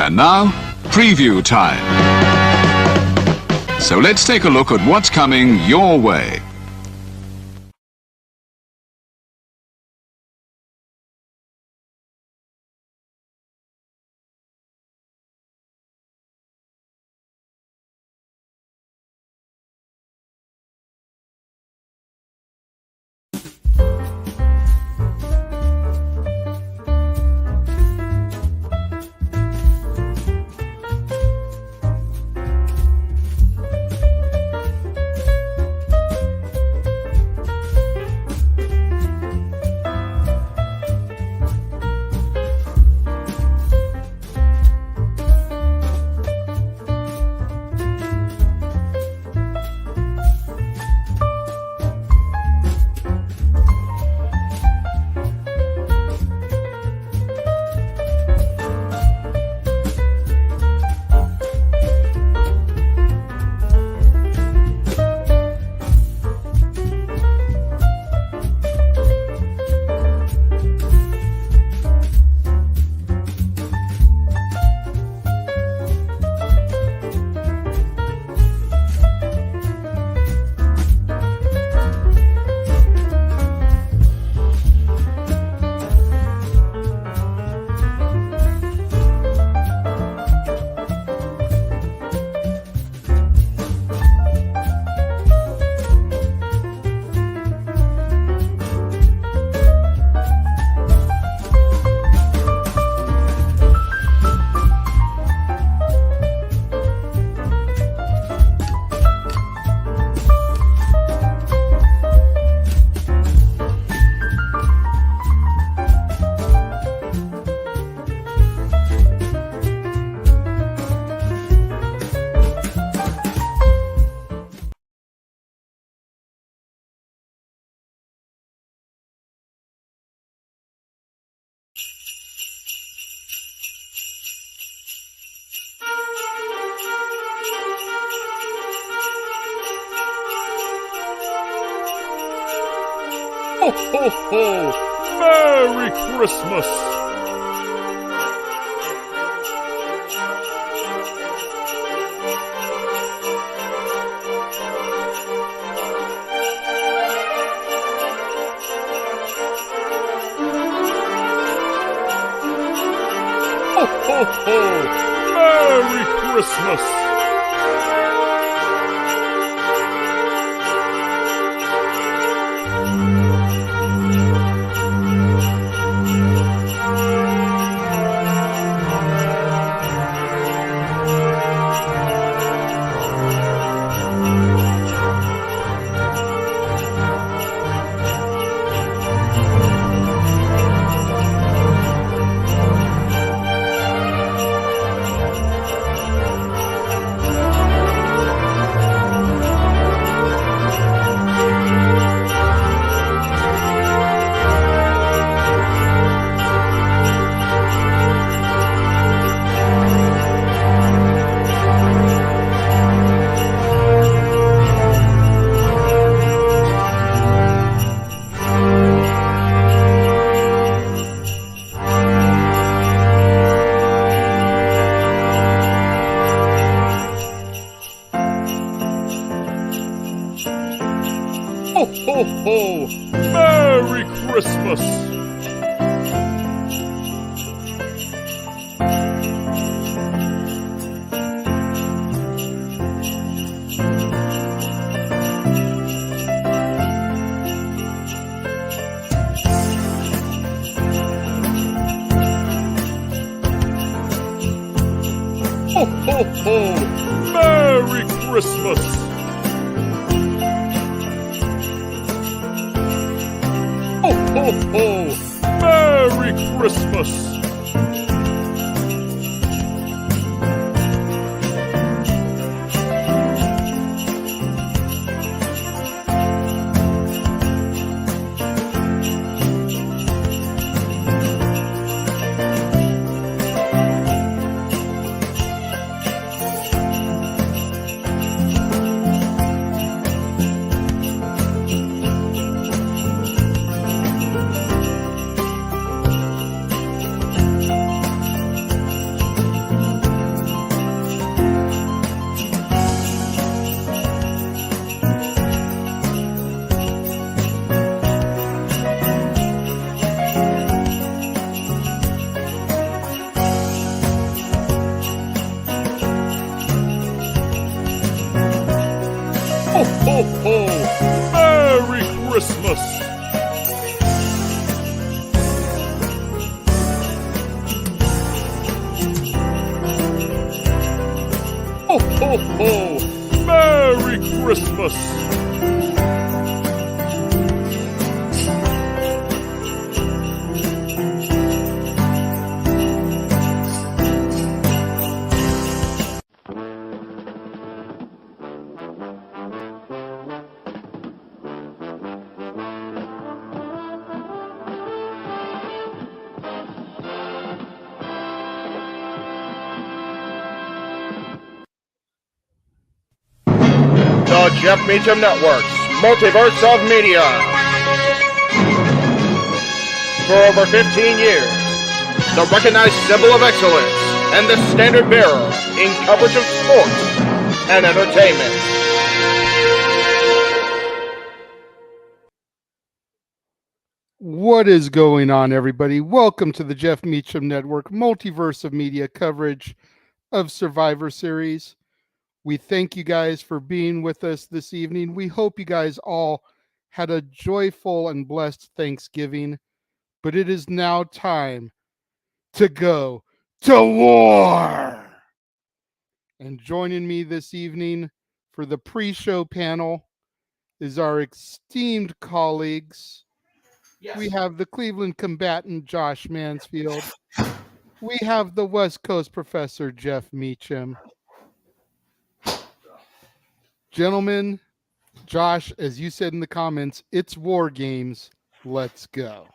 And now, preview time. So let's take a look at what's coming your way. Ho, ho, ho! Merry Christmas! Ho, ho, ho! Merry Christmas! Ho, ho, ho! Merry Christmas! Ho, ho, ho! Merry Christmas! Ho, ho, ho! Merry Christmas! ho, ho! Merry Christmas! The Jeff Meacham Network's Multiverse of Media. For over 15 years, the recognized symbol of excellence and the standard bearer in coverage of sports and entertainment. What is going on, everybody? Welcome to the Jeff Meacham Network Multiverse of Media coverage of Survivor Series. We thank you guys for being with us this evening. We hope you guys all had a joyful and blessed Thanksgiving, but it is now time to go to war. And joining me this evening for the pre-show panel is our esteemed colleagues. Yes. We have the Cleveland combatant Josh Mansfield. We have the West Coast professor Jeff Meacham. Gentlemen, Josh, as you said in the comments, it's war games. Let's go.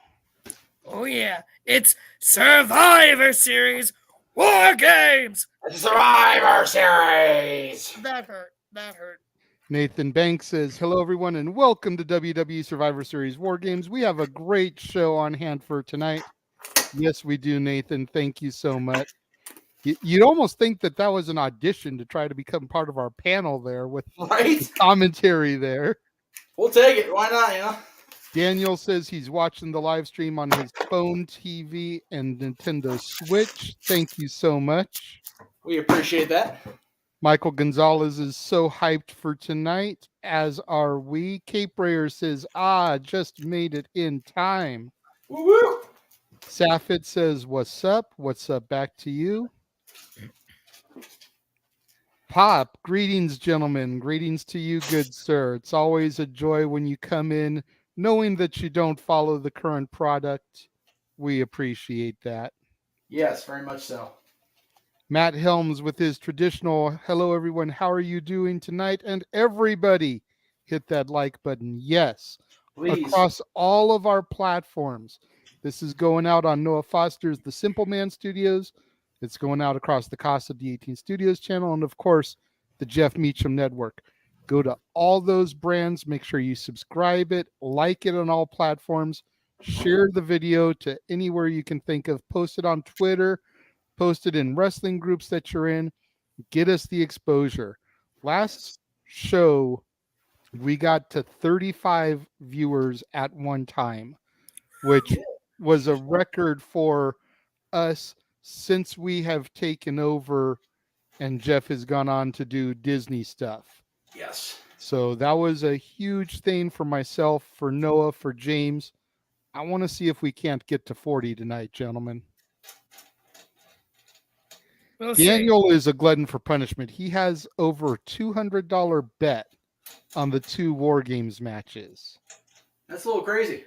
Oh yeah, it's Survivor Series War Games. Survivor Series. That hurt. Nathan Banks says, hello, everyone, and welcome to WWE Survivor Series War Games. We have a great show on hand for tonight. Yes, we do, Nathan. Thank you so much. You'd almost think that was an audition to try to become part of our panel there with Right? commentary there. We'll take it. Why not, you know? Daniel says he's watching the live stream on his phone, TV, and Nintendo Switch. Thank you so much. We appreciate that. Michael Gonzalez is so hyped for tonight, as are we. Cape Rayer says, just made it in time. Woo-woo! Safit says, what's up? What's up back to you? Pop, greetings, gentlemen. Greetings to you, good sir. It's always a joy when you come in, knowing that you don't follow the current product. We appreciate that. Yes, very much so. Matt Helms with his traditional, hello, everyone. How are you doing tonight? And everybody hit that like button. Yes. Please. Across all of our platforms. This is going out on Noah Foster's The Simple Man Studios. It's going out across the Casa D18 Studios channel. And, of course, the Jeff Meacham Network. Go to all those brands. Make sure you subscribe it. Like it on all platforms. Share the video to anywhere you can think of. Post it on Twitter. Post it in wrestling groups that you're in. Get us the exposure. Last show, we got to 35 viewers at one time, which was a record for us since we have taken over and Jeff has gone on to do Disney stuff. Yes. So that was a huge thing for myself, for Noah, for James. I want to see if we can't get to 40 tonight, gentlemen. We'll Daniel is a glutton for punishment. He has over a $200 bet on the 2 War Games matches. That's a little crazy.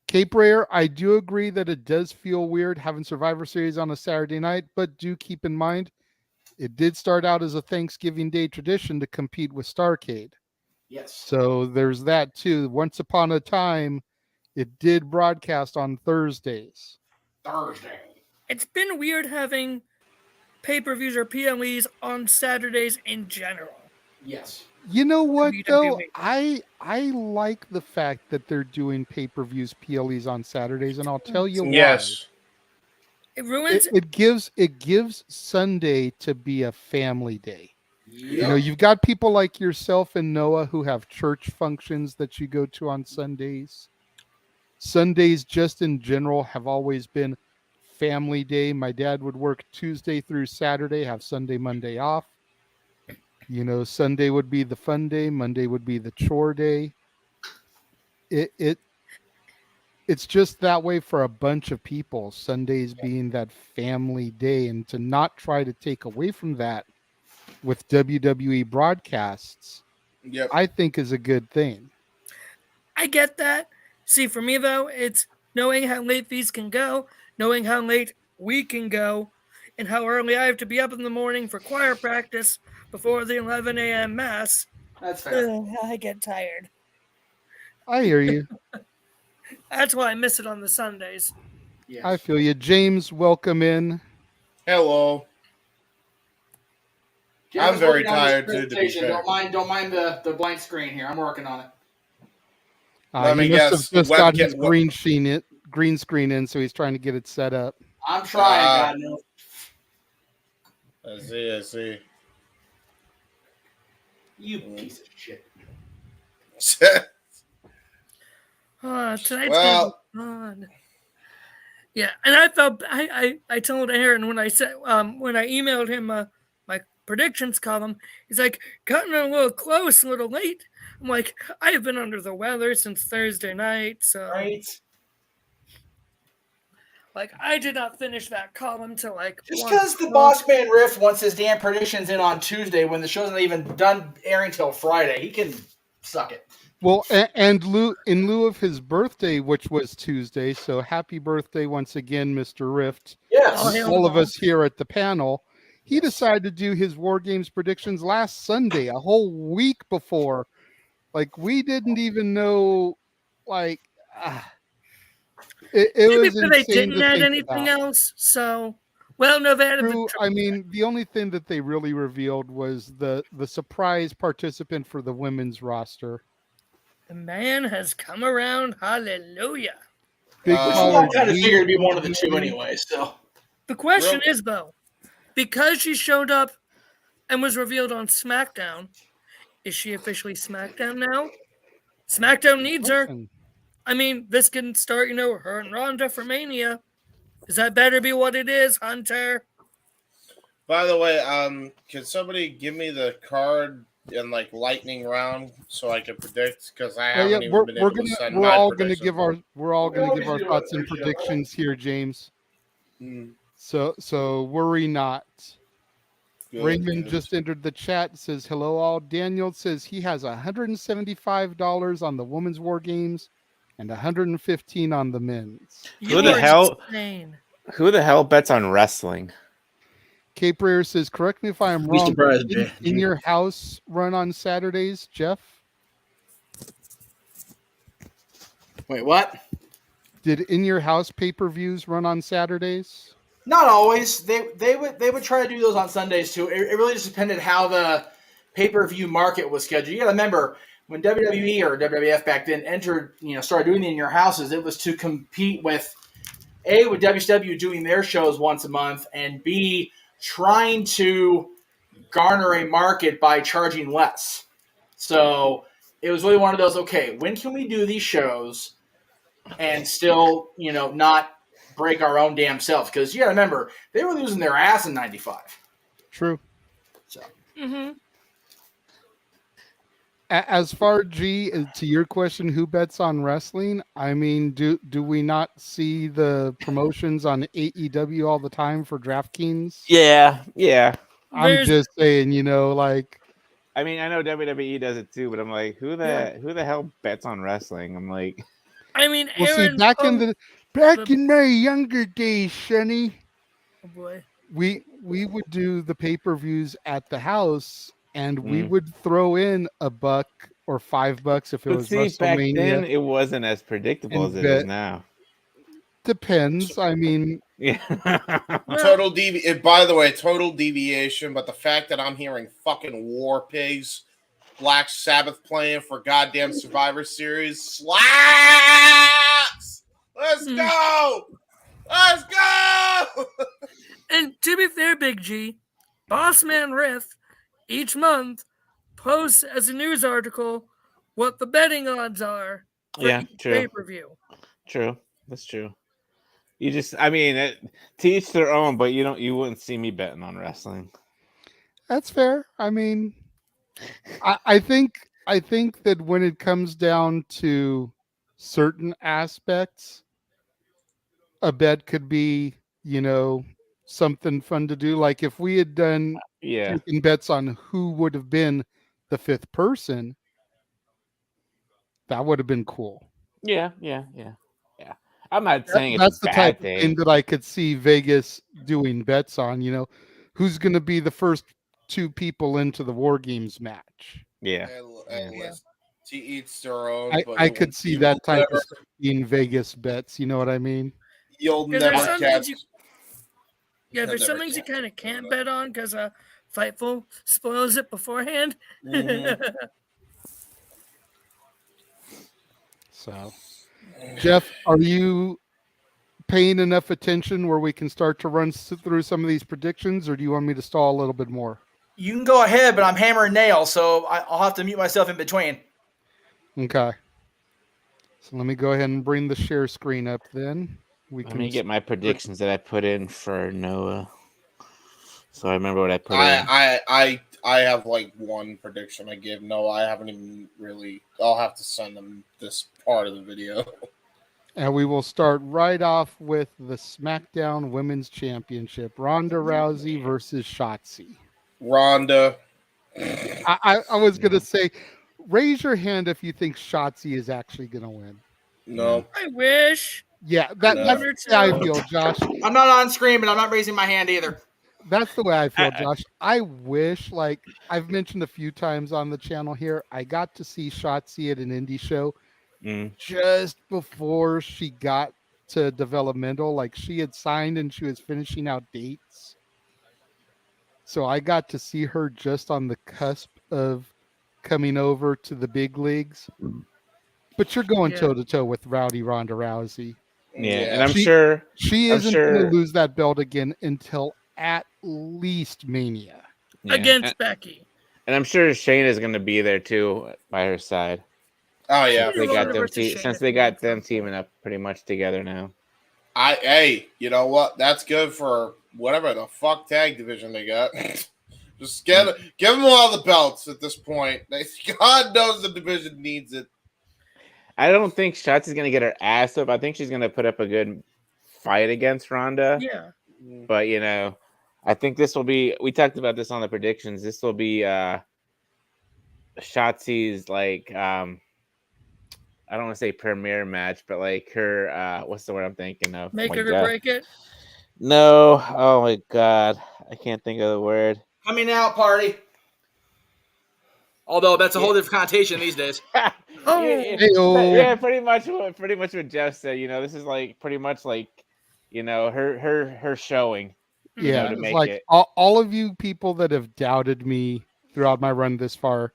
Cape Rayer, I do agree that it does feel weird having Survivor Series on a Saturday night, but do keep in mind, it did start out as a Thanksgiving Day tradition to compete with Starrcade. Yes. So there's that too. Once upon a time, it did broadcast on Thursdays. It's been weird having pay-per-views or PLEs on Saturdays in general. Yes. You know what, though? WWE. I like the fact that they're doing pay-per-views, PLEs on Saturdays, and I'll tell you why. Yes. It ruins It gives Sunday to be a family day. Yep. You know, you've got people like yourself and Noah who have church functions that you go to on Sundays. Sundays, just in general, have always been family day. My dad would work Tuesday through Saturday, have Sunday, Monday off. You know, Sunday would be the fun day. Monday would be the chore day. It's just that way for a bunch of people. Sundays being that family day, and to not try to take away from that with WWE broadcasts, Yep. I think is a good thing. I get that. See, for me though, it's knowing how late these can go, knowing how late we can go, and how early I have to be up in the morning for choir practice before the 11 a.m. mass. That's fair. I get tired. I hear you. That's why I miss it on the Sundays. Yes. I feel you. James, welcome in. Hello. Jeff I'm is very working on this tired, too, to be presentation. fair. Don't mind the blank screen here. I'm working on it. Let me He must have guess, just got his webcam- green screen in, so he's trying to get it set up. I'm trying, God knows. I see. You piece of shit. Tonight's Well- gonna be fun. Yeah, and I felt I told Aaron when I said when I emailed him my predictions column, he's like, cutting it a little close, a little late. I'm like, I have been under the weather since Thursday night, so Right? like I did not finish that column till like Just 1 because the o'clock. boss man Riff wants his damn predictions in on Tuesday when the show's not even done airing till Friday, he can suck it. Well, and in lieu of his birthday, which was Tuesday, so happy birthday once again, Mr. Rift. Yes. Oh, hell All of no. us here at the panel. He decided to do his War Games predictions last Sunday, a whole week before. Like, we didn't even know, like, it Maybe was because they insane didn't to add think anything about. else. So, well, no, they added True. the I mean, the only thing that they really revealed was the surprise participant for the women's roster. the man has come around. Hallelujah. Big Which Which we caller all kind of G figured it'd be one of the two coming in. anyway, so. The question Real- is though, because she showed up and was revealed on SmackDown, is she officially SmackDown now? SmackDown needs her. Listen, I mean, this can start, her and Ronda for Mania. Does that better be what it is, Hunter? By the way, can somebody give me the card in like lightning round so I can predict? Because I haven't even been able to send my we're all gonna predictions. give our thoughts and predictions here, James. Mm, So worry not. good, Raymond good. just entered the chat, says hello all. Daniel says he has $175 on the women's War Games and $115 on the men's. Who the You're hell- insane. Who the hell bets on wrestling? Cape Rare says, correct me if I'm Be wrong. surprised, In your house run on Saturdays, Jeff? Wait, what? Did In Your House pay-per-views run on Saturdays? Not always. They would try to do those on Sundays too. It really just depended how the pay-per-view market was scheduled. You got to remember when WWE or WWF back then started doing it in your houses, it was to compete with with WCW doing their shows once a month, and B, trying to garner a market by charging less. So it was really one of those, okay, when can we do these shows and still, not break our own damn selves? Because you got to remember, they were losing their ass in 95. True. So Mm-hmm. As far G to your question, who bets on wrestling? I mean, do we not see the promotions on AEW all the time for DraftKings? Yeah. I'm just saying, like, I mean, I know WWE does it too, but I'm like, who the hell bets on wrestling? I'm like, I mean, well, see, Aaron. back in my younger days, Sonny, Oh boy. we would do the pay-per-views at the house, and we Mm. would throw in $1 or $5 if it but was see, back WrestleMania. then it wasn't as predictable as And it is now. Depends. I mean, Yeah. Total by the way, total deviation, but the fact that I'm hearing fucking War Pigs, Black Sabbath playing for goddamn Survivor Series slaps! Let's go! Let's go! And to be fair, Big G, Bossman Riff each month posts as a news article what the betting odds are for Yeah, each true. pay-per-view. True. That's true. You just, I mean, to each their own, but you wouldn't see me betting on wrestling. that's fair. I mean, I think that when it comes down to certain aspects, a bet could be, something fun to do. Like if we had done Yeah. taking bets on who would have been the fifth person, that would have been cool. Yeah. I'm not saying it's That's a the type bad of thing thing. that I could see Vegas doing bets on. Who's going to be the first two people into the War Games match? Yeah. And listen, to each their own. I could see that type of stuff being Vegas bets. You know what I mean? You'll Because there's never some catch. things there's some things you kind of can't bet on because Fightful spoils it beforehand. So, Jeff, are you paying enough attention where we can start to run through some of these predictions, or do you want me to stall a little bit more? You can go ahead, but I'm hammering nails, so I'll have to mute myself in between. Okay. So let me go ahead and bring the share screen up then. Let me get my predictions that I put in for Noah. So I remember what I put in. I have like one prediction I gave. No, I haven't even really. I'll have to send them this part of the video. And we will start right off with the SmackDown Women's Championship. Ronda Rousey versus Shotzi. Ronda. I was going to say, raise your hand if you think Shotzi is actually going to win. No. I wish. Yeah, that's how I feel, Josh. I'm not on screen, but I'm not raising my hand either. That's the way I feel, Josh. I wish, like I've mentioned a few times on the channel here, I got to see Shotzi at an indie show just before she got to developmental. Like she had signed and she was finishing out dates. So I got to see her just on the cusp of coming over to the big leagues. But you're going toe to toe with Rowdy Ronda Rousey. Yeah, and I'm sure she isn't going to lose that belt again until at least Mania. Against Becky. And I'm sure Shayna is going to be there too by her side. Oh yeah, since they got them teaming up pretty much together now. Hey, you know what? That's good for whatever the fuck tag division they got. Just give them all the belts at this point. God knows the division needs it. I don't think Shotzi's going to get her ass up. I think she's going to put up a good fight against Ronda. Yeah. But, I think this will be – we talked about this on the predictions. This will be Shotzi's, I don't want to say premiere match, but like her what's the word I'm thinking of? Make it or break it? No. Oh, my God. I can't think of the word. Coming out party. Although that's a whole different connotation these days. Yeah, pretty much what Jeff said. This is like pretty much like, her showing. Yeah, to make like it. all of you people that have doubted me throughout my run this far,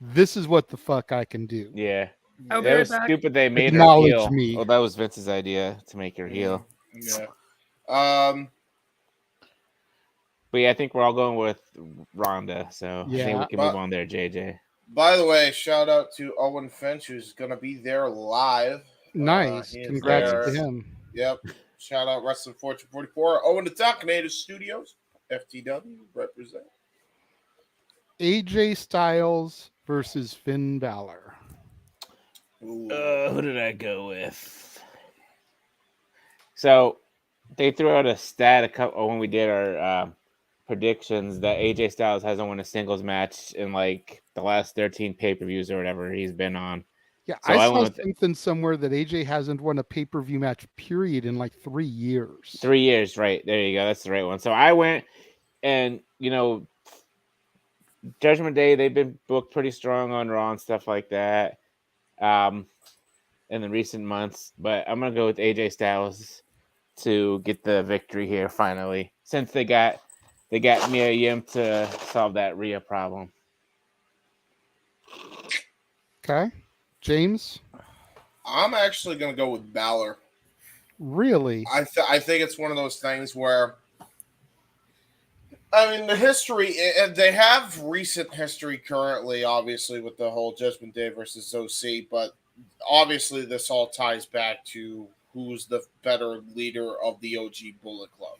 this is what the fuck I can do. Yeah. That was stupid they made her heel. Me. Well, that was Vince's idea to make her heel. Yeah. But yeah, I think we're all going with Ronda, so yeah. I think we can move on there, JJ. By the way, shout out to Owen Finch, who's going to be there live. Nice. Congrats to him. Yep. Shout out Wrestling Fortune 44. Owen the Talkinator Studios. FTW represent. AJ Styles versus Finn Balor. Who did I go with? So they threw out a stat when we did our predictions that AJ Styles hasn't won a singles match in like the last 13 pay-per-views or whatever he's been on. Yeah, so I saw something somewhere that AJ hasn't won a pay-per-view match period in like 3 years. 3 years, right. There you go. That's the right one. So I went and, Judgment Day, they've been booked pretty strong on Raw and stuff like that in the recent months. But I'm going to go with AJ Styles to get the victory here finally, since they got Mia Yim to solve that Rhea problem. Okay. James? I'm actually going to go with Balor. Really? I think it's one of those things where, I mean, the history, they have recent history currently, obviously, with the whole Judgment Day versus OC, but obviously this all ties back to who's the better leader of the OG Bullet Club.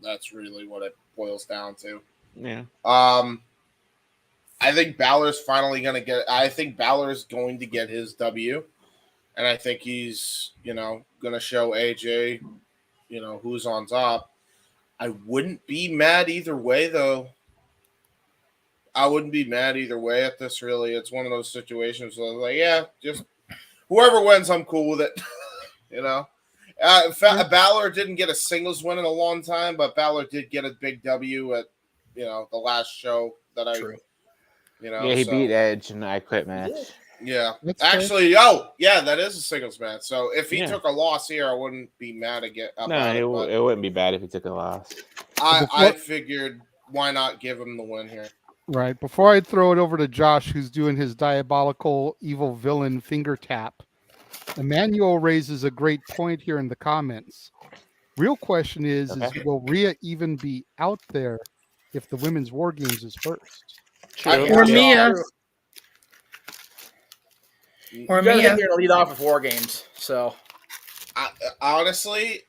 That's really what it boils down to. Yeah. I think Balor's finally going to get. I think Balor's going to get his W, and I think he's going to show AJ, who's on top. I wouldn't be mad either way, though. I wouldn't be mad either way at this, really. It's one of those situations where I was like, yeah, just whoever wins, I'm cool with it. You know? Balor didn't get a singles win in a long time, but Balor did get a big W at, the last show that I, True. Yeah, he beat Edge in the I Quit match. Yeah. That's Actually, that is a singles match. So if he took a loss here, I wouldn't be mad about it wouldn't be bad if he took a loss. I figured, why not give him the win here? Right. Before I throw it over to Josh, who's doing his diabolical evil villain finger tap, Emmanuel raises a great point here in the comments. Real question is will Rhea even be out there if the women's war games is first? Or Mia. Or Mia to lead off with war games. So honestly,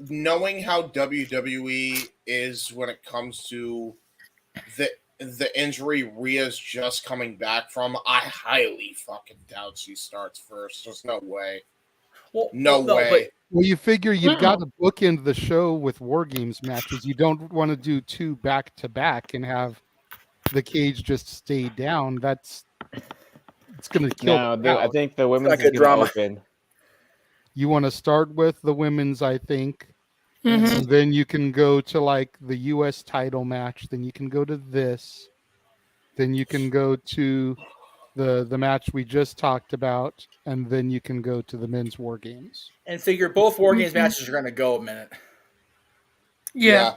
knowing how WWE is when it comes to the injury Rhea's just coming back from, I highly fucking doubt she starts first. There's no way. No way. Well, you figure you've got to bookend the show with War Games matches. You don't want to do 2 back-to-back and have the cage just stay down. It's going to kill. I think the women's is going to open. You want to start with the women's, I think. Mm-hmm. And then you can go to like the U.S. title match. Then you can go to this. Then you can go to the match we just talked about, and then you can go to the men's war games. And figure both war games matches are going to go a minute. Yeah.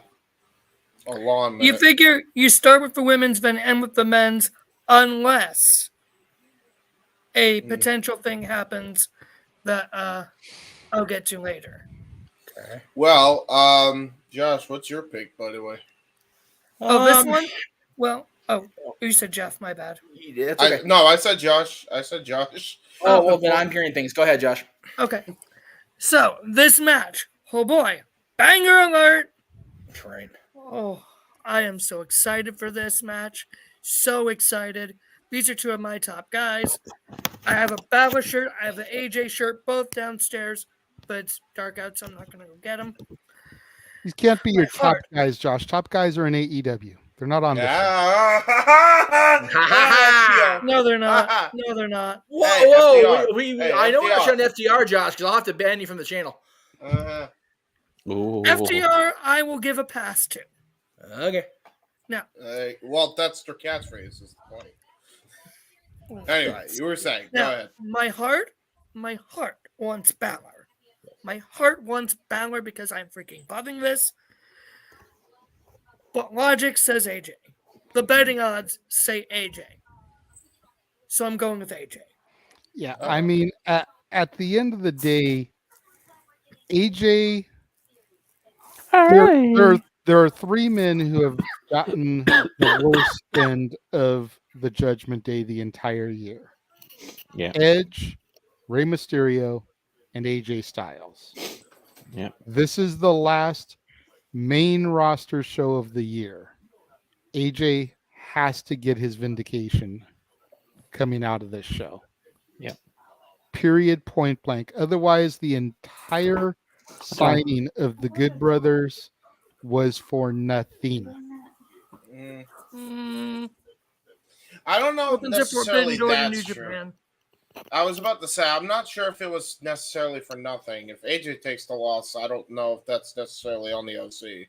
A long minute. You figure you start with the women's, then end with the men's, unless a potential thing happens that I'll get to later. Okay. Well, Josh, what's your pick, by the way? This one? Well, you said Jeff, my bad. Okay. I said Josh. Oh, well, then I'm hearing things. Go ahead, Josh. Okay. So, this match, oh boy, banger alert. That's right. Oh, I am so excited for this match. So excited. These are 2 of my top guys. I have a Balor shirt. I have an AJ shirt, both downstairs, but it's dark out, so I'm not going to go get them. These can't be your top guys, Josh. Top guys are in AEW. They're not on this show. No, they're not. No, they're not. Whoa. I know we're showing FTR, Josh, because I'll have to ban you from the channel. FTR, I will give a pass to. Okay. Now. Well, that's their catchphrase, is the point. Anyway, you were saying. Now, go ahead. My heart wants Balor. My heart wants Balor because I'm freaking loving this. But logic says AJ. The betting odds say AJ. So I'm going with AJ. Yeah, I mean, at the end of the day, AJ, there are 3 men who have gotten the worst end of the Judgment Day the entire year. Yeah. Edge, Rey Mysterio, and AJ Styles. Yeah. This is the last main roster show of the year. AJ has to get his vindication coming out of this show. Yeah. Period, point blank. Otherwise, the entire signing of the Good Brothers was for nothing. I don't know if necessarily that's true. Japan. I was about to say, I'm not sure if it was necessarily for nothing. If AJ takes the loss, I don't know if that's necessarily on the OC.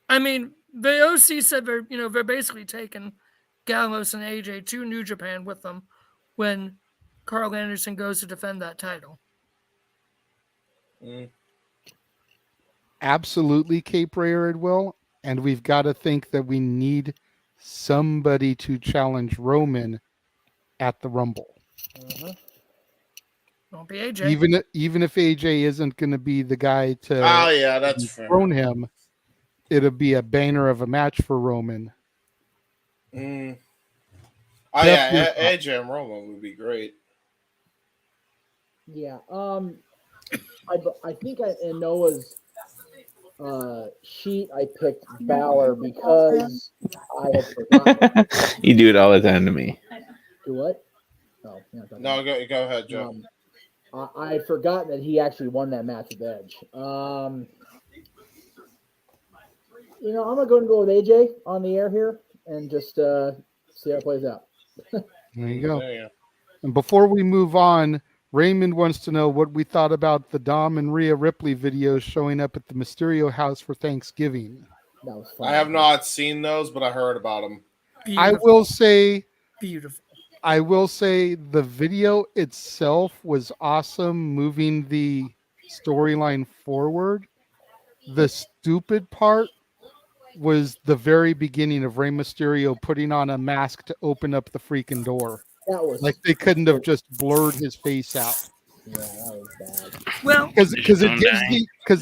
I mean, the OC said they're basically taking Gallows and AJ to New Japan with them when Carl Anderson goes to defend that title. Absolutely, Cape Rayer and Will. And we've got to think that we need somebody to challenge Roman at the Rumble. Won't be AJ. Even if AJ isn't going to be the guy to that's fair. Thrown him, it'll be a banner of a match for Roman. AJ and Roman would be great. Yeah. I think in Noah's sheet I picked Balor because I had forgotten. You do it all the time to me. Do what? No, go ahead, Joe. I had forgotten that he actually won that match with Edge. I'm gonna go with AJ on the air here and just see how it plays out. There you go. There you go. And before we move on, Raymond wants to know what we thought about the Dom and Rhea Ripley videos showing up at the Mysterio house for Thanksgiving. That was fun. I have not seen those, but I heard about them. I will say beautiful. I will say the video itself was awesome, moving the storyline forward. The stupid part was the very beginning of Rey Mysterio putting on a mask to open up the freaking door. That was Like they couldn't have just blurred his face out. Yeah, that was bad. Well, Because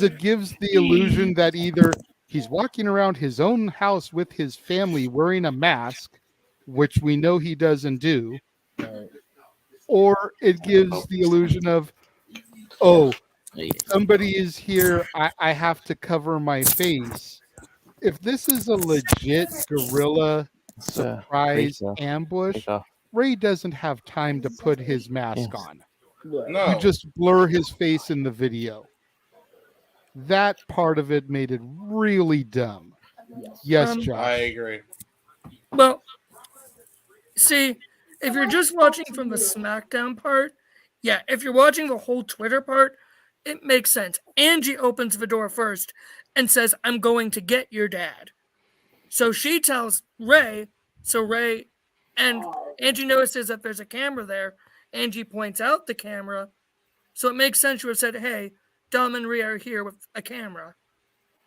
it gives the illusion that either he's walking around his own house with his family wearing a mask, which we know he doesn't do, Right. or it gives the illusion of, oh, somebody is here, I have to cover my face. If this is a legit guerrilla surprise ambush, Ray doesn't have time to put his mask on. Right. No, You just blur his face in the video. That part of it made it really dumb. Yes, Josh. I agree. Well, see, if you're just watching from the SmackDown part, yeah, if you're watching the whole Twitter part, it makes sense. Angie opens the door first and says, I'm going to get your dad. So she tells Ray, and Angie notices that there's a camera there. Angie points out the camera. So it makes sense she would have said, hey, Dom and Rhea are here with a camera.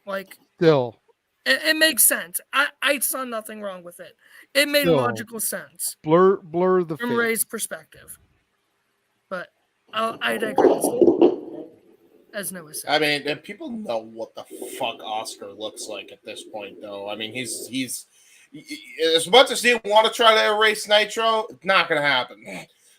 Like, Still, it makes sense. I saw nothing wrong with it. It made Still. logical sense blur the from face. Ray's perspective. But I digress. As Noah said. I mean, and people know what the fuck Oscar looks like at this point, though. I mean, he's as much as he want to try to erase Nitro, it's not going to happen.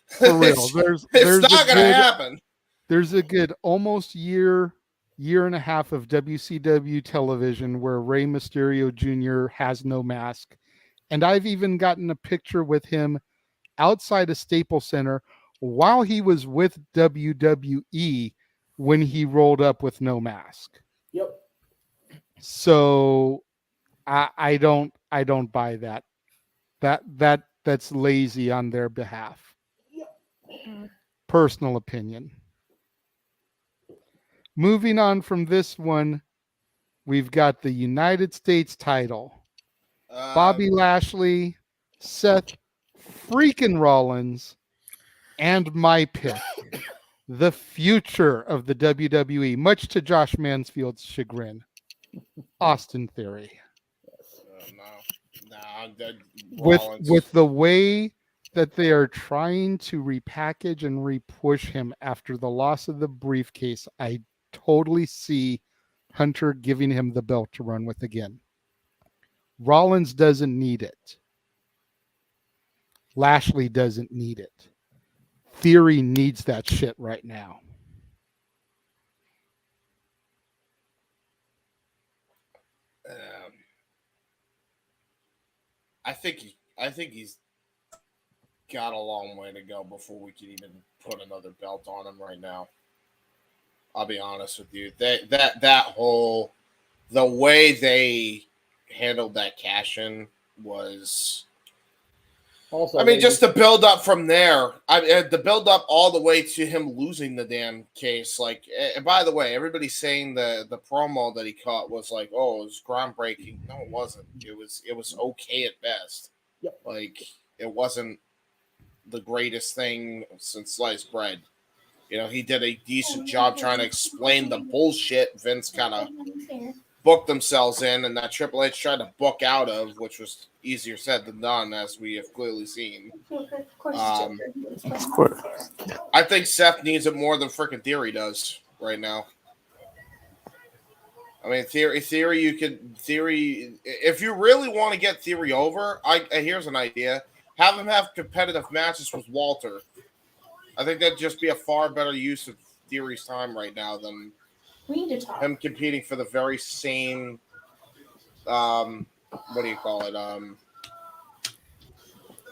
For real. It's not going to happen. There's a good almost year and a half of WCW television where Rey Mysterio Jr. has no mask. And I've even gotten a picture with him outside a Staples Center while he was with WWE when he rolled up with no mask. Yep. So I don't buy that. That's lazy on their behalf. Personal opinion. Moving on from this one, we've got the United States title. Bobby Lashley, Seth freaking Rollins, and my pick, the future of the WWE, much to Josh Mansfield's chagrin, Austin Theory. With the way that they are trying to repackage and repush him after the loss of the briefcase, I totally see Hunter giving him the belt to run with again. Rollins doesn't need it. Lashley doesn't need it. Theory needs that shit right now. I think he's got a long way to go before we can even put another belt on him right now. I'll be honest with you. That whole the way they handled that cash-in was. Also, I mean, just the build up from there. The build up all the way to him losing the damn case. Like, and by the way, everybody's saying the promo that he caught was like, oh, it was groundbreaking. No, it wasn't. It was okay at best. Yep. Like, it wasn't the greatest thing since sliced bread. You know, he did a decent job trying to explain the bullshit Vince kind of booked themselves in, and that Triple H tried to book out of, which was easier said than done, as we have clearly seen. I think Seth needs it more than freaking Theory does right now. I mean, Theory. If you really want to get Theory over, here's an idea: have him have competitive matches with Walter. I think that'd just be a far better use of Theory's time right now than him competing for the very same, what do you call it,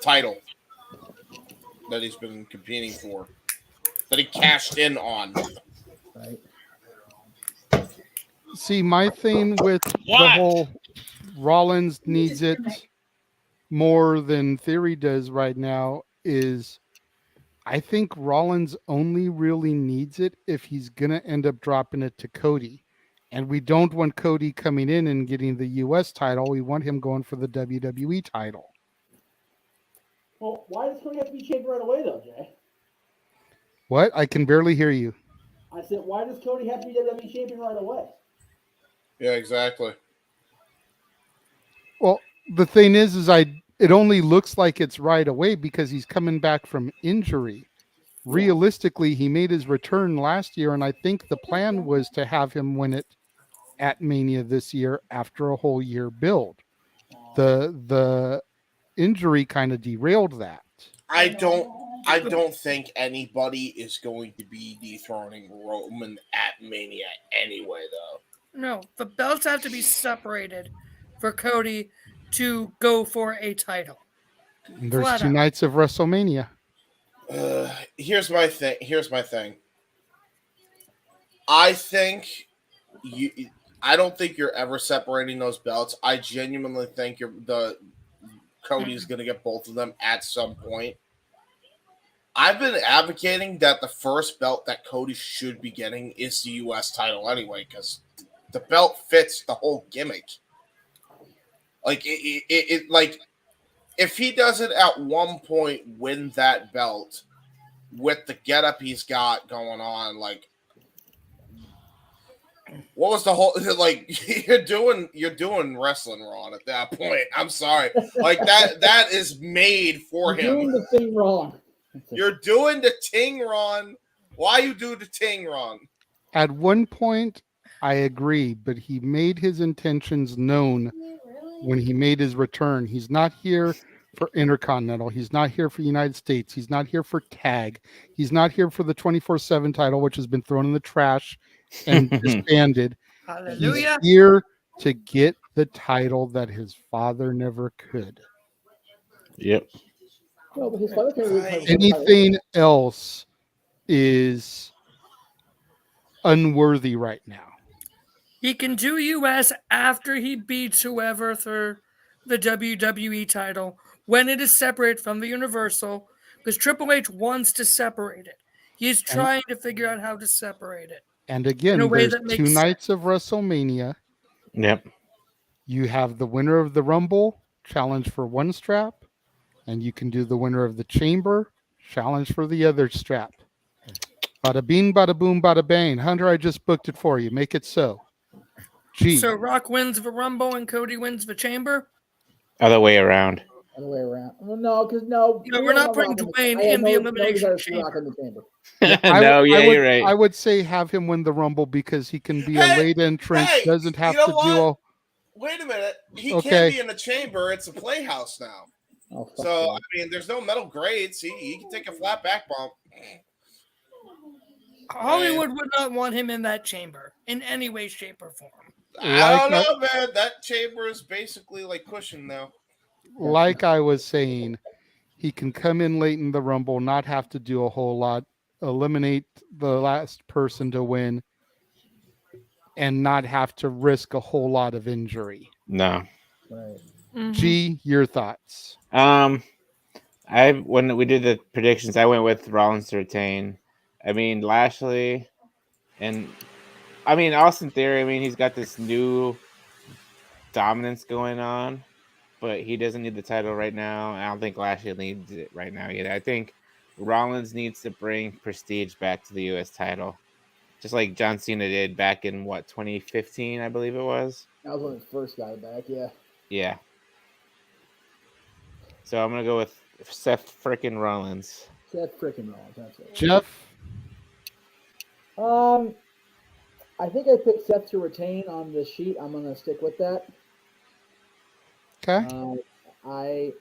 title that he's been competing for, that he cashed in on. Right. See, my thing with the Rollins needs it more than Theory does right now is I think Rollins only really needs it if he's going to end up dropping it to Cody. And we don't want Cody coming in and getting the U.S. title. We want him going for the WWE title. Well, why does Cody have to be champion right away, though, Jay? What? I can barely hear you. I said, why does Cody have to be WWE champion right away? Yeah, exactly. Well, the thing is it only looks like it's right away because he's coming back from injury. Realistically, he made his return last year, and I think the plan was to have him win it at Mania this year after a whole year build. The injury kind of derailed that. I don't think anybody is going to be dethroning Roman at Mania anyway, though. No, the belts have to be separated for Cody to go for a title. And there's Flat 2 out. nights of WrestleMania. Here's my thing. I don't think you're ever separating those belts. I genuinely think Cody's going to get both of them at some point. I've been advocating that the first belt that Cody should be getting is the U.S. title anyway, because the belt fits the whole gimmick. Like like if he doesn't at one point win that belt with the getup he's got going on, like what was the whole like you're doing wrestling wrong at that point. I'm sorry. Like that is made for him. You're doing the thing wrong. You're doing the ting wrong. Why you do the ting wrong? At one point, I agree, but he made his intentions known when he made his return. He's not here for Intercontinental. He's not here for United States. He's not here for tag. He's not here for the 24/7 title, which has been thrown in the trash and disbanded. Hallelujah. He's here to get the title that his father never could. Yep. No, but his father can't Anything else is unworthy right now. He can do US after he beats whoever for the WWE title when it is separate from the Universal, because Triple H wants to separate it. He's trying to figure out how to separate it. And again, In a way there's that 2 makes nights of WrestleMania. Yep. You have the winner of the Rumble challenge for one strap, and you can do the winner of the Chamber challenge for the other strap. Bada bing, bada boom, bada bang. Hunter, I just booked it for you. Make it so. Gee. So Rock wins the Rumble and Cody wins the Chamber? Other way around. Other way around. Well, no, because no. We're not putting Dwayne in the Elimination Chamber. You're right. I would say have him win the Rumble because he can be a late entrant. Doesn't have to do a... Wait a minute. He Okay. can't be in the Chamber. It's a Playhouse now. Oh, fuck So, that. I mean, there's no metal grades. He can take a flat back bump. Hollywood would not want him in that chamber in any way, shape, or form. I don't know, man. That chamber is basically like cushion now. Like I was saying, he can come in late in the Rumble, not have to do a whole lot, eliminate the last person to win, and not have to risk a whole lot of injury. No. Right. Mm-hmm. G, your thoughts? When we did the predictions, I went with Rollins to retain. I mean, Lashley, and I mean Austin Theory. I mean, he's got this new dominance going on, but he doesn't need the title right now. I don't think Lashley needs it right now either. I think Rollins needs to bring prestige back to the U.S. title, just like John Cena did back in 2015, I believe it was. That was when he first got it back. Yeah. Yeah. So I'm gonna go with Seth frickin' Rollins. Seth frickin' Rollins. That's it. Jeff? I think I picked Seth to retain on the sheet. I'm gonna stick with that. Okay.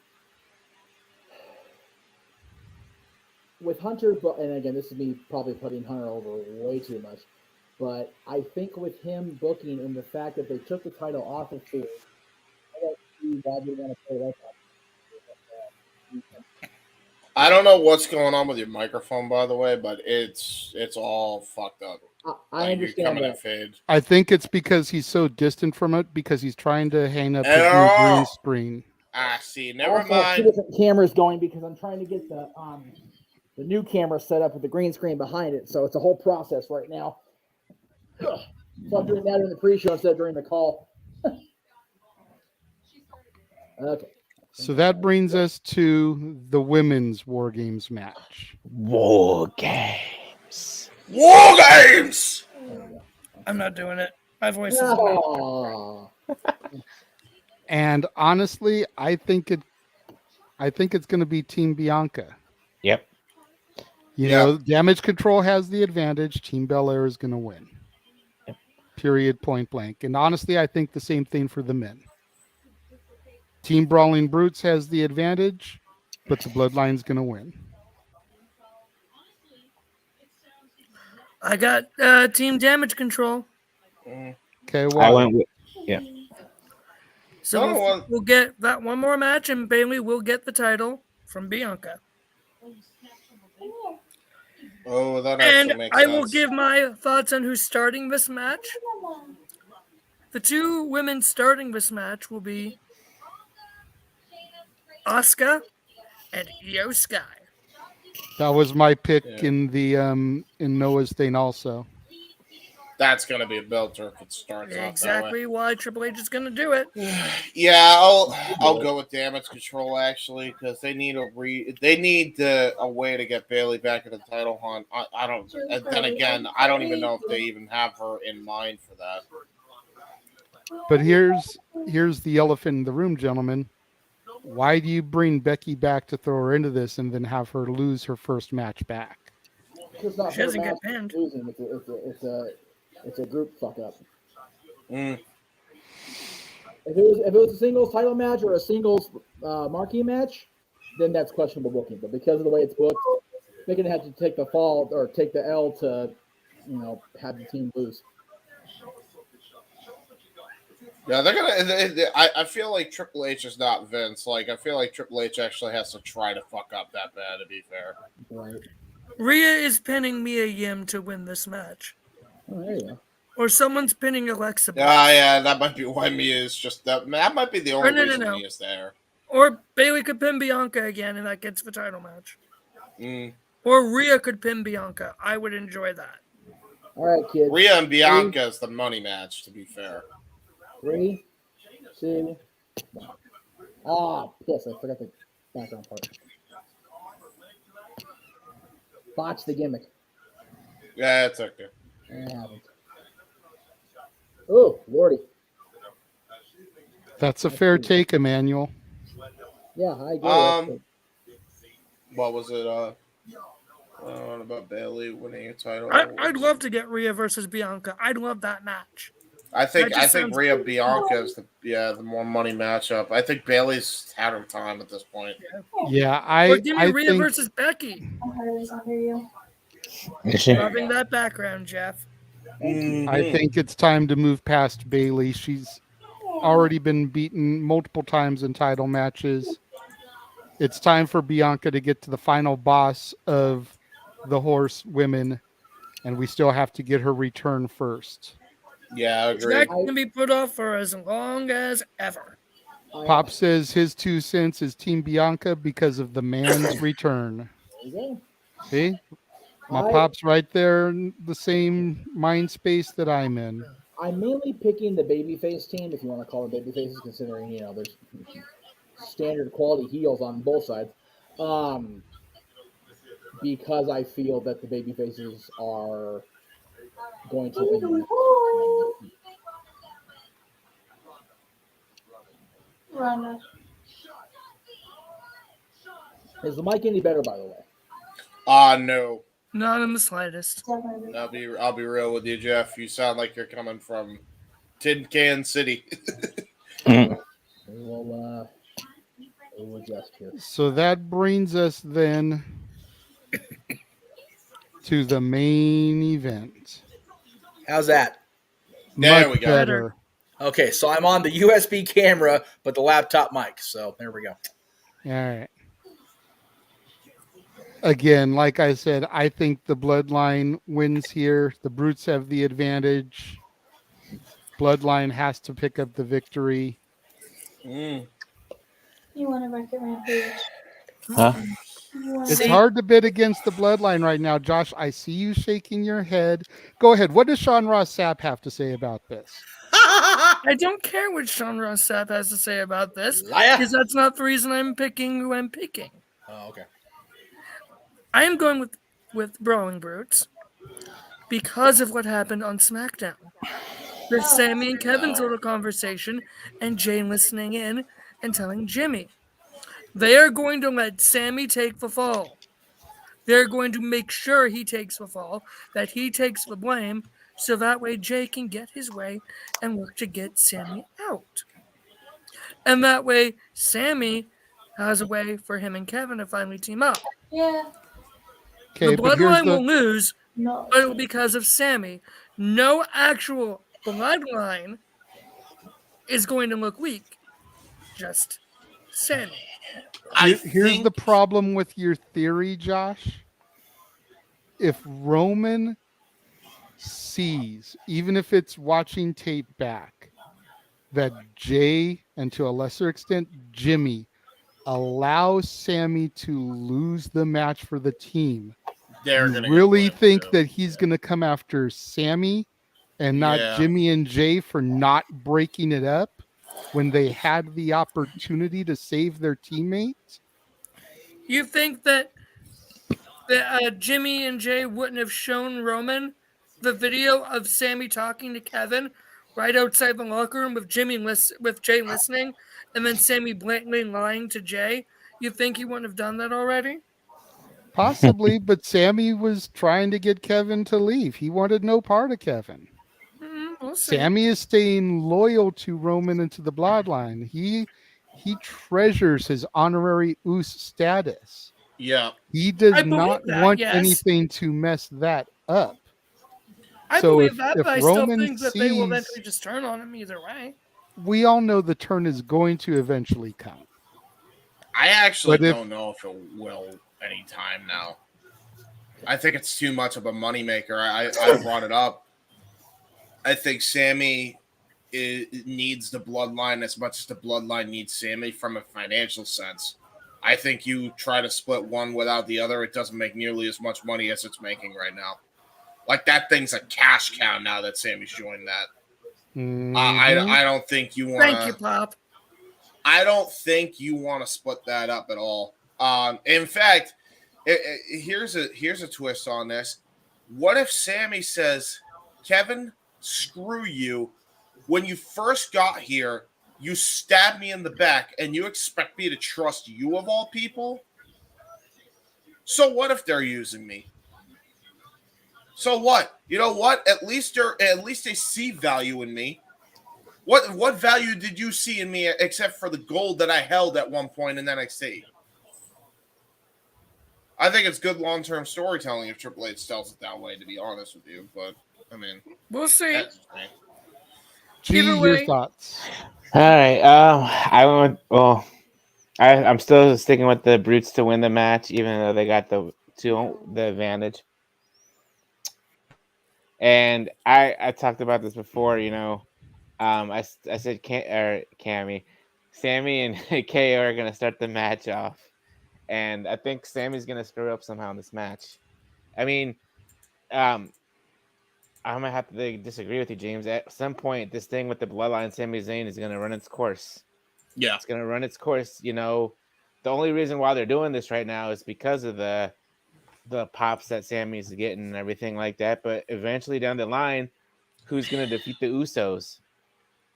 With Hunter, and again, this is me probably putting Hunter over way too much, but I think with him booking and the fact that they took the title off of Theory, I don't see why they want to play like that. I don't know what's going on with your microphone, by the way, but it's all fucked up. I Like, understand coming in that. fade. I think it's because he's so distant from it because he's trying to hang up his new Oh! green screen. See, I never also have two mind. different cameras going because I'm trying to get the new camera set up with the green screen behind it. So it's a whole process right now. So I'm doing that in the pre-show instead of during the call. Okay. So that brings us to the women's War Games match. War games. War games. I'm not doing it. My voice is not. Oh, And honestly, I think it's going to be Team Bianca. Yep. You Yeah. know, Damage Control has the advantage. Team Belair is going to win. Period, point blank. And honestly, I think the same thing for the men. Team Brawling Brutes has the advantage, but the Bloodline's going to win. I got Team Damage Control. Okay, I why? went with So No, we'll get that one more match, and Bailey will get the title from Bianca. Oh, that actually And makes I sense. will give my thoughts on who's starting this match. The two women starting this match will be Asuka and Io Sky. That was my pick Yeah. in the in Noah's thing also. That's gonna be a belter if it starts Exactly why Triple H is going to do it. off that way. Yeah, I'll go with Damage Control actually because they need a way to get Bailey back in the title hunt. I don't. And then again, I don't even know if they even have her in mind for that. But here's the elephant in the room, gentlemen. Why do you bring Becky back to throw her into this and then have her lose her first match back? it's not She doesn't her get match pinned. losing. It's a group fuck up. Mm. If it was a singles title match or a singles marquee match, then that's questionable booking. But because of the way it's booked, they're gonna have to take the fall or take the L to, have the team lose. Yeah, they're gonna. I feel like Triple H is not Vince. Like, I feel like Triple H actually has to try to fuck up that bad. To be fair. Right. Rhea is pinning Mia Yim to win this match. Oh, there you go. Or someone's pinning Alexa Bliss. Yeah, that might be why Mia is just that. That might be the only no. reason Mia's there. Or Bailey could pin Bianca again, and that gets the title match. Mm. Or Rhea could pin Bianca. I would enjoy that. All right, kids. Rhea and Bianca is the money match. To be fair. 3, 2, 1. Yes, I forgot the background part. Botch the gimmick. Yeah, it's okay. I haven't. Oh, Lordy. That's a fair take, Emmanuel. Yeah, I agree. What was it? About Bailey winning a title. I'd love to get Rhea versus Bianca. I'd love that match. I think sounds Rhea cool. Bianca is the more money matchup. I think Bailey's had her time at this point. Yeah, Or give me Rhea think versus Becky. Is she? Loving that background, Jeff. I think it's time to move past Bailey. She's already been beaten multiple times in title matches. It's time for Bianca to get to the final boss of the horse women, and we still have to get her return first. Yeah, I agree. That can be put off for as long as ever. Pop says his 2 cents is Team Bianca because of the man's return. There you go. See? My Pop's right there in the same mind space that I'm in. I'm mainly picking the babyface team, if you want to call it babyfaces, considering, there's standard quality heels on both sides. Because I feel that the babyfaces are going to win. Is the mic any better, by the way? No. Not in the slightest. I'll be real with you, Jeff. You sound like you're coming from Tin Can City. We'll adjust here. So that brings us then to the main event. How's that? There Much we go. better. Okay, so I'm on the USB camera, but the laptop mic. So there we go. All right. Again, like I said, I think the Bloodline wins here. The Brutes have the advantage. Bloodline has to pick up the victory. Mm. You want to wreck it, Rampage? Huh? You want It's See- hard to bid against the Bloodline right now, Josh. I see you shaking your head. Go ahead. What does Sean Ross Sapp have to say about this? I don't care what Sean Ross Sapp has to say about this, Liar. because that's not the reason I'm picking who I'm picking. Oh, okay. I am going with Brawling Brutes because of what happened on SmackDown. The Sammy and Kevin's little conversation and Jay listening in and telling Jimmy. They are going to let Sammy take the fall. They're going to make sure he takes the fall, that he takes the blame, so that way Jay can get his way and work to get Sammy out. And that way Sammy has a way for him and Kevin to finally team up. Yeah. Okay, The but here's Bloodline will lose, No. but it'll be because of Sammy. No actual Bloodline is going to look weak. Just Sammy. here's the problem with your theory, Josh. If Roman sees, even if it's watching tape back, that Jay and to a lesser extent Jimmy allows Sammy to lose the match for the team, They're you gonna really get blamed, think too. that he's going to come after Sammy and not Yeah. Jimmy and Jay for not breaking it up when they had the opportunity to save their teammates? You think that Jimmy and Jay wouldn't have shown Roman the video of Sammy talking to Kevin right outside the locker room with with Jay listening, and then Sammy blatantly lying to Jay? You think he wouldn't have done that already? Possibly, but Sammy was trying to get Kevin to leave. He wanted no part of Kevin. We'll see. Sammy is staying loyal to Roman and to the Bloodline. He treasures his honorary Us status. Yeah. He does I believe not that, want yes. anything to mess that up. I So believe if- that, if but I still Roman think that they will sees- eventually just turn on him either way. We all know the turn is going to eventually come. I actually But if- don't know if it will anytime now. I think it's too much of a moneymaker. I brought it up. I think Sammy needs the Bloodline as much as the Bloodline needs Sammy from a financial sense. I think you try to split one without the other, it doesn't make nearly as much money as it's making right now. Like, that thing's a cash cow now that Sammy's joined that. Mhm. I don't think you want to. Thank you, Pop. I don't think you want to split that up at all. In fact, here's a twist on this. What if Sammy says, Kevin, screw you. When you first got here, you stabbed me in the back, and you expect me to trust you of all people? So what if they're using me? So what? You know what? At least they see value in me. What value did you see in me except for the gold that I held at one point in NXT? I think it's good long-term storytelling if Triple H tells it that way, to be honest with you. But, I mean, We'll see. that's me. G, Either your way- thoughts? All right. I went. Well, I'm still sticking with the Brutes to win the match, even though they got the advantage. And I talked about this before. You know, I said Cammy, Sammy and KO are gonna start the match off, and I think Sammy's gonna screw up somehow in this match. I mean, I'm gonna have to disagree with you, James. At some point, this thing with the Bloodline Sami Zayn is gonna run its course. Yeah. It's gonna run its course. You know, the only reason why they're doing this right now is because of the pops that Sammy's getting and everything like that. But eventually down the line, who's gonna defeat the Usos?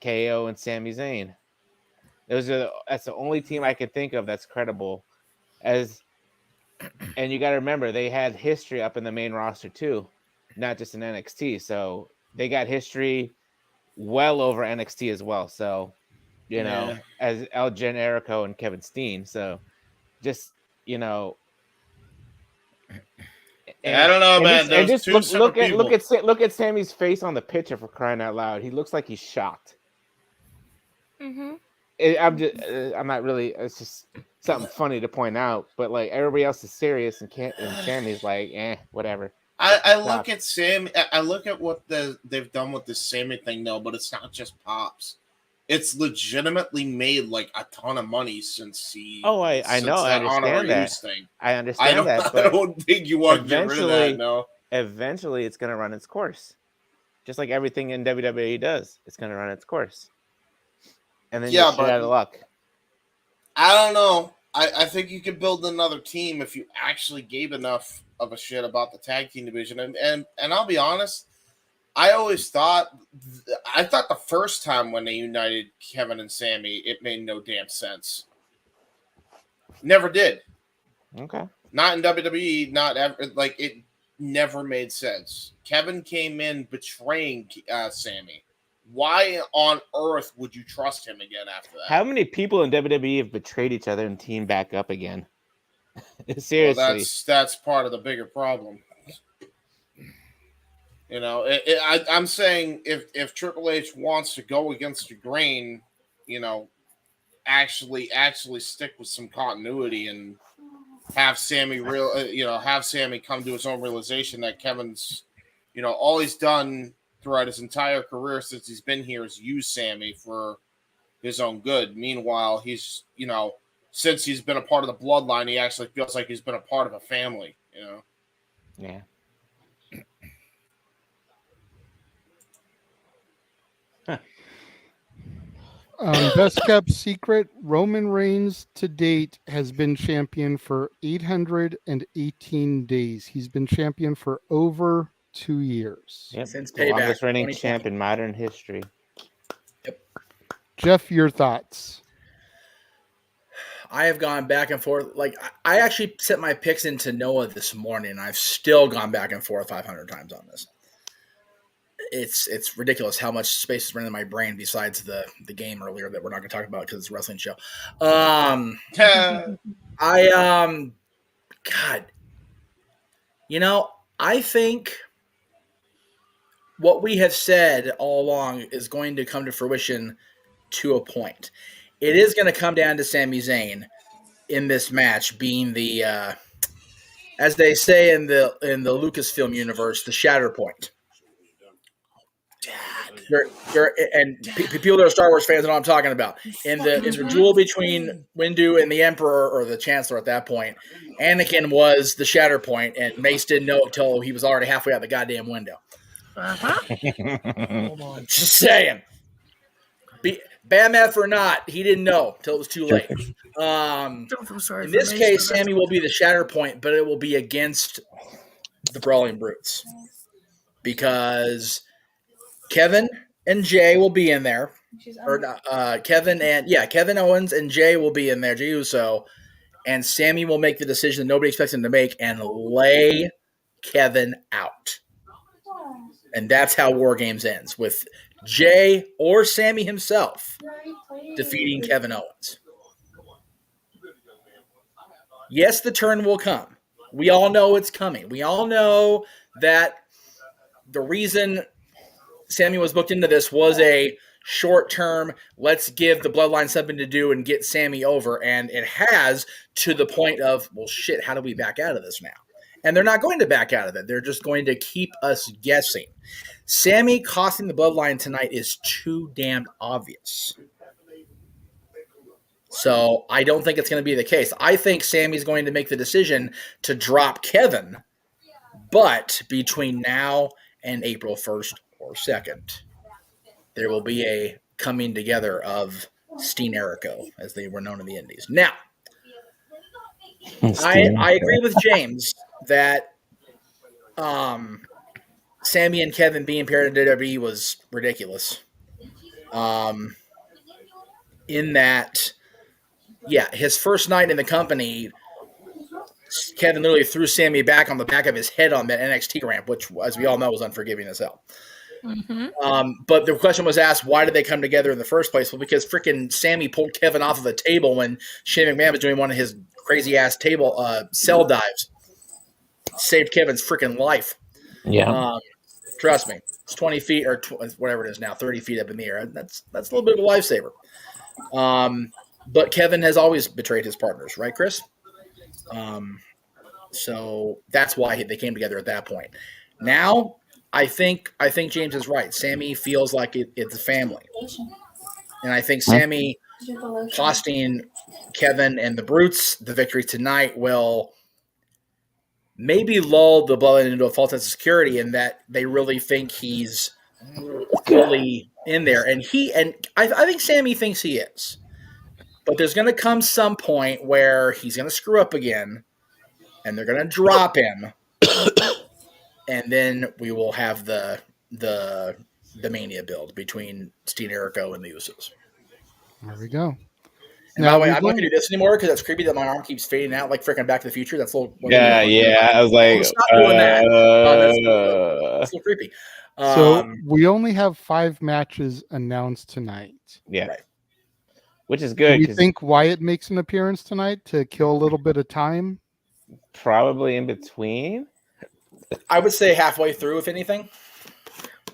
KO and Sami Zayn. That's the only team I can think of that's credible. And you got to remember, they had history up in the main roster too, not just in NXT. So they got history well over NXT as well. So, you know, as El Generico and Kevin Steen. So just, you know, I don't know, man. And Those just two look people. look at Sammy's face on the picture, for crying out loud. He looks like he's shocked. Mm-hmm. I'm not really. It's just something funny to point out. But like everybody else is serious, and Sammy's like, whatever. I look at Sam. I look at what they've done with this Sammy thing, though. But it's not just pops. It's legitimately made like a ton of money since he. Oh, I know. I understand that. Thing. I understand that. But I don't think you want to get rid of that. No. Eventually, it's going to run its course, just like everything in WWE does. It's going to run its course, and then you're out of luck. I don't know. I think you could build another team if you actually gave enough of a shit about the tag team division. And I'll be honest, I thought the first time when they united Kevin and Sammy, it made no damn sense. Never did. Okay. Not in WWE, not ever. Like, it never made sense. Kevin came in betraying Sammy. Why on earth would you trust him again after that? How many people in WWE have betrayed each other and teamed back up again? Seriously. Well, that's part of the bigger problem. You know, I'm saying if Triple H wants to go against the grain, you know, actually stick with some continuity and have Sammy have Sammy come to his own realization that Kevin's, you know, all he's done throughout his entire career since he's been here is use Sammy for his own good. Meanwhile, he's, you know, since he's been a part of the bloodline, he actually feels like he's been a part of a family, you know? Yeah. Best kept secret, Roman Reigns to date has been champion for 818 days. He's been champion for over 2 years. Yep. Since the Payback, longest reigning 2020. champ in modern history. Yep. Jeff, your thoughts? I have gone back and forth. Like, I actually set my picks into Noah this morning, and I've still gone back and forth 500 times on this. It's ridiculous how much space is running in my brain besides the game earlier that we're not going to talk about because it's a wrestling show. God, you know, I think what we have said all along is going to come to fruition to a point. It is going to come down to Sami Zayn in this match being the, as they say in the Lucasfilm universe, the shatter point. And people that are Star Wars fans know what I'm talking about. In the duel between Windu and the Emperor, or the Chancellor at that point, Anakin was the shatter point, and Mace didn't know it until he was already halfway out the goddamn window. Just saying. Bad math or not, he didn't know until it was too late. In this case, Sammy will be the shatter point, but it will be against the Brawling Brutes. Because Kevin and Jay will be in there. Kevin Owens and Jay will be in there, Jey Uso, and Sammy will make the decision that nobody expects him to make and lay Kevin out. And that's how War Games ends, with Jay or Sammy himself defeating Kevin Owens. Yes, the turn will come. We all know it's coming. We all know that the reason Sammy was booked into this was a short-term, let's give the bloodline something to do and get Sammy over, and it has, to the point of, well, shit, how do we back out of this now? And they're not going to back out of it. They're just going to keep us guessing. Sammy costing the bloodline tonight is too damn obvious. So I don't think it's going to be the case. I think Sammy's going to make the decision to drop Kevin, but between now and April 1st or 2nd, there will be a coming together of Steen Jericho, as they were known in the Indies. Now, I agree with James that Sammy and Kevin being paired in WWE was ridiculous. In that, yeah, his first night in the company, Kevin literally threw Sammy back on the back of his head on that NXT ramp, which, as we all know, was unforgiving as hell. Mm-hmm. But the question was asked, why did they come together in the first place? Well, because freaking Sammy pulled Kevin off of a table when Shane McMahon was doing one of his crazy-ass table cell dives. Saved Kevin's freaking life. Yeah. Trust me. It's 20 feet or whatever it is now, 30 feet up in the air. That's a little bit of a lifesaver. But Kevin has always betrayed his partners, right, Chris? So that's why they came together at that point. Now, I think James is right. Sammy feels like it's a family, and I think Sammy costing Kevin and the Brutes the victory tonight will maybe lull the Bloodline into a false sense of security, in that they really think he's fully in there, and I think Sammy thinks he is. But there's going to come some point where he's going to screw up again, and they're going to drop him, and then we will have the Mania build between Dean Jericho and the Usos. There we go. And by the way, I'm not going to do this anymore because it's creepy that my arm keeps fading out like freaking Back to the Future. That's a little yeah. I was like, stop doing that. That's a little creepy. So we only have 5 matches announced tonight. Yeah. Right. Which is good. Do you think Wyatt makes an appearance tonight to kill a little bit of time? Probably in between. I would say halfway through, if anything.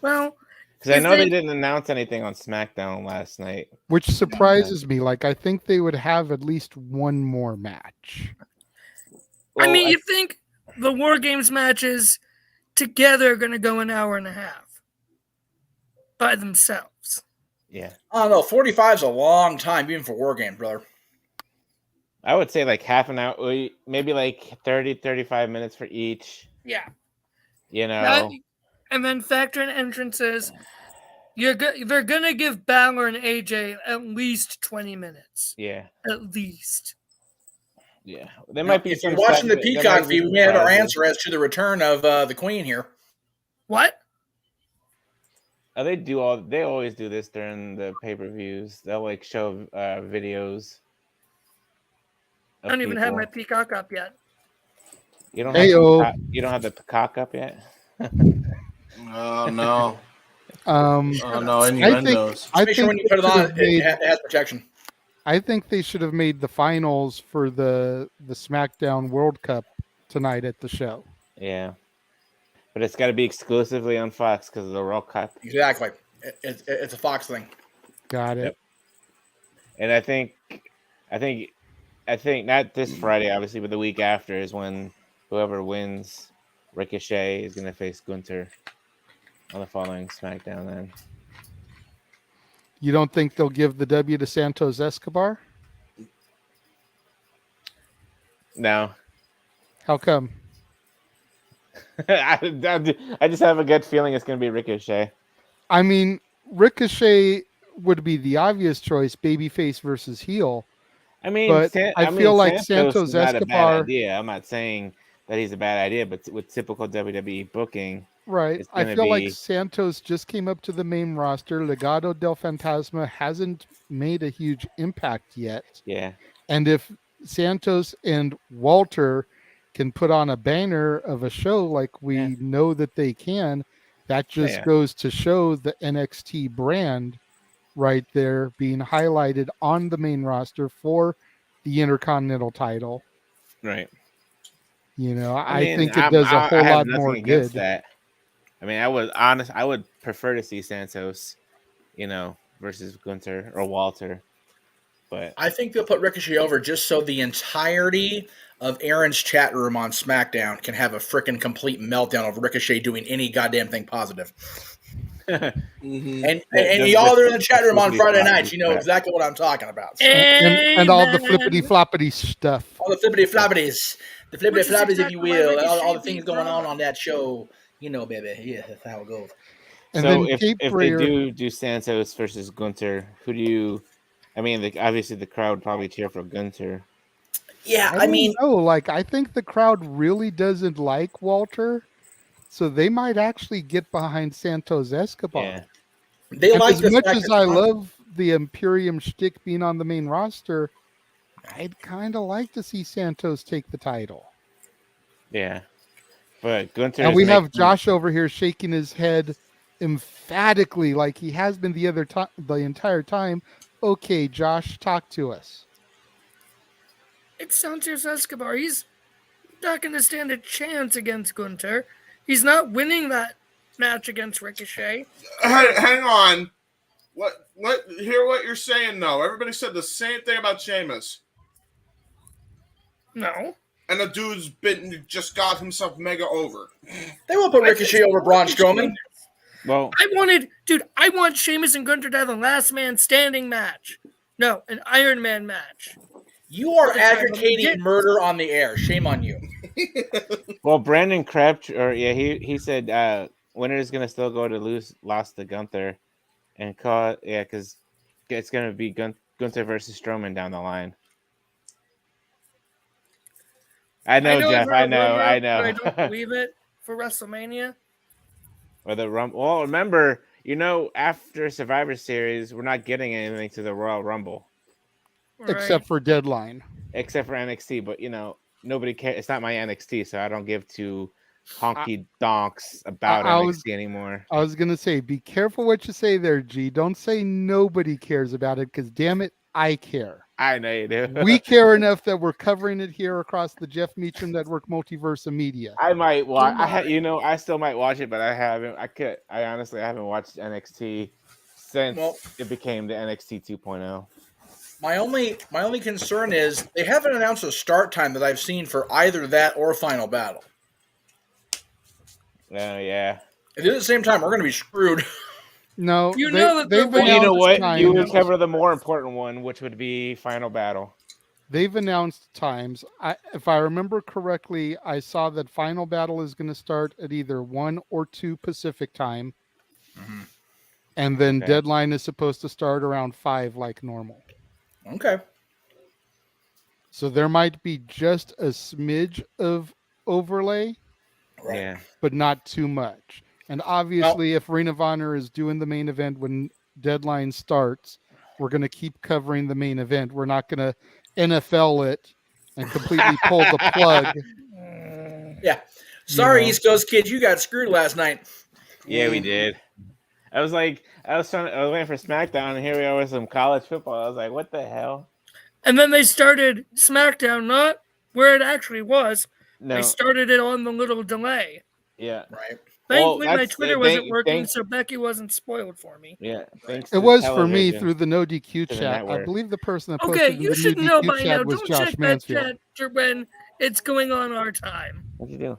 Well, because I know they didn't announce anything on SmackDown last night, which surprises me. Like, I think they would have at least one more match. Well, I mean, you think the War Games matches together are going to go an hour and a half by themselves. Yeah. I don't know. 45 is a long time, even for War Games, brother. I would say like half an hour, maybe like 30, 35 minutes for each. Yeah. You know. And then factor in entrances. They're going to give Balor and AJ at least 20 minutes. Yeah. At least. Yeah. There might be if some you're watching the Peacock feed, we may have our answer as to the return of the Queen here. What? They always do this during the pay-per-views. They'll like show videos. I don't even have my Peacock up yet. You don't have the Peacock up yet? Oh no. Oh no, innuendos. I make sure when you put it on, it has protection. I think they should have made the finals for the SmackDown World Cup tonight at the show. Yeah. But it's got to be exclusively on Fox because of the World Cup. Exactly. It's a Fox thing. Got it. Yep. And I think not this Friday, obviously, but the week after is when whoever wins Ricochet is going to face Gunther on the following SmackDown then. You don't think they'll give the W to Santos Escobar? No. How come? I just have a good feeling it's going to be Ricochet. I mean, Ricochet would be the obvious choice, babyface versus heel. I mean, but I feel like Santos Escobar. Escobar. A bad idea. I'm not saying that he's a bad idea, but with typical WWE booking, right? I feel like Santos just came up to the main roster. Legado del Fantasma hasn't made a huge impact yet. Yeah. And if Santos and Walter can put on a banner of a show like we know that they can, that just goes to show the NXT brand right there being highlighted on the main roster for the Intercontinental title. Right. You know, I think it does a whole lot more good. That. I mean, I would prefer to see Santos, versus Gunther or Walter. But I think they'll put Ricochet over just so the entirety of Aaron's chat room on SmackDown can have a freaking complete meltdown of Ricochet doing any goddamn thing positive. Mm-hmm. And y'all are in the chat room on Friday nights, you know exactly what I'm talking about. So. And all the flippity floppity stuff. All the flippity floppities. The flippity floppities, if you will. And all the things going on that show. You know, baby. Yeah, that's how it goes. And so then if they do Santos versus Gunther, who do you... I mean, obviously the crowd would probably cheer for Gunther. Yeah, I think the crowd really doesn't like Walter, so they might actually get behind Santos Escobar. Yeah. They like as much as I love the Imperium shtick being on the main roster, I'd kind of like to see Santos take the title. Yeah, but Gunther. And we have Josh over here shaking his head emphatically, like he has been the entire time. Okay, Josh, talk to us. It's Santos Escobar. He's not going to stand a chance against Gunther. He's not winning that match against Ricochet. Hang on. Hear what you're saying, though. Everybody said the same thing about Sheamus. No. And the dude's just got himself mega over. They will put Ricochet over Braun Strowman. Well, I want Sheamus and Gunther to have a last man standing match. No, an Iron Man match. You are advocating murder on the air. Shame on you. well, Brandon Crabtree, he said winner is gonna still go to lost to Gunther, and call because it's gonna be Gunther versus Strowman down the line. I know, Jeff. I know. But I don't believe it for WrestleMania. Or the Rumble. Well, remember, after Survivor Series, we're not getting anything to the Royal Rumble. Except for Deadline. Except for NXT, but nobody cares. It's not my NXT, so I don't give two honky donks about NXT anymore. I was gonna say, be careful what you say there, G. Don't say nobody cares about it, because damn it, I care. I know you do. We care enough that we're covering it here across the Jeff Meacham Network Multiverse of Media. I might watch. I still might watch it, but I haven't. I honestly haven't watched NXT since it became the NXT 2.0. My only concern is they haven't announced a start time that I've seen for either that or Final Battle. Oh yeah. If at the same time, we're going to be screwed. No, you know what? You would cover the more important one, which would be Final Battle. They've announced times. If I remember correctly, I saw that Final Battle is going to start at either 1 or 2 Pacific time. Mm-hmm. And then Deadline is supposed to start around 5 like normal. Okay. So there might be just a smidge of overlay, right? But not too much. And obviously, if Ring of Honor is doing the main event when Deadline starts, we're going to keep covering the main event. We're not going to NFL it and completely pull the plug. Yeah. Sorry, East Coast kids, you got screwed last night. Yeah, we did. I was waiting for SmackDown, and here we are with some college football. I was like, what the hell? And then they started SmackDown, not where it actually was. No. They started it on the little delay. Yeah. Right. Thankfully, my Twitter wasn't working, so Becky wasn't spoiled for me. Yeah, thanks. It was for me through the No DQ chat. I believe the person that posted you should the know No by DQ now. chat was Don't Josh check Mansfield. that chat when it's going on our time. What'd you do?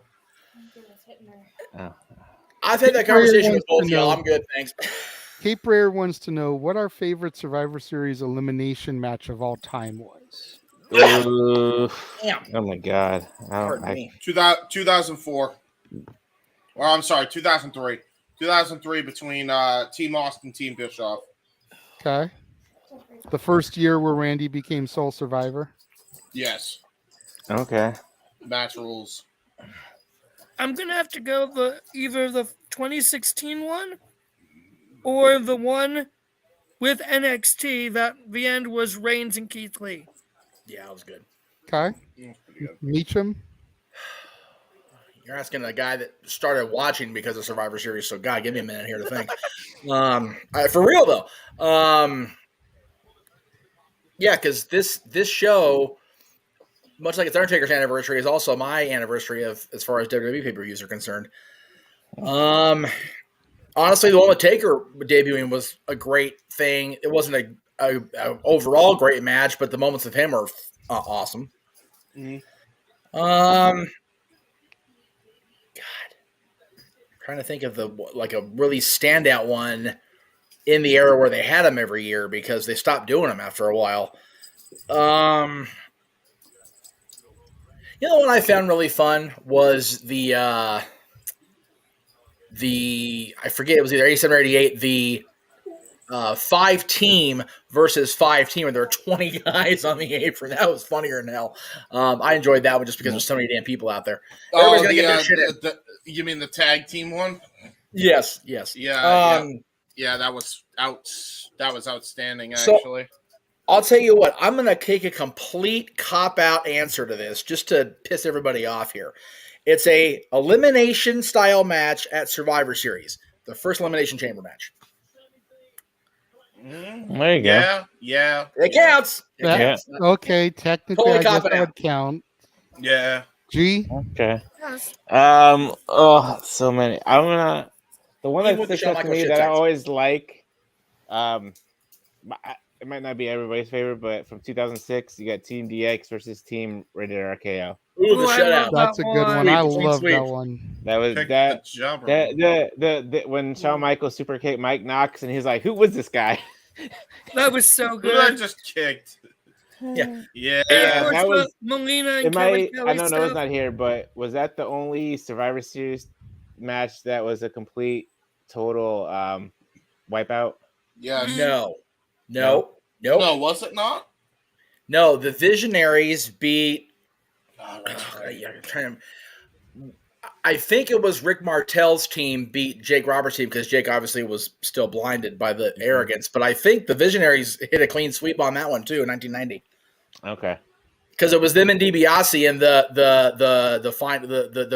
Oh. I've had that conversation with both y'all. I'm good, thanks. Cape Rare wants to know what our favorite Survivor Series elimination match of all time was. Oh my God. 2004. Well, I'm sorry, 2003. 2003 between Team Austin, Team Bischoff. Okay. The first year where Randy became sole survivor. Yes. Okay. Match rules. I'm going to have to go either the 2016 one or the one with NXT that the end was Reigns and Keith Lee. Yeah, that was good. Okay. Meacham. You're asking a guy that started watching because of Survivor Series, so God, give me a minute here to think. For real though, yeah, because this show, much like it's Undertaker's anniversary, is also my anniversary of as far as WWE pay-per-views are concerned. Honestly, the one with Taker debuting was a great thing. It wasn't a overall great match, but the moments of him are awesome. Mm-hmm. Trying to think of a really standout one in the era where they had them every year because they stopped doing them after a while. One I found really fun was the I forget, it was either 87 or 88, the 5-team versus 5-team, where there were 20 guys on the apron. That was funnier than hell. I enjoyed that one just because there's so many damn people out there. Everybody's gonna get their shit in. You mean the tag team one? Yes. Yeah, that was outstanding, actually. So, I'll tell you what, I'm going to take a complete cop-out answer to this just to piss everybody off here. It's a elimination style match at Survivor Series, the first Elimination Chamber match. There you go. Yeah. It counts. Okay, technically Totally I guess cop it that out. would count. Yeah. G? Okay. Yes. So many. The one Even that with the sticks Shawn out to Michaels me shit that I tags. always like It might not be everybody's favorite, but from 2006, you got Team DX versus Team Rated RKO. Ooh, the Ooh, I shutout. love That's a good one. Sweep, I sweep, love sweep. that one. That was Pick that. the jumper. The when Shawn Michaels super kicked Mike Knox, and he's like, "Who was this guy?" That was so Who did I good. just kicked? Yeah. Yeah. And Yeah, of course, that was- the Melina and It Kelly might. I Kelly don't know. It's stuff. not here, but was that the only Survivor Series match that was a complete, total wipeout? Yeah. No. No. Nope. No, was it not? No, the Visionaries beat. Oh, that's right. I'm trying to. I think it was Rick Martel's team beat Jake Roberts' team because Jake obviously was still blinded by the arrogance. But I think the Visionaries hit a clean sweep on that one too in 1990 Okay. because it was them and DiBiase and the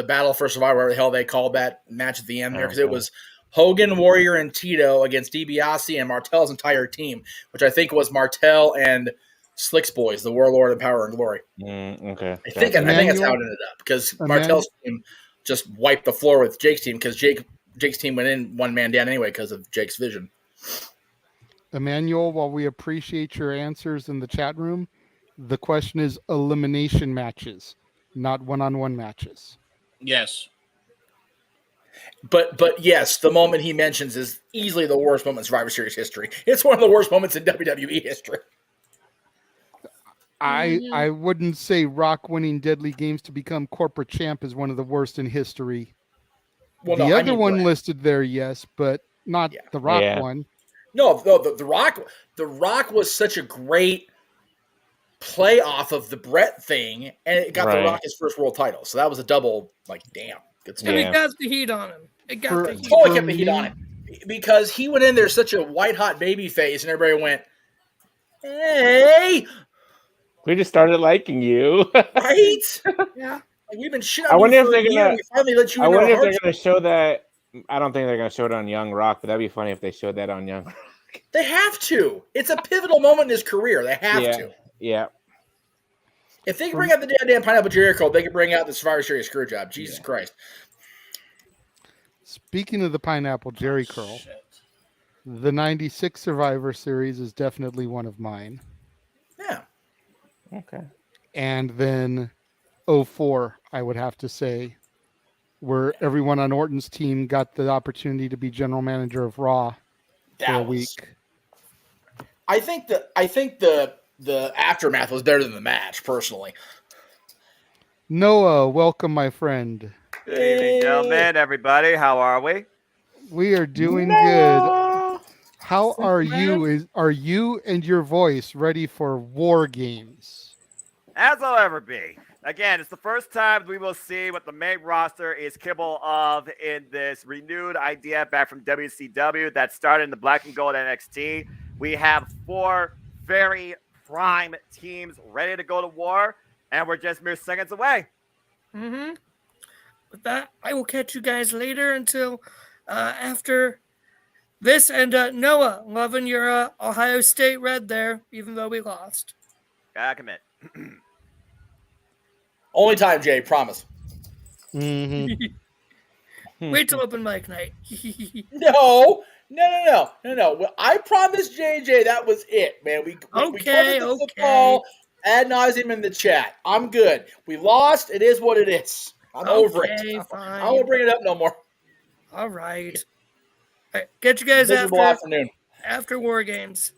battle for Survivor, whatever the hell they called that match at the end there, because it was Hogan, Warrior, and Tito against DiBiase and Martel's entire team, which I think was Martel and Slicks Boys, the Warlord of Power and Glory. Okay. I think that's how it Emmanuel? ended up because Martel's team just wiped the floor with Jake's team because Jake's team went in one man down anyway because of Jake's vision. Emmanuel, while we appreciate your answers in the chat room, the question is elimination matches, not one-on-one matches. Yes. But yes, the moment he mentions is easily the worst moment in Survivor Series history. It's one of the worst moments in WWE history. I wouldn't say Rock winning Deadly Games to become corporate champ is one of the worst in history. Well, The no, I other mean, one listed there, yes, but not the Rock one. No, the Rock was such a great play off of the Brett thing, and it got the Rock his first world title. So that was a double, like, damn, good stuff. And it got the heat on him. It got the heat. Totally kept the heat on him because he went in there such a white hot baby face, and everybody went, "Hey, we just started liking you." Right? Yeah. Like, we've been shit on you for a year. We finally let you in. I wonder if our they're hearts. going to show that. I don't think they're going to show it on Young Rock, but that'd be funny if they showed that on Young Rock. They have to. It's a pivotal moment in his career. They have to. Yeah. If they can bring out the damn Pineapple Jericho, they can bring out the Survivor Series screw job. Jesus Christ. Speaking of the Pineapple Jerry Curl, the 96 Survivor Series is definitely one of mine. Yeah. Okay. And then 04, I would have to say, where everyone on Orton's team got the opportunity to be general manager of Raw for a week. I think the aftermath was better than the match, personally. Noah, welcome, my friend. Good evening, gentlemen. Everybody, how are we? We are doing good. How are you? Are you and your voice ready for War Games? As I'll ever be. Again, it's the first time we will see what the main roster is capable of in this renewed idea back from WCW that started in the Black and Gold NXT. We have 4 very prime teams ready to go to war, and we're just mere seconds away. Mm-hmm. With that, I will catch you guys later until after this. And Noah, loving your Ohio State red there, even though we lost. Gotta commit. Only time, Jay, promise. Mm-hmm. Wait till open mic night. No. Well, I promised JJ that was it, man. We covered the football ad nauseum in the chat. I'm good. We lost. It is what it is. I'm over it. Fine. I won't bring it up no more. All right. All right. Get you guys after War Games.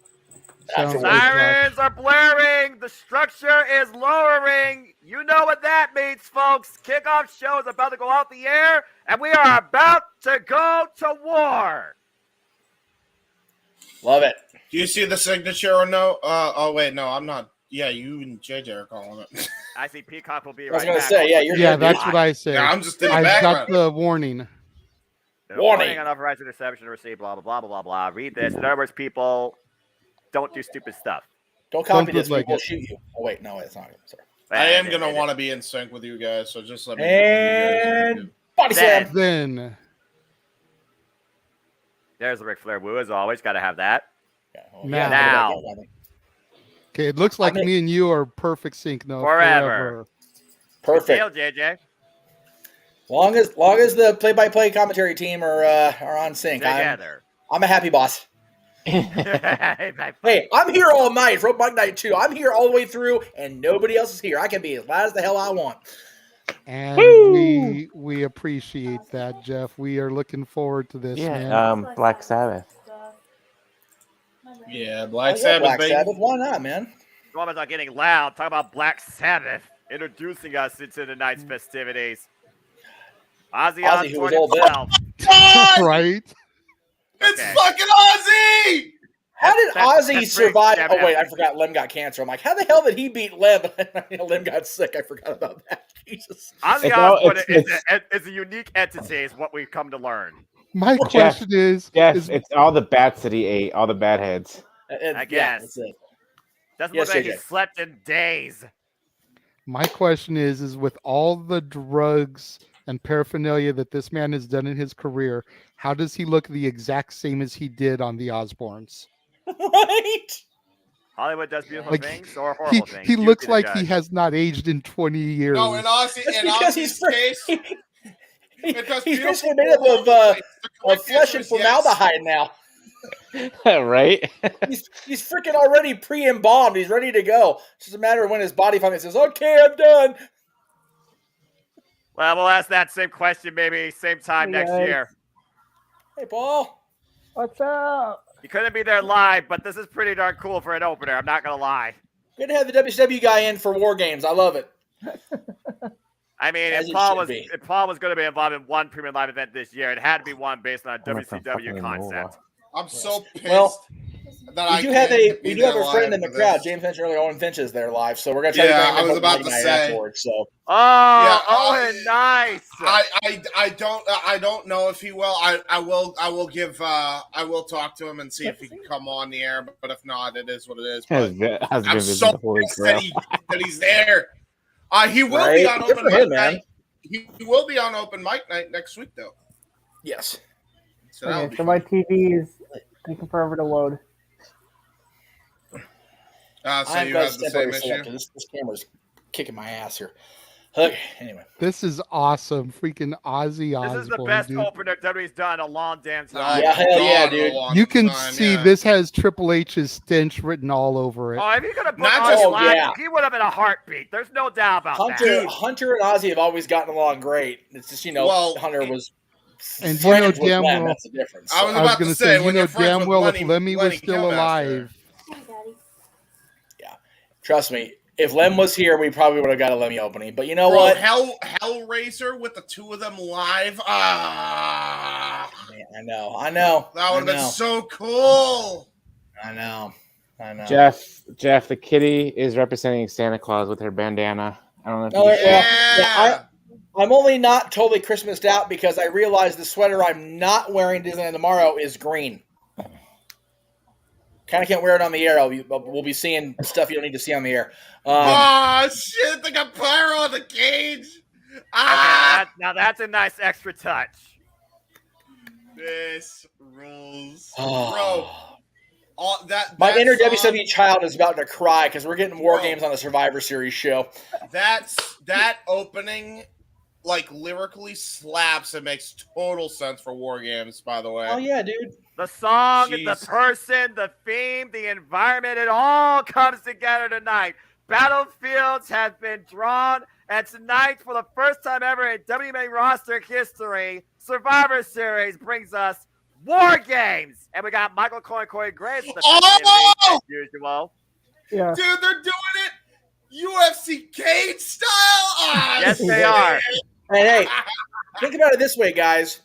Sirens are blaring. The structure is lowering. You know what that means, folks. Kickoff show is about to go off the air, and we are about to go to war. Love it. Do you see the signature or no? Oh, wait, no, I'm not. Yeah, you and JJ are calling it. I see Peacock will be I was right going to back. say, yeah, that's what I said. Yeah, I'm just in the I background. got the warning. Warning. Unauthorized interception received, blah, blah, blah, blah, blah, blah. Read this. In other words, people, don't do stupid stuff. Don't copy this. People will shoot you. Oh, wait, no, it's not. Sorry. I am going to want to be in sync with you guys, so just let me know. And body slam. Then. There's the Ric Flair woo, as always. Got to have that. Now. Okay, it looks like me and you are perfect sync now. Forever. Perfect. Good deal, JJ. Long as the play-by-play commentary team are on sync, Together. I'm a happy boss. Hey, I'm here all night for Mike Night 2. I'm here all the way through, and nobody else is here. I can be as loud as the hell I want. And Woo! we appreciate that, Jeff. We are looking forward to this, man. Yeah, Black Sabbath. Yeah, I Black love Sabbath, Black baby. Sabbath. Why not, man? Roman's not getting loud. Talk about Black Sabbath introducing us into tonight's festivities. Ozzy Ozzy, who Osbourne was old then. himself. God! Right? It's Okay. fucking Ozzy! How did Ozzy that's survive? great. Oh, wait, I forgot Lem got cancer. I'm like, how the hell did he beat Lem? Lem got sick. I forgot about that. Jesus. Ozzy It's all- Osbourne it's- is a unique entity, is what we've come to learn. My question is, It's all the bats that he ate, all the bat heads. I Yeah, guess. that's it. Doesn't Yes, look like he JJ. slept in days. my question is with all the drugs and paraphernalia that this man has done in his career, how does he look the exact same as he did on the Osbournes? Right? Hollywood does beautiful Like, things or He horrible things. he You looks be the like judge. he has not aged in 20 years. No, in That's because Ozzy's case, because he's beautiful basically made up people of, the correct flesh answer and is yes. formaldehyde now. Right? He's freaking already pre-embalmed. He's ready to go. It's just a matter of when his body finally says, "Okay, I'm done." Well, we'll ask that same question maybe same time next guys. year. Hey, Paul. What's up? You couldn't be there live, but this is pretty darn cool for an opener. I'm not gonna lie. Good to have the WCW guy in for War Games. I love it. I mean, As if it Paul should was be. if Paul was going to be involved in one premium live event this year, it had to be one based on a I went from WCW fucking concept. I'm so pissed Well, that We do have a friend in the for crowd. this. James mentioned earlier, Owen Finch is there live, so we're gonna try Yeah, to bring him I was in about Mike to Night say. afterwards. So Oh, Yeah, Owen, nice. I don't know if he will. I will give I will talk to him and see if he can come on the air. But if not, it is what it is. But I'm so pissed that he's there. He will be on Good open for mic him, man. night. He will be on open mic night next week, though. yes, So that'll Okay, be so fun. my TV is taking forever to load. So I'm you glad have the Step same Brother set up, issue. 'cause this camera's kicking my ass here. Okay, anyway. This is awesome. Freaking Ozzy Osbourne. This is the best dude. opener WWE's done in a long damn time. Yeah, hell yeah, dude. You can see this has Triple H's stench written all over it. Oh, if he could have put Not Ozzy just- live, yeah. he would have been a heartbeat. There's no doubt about that. Hunter and Ozzy have always gotten along great. It's just Hunter was And you know friends with damn Lem. well. That's the difference. I was I was about going to to say, say, when you know you're friends damn with well Lenny- if Lemmy was Lenny still Killmaster. alive. Hi, Daddy. Trust me, if Lem was here, we probably would have got a Lemmy opening. But you know Bro, what? Hellraiser with the two of them live. Ah, Man, I know. that would have been so cool. I know. Jeff, the kitty is representing Santa Claus with her bandana. I don't know if No, you well, can see. I'm only not totally Christmased out because I realize the sweater I'm not wearing Disneyland tomorrow is green. Kind of can't wear it on the air. We'll be seeing stuff you don't need to see on the air. Shit! They got pyro on the cage. Okay, now that's a nice extra touch. This rules, Oh. bro. My that inner song- WCW child is about to cry because we're getting War Bro. Games on the Survivor Series show. That opening, like lyrically slaps and makes total sense for War Games. By the way, Oh yeah, dude. The song, Jeez. the person, the theme, the environment, it all comes together tonight. Battlefields have been drawn, and tonight, for the first time ever in WWE roster history, Survivor Series brings us War Games. And we got Michael Cole and Corey Graves with the Oh! as usual. Yeah. dude, they're doing it UFC cage style. Ah, Yes, they are. Hey, think about it this way, guys.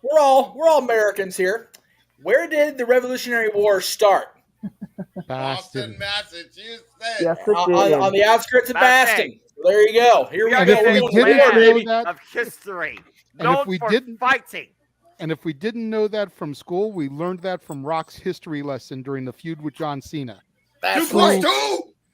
We're all Americans here. Where did the Revolutionary War start? Boston, Boston. Massachusetts. Yes, it On did. the outskirts of Boston. Basting. So there you go. Here we We are And if go. we We're didn't going to war, know baby. that, Of history, And if known we for didn't- fighting. and if we didn't know that from school, we learned that from Rock's history lesson during the feud with John Cena, That's 2+2. right.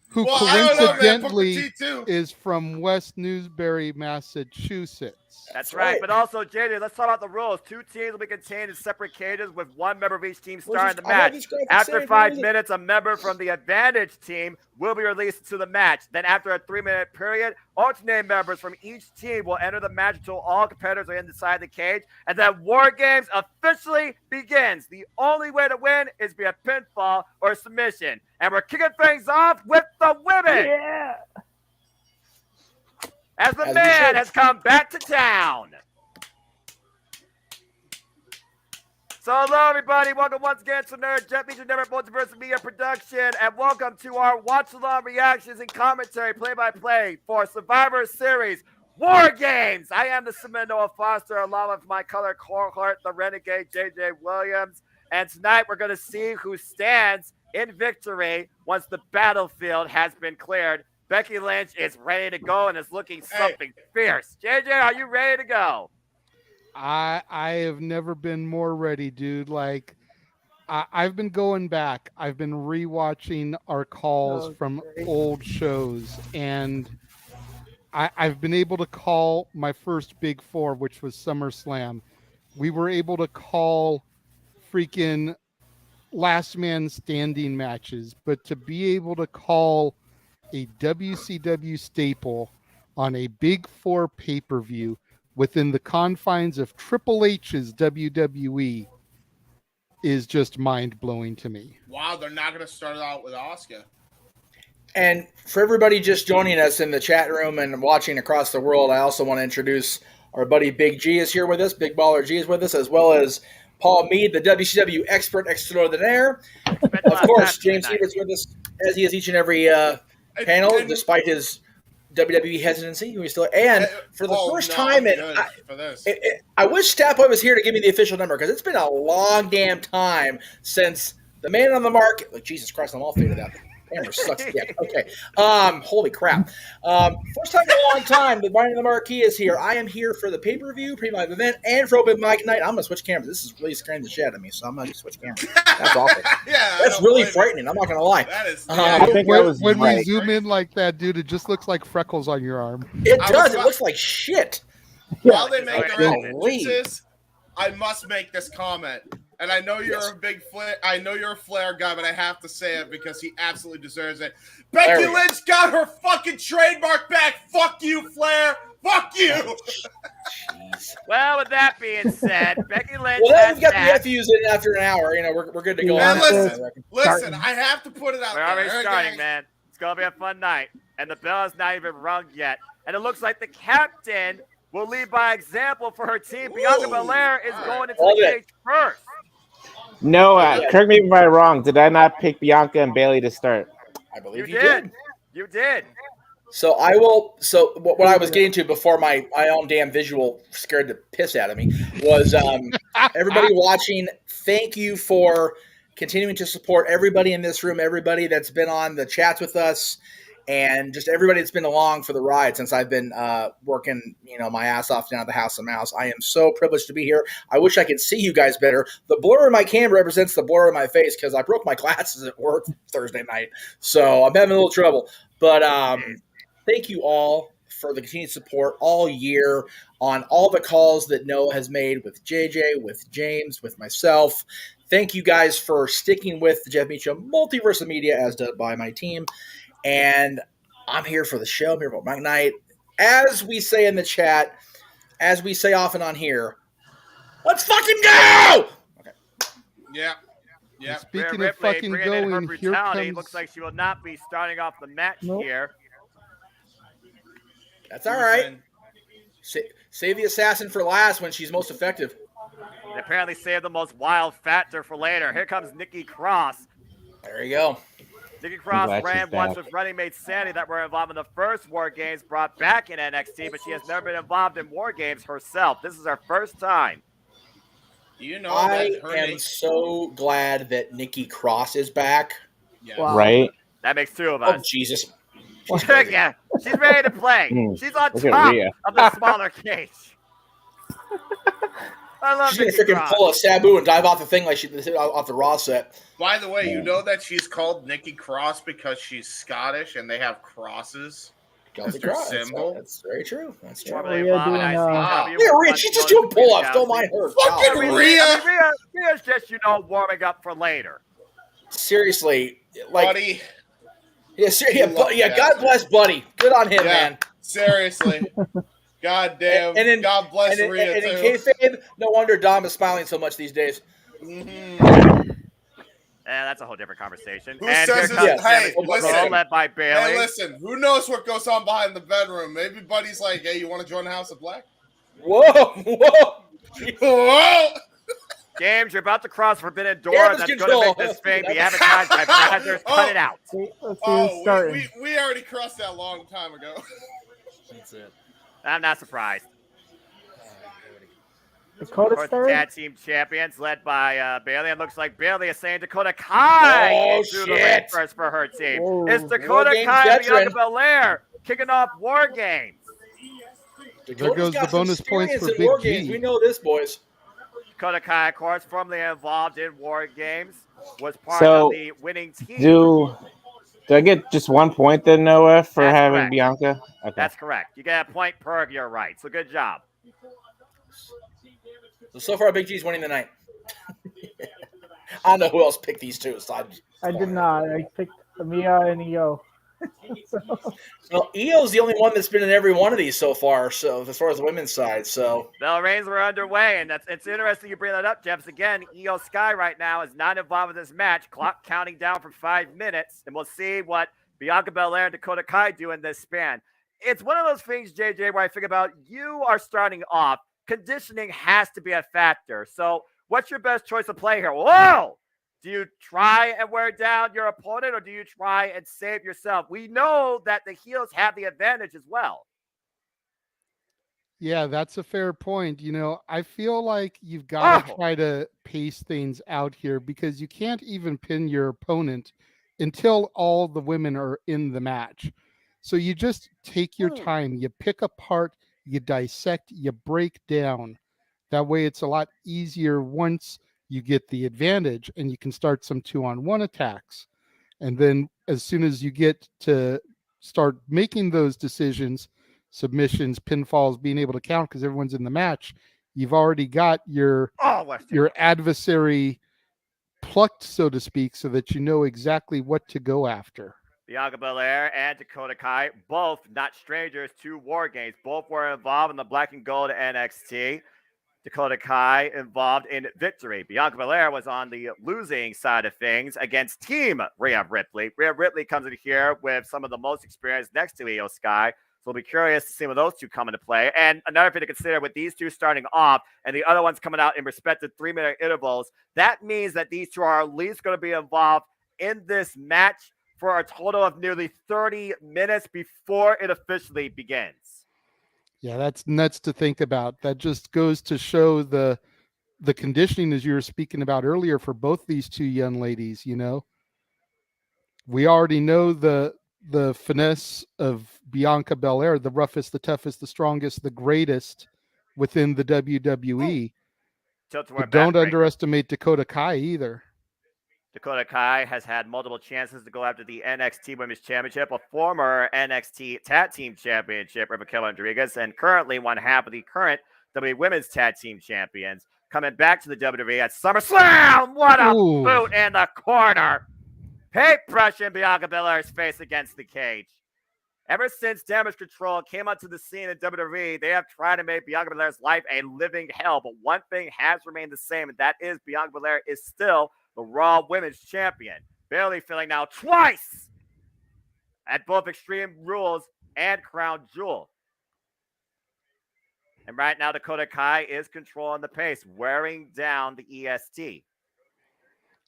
who Well, I don't know, man. Booker coincidentally T too. is from West Newbury, Massachusetts. fights. That's right. But also, JJ, let's talk about the rules. 2 teams will be contained in separate cages with 1 member of each team starting the match. After 5 minutes, a member from the advantage team will be released to the match. Then after a 3-minute period, alternate members from each team will enter the match until all competitors are inside the cage. And then War Games officially begins. The only way to win is via pinfall or submission. And we're kicking things off with the women. Yeah. As the man has come back to town. So hello everybody, welcome once again to Nerd Jet Meacham Multiverse Media Production, and welcome to our watch-along reactions and commentary play-by-play for Survivor Series War Games. I am the Cement Noah Foster, along with my color cohort, the Renegade JJ Williams, and tonight we're going to see who stands in victory once the battlefield has been cleared. Becky Lynch is ready to go and is looking something fierce. JJ, are you ready to go? I have never been more ready, dude. Like, I've been going back. I've been rewatching our calls from old shows, and I've been able to call my first Big Four, which was SummerSlam. We were able to call freaking last man standing matches, but to be able to call a WCW staple on a Big Four pay-per-view within the confines of Triple H's WWE is just mind-blowing to me. Wow, they're not going to start out with Asuka. And for everybody just joining us in the chat room and watching across the world, I also want to introduce our buddy Big G is here with us. Big Baller G is with us, as well as Paul Mead, the WCW expert extraordinaire. Of course, James Hebert's with us, as he is each and every panel, despite his WWE hesitancy. And for the first time, I wish Statboy was here to give me the official number, because it's been a long damn time since the man on the market. Like, Jesus Christ, I'm all faded out. Camera sucks. Yeah, okay. Holy crap. First time in a long time, the man on the marquee is here. I am here for the pay-per-view, pre-live event, and for open mic night. I'm going to switch cameras. This is really scaring the shit out of me, so I'm going to switch cameras. That's awful. That's really frightening. I'm not going to lie. That is. I think when we zoom in like that, dude, it just looks like freckles on your arm. It does. It looks like shit. While they make their entrances, I must make this comment. And I know you're a big Flair. I know you're a Flair guy, but I have to say it because he absolutely deserves it. Becky Lynch got her fucking trademark back. Fuck you, Flair. Fuck you. Jeez. Well, with that being said, Becky Lynch. Well, then we've got the FUs in after an hour. You know, we're good to go. Man, listen, I have to put it out We're there. already starting, man. It's gonna be a fun night, and the bell is not even rung yet. And it looks like the captain will lead by example for her team. Bianca Belair is going into the cage first. No, correct me if I'm wrong. Did I not pick Bianca and Bailey to start? I believe you did. You did. So I will. So what I was getting to before my own damn visual scared the piss out of me was everybody watching. Thank you for continuing to support everybody in this room, everybody that's been on the chats with us, and just everybody that's been along for the ride since I've been working, my ass off down at the House of Mouse. I am so privileged to be here. I wish I could see you guys better. The blur in my camera represents the blur in my face because I broke my glasses at work Thursday night, so I'm having a little trouble. But thank you all for the continued support all year on all the calls that Noah has made with JJ, with James, with myself. Thank you guys for sticking with the Jeff Meacham Multiverse of Media as done by my team. And I'm here for the show. I'm here for my night. As we say in the chat, as we say often on here, let's fucking go! Okay. Yeah. And speaking of fucking going, here comes... Looks like she will not be starting off the match here. That's all right. Save the assassin for last when she's most effective. They apparently saved the most wild factor for later. Here comes Nikki Cross. There you go. Nikki Cross ran once with running mate Sandy that were involved in the first War Games, brought back in NXT, but she has never been involved in War Games herself. This is her first time. I am so glad that Nikki Cross is back. Yeah. Wow. Right? That makes 2 of us. Oh, Jesus. She's ready to play. She's on top of the smaller cage. I love She's going to freaking pull a Sabu and dive off the thing like she did off the Raw set. By the way, you know that she's called Nikki Cross because she's Scottish and they have crosses? Kelsey Mr. Cross. Symbol. That's very true. That's true. Rhea Evolve doing, in ICW. Yeah, with Rhea, one she's just notice doing for Rhea pull-ups. Don't Kelsey. mind her. Fucking God. Rhea. Rhea's just, warming up for later. Seriously, like, Buddy. yeah, God bless Buddy. Good on him, man. Seriously. God damn. And in, God bless and in, Rhea, and too. in kayfabe, no wonder Dom is smiling so much these days. That's a whole different conversation. Who and says here this? comes Hey, Damage Control, listen. led by Bailey. Hey, listen. Who knows what goes on behind the bedroom? Maybe Buddy's like, hey, you want to join the House of Black? Whoa. Whoa! James, you're about to cross forbidden door. Damage That's control. going to make this thing be advertised by Brazzers. Cut it out. Let's see who's starting. We already crossed that a long time ago. That's it. I'm not surprised. Dakota Of course, the started. tag team champions led by Bailey. It looks like Bailey is saying Dakota Kai into the ring first for her team. Whoa. It's Dakota War Games Kai and veteran. Bianca Belair kicking off War Games. There goes the bonus points for in Big War G. Games. We know this, boys. Dakota Kai, of course, formerly involved in War Games, was part So, of the winning team. Do I get just 1 point then, Noah, for That's having correct. Bianca? Okay. That's correct. You get a point per your right. So good job. So far, Big G's winning the night. I don't know who else picked these two. So I did not. I picked Mia and Io. Well, Io's the only one that's been in every one of these so far. So as far as the women's side, so Bell Reigns were underway, and it's interesting you bring that up, Jeff. Again, Io Sky right now is not involved in this match. Clock counting down for 5 minutes, and we'll see what Bianca Belair and Dakota Kai do in this span. It's one of those things, JJ, where I think about you are starting off. Conditioning has to be a factor. So what's your best choice of play here? Whoa! Do you try and wear down your opponent, or do you try and save yourself? We know that the heels have the advantage as well. Yeah, that's a fair point. I feel like you've got to try to pace things out here because you can't even pin your opponent until all the women are in the match. So you just take your time, you pick apart, you dissect, you break down. That way it's a lot easier once you get the advantage and you can start some 2-on-1 attacks. And then as soon as you get to start making those decisions, submissions, pinfalls, being able to count because everyone's in the match, you've already got your adversary plucked, so to speak, so that you know exactly what to go after. Bianca Belair and Dakota Kai, both not strangers to War Games. Both were involved in the Black and Gold NXT. Dakota Kai involved in Victory. Bianca Belair was on the losing side of things against Team Rhea Ripley. Rhea Ripley comes in here with some of the most experience next to Io Sky. So we'll be curious to see when those two come into play. And another thing to consider with these two starting off and the other ones coming out in respective 3-minute intervals, that means that these two are at least going to be involved in this match for a total of nearly 30 minutes before it officially begins. Yeah, that's nuts to think about. That just goes to show the conditioning, as you were speaking about earlier, for both these two young ladies. We already know the finesse of Bianca Belair, the roughest, the toughest, the strongest, the greatest within the WWE. But don't underestimate Dakota Kai either. Dakota Kai has had multiple chances to go after the NXT Women's Championship, a former NXT Tag Team Championship, Raquel Rodriguez, and currently one half of the current WWE Women's Tag Team Champions. Coming back to the WWE at SummerSlam. What a boot in the corner. Paint brushing Bianca Belair's face against the cage. Ever since Damage Control came onto the scene in WWE, they have tried to make Bianca Belair's life a living hell. But one thing has remained the same, and that is Bianca Belair is still the Raw Women's Champion. Barely feeling now twice at both Extreme Rules and Crown Jewel. And right now, Dakota Kai is controlling the pace, wearing down the EST.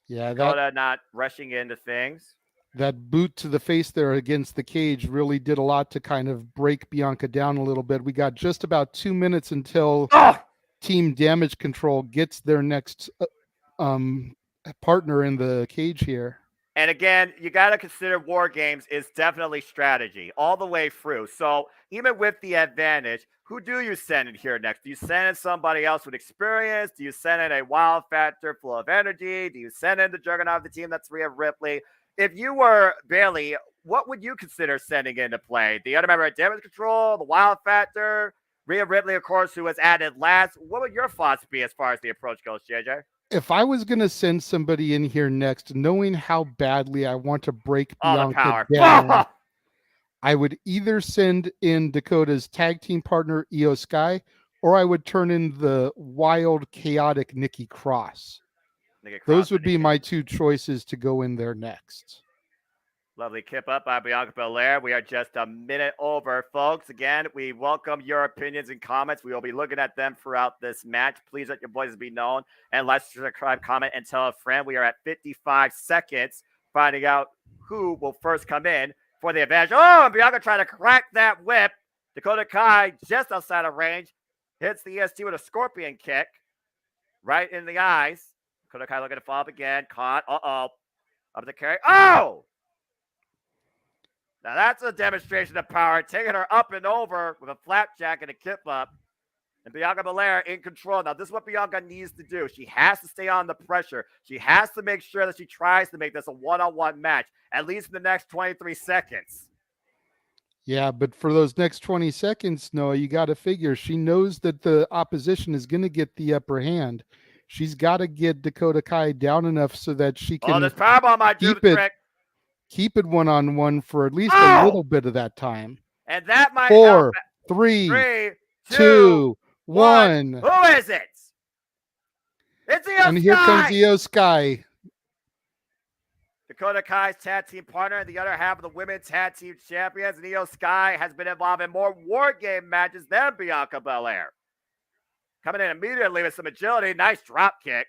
Yeah, Dakota not rushing into things. That boot to the face there against the cage really did a lot to kind of break Bianca down a little bit. We got just about 2 minutes until Team Damage Control gets their next partner in the cage here. And again, you got to consider War Games is definitely strategy all the way through. So even with the advantage, who do you send in here next? Do you send in somebody else with experience? Do you send in a wild factor full of energy? Do you send in the juggernaut of the team that's Rhea Ripley? If you were Bailey, what would you consider sending into play? The other member at Damage Control, the Wild Factor, Rhea Ripley, of course, who was added last. What would your thoughts be as far as the approach goes, JJ? If I was going to send somebody in here next, knowing how badly I want to break All the Bianca power. down, I would either send in Dakota's tag team partner, Io Sky, or I would turn in the wild, chaotic Nikki Cross. Those would be my two choices to go in there next. Lovely kip up by Bianca Belair. We are just a minute over, folks. Again, we welcome your opinions and comments. We will be looking at them throughout this match. Please let your voices be known. And like, subscribe, comment, and tell a friend. We are at 55 seconds, finding out who will first come in for the advantage. Oh, and Bianca trying to crack that whip. Dakota Kai just outside of range. Hits the EST with a scorpion kick. Right in the eyes. Dakota Kai looking to follow up again. Caught. Uh-oh. Up the carry. Oh! Now that's a demonstration of power, taking her up and over with a flapjack and a kip up. And Bianca Belair in control. Now, this is what Bianca needs to do. She has to stay on the pressure. She has to make sure that she tries to make this a one-on-one match, at least in the next 23 seconds. Yeah, but for those next 20 seconds, Noah, you got to figure she knows that the opposition is going to get the upper hand. She's got to get Dakota Kai down enough so that she can this powerbomb might do the trick. Keep it one-on-one for at least a little bit of that time. And that might 4, 3, 2, 1. Who is it? It's Io Sky. And here comes Io Sky. Dakota Kai's tag team partner and the other half of the women's tag team champions. And Io Sky has been involved in more War Game matches than Bianca Belair. Coming in immediately with some agility. Nice drop kick.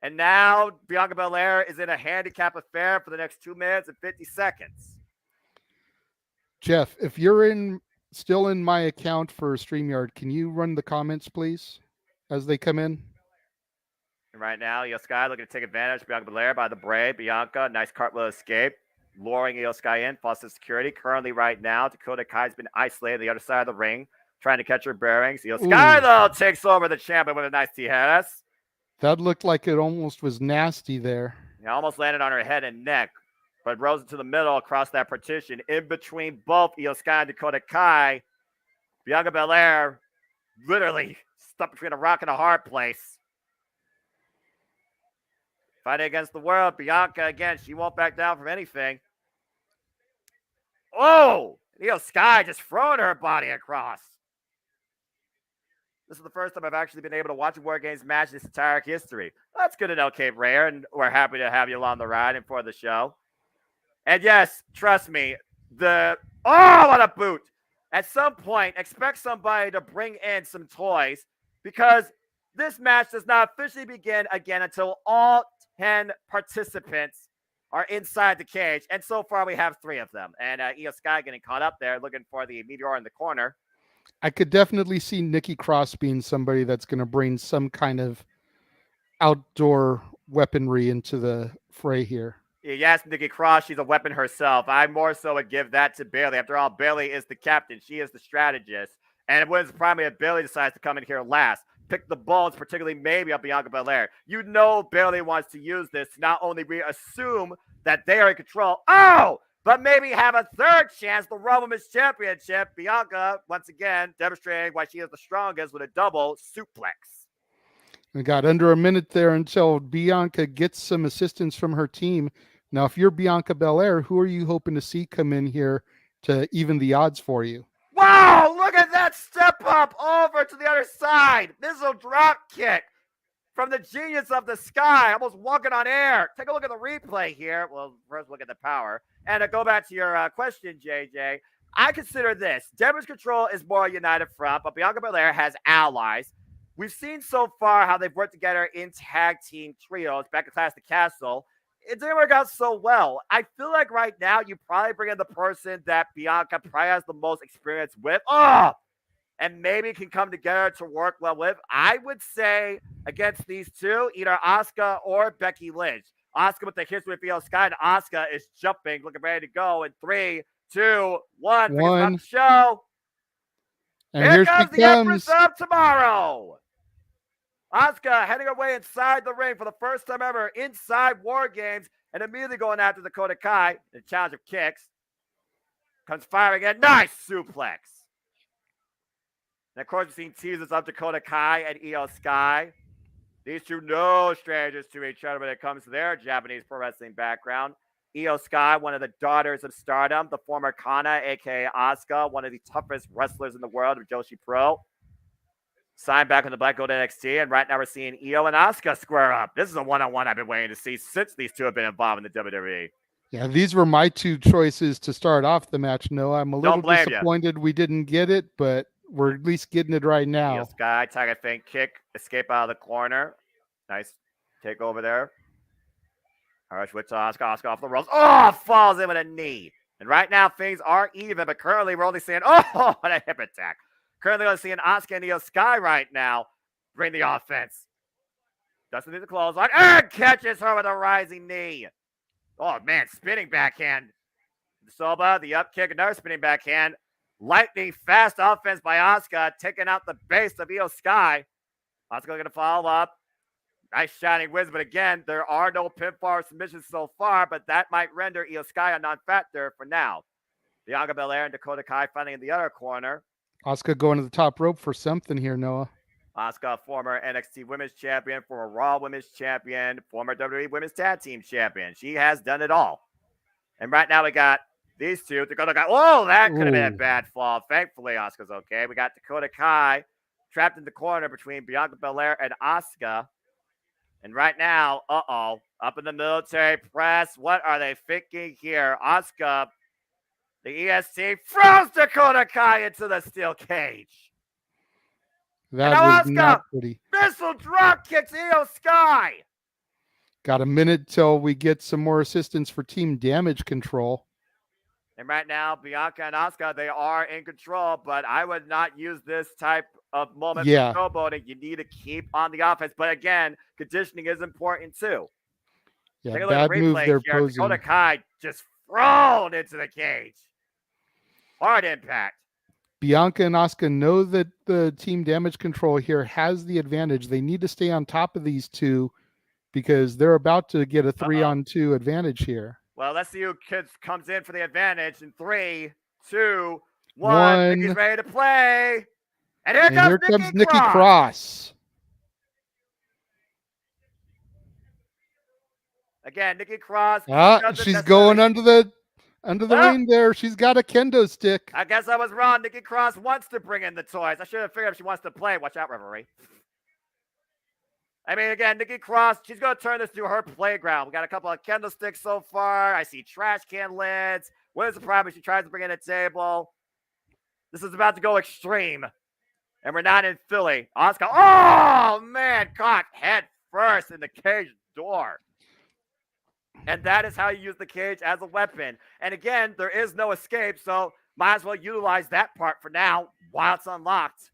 And now Bianca Belair is in a handicap affair for the next 2 minutes and 50 seconds. Jeff, if you're still in my account for StreamYard, can you run the comments, please, as they come in? And right now, Io Sky looking to take advantage of Bianca Belair by the Bray. Bianca, nice cartwheel escape. Luring Io Sky in, false security. Currently right now, Dakota Kai's been isolated on the other side of the ring, trying to catch her bearings. Io Sky, though, takes over the champion with a nice TS. That looked like it almost was nasty there. It almost landed on her head and neck, but rose into the middle across that partition. In between both Io Sky and Dakota Kai, Bianca Belair literally stuck between a rock and a hard place. Fighting against the world. Bianca, again, she won't back down from anything. Oh! Io Sky just throwing her body across. This is the first time I've actually been able to watch a War Games match in this entire history. That's good to know, Cape Rare, and we're happy to have you along the ride and for the show. And yes, trust me, what a boot. At some point, expect somebody to bring in some toys because this match does not officially begin again until all 10 participants are inside the cage. And so far, we have 3 of them. And Io Sky getting caught up there, looking for the Meteor in the corner. I could definitely see Nikki Cross being somebody that's going to bring some kind of outdoor weaponry into the fray here. Yes, Nikki Cross, she's a weapon herself. I more so would give that to Bayley. After all, Bayley is the captain. She is the strategist. And when the primary Bayley decides to come in here last, pick the bones, particularly maybe on Bianca Belair. You know Bayley wants to use this to not only assume that they are in control. But maybe have a third chance, the Raw Women's Championship. Bianca, once again, demonstrating why she is the strongest with a double suplex. We got under a minute there until Bianca gets some assistance from her team. Now, if you're Bianca Belair, who are you hoping to see come in here to even the odds for you? Wow, look at that step up over to the other side. Missile drop kick from the genius of the sky, almost walking on air. Take a look at the replay here. Well, first look at the power. And to go back to your question, JJ, I consider this. Damage Control is more a united front, but Bianca Belair has allies. We've seen so far how they've worked together in tag team trios back in Clash of the Castle. It didn't work out so well. I feel like right now you probably bring in the person that Bianca probably has the most experience with. And maybe can come together to work well with. I would say against these two, either Asuka or Becky Lynch. Asuka with the history with Io Sky, and Asuka is jumping, looking ready to go in 3, 2, 1. One. The show. And here comes the Empress of Tomorrow. Asuka heading her way inside the ring for the first time ever inside War Games and immediately going after Dakota Kai in the challenge of kicks. Comes firing again. Nice suplex. And of course, we've seen teasers of Dakota Kai and Io Sky. These two no strangers to each other when it comes to their Japanese pro wrestling background. Io Sky, one of the daughters of Stardom, the former Kana, a.k.a. Asuka, one of the toughest wrestlers in the world of Joshi Pro. Signed back on the Black Gold NXT, and right now we're seeing Io and Asuka square up. This is a one-on-one I've been waiting to see since these two have been involved in the WWE. Yeah, these were my two choices to start off the match. No, I'm a little disappointed we didn't get it, but we're at least getting it right now. Io Sky, Tiger Feint kick, escape out of the corner. Nice take over there. Harsh with Asuka. Asuka off the ropes. Oh, falls in with a knee. And right now, things are even, but currently we're only seeing, oh, what a hip attack. Currently only seeing Asuka and Io Sky right now bring the offense. Doesn't need the clothesline. And catches her with a rising knee. Oh, man, spinning backhand. Soba, the up kick, another spinning backhand. Lightning fast offense by Asuka, taking out the base of Io Sky. Asuka going to follow up. Nice shining whiz, but again, there are no pinfall submissions so far, but that might render Io Sky a non-factor for now. Bianca Belair and Dakota Kai fighting in the other corner. Asuka going to the top rope for something here, Noah. Asuka, former NXT Women's Champion, former Raw Women's Champion, former WWE Women's Tag Team Champion. She has done it all. And right now we got these two. Dakota Kai. Oh, that could have been a bad fall. Thankfully, Asuka's okay. We got Dakota Kai trapped in the corner between Bianca Belair and Asuka. And right now, up in the military press. What are they thinking here? Asuka, the EST, throws Dakota Kai into the steel cage. That was Asuka, not pretty. Missile drop kicks Io Sky. Got a minute till we get some more assistance for Team Damage Control. And right now, Bianca and Asuka, they are in control, but I would not use this type of moment for showboating. You need to keep on the offense. But again, conditioning is important too. Yeah, take a look at bad the move replay they're here. posing. Dakota Kai just thrown into the cage. Hard impact. Bianca and Asuka know that the Team Damage Control here has the advantage. They need to stay on top of these two because they're about to get a 3-on-2 advantage here. Well, let's see who comes in for the advantage in 3, 2, 1. Nikki's ready to play. And here comes Nikki Cross. Again, Nikki Cross. She's going under the ring there. She's got a kendo stick. I guess I was wrong. Nikki Cross wants to bring in the toys. I should have figured if she wants to play. Watch out, referee. I mean, again, Nikki Cross, she's going to turn this into her playground. We got a couple of kendo sticks so far. I see trash can lids. What is the problem? She tries to bring in a table. This is about to go extreme. And we're not in Philly. Asuka, oh, man, caught head first in the cage door. And that is how you use the cage as a weapon. And again, there is no escape, so might as well utilize that part for now while it's unlocked.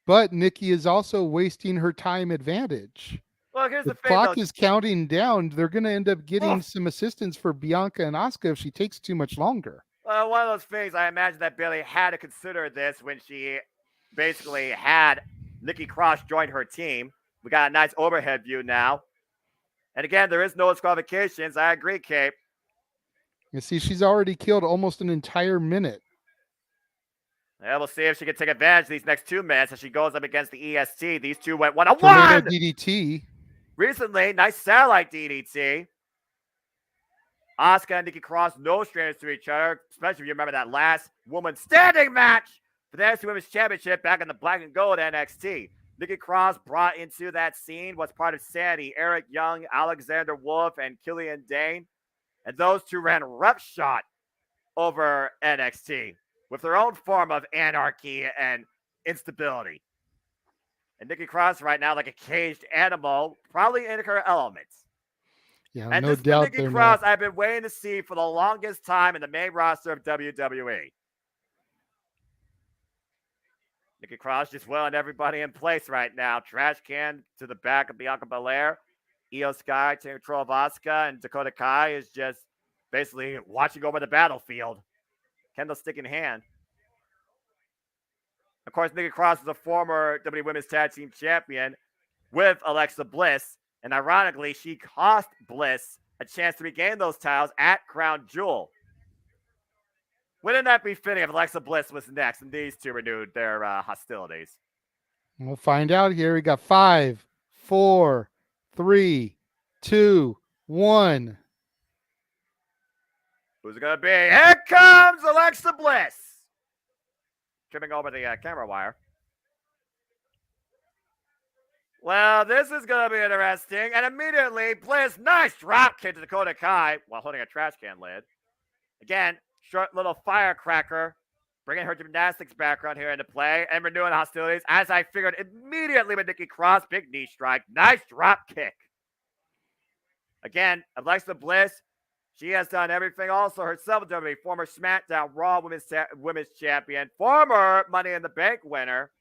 But Nikki is also wasting her time advantage. Well, here's the thing, clock is counting down. They're going to end up getting some assistance for Bianca and Asuka if she takes too much longer. Well, one of those things, I imagine that Bayley had to consider this when she basically had Nikki Cross join her team. We got a nice overhead view now. And again, there is no disqualifications. I agree, Cape. You see, she's already killed almost an entire minute. Yeah, we'll see if she can take advantage of these next 2 minutes as she goes up against the EST. These two went 1-on-1. DDT. Recently, nice satellite DDT. Asuka and Nikki Cross, no strangers to each other, especially if you remember that last woman standing match for the NXT Women's Championship back in the Black and Gold NXT. Nikki Cross brought into that scene was part of Sandy, Eric Young, Alexander Wolf, and Killian Dane. And those two ran roughshod over NXT with their own form of anarchy and instability. And Nikki Cross right now like a caged animal, probably in her elements. Yeah, and no this doubt. Nikki Cross I've been waiting to see for the longest time in the main roster of WWE. Nikki Cross just willing everybody in place right now. Trash can to the back of Bianca Belair. Io Sky taking control of Asuka, and Dakota Kai is just basically watching over the battlefield. Kendo stick in hand. Of course, Nikki Cross is a former WWE Women's Tag Team Champion with Alexa Bliss. And ironically, she cost Bliss a chance to regain those titles at Crown Jewel. Wouldn't that be fitting if Alexa Bliss was next and these two renewed their hostilities? We'll find out here. We got 5, 4, 3, 2, 1. Who's it going to be? Here comes Alexa Bliss. Tripping over the camera wire. Well, this is going to be interesting. And immediately, Bliss, nice drop kick to Dakota Kai while holding a trash can lid. Again, short little firecracker, bringing her gymnastics background here into play and renewing hostilities. As I figured immediately with Nikki Cross, big knee strike, nice drop kick. Again, Alexa Bliss, she has done everything also herself with WWE, former SmackDown Raw Women's Champion, former Money in the Bank winner.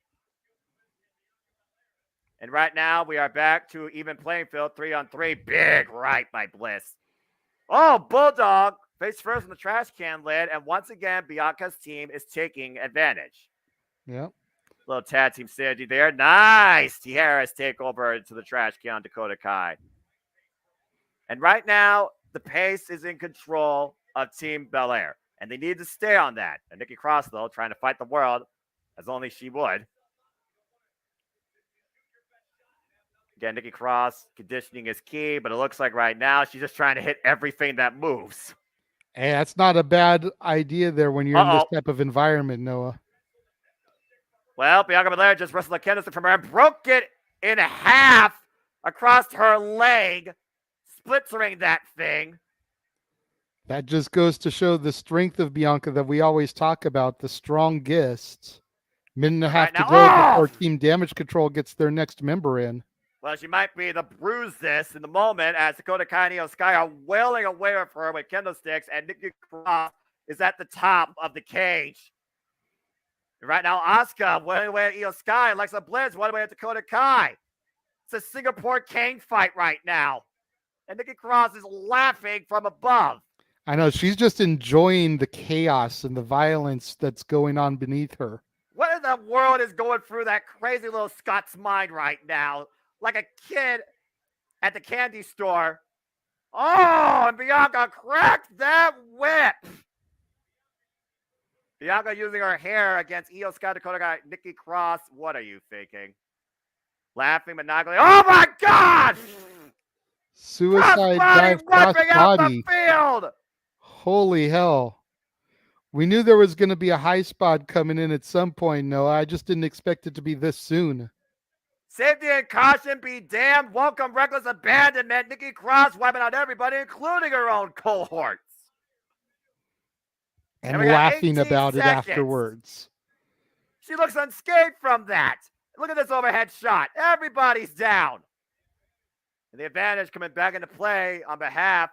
And right now, we are back to even playing field, 3-on-3. Big right by Bliss. Oh, Bulldog face first in the trash can lid. And once again, Bianca's team is taking advantage. Yep. Little tag team synergy there. Nice. Tiara's takeover to the trash can, Dakota Kai. And right now, the pace is in control of Team Belair. And they need to stay on that. And Nikki Cross, though, trying to fight the world as only she would. Again, Nikki Cross, conditioning is key, but it looks like right now she's just trying to hit everything that moves. Hey, that's not a bad idea there when you're in this type of environment, Noah. Well, Bianca Belair just wrestled a candlestick from her and broke it in half across her leg, splintering that thing. That just goes to show the strength of Bianca that we always talk about, the strongest. Minute and a half to go before Team Damage Control gets their next member in. Well, she might be the bruises in the moment as Dakota Kai and Io Sky are wailing away with her with candlesticks, and Nikki Cross is at the top of the cage. And right now, Asuka wailing away at Io Sky, Alexa Bliss wailing away at Dakota Kai. It's a Singapore cane fight right now. And Nikki Cross is laughing from above. I know, she's just enjoying the chaos and the violence that's going on beneath her. What in the world is going through that crazy little Scott's mind right now? Like a kid at the candy store. Oh, and Bianca cracked that whip. Bianca using her hair against Io Sky, Dakota Kai, Nikki Cross. What are you thinking? Laughing maniacally. Oh my God! Suicide dive cross body. Field. Holy hell. We knew there was going to be a high spot coming in at some point, Noah. I just didn't expect it to be this soon. Safety and caution be damned. Welcome reckless abandonment. Nikki Cross wiping out everybody, including her own cohorts. And laughing about it afterwards. She looks unscathed from that. Look at this overhead shot. Everybody's down. And the advantage coming back into play on behalf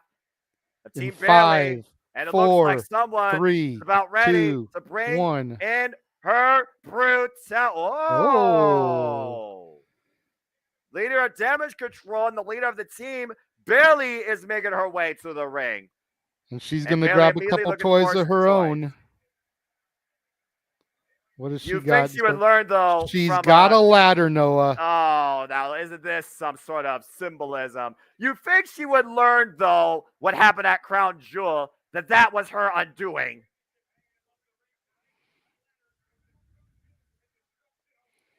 of Team Bayley. And it looks like someone is about ready to bring in her brute. Oh. Leader of Damage Control and the leader of the team, Bayley, is making her way to the ring. And she's going to grab a couple toys of her own. What does she got? You think she would learn, though? She's got a ladder, Noah. Oh, now isn't this some sort of symbolism? You think she would learn, though, what happened at Crown Jewel, that was her undoing?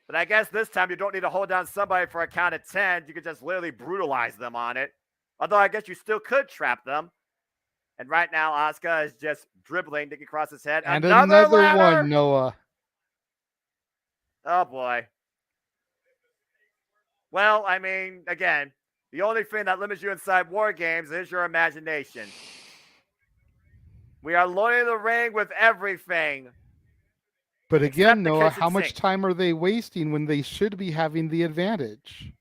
But I guess this time you don't need to hold down somebody for a count of 10. You could just literally brutalize them on it. Although I guess you still could trap them. And right now, Asuka is just dribbling Nikki Cross's head. And another one, Noah. Oh, boy. Well, I mean, again, the only thing that limits you inside War Games is your imagination. We are loading the ring with everything. But again, Noah, how much time are they wasting when they should be having the advantage?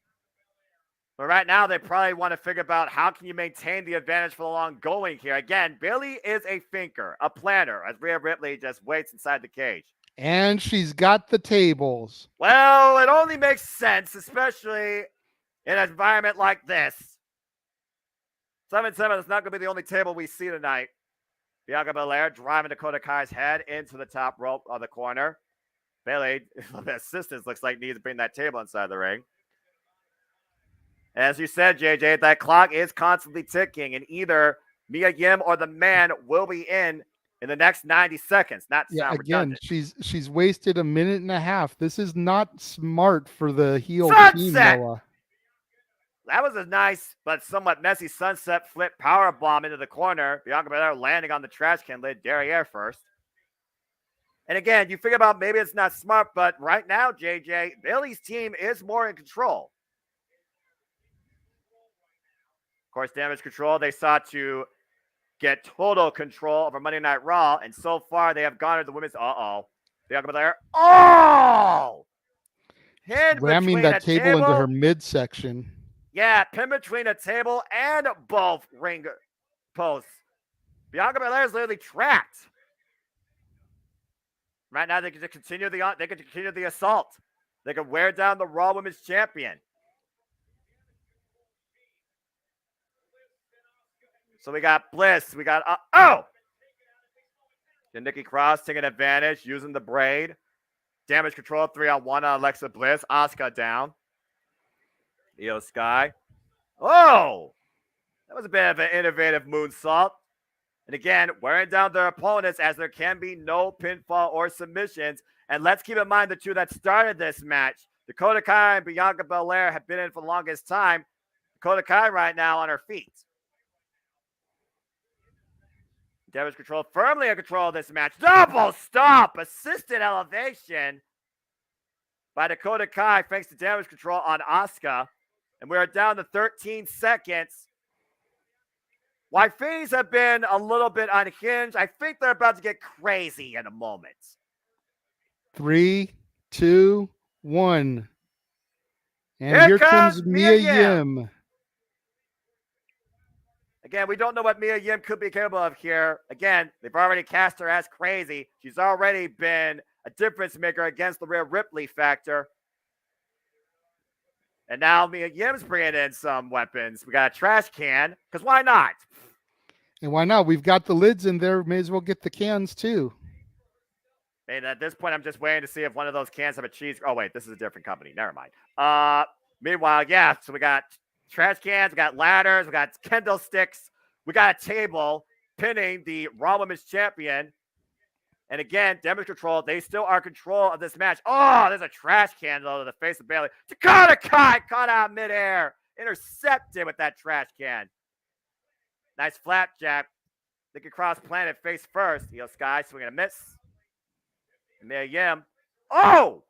But right now, they probably want to figure out how can you maintain the advantage for the long going here. Again, Bayley is a thinker, a planner, as Rhea Ripley just waits inside the cage. And she's got the tables. Well, it only makes sense, especially in an environment like this. 7-7 is not going to be the only table we see tonight. Bianca Belair driving Dakota Kai's head into the top rope of the corner. Bayley, the assistants, looks like needs to bring that table inside the ring. As you said, JJ, that clock is constantly ticking, and either Mia Yim or the man will be in in the next 90 seconds. Not to Yeah, sound again, redundant. she's wasted a minute and a half. This is not smart for the heel team, Sunset! Noah. That was a nice but somewhat messy sunset flip power bomb into the corner. Bianca Belair landing on the trash can lid. Derriere first. And again, you figure about maybe it's not smart, but right now, JJ, Bayley's team is more in control. Of course, Damage Control, they sought to get total control over Monday Night Raw, and so far they have garnered the women's. Bianca Belair. Oh! Pinned Ramming between that a table into her midsection. Yeah, pinned between a table and both ring posts. Bianca Belair is literally trapped. Right now, they can continue the assault. They can wear down the Raw Women's Champion. So we got Bliss. We got and Nikki Cross taking advantage, using the braid. Damage Control 3-on-1 on Alexa Bliss. Asuka down. Io Sky. Oh! That was a bit of an innovative moonsault. And again, wearing down their opponents as there can be no pinfall or submissions. And let's keep in mind the two that started this match. Dakota Kai and Bianca Belair have been in for the longest time. Dakota Kai right now on her feet. Damage Control firmly in control of this match. Double stop! Assisted elevation by Dakota Kai thanks to Damage Control on Asuka. And we are down to 13 seconds. Why things have been a little bit unhinged, I think they're about to get crazy in a moment. 3, 2, 1. And Here here comes comes Mia Yim. Yim. Again, we don't know what Mia Yim could be capable of here. Again, they've already cast her as crazy. She's already been a difference maker against the Rhea Ripley factor. And now Mia Yim's bringing in some weapons. We got a trash can, because why not? And why not? We've got the lids in there. May as well get the cans too. And at this point, I'm just waiting to see if one of those cans have a cheese. Oh, wait, this is a different company. Never mind. Meanwhile, yeah, so we got trash cans, we got ladders, we got kendo sticks, we got a table pinning the Raw Women's Champion. And again, Damage Control, they still are in control of this match. Oh, there's a trash can though to the face of Bayley. Dakota Kai caught out midair. Intercepted with that trash can. Nice flapjack. Nikki Cross planted face first. Io Sky swinging a miss. And Mia Yim. Oh!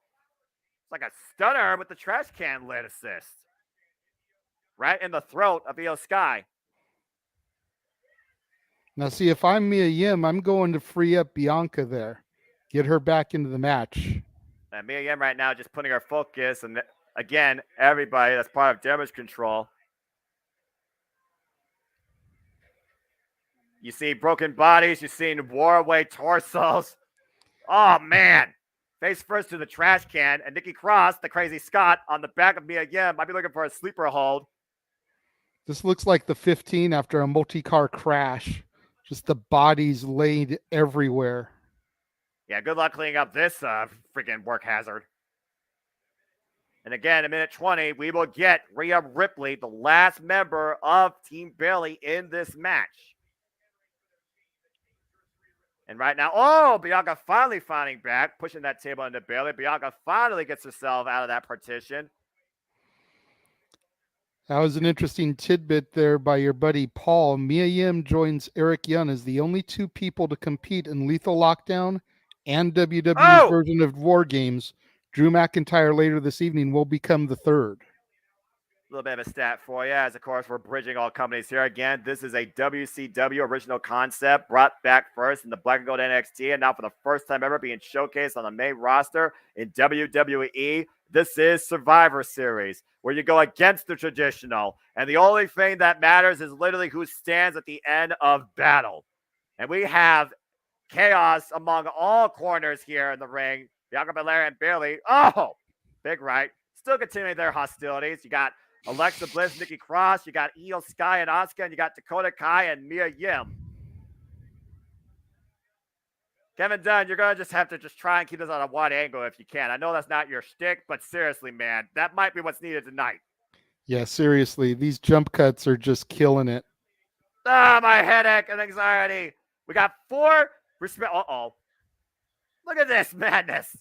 It's like a stunner with the trash can lid assist. Right in the throat of Io Sky. Now, see, if I'm Mia Yim, I'm going to free up Bianca there. Get her back into the match. And Mia Yim right now just putting her focus. And again, everybody that's part of Damage Control. You see broken bodies. You're seeing wore away torsos. Oh, man. Face first to the trash can. And Nikki Cross, the crazy Scott, on the back of Mia Yim. Might be looking for a sleeper hold. This looks like the 15 after a multi-car crash. Just the bodies laid everywhere. Yeah, good luck cleaning up this freaking work hazard. And again, in minute 20, we will get Rhea Ripley, the last member of Team Bayley in this match. And right now, Bianca finally finding back, pushing that table into Bayley. Bianca finally gets herself out of that partition. That was an interesting tidbit there by your buddy Paul. Mia Yim joins Eric Young as the only two people to compete in Lethal Lockdown and WWE's version of War Games. Drew McIntyre later this evening will become the third. A little bit of a stat for you, as of course we're bridging all companies here. Again, this is a WCW original concept brought back first in the Black and Gold NXT, and now for the first time ever being showcased on the main roster in WWE. This is Survivor Series, where you go against the traditional, and the only thing that matters is literally who stands at the end of battle. And we have chaos among all corners here in the ring. Bianca Belair and Bayley. Oh, big right. Still continuing their hostilities. You got Alexa Bliss, Nikki Cross. You got Io Sky and Asuka. And you got Dakota Kai and Mia Yim. Kevin Dunn, you're going to have to try and keep this on a wide angle if you can. I know that's not your shtick, but seriously, man, that might be what's needed tonight. Yeah, seriously. These jump cuts are just killing it. My headache and anxiety. We got 4 Respect. Uh-oh. Look at this madness.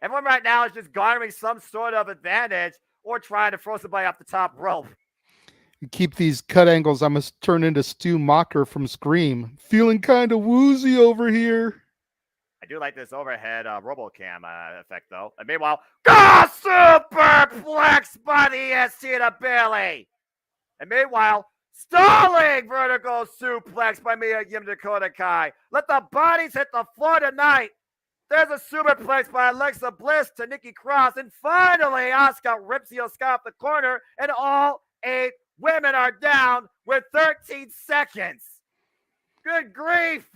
Everyone right now is just garnering some sort of advantage or trying to throw somebody off the top rope. You keep these cut angles. I must turn into Stu Mocker from Scream. Feeling kind of woozy over here. I do like this overhead RoboCam effect, though. And meanwhile, superplex by the EST to Bailey. And meanwhile, stalling vertical suplex by Mia Yim Dakota Kai. Let the bodies hit the floor tonight. There's a superplex by Alexa Bliss to Nikki Cross. And finally, Asuka rips Io Sky off the corner. And all 8 women are down with 13 seconds. Good grief.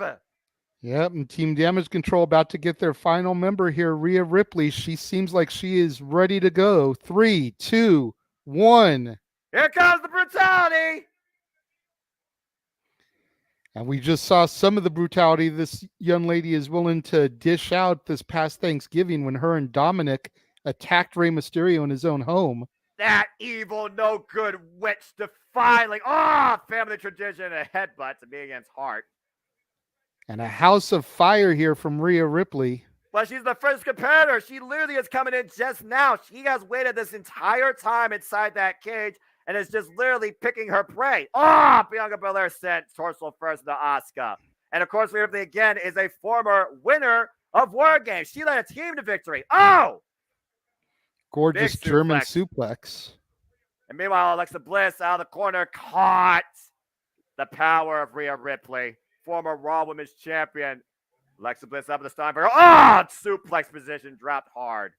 Yep, and Team Damage Control about to get their final member here, Rhea Ripley. She seems like she is ready to go. 3, 2, 1. Here comes the brutality. And we just saw some of the brutality this young lady is willing to dish out this past Thanksgiving when her and Dominic attacked Rey Mysterio in his own home. That evil, no good witch defiling. Family tradition, a headbutt to me against Hart. And a house of fire here from Rhea Ripley. But she's the first competitor. She literally is coming in just now. She has waited this entire time inside that cage and is just literally picking her prey. Bianca Belair sent torso first to Asuka. And of course, Rhea Ripley again is a former winner of War Games. She led a team to victory. Gorgeous German suplex. And meanwhile, Alexa Bliss out of the corner caught the power of Rhea Ripley. Former Raw Women's Champion. Alexa Bliss up in the Steinberg. Suplex position dropped hard.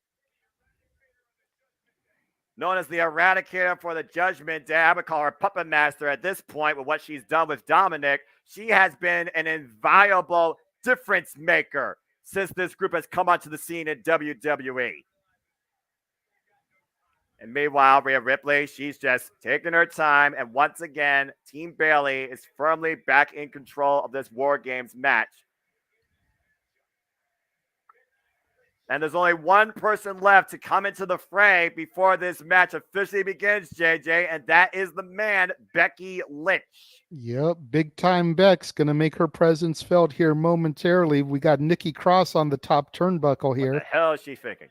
Known as the Eradicator for the Judgment Day, I would call her Puppet Master at this point with what she's done with Dominic. She has been an inviolable difference maker since this group has come onto the scene in WWE. And meanwhile, Rhea Ripley, she's just taking her time. And once again, Team Bailey is firmly back in control of this War Games match. And there's only one person left to come into the fray before this match officially begins, JJ, and that is the man, Becky Lynch. Yep, big time Beck's going to make her presence felt here momentarily. We got Nikki Cross on the top turnbuckle here. What the hell is she thinking?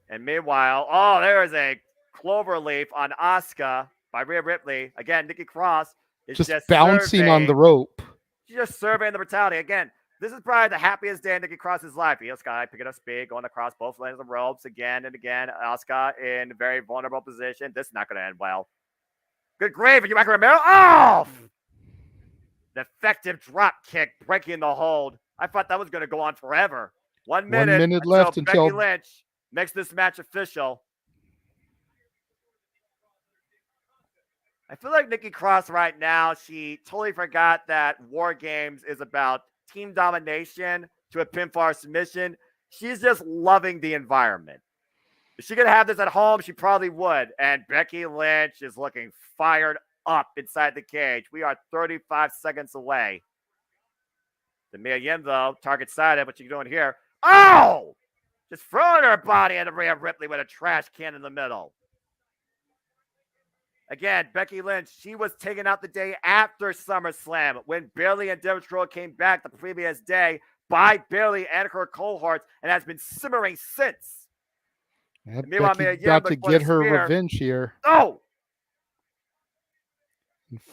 And meanwhile, there is a clover leaf on Asuka by Rhea Ripley. Again, Nikki Cross is just bouncing on the rope. She's just surveying the brutality. Again, this is probably the happiest day in Nikki Cross's life. Io Sky picking up speed, going across both lanes of the ropes again and again. Asuka in a very vulnerable position. This is not going to end well. Good grief. You back Romero. The effective drop kick breaking the hold. I thought that was going to go on forever. 1 minute, 1 minute left until Becky Lynch makes this match official. I feel like Nikki Cross right now, she totally forgot that War Games is about team domination to a pinfall submission. She's just loving the environment. If she could have this at home, she probably would. And Becky Lynch is looking fired up inside the cage. We are 35 seconds away. The Mia Yim, though, target sided. What you doing here? Just throwing her body into Rhea Ripley with a trash can in the middle. Again, Becky Lynch, she was taken out the day after SummerSlam when Bayley and Devon Stroll came back the previous day by Bayley and her cohorts and has been simmering since. Becky got to get her revenge here.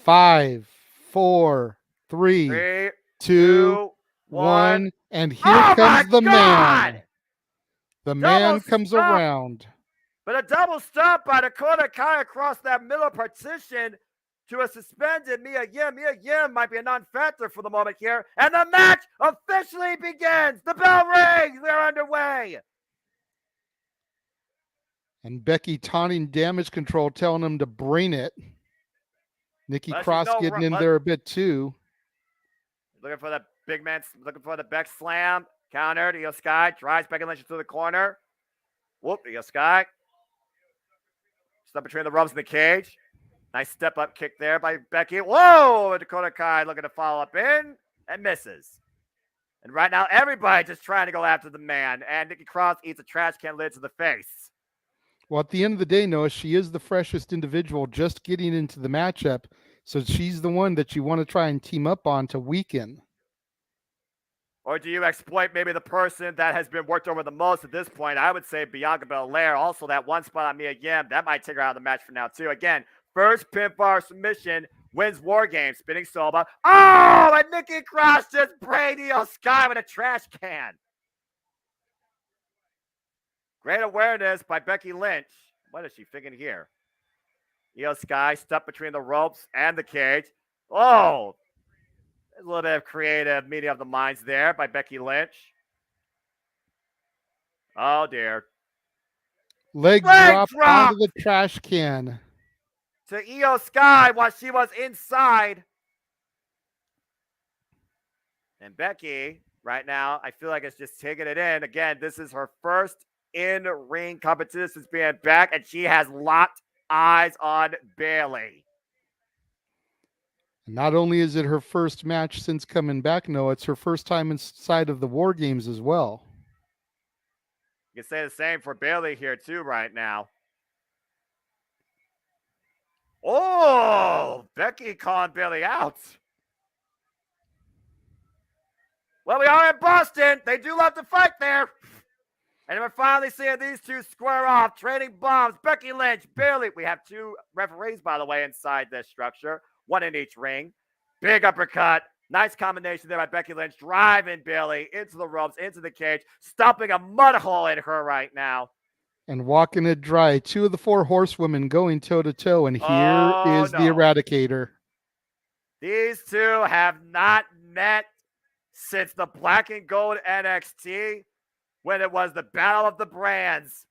5, 4, 3, 2, 1. And here comes the man. The man comes around. But a double stomp by Dakota Kai across that middle partition to a suspended Mia Yim. Mia Yim might be a non-factor for the moment here. And the match officially begins. The bell rings. They're underway. And Becky taunting Damage Control, telling him to bring it. Nikki Cross getting in there a bit too. Looking for the big man, looking for the Beck slam. Counter to Io Sky. Drives Becky Lynch to the corner. Whoop, Io Sky. Step between the ropes and the cage. Nice step up kick there by Becky. Whoa! Dakota Kai looking to follow up in and misses. And right now, everybody just trying to go after the man. And Nikki Cross eats a trash can lid to the face. Well, at the end of the day, Noah, she is the freshest individual just getting into the matchup. So she's the one that you want to try and team up on to weaken. Or do you exploit maybe the person that has been worked over the most at this point? I would say Bianca Belair. Also, that one spot on Mia Yim, that might take her out of the match for now, too. Again, first pinfall submission wins War Games. Spinning Soba. Oh, and Nikki Cross just brained Io Sky with a trash can. Great awareness by Becky Lynch. What is she thinking here? Io Sky stuck between the ropes and the cage. Oh, there's a little bit of creative meeting of the minds there by Becky Lynch. Oh, dear. Leg drop onto the trash can. To Io Sky while she was inside. And Becky, right now, I feel like it's just taking it in. Again, this is her first in-ring competition since being back, and she has locked eyes on Bayley. Not only is it her first match since coming back, no, it's her first time inside of the War Games as well. You can say the same for Bayley here too right now. Oh, Becky calling Bayley out. Well, we are in Boston. They do love to fight there. And we're finally seeing these two square off, trading bombs. Becky Lynch, Bayley. We have two referees, by the way, inside this structure. One in each ring. Big uppercut. Nice combination there by Becky Lynch. Driving Bayley into the ropes, into the cage. Stomping a mud hole in her right now. And walking it dry. 2 of the 4 horsewomen going toe-to-toe. And here is the Eradicator. These two have not met since the Black and Gold NXT when it was the Battle of the Brands.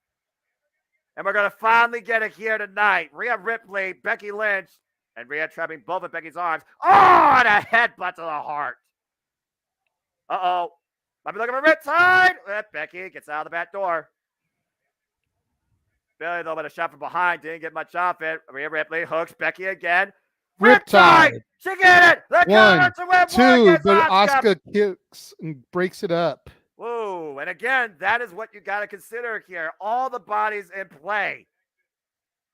And we're going to finally get it here tonight. Rhea Ripley, Becky Lynch, and Rhea trapping both of Becky's arms. Oh, and a headbutt to the heart. Uh-oh. Might be looking for Riptide. Becky gets out of the back door. Bayley, though, with a shot from behind. Didn't get much off it. Rhea Ripley hooks Becky again. Riptide. She get it. The 1, to win 2, but Asuka kicks and breaks it up. Whoa, and again, that is what you got to consider here. All the bodies in play.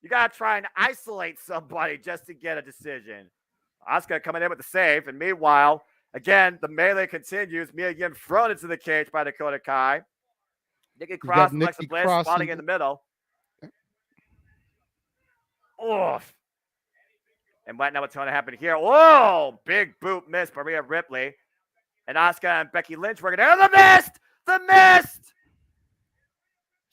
You got to try and isolate somebody just to get a decision. Asuka coming in with the save, and meanwhile, again, the melee continues. Mia Yim thrown into the cage by Dakota Kai. Nikki Cross and Alexa Bliss spotting in the middle. Oof. And right now what's going to happen here? Whoa, big boot miss by Rhea Ripley. And Asuka and Becky Lynch working there. The mist! The mist!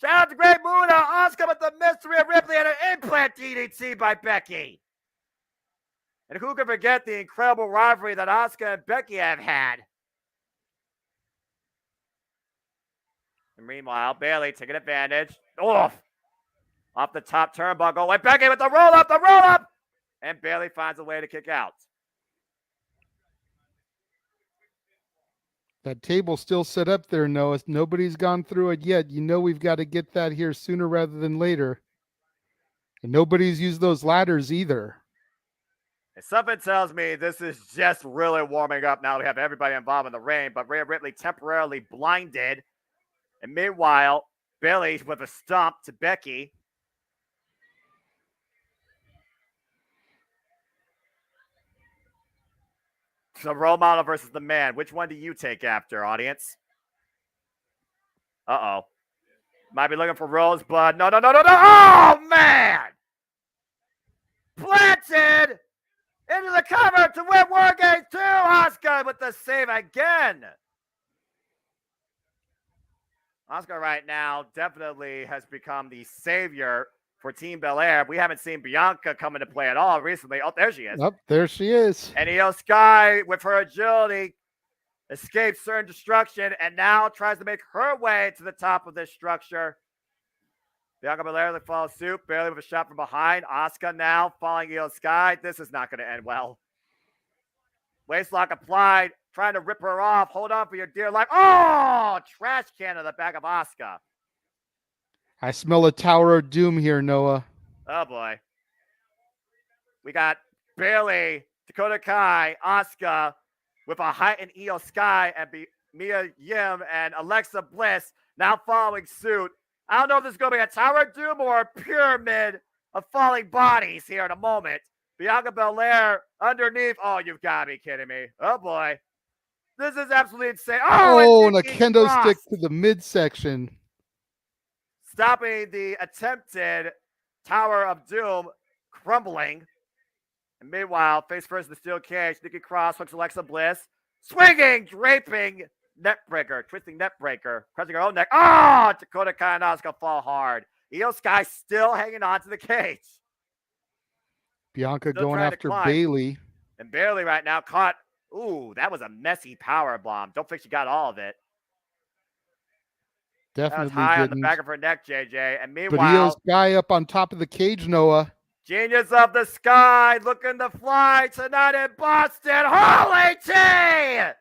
Shout out to Great Muta. Asuka with the mist to Rhea Ripley and an implant DDT by Becky. And who can forget the incredible rivalry that Asuka and Becky have had? And meanwhile, Bayley taking advantage. Off the top turnbuckle. And Becky with the roll-up, And Bayley finds a way to kick out. That table's still set up there, Noah. Nobody's gone through it yet. You know we've got to get that here sooner rather than later. And nobody's used those ladders either. And something tells me this is just really warming up now. We have everybody involved in the ring, but Rhea Ripley temporarily blinded. And meanwhile, Bayley with a stomp to Becky. So role model versus the man. Which one do you take after, audience? Uh-oh. Might be looking for Rosebud. No. Oh, man! Planted into the cover to win War Games 2. Asuka with the save again. Asuka right now definitely has become the savior for Team Belair. We haven't seen Bianca come into play at all recently. Oh, there she is. Yep, there she is. And Io Sky, with her agility, escapes certain destruction and now tries to make her way to the top of this structure. Bianca Belair follows suit, barely with a shot from behind. Asuka now following Io Sky. This is not going to end well. Waistlock applied, trying to rip her off. Hold on for your dear life. Oh, trash can in the back of Asuka. I smell a Tower of Doom here, Noah. Oh, boy. We got Bayley, Dakota Kai, Asuka with a heightened Io Sky and Mia Yim and Alexa Bliss now following suit. I don't know if this is going to be a Tower of Doom or a pyramid of falling bodies here in a moment. Bianca Belair underneath. Oh, you've got to be kidding me. Oh, boy. This is absolutely insane. Oh, and a Nikki kendo Cross stick to the midsection. stopping the attempted Tower of Doom crumbling. And meanwhile, face first in the steel cage, Nikki Cross hooks Alexa Bliss. Swinging, draping, neckbreaker, twisting neckbreaker, pressing her own neck. Oh, Dakota Kai and Asuka fall hard. Io Sky still hanging on to the cage. Bianca Still going trying to after climb. Bailey. And Bailey right now caught. Ooh, that was a messy power bomb. Don't think she got all of it. That was Definitely high on the didn't. back of her neck, JJ. And But Io meanwhile, Sky up on top of the cage, Noah. Genius of the Sky looking to fly tonight in Boston. Holy tea!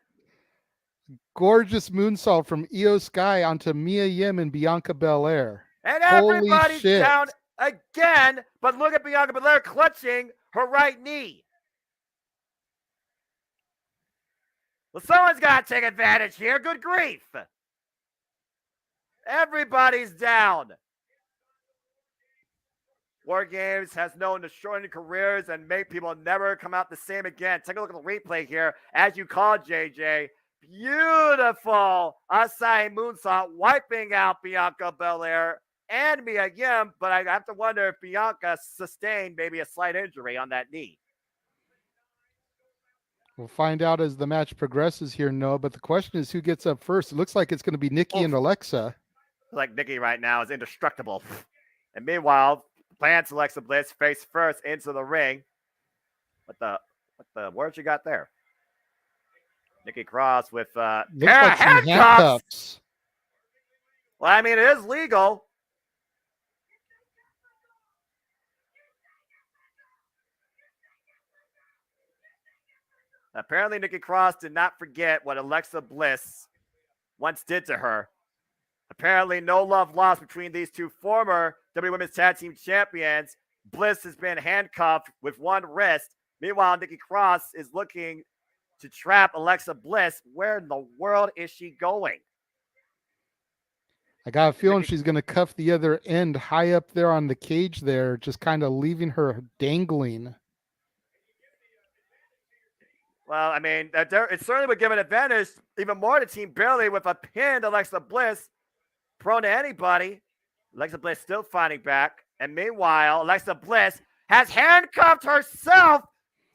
Gorgeous moonsault from Io Sky onto Mia Yim and Bianca Belair. And Holy everybody's shit. down again. But look at Bianca Belair clutching her right knee. Well, someone's got to take advantage here. Good grief. Everybody's down. War Games has known to shorten careers and make people never come out the same again. Take a look at the replay here. As you called, JJ. Beautiful Asai moonsault wiping out Bianca Belair and Mia Yim. But I have to wonder if Bianca sustained maybe a slight injury on that knee. We'll find out as the match progresses here, Noah. But the question is who gets up first. It looks like it's going to be Nikki and Alexa. Like Nikki right now is indestructible. And meanwhile, Lance Alexa Bliss face first into the ring. What the word you got there? Nikki Cross with Looks like some handcuffs. Well, I mean, it is legal. Apparently, Nikki Cross did not forget what Alexa Bliss once did to her. Apparently, no love lost between these two former WWE Women's Tag Team Champions. Bliss has been handcuffed with one wrist. Meanwhile, Nikki Cross is looking to trap Alexa Bliss. Where in the world is she going? I got a feeling she's going to cuff the other end high up there on the cage there, just kind of leaving her dangling. Well, I mean, it certainly would give an advantage even more to Team Bailey with a pinned Alexa Bliss prone to anybody. Alexa Bliss still fighting back. And meanwhile, Alexa Bliss has handcuffed herself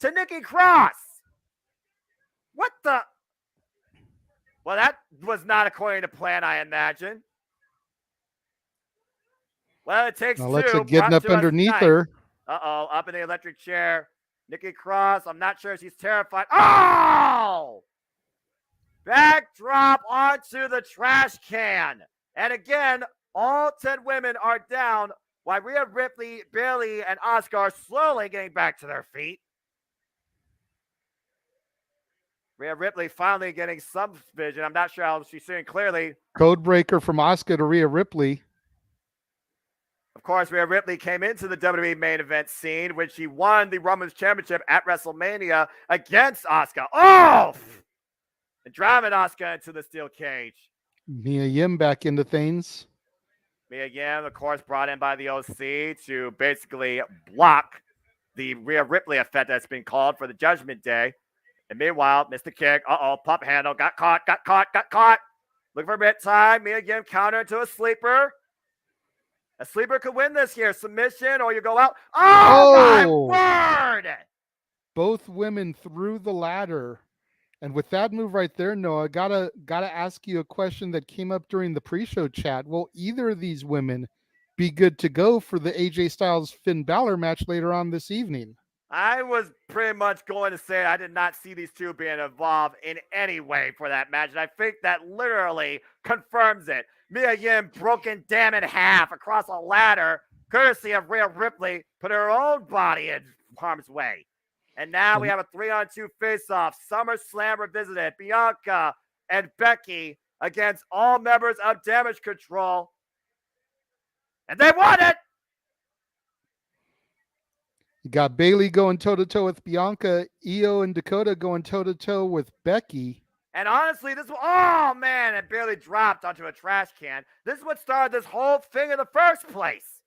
to Nikki Cross. What the? Well, that was not according to plan, I imagine. Well, it takes Alexa two. getting up underneath her. Uh-oh, up in the electric chair. Nikki Cross, I'm not sure she's terrified. Oh! Backdrop onto the trash can. And again, all 10 women are down while Rhea Ripley, Bailey, and Asuka are slowly getting back to their feet. Rhea Ripley finally getting some vision. I'm not sure how she's seeing clearly. Codebreaker from Asuka to Rhea Ripley. Of course, Rhea Ripley came into the WWE main event scene when she won the Women's Championship at WrestleMania against Asuka. Oh! And driving Asuka into the steel cage. Mia Yim back into things. Mia Yim, of course, brought in by the OC to basically block the Rhea Ripley effect that's been called for the Judgment Day. And meanwhile, missed the kick. Uh-oh, pump handle. Got caught. Looking for a bit time. Mia Yim counter into a sleeper. A sleeper could win this here. Submission or you go out. Oh, my word! Both women through the ladder. And with that move right there, Noah, gotta ask you a question that came up during the pre-show chat. Will either of these women be good to go for the AJ Styles Finn Balor match later on this evening? I was pretty much going to say I did not see these two being involved in any way for that match. And I think that literally confirms it. Mia Yim broken damn in half across a ladder, courtesy of Rhea Ripley, put her own body in harm's way. And now we have a 3-on-2 face-off. SummerSlam revisited. Bianca and Becky against all members of Damage Control. And they won it! You got Bailey going toe-to-toe with Bianca, Io and Dakota going toe-to-toe with Becky. And honestly, oh man, it barely dropped onto a trash can. This is what started this whole thing in the first place.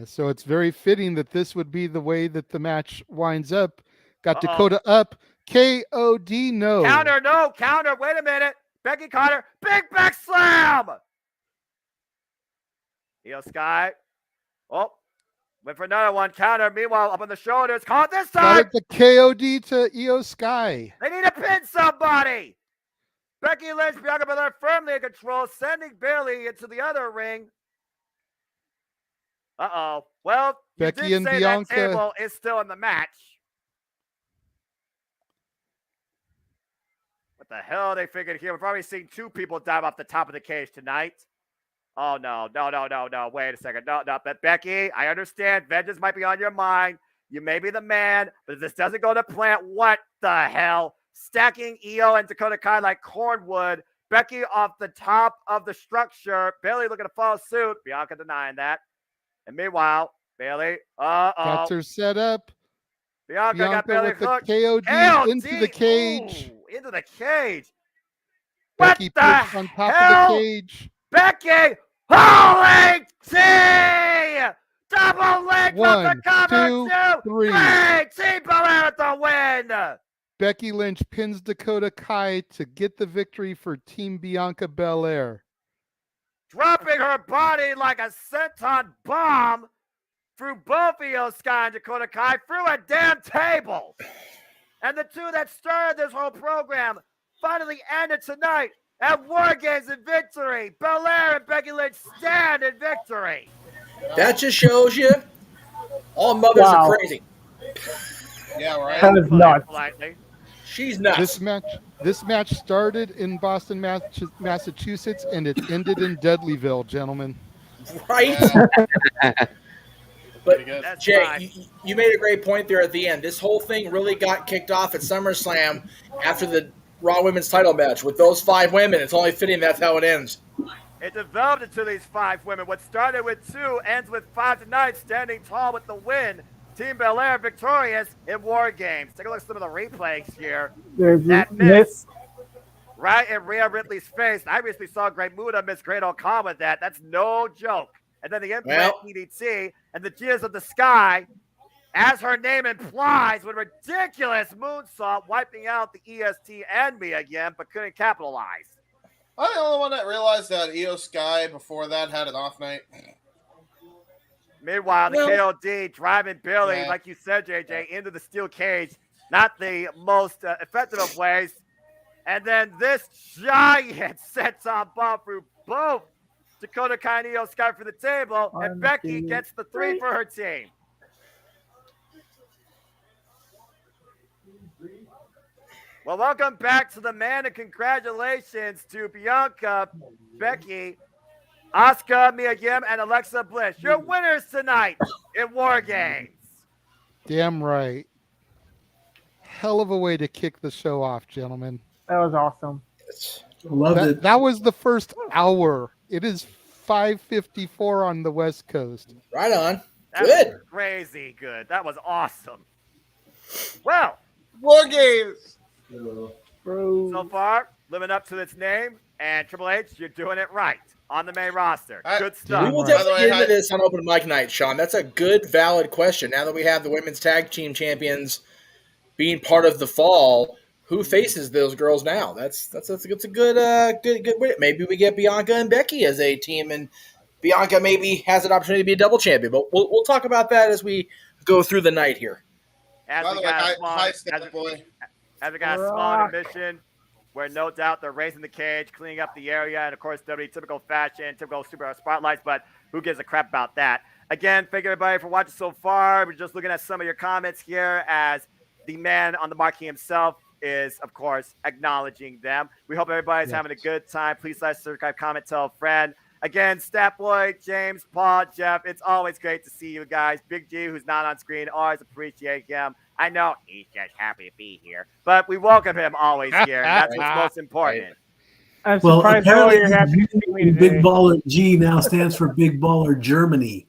So it's very fitting that this would be the way that the match winds up. Got Uh-oh. Dakota up. KOD, no. Counter, no. Counter. Wait a minute. Becky caught her. Big back slam. Io Sky. Oh, went for another one. Counter. Meanwhile, up on the shoulders. Caught this time. Got it the KOD to Io Sky. They need to pin somebody. Becky Lynch, Bianca Belair firmly in control, sending Bayley into the other ring. Uh-oh. Well, Becky you and did say Bianca. that table is still in the match. What the hell are they figuring here? We've already seen 2 people dive off the top of the cage tonight. Oh, no. Wait a second. No. But Becky, I understand. Vengeance might be on your mind. You may be the man, but if this doesn't go to plan, what the hell? Stacking Io and Dakota Kai like cornwood. Becky off the top of the structure. Bayley looking to follow suit. Bianca denying that. And meanwhile, Bayley, Got her set up. Bianca got Bayley with the hooked. KOD into the cage. Ooh, into the cage. Becky what pushed the on top hell? of the cage. Becky, holy T! Double leg from One, the cover. 2, 3. Team Belair at the win. Becky Lynch pins Dakota Kai to get the victory for Team Bianca Belair. Dropping her body like a senton bomb through both Io Sky and Dakota Kai through a damn table. And the 2 that started this whole program finally ended tonight at War Games in victory. Belair and Becky Lynch stand in victory. That just shows you all mothers are crazy. Yeah, right. That is nuts. Politely. She's nuts. This match started in Boston, Massachusetts, and it ended in Dudleyville, gentlemen. Right? Yeah. But That's Jay, fine. you made a great point there at the end. This whole thing really got kicked off at SummerSlam after the Raw Women's title match with those 5 women. It's only fitting that's how it ends. It developed into these 5 women. What started with 2 ends with 5 tonight, standing tall with the win. Team Belair victorious in War Games. Take a look at some of the replays here. There's That miss. right in Rhea Ripley's face. I recently saw Great Muda miss Great O'Khan with that. That's no joke. And then the implant DDT and the Gears of the Sky, as her name implies, with ridiculous moonsault, wiping out the EST and me again, but couldn't capitalize. I'm the only one that realized that Io Sky before that had an off night. Meanwhile, the KOD driving Bayley, like you said, JJ, into the steel cage. Not the most effective of ways. And then this giant sets on bomb through both Dakota Kai and Io Sky for the table. And Becky gets the 3 for her team. Well, welcome back to the man, and congratulations to Bianca, Becky, Asuka, Mia Yim, and Alexa Bliss. Your winners tonight in War Games. Damn right. Hell of a way to kick the show off, gentlemen. That was awesome. Loved it. That was the first hour. It is 5:54 on the West Coast. Right on. That Good. was crazy good. That was awesome. Well, War Games. Bro. so far, living up to its name, and Triple H, you're doing it right on the main roster. Good We stuff. will By the definitely way, get into this on open mic night, Sean. That's a good, valid question. Now that we have the women's tag team champions being part of the fall, who faces those girls now? That's a good win. Maybe we get Bianca and Becky as a team, and Bianca maybe has an opportunity to be a double champion. But we'll talk about that as we go through the night here. As By we the way, got a small, hi, Step Boy. as we got a small intermission, where no doubt they're raising the cage, cleaning up the area, and of course, WWE typical fashion, typical super spotlights, but who gives a crap about that? Again, thank you everybody for watching so far. We're just looking at some of your comments here as the man on the marquee himself is, of course, acknowledging them. We hope everybody's having a good time. Please like, subscribe, comment, tell a friend. Again, Statboy, James, Paul, Jeff, it's always great to see you guys. Big G, who's not on screen, always appreciate him. I know he's just happy to be here, but we welcome him always here, and that's what's most important. I'm Well, surprised apparently, you're happy to see me today. Big Baller G now stands for Big Baller Germany.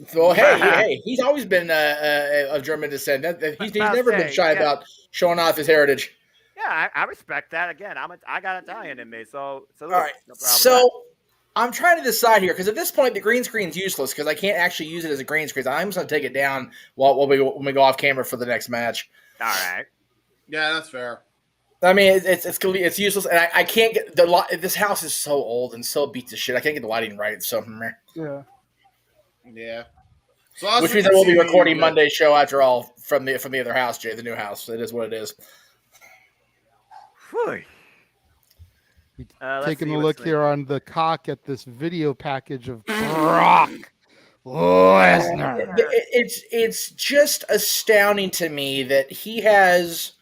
So hey, he's always been of German descent. He's never been shy about showing off his heritage. Yeah, I respect that. Again, I got Italian in me, so All right. no problem with So I'm trying to decide here because at this point the green screen's useless because I can't actually use it as a green screen. I'm just going to take it down when we go off camera for the next match. All right. Yeah, that's fair. I mean, it's useless, and I can't get this house is so old and so beat to shit. I can't get the lighting right. So Yeah. Yeah. So which means I will be recording Monday's show after all from the other house, Jay, the new house. It is what it is. Taking a look here on the cock at this video package of Brock Lesnar. It's just astounding to me that he has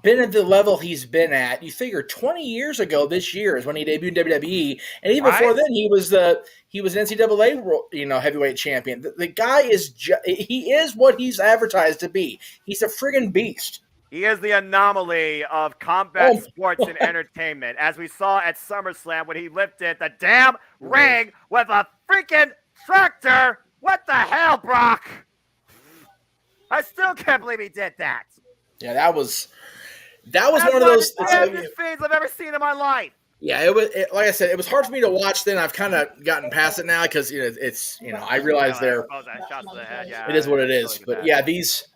been at the level he's been at. You figure 20 years ago this year is when he debuted in WWE, and even before then he was an NCAA heavyweight champion. The guy is he is what he's advertised to be. He's a friggin' beast. He is the anomaly of combat sports and entertainment, as we saw at SummerSlam when he lifted the damn ring with a freaking tractor. What the hell, Brock? I still can't believe he did that. Yeah, that was one of those fans I've ever seen in my life. Yeah, it was like I said, it was hard for me to watch. Then I've kind of gotten past it now because it's I realize it is what it is. But yeah, these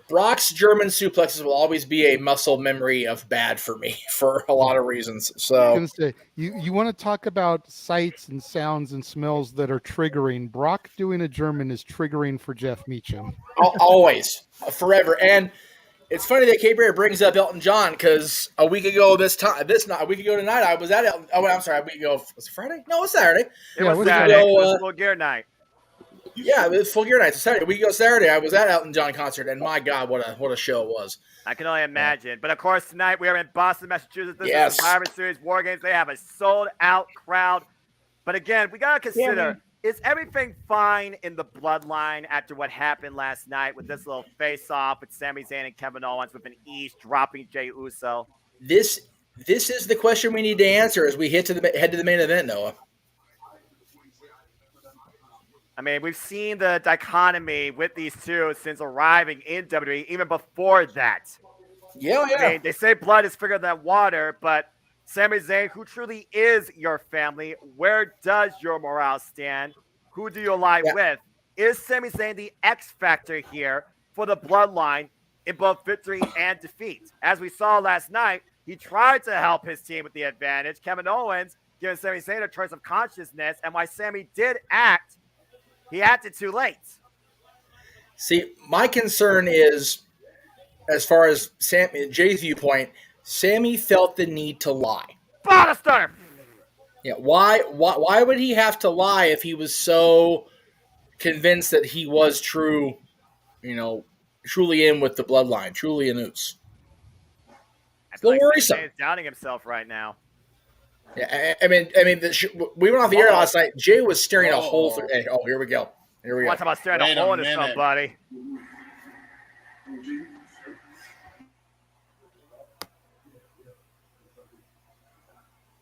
Brock's German suplexes will always be a muscle memory of bad for me for a lot of reasons. So I was gonna say, you want to talk about sights and sounds and smells that are triggering. Brock doing a German is triggering for Jeff Meacham. Always, forever. And it's funny that Hebert brings up Elton John because a week ago tonight, I was at Elton. Oh, I'm sorry, a week ago was it Friday? No, it was Saturday. It was Saturday. It was Full Gear Night. Yeah, it was Full Gear Night. It's Saturday. A week ago Saturday, I was at Elton John concert, and my God, what a show it was. I can only imagine. But of course, tonight we are in Boston, Massachusetts. This is the Survivor Series War Games. They have a sold-out crowd. But again, we gotta consider. Is everything fine in the bloodline after what happened last night with this little face-off with Sami Zayn and Kevin Owens with an East dropping Jey Uso? This is the question we need to answer as we head to the main event, Noah. I mean, we've seen the dichotomy with these two since arriving in WWE, even before that. Yeah. I mean, they say blood is thicker than water, but Sami Zayn, who truly is your family, where does your morale stand? Who do you ally with? Is Sami Zayn the X factor here for the bloodline in both victory and defeat? As we saw last night, he tried to help his team with the advantage. Kevin Owens giving Sami Zayn a choice of consciousness, and while Sami did act, he acted too late. See, my concern is, as far as Jay's viewpoint, Sami felt the need to lie. Bottom. Yeah, why would he have to lie if he was so convinced that he was truly in with the bloodline, truly in Oos? I feel like Sami is doubting himself right now. Yeah, I mean, we went off the air last night. Jay was staring a hole through. Oh, here we go. Talk about staring a hole into somebody.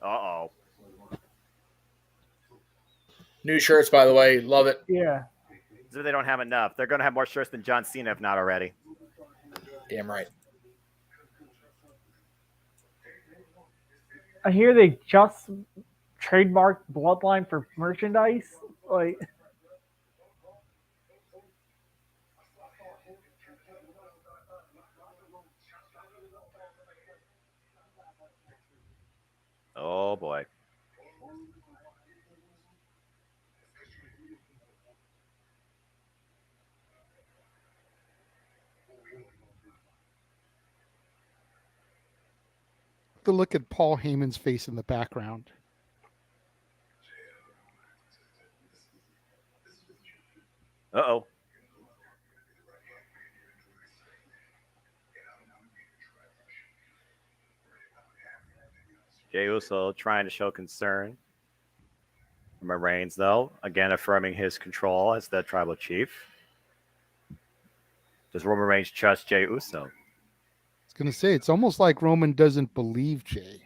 Uh-oh. New shirts, by the way. Love it. Yeah. So they don't have enough. They're going to have more shirts than John Cena, if not already. Damn right. I hear they just trademarked Bloodline for merchandise. Like, oh boy. To look at Paul Heyman's face in the background. Uh-oh. Jey Uso trying to show concern. Roman Reigns, though, again affirming his control as the tribal chief. Does Roman Reigns trust Jey Uso? I was going to say, it's almost like Roman doesn't believe Jey.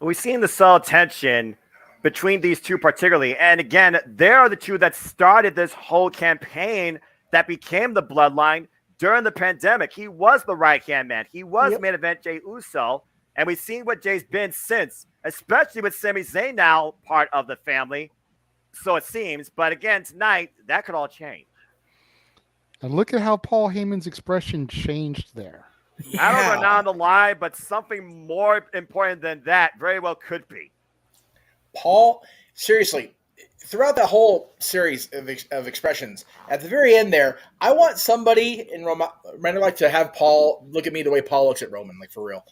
We've seen the subtle tension between these two particularly. And again, they are the two that started this whole campaign that became the bloodline during the pandemic. He was the right-hand man. He was main event Jey Uso. And we've seen what Jay's been since, especially with Sami Zayn now part of the family. So it seems. But again, tonight, that could all change. And look at how Paul Heyman's expression changed there. I don't know now on the line, but something more important than that very well could be. Paul, seriously, throughout that whole series of expressions, at the very end there, I want somebody in Roman like to have Paul look at me the way Paul looks at Roman, like for real.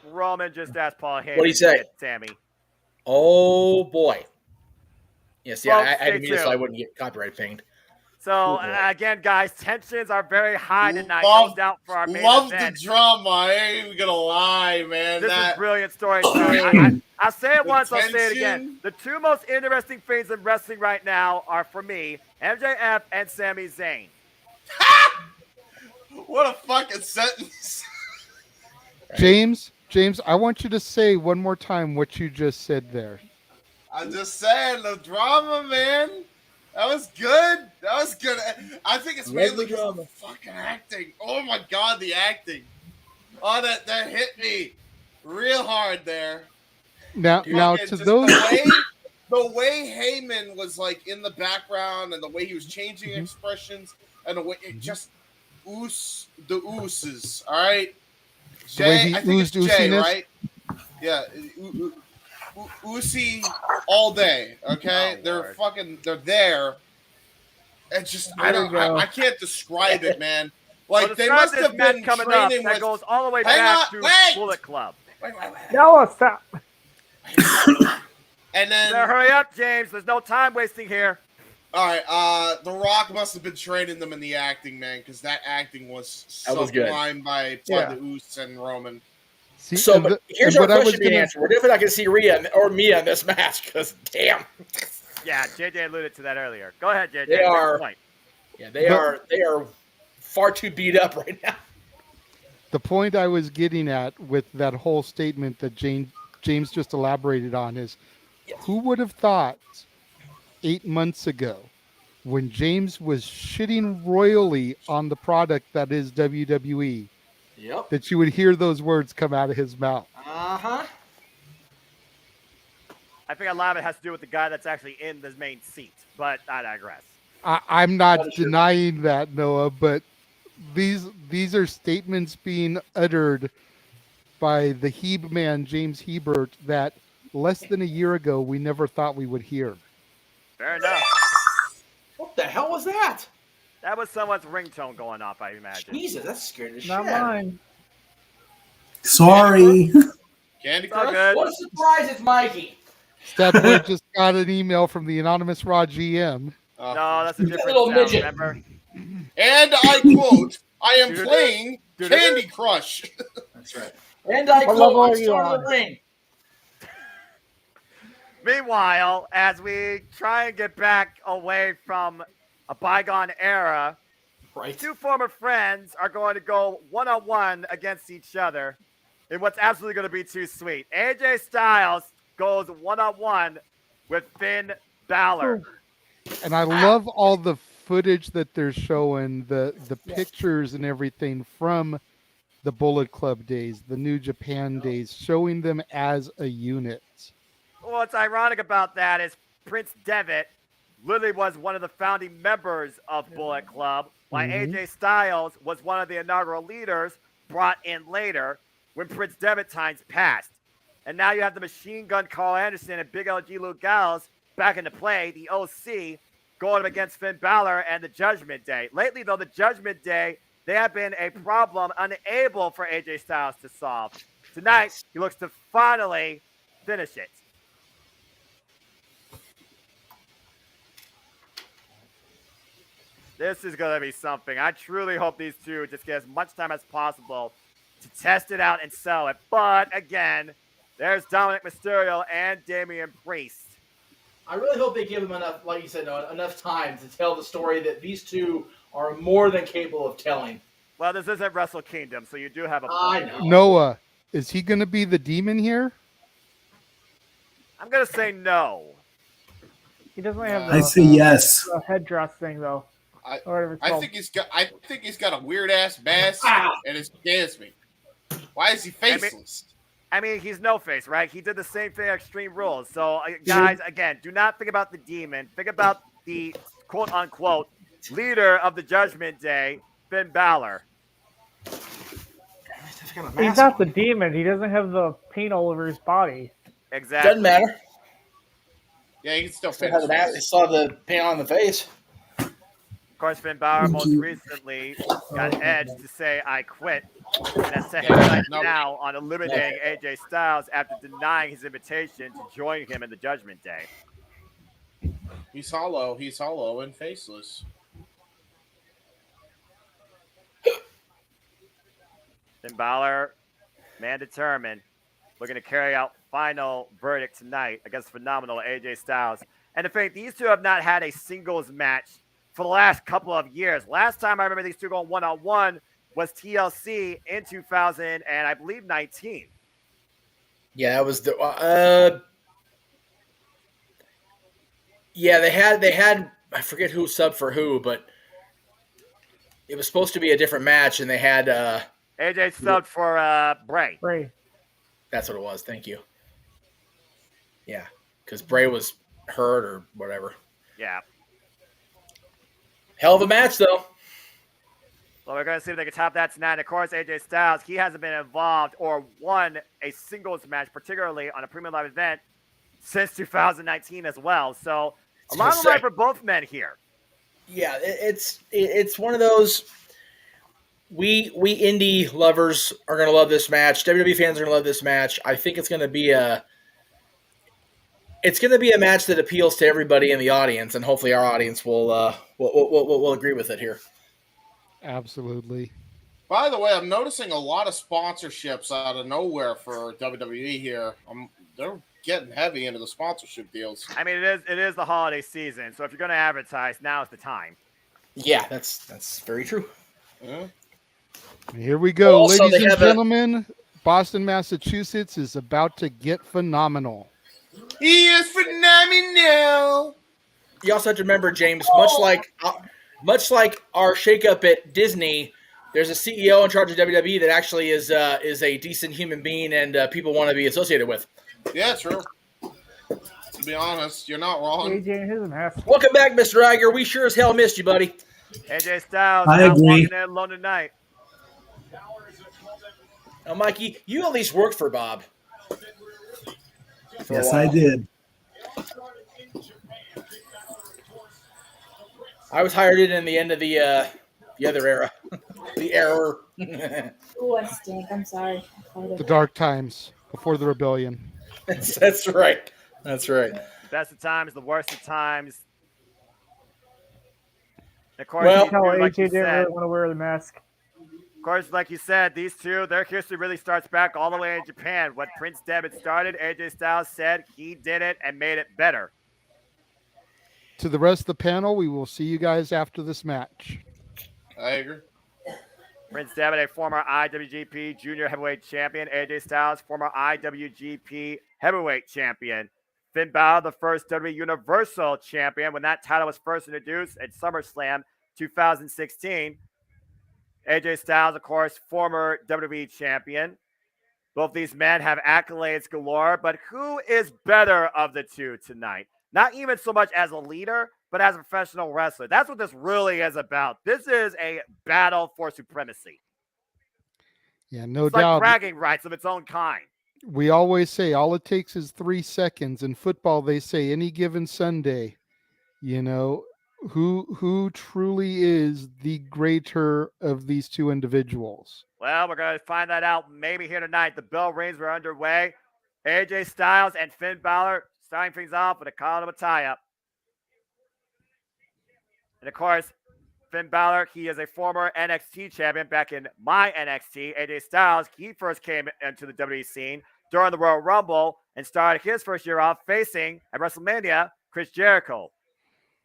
Roman just asked Paul Heyman. What'd he say? Sammy. Oh boy. Yes, yeah, Well, I didn't mean it so I wouldn't get copyright pinged. So again, guys, tensions are very high tonight. No doubt for our main Love event. the drama. I ain't even gonna lie, man. This is brilliant storytelling. I'll say it once, I'll say it again. The two most interesting things in wrestling right now are, for me, MJF and Sami Zayn. What a fucking sentence. James, I want you to say one more time what you just said there. I'm just saying, the drama, man. That was good. I think it's mainly because of the fucking acting. Oh my god, the acting. Oh, that hit me real hard there. Now to those the way Heyman was like in the background and the way he was changing expressions and the way it just oozes. All right, Jay, I think it's Jay, right? Yeah, Uzi all day. Okay, they're there. It's just I can't describe it, man. Like they must have been training that goes all the way back to Bullet Club. Wait. No, stop. And then hurry up, James. There's no time wasting here. All right, The Rock must have been training them in the acting, man, because that acting was sublime by the Uso and Roman. But here's our question being answered. We're definitely not going to see Rhea or Mia in this match because, damn. Yeah, JJ alluded to that earlier. Go ahead, JJ. They are far too beat up right now. The point I was getting at with that whole statement that James just elaborated on is, who would have thought 8 months ago, when James was shitting royally on the product that is WWE, that you would hear those words come out of his mouth? Uh-huh. I think a lot of it has to do with the guy that's actually in the main seat, but I digress. I'm not denying that, Noah, but these are statements being uttered by the Heb Man, James Hebert, that less than a year ago we never thought we would hear. Fair enough. What the hell was that? That was someone's ringtone going off, I imagine. Jesus, that's scared as shit. Not mine. Sorry. Candy Crush? Crush? What a surprise, it's Mikey. Statboy just got an email from the anonymous Raw GM. No, that's a different little sound, midget. remember? And I quote, I am playing Candy Crush. That's right. And I quote, I'm starting the ring. Meanwhile, as we try and get back away from a bygone era, two former friends are going to go one-on-one against each other in what's absolutely going to be too sweet. AJ Styles goes one-on-one with Finn Balor. And I love all the footage that they're showing, the pictures and everything from the Bullet Club days, the New Japan days, showing them as a unit. What's ironic about that is Prince Devitt literally was one of the founding members of Bullet Club, while AJ Styles was one of the inaugural leaders brought in later when Prince Devitt times passed. And now you have the Machine Gun Carl Anderson and Big LG Luke Gallows back into play, the OC, going up against Finn Balor and the Judgment Day. Lately, though, the Judgment Day, they have been a problem unable for AJ Styles to solve. Tonight, he looks to finally finish it. This is going to be something. I truly hope these two just get as much time as possible to test it out and sell it. But, again, there's Dominic Mysterio and Damian Priest. I really hope they give them enough, like you said, Noah, enough time to tell the story that these two are more than capable of telling. Well, this isn't Wrestle Kingdom, so you do have a point. I know. Noah, is he going to be the demon here? I'm going to say no. He doesn't have I say yes. the headdress thing, though. or whatever it's I called. think he's got a weird ass mask, and it scares me. Why is he faceless? I mean, he's no face, right? He did the same thing at Extreme Rules. So, guys, again, do not think about the demon. Think about the quote unquote leader of the Judgment Day, Finn Balor. He's not the demon. He doesn't have the paint all over his body. Exactly. Doesn't matter. Yeah, he can still Still fit. saw the paint on the face. Of course, Finn Balor most recently got Edge to say, "I quit." And that's set him right now on eliminating AJ Styles after denying his invitation to join him in the Judgment Day. He's hollow. He's hollow and faceless. Finn Balor, man determined, looking to carry out final verdict tonight against phenomenal AJ Styles. And in fact, these two have not had a singles match for the last couple of years. Last time I remember these two going one-on-one was TLC in 2000 and I believe 19. Yeah, that was the. Yeah, they had. I forget who subbed for who, but it was supposed to be a different match, and they had AJ subbed for Bray. Bray. That's what it was. Thank you. Yeah, because Bray was hurt or whatever. Yeah. Hell of a match, though. Well, we're going to see if they can top that tonight. And of course, AJ Styles, he hasn't been involved or won a singles match, particularly on a premium live event, since 2019 as well. So a long ride for both men here. Yeah, it's one of those. We indie lovers are going to love this match. WWE fans are going to love this match. I think it's going to be a match that appeals to everybody in the audience, and hopefully our audience will agree with it here. Absolutely. By the way, I'm noticing a lot of sponsorships out of nowhere for WWE here. They're getting heavy into the sponsorship deals. I mean, it is the holiday season, so if you're going to advertise, now is the time. Yeah, that's very true. Yeah. Here we go, Also, ladies and have gentlemen. Boston, Massachusetts is about to get phenomenal. He is phenomenal. You also have to remember, James, much like our shakeup at Disney, there's a CEO in charge of WWE that actually is a decent human being and people want to be associated with. Yeah, true. To be honest, you're not wrong. AJ and his mask. Welcome back, Mr. Iger. We sure as hell missed you, buddy. AJ Styles, I agree. walking in alone tonight. Now, Mikey, you at least worked for Bob. Yes, I did. I was hired in the end of the other era. The error. Oh, I stink. I'm sorry. The dark times before the rebellion. That's right. That's right. The best of times, the worst of times. And of course, Well, like AJ you didn't said, really want to wear the mask. of course, like you said, these two, their history really starts back all the way in Japan. What Prince Devitt started, AJ Styles said he did it and made it better. To the rest of the panel, we will see you guys after this match. I agree. Prince Devitt, a former IWGP Junior Heavyweight Champion. AJ Styles, former IWGP Heavyweight Champion. Finn Balor, the first WWE Universal Champion when that title was first introduced at SummerSlam 2016. AJ Styles, of course, former WWE Champion. Both these men have accolades galore, but who is better of the two tonight? Not even so much as a leader, but as a professional wrestler. That's what this really is about. This is a battle for supremacy. Yeah, no It's doubt. like bragging rights of its own kind. We always say all it takes is 3 seconds. In football, they say any given Sunday. You know, who truly is the greater of these two individuals? Well, we're going to find that out maybe here tonight. The bell rings. We're underway. AJ Styles and Finn Balor starting things off with a call of a tie-up. And, of course, Finn Balor, he is a former NXT champion back in my NXT. AJ Styles, he first came into the WWE scene during the Royal Rumble and started his first year off facing, at WrestleMania, Chris Jericho.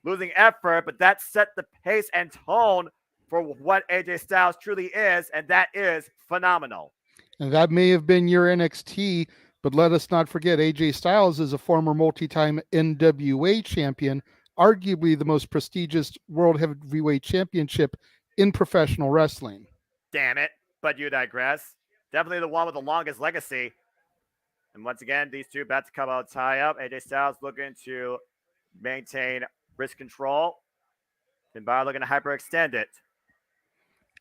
Losing effort, but that set the pace and tone for what AJ Styles truly is, and that is phenomenal. And that may have been your NXT, but let us not forget AJ Styles is a former multi-time NWA champion arguably the most prestigious World Heavyweight Championship in professional wrestling. Damn it. But you digress. Definitely the one with the longest legacy. And once again, these two about to come out tie up. AJ Styles looking to maintain wrist control. Finn Balor looking to hyperextend it.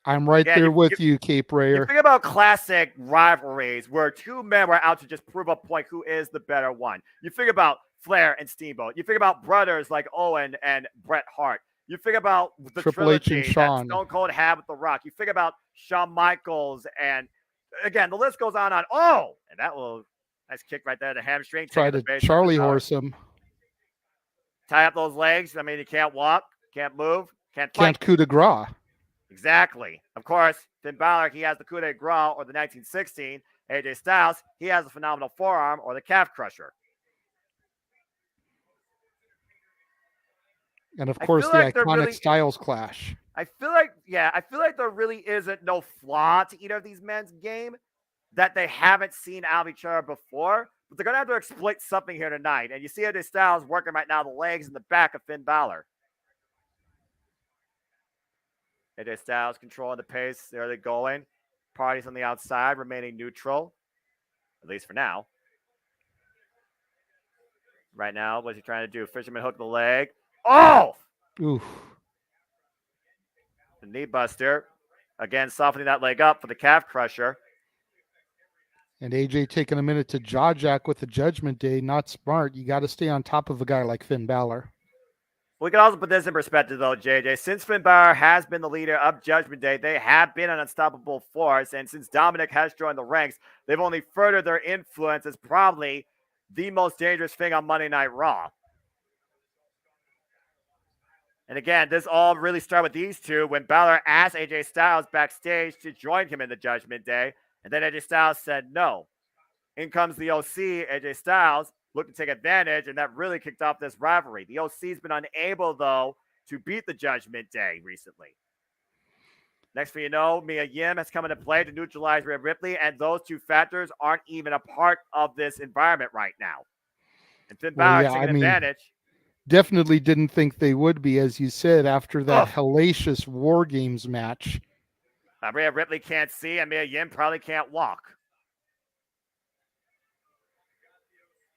I'm right Again, there with you, Cape You Rayer. think about classic rivalries where two men were out to just prove a point who is the better one. You think about Flair and Steamboat. You think about brothers like Owen and Bret Hart. You think about the Triple H and trilogy that Shawn. Stone Cold had with The Rock. You think about Shawn Michaels, and again, the list goes on. Oh, and that will nice kick right there, the hamstring. Try to Charlie horse him. Tie up those legs. I mean, you can't walk, can't move, can't fight. Can't coup de grace. Exactly. Of course, Finn Balor, he has the coup de grace or the 1916. AJ Styles, he has the phenomenal forearm or the calf crusher. And of course, the iconic Styles clash. I feel like there really isn't no flaw to either of these men's game that they haven't seen out of each other before. But they're going to have to exploit something here tonight. And you see AJ Styles working right now the legs and the back of Finn Balor. AJ Styles controlling the pace. There they're going. Parties on the outside, remaining neutral. At least for now. Right now, what's he trying to do? Fisherman hook the leg. Oh! Oof. The knee buster. Again, softening that leg up for the calf crusher. And AJ taking a minute to jaw jack with the Judgment Day. Not smart. You got to stay on top of a guy like Finn Balor. We can also put this in perspective, though, JJ. Since Finn Balor has been the leader of Judgment Day, they have been an unstoppable force. And since Dominic has joined the ranks, they've only furthered their influence as probably the most dangerous thing on Monday Night Raw. And again, this all really started with these two when Balor asked AJ Styles backstage to join him in the Judgment Day. And then AJ Styles said no. In comes the OC, AJ Styles, looked to take advantage, and that really kicked off this rivalry. The OC's been unable, though, to beat the Judgment Day recently. Next thing you know, Mia Yim has come into play to neutralize Rhea Ripley, and those two factors aren't even a part of this environment right now. And Finn Balor taking advantage. Definitely didn't think they would be, as you said, after that hellacious War Games match. Rhea Ripley can't see, and Mia Yim probably can't walk.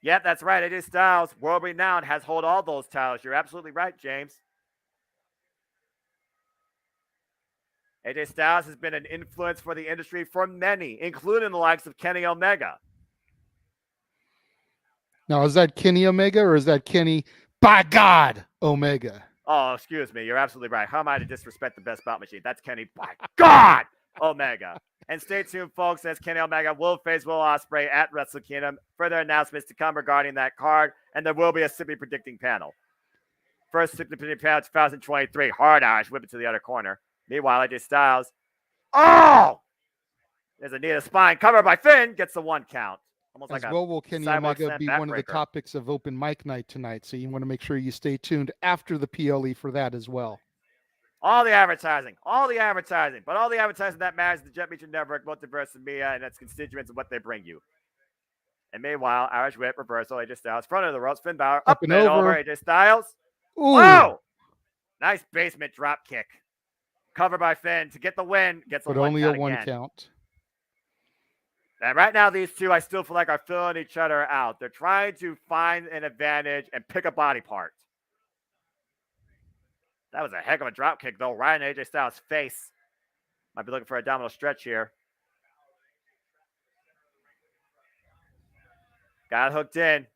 Yep, that's right. AJ Styles, world renowned, has hold all those titles. You're absolutely right, James. AJ Styles has been an influence for the industry for many, including the likes of Kenny Omega. Now, is that Kenny Omega or is that Kenny, by God, Omega? Oh, excuse me. You're absolutely right. How am I to disrespect the best bout machine? That's Kenny, by God, Omega. And stay tuned, folks, as Kenny Omega will face Will Ospreay at Wrestle Kingdom. Further announcements to come regarding that card, and there will be a Simply Predicting panel. First Simply Predicting panel 2023. Hard Irish, whip it to the other corner. Meanwhile, AJ Styles. Oh! There's a knee to the spine. Covered by Finn. Gets the 1 count. Almost As like well will Kenny Omega be one of the topics of open mic night tonight. So you want to make sure you stay tuned after the PLE for that as well. All the advertising. But all the advertising that matters is the Jet Meacham Network, Multiverse, and Mia, and its constituents and what they bring you. And meanwhile, Irish whip, reversal, AJ Styles, front of the ropes, Finn Balor, up and over, AJ Styles. Ooh. Whoa! Nice basement drop kick. Covered by Finn to get the win. Gets but only a 1 count. And right now, these two, I still feel like are filling each other out. They're trying to find an advantage and pick a body part. That was a heck of a drop kick, though, right in AJ Styles' face. Might be looking for a abdominal stretch here. Got hooked in.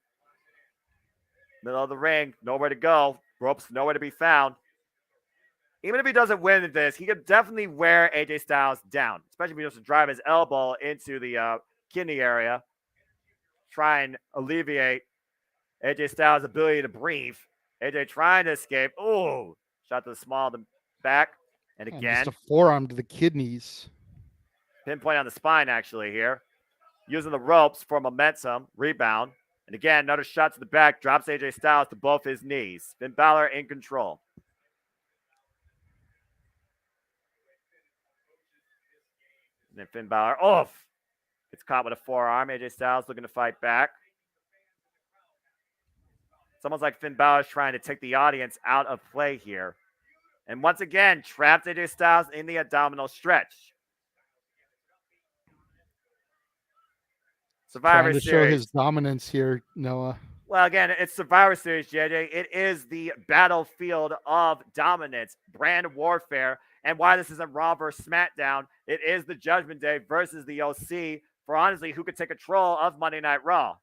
Middle of the ring, nowhere to go. Ropes, nowhere to be found. Even if he doesn't win this, he could definitely wear AJ Styles down, especially if he just drive his elbow into the kidney area. Try and alleviate AJ Styles' ability to breathe. AJ trying to escape. Oh, shot to the small of the back. And again. Just a forearm to the kidneys. Pinpoint on the spine, actually, here. Using the ropes for momentum. Rebound. And again, another shot to the back. Drops AJ Styles to both his knees. Finn Balor in control. And then Finn Balor off. Gets caught with a forearm. AJ Styles looking to fight back. It's almost like Finn Balor is trying to take the audience out of play here. And once again, trapped AJ Styles in the abdominal stretch. Survivor Trying to Series. show his dominance here, Noah. Well, again, it's Survivor Series, JJ. It is the battlefield of dominance, brand warfare, and why this isn't Raw versus SmackDown. It is the Judgment Day versus the OC for, honestly, who could take control of Monday Night Raw.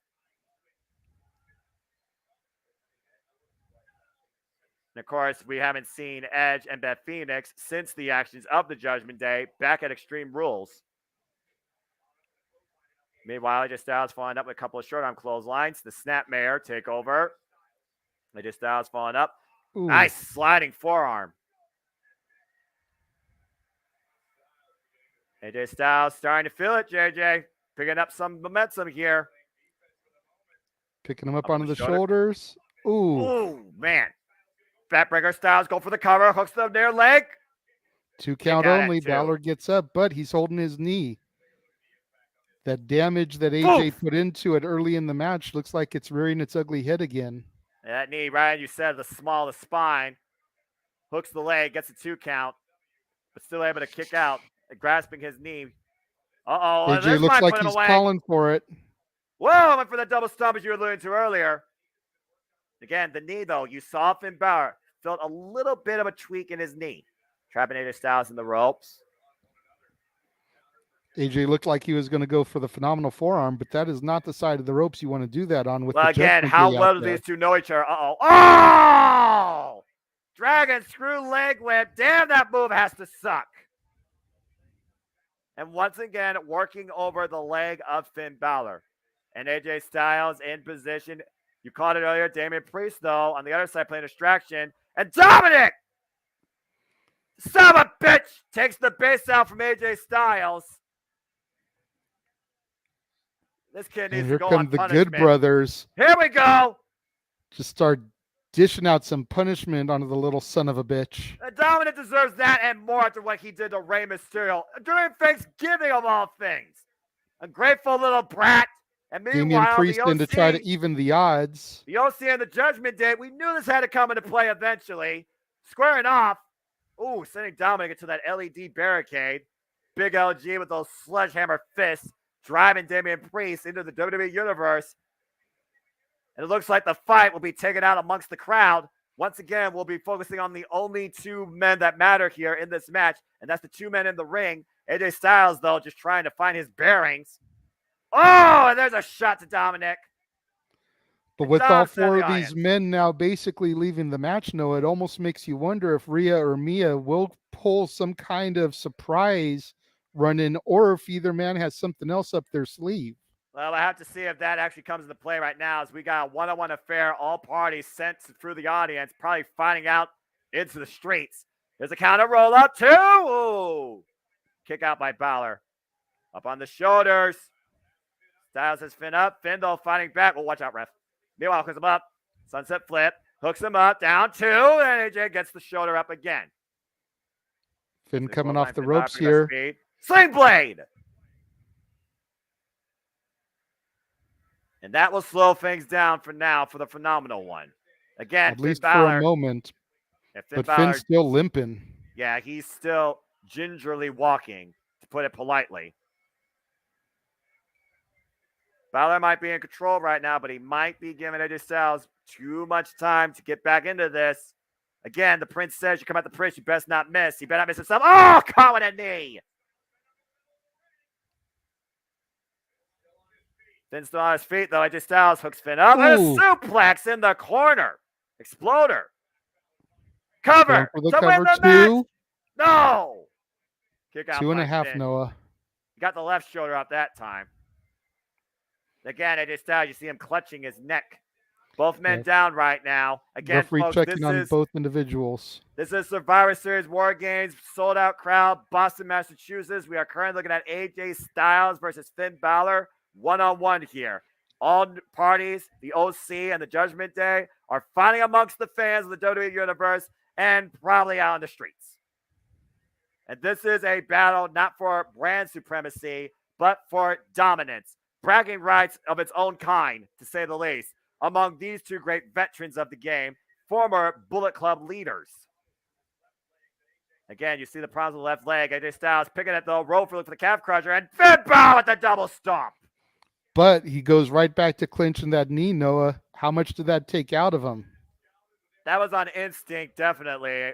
And, of course, we haven't seen Edge and Beth Phoenix since the actions of the Judgment Day back at Extreme Rules. Meanwhile, AJ Styles following up with a couple of short-arm clotheslines. The Snapmare takeover. AJ Styles following up. Ooh. Nice sliding forearm. AJ Styles starting to feel it, JJ. Picking up some momentum here. Picking him up onto the shoulders. Ooh. Ooh, man. Backbreaker Styles go for the cover. Hooks the near leg. 2 count only. Balor gets up, but he's holding his knee. That damage that AJ put into it early in the match looks like it's rearing its ugly head again. That knee, Ryan, you said the small of the spine. Hooks the leg, gets a 2 count, but still able to kick out, grasping his knee. Uh-oh. AJ looks like he's calling for it. Whoa, went for the double stomp as you were alluding to earlier. Again, the knee, though, you saw Finn Balor felt a little bit of a tweak in his knee. Trapping AJ Styles in the ropes. AJ looked like he was going to go for the phenomenal forearm, but that is not the side of the ropes you want to do that on. With well, the again, how well do there. these two know each other? Uh-oh. Oh! Dragon screw leg whip. Damn, that move has to suck. And once again, working over the leg of Finn Balor. And AJ Styles in position. You called it earlier. Damian Priest, though, on the other side playing distraction. And Dominic! Son of a bitch! Takes the base out from AJ Styles. This kid needs to go on punishment. Here come the Good Brothers. Here we go. Just start dishing out some punishment onto the little son of a bitch. Dominic deserves that and more after what he did to Rey Mysterio during Thanksgiving of all things. A grateful little brat. And meanwhile, Damian Priest the OC, in to try to even the odds. The OC and the Judgment Day, we knew this had to come into play eventually. Squaring off. Ooh, sending Dominic into that LED barricade. Big LG with those sledgehammer fists. Driving Damian Priest into the WWE Universe. And it looks like the fight will be taken out amongst the crowd. Once again, we'll be focusing on the only 2 men that matter here in this match, and that's the 2 men in the ring. AJ Styles, though, just trying to find his bearings. Oh, and there's a shot to Dominic. But with all 4 of these men now basically leaving the match, Noah, it almost makes you wonder if Rhea or Mia will pull some kind of surprise run in, or if either man has something else up their sleeve. Well, I have to see if that actually comes into play right now, as we got a one-on-one affair, all parties sent through the audience, probably finding out into the streets. There's a counter roll up, 2. Ooh. Kick out by Balor. Up on the shoulders. Styles has Finn up. Finn, though, fighting back. Oh, watch out, ref. Meanwhile, hooks him up. Sunset flip. Hooks him up. Down 2. And AJ gets the shoulder up again. Finn coming off the ropes here. Sling blade. And that will slow things down for now for the phenomenal one. Again, at least Balor, for a moment. But Balor, Finn's still limping. Yeah, he's still gingerly walking, to put it politely. Balor might be in control right now, but he might be giving AJ Styles too much time to get back into this. Again, the Prince says you come at the Prince, you best not miss. You better not miss himself. Oh, caught with a knee. Finn's still on his feet, though. AJ Styles hooks Finn up. And a suplex in the corner. Exploder. Cover. For the to cover win the 2. match. No. Kick out 2.5, Finn. Noah. He got the left shoulder up that time. Again, AJ Styles, you see him clutching his neck. Both men down right now. Again, referee folks, checking on both individuals. This is Survivor Series War Games, sold out crowd, Boston, Massachusetts. We are currently looking at AJ Styles versus Finn Balor, one-on-one here. All parties, the OC and the Judgment Day, are fighting amongst the fans of the WWE Universe and probably out on the streets. And this is a battle not for brand supremacy, but for dominance. Bragging rights of its own kind, to say the least. among these two great veterans of the game, former Bullet Club leaders. Again, you see the problems with the left leg. AJ Styles picking at the rope for the calf crusher, and Finn Balor with the double stomp. But he goes right back to clinching that knee, Noah. How much did that take out of him? That was on instinct, definitely.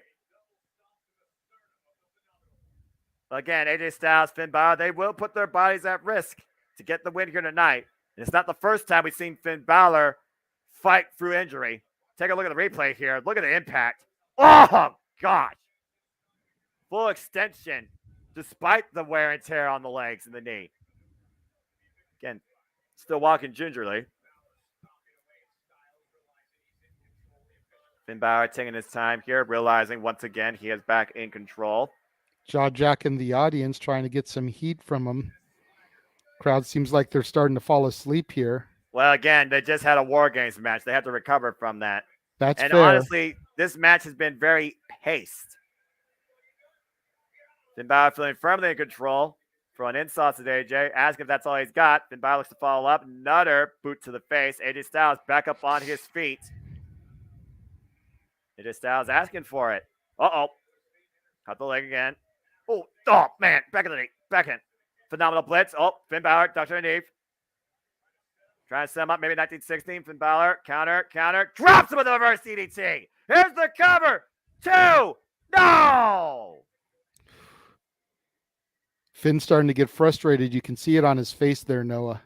Again, AJ Styles, Finn Balor, they will put their bodies at risk to get the win here tonight. And it's not the first time we've seen Finn Balor fight through injury. Take a look at the replay here. Look at the impact. Oh, gosh. Full extension, despite the wear and tear on the legs and the knee. Again, still walking gingerly. Finn Balor taking his time here, realizing once again he is back in control. Jaw jacking the audience, trying to get some heat from him. Crowd seems like they're starting to fall asleep here. Well, again, they just had a War Games match. They have to recover from that. That's and fair. honestly, this match has been very paced. Finn Balor feeling firmly in control. Throwing insults at AJ, asking if that's all he's got. Finn Balor looks to follow up. Another boot to the face. AJ Styles back up on his feet. AJ Styles asking for it. Uh-oh. Cut the leg again. Oh, man. Back in the knee. Back in. Phenomenal blitz. Oh, Finn Balor, Dr. Neve. Trying to set him up, maybe 1916. Finn Balor, counter. Drops him with the reverse DDT. Here's the cover. 2. No! Finn's starting to get frustrated. You can see it on his face there, Noah.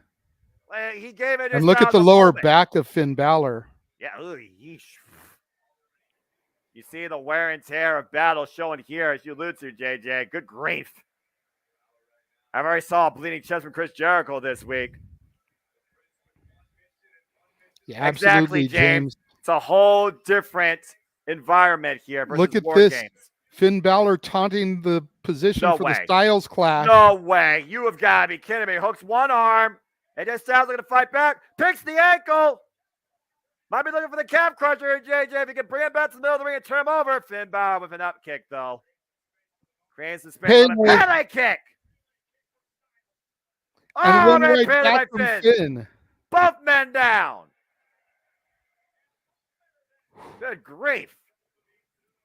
Well, he gave it. And look at the lower back of Finn Balor. Yeah, yeesh. You see the wear and tear of battle showing here, as you allude to, JJ. Good grief. I've already saw a bleeding chest from Chris Jericho this week. Yeah, absolutely, exactly, James. It's a whole different environment here versus Look at War this. Games. Finn Balor taunting the position for the Styles Clash. No way. You have got to be kidding me. Hooks one arm. And just Styles looking to fight back. Picks the ankle. Might be looking for the calf crusher. JJ, if he can bring him back to the middle of the ring and turn him over. Finn Balor with an up kick, though. Creates the space. Pele kick. And one right Pele back from Finn. Both men down. Good grief.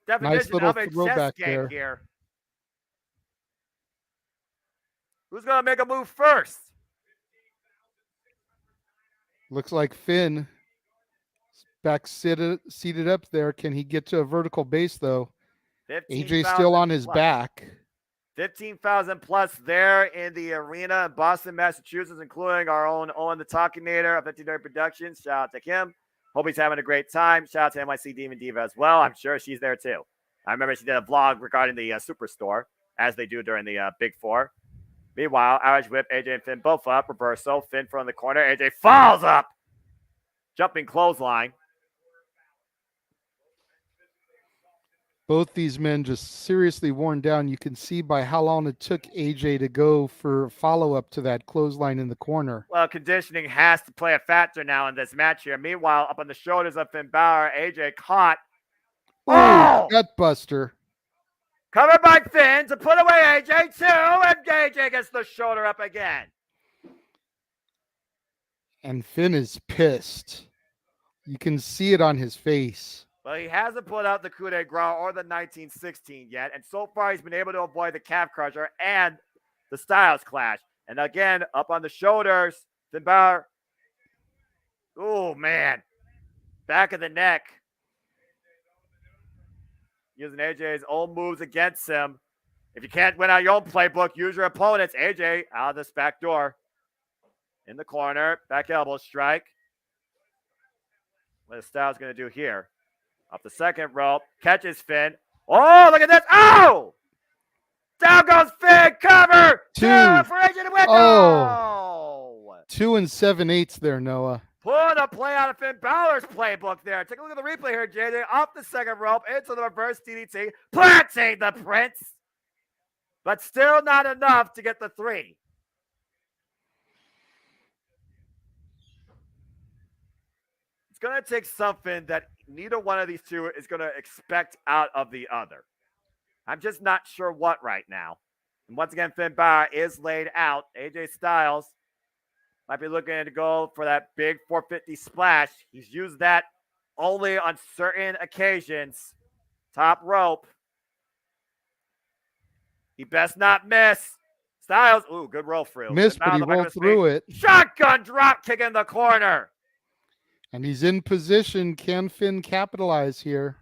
Definition Nice little of a throwback chess game there. here. Who's going to make a move first? Looks like Finn back seated up there. Can he get to a vertical base, though? AJ still on his back. 15,000 plus there in the arena in Boston, Massachusetts, including our own Owen the Talkinator of 50 Productions. Shout out to him. Hope he's having a great time. Shout out to NYC Demon Diva as well. I'm sure she's there too. I remember she did a vlog regarding the Superstore, as they do during the Big Four. Meanwhile, Irish Whip, AJ and Finn both up. Reversal. Finn from the corner. AJ falls up. Jumping clothesline. Both these men just seriously worn down. You can see by how long it took AJ to go for follow-up to that clothesline in the corner. Well, conditioning has to play a factor now in this match here. Meanwhile, up on the shoulders of Finn Balor, AJ caught. Oh! Gut buster. Covered by Finn to put away AJ too, and AJ gets the shoulder up again. And Finn is pissed. You can see it on his face. Well, he hasn't put out the coup de grace or the 1916 yet, and so far he's been able to avoid the calf crusher and the Styles Clash. And again, up on the shoulders, Finn Balor. Oh, man. Back of the neck. Using AJ's own moves against him. If you can't win out your own playbook, use your opponent's. AJ out of this back door. In the corner. Back elbow strike. What is Styles going to do here? Up the second rope. Catches Finn. Oh, look at this. Oh! Down goes Finn. Cover. Two for AJ to win. Oh. 2 7/8 there, Noah. Pulling a play out of Finn Balor's playbook there. Take a look at the replay here, JJ. Off the second rope into the reverse DDT. Planting the Prince. But still not enough to get the 3. It's going to take something that neither one of these two is going to expect out of the other. I'm just not sure what right now. And once again, Finn Balor is laid out. AJ Styles might be looking to go for that big 450 splash. He's used that only on certain occasions. Top rope. He best not miss. Styles, ooh, good roll through. Missed, but he rolled through it. Shotgun drop kick in the corner. And he's in position. Can Finn capitalize here?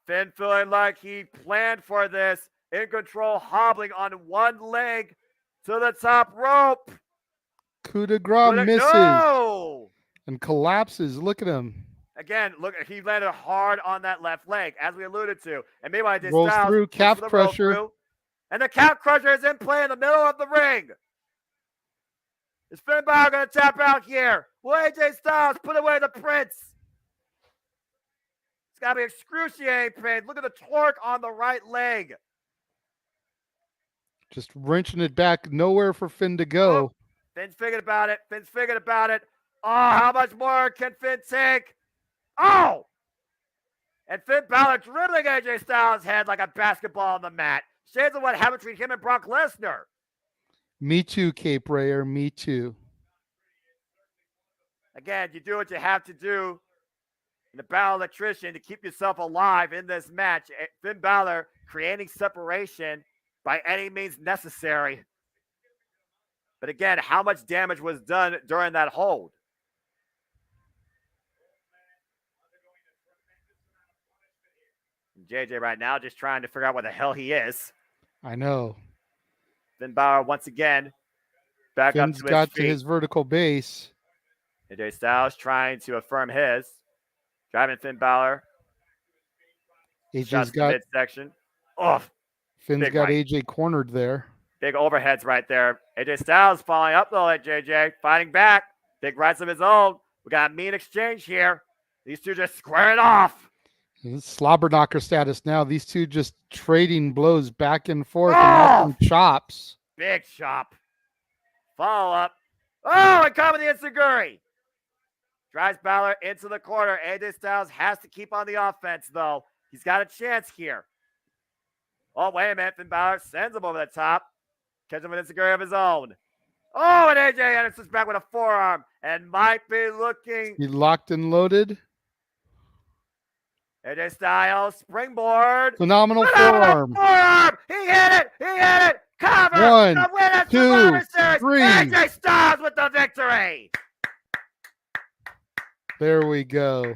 Finn feeling like he planned for this. In control, hobbling on one leg to the top rope. Coup de grace misses. No! And collapses. Look at him. Again, look, he landed hard on that left leg, as we alluded to. And meanwhile, this Rolls Styles through, calf roll crusher. through, and the calf crusher is in play in the middle of the ring. Is Finn Balor going to tap out here? Will AJ Styles put away the Prince? It's got to be excruciating pain. Look at the torque on the right leg. Just wrenching it back. Nowhere for Finn to go. Oh, Finn's figured about it. Finn's figured about it. Oh, how much more can Finn take? Oh! And Finn Balor dribbling AJ Styles' head like a basketball on the mat. Shades of what happened between him and Brock Lesnar. Me too, Cape Rayer. Me too. Again, you do what you have to do in the battle electrician to keep yourself alive in this match. Finn Balor creating separation by any means necessary. But again, how much damage was done during that hold? JJ right now just trying to figure out where the hell he is. I know. Finn Balor once again back Finn's up to got his feet. to his vertical base. AJ Styles trying to affirm his. Driving Finn Balor. AJ's got midsection. Oh, Finn's big got right. AJ cornered there. Big overheads right there. AJ Styles following up though at JJ. Fighting back. Big rights of his own. We got a mean exchange here. These two just squaring off. It's slobber knocker status now. These two just trading blows back and forth and knocking chops. Big chop. Follow up. Oh, and coming the Enziguri. Drives Balor into the corner. AJ Styles has to keep on the offense, though. He's got a chance here. Oh, wait a minute. Finn Balor sends him over the top. Catches him with an Enziguri of his own. Oh, and AJ Anderson's back with a forearm and might be looking. He locked and loaded. AJ Styles, springboard. Phenomenal forearm. Forearm. He hit it. He hit it. Cover. One, the win at two, Survivor Series. three. AJ Styles with the victory. There we go.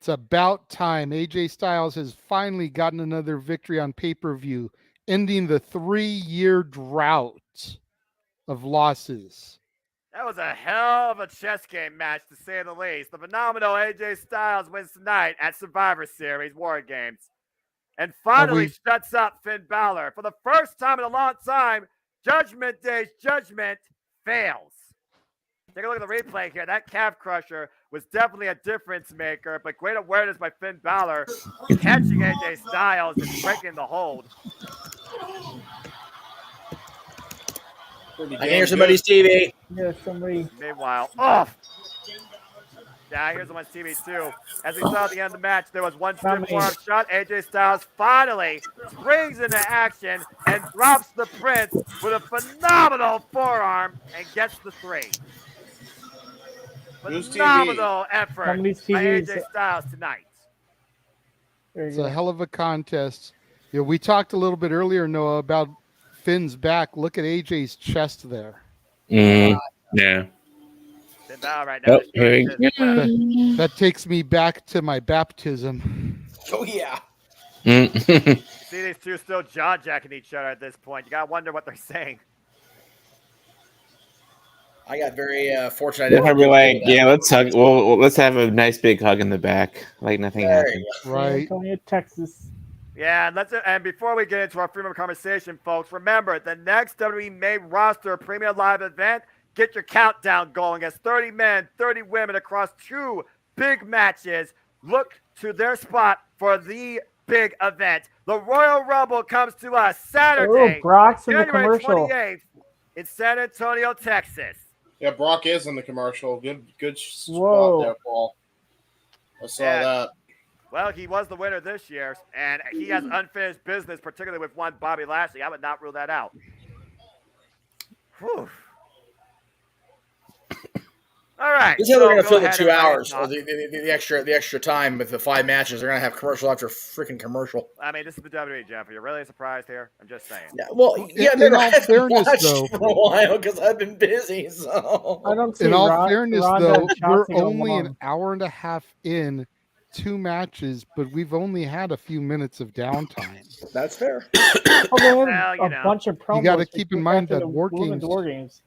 It's about time. AJ Styles has finally gotten another victory on pay-per-view, ending the 3-year drought of losses. That was a hell of a chess game match, to say the least. The phenomenal AJ Styles wins tonight at Survivor Series War Games. And finally shuts up Finn Balor. For the first time in a long time, Judgment Day's judgment fails. Take a look at the replay here. That calf crusher was definitely a difference maker, but great awareness by Finn Balor, catching AJ Styles and breaking the hold. I can hear somebody's TV. Yeah, somebody. Meanwhile, off. Yeah, here's someone's TV too. As we saw at the end of the match, there was one stiff forearm shot. AJ Styles finally springs into action and drops the Prince with a phenomenal forearm and gets the 3. Phenomenal effort by AJ Styles tonight. It's a hell of a contest. You know, we talked a little bit earlier, Noah, about Finn's back. Look at AJ's chest there. Yeah. Finn Balor right now. That takes me back to my baptism. Oh, yeah. See these two still jaw-jacking each other at this point. You got to wonder what they're saying. I got very fortunate. They're probably like, yeah, let's hug. Well, let's have a nice big hug in the back, like nothing happened. Right. Antonio, Texas. Yeah, and before we get into our freedom of conversation, folks, remember the next WWE main roster premium live event. Get your countdown going as 30 men, 30 women across 2 big matches. Look to their spot for the big event. The Royal Rumble comes to us Saturday, Brock's in the January commercial. 28th in San Antonio, Texas. Yeah, Brock is in the commercial. Good Whoa. spot there, Paul. I saw that. Well, he was the winner this year, and he has unfinished business, particularly with one Bobby Lashley. I would not rule that out. Whew. All right. This is how they're going to go fill the ahead 2 and hours talk. or the extra time with the 5 matches. They're going to have commercial after freaking commercial. I mean, this is the WWE, Jeff. Are you really surprised here? I'm just saying. Yeah, well, In all fairness, though, for a while because I've been busy. So I don't see in all Ron- fairness, Ronda though, and we're Shotzi go only long. an hour and a half in, 2 matches, but we've only had a few minutes of downtime. that's fair. Oh, they have Well, you a know. bunch of promos. You got to to keep in keep mind after that the women's War Games.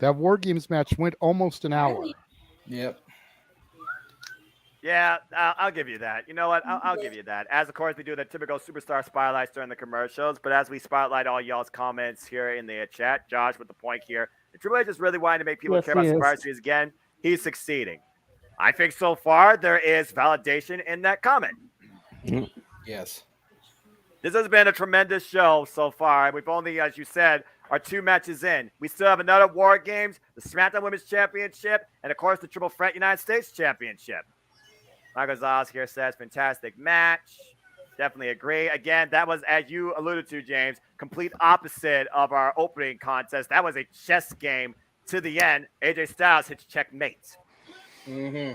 That War Games match went almost an hour. Yep. Yeah, I'll give you that. You know what? I'll give you that. As, of course, we do the typical superstar spotlights during the commercials, but as we spotlight all y'all's comments here in the chat, Josh with the point here, if Triple H is really wanting to make people Yes, care about he is. Survivor Series again, he's succeeding. I think so far there is validation in that comment. Yes. This has been a tremendous show so far. We've only, as you said, are 2 matches in. We still have another War Games, the SmackDown Women's Championship, and, of course, the Triple Threat United States Championship. Michael Gonzalez here says, fantastic match. Definitely agree. Again, that was, as you alluded to, James, complete opposite of our opening contest. That was a chess game to the end. AJ Styles hits checkmate. Mm-hmm.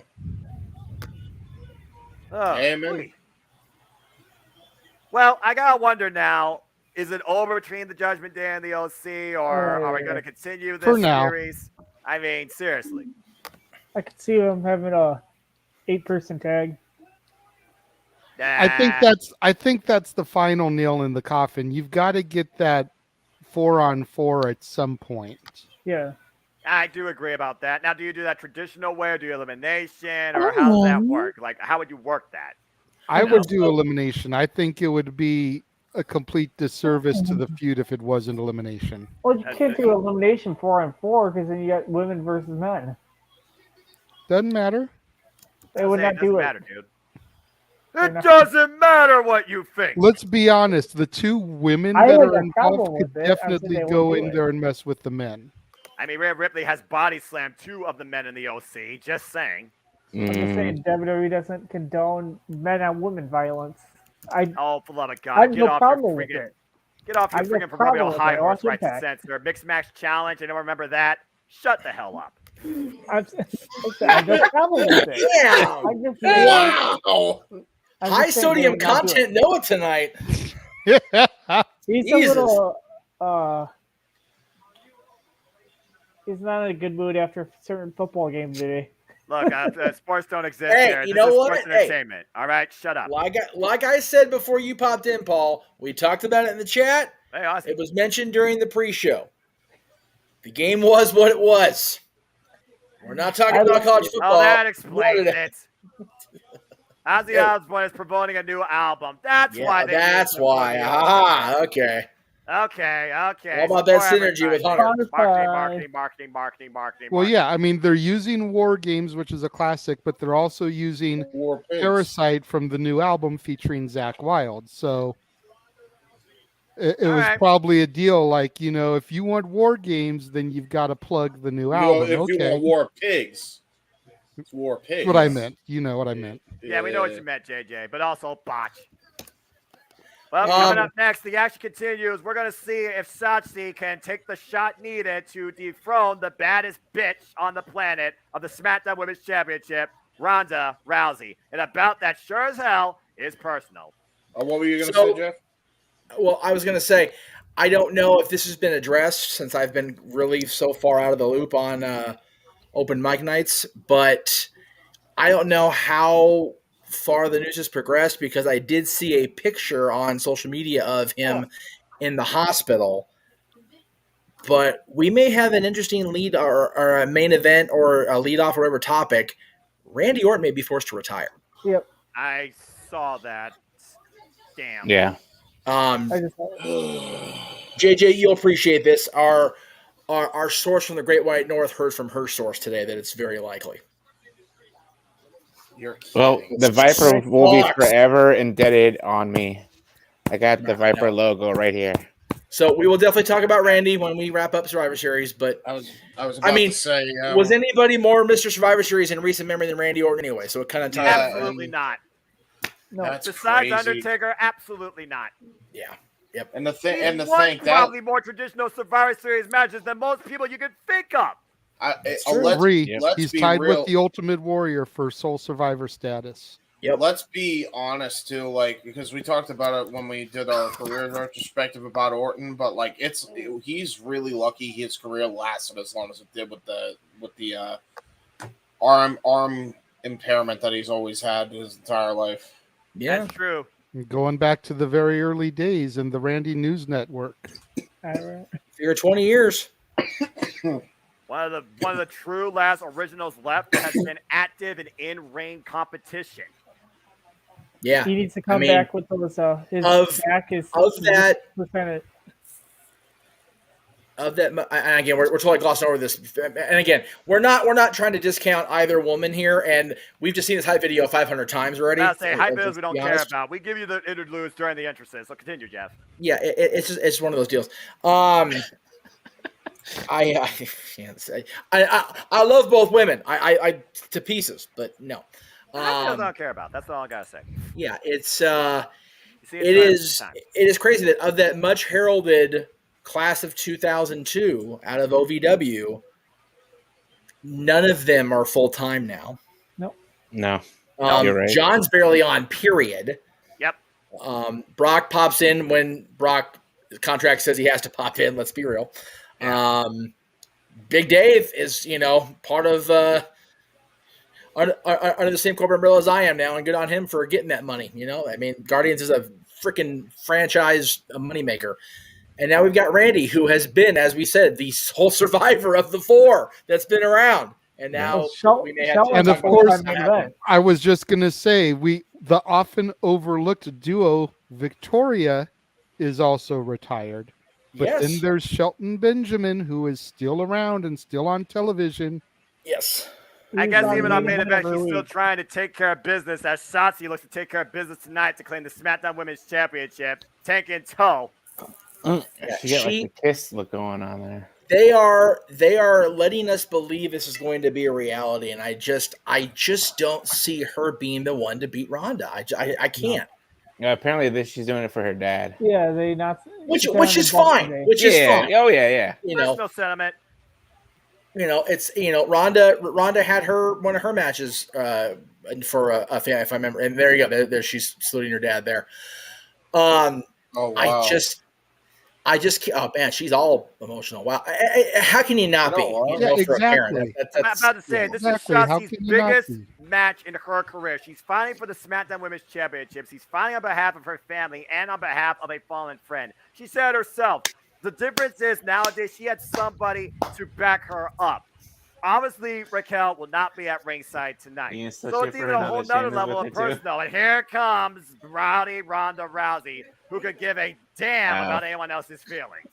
Oh, Amen. boy. Well, I got to wonder now, is it over between the Judgment Day and the OC, or are we going to continue this For now. series? I mean, seriously. I could see them having a 8-person tag. I think that's the final nail in the coffin. You've got to get that 4-on-4 at some point. Yeah. I do agree about that. Now, do you do that traditional way, or do you elimination, or how does that work? Like, how would you work that? I would do elimination. I think it would be a complete disservice to the feud if it wasn't elimination. Well, you can't do elimination 4-on-4 because then you got women versus men. Doesn't matter. They would not do it. Matter, dude. It doesn't matter what you think. Let's be honest. The 2 women I that have are a problem involved could with it. I said definitely they go won't do in it. there and mess with the men. I mean, Rhea Ripley has body slammed 2 of the men in the OC. Just saying. I'm just saying WWE doesn't condone men on women violence. Oh, for love of I God, have get no off your problem with freaking it. get off your I have no freaking proverbial problem with high it. horse Watch right to Impact. censor. Mixed match challenge. I don't remember that. Shut the hell up. I have no problem with it. Yeah. I'm just saying, Wow. I'm High just saying they sodium would not do content Noah tonight. it. He's Jesus. a little. He's not in a good mood after a certain football game today. Look, sports don't exist Hey, here. you This know is what? sports Hey. entertainment. All right, shut up. Like I said before you popped in, Paul, we talked about it in the chat. Hey, Austin. It was mentioned during the pre-show. The game was what it was. We're not talking about college football. Oh, that explains What it. Ozzy Osbourne is promoting a new album. That's Yeah, why. that's why. Ah, okay. Okay. What about that synergy with Hunter? Marketing. Well, yeah, I mean, they're using War Games, which is a classic, but they're also using War Pigs. Parasite from the new album featuring Zach Wilde. So it was right. probably a deal like, if you want War Games, then you've got to plug the new album. If you want War Pigs, it's War Pigs. That's what I meant. You know what I meant. Yeah, we know what you meant, JJ, but also botch. Well, coming up next, the action continues. We're going to see if Shotzi can take the shot needed to dethrone the baddest bitch on the planet of the SmackDown Women's Championship, Ronda Rousey. And about that sure as hell is personal. What were you going to say, Jeff? Well, I was going to say, I don't know if this has been addressed since I've been really so far out of the loop on open mic nights, but I don't know how far the news has progressed because I did see a picture on social media of him in the hospital. But we may have an interesting lead or a main event or a lead off or whatever topic. Randy Orton may be forced to retire. Yep. I saw that. Damn. Yeah. JJ, you'll appreciate this. Our source from the Great White North heard from her source today that it's very likely. Well, the Viper will be forever indebted on me. I got the Viper logo right here. So we will definitely talk about Randy when we wrap up Survivor Series. But I was about to say, was anybody more Mr. Survivor Series in recent memory than Randy Orton anyway? So it kind of ties. Absolutely not. No. That's Besides crazy. Undertaker, absolutely not. Yeah. Yep. And the thing, He's and the won thing that probably more traditional Survivor Series matches than most people you could think of. let's, Three. let's He's be tied real. with the Ultimate Warrior for sole survivor status. Yep. Let's be honest too, like, because we talked about it when we did our career retrospective about Orton, but like he's really lucky his career lasted as long as it did with the arm impairment that he's always had his entire life. Yeah, that's true. Going back to the very early days in the Randy News Network. You're 20 years. One of the true last originals left that has been active in in-ring competition. Yeah, He needs to come back with those. His back is percentage. Of that, and again, we're totally glossing over this. And again, we're not trying to discount either woman here. And we've just seen this hype video 500 times already. I'll say hype videos we don't care about. We give you the interludes during the entrances. So continue, Jeff. Yeah, it's one of those deals. I can't say. I love both women. I to pieces, but no. I don't care about. That's all I gotta say. Yeah, it is crazy that of that much heralded class of 2002 out of OVW, none of them are full time now. No. You're right. John's barely on. Period. Yep. Brock pops in when Brock's contract says he has to pop in. Let's be real. Big Dave is part of under the same corporate umbrella as I am now, and good on him for getting that money. I mean, Guardians is a freaking franchise moneymaker. And now we've got Randy, who has been, as we said, the sole survivor of the four that's been around. And now we may have to. And of course, I was just going to say, the often overlooked duo Victoria is also retired. But then there's Shelton Benjamin, who is still around and still on television. Yes. I guess even on main event, he's still trying to take care of business as Shotzi looks to take care of business tonight to claim the SmackDown Women's Championship. Tank in tow. She got like a kiss look going on there. They are letting us believe this is going to be a reality, and I just don't see her being the one to beat Ronda. I can't. Yeah, apparently she's doing it for her dad. Yeah, they not which is fine. Which is fine. Oh yeah. Personal sentiment. It's Ronda had one of her matches for a fan, if I remember, and there you go. There she's saluting her dad there. Oh wow. I just oh man, she's all emotional. Wow, how can you not be? Exactly. I'm about to say this is Shotzi's biggest match in her career. She's fighting for the SmackDown Women's Championship. She's fighting on behalf of her family and on behalf of a fallen friend. She said herself, the difference is nowadays she had somebody to back her up. Obviously, Raquel will not be at ringside tonight. So it's even a whole nother level of personal. And here comes Rowdy Ronda Rousey, who could give a damn about anyone else's feelings.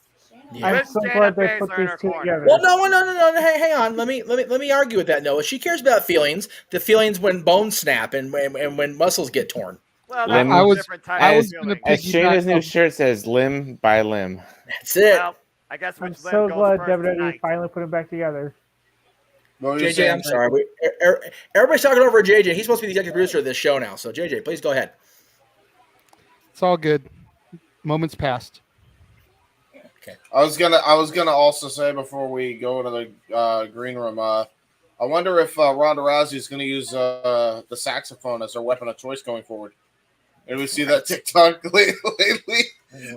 Yeah. I'm so glad they put these two together. Well, no. Hey, hang on. Let me argue with that. Noah, she cares about feelings. The feelings when bones snap and when muscles get torn. Well, I was as Shayna's new shirt says, limb by limb. That's it. Well, I guess I'm so glad WWE finally put them back together. JJ, I'm sorry. Everybody's talking over JJ. He's supposed to be the executive producer of this show now. So JJ, please go ahead. It's all good. Moments passed. Okay. I was gonna also say before we go to the green room. I wonder if Ronda Rousey is going to use the saxophone as her weapon of choice going forward. Did we see that TikTok lately?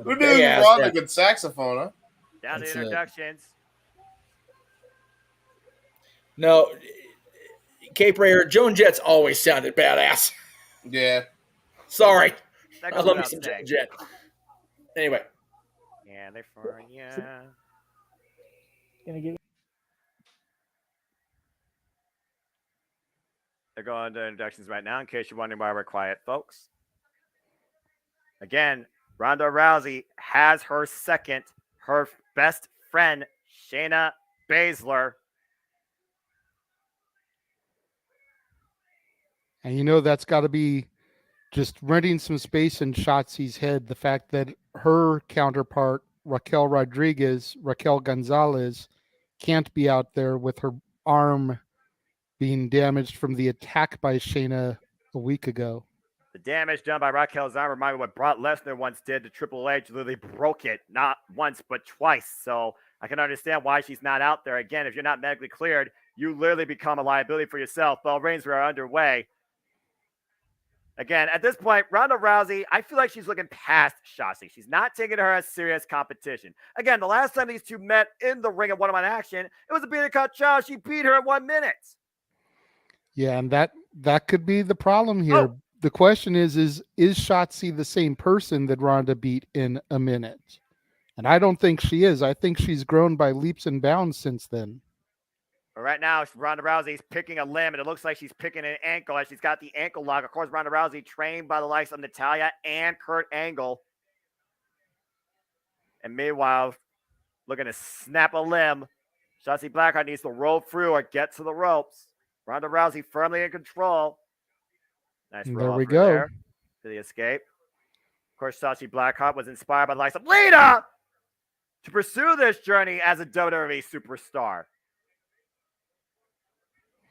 Who knew Ronda could saxophone? Huh? Down to introductions. No, Cape Rayer, Joan Jett's always sounded badass. Yeah. Sorry. I love me some Joan Jett. Anyway. California. They're going to introductions right now, in case you're wondering why we're quiet, folks. Again, Ronda Rousey has her best friend, Shayna Baszler. And that's got to be just renting some space in Shotzi's head. The fact that her counterpart, Raquel Gonzalez, can't be out there with her arm being damaged from the attack by Shayna a week ago. The damage done by Raquel's arm reminded me what Brock Lesnar once did to Triple H. Literally broke it, not once, but twice. So I can understand why she's not out there. Again, if you're not medically cleared, you literally become a liability for yourself. Bell reigns are underway. Again, at this point, Ronda Rousey, I feel like she's looking past Shotzi. She's not taking her as serious competition. Again, the last time these two met in the ring of one-on-one action, it was a beat cut challenge. She beat her in 1 minute. Yeah, and that could be the problem here. Oh. The question is Shotzi the same person that Ronda beat in a minute? And I don't think she is. I think she's grown by leaps and bounds since then. But right now, Ronda Rousey's picking a limb, and it looks like she's picking an ankle as she's got the ankle lock. Of course, Ronda Rousey trained by the likes of Natalya and Kurt Angle. And meanwhile, looking to snap a limb. Shotzi Blackheart needs to roll through or get to the ropes. Ronda Rousey firmly in control. Nice roll. There we go. There to the escape. Of course, Shotzi Blackheart was inspired by the likes of Lita to pursue this journey as a WWE superstar.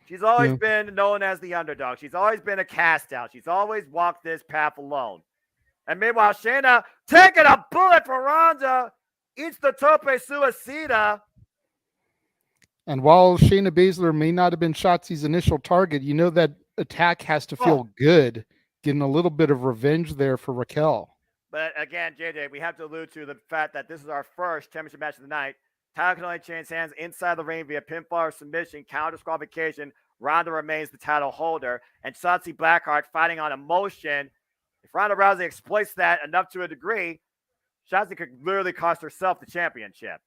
She's always been known as the underdog. She's always been a cast out. She's always walked this path alone. And meanwhile, Shayna taking a bullet for Ronda. Eats the tope suicida. And while Shayna Baszler may not have been Shotzi's initial target, you know that attack has to feel good, getting a little bit of revenge there for Raquel. But again, JJ, we have to allude to the fact that this is our first championship match of the night. Title can only change hands inside the ring via pinfall or submission, counter disqualification. Ronda remains the title holder. And Shotzi Blackheart fighting on emotion. If Ronda Rousey exploits that enough to a degree, Shotzi could literally cost herself the championship.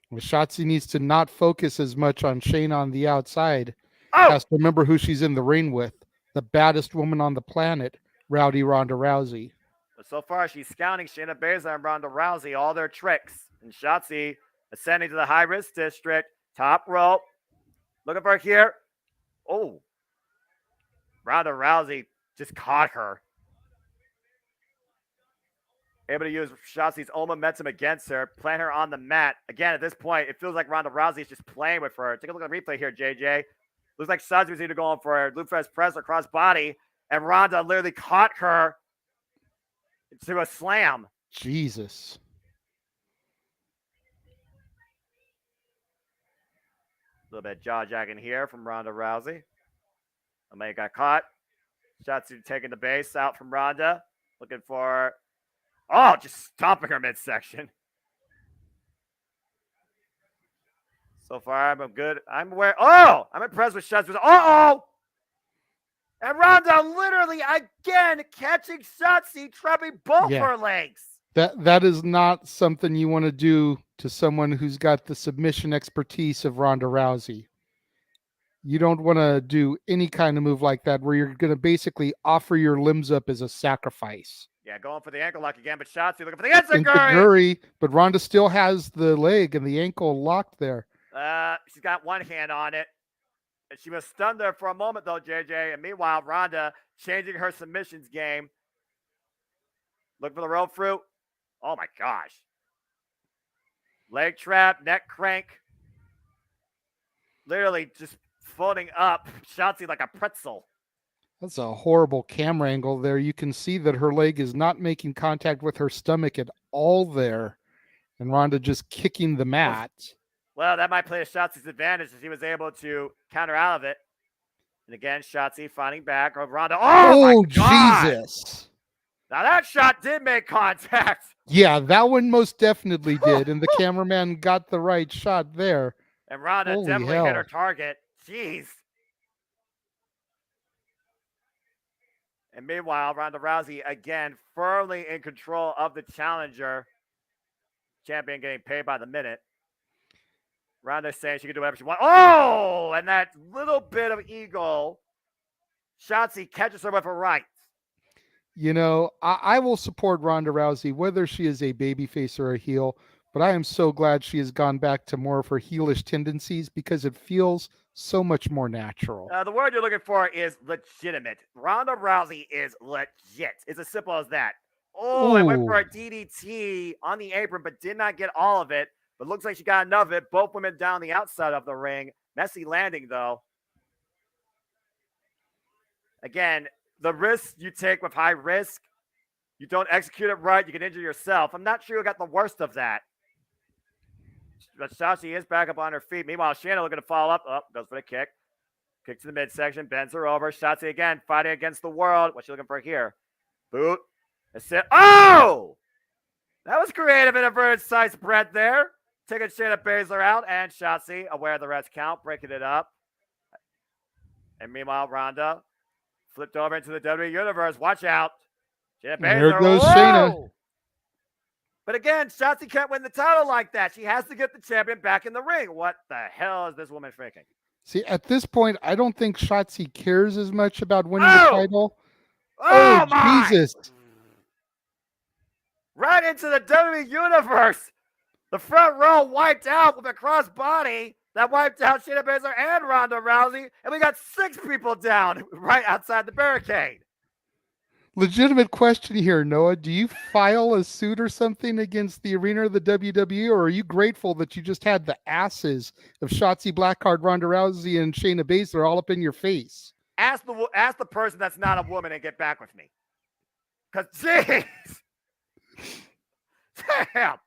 Well, Shotzi needs to not focus as much on Shayna on the outside. Has to remember who she's in the ring with. The baddest woman on the planet, Rowdy Ronda Rousey. But so far, she's scouting Shayna Baszler and Ronda Rousey, all their tricks. And Shotzi ascending to the high-risk district. Top rope. Looking for here. Oh. Ronda Rousey just caught her. Able to use Shotzi's own momentum against her. Plant her on the mat. Again, at this point, it feels like Ronda Rousey is just playing with her. Take a look at the replay here, JJ. Looks like Shotzi was either going for a Lufres press or cross body. And Ronda literally caught her into a slam. Jesus. A little bit jaw jacking here from Ronda Rousey. Omega got caught. Shotzi taking the base out from Ronda. Looking for, just stomping her midsection. So far, I'm good. I'm aware. I'm impressed with Shotzi. And Ronda literally again catching Shotzi, trapping both her legs. That is not something you want to do to someone who's got the submission expertise of Ronda Rousey. You don't want to do any kind of move like that where you're going to basically offer your limbs up as a sacrifice. Yeah, going for the ankle lock again, but Shotzi looking for the enziguri. But Ronda still has the leg and the ankle locked there. She's got one hand on it. And she was stunned there for a moment, though, JJ. And meanwhile, Ronda changing her submissions game. Looking for the rope through. Oh, my gosh. Leg trap, neck crank. Literally just folding up Shotzi like a pretzel. That's a horrible camera angle there. You can see that her leg is not making contact with her stomach at all there. And Ronda just kicking the mat. Well, that might play to Shotzi's advantage as he was able to counter out of it. And again, Shotzi fighting back. Ronda. Oh, my God. Jesus. Now that shot did make contact. Yeah, that one most definitely did. And the cameraman got the right shot there. And Ronda Holy definitely hell. hit her target. Jeez. And meanwhile, Ronda Rousey again firmly in control of the challenger. Champion getting paid by the minute. Ronda saying she can do whatever she wants. Oh, and that little bit of ego. Shotzi catches her with a right. You know, I will support Ronda Rousey, whether she is a babyface or a heel, but I am so glad she has gone back to more of her heelish tendencies because it feels so much more natural. The word you're looking for is legitimate. Ronda Rousey is legit. It's as simple as that. Oh, I went for a DDT on the apron, but did not get all of it. But looks like she got enough of it. Both women down the outside of the ring. Messy landing, though. Again, the risks you take with high risk, you don't execute it right, you can injure yourself. I'm not sure who got the worst of that. But Shotzi is back up on her feet. Meanwhile, Shayna looking to follow up. Oh, goes for the kick. Kick to the midsection, bends her over. Shotzi again, fighting against the world. What's she looking for here? Boot. Assist. Oh! That was creative and inverted side spread there. Taking Shayna Baszler out, and Shotzi, aware of the rest count, breaking it up. And meanwhile, Ronda flipped over into the WWE Universe. Watch out. Shayna Baszler. There goes Whoa! Shayna. But again, Shotzi can't win the title like that. She has to get the champion back in the ring. What the hell is this woman thinking? See, at this point, I don't think Shotzi cares as much about winning the title. Oh my! Jesus. Right into the WWE Universe. The front row wiped out with a crossbody that wiped out Shayna Baszler and Ronda Rousey. And we got 6 people down right outside the barricade. Legitimate question here, Noah. Do you file a suit or something against the arena of the WWE, or are you grateful that you just had the asses of Shotzi Blackheart, Ronda Rousey, and Shayna Baszler all up in your face? Ask the person that's not a woman and get back with me. Because, jeez. Damn.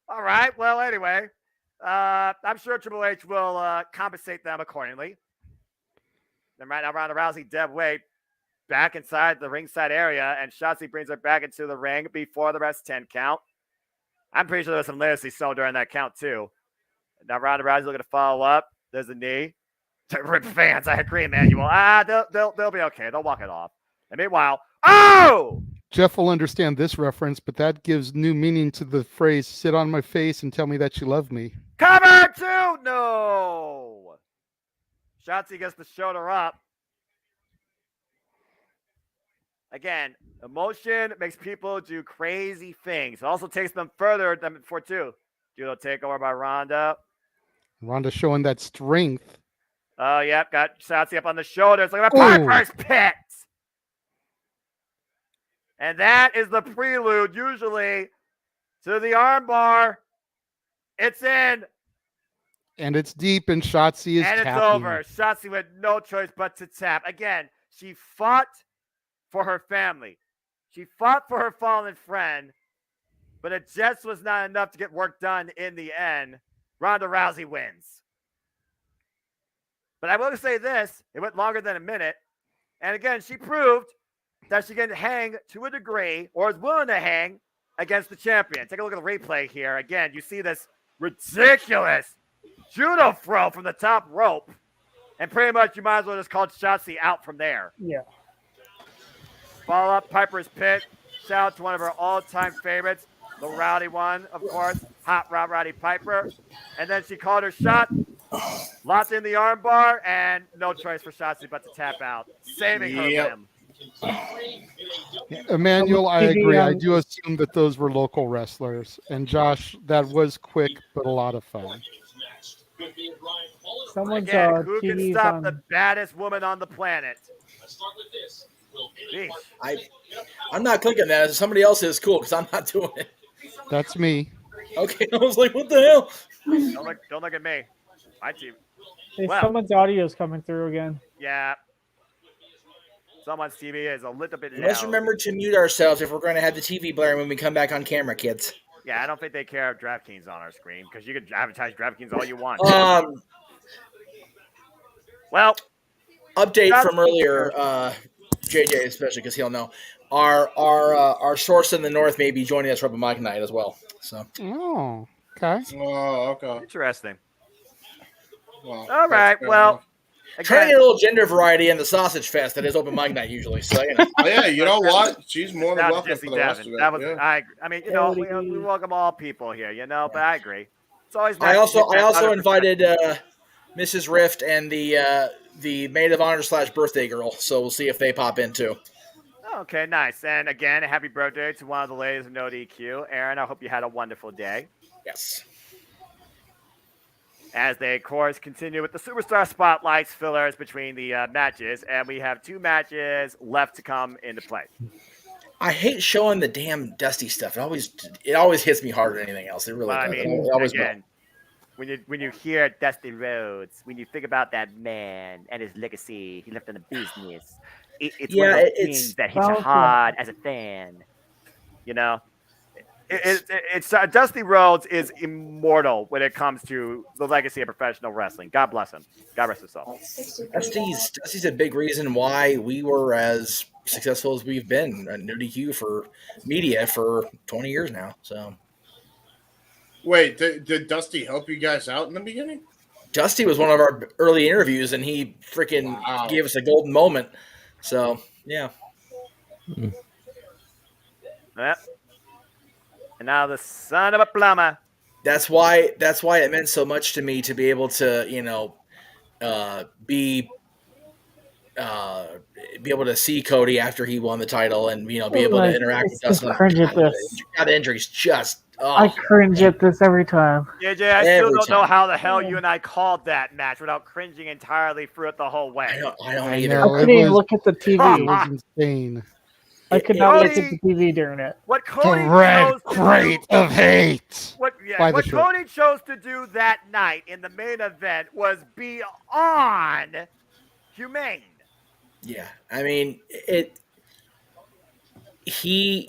All right. Well, anyway, I'm sure Triple H will compensate them accordingly. Then right now, Ronda Rousey, dead weight, back inside the ringside area, and Shotzi brings her back into the ring before the rest 10 count. I'm pretty sure there was some literacy sold during that count, too. Now Ronda Rousey looking to follow up. There's a knee. Rip fans, I agree, Manuel. They'll be okay. They'll walk it off. And meanwhile, oh! Jeff will understand this reference, but that gives new meaning to the phrase, sit on my face and tell me that you love me. Cover 2! No! Shotzi gets the shoulder up. Again, emotion makes people do crazy things. It also takes them further than before, too. Judo takeover by Ronda. Ronda showing that strength. Oh, yep. Got Shotzi up on the shoulders. Look at my Piper's Pit. And that is the prelude, usually, to the armbar. It's in. And it's deep, and Shotzi is and tapping. It's over. Shotzi had no choice but to tap. Again, she fought for her family. She fought for her fallen friend, but it just was not enough to get work done in the end. Ronda Rousey wins. But I will say this, it went longer than a minute. And again, she proved that she can hang to a degree, or is willing to hang against the champion. Take a look at the replay here. Again, you see this ridiculous judo throw from the top rope. And pretty much you might as well just call Shotzi out from there. Yeah. Follow up, Piper's Pit. Shout out to one of our all-time favorites, the rowdy one, of course, Hot Rod Roddy Piper. And then she called her shot, locked in the armbar, and no choice for Shotzi but to tap out, saving her limb. Emmanuel, I agree. I do assume that those were local wrestlers. And Josh, that was quick, but a lot of fun. Someone's Again, who can TV's stop on. the baddest woman on the planet? Jeez. I'm not clicking that. Somebody else is cool because I'm not doing it. That's me. Okay, I was like, what the hell? Don't look at me. My team. Hey, Well. someone's audio is coming through again. Yeah. Someone's TV is a little bit loud. Let's remember to mute ourselves if we're going to have the TV blaring when we come back on camera, kids. Yeah, I don't think they care of DraftKings on our screen because you can advertise DraftKings all you want. Well, update from earlier, JJ especially because he'll know. Our source in the north may be joining us for Open Mic Night as well. So. Oh, okay. Oh, okay. Interesting. Well, all right. Well, trying to get a little gender variety in the sausage fest that is Open Mic Night usually. So, you know. Oh, yeah, you know what? She's more than welcome Jesse for the rest of Devin. it. That was, yeah. I mean, you know, we welcome all people here, you know, but I agree. It's always nice I also to invited Mrs. Rift and the maid of honor / birthday girl. So we'll see if they pop in too. Okay, nice. And again, happy birthday to one of the ladies of No DQ. Aaron, I hope you had a wonderful day. Yes. As they, of course, continue with the Superstar Spotlights fillers between the matches. And we have 2 matches left to come into play. I hate showing the damn Dusty stuff. It always hits me harder than anything else. It really does. I mean, again, when you hear Dusty Rhodes, when you think about that man and his legacy he left in the business, it's one of those things that hits you hard as a fan. You know, Dusty Rhodes is immortal when it comes to the legacy of professional wrestling. God bless him. God rest his soul. Dusty's a big reason why we were as successful as we've been at NoDQ for media for 20 years now. So, wait, did Dusty help you guys out in the beginning? Dusty was one of our early interviews, and he freaking gave us a golden moment. So, yeah. Yep. And now the son of a plumber. That's why it meant so much to me to be able to, you know, be able to see Cody after he won the title, and you know, be able to interact with us. The injuries just. I cringe at this every time. JJ, I still don't know how the hell you and I called that match without cringing entirely through it the whole way. I don't either. I couldn't even look at the TV. It was insane. I could not look at the TV during it. What Cody The red chose to crate do, of hate. What Shirt. Cody chose to do that night in the main event was beyond humane. Yeah, I mean you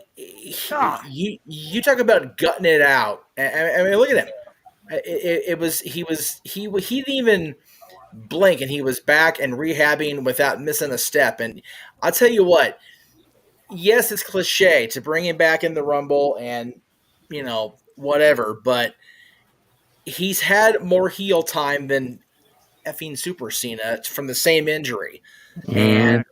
talk about gutting it out. I mean, look at him. He didn't even blink, and he was back and rehabbing without missing a step. And I'll tell you what. Yes, it's cliche to bring him back in the Rumble and, you know, whatever, but he's had more heel time than effing Super Cena from the same injury. And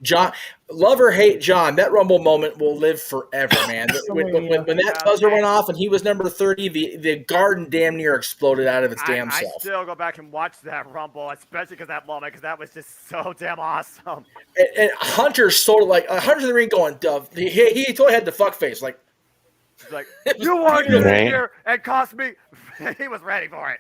John, love or hate John, that Rumble moment will live forever, man. When that buzzer went off and he was number 30, the garden damn near exploded out of its damn self. I still go back and watch that Rumble, especially because that moment, because that was just so damn awesome. And Hunter's sort of like, Hunter's in the ring going, Dove. He totally had the fuck face. Like, he's like, you want to get here and cost me? He was ready for it.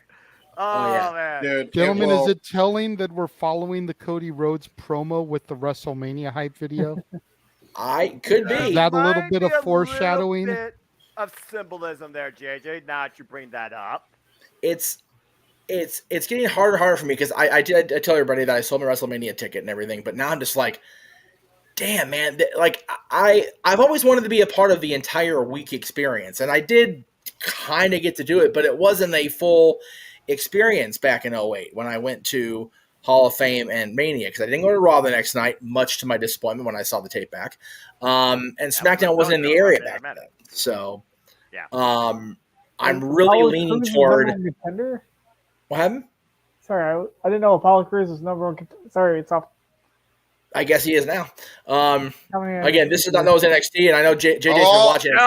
Oh, man. Dude, Gentlemen, is it telling that we're following the Cody Rhodes promo with the WrestleMania hype video? Could be. Is that a little bit of foreshadowing? A little bit of symbolism there, JJ. Now that you bring that up. It's getting harder and harder for me because I tell everybody that I sold my WrestleMania ticket and everything, but now I'm just like, damn, man. Like, I've always wanted to be a part of the entire week experience, and I did kind of get to do it, but it wasn't a full experience back in 2008 when I went to Hall of Fame and Mania, because I didn't go to Raw the next night, much to my disappointment when I saw the tape back. And SmackDown wasn't in the area back then. So I'm really leaning toward. What happened? Sorry, I didn't know Apollo Crews was number one. Sorry, it's off. I guess he is now. Again, this is not known as NXT, and I know JJ's been watching it. Shit!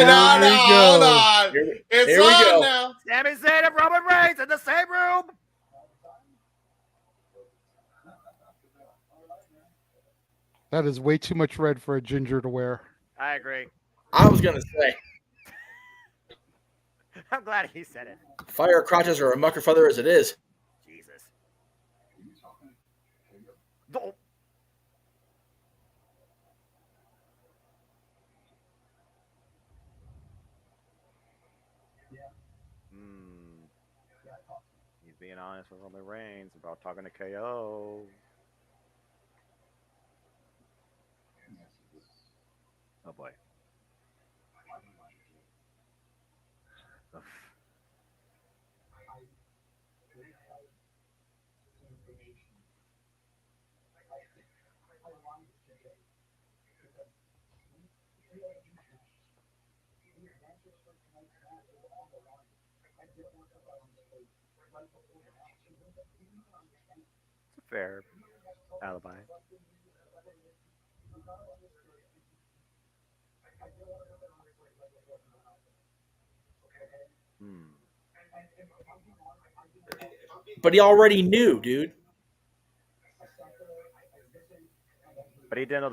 Hold on. It's here we on go. now. Sami Zayn and Roman Reigns in the same room. That is way too much red for a ginger to wear. I agree. I was gonna say, I'm glad he said it. fire crotches or a mucker feather as it is. Jesus. Oh. He's being honest with Roman Reigns about talking to KO. Oh boy. It's a fair alibi. But he already knew, dude. But he didn't know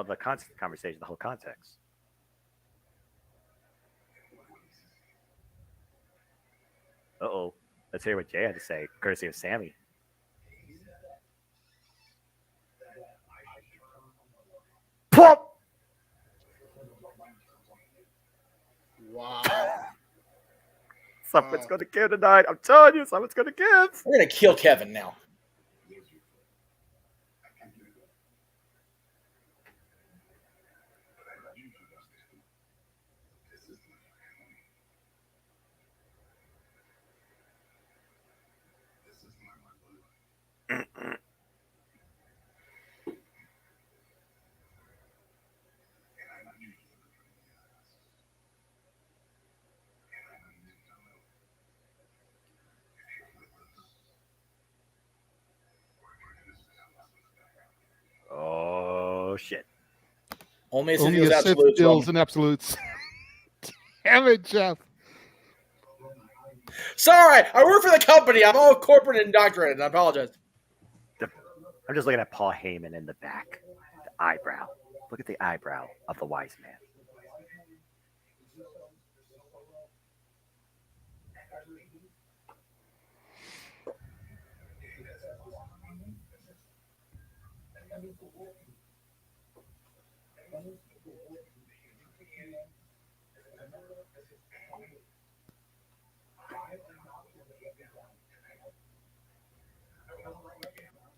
the conversation, the whole context. Uh-oh. Let's hear what Jay had to say, courtesy of Sammy. Pop! Wow. Something's going to give tonight. I'm telling you, something's going to give. We're going to kill Kevin now. shit. Only Only deals a Sith absolutes. deals and absolutes. Damn it, Jeff. Sorry, I work for the company. I'm all corporate and indoctrinated. I apologize. I'm just looking at Paul Heyman in the back. The eyebrow. Look at the eyebrow of the wise man.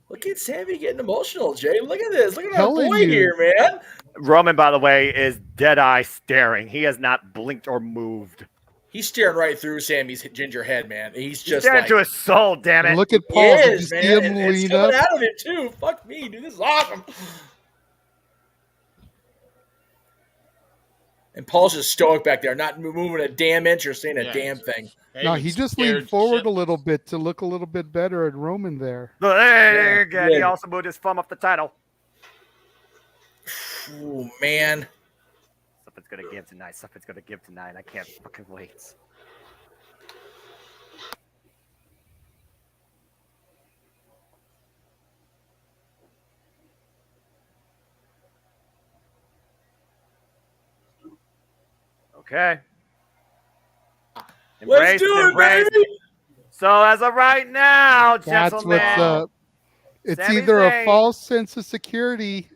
Look at Sammy getting emotional, Jay. Look at this. Look at our Telling boy you. here, man. Roman, by the way, is dead-eye staring. He has not blinked or moved. He's staring right through Sammy's ginger head, man. He's just staring like, to his soul, damn it. And look at he Paul. Did you is, see man. him And it's lean coming up? out of it too. Fuck me, dude. This is awesome. And Paul's just stoic back there, not moving a damn inch or saying a damn thing. No, he just leaned forward a little bit to look a little bit better at Roman there. Look, there Yeah, again. He yeah. also moved his thumb up the title. Oh, man. Something's going to give tonight. Something's going to give tonight. I can't fucking wait. Okay. Let's do it, baby. So as of right now, That's gentlemen, what's up. It's Sami either Zayn- a false sense of security.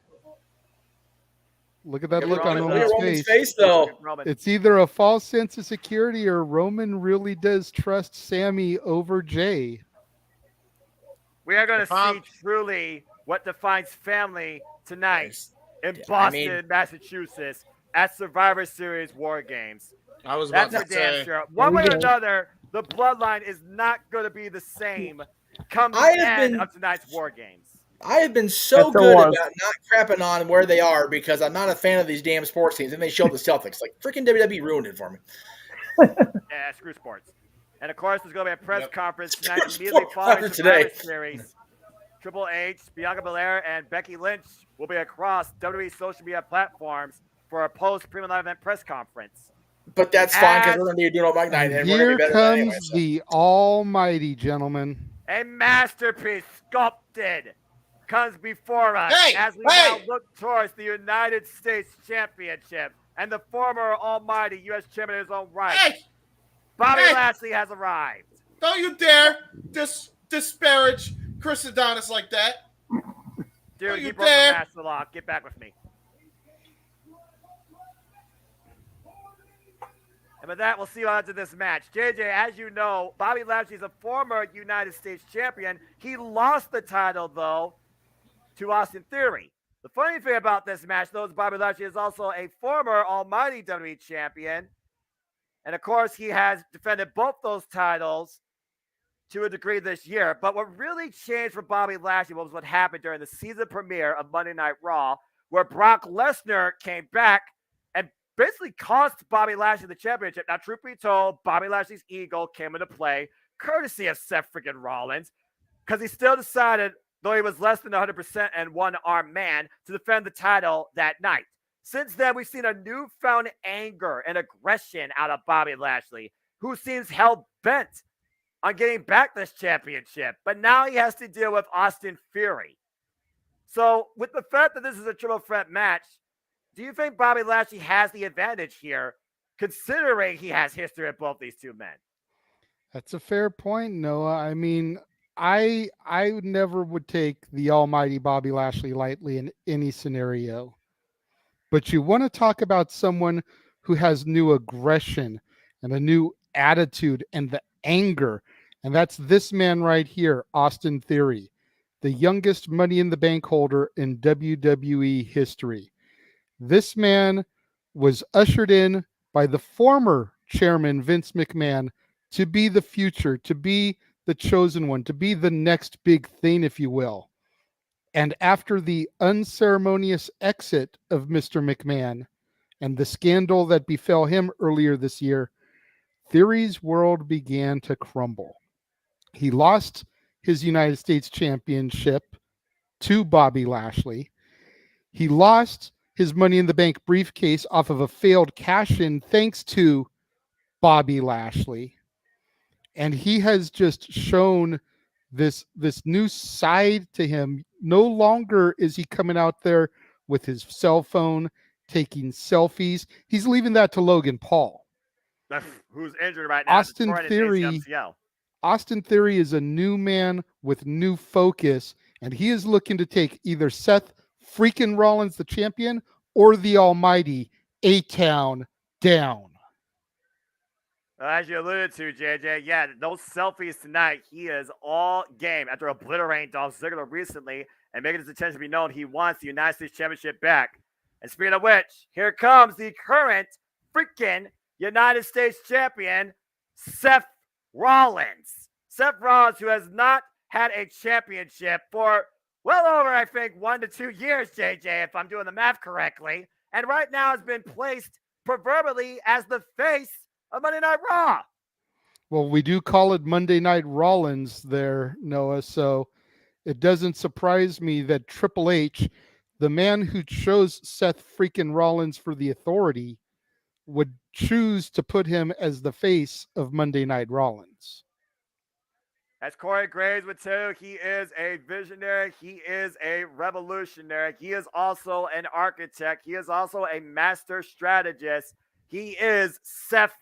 Look at that look on Look at Roman's Roman's face. face, though. Roman. It's either a false sense of security or Roman really does trust Sammy over Jay. We are going to If see truly what defines family tonight in I Boston, mean- Massachusetts, at Survivor Series War Games. I was about That's for to damn say. sure. One way or we go. another, the bloodline is not going to be the same come the I have end been- of tonight's War Games. I have been so That's the good worst. about not crapping on where they are because I'm not a fan of these damn sports teams. And they showed the Celtics. Like, freaking WWE ruined it for me. Yeah, screw sports. And of course, there's going to be a press conference tonight immediately following conference Survivor today. Series. Triple H, Bianca Belair, and Becky Lynch will be across WWE social media platforms for a post-Premium Live Event press conference. But that's fine because we're going to be doing all Mike Night. And we're Here going to be better comes anyway. So. the almighty gentleman. A masterpiece sculpted comes before us Hey, as we hey! now look towards the United States Championship and the former almighty U.S. Chairman in his own right. Hey, Bobby hey! Lashley has arrived. don't you dare disparage Chris Adonis like that. Dude, Don't he you broke the dare! master lock. Get back with me. And with that, we'll see you on to this match. JJ, as you know, Bobby Lashley is a former United States champion. He lost the title, though, to Austin Theory. The funny thing about this match, though, is Bobby Lashley is also a former almighty WWE champion. And, of course, he has defended both those titles to a degree this year. But what really changed for Bobby Lashley was what happened during the season premiere of Monday Night Raw, where Brock Lesnar came back and basically cost Bobby Lashley the championship. Now, truth be told, Bobby Lashley's ego came into play, courtesy of Seth freaking Rollins, because he still decided, though he was less than 100% and one-armed man, to defend the title that night. Since then, we've seen a newfound anger and aggression out of Bobby Lashley, who seems hell-bent on getting back this championship. But now he has to deal with Austin Theory. So with the fact that this is a triple threat match, do you think Bobby Lashley has the advantage here, considering he has history with both these two men? That's a fair point, Noah. I mean, I never would take the almighty Bobby Lashley lightly in any scenario. But you want to talk about someone who has new aggression and a new attitude and the anger. And that's this man right here, Austin Theory, the youngest Money in the Bank holder in WWE history. This man was ushered in by the former chairman, Vince McMahon, to be the future, to be the chosen one, to be the next big thing, if you will. And after the unceremonious exit of Mr. McMahon and the scandal that befell him earlier this year, Theory's world began to crumble. He lost his United States Championship to Bobby Lashley. He lost his Money in the Bank briefcase off of a failed cash-in thanks to Bobby Lashley. And he has just shown this new side to him. No longer is he coming out there with his cell phone, taking selfies. He's leaving that to Logan Paul. Who's injured right now? Austin Theory is a new man with new focus, and he is looking to take either Seth freaking Rollins, the champion, or the almighty A-Town down. As you alluded to, JJ, yeah, those selfies tonight, he is all game after obliterating Dolph Ziggler recently and making his intention to be known he wants the United States Championship back. And speaking of which, here comes the current freaking United States Champion, Seth Rollins. Seth Rollins, who has not had a championship for well over, I think, 1 to 2 years, JJ, if I'm doing the math correctly, and right now has been placed proverbially as the face of Monday Night Raw. Well, we do call it Monday Night Rollins there, Noah, so it doesn't surprise me that Triple H, the man who chose Seth freaking Rollins for the Authority, would choose to put him as the face of Monday Night Rollins. As Corey Graves would tell you, he is a visionary. He is a revolutionary. He is also an architect. He is also a master strategist. He is Seth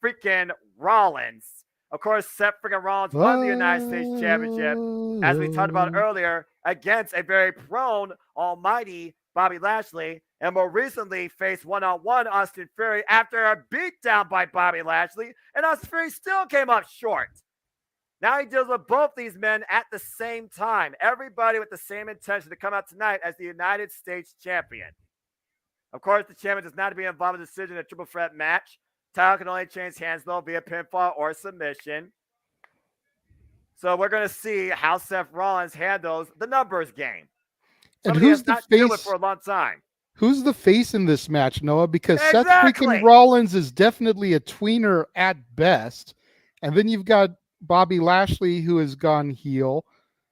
freaking Rollins. Of course, Seth freaking Rollins won the United States Championship, as we talked about earlier, against a very prone, almighty Bobby Lashley, and more recently faced one-on-one Austin Theory after a beatdown by Bobby Lashley, and Austin Theory still came up short. Now he deals with both these men at the same time. Everybody with the same intention to come out tonight as the United States Champion. Of course, the champion does not be involved in a decision in a triple threat match. Title can only change hands, though, via pinfall or submission. So we're going to see how Seth Rollins handles the numbers game. And who's the face for a long time? Who's the face in this match, Noah? Because Exactly. Seth freaking Rollins is definitely a tweener at best. And then you've got Bobby Lashley, who has gone heel.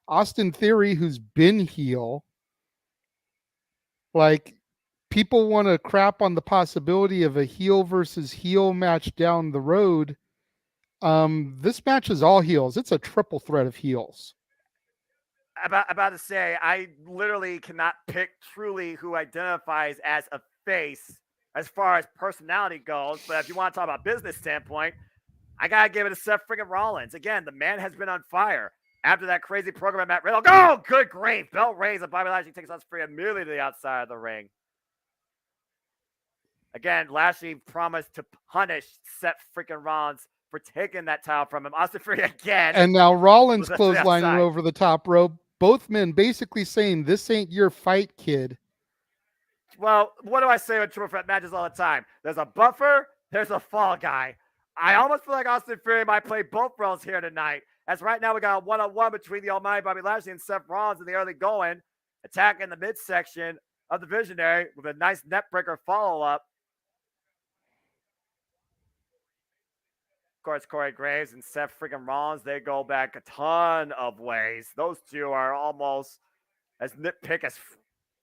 Austin Theory, who's been heel. Like, people want to crap on the possibility of a heel versus heel match down the road. This match is all heels. It's a triple threat of heels. About to say, I literally cannot pick truly who identifies as a face as far as personality goes. But if you want to talk about business standpoint, I got to give it to Seth freaking Rollins. Again, the man has been on fire after that crazy program at Matt Riddle. Oh, good grief. Belt raised, and Bobby Lashley takes us free immediately to the outside of the ring. Again, Lashley promised to punish Seth freaking Rollins for taking that title from him. Austin Theory again. And now Rollins clotheslining over the top rope. Both men basically saying, this ain't your fight, kid. Well, what do I say with triple threat matches all the time? There's a buffer, there's a fall guy. I almost feel like Austin Theory might play both roles here tonight. As right now we got a one-on-one between the almighty Bobby Lashley and Seth Rollins in the early going, attacking the midsection of the Visionary with a nice neckbreaker follow-up. Of course, Corey Graves and Seth freaking Rollins, they go back a ton of ways. Those two are almost as nitpick as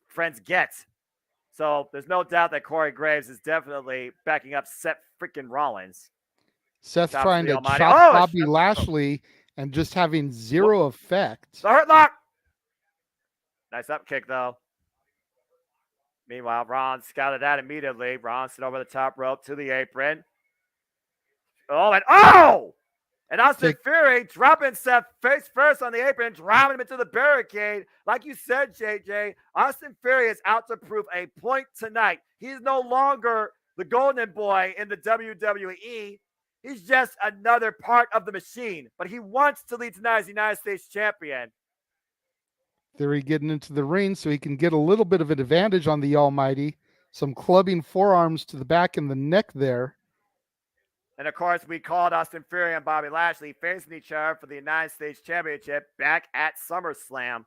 friends get. So there's no doubt that Corey Graves is definitely backing up Seth freaking Rollins. Seth trying to chop Bobby Lashley and just having zero effect. The hurt lock. Nice up kick, though. Meanwhile, Rollins scouted that immediately. Rollins sit over the top rope to the apron. And Austin Theory dropping Seth face first on the apron, driving him into the barricade. Like you said, JJ, Austin Theory is out to prove a point tonight. He's no longer the golden boy in the WWE. He's just another part of the machine, but he wants to lead tonight as United States Champion. Theory getting into the ring so he can get a little bit of an advantage on the Almighty. Some clubbing forearms to the back and the neck there. And, of course, we called Austin Theory and Bobby Lashley facing each other for the United States Championship back at SummerSlam,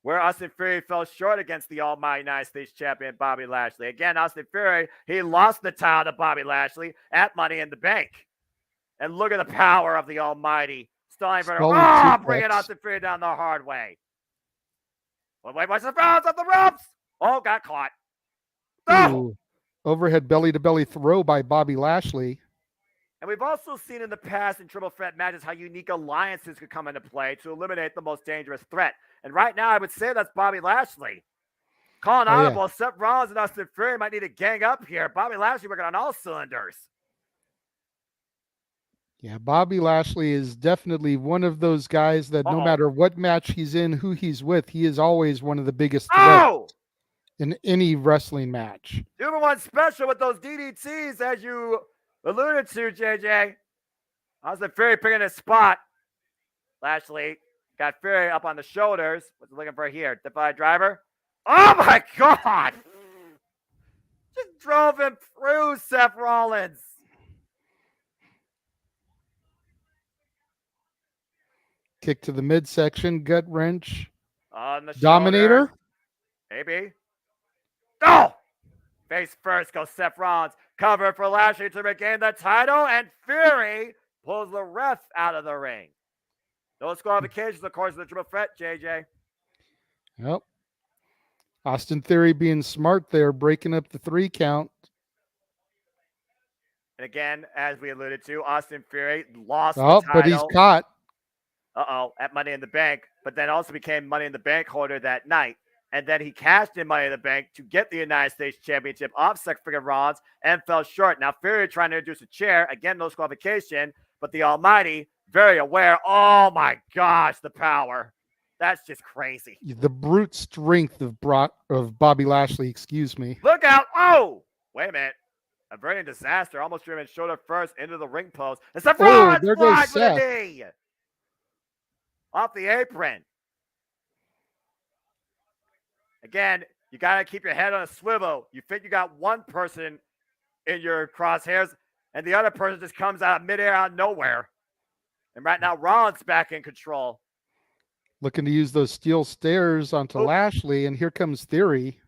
where Austin Theory fell short against the almighty United States Champion Bobby Lashley. Again, Austin Theory, he lost the title to Bobby Lashley at Money in the Bank. And look at the power of the almighty. Bringing Austin Theory down the hard way. Wait, what's the balance of the ropes? Oh, got caught. Oh! Ooh. Overhead belly-to-belly throw by Bobby Lashley. And we've also seen in the past in triple threat matches how unique alliances could come into play to eliminate the most dangerous threat. And right now, I would say that's Bobby Lashley. Calling audible, Seth Rollins and Austin Theory might need to gang up here. Bobby Lashley working on all cylinders. Yeah, Bobby Lashley is definitely one of those guys that no matter what match he's in, who he's with, he is always one of the biggest threats in any wrestling match. Number one special with those DDTs, as you alluded to, JJ. Austin Theory picking his spot. Lashley got Theory up on the shoulders. What's he looking for here? Defy driver. Oh my God! Just drove him through, Seth Rollins. Kick to the midsection, gut wrench. On the Dominator. Shoulder. Maybe. Oh! Face first goes Seth Rollins. Cover for Lashley to regain the title, and Fury pulls the ref out of the ring. No disqualifications, of course, in the triple threat, JJ. Yep. Austin Theory being smart there, breaking up the 3 count. And again, as we alluded to, Austin Theory lost the title. But he's caught. At Money in the Bank, but then also became Money in the Bank holder that night. And then he cashed in Money in the Bank to get the United States Championship off Seth freaking Rollins and fell short. Now, Fury trying to introduce a chair. Again, no disqualification, but the Almighty, very aware. Oh, my gosh, the power. That's just crazy. The brute strength of Bobby Lashley, excuse me. Look out. Oh, wait a minute. Averting disaster. Almost driven shoulder first into the ring post. And Seth Rollins there goes with Seth. a knee. Off the apron. Again, you got to keep your head on a swivel. You think you got one person in your crosshairs, and the other person just comes out of midair out of nowhere. And right now, Rollins back in control. Looking to use those steel stairs onto Lashley, and here comes Theory.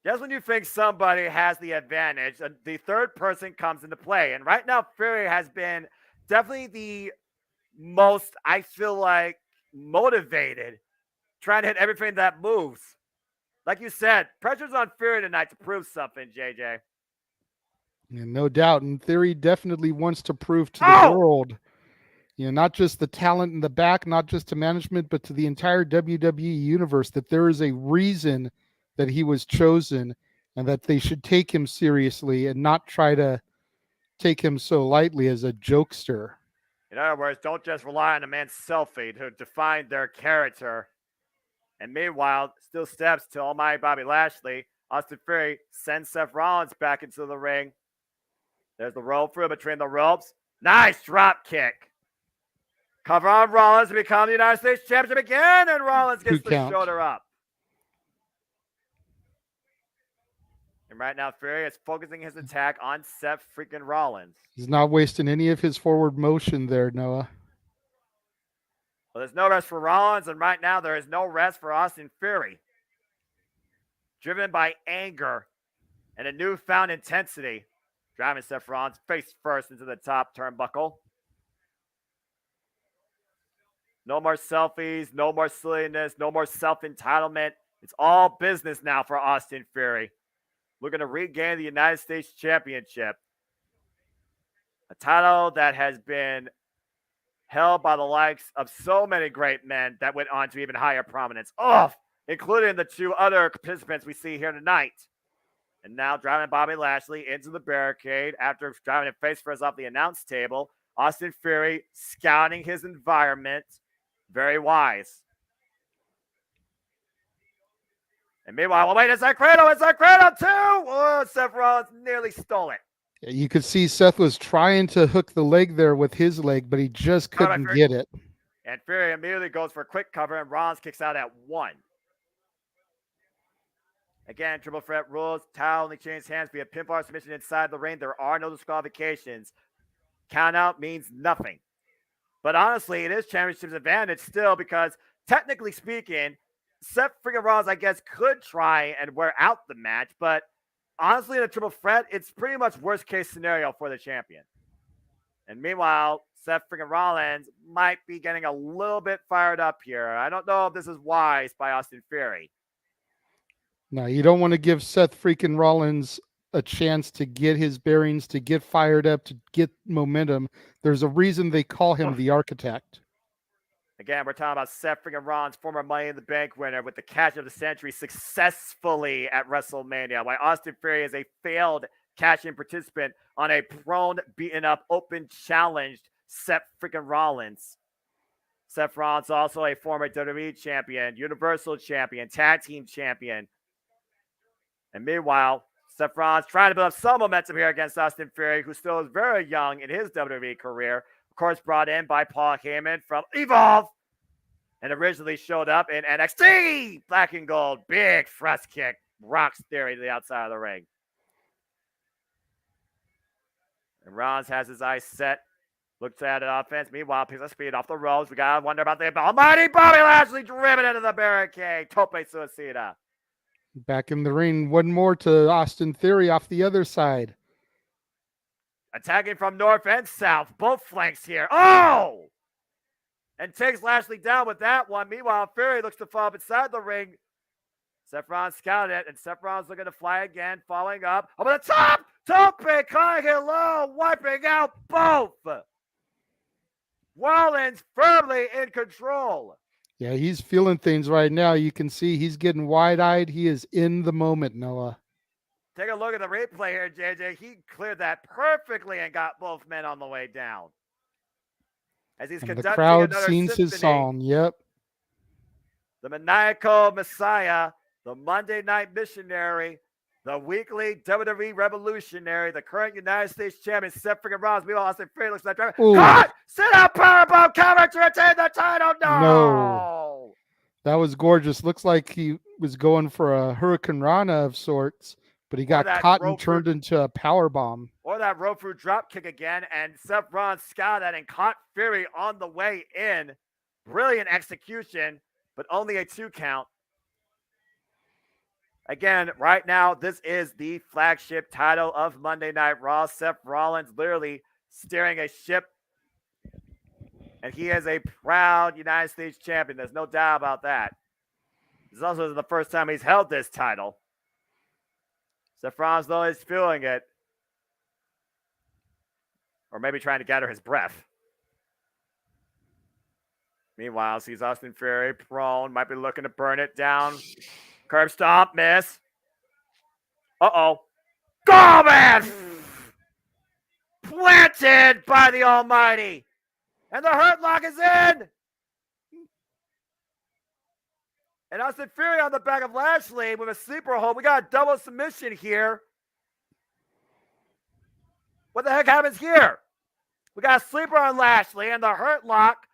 Just when you think somebody has the advantage, the third person comes into play. And right now, Fury has been definitely the most, I feel like, motivated, trying to hit everything that moves. Like you said, pressure's on Fury tonight to prove something, JJ. Yeah, no doubt. And Theory definitely wants to prove to the world, not just the talent in the back, not just to management, but to the entire WWE universe, that there is a reason that he was chosen and that they should take him seriously and not try to take him so lightly as a jokester. In other words, don't just rely on a man's selfie to define their character. And meanwhile, still steps to almighty Bobby Lashley. Austin Theory sends Seth Rollins back into the ring. There's the roll through between the ropes. Nice drop kick. Cover on Rollins to become the United States Championship again, and Rollins gets the shoulder up. And right now, Fury is focusing his attack on Seth freaking Rollins. He's not wasting any of his forward motion there, Noah. Well, there's no rest for Rollins, and right now there is no rest for Austin Theory. Driven by anger and a newfound intensity, driving Seth Rollins face first into the top turnbuckle. No more selfies, no more silliness, no more self-entitlement. It's all business now for Austin Theory. Looking to regain the United States Championship. A title that has been held by the likes of so many great men that went on to even higher prominence. Including the 2 other participants we see here tonight. And now driving Bobby Lashley into the barricade after driving him face first off the announce table. Austin Theory scouting his environment. Very wise. And meanwhile, wait, it's a cradle too! Oh, Seth Rollins nearly stole it. You could see Seth was trying to hook the leg there with his leg, but he just couldn't get it. And Fury immediately goes for a quick cover, and Rollins kicks out at 1. Again, triple threat rules. Towel only changes hands via pinfall submission inside the ring. There are no disqualifications. Count out means nothing. But honestly, it is championship's advantage still because technically speaking, Seth freaking Rollins, I guess, could try and wear out the match, but honestly, in a triple threat, it's pretty much worst case scenario for the champion. And meanwhile, Seth freaking Rollins might be getting a little bit fired up here. I don't know if this is wise by Austin Theory. No, you don't want to give Seth freaking Rollins a chance to get his bearings, to get fired up, to get momentum. There's a reason they call him the architect. Again, we're talking about Seth freaking Rollins, former Money in the Bank winner with the catch of the century successfully at WrestleMania, while Austin Theory is a failed cash-in participant on a prone, beaten up, open challenged Seth freaking Rollins. Seth Rollins also a former WWE champion, Universal champion, tag team champion. And meanwhile, Seth Rollins trying to build up some momentum here against Austin Theory, who still is very young in his WWE career. Of course, brought in by Paul Heyman from Evolve and originally showed up in NXT. Black and gold, big thrust kick, rocks Theory to the outside of the ring. And Rollins has his eyes set, looks at an offense. Meanwhile, picks up speed off the ropes. We got to wonder about the almighty Bobby Lashley driven into the barricade. Tope suicida. Back in the ring, one more to Austin Theory off the other side. Attacking from north and south, both flanks here. Oh! And takes Lashley down with that one. Meanwhile, Theory looks to fall up inside the ring. Seth Rollins scouted it, and Seth Rollins looking to fly again, following up. Over the top! Tope, calling it low, wiping out both. Rollins firmly in control. Yeah, he's feeling things right now. You can see he's getting wide-eyed. He is in the moment, Noah. Take a look at the replay here, JJ. He cleared that perfectly and got both men on the way down. As he's And the conducting crowd another sings his symphony, song. Yep. the maniacal messiah, the Monday night missionary, the weekly WWE revolutionary, the current United States champion, Seth freaking Rollins. Meanwhile, Austin Theory looks like cut! Sit out powerbomb cover to retain the title. No! That was gorgeous. Looks like he was going for a Hurricane Rana of sorts, but he got caught and turned into a power bomb. Or that rope through drop kick again, and Seth Rollins scouted that and caught Theory on the way in. Brilliant execution, but only a 2 count. Again, right now, this is the flagship title of Monday Night Raw. Seth Rollins literally steering a ship, and he is a proud United States champion. There's no doubt about that. This is also the first time he's held this title. Seth Rollins, though, is feeling it. Or maybe trying to gather his breath. Meanwhile, sees Austin Theory prone, might be looking to burn it down. Curb stomp, miss. Uh-oh. Go, man! Planted by the Almighty. And the Hurt Lock is in. And Austin Theory on the back of Lashley with a sleeper hold. We got a double submission here. What the heck happens here? We got a sleeper on Lashley and the Hurt Lock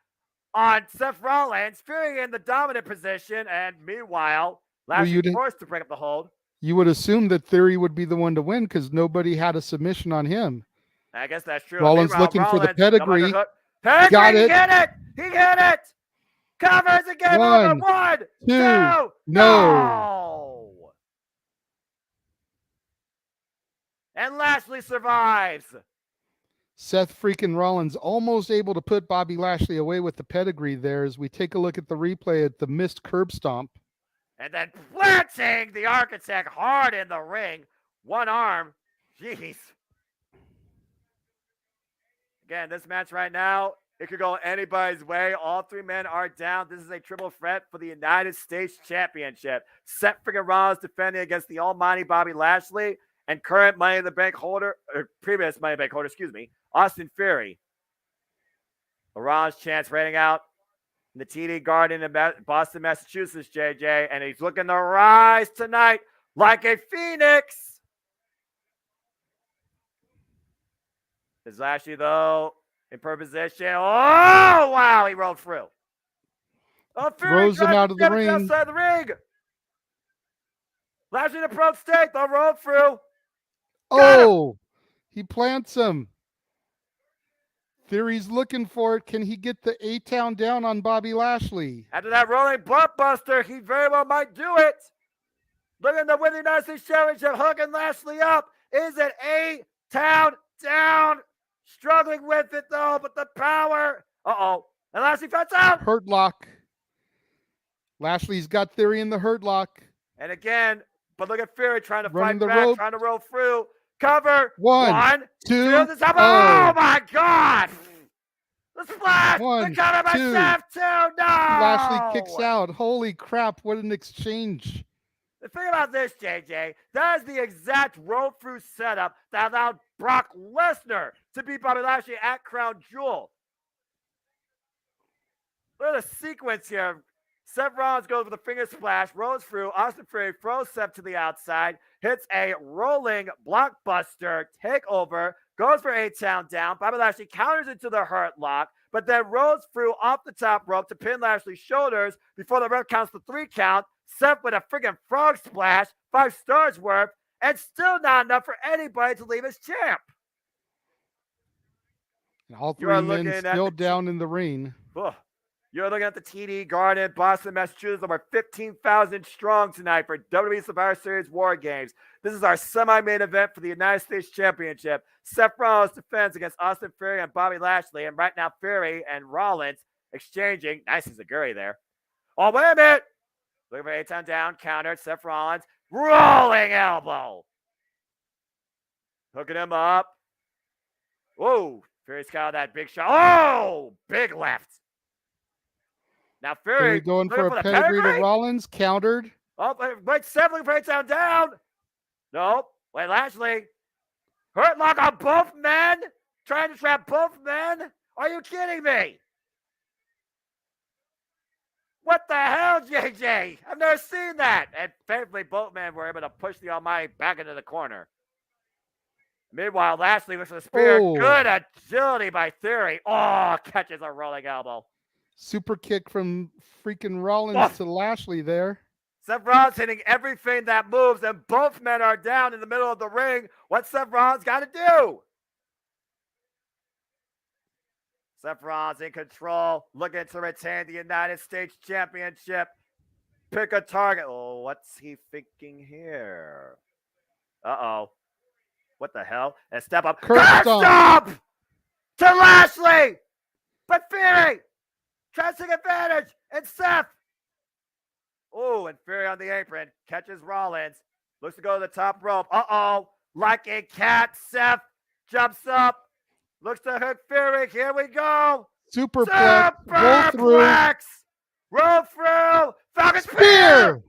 on Seth Rollins. Theory in the dominant position. And meanwhile, Lashley forced to break up the hold. You would assume that Theory would be the one to win because nobody had a submission on him. I guess that's true. Rollins looking for the pedigree. Pedigree, Got it. He hit it. He hit it. Covers the game over. 1, 2. No. And Lashley survives. Seth freaking Rollins almost able to put Bobby Lashley away with the pedigree there as we take a look at the replay at the missed curb stomp. And then planting the architect hard in the ring. One arm. Jeez. Again, this match right now, it could go anybody's way. All 3 men are down. This is a triple threat for the United States Championship. Seth freaking Rollins defending against the almighty Bobby Lashley and current Money in the Bank holder, or previous Money in the Bank holder, Austin Theory. The Rollins chance raining out in the TD Garden in Boston, Massachusetts, JJ, and he's looking to rise tonight like a phoenix. Is Lashley, though, in per position. Oh, wow, he rolled through. Oh, throws him out of the ring. Outside the ring. Lashley in the pro state, the roll through. Oh, he plants him. Theory's looking for it. Can he get the A-Town down on Bobby Lashley? After that rolling bump buster, he very well might do it. Looking to win the United States Championship, hooking Lashley up. Is it A-Town down? Struggling with it, though, but the power. Uh-oh. And Lashley fights out. Hurt Lock. Lashley's got Theory in the Hurt Lock. And again, But look at Fury trying to Running fight the back, rope. trying to roll through. Cover. One, two, the top. Oh my God! The splash. One, the cover by two. Seth too. No. Lashley kicks out. Holy crap! What an exchange! The thing about this, JJ, that is the exact roll-through setup that allowed Brock Lesnar to beat Bobby Lashley at Crown Jewel. Look at the sequence here. Seth Rollins goes with a finger splash, rolls through. Austin Theory throws Seth to the outside, hits a rolling blockbuster takeover, goes for a town down. Bobby Lashley counters into the hurt lock, but then rolls through off the top rope to pin Lashley's shoulders before the ref counts the 3 count. Seth with a friggin' frog splash, 5 stars worth, and still not enough for anybody to leave as champ. And all 3 men still down in the ring. You're looking at the TD Garden, Boston, Massachusetts, over 15,000 strong tonight for WWE Survivor Series War Games. This is our semi-main event for the United States Championship. Seth Rollins defends against Austin Theory and Bobby Lashley, and right now Theory and Rollins exchanging. Nice Zaguri there. Oh, wait a minute. Looking for a down, countered. Seth Rollins, rolling elbow. Hooking him up. Whoa, Fury's got that big shot. Oh, big left. Now Fury going for a pedigree to Rollins, countered. Oh, wait, Seth looking for a down. Nope. Wait, Lashley. Hurt lock on both men? Trying to trap both men? Are you kidding me? What the hell, JJ? I've never seen that. And thankfully, both men were able to push the Almighty back into the corner. Meanwhile, Lashley with the spear. Oh. Good agility by Theory. Oh, catches a rolling elbow. Super kick from freaking Rollins to Lashley there. Seth Rollins hitting everything that moves, and both men are down in the middle of the ring. What's Seth Rollins got to do? Seth Rollins in control, looking to retain the United States Championship. Pick a target. Oh, what's he thinking here? Uh-oh. What the hell? And step up. Curse stomp to Lashley! But Theory tries to take advantage, and Seth. Oh, and Fury on the apron catches Rollins. Looks to go to the top rope. Uh-oh. Like a cat, Seth jumps up. Looks to hook Fury. Here we go. Superplex. Roll through. Roll through. Falcon Spear.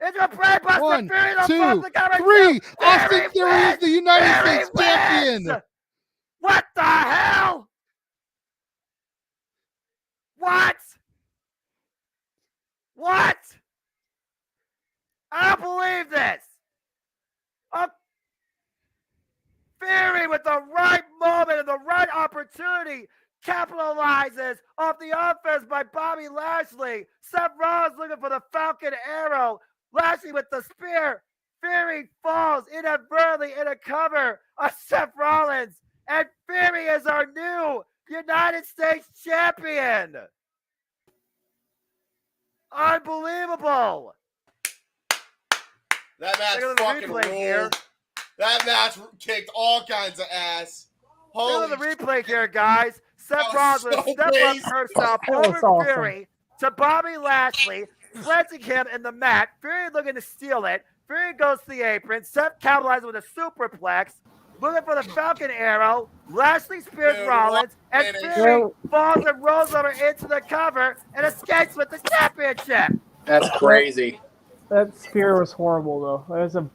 Into a brainbuster. 1, Fury 2, 3. Austin Theory is the United States champion. What the hell? What? What? I don't believe this. Theory with the right moment and the right opportunity capitalizes off the offense by Bobby Lashley. Seth Rollins looking for the Falcon Arrow. Lashley with the spear. Theory falls inadvertently in a cover of Seth Rollins. And Theory is our new United States champion. Unbelievable. That match fucking ruled. That match kicked all kinds of ass. Look at the replay here, guys. Seth Rollins with a step-up herself over Fury to Bobby Lashley, planting him in the mat. Fury looking to steal it. Fury goes to the apron. Seth capitalizes with a superplex. Looking for the Falcon Arrow. Lashley spears Rollins. And Fury falls and rolls over into the cover and escapes with the championship. That's crazy. That spear was horrible, though. That was a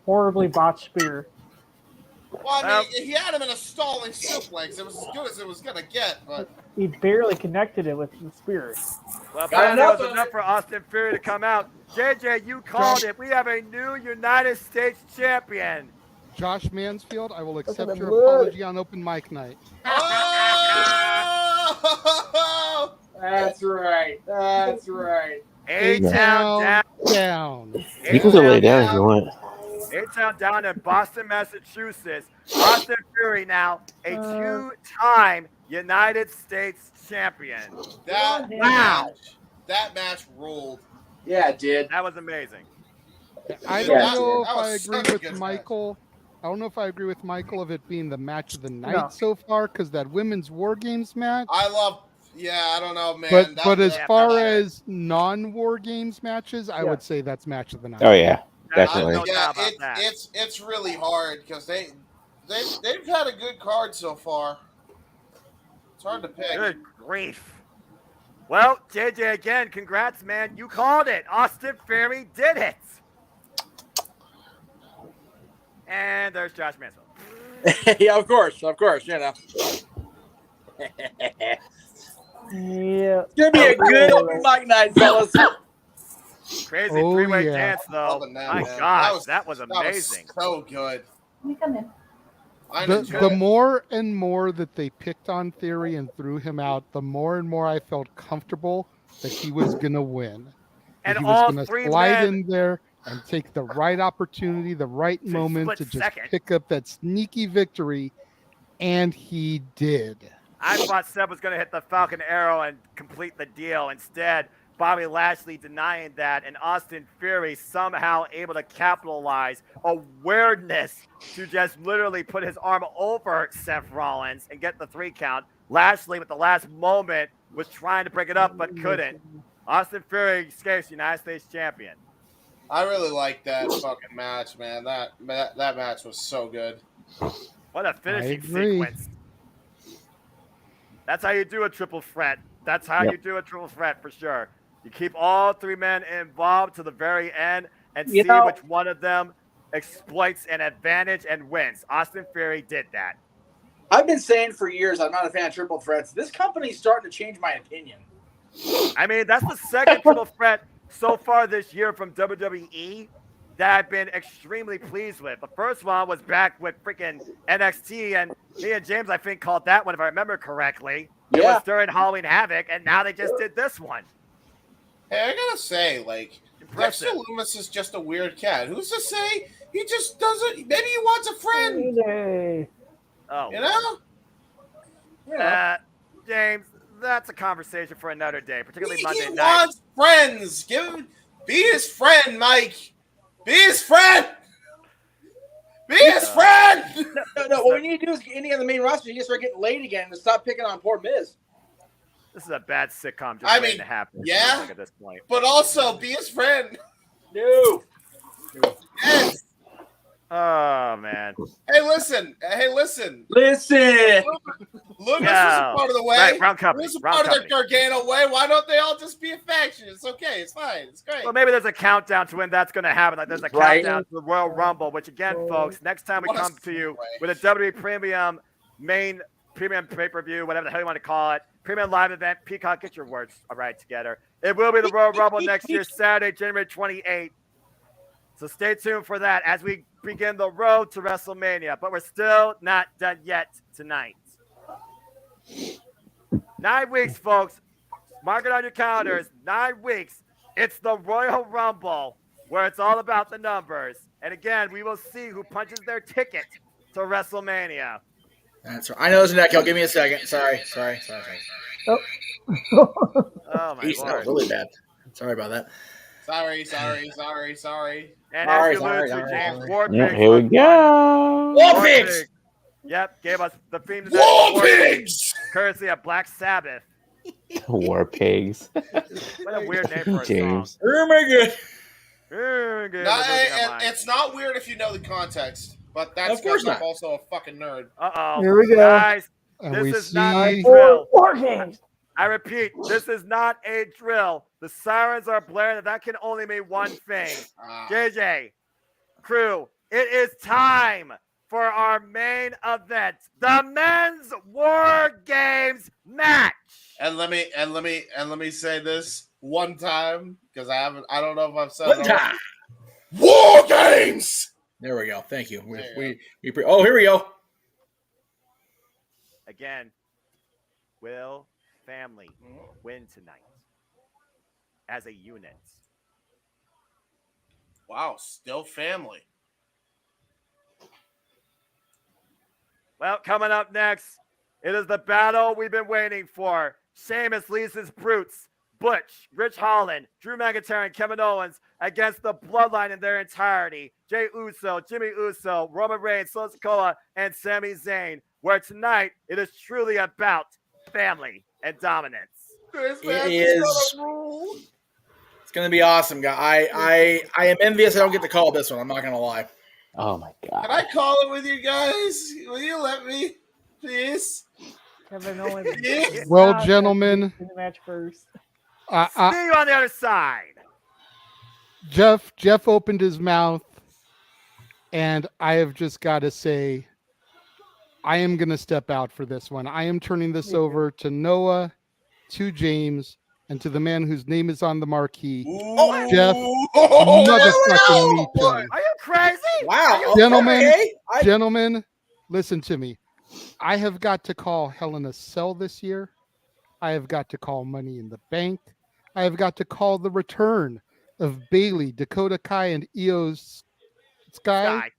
horribly botched spear. Well, I mean, he had him in a stalling suplex. It was as good as it was going to get, but... He barely connected it with the spear. Well, that was enough for Austin Theory to come out. JJ, you called it. We have a new United States champion. Josh Mansfield, I will accept your apology on open mic night. Oh! That's right. That's right. A-Town down. You can go lay down if you want. A-Town down in Boston, Massachusetts. Austin Theory now a two-time United States champion. That match ruled. Yeah, it did. That was amazing. I don't know if I agree with Michael. I don't know if I agree with Michael of it being the match of the night so far, because that women's War Games match. I don't know, man. But as far as non-War Games matches, I would say that's match of the night. Oh, yeah. Definitely. No doubt about that. It's really hard because they've had a good card so far. It's hard to pick. Good grief. Well, JJ, again, congrats, man. You called it. Austin Theory did it. And there's Josh Mansfield. Yeah, of course, you know. Yeah. It's gonna be a good open mic night, fellas. Crazy three-way yeah. dance, though. Other than that, My man, gosh, that was amazing. So good. Let me come in. The more and more that they picked on Theory and threw him out, the more and more I felt comfortable that he was going to win. And he all was going three to slide men in there and take the right opportunity, the right moment to just second. pick up that sneaky victory, and he did. I thought Seb was going to hit the Falcon Arrow and complete the deal. Instead, Bobby Lashley denying that, and Austin Theory somehow able to capitalize awareness to just literally put his arm over Seth Rollins and get the 3 count. Lashley, with the last moment, was trying to break it up but couldn't. Austin Theory escapes United States champion. I really like that fucking match, man. That match was so good. What a finishing sequence. That's how you do a triple threat. That's how you do a triple threat for sure. You keep all 3 men involved to the very end and see which one of them exploits an advantage and wins. Austin Theory did that. I've been saying for years I'm not a fan of triple threats. This company's starting to change my opinion. I mean, that's the second triple threat so far this year from WWE that I've been extremely pleased with. The first one was back with freaking NXT, and me and James, I think, called that one, if I remember correctly. It was during Halloween Havoc, and now they just did this one. Hey, I gotta say, like, Impressive. Dexter Lumis is just a weird cat. Who's to say he just doesn't? Maybe he wants a friend. Oh, you know? James, that's a conversation for another day, particularly Monday He night. wants friends. Be his friend, Mike. Be his friend. Be his friend. No. What we need to do is get any of the main roster. You start getting laid again and stop picking on poor Miz. This is a bad sitcom just waiting to happen. Yeah, like at this point. But also be his friend. No. Yes. Oh man. Hey, listen. Listen. Lucas was a part of the way. Right, round company. Lucas was a part of the Gargano way. Why don't they all just be a faction? It's okay. It's fine. It's great. Well, maybe there's a countdown to when that's going to happen. Like there's a countdown to the Royal Rumble, which again, folks, next time we come to you with a WWE Premium Premium pay-per-view, whatever the hell you want to call it, Premium Live event. Peacock, get your words right together. It will be the Royal Rumble next year, Saturday, January 28th. So stay tuned for that as we begin the road to WrestleMania. But we're still not done yet tonight. 9 weeks, folks. Mark it on your calendars. 9 weeks. It's the Royal Rumble, where it's all about the numbers. And again, we will see who punches their ticket to WrestleMania. That's right. I know there's an echo. Give me a second. Sorry. Oh. Oh my Jeez, that was really bad. Sorry about that. Sorry. And as you alluded to, James, War Pigs. Here we go. War Pigs! Yep, gave us the theme to War Pigs! Courtesy of Black Sabbath. War Pigs. What a weird name for a James. Oh my god. song. It's not weird if you know the context, but that's because I'm also a fucking nerd. Uh-oh. Here we go. Guys, And this we is not a see drill. War Games. I repeat, this is not a drill. The sirens are blaring, and that can only mean one thing. JJ, crew, it is time for our main event, the Men's War Games match. And let me say this one time because I don't know if I've said it already. War Games. There we go. Thank you. Oh, here we go. Again, will family win tonight as a unit? Wow, still family. Well, coming up next, it is the battle we've been waiting for. Sheamus leads his brutes, Butch, Rich Holland, Drew McIntyre, and Kevin Owens against the Bloodline in their entirety. Jey Uso, Jimmy Uso, Roman Reigns, Solo Sikoa, and Sami Zayn, where tonight it is truly about family and dominance. It is. gonna be awesome, guy. I am envious I don't get to call this one. I'm not gonna lie. Oh my god! Can I call it with you guys? Will you let me, please? Kevin Owens. Yes. Well, gentlemen, In the match first. See you on the other side. Jeff opened his mouth, and I have just got to say, I am going to step out for this one. I am turning this over to Noah, to James, and to the man whose name is on the marquee, Jeff motherfucking Meacham. Are you crazy? Wow, Gentlemen, listen to me. I have got to call Hell in a Cell this year. I have got to call Money in the Bank. I have got to call the return of Bailey, Dakota Kai, and Io Sky.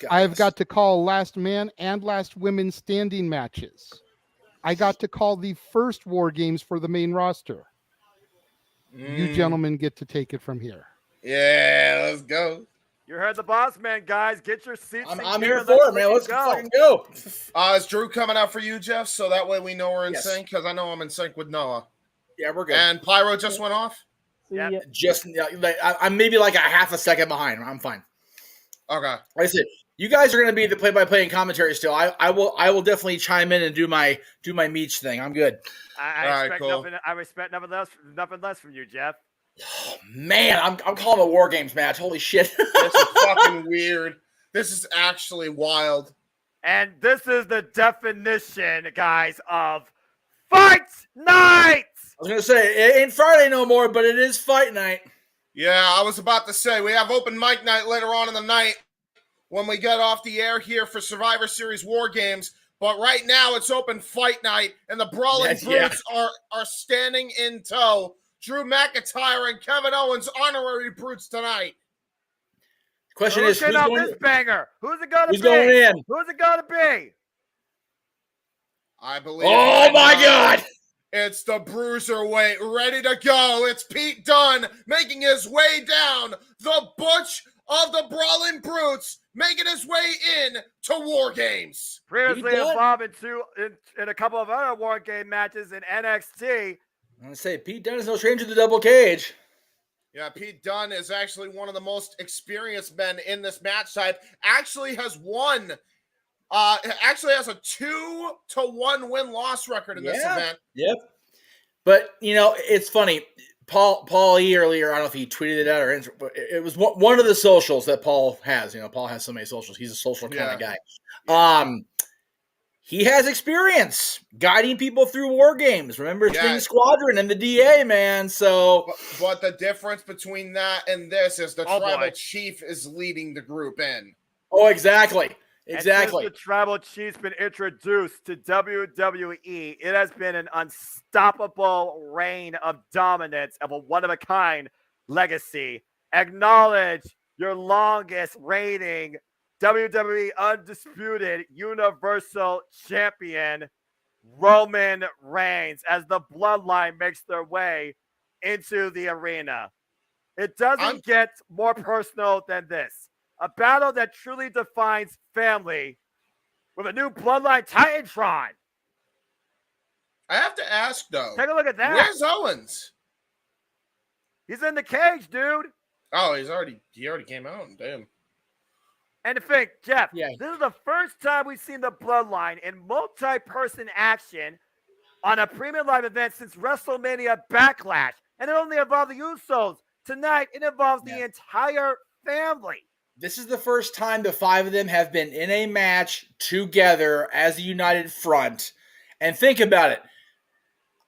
I have got to call Last Man and Last Women standing matches. I got to call the first War Games for the main roster. You gentlemen get to take it from here. Yeah, let's go. You heard the boss man, guys. Get your seats. I'm here for it, man. Let's fucking go. Is Drew coming out for you, Jeff? So that way we know we're in sync, because I know I'm in sync with Noah. Yeah, we're good. And Pyro just went off? Yeah. Just I'm maybe like a half a second behind. I'm fine. Okay. Like I said, you guys are going to be the play-by-play and commentary still. I will definitely chime in and do my Meach thing. I'm good. I respect nothing less from you, Jeff. Oh, man, I'm calling a War Games match. Holy shit. This is fucking weird. This is actually wild. And this is the definition, guys, of Fight Night! I was going to say, it ain't Friday no more, but it is Fight Night. Yeah, I was about to say, we have open mic night later on in the night when we get off the air here for Survivor Series War Games. But right now, it's open Fight Night, and the Brawling Brutes are standing in tow. Drew McIntyre and Kevin Owens, honorary brutes tonight. Question is, who's going this banger? Who's it going to be? Who's going in? Who's it going to be? I believe. Oh my God! It's the Bruiserweight, ready to go. It's Pete Dunne making his way down. The Butch of the Brawling Brutes making his way in to War Games. Previously involved in a couple of other War Game matches in NXT. I'm going to say, Pete Dunne is no stranger to the double cage. Yeah, Pete Dunne is actually one of the most experienced men in this match type. Actually has won. Actually has a 2-1 win-loss record in this event. Yep. But, it's funny. Paul E. earlier, I don't know if he tweeted it out or but it was one of the socials that Paul has. Paul has so many socials. He's a social kind of guy. He has experience guiding people through War Games. Remember Sting Squadron and the DA, man. So, but the difference between that and this is the Tribal Chief is leading the group in. Oh, exactly. Exactly. And since the Tribal Chief's been introduced to WWE, it has been an unstoppable reign of dominance of a one-of-a-kind legacy. Acknowledge your longest reigning WWE Undisputed Universal Champion, Roman Reigns, as the Bloodline makes their way into the arena. It doesn't get more personal than this. A battle that truly defines family with a new Bloodline Titantron. I have to ask, though. Take a look at that. Where's Owens? He's in the cage, dude. Oh, he already came out. Damn. And to think, Jeff, this is the first time we've seen the Bloodline in multi-person action on a premium live event since WrestleMania Backlash. And it only involved the Usos. Tonight, it involves the entire family. This is the first time the five of them have been in a match together as a united front. And think about it.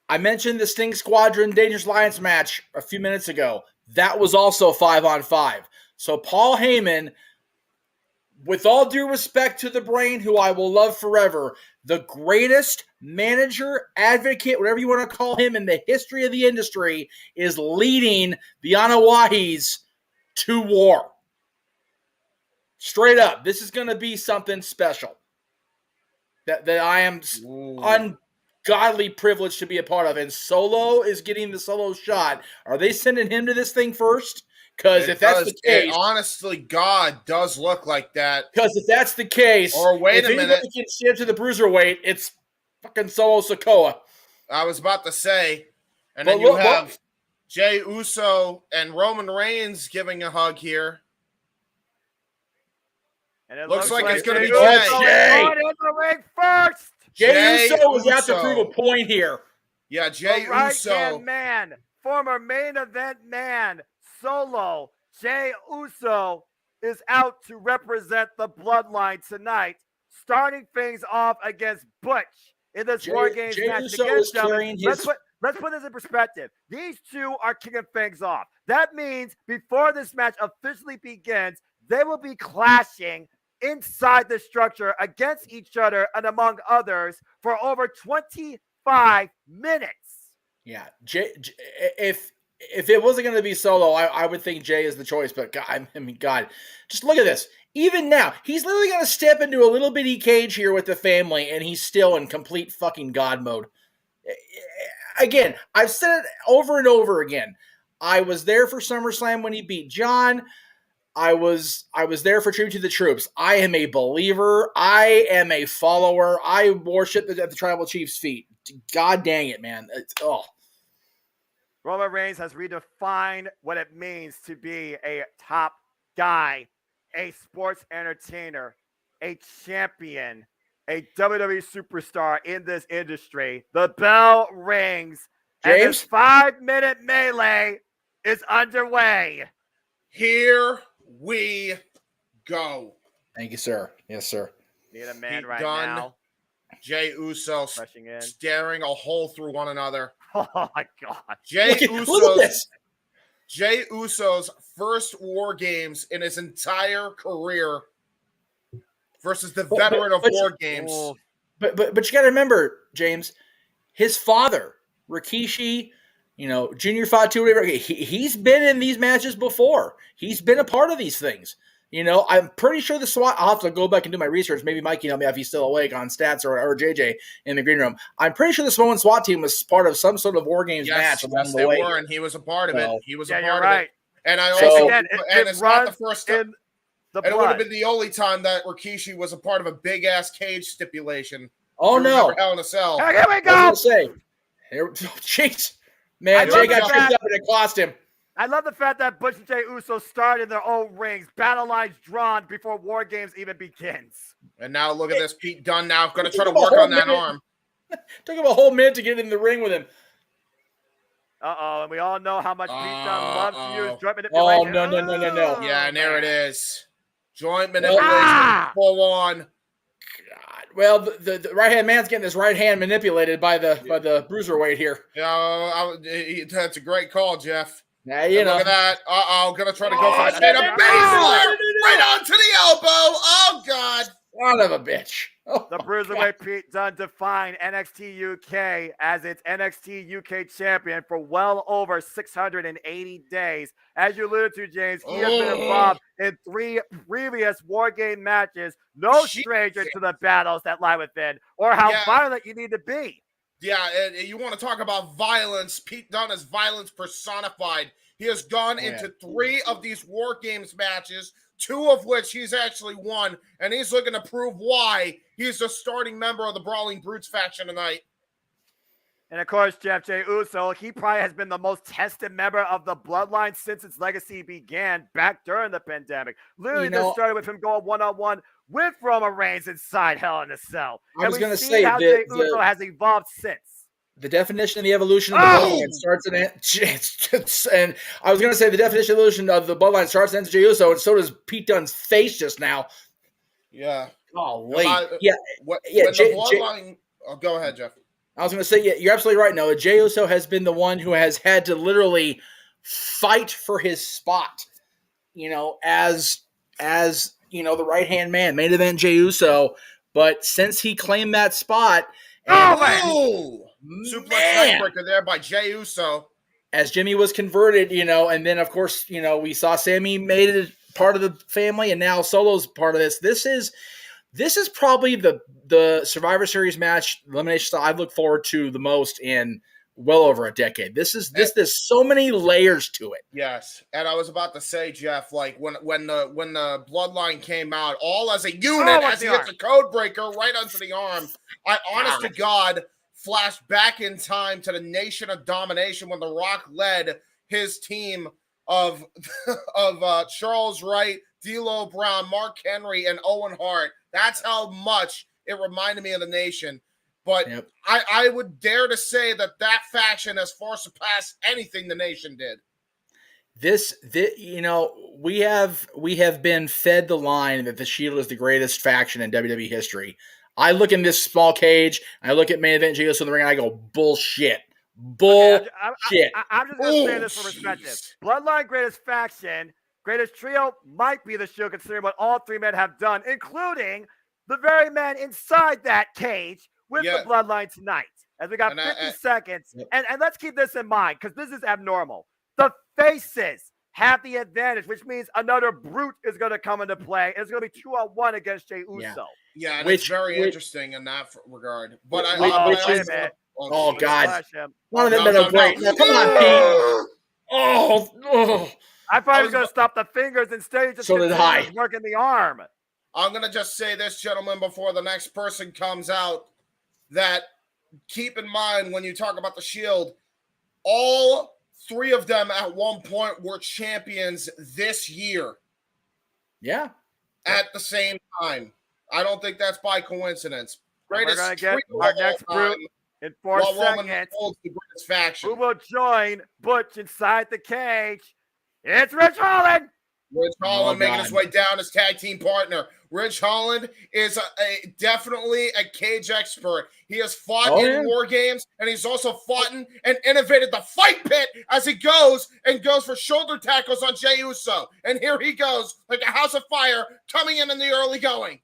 I mentioned the Sting Squadron Dangerous Alliance match a few minutes ago. That was also 5-on-5. So Paul Heyman, with all due respect to the Brain, who I will love forever, the greatest manager, advocate, whatever you want to call him in the history of the industry, is leading the Anawahis to war. Straight up, this is going to be something special that I am ungodly privileged to be a part of. And Solo is getting the solo shot. Are they sending him to this thing first? Because if that's the case, it honestly, God does look like that. Because if that's the case, or wait a minute, if anybody can stand to the Bruiserweight, it's fucking Solo Sikoa. I was about to say, and then you have Jey Uso and Roman Reigns giving a hug here. And it Looks like it's going to be Jey Jey. Uso is going in the ring first. Jey Uso was out to prove a point here. Yeah, Jey The right Uso. hand man, former main event man, Solo. Jey Uso is out to represent the bloodline tonight, starting things off against Butch in this War Games match. Uso Again, is gentlemen, carrying his... let's put this in perspective. These two are kicking things off. That means before this match officially begins, they will be clashing inside the structure against each other and among others for over 25 minutes. Yeah, if it wasn't going to be Solo, I would think Jey is the choice. But God, I mean, God, just look at this. Even now, he's literally going to step into a little bitty cage here with the family, and he's still in complete fucking God mode. Again, I've said it over and over again. I was there for SummerSlam when he beat John. I was there for Tribute to the Troops. I am a believer. I am a follower. I worship at the Tribal Chief's feet. God dang it, man. Roman Reigns has redefined what it means to be a top guy, a sports entertainer, a champion, a WWE superstar in this industry. The bell rings, and this 5-minute melee is underway. Here we go. Thank you, sir. Yes, sir. Need a man Pete right Dunne, now. Jey Uso Rushing in. staring a hole through one another. Oh my God. Look at this. Jey Uso's first War Games in his entire career versus the veteran of War Games. But you got to remember, James, his father, Rikishi, Junior Fatu, whatever, he's been in these matches before. He's been a part of these things. I'm pretty sure the SWAT, I'll have to go back and do my research. Maybe Mike can help me if he's still awake on stats or JJ in the green room. I'm pretty sure the Samoan SWAT team was part of some sort of War Games match along the way. And he was a part of it. He was a part you're of right. it. And I also, and it's not the first time. And it would have been the only time that Rikishi was a part of a big ass cage stipulation. Oh no! Hell in a Cell. Hey, here we go. I was gonna say, jeez, man, Jey got tripped up and it cost him. I love the fact that Butch and Jey Uso started in their own rings, battle lines drawn before War Games even begins. And now look at this, Pete Dunne now going to try to work on that arm. Took him a whole minute to get in the ring with him. And we all know how much Pete Dunne loves to use joint Oh, manipulation. no. Yeah, and there it is. Joint manipulation, full on. God. Well, the right-hand man's getting his right hand manipulated by the bruiserweight here. Yeah, that's a great call, Jeff. Now, you know. Look at that. Gonna try to go for the baseline right onto the elbow. Oh, God. Son of a bitch. Oh, the Bruiserweight Pete Dunne defined NXT UK as its NXT UK champion for well over 680 days. As you alluded to, James, he has been involved in 3 previous War Game matches. No stranger to the battles that lie within or how violent you need to be. Yeah, you want to talk about violence. Pete Dunne is violence personified. He has gone into 3 of these War Games matches, 2 of which he's actually won, and he's looking to prove why he's the starting member of the Brawling Brutes faction tonight. And of course, Jeff Jey Uso, he probably has been the most tested member of the bloodline since its legacy began back during the pandemic. Literally, this started with him going one-on-one with Roman Reigns inside Hell in a Cell. I was going to say how Jey Uso has evolved since. The definition of the evolution of the bloodline starts and I was going to say the definition of the evolution of the bloodline starts and ends Jey Uso, and so does Pete Dunne's face just now. Yeah. Oh, wait. When the bloodline... go ahead, Jeff. I was going to say, you're absolutely right, Noah. Jey Uso has been the one who has had to literally fight for his spot, as the right-hand man, main event Jey Uso. But since he claimed that spot... Suplex neckbreaker there by Jey Uso. As Jimmy was converted, and then, of course, we saw Sammy made it part of the family, and now Solo's part of this. This is probably the Survivor Series match, elimination style, I've looked forward to the most in well over a decade. There's so many layers to it. Yes, and I was about to say, Jeff, like when the bloodline came out, all as a unit, as he hits a code breaker right onto the arm. I, honest to God, flashed back in time to the Nation of Domination when The Rock led his team of Charles Wright, D'Lo Brown, Mark Henry, and Owen Hart. That's how much it reminded me of the Nation. But I would dare to say that faction has far surpassed anything the Nation did. This we have been fed the line that the Shield is the greatest faction in WWE history. I look in this small cage, I look at main event Jesus in the ring, and I go, bullshit. Bullshit. Okay, I'm just going to say this for perspective. Bloodline greatest faction, greatest trio might be the Shield, considering what all three men have done, including the very man inside that cage with the Bloodline tonight. As we got 50 seconds. And let's keep this in mind, because this is abnormal. The faces have the advantage, which means another brute is going to come into play. It's going to be 2-on-1 against Jey Uso. Yeah, and it's very interesting in that regard. But oh, God. One of them that are great. No, come on, Pete. I thought he was going to stop the fingers. Instead, he just working the arm. I'm going to just say this, gentlemen, before the next person comes out, that keep in mind when you talk about the Shield, all three of them at one point were champions this year. Yeah. At the same time. I don't think that's by coincidence. We're going to get our next brute in 4 seconds. The greatest faction. Who will join Butch inside the cage? It's Rich Holland. Rich Holland making his way down as tag team partner. Rich Holland is definitely a cage expert. He has fought in war games, and he's also fought in and innovated the fight pit as he goes for shoulder tackles on Jey Uso. And here he goes, like a house of fire, coming in the early going.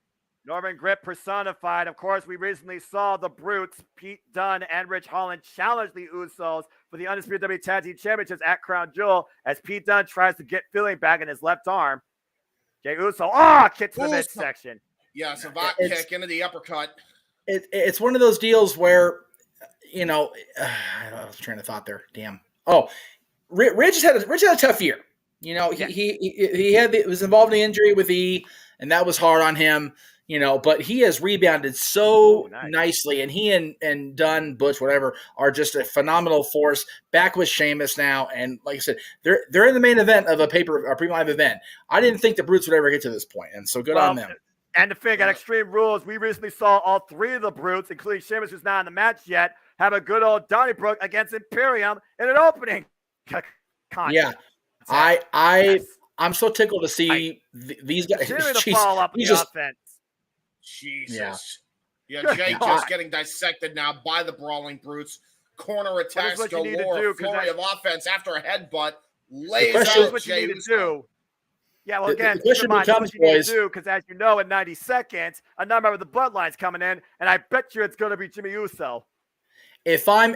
Norman Grip personified. Of course, we recently saw the Brutes, Pete Dunne and Rich Holland, challenge the Usos for the Undisputed WWE Tag Team Championships at Crown Jewel as Pete Dunne tries to get feeling back in his left arm. Jey Uso, kick to the midsection. Yeah, savant kick into the uppercut. It's one of those deals where, I was trying to thought there. Damn. Oh, Rich had a tough year. He was involved in the injury with E, and that was hard on him. But he has rebounded so nicely, and he and Dunn, Butch, whatever, are just a phenomenal force. Back with Sheamus now, and like I said, they're in the main event of a pre-live event. I didn't think the Brutes would ever get to this point, and so good on them. And to think at Extreme Rules, we recently saw all three of the Brutes, including Sheamus, who's not in the match yet, have a good old Donnybrook against Imperium in an opening contest. Yeah, I'm so tickled to see these guys. To follow up the offense. Jesus. Yeah, Jay just getting dissected now by the Brawling Brutes. Corner attacks galore, flurry of offense after a headbutt. Lays out what Jey you need to do. Yeah, well, again, the question becomes, boys, because as you know, in 90 seconds, a number of the bloodlines coming in, and I bet you it's going to be Jimmy Uso. If I'm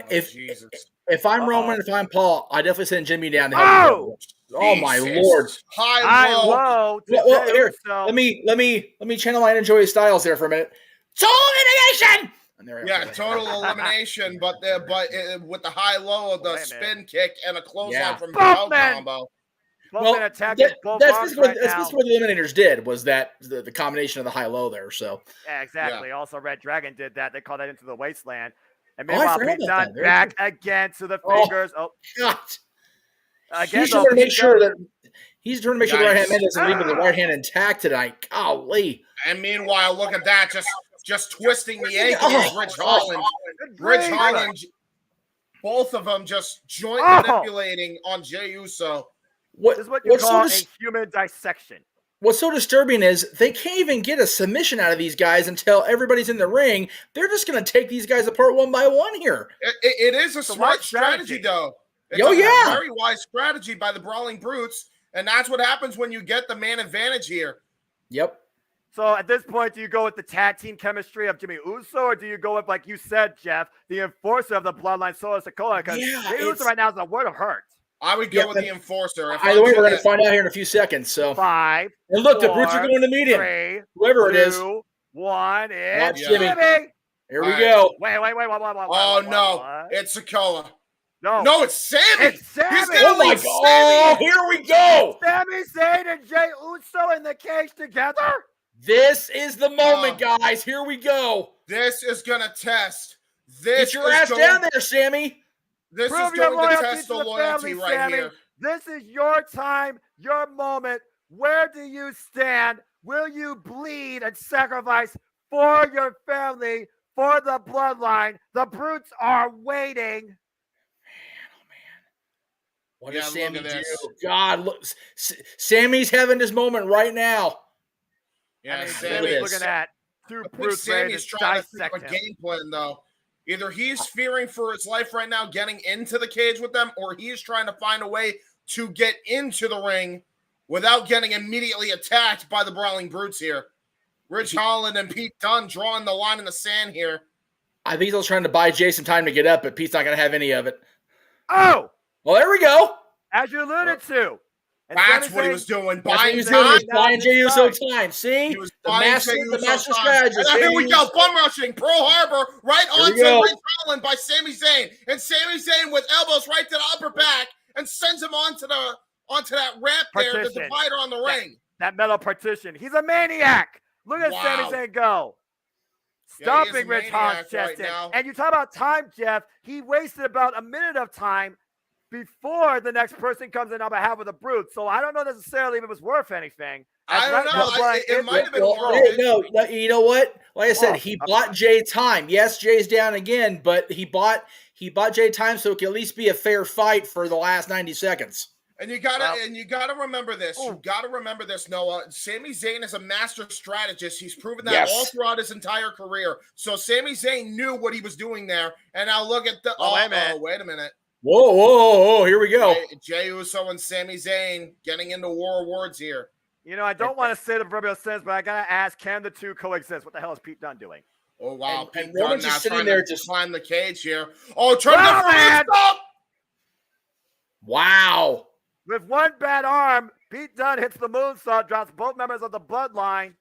Roman, if I'm Paul, I definitely send Jimmy down to help. Oh my Lord! High low. Well, here, let me channel my Joey Styles there for a minute. Total elimination. Yeah, total elimination, but with the high low of the spin kick and a clothesline from the combo. Well, that's what the Eliminators did, was that the combination of the high low there. So exactly. Yeah. Also, Red Dragon did that. They called that Into the Wasteland. And meanwhile, Pete Dunne back again to the fingers. Oh, God. Again, he's trying to make sure the right hand man doesn't leave with the right hand intact tonight. Golly. And meanwhile, look at that, just twisting the ankle of Rich Holland. Rich Holland, both of them just joint manipulating on Jey Uso. This is what you call a human dissection. What's so disturbing is they can't even get a submission out of these guys until everybody's in the ring. They're just going to take these guys apart one by one here. It is a smart strategy, though. It's a very wise strategy by the Brawling Brutes, and that's what happens when you get the man advantage here. Yep. So at this point, do you go with the tag team chemistry of Jimmy Uso, or do you go with, like you said, Jeff, the enforcer of the Bloodline, Solo Sikoa? Because Jey Uso right now is a word of hurt. I would go with the enforcer. Either way, we're going to find out here in a few seconds. So 5. And look, the Brutes are going to meet him. 3, whoever it is. 2, 1. It's Jimmy. Here we go. Wait. Oh, no. It's Sikoa. No, it's Sammy. It's Sammy. He's going to leave Sammy. Oh, here we go. Sami Zayn and Jey Uso in the cage together. This is the moment, guys. Here we go. This is going to test. Get your ass down there, Sammy. This Prove is your going to loyalty test to the the loyalty family, right Sammy. here. This is your time, your moment. Where do you stand? Will you bleed and sacrifice for your family, for the bloodline? The brutes are waiting. What Yeah, does look Sammy at do? this. God, look, Sammy's having his moment right now. Yeah, I mean, Sammy- Sammy's this. looking at two I think brutes ready Sammy's to trying to think dissect of a him. game plan, though. Either he's fearing for his life right now getting into the cage with them, or he's trying to find a way to get into the ring without getting immediately attacked by the Brawling Brutes here. Ridge Holland and Pete Dunne drawing the line in the sand here. I think he's trying to buy Jay some time to get up, but Pete's not going to have any of it. Oh! Well, there we go. As you alluded to. And That's Sami what he Zayn- was doing. That's what Buying he was doing. He time. was buying Jey Uso time. See? He was The buying master, Jey the Uso master time. strategist. And then here we Jey go. Uso. Bum rushing. Pearl Harbor right Here we onto go. Ridge Holland by Sami Zayn. And Sami Zayn with elbows right to the upper back and sends him onto that ramp there, the Partition. divider on the ring. That metal partition. He's a maniac. Look at Wow. Sami Zayn go. Yeah, he is a Stomping Ridge maniac Holland's chest right in. now. And you talk about time, Jeff. He wasted about a minute of time before the next person comes in on behalf of the Brute. So I don't know necessarily if it was worth anything. I don't know. It might have been Well, worth it. no, you know what? Like I said, Oh, he okay. bought Jay time. Yes, Jay's down again, but he bought Jay time so it could at least be a fair fight for the last 90 seconds. And you gotta remember this. You gotta remember this, Noah. Sami Zayn is a master strategist. He's proven that Yes. all throughout his entire career. So Sami Zayn knew what he was doing there. And now look at the wait a minute. Whoa, here we go. Jey Uso and Sami Zayn getting into war of words here. You know, I don't want to say the proverbial sentence, but I gotta ask: can the two coexist? What the hell is Pete Dunne doing? Oh wow, And Pete Dunne Roman's now just sitting trying there to just- climb the cage here. Oh, turn Wow, the man! up! Wow. With one bad arm, Pete Dunne hits the moonsault, drops both members of the bloodline.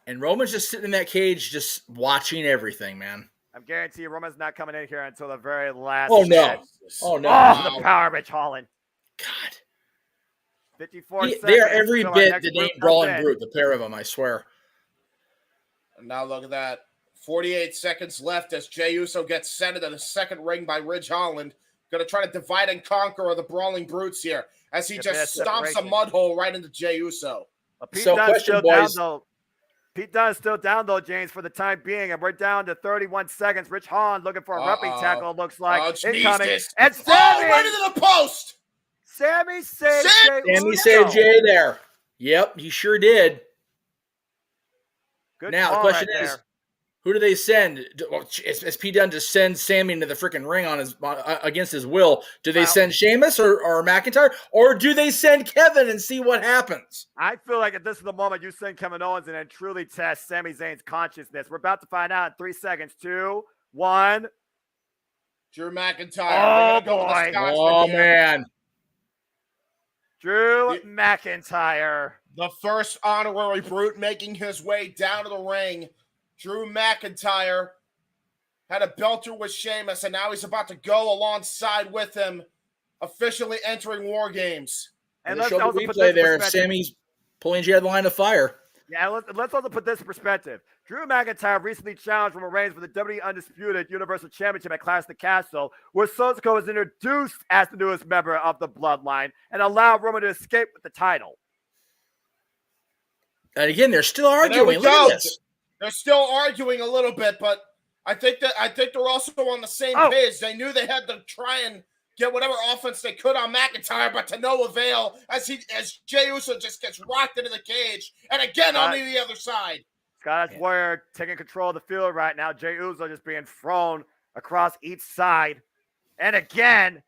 And Roman's just sitting in that cage just watching everything, man. I'm guaranteeing you, Roman's not coming in here until the very last. Oh, no. minute. Oh, no. Oh, the power of Ridge Holland. God. 54 seconds. They are every until our bit next the Brute name comes Brawling in. Brute, the pair of them, I swear. And now look at that. 48 seconds left as Jey Uso gets sent into the second ring by Ridge Holland. Going to try to divide and conquer the Brawling Brutes here as he Get just that stomps a separation. mud hole right into Jey Uso. Pete So, Dunne's question, still down, boys. though. Pete Dunne's still down, though, James, for the time being, and we're down to 31 seconds. Rich Holland looking for a roughing tackle, looks like. Oh, Incoming. Jesus. And Oh, Sammy! right into the post! Sammy saved Sammy Jey Sammy Uso. saved Jay there. Yep, he sure did. Good Now, the call question right is, there. who do they send? Is Pete Dunne to send Sammy into the freaking ring on his against his will? Do they Wow. send Sheamus or McIntyre? Or do they send Kevin and see what happens? I feel like at this is the moment you send Kevin Owens in and truly test Sami Zayn's consciousness. We're about to find out in 3 seconds. 2, 1. Drew McIntyre. Oh, They're gonna go with the boy. Scotsman Oh, here. man. Drew The- McIntyre. The first honorary Brute making his way down to the ring. Drew McIntyre had a belter with Sheamus, and now he's about to go alongside with him, officially entering War Games. And let's they showed also the put replay this there of perspective. Sammy's pulling Jay out of the line of fire. Yeah, let's also put this in perspective. Drew McIntyre recently challenged Roman Reigns for the WWE Undisputed Universal Championship at Clash of the Castle, where Sosako was introduced as the newest member of the Bloodline and allowed Roman to escape with the title. And again, they're still And there we arguing. Look go. at this. They're still arguing a little bit, but I think they're also on the same page. They knew they had to try and get whatever offense they could on McIntyre, but to no avail as Jey Uso just gets rocked into the cage, and again on the other side. Scott Warrior taking control of the field right now. Jey Uso just being thrown across each side, and again,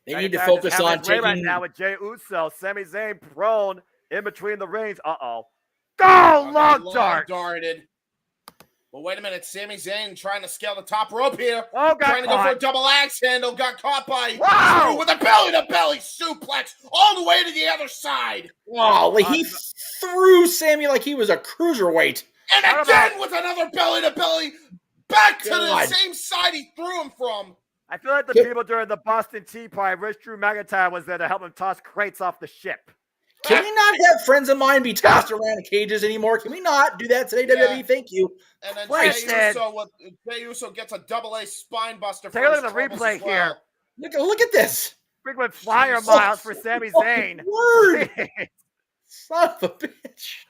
They need to McIntyre focus just having on his way right taking. now with Jey Uso. Sami Zayn prone in between the rings. Go long dart. Darted. Well, wait a minute. Sami Zayn trying to scale the top rope here. Oh, got trying to go caught. for a double axe handle. Got caught by Wow. Drew with a belly-to-belly suplex all the way to the other side. Wow, like he threw Sammy like he was a cruiserweight. And How again about- with another belly-to-belly back to the God. same side he threw him from. I feel like the Yep. people during the Boston Tea Party, wish Drew McIntyre was there to help him toss crates off the ship. Can we not have friends of mine be tossed around in cages anymore? Can we not do that today, WWE? Thank you. And then Christ. Jey Uso gets a double-A spine buster. Take a look at the replay here. Look at this. Frequent flyer miles for Sami Zayn. Word. Son of a bitch.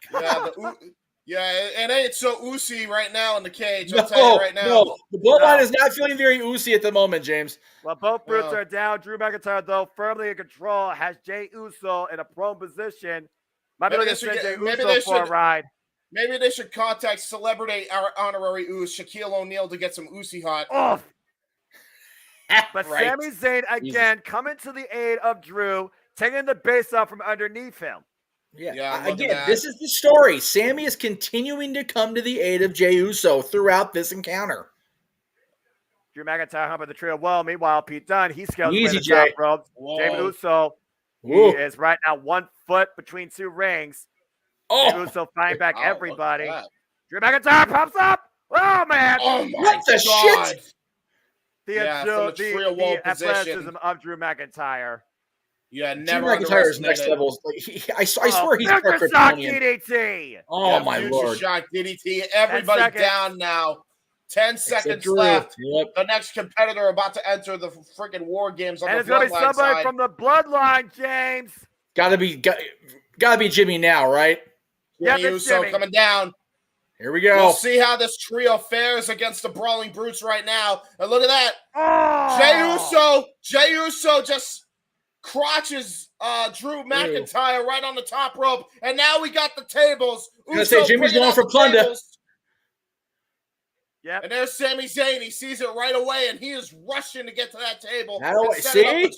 Yeah, it ain't so oozy right now in the cage. I'll tell you right now. No, the bloodline is not feeling very oozy at the moment, James. Well, both brutes are down. Drew McIntyre, though, firmly in control, has Jey Uso in a prone position. Maybe they should send Jey Uso for a ride. Maybe they should contact celebrity honorary ooze Shaquille O'Neal to get some oozy hot. Oh. But right. Sami Zayn, again, coming to the aid of Drew, taking the base up from underneath him. Yeah, again, this is the story. Sami is continuing to come to the aid of Jey Uso throughout this encounter. Drew McIntyre humping the trio. Well, meanwhile, Pete Dunne, he's scaled away the Jay. top rope. David Uso, he is right now 1 foot between 2 rings. David Uso fighting back everybody. Drew McIntyre pops up. Oh, man. Oh, what the shit? The athleticism of Drew McIntyre. Yeah, never. Drew McIntyre's next level. I swear he's part Kryptonian. DDT. Oh my lord! Shock DDT. Everybody down now. 10 seconds left. Yep. The next competitor about to enter the freaking War Games on and the it's gonna be somebody side. from the Bloodline, James. Gotta be Jimmy now, right? Jimmy Uso coming down. Here we go. We'll see how this trio fares against the Brawling Brutes right now. And look at that. Jey Uso just crotches Drew McIntyre right on the top rope. And now we got the tables. I'm gonna say Jimmy's going for plunder. Yep. And there's Sami Zayn. He sees it right away, and he is rushing to get to that table. See?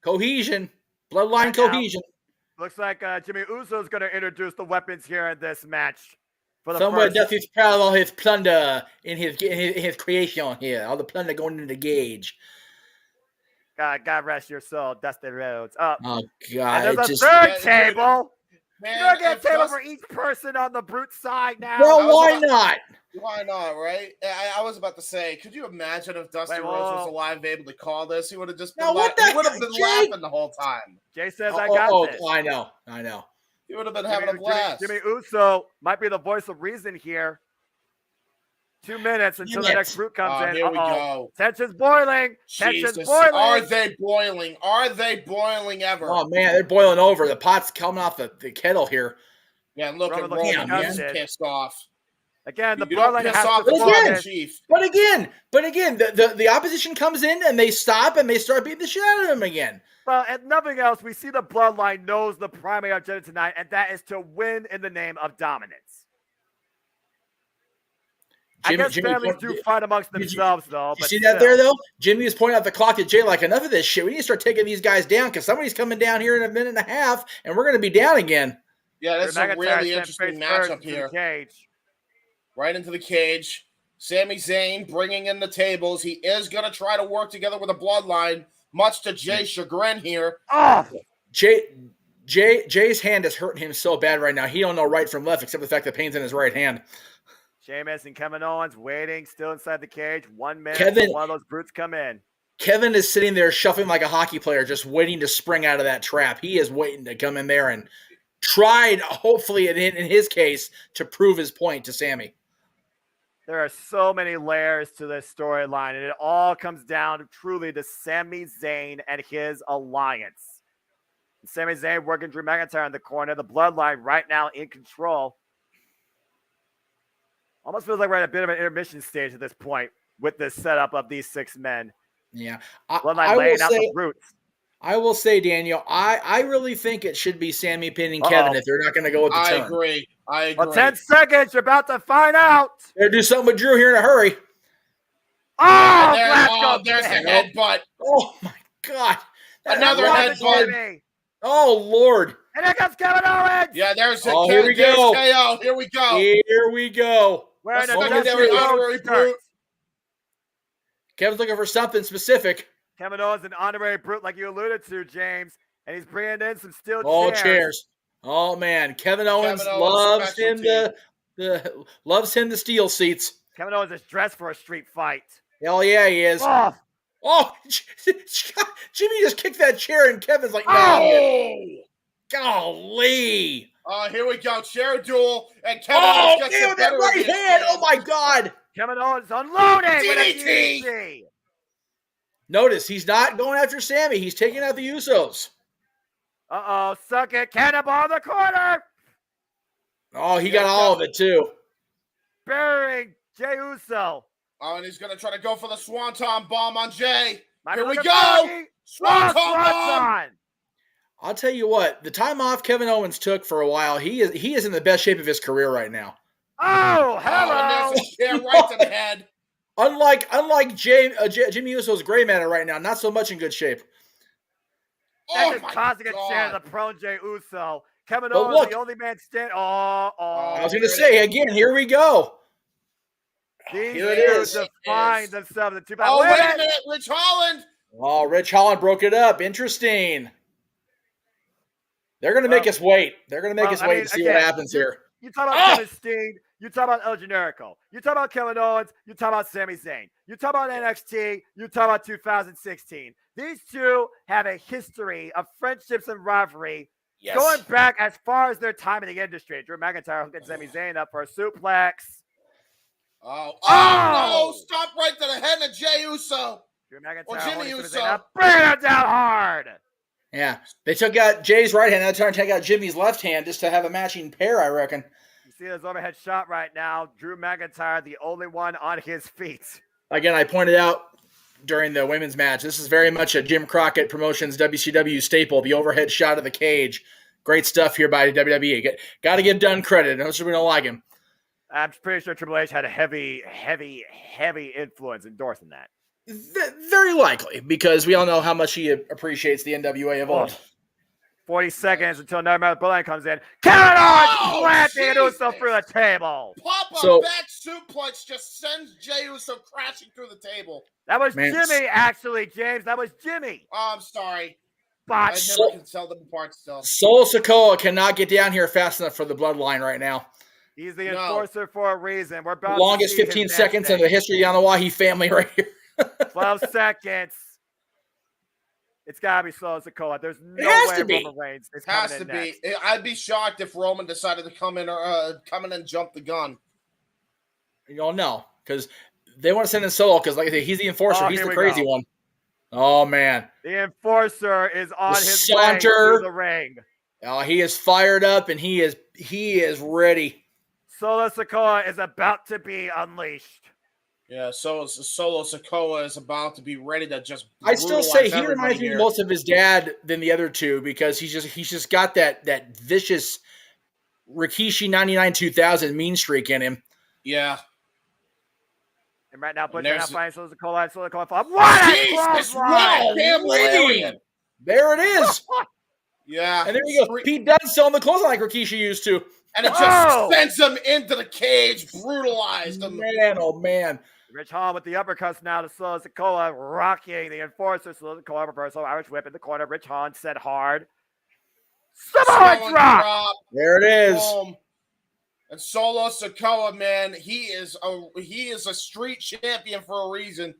Cohesion. Bloodline cohesion. Looks like Jimmy Uso is going to introduce the weapons here in this match. Somewhere Dusty's proud of all his plunder in his creation here. All the plunder going into the gauge. God rest your soul, Dusty Rhodes. Oh God! And there's a third table. Man, you're gonna get a table for each person on the brute side now. Well, why not? Why not, right? I was about to say, could you imagine if Dusty Rhodes was alive, able to call this? He would have just been, laughing the whole time. Jay says, I got this. I know. He would have been having a blast. Jimmy Uso might be the voice of reason here. 2 minutes until the next brute comes in. Here we go. Tension's boiling. Tension's boiling. Are they boiling? Are they boiling ever? Oh, man, they're boiling over. The pot's coming off the kettle here. Yeah, and look at Roman. He's pissed off. Again, the Bloodline has to Chief. But again, the opposition comes in and they stop and they start beating the shit out of him again. Well, and nothing else, we see the Bloodline knows the primary objective tonight, and that is to win in the name of dominance. I guess families do fight amongst themselves, though. You see that there, though? Jimmy is pointing out the clock at Jay like, enough of this shit. We need to start taking these guys down because somebody's coming down here in a minute and a half, and we're going to be down again. Yeah, that's a really interesting matchup here. Right into the cage. Sami Zayn bringing in the tables. He is going to try to work together with the Bloodline, much to Jay's chagrin here. Jay's hand is hurting him so bad right now. He don't know right from left, except the fact that pain's in his right hand. Sheamus and Kevin Owens waiting, still inside the cage. 1 minute Kevin, until one of those brutes come in. Kevin is sitting there shuffling like a hockey player, just waiting to spring out of that trap. He is waiting to come in there and tried, hopefully in his case, to prove his point to Sami. There are so many layers to this storyline, and it all comes down truly to Sami Zayn and his alliance. Sami Zayn working Drew McIntyre in the corner. The Bloodline right now in control. Almost feels like we're at a bit of an intermission stage at this point with this setup of these 6 men. Yeah. Bloodline laying out the roots. I will say, Daniel, I really think it should be Sami pinning Kevin if they're not going to go with the turn. I agree. Well, 10 seconds. You're about to find out. They're do something with Drew here in a hurry. There's a headbutt. Oh, my God. Another headbutt. Oh, Lord. And here comes Kevin Owens. Yeah, there's a here we go. KO. Here we go. Here we go. Wearing a honorary brute. Kevin's looking for something specific. Kevin Owens, an honorary brute, like you alluded to, James, and he's bringing in some steel chairs. Oh man, Kevin Owens loves him loves him the steel seats. Kevin Owens is dressed for a street fight. Hell yeah, he is. Oh, Jimmy just kicked that chair, and Kevin's like, no. Golly. Here we go. Chair duel. And Kevin Oh, Owens gets damn, the that better right of his hand. Oh, game. my God. Kevin Owens unloaded with a DDT. DDT. Notice he's not going after Sammy. He's taking out the Usos. Uh-oh, suck it. Cannonball in the corner. Oh, he got all of it, too. Burying Jey Uso. Oh, and he's going to try to go for the Swanton Bomb on Jay. Might Here be we looking go. foggy. Swanton Oh, Bomb. Swanton. I'll tell you what, the time off Kevin Owens took for a while, he is in the best shape of his career right now. Oh, Oh, hello. and there's a chair right to the head. Unlike Jimmy Uso's gray matter right now, not so much in good shape. That's Oh, just my causing a chair to God. the prone Jey Uso. Kevin But Owens, look- the only man stand. I was going to here say, it again, here we go. These Here it two is. define themselves in two. Oh, wait a minute. Rich Holland. Oh, Rich Holland broke it up. Interesting. They're going to make us wait. They're going to make us wait to see what happens here. You talk about Kevin Steen. You talk about El Generico. You talk about Kevin Owens. You talk about Sami Zayn. You talk about NXT. You talk about 2016. These two have a history of friendships and rivalry going back as far as their time in the industry. Drew McIntyre hooking Sami Zayn up for a suplex. Oh, no. Stop right to the head of Jey Uso. Drew McIntyre Or Jimmy holding Sami Uso. Zayn up. Bring him down hard. Yeah. They took out Jay's right hand. They're trying to take out Jimmy's left hand just to have a matching pair, I reckon. You see this overhead shot right now. Drew McIntyre, the only one on his feet. Again, I pointed out during the women's match, this is very much a Jim Crockett Promotions WCW staple, the overhead shot of the cage. Great stuff here by WWE. Got to give Dunn credit. No, we don't like him. I'm pretty sure Triple H had a heavy influence endorsing that. Very likely, because we all know how much he appreciates the NWA of old. 40 seconds until No Matter Bloodline comes in. Kevin Owens planting Uso through the table. Pop-up back suplex just sends Jey Uso crashing through the table. That was Jimmy, actually, James. That was Jimmy. Oh, I'm sorry. But I never can tell them apart still. Solo Sikoa cannot get down here fast enough for the bloodline right now. He's the enforcer for a reason. We're about longest to see 15 his seconds in the history of the Yanawahi family right here. 12 seconds. It's got to be Solo Sikoa. There's no way Roman Reigns is coming in next. I'd be shocked if Roman decided to come in and jump the gun. You don't know, because they want to send in Solo, because like I say, he's the enforcer. He's the crazy one. Oh, man. The enforcer is on his way Saunter to the ring. Oh, he is fired up, and he is ready. Solo Sikoa is about to be unleashed. Yeah, so Solo Sikoa is about to be ready to just. I still say he reminds me most of his dad than the other two, because he's just got that vicious Rikishi 99-2000 mean streak in him. Yeah. And right now, Butcher not finding Solo Sikoa. Solo Sikoa falls. What a clothesline! There it is. Yeah. And there you go. Pete Dunne selling the clothesline like Rikishi used to. And it just sends him into the cage, brutalized him. Man, oh man. Rich Holland with the uppercuts now to Solo Sikoa, rocking the enforcer. Solo Sikoa reversal, Irish whip in the corner. Rich Holland set hard. Samoa drop. There it is. Boom. And Solo Sikoa, man, he is a street champion for a reason.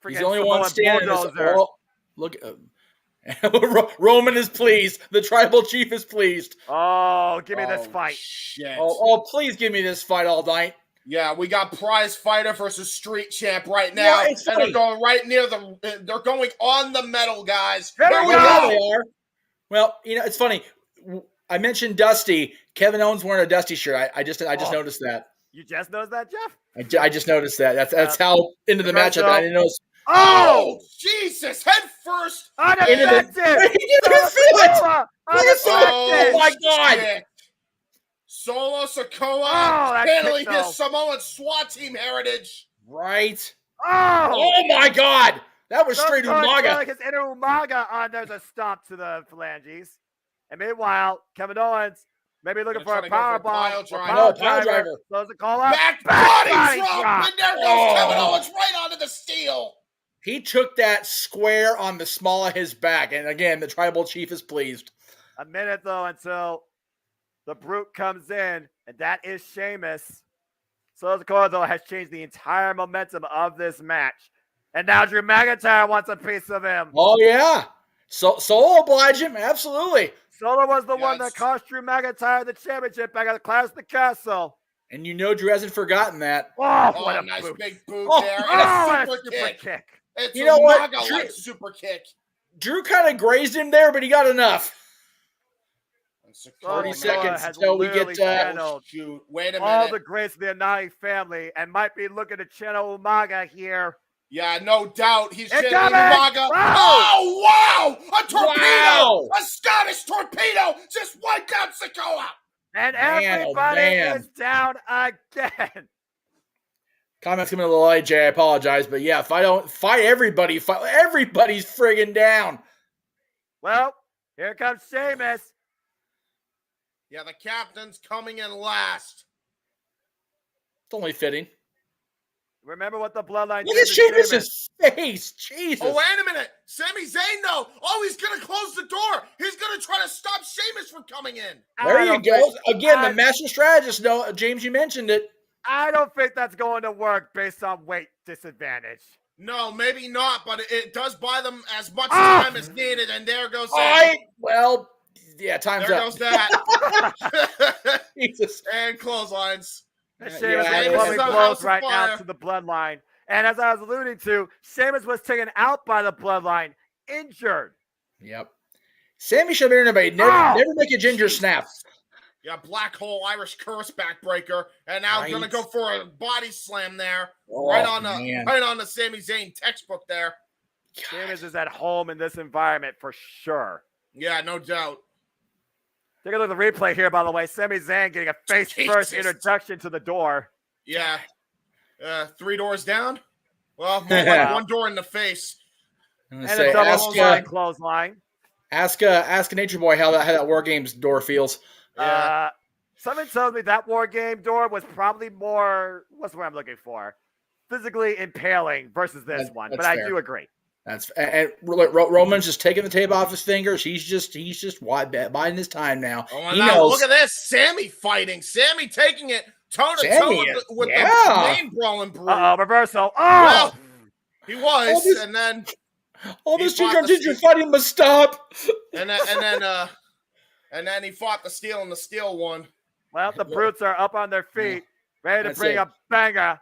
He's the only one standing. Look, Roman is pleased. The tribal chief is pleased. Oh, give me this fight. Shit. Oh, please give me this fight all night. Yeah, we got prize fighter versus street champ right now. Yeah, and they're going right near they're going on the metal, guys. Here we go. They are. Well, it's funny. I mentioned Dusty. Kevin Owens wearing a Dusty shirt. I just noticed that. You just noticed that, Jeff? I just noticed that. That's how into the matchup. I didn't notice. Oh, Jesus! Head first. Unaffected. He didn't feel it. Oh my God! Shit. Solo Sikoa handling his Samoan SWAT team heritage. Right. Oh my God! That was straight Umaga. Like his inner Umaga on. There's a stomp to the phalanges. And meanwhile, Kevin Owens maybe looking for a power bomb. Pile driver. Close the call up. Back body drop. And there goes Kevin Owens right onto the steel. He took that square on the small of his back. And again, the tribal chief is pleased. A minute, though, until the Brute comes in, and that is Sheamus. Solo Sikoa, though, has changed the entire momentum of this match. And now Drew McIntyre wants a piece of him. Oh, yeah. Solo oblige him, absolutely. Solo was the one that cost Drew McIntyre the championship back at the Clash of the Castle. And you know Drew hasn't forgotten that. Oh, what a nice boot. big boot Oh, there. Oh, And a super kick. It's You know what? MAGA-like super kick. Drew kind of grazed him there, but he got enough. 30 Oh, seconds has until we literally get channeled shoot. Wait a minute. all the grace of the Anai family and might be looking to channel Umaga here. Yeah, no doubt. He's It's channeling coming! Umaga. Oh! Oh, wow! A torpedo! Wow! A Scottish torpedo just wiped out Sikoa! And Man, oh, everybody man. is down again. Comments coming a little late, Jay. I apologize, but yeah, if I don't fight everybody, everybody's friggin' down. Well, here comes Sheamus. Yeah, the captain's coming in last. It's only fitting. Remember what the bloodline Look did at to Sheamus' face. Jesus. Oh, wait a minute. Sami Zayn, though. Oh, he's going to close the door. He's going to try to stop Sheamus from coming in. There you go. Again, the master strategist, James, you mentioned it. I don't think that's going to work based on weight disadvantage. No, maybe not, but it does buy them as much time as needed, and there goes Well, yeah, time's there up. goes that. Jesus. And clotheslines. Sheamus Yeah, is coming yeah. close right Fire. now to the bloodline. And as I was alluding to, Sheamus was taken out by the bloodline, injured. Yep. Sammy should have been never make a ginger snap. Yeah, black hole Irish curse backbreaker, and now gonna go for a body slam there, right on the Sami Zayn textbook there. Sheamus is at home in this environment for sure. Yeah, no doubt. Take a look at the replay here, by the way. Sami Zayn getting a face-first introduction to the door. Yeah. 3 doors down? Well, more like 1 door in the face. And a double clothesline. Ask Nature Boy how that War Games door feels. Something tells me that War Game door was probably more, what's the word I'm looking for? Physically impaling versus this one. But fair. I do agree. And Roman's just taking the tape off his fingers. He's just biding his time now. Oh, he now knows. look at this. Sammy fighting. Sammy taking it toe-to-toe with the main brawling brute. Reversal. Well, he was, and then all this ginger fighting must stop. And then he fought the steel and the steel one. Well, the brutes are up on their feet, ready to bring a banger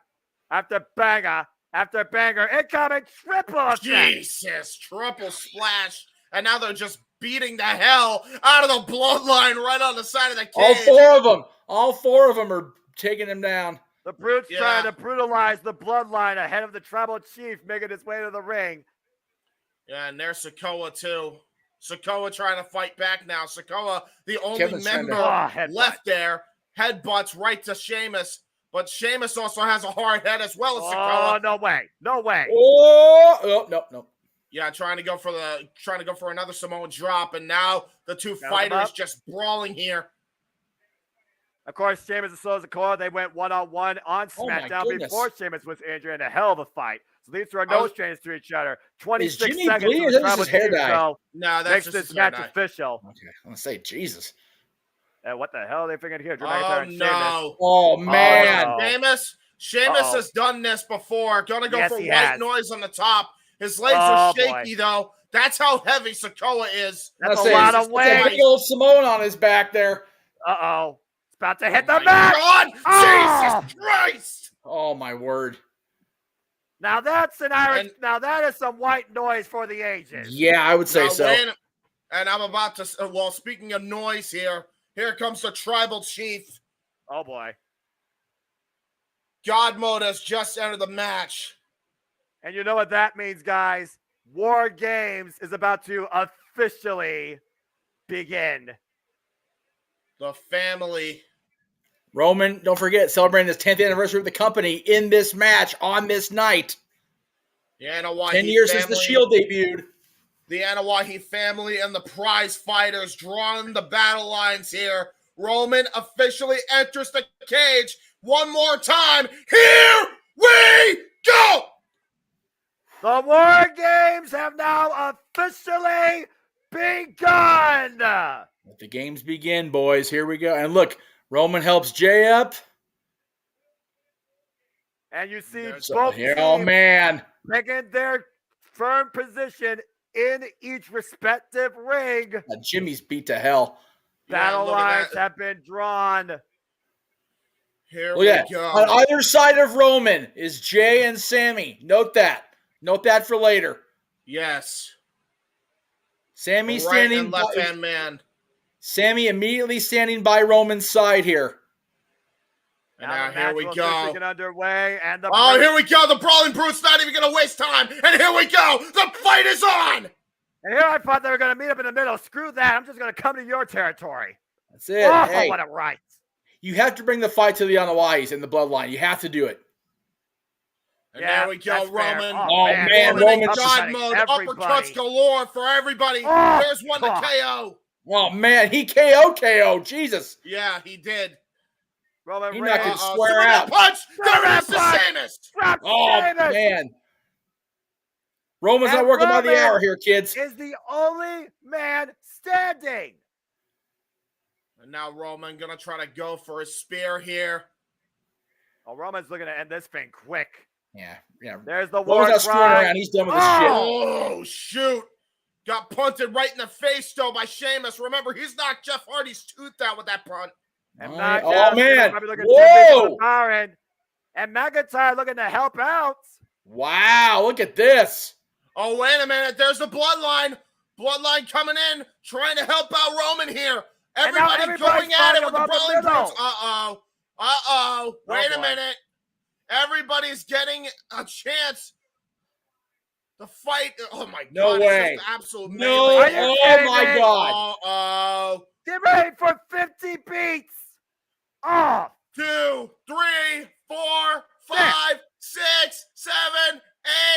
after banger after banger. Incoming triple attack. Jesus, triple splash. And now they're just beating the hell out of the bloodline right on the side of the cage. All four of them are taking him down. The brute's trying to brutalize the bloodline ahead of the tribal chief making his way to the ring. Yeah, and there's Sikoa too. Sikoa trying to fight back now. Sikoa, the only member left there, headbutts right to Sheamus. But Sheamus also has a hard head as well as Sikoa. Oh, no way. No way. Oh, no. Yeah, trying to go for another Samoan drop, and now the two fighters just brawling here. Of course, Sheamus and Sikoa, they went one-on-one on SmackDown before Sheamus was injured in a hell of a fight. So these two are no strangers to each other. 26 seconds bleeding, or his hair dye? No, that's makes just this his hair match dye. official. Okay, I'm gonna say Jesus. What the hell are they figuring here? Drew Oh, McIntyre and no. Sheamus. Oh, man. Oh, no. Sheamus has done this before. Gonna go for he white has. noise on the top. His legs are shaky, though. That's how heavy Sikoa is. That's a lot of weight. That's a big old Samoan on his back there. Uh-oh. It's about to hit the mat. God! Oh! Jesus Christ! Oh, my word. Now that's an Irish. Now that is some white noise for the ages. Yeah, I would say so. And I'm about to, speaking of noise here comes the tribal chief. Oh, boy. God Mode has just entered the match. And you know what that means, guys? War Games is about to officially begin. The family. Roman, don't forget, celebrating his 10th anniversary of the company in this match on this night. The Anawahi 10 years family, since the Shield debuted. The Anawahi family and the prize fighters drawing the battle lines here. Roman officially enters the cage one more time. Here we go! The War Games have now officially begun. Let the games begin, boys. Here we go. And look, Roman helps Jay up. And you see both teams oh, man. taking their firm position in each respective ring. Jimmy's beat to hell. Battle lines have been drawn. Here Look we at go. On either side of Roman is Jay and Sammy. Note that. Note that for later. Yes. Sammy Right standing and left-hand man. Sammy immediately standing by Roman's side here. And now here we go. Get underway, and here we go. The Brawling Brute's not even going to waste time. And here we go. The fight is on. And here I thought they were going to meet up in the middle. Screw that. I'm just going to come to your territory. That's it. Oh, hey, what a right. You have to bring the fight to the Anoa'is in the bloodline. You have to do it. And there we go, Roman. Oh, man. Roman God mode. Uppercuts galore for everybody. Oh, There's one to KO. Oh, man. He KO. Jesus. Yeah, he did. Roman He's not going to Reigns. square out. Punch. There is the Sheamus. Oh, man. Roman's not working by the hour here, kids. Is the only man standing. And now Roman going to try to go for a spear here. Oh, Roman's looking to end this thing quick. Yeah. There's the war cry. Around. He's done with this shit. Oh, shoot. Got punted right in the face, though, by Sheamus. Remember, he's knocked Jeff Hardy's tooth out with that punt. And oh, man. Whoa. And McIntyre looking to help out. Wow, look at this. Oh, wait a minute. There's the Bloodline. Bloodline coming in, trying to help out Roman here. Everybody going at it with the Brawling Brutes. Uh-oh. Wait a minute. Everybody's getting a chance to fight. Oh, my God. No way. It's just absolute no. melee. Oh, my God. Uh-oh. Get ready for 50 beats. Oh. 2, 3, 4, 5, 6, 7,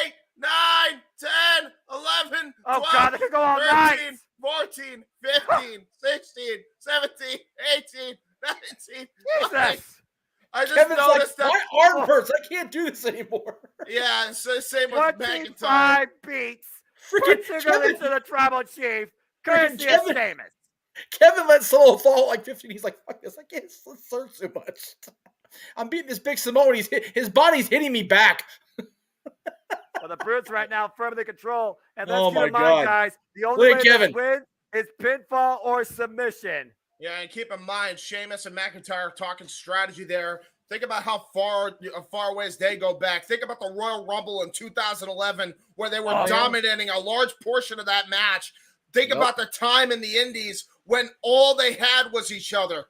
8, 9, 10, 11, 12, God, they could go all 13, night. 14, 15, 16, 17, 18, 19. Jesus. I just Kevin's noticed like, that. my arm hurts. I can't do this anymore. Yeah, so same with McIntyre. 25 beats. Particularly to the Tribal Chief. Courtesy of Sheamus. Kevin let Solo fall at like 15. He's like, fuck this. I can't search too much. I'm beating this big Samoan. His body's hitting me back. Well, the Brutes right now firmly control. And Oh, let's keep my in mind, God. guys, the only Look way at to Kevin. win is pinfall or submission. Yeah, and keep in mind, Sheamus and McIntyre are talking strategy there. Think about how far ways they go back. Think about the Royal Rumble in 2011, where they were dominating a large portion of that match. Think about the time in the Indies when all they had was each other.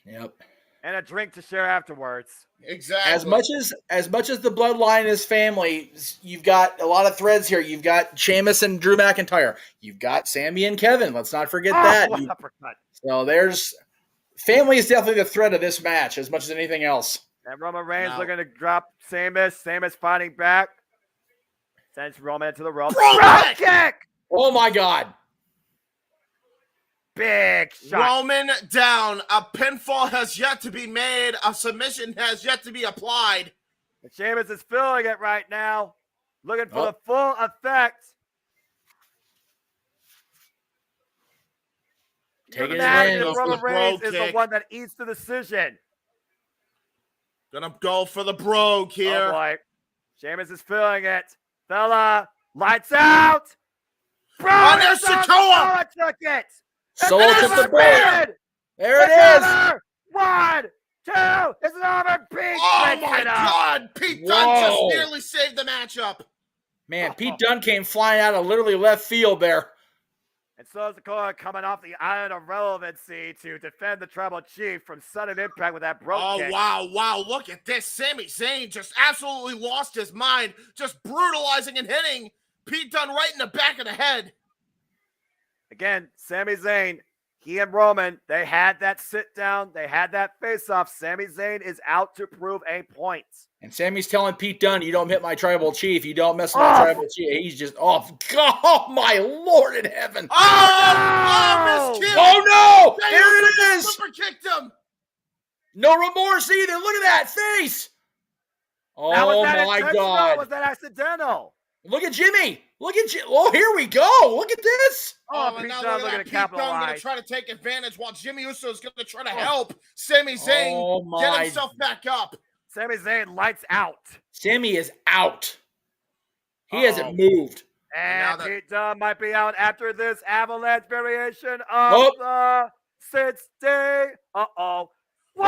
Yep. And a drink to share afterwards. Exactly. As much as the bloodline is family, you've got a lot of threads here. You've got Sheamus and Drew McIntyre. You've got Sammy and Kevin. Let's not forget that. So there's family is definitely the thread of this match as much as anything else. And Roman Reigns looking to drop Sheamus. Sheamus fighting back. Sends Roman to the ropes. Drop kick! Oh my God. Big shot. Roman down. A pinfall has yet to be made. A submission has yet to be applied. And Sheamus is feeling it right now. Looking for the full effect. Take it in. Roman Reigns is the one that eats the decision. Gonna go for the brogue here. Oh boy. Sheamus is feeling it. Fella, lights out. Bro, there's Sikoa. Took it. Solo took the board. There it is. 1, 2. It's another Pete. Oh my God. Pete Dunne just nearly saved the matchup. Man, Pete Dunne came flying out of literally left field there. And so is Sikoa coming off the island of relevancy to defend the Tribal Chief from sudden impact with that brogue kick. Wow. Look at this. Sami Zayn just absolutely lost his mind, just brutalizing and hitting Pete Dunne right in the back of the head. Again, Sami Zayn, he and Roman, they had that sit down. They had that face off. Sami Zayn is out to prove a point. And Sammy's telling Pete Dunne, you don't hit my Tribal Chief. You don't mess with my Tribal Chief. He's just off. Oh, my Lord in heaven. Oh, Miss Kim. Oh, no. There it is. Super kicked him. No remorse either. Look at that face. Oh, my God. Was that accidental? Look at Jimmy. Oh, here we go. Look at this. Pete Dunne looking to capitalize. Going to try to take advantage while Jimmy Uso is going to try to help Sami Zayn get himself back up. Sami Zayn lights out. Sami is out. He hasn't moved. And Pete Dunne might be out after this avalanche variation of the Sixth Day. Uh-oh. He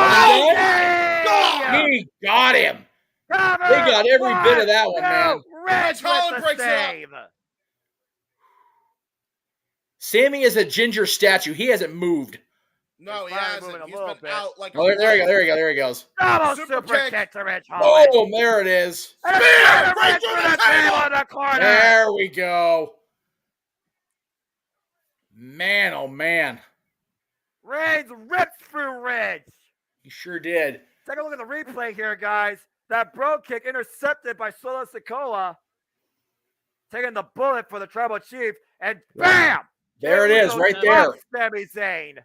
got him. Cover. They got every bit of that one, man. Ridge with the save. Sammy is a ginger statue. He hasn't moved. No, he hasn't. He's been out like there he goes. Double super kick to Ridge. Oh, there it is. Right through the table in the corner. There we go. Man, oh man. Reigns ripped through Ridge. He sure did. Take a look at the replay here, guys. That bro kick intercepted by Solo Sikoa. Taking the bullet for the Tribal Chief. And bam! There it is, right there. Sami Zayn.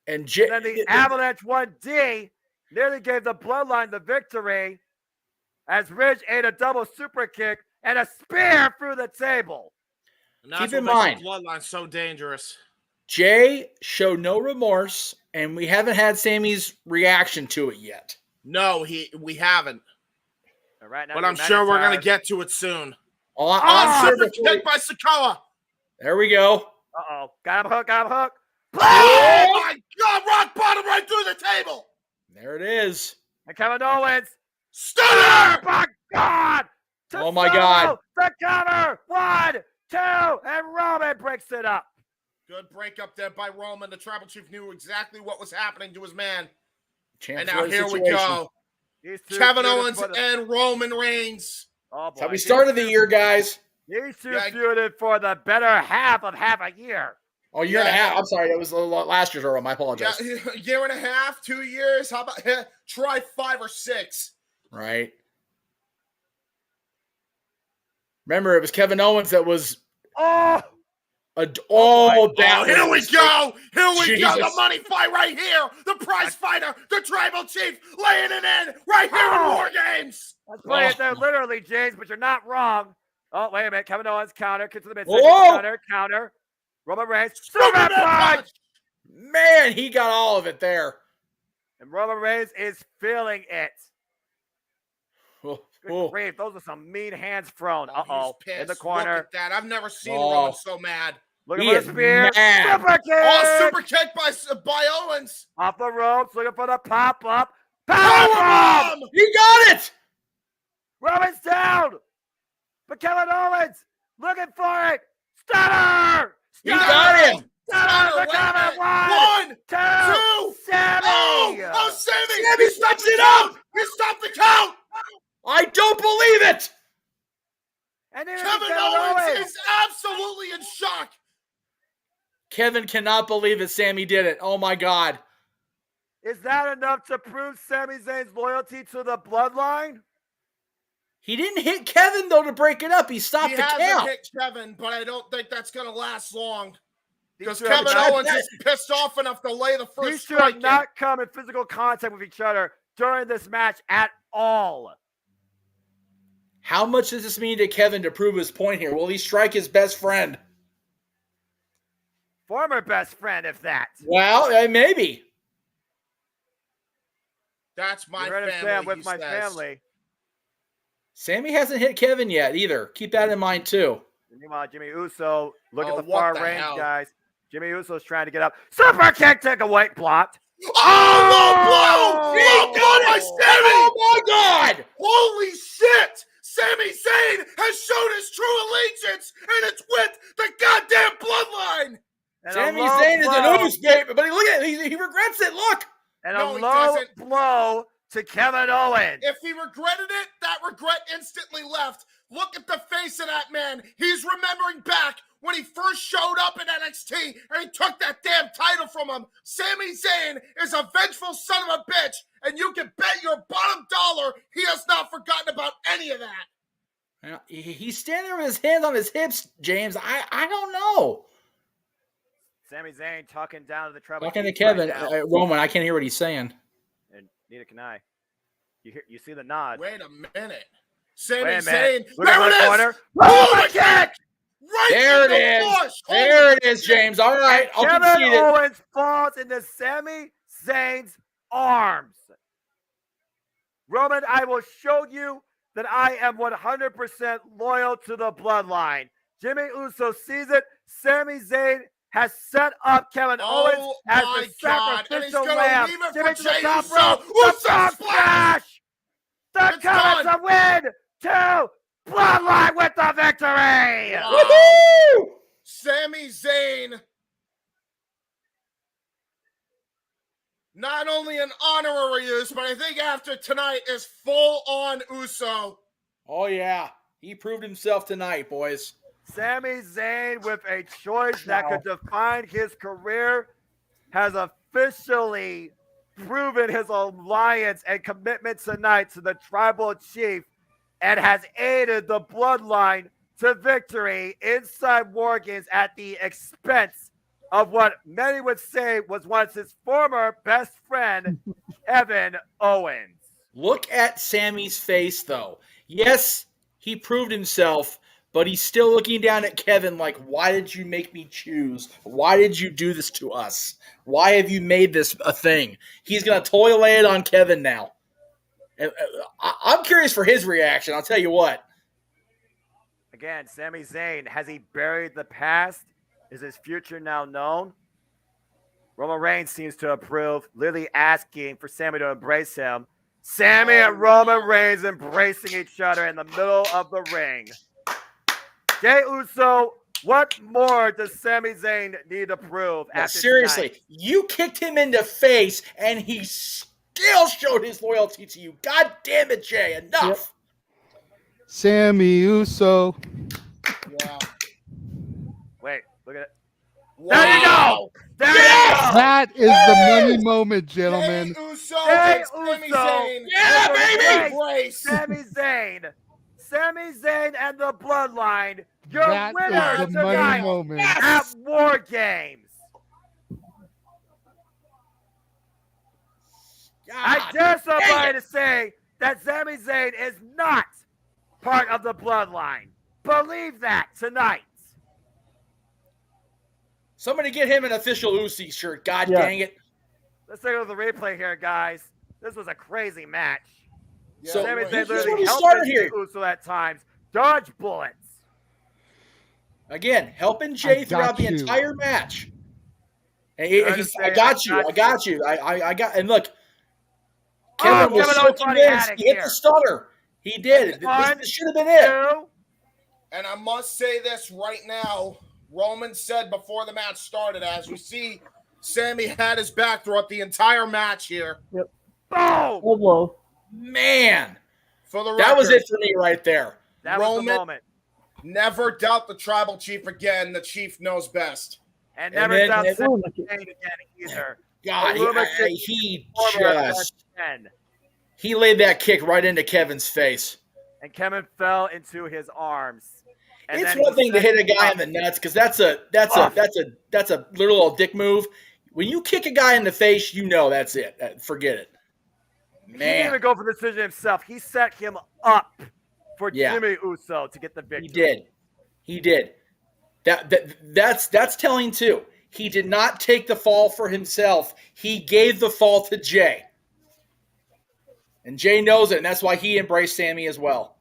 And then the Avalanche 1D nearly gave the Bloodline the victory as Ridge ate a double super kick and a spear through the table. Keep in mind, Bloodline so dangerous. Jay showed no remorse, and we haven't had Sammy's reaction to it yet. No, we haven't. Right now, but I'm sure we're going to get to it soon. Super kick by Sikoa. There we go. Uh-oh. Got him hook. Oh, my God. Rock bottom right through the table. There it is. And Kevin Owens. Stunner. My God. Oh, my God. The cover. 1, 2, and Roman breaks it up. Good breakup there by Roman. The Tribal Chief knew exactly what was happening to his man. And now here we go. Kevin Owens and Roman Reigns. Oh, boy. That's how we started the year, guys. These two feuded for the better half of half a year. Oh, year and a half. I'm sorry. That was last year's Earl. I apologize. Yeah, year and a half, 2 years. How about try 5 or 6? Right. Remember, it was Kevin Owens that was. Here we go. Here we go. The money fight right here. The prize fighter, the Tribal Chief, laying it in right here in War Games. Let's play it there literally, James, but you're not wrong. Oh, wait a minute. Kevin Owens counter. Kick to the midsection. Counter. Roman Reigns. Superman punch. Man, he got all of it there. And Roman Reigns is feeling it. Good grief. Those are some mean hands thrown. Uh-oh. In the corner. Look at that. I've never seen Roman so mad. Look at the spear. Super kick. Oh, super kick by Owens. Off the ropes. Looking for the pop-up. Powerbomb. He got it. Roman's down. But Kevin Owens looking for it. Stunner. He got him. Stunner. 1, 2, Sammy. Oh, Sammy. Sammy stops it up. He stopped the count. I don't believe it. And Kevin Owens is absolutely in shock. Kevin cannot believe that Sammy did it. Oh, my God. Is that enough to prove Sami Zayn's loyalty to the Bloodline? He didn't hit Kevin, though, to break it up. He stopped the count. He hasn't hit Kevin, but I don't think that's going to last long. Because Kevin Owens is pissed off enough to lay the first strike. These two have not come in physical contact with each other during this match at all. How much does this mean to Kevin to prove his point here? Will he strike his best friend? Former best friend, if that. Well, maybe. That's my family, with my family. Sammy hasn't hit Kevin yet either. Keep that in mind, too. Meanwhile, Jimmy Uso, look at the far range, guys. Jimmy Uso's trying to get up. Super kick, take a weight blocked. Oh, low blow by Sammy. Oh, my God. Holy shit. Sami Zayn has shown his true allegiance, and it's with the goddamn Bloodline. And Sami Zayn is an ooze, baby, but look at it. He regrets it. Look. And a low blow to Kevin Owens. If he regretted it, that regret instantly left. Look at the face of that man. He's remembering back when he first showed up in NXT and he took that damn title from him. Sami Zayn is a vengeful son of a bitch, and you can bet your bottom dollar he has not forgotten about any of that. He's standing there with his hands on his hips, James. I don't know. Sami Zayn talking down to the trouble. Talking to Kevin. Roman, I can't hear what he's saying. And neither can I. You see the nod. Wait a minute. Sami Zayn. There it is. Corner. Oh, my kick. Right there it is. There it is, James. All right. I'll Kevin Owens falls into Sami Zayn's arms. Roman, I will show you that I am 100% loyal to the bloodline. Jimmy Uso sees it. Sami Zayn has set up Kevin Owens as the sacrificial lamb. Jimmy to the top rope. The frog splash! The Comets a win to Bloodline with the victory! Wow. Sami Zayn, not only an honorary use, but I think after tonight is full on Uso. Oh, yeah. He proved himself tonight, boys. Sami Zayn, with a choice that could define his career, has officially proven his alliance and commitment tonight to the tribal chief and has aided the bloodline to victory inside War Games at the expense of what many would say was once his former best friend, Kevin Owens. Look at Sammy's face, though. Yes, he proved himself, but he's still looking down at Kevin like, why did you make me choose? Why did you do this to us? Why have you made this a thing? He's going to totally lay it on Kevin now. I'm curious for his reaction. I'll tell you what. Again, Sami Zayn, has he buried the past? Is his future now known? Roman Reigns seems to approve, literally asking for Sami to embrace him. Sami and Roman Reigns embracing each other in the middle of the ring. Jey Uso, what more does Sami Zayn need to prove after seriously, tonight? You kicked him in the face, and he still showed his loyalty to you. God damn it, Jay. Enough. Yep. Sami Uso. Wow. Wait, look at it. Wow. There you go. There you go. That is the money moment, gentlemen. Jey Uso. Jey Sami Uso. Zayn. Yeah, baby. Embrace. Sami Zayn. Sami Zayn and the Bloodline. Your That winner is the money tonight moment. at War Games. I dare somebody to say that Sami Zayn is not part of the Bloodline. Believe that tonight. Somebody get him an official Uzi shirt. God dang it. Let's take a look at the replay here, guys. This was a crazy match. Yeah, So Sami Zayn here's literally what we helped started Jey here. Uso at times. Dodge bullets. Again, helping Jay throughout the entire match. And I got you. I got. And look, Kevin was so convinced. He hit the stunner. He did. This should have been it. And I must say this right now. Roman said before the match started, as we see, Sami had his back throughout the entire match here. Yep. Boom! Full blow. Man, for the record, that was it for me right there. That Roman, was the moment. Never doubt the tribal chief again. The chief knows best. And never doubt Sami Zayn again either. God, he laid that kick right into Kevin's face. And Kevin fell into his arms. And it's one thing to hit a guy in the nuts because that's a little old dick move. When you kick a guy in the face, you know that's it. Forget it. Man. He didn't even go for the decision himself. He set him up for Jimmy Uso to get the victory. He did. That's telling too. He did not take the fall for himself. He gave the fall to Jay. And Jay knows it, and that's why he embraced Sami as well.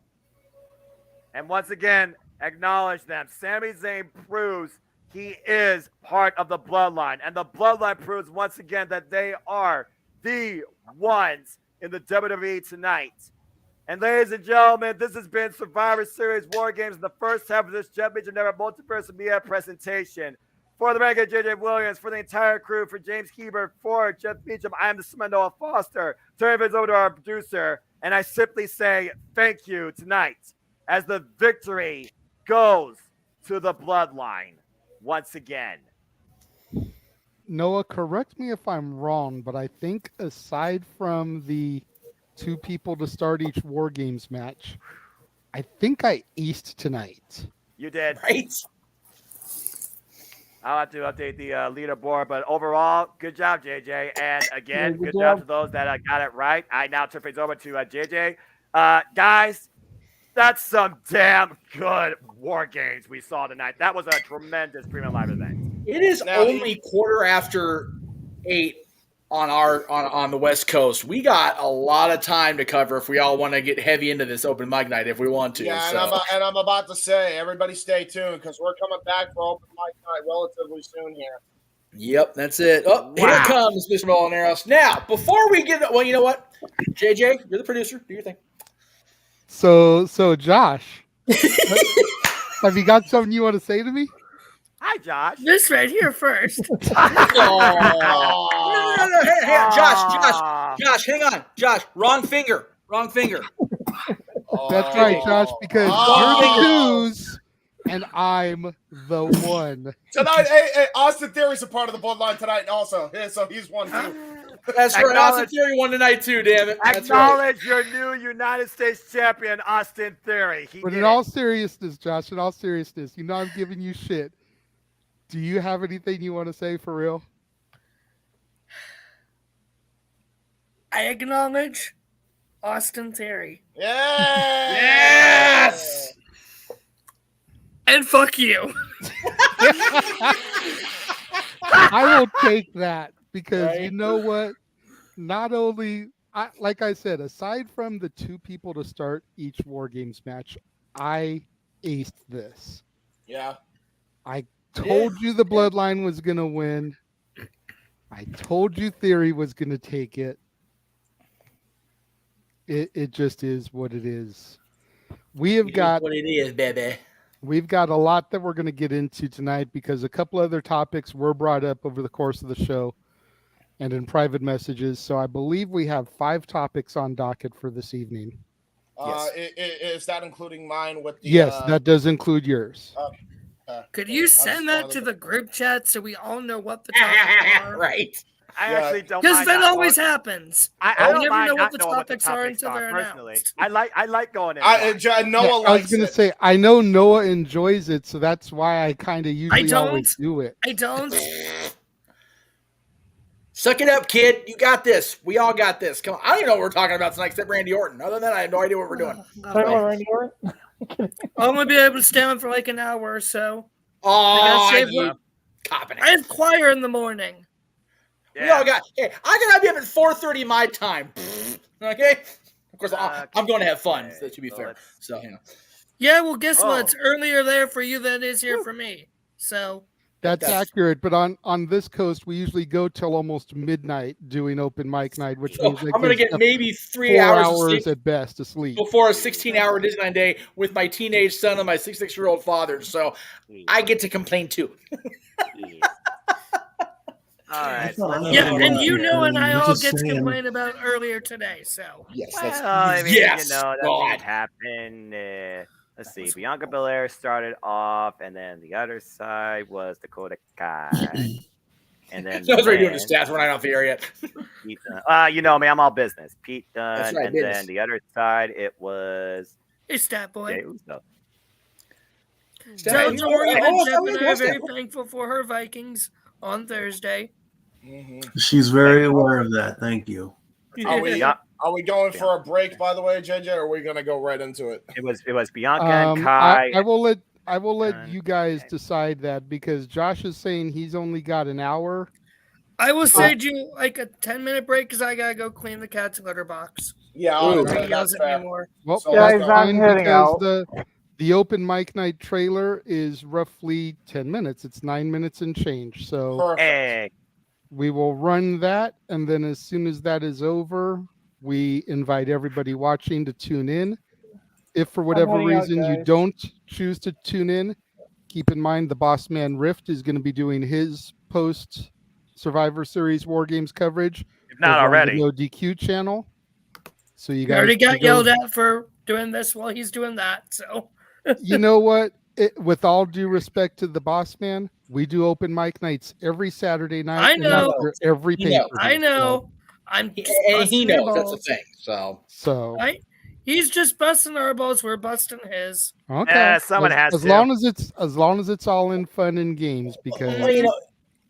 And once again, acknowledge them. Sami Zayn proves he is part of the Bloodline. And the Bloodline proves once again that they are the ones in the WWE tonight. And ladies and gentlemen, this has been Survivor Series War Games in the first half of this Championship Never Multiverse Media presentation. For the Renegade JJ Williams, for the entire crew, for James Hebert, for Jeff Meacham, I am the Noah Foster. Turn it over to our producer, and I simply say thank you tonight as the victory goes to the Bloodline once again. Noah, correct me if I'm wrong, but I think aside from the two people to start each War Games match, I think I aced tonight. You did. Right? I'll have to update the leaderboard, but overall, good job, JJ. And again, good job to those that got it right. I now turn things over to JJ. Guys, that's some damn good War Games we saw tonight. That was a tremendous premium live event. It is only 8:15, on the West Coast. We got a lot of time to cover if we all want to get heavy into this open mic night if we want to. Yeah, so. and I'm about to say, everybody stay tuned because we're coming back for open mic night relatively soon here. Yep, that's it. Oh, Here comes Mr. Molinarios. Now, before we get, well, you know what, JJ, you're the producer. Do your thing. So Josh, have you got something you want to say to me? Hi, Josh. This right here first. No. Hey, Josh, hang on. Josh, wrong finger. That's right, Josh, because you're the twos and I'm the one. Tonight, hey, Austin Theory's a part of the bloodline tonight also. Yeah, so he's one too. That's right. Austin Theory won tonight too, damn it. That's Acknowledge your new United States champion, Austin Theory. But in all seriousness, Josh, I'm giving you shit. Do you have anything you want to say for real? I acknowledge Austin Theory. Yes! And fuck you. I will take that because you know what? Not only, like I said, aside from the two people to start each War Games match, I aced this. Yeah. I told you the Bloodline was going to win. I told you Theory was going to take it. It just is what it is. We've got what it is, baby. We've got a lot that we're going to get into tonight because a couple other topics were brought up over the course of the show and in private messages. So I believe we have 5 topics on docket for this evening. Yes. Is that including mine with the... Yes, that does include yours. Could you send that to the group chat so we all know what the topics are? Right. I actually don't because mind that always happens. I don't never mind know what not the knowing topics are until they're personally. announced. I like going in. Noah I was going to say, I know Noah enjoys it, so that's why I kind of usually always do it. I don't. Suck it up, kid. You got this. We all got this. Come on. I don't even know what we're talking about tonight except Randy Orton. Other than that, I have no idea what we're doing. Randy Orton? I'm going to be able to stay on for like an hour or so. Oh, I have choir in the morning. Yeah. We all got. Hey, I gotta be up at 4:30 my time. Okay. Of course, I'm going to have fun. To be fair, so you know. Yeah, well, guess what? It's earlier there for you than it is here for me. So that's accurate. But on this coast, we usually go till almost midnight doing open mic night, which means I'm going to get maybe 3 4 hours at best to sleep before a 16-hour Disneyland day with my teenage son and my 66-year-old father. So I get to complain too. All right. Yeah, and you know, and I all get to complain about earlier today. So yes, I mean, you know, that didn't happen. Let's see. Bianca Belair started off, and then the other side was Dakota Kai. And then I was already doing the stats. We're not off the air yet. Pete Dunne. You know me, I'm all business. Pete Dunne, That's right, and business. then the other side, it was. It's Stat Boy. Jey Uso. So Tori and Jeff and I are very thankful for her Vikings on Thursday. She's very aware of that. Thank you. Are we going for a break, by the way, JJ, or are we going to go right into it? It was Bianca and Kai. I will let you guys decide that because Josh is saying he's only got an hour. I will send you like a 10-minute break because I gotta go clean the cat's litter box. Yeah, that's fair. Well, So that's he's fine heading because out. the open mic night trailer is roughly 10 minutes. It's 9 minutes and change. So we will run that, and then as soon as that is over, we invite everybody watching to tune in. If for whatever reason you don't choose to tune in, keep in mind the Boss Man Rift is going to be doing his post Survivor Series War Games coverage. If not already. No DQ channel. So you guys already got yelled at for doing this while he's doing that. So you know what? With all due respect to the Boss Man, we do open mic nights every Saturday night. I know. Every pay-per-view. I know. And he knows that's the thing. So he's just busting our balls. We're busting his. Okay. Someone has as to. long as it's all in fun and games, because well, you know,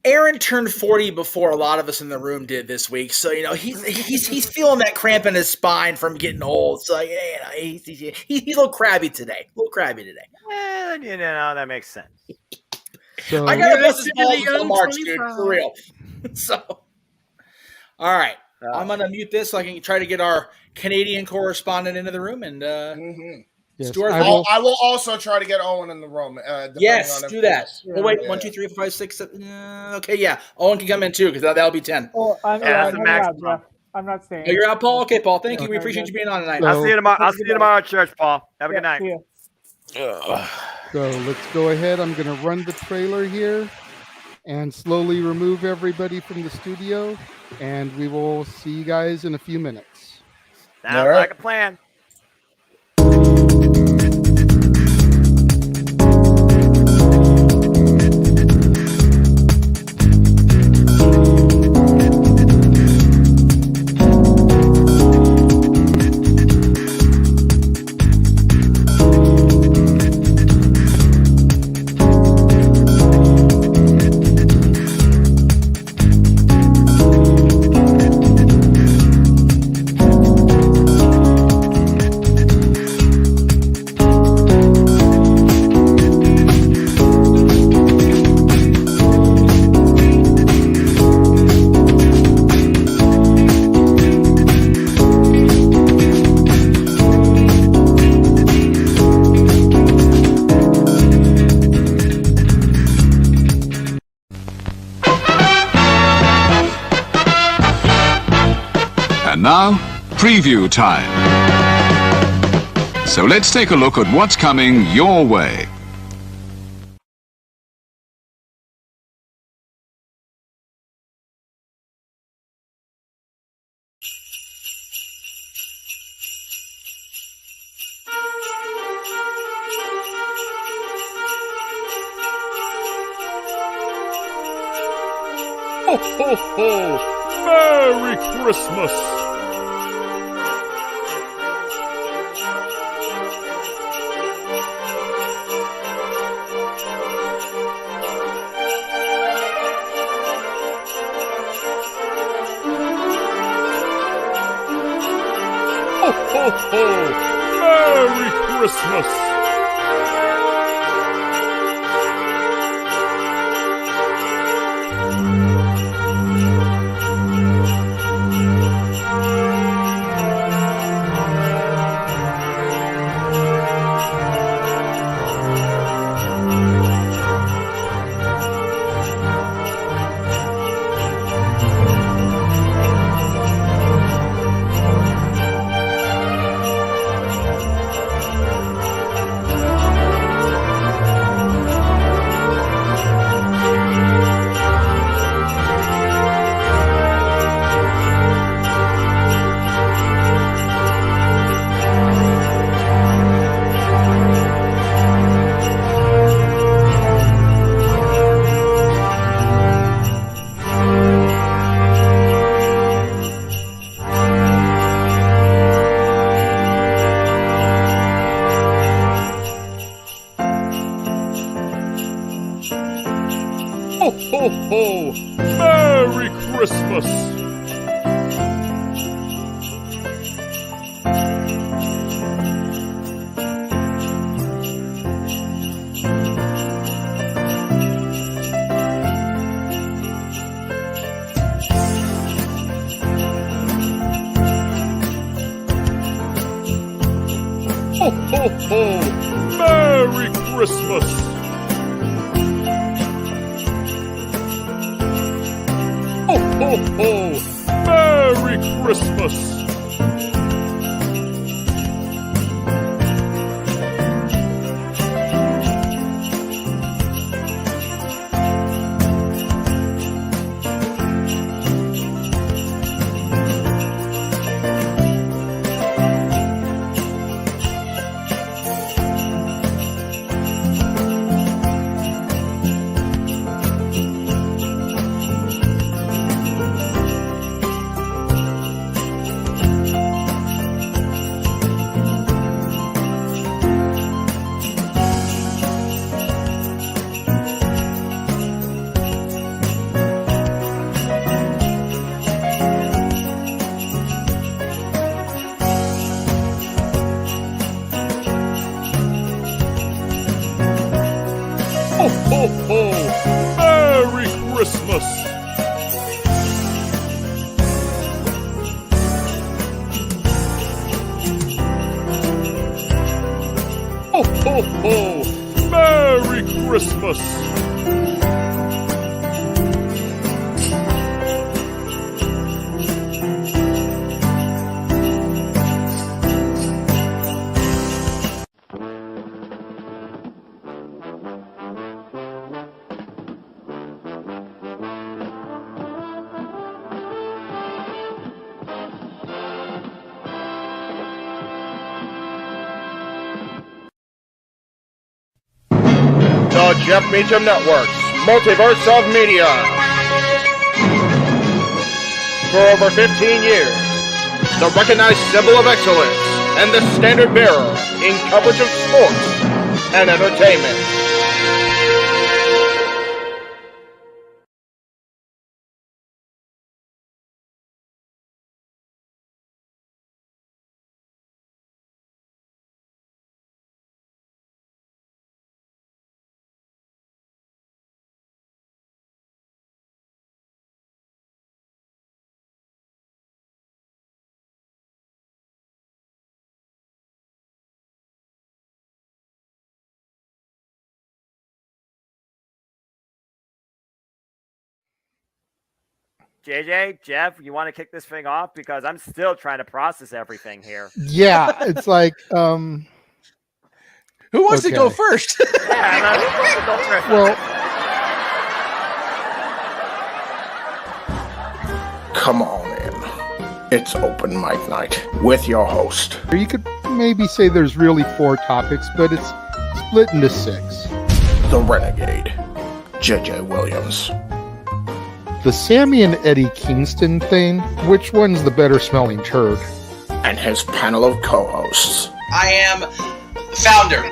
Aaron turned 40 before a lot of us in the room did this week, so you know he's feeling that cramp in his spine from getting old. So you know, he's a little crabby today. Well, you know that makes sense. So, I gotta bust his balls until March, dude, for real. So, All right. I'm going to mute this so I can try to get our Canadian correspondent into the room. And Yes, Stuart, I will also try to get Owen in the room. Yes, do that. Yeah, Oh, wait, 1, 2, 3, 4, 5, 6, 7. Okay, yeah. Owen can come in too because that'll be 10. Oh, I'm that's the out, maximum. Jeff. I'm not staying. Oh, you're out, Paul? Okay, Paul. Thank you. We appreciate you being on tonight. I'll see you tomorrow. I'll see you tomorrow at church, Paul. Have a good night. See ya. So let's go ahead. I'm going to run the trailer here and slowly remove everybody from the studio. And we will see you guys in a few minutes. Sounds like a plan. And now, preview time. So let's take a look at what's coming your way. Ho, ho, ho! Merry Christmas! Ho, ho, ho! Merry Christmas! Ho, ho, ho! Merry Christmas! Ho, ho, ho! Merry Christmas! Ho, ho, ho! Merry Christmas! Ho, ho, ho! Merry Christmas! ho! Merry Christmas! The Jeff Meacham Network's Multiverse of Media. For over 15 years, the recognized symbol of excellence and the standard bearer in coverage of sports and entertainment. JJ, Jeff, you want to kick this thing off? Because I'm still trying to process everything here. Yeah, it's like who wants to go first? Yeah, who wants to go first? Well, Come on in. It's open mic night with your host. you could maybe say there's really 4 topics, but it's split into 6. The Renegade, JJ Williams. The Sammy and Eddie Kingston thing, which one's the better smelling turd? And his panel of co-hosts. I am the founder.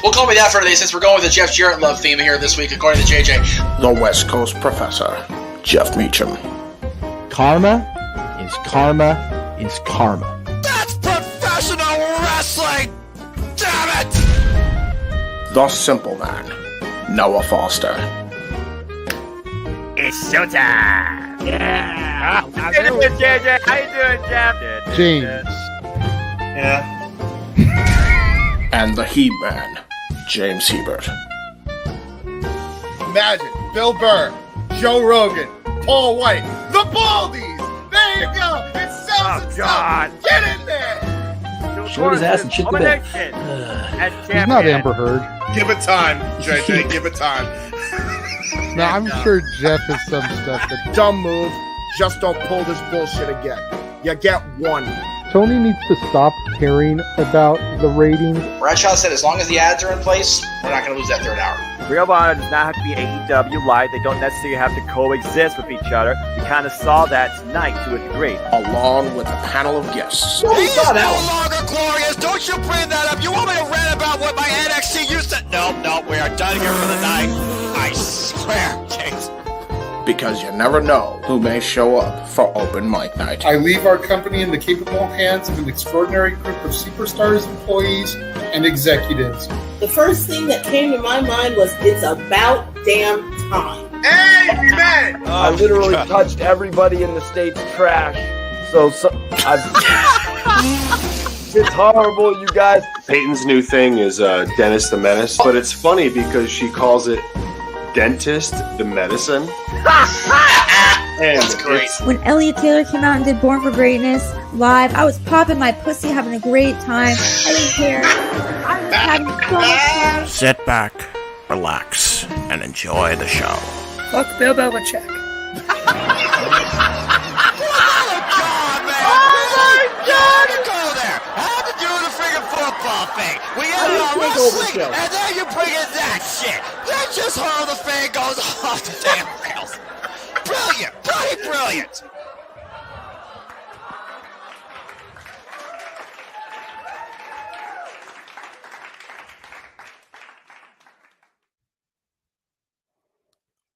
We'll call me that for today since we're going with the Jeff Jarrett love theme here this week, according to JJ. The West Coast Professor, Jeff Meacham. Karma is karma is karma. That's professional wrestling! Damn it! The Simple Man, Noah Foster. It's showtime! Yeah! How you doing, JJ? How you doing, Jeff? James. Yeah. And the Heb Man, James Hebert. Imagine Bill Burr, Joe Rogan, Paul White, the Baldies. There you go. It sells itself. Get in there. Short his ass and shit the bed. He's not Amber Heard. Give it time, JJ. Give it time. Now, I'm sure Jeff has some stuff that... Dumb move. Just don't pull this bullshit again. You get one. Tony needs to stop caring about the ratings. Bradshaw said as long as the ads are in place, we're not going to lose that third hour. Real Honor does not have to be AEW Live. They don't necessarily have to coexist with each other. We kind of saw that tonight to a degree. Along with a panel of guests. He is no longer glorious. Don't you bring that up. You want me to rant about what my NXT used to... No, we are done here for the night. I swear, James. Because you never know who may show up for open mic night. I leave our company in the capable hands of an extraordinary group of superstars, employees, and executives. The first thing that came to my mind was, it's about damn time. Amen! I literally touched everybody in the state's trash. So it's horrible, you guys. Peyton's new thing is Dennis the Menace, but it's funny because she calls it Dentist the Medicine. And that's great. When Elliot Taylor came out and did Born for Greatness live, I was popping my pussy, having a great time. I didn't care. I was having so much fun. Sit back, relax, and enjoy the show. Fuck Bill Belichick. Thing. We ended on wrestling, and then you bring in that shit. That just how the thing goes off the damn rails. Brilliant, brilliant.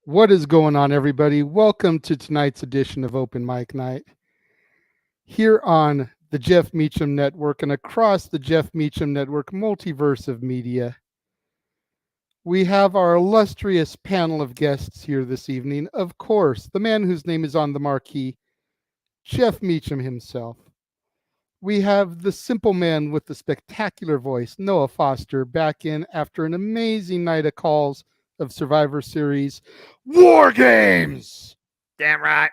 What is going on, everybody? Welcome to tonight's edition of Open Mic Night here on the Jeff Meacham Network and across the Jeff Meacham Network multiverse of media. We have our illustrious panel of guests here this evening. Of course, the man whose name is on the marquee, Jeff Meacham himself. We have the simple man with the spectacular voice, Noah Foster, back in after an amazing night of calls of Survivor Series War Games. Damn right.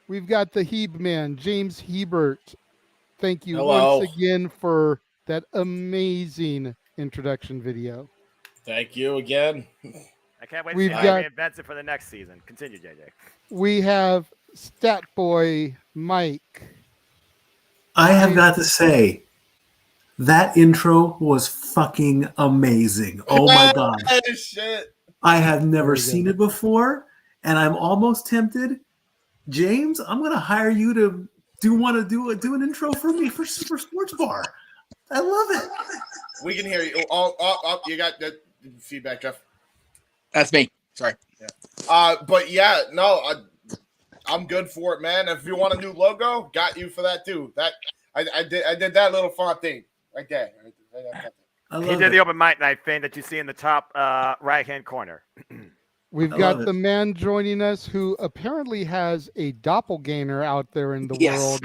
We've got the Heb Man, James Hebert. Thank you Hello. once again for that amazing introduction video. Thank you again. I can't wait to We've see how got- he reinvents it for the next season. Continue, JJ. We have Stat Boy Mike. I have got to say, that intro was fucking amazing. Oh my god. Shit. I have never Very seen good. it before, and I'm almost tempted. James, I'm gonna hire you to do an intro for me for Sports Bar. I love it. We can hear you. Oh, you got the feedback, Jeff. That's me. Sorry. But yeah, no, I'm good for it, man. If you want a new logo, got you for that too. That I did that little font thing right there. He did the open mic night thing that you see in the top right-hand corner. We've got the man joining us who apparently has a doppelganger out there in the world.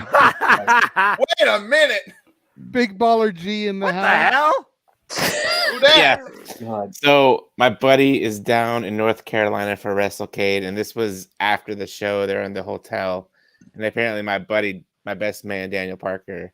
Wait a minute. Big Baller G in the What house. the hell? Who that? Yeah. So my buddy is down in North Carolina for WrestleCade, and this was after the show. They're in the hotel, and apparently my buddy, my best man Daniel Parker,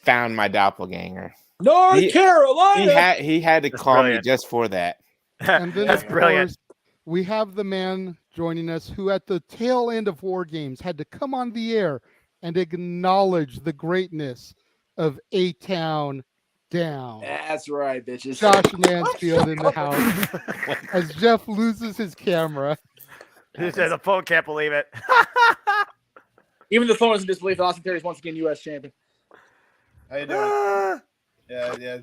found my doppelganger. North Carolina. He had to call me just for that. And then, That's of brilliant. course, we have the man joining us who, at the tail end of War Games, had to come on the air and acknowledge the greatness of A-Town Down. That's right, bitches. Josh Mansfield in the house as Jeff loses his camera. The phone can't believe it. Even the phone is in disbelief. Austin Theory is once again U.S. champion. How you doing? Yeah.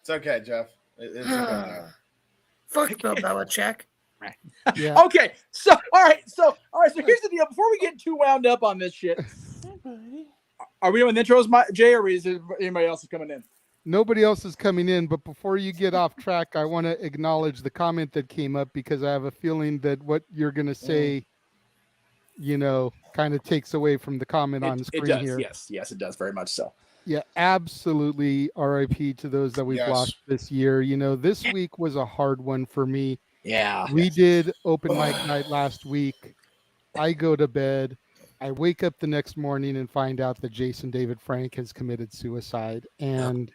It's okay, Jeff. It's okay now. Fuck Bill Belichick. Yeah. Okay, so all right, so here's the deal. Before we get too wound up on this shit, are we doing intros, Jay, or is anybody else coming in? Nobody else is coming in, but before you get off track, I want to acknowledge the comment that came up because I have a feeling that what you're going to say, kind of takes away from the comment on screen it does, here. Yes, it does, very much so. Yeah, absolutely. RIP to those that we've lost this year. This week was a hard one for me. Yeah. We did open mic night last week. I go to bed. I wake up the next morning and find out that Jason David Frank has committed suicide. And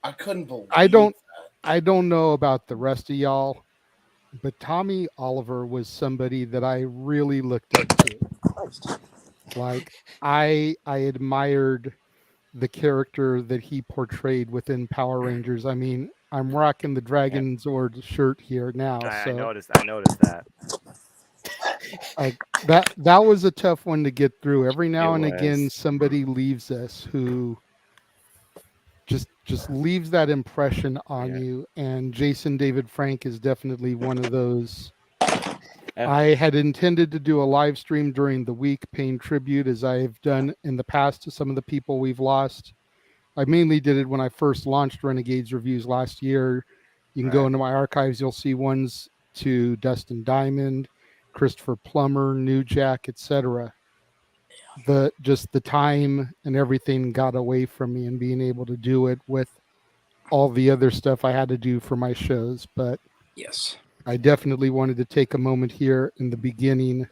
I couldn't believe I don't know about the rest of y'all, but Tommy Oliver was somebody that I really looked up to. Like I admired the character that he portrayed within Power Rangers. I mean, I'm rocking the Dragon Zord shirt here now. I noticed that. Like that was a tough one to get through. Every now It and again, was. somebody leaves us who just leaves that impression on you. And Jason David Frank is definitely one of those. I had intended to do a live stream during the week paying tribute, as I've done in the past, to some of the people we've lost. I mainly did it when I first launched Renegade's reviews last year. You can go into my archives. You'll see ones to Dustin Diamond, Christopher Plummer, New Jack, etc. Just the time and everything got away from me, and being able to do it with all the other stuff I had to do for my shows. But yes, I definitely wanted to take a moment here in the beginning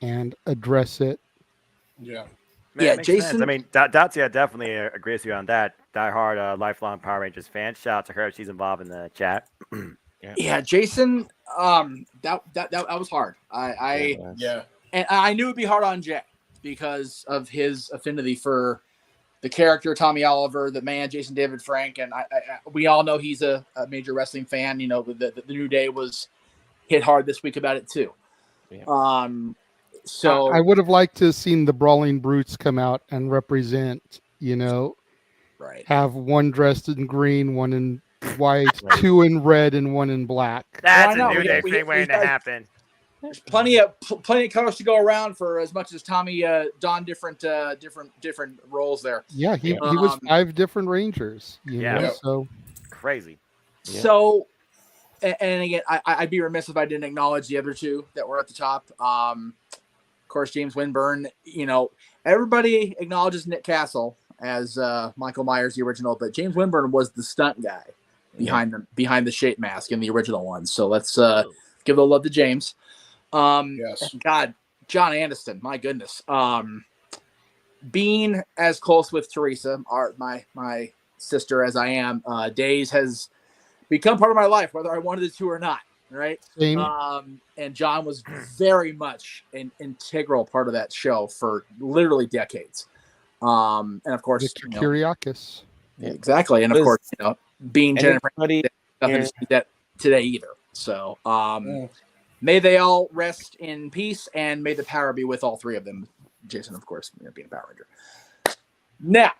and address it. Yeah. Man, it makes sense. I mean, Dacia definitely agrees with you on that. Die-hard, lifelong Power Rangers fan. Shout out to her. She's involved in the chat. Yeah, Jason, that was hard. And I knew it'd be hard on Jay because of his affinity for the character Tommy Oliver, the man Jason David Frank, and we all know he's a major wrestling fan. The New Day was hit hard this week about it too. Yeah. So I would have liked to have seen the Brawling Brutes come out and represent, have one dressed in green, one in white, two in red, and one in black. That's a New Day thing waiting to happen. There's plenty of colors to go around for as much as Tommy donned different roles there. Yeah, he was 5 different Rangers. You know, so crazy. So, and again, I'd be remiss if I didn't acknowledge the other two that were at the top. course, James Winburn. Everybody acknowledges Nick Castle as Michael Myers, the original, but James Winburn was the stunt guy behind the shape mask in the original one. So let's give a love to James. Yes. God, John Aniston, my goodness. Being as close with Teresa, my sister, as I am, Days has become part of my life, whether I wanted it to or not. Right. Same. And John was very much an integral part of that show for literally decades. And of course, Victor Kiriakis. Exactly. And of course, being Jennifer, Anybody nothing to see that today either. So may they all rest in peace, and may the power be with all three of them. Jason, of course, being a Power Ranger. Now,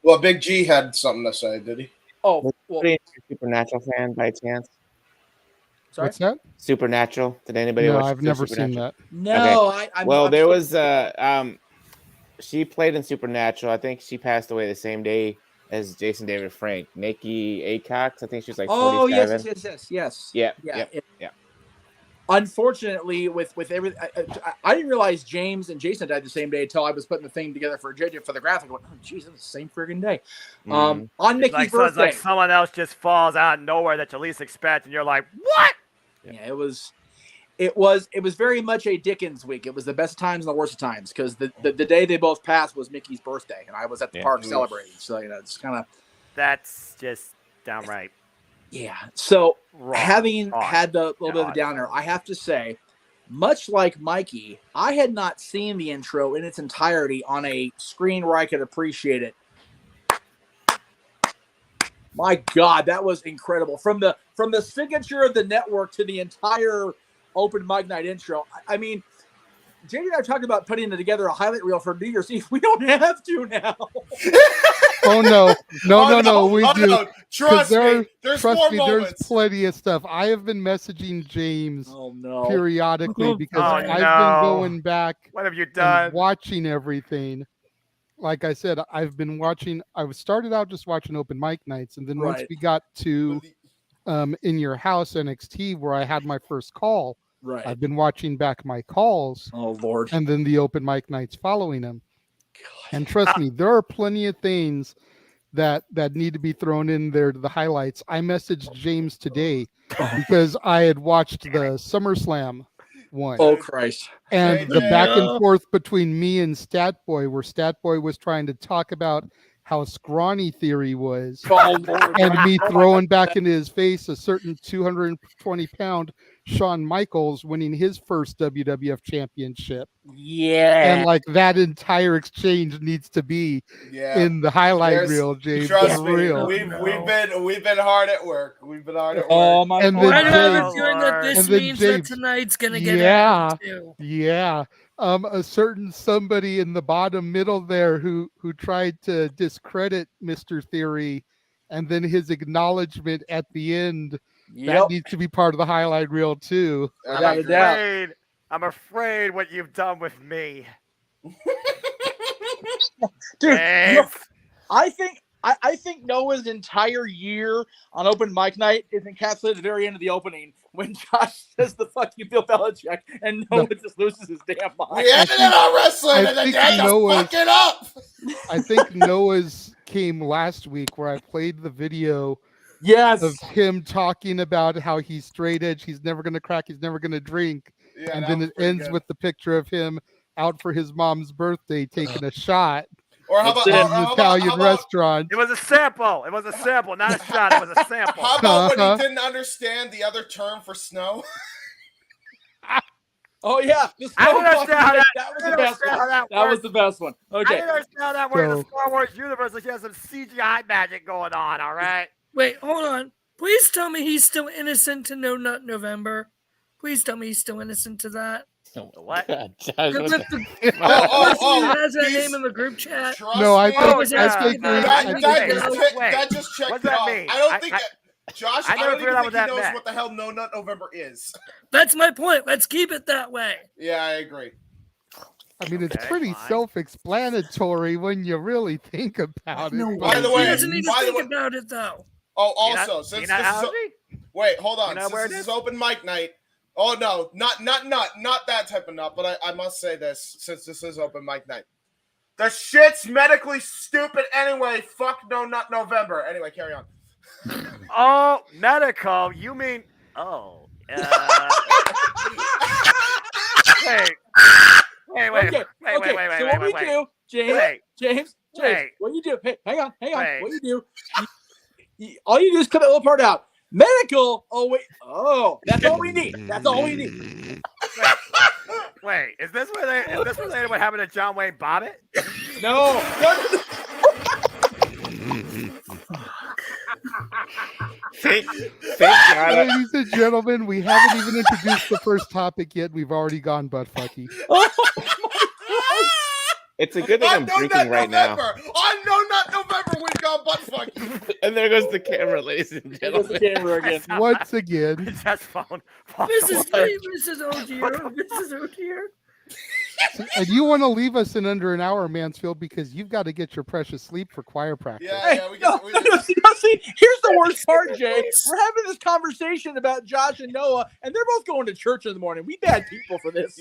well, Big G had something to say, did he? Oh, well, Supernatural fan by chance? Sorry? What's that? Supernatural. Did anybody No, watch? I've never seen that. No, Okay. There was she played in Supernatural. I think she passed away the same day as Jason David Frank. Nikki Acox. I think she was like 47. Yes. Yeah. Unfortunately, with everything, I didn't realize James and Jason died the same day until I was putting the thing together for JJ for the graphic. I went, oh, geez, it's the same friggin' day. On Mickey's birthday. It's like someone else just falls out of nowhere that you least expect, and you're like, what? Yeah, it was very much a Dickens week. It was the best of times and the worst of times, because the day they both passed was Mickey's birthday, and I was at the park celebrating. So it's kind of that's just downright. Yeah. So having had the little bit of a downer, I have to say, much like Mikey, I had not seen the intro in its entirety on a screen where I could appreciate it. My God, that was incredible. From the signature of the network to the entire open mic night intro. I mean, JD and I talked about putting together a highlight reel for New Year's Eve. We don't have to now. Oh no, we do. No. Trust me, there's more moments. There's plenty of stuff. I have been messaging James periodically because Oh, I've no. been going back. What have you done? And watching everything. Like I said, I've been watching. I started out just watching open mic nights, and then once we got to In Your House NXT, where I had my first call, I've been watching back my calls. Oh Lord! And then the open mic nights following them. And trust me, there are plenty of things that need to be thrown in there to the highlights. I messaged James today because I had watched the SummerSlam one. Oh Christ! And the back and forth between me and Statboy, where Statboy was trying to talk about how scrawny Theory was, and me throwing back into his face a certain 220-pound Shawn Michaels winning his first WWF championship. Yeah. And like that entire exchange needs to be in the highlight reel, James. Trust For me, real. we've been hard at work. We've been hard at work. Oh my And I then have a James, feeling that this and then means James, that tonight's gonna get yeah, too. yeah. A certain somebody in the bottom middle there who tried to discredit Mr. Theory, and then his acknowledgement at the end that needs to be part of the highlight reel too. I'm afraid what you've done with me. Dude, Yes. I think Noah's entire year on open mic night is encapsulated at the very end of the opening when Josh says the fuck you Bill Belichick and Noah just loses his damn mind. We ended it on wrestling and then had to fuck it up. I think Noah's came last week where I played the video of him talking about how he's straight edge, he's never going to crack, he's never going to drink. Yeah, and that then was it pretty ends good. with the picture of him out for his mom's birthday taking a shot. Or how about in how an about- Italian how about- restaurant. It was a sample. It was a sample, not a shot. It was a sample. How about when he didn't understand the other term for snow? Oh yeah, the I don't understand how that- that was I the don't best understand one. how that That was works. the best one. I Okay. don't understand how that works in the So- Star Wars universe. Like, he has some CGI magic going on, all right? Wait, hold on. Please tell me he's still innocent to No Nut November. Please tell me he's still innocent to that. What? God, Josh, With what the- the- the person who has that name in the group chat. No, I think Was I asking think about That just checked What's it that off. mean? I don't think Josh, I I never don't figured even out think what he that knows meant. what the hell No Nut November is. That's my point. Let's keep it that way. Yeah, I agree. I mean, it's Okay, pretty fine. self-explanatory when you really think about it. No but- By the way, He doesn't need to by the think way, about it though. oh, Peanut- also, since peanut this is allergy? wait, hold on. You know Since where it this is? is open mic night, Oh no, not that type of nut. But I must say this, since this is open mic night. The shit's medically stupid anyway. Fuck no nut November. Anyway, carry on. Oh, medical? You mean? Oh, wait. So what we do, James, what you do? Hey, hang on. What you do? All you do is cut that little part out. Medical. Oh wait. Oh, that's all we need. That's all we need. Wait, is this related to what happened to John Wayne Bobbitt? No. Thank God. Ladies and gentlemen, we haven't even introduced the first topic yet. We've already gone butt fucky. It's a good thing I'm drinking right now. On No Nut November, we've gone butt fucky. And there goes the camera, ladies and gentlemen. There's the camera again. Once again. Just phone. This is oh dear. This is oh dear. And you want to leave us in under an hour, Mansfield, because you've got to get your precious sleep for choir practice. See, here's the worst part, Jay. We're having this conversation about Josh and Noah, and they're both going to church in the morning. We bad people for this.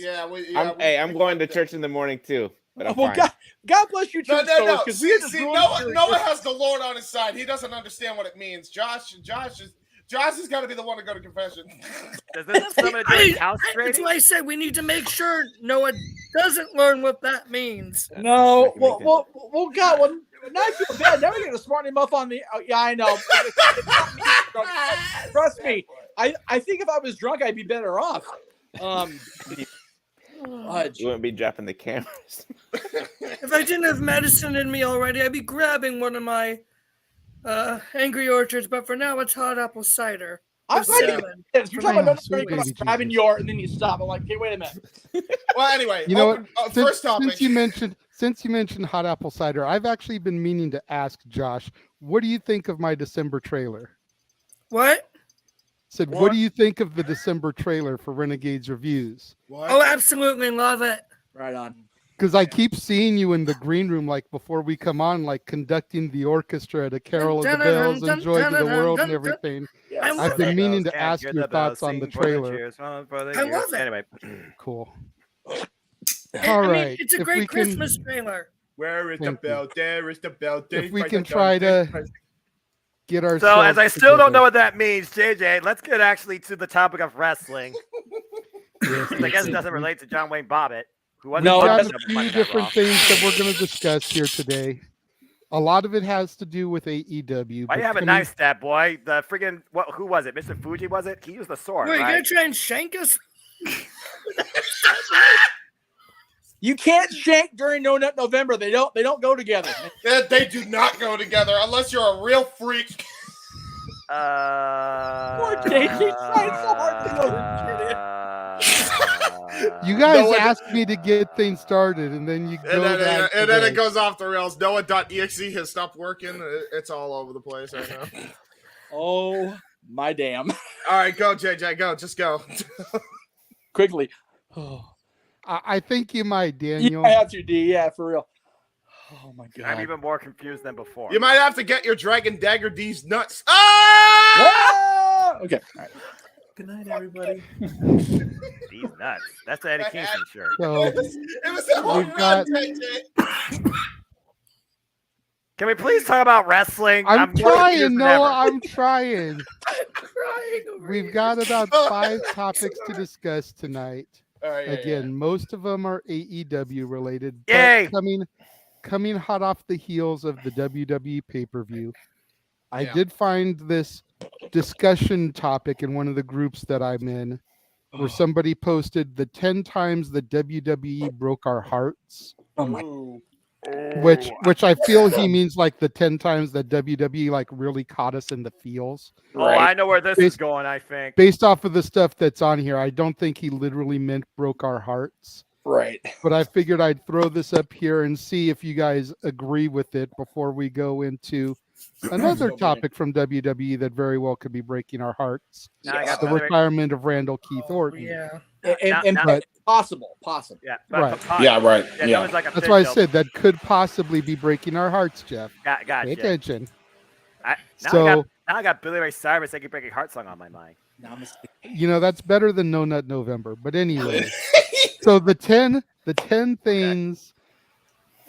I'm going to church in the morning too. But I'm fine. God bless you, church No. goers, See, Noah has the Lord on his side. He doesn't understand what it means. Josh has got to be the one to go to confession. Does this have something to do with house trading? That's why I said we need to make sure Noah doesn't learn what that means. No. Well, God. Well, now I feel bad. Now we're going to smarten him up on the. Yeah, I know. Trust me. I think if I was drunk, I'd be better off. You wouldn't be dropping the cameras. If I didn't have medicine in me already, I'd be grabbing one of my Angry Orchards, but for now it's hot apple cider. I'm you're talking about grabbing your, and then you stop. I'm like, hey, wait a minute. Well, anyway, you know, first topic. Since you mentioned hot apple cider, I've actually been meaning to ask Josh, what do you think of my December trailer? What? What do you think of the December trailer for Renegade's reviews? What? Oh, absolutely love it. Right on. Because I keep seeing you in the green room, like before we come on, like conducting the orchestra at a Carol of the Bells and Joy to the World and everything. I've been meaning to ask your thoughts on the trailer. I love it. Anyway, cool. All right, it's a great Christmas trailer. Where is the bell? There is the bell. If we can try to get ourselves. So, as I still don't know what that means, JJ, let's get actually to the topic of wrestling. I guess it doesn't relate to John Wayne Bobbitt. No, got a few different things that we're going to discuss here today. A lot of it has to do with AEW. Why do you have a knife stab, boy? The friggin' who was it? Mr. Fuji, was it? He used the sword, Wait, right? you gonna try and shank us? You can't shank during No Nut November. They don't go together. They do not go together unless you're a real freak. Poor JJ trying so hard to go. You guys asked me to get things started, and then you go back. And then it goes off the rails. Noah.exe has stopped working. It's all over the place right now. Oh, my damn. All right, go, JJ. Go. Just go. Quickly. I think you might, Daniel. You have to, D. Yeah, for real. Oh, my God. I'm even more confused than before. You might have to get your Dragon Dagger D's nuts. Ah! Okay. All right. Good night, everybody. These nuts. That's the Eddie Kingston shirt. So, it was that whole run, JJ. Can we please talk about wrestling? I'm trying, Noah. Ever. I'm trying. Crying over We've got about 5 topics to discuss tonight. All right, Again, most of them are AEW related. Yay! But coming hot off the heels of the WWE pay-per-view, I did find this discussion topic in one of the groups that I'm in, where somebody posted the 10 times the WWE broke our hearts. Oh my! Which I feel he means like the 10 times that WWE like really caught us in the feels. Oh, I know where this is going, I think. Based off of the stuff that's on here, I don't think he literally meant broke our hearts. Right. But I figured I'd throw this up here and see if you guys agree with it before we go into another topic from WWE that very well could be breaking our hearts. The retirement of Randall Keith Orton. Yeah. But possible. Yeah. Right. Yeah, right. Yeah. Like That's why I said that could possibly be breaking our hearts, Jeff. Gotcha. Pay attention. Now I got Billy Ray Cyrus, They Keep Breaking Heart song on my mind. That's better than No Nut November. But anyway, so the 10 things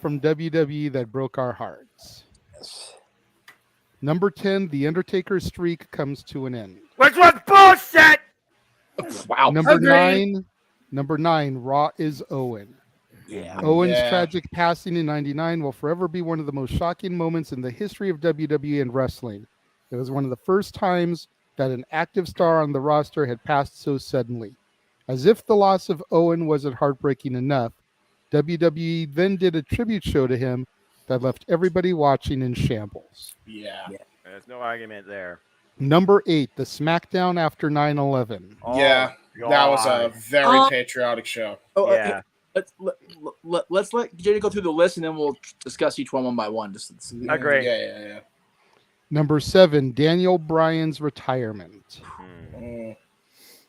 from WWE that broke our hearts. Number 10, The Undertaker's streak comes to an end. Which was bullshit. Wow. Number 9, Raw is Owen. Yeah. Owen's tragic passing in 99 will forever be one of the most shocking moments in the history of WWE and wrestling. It was one of the first times that an active star on the roster had passed so suddenly. As if the loss of Owen wasn't heartbreaking enough, WWE then did a tribute show to him that left everybody watching in shambles. Yeah. There's no argument there. Number 8, the SmackDown after 9/11. Yeah, that was a very patriotic show. Yeah. Let's let Jenny go through the list and then we'll discuss each one by one. Agree. Yeah. Number 7, Daniel Bryan's retirement.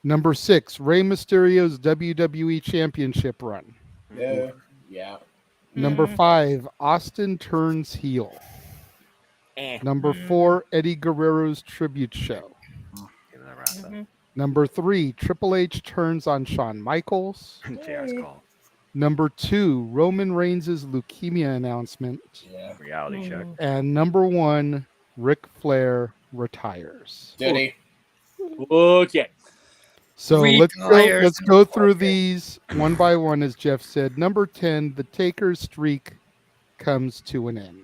Number 6, Rey Mysterio's WWE Championship run. Yeah. Number 5, Austin turns heel. Number 4, Eddie Guerrero's tribute show. Number 3, Triple H turns on Shawn Michaels. Number 2, Roman Reigns' leukemia announcement. Reality check. And number 1, Ric Flair retires. Did he? Okay. So let's go through these one by one, as Jeff said. Number 10, the Taker's streak comes to an end.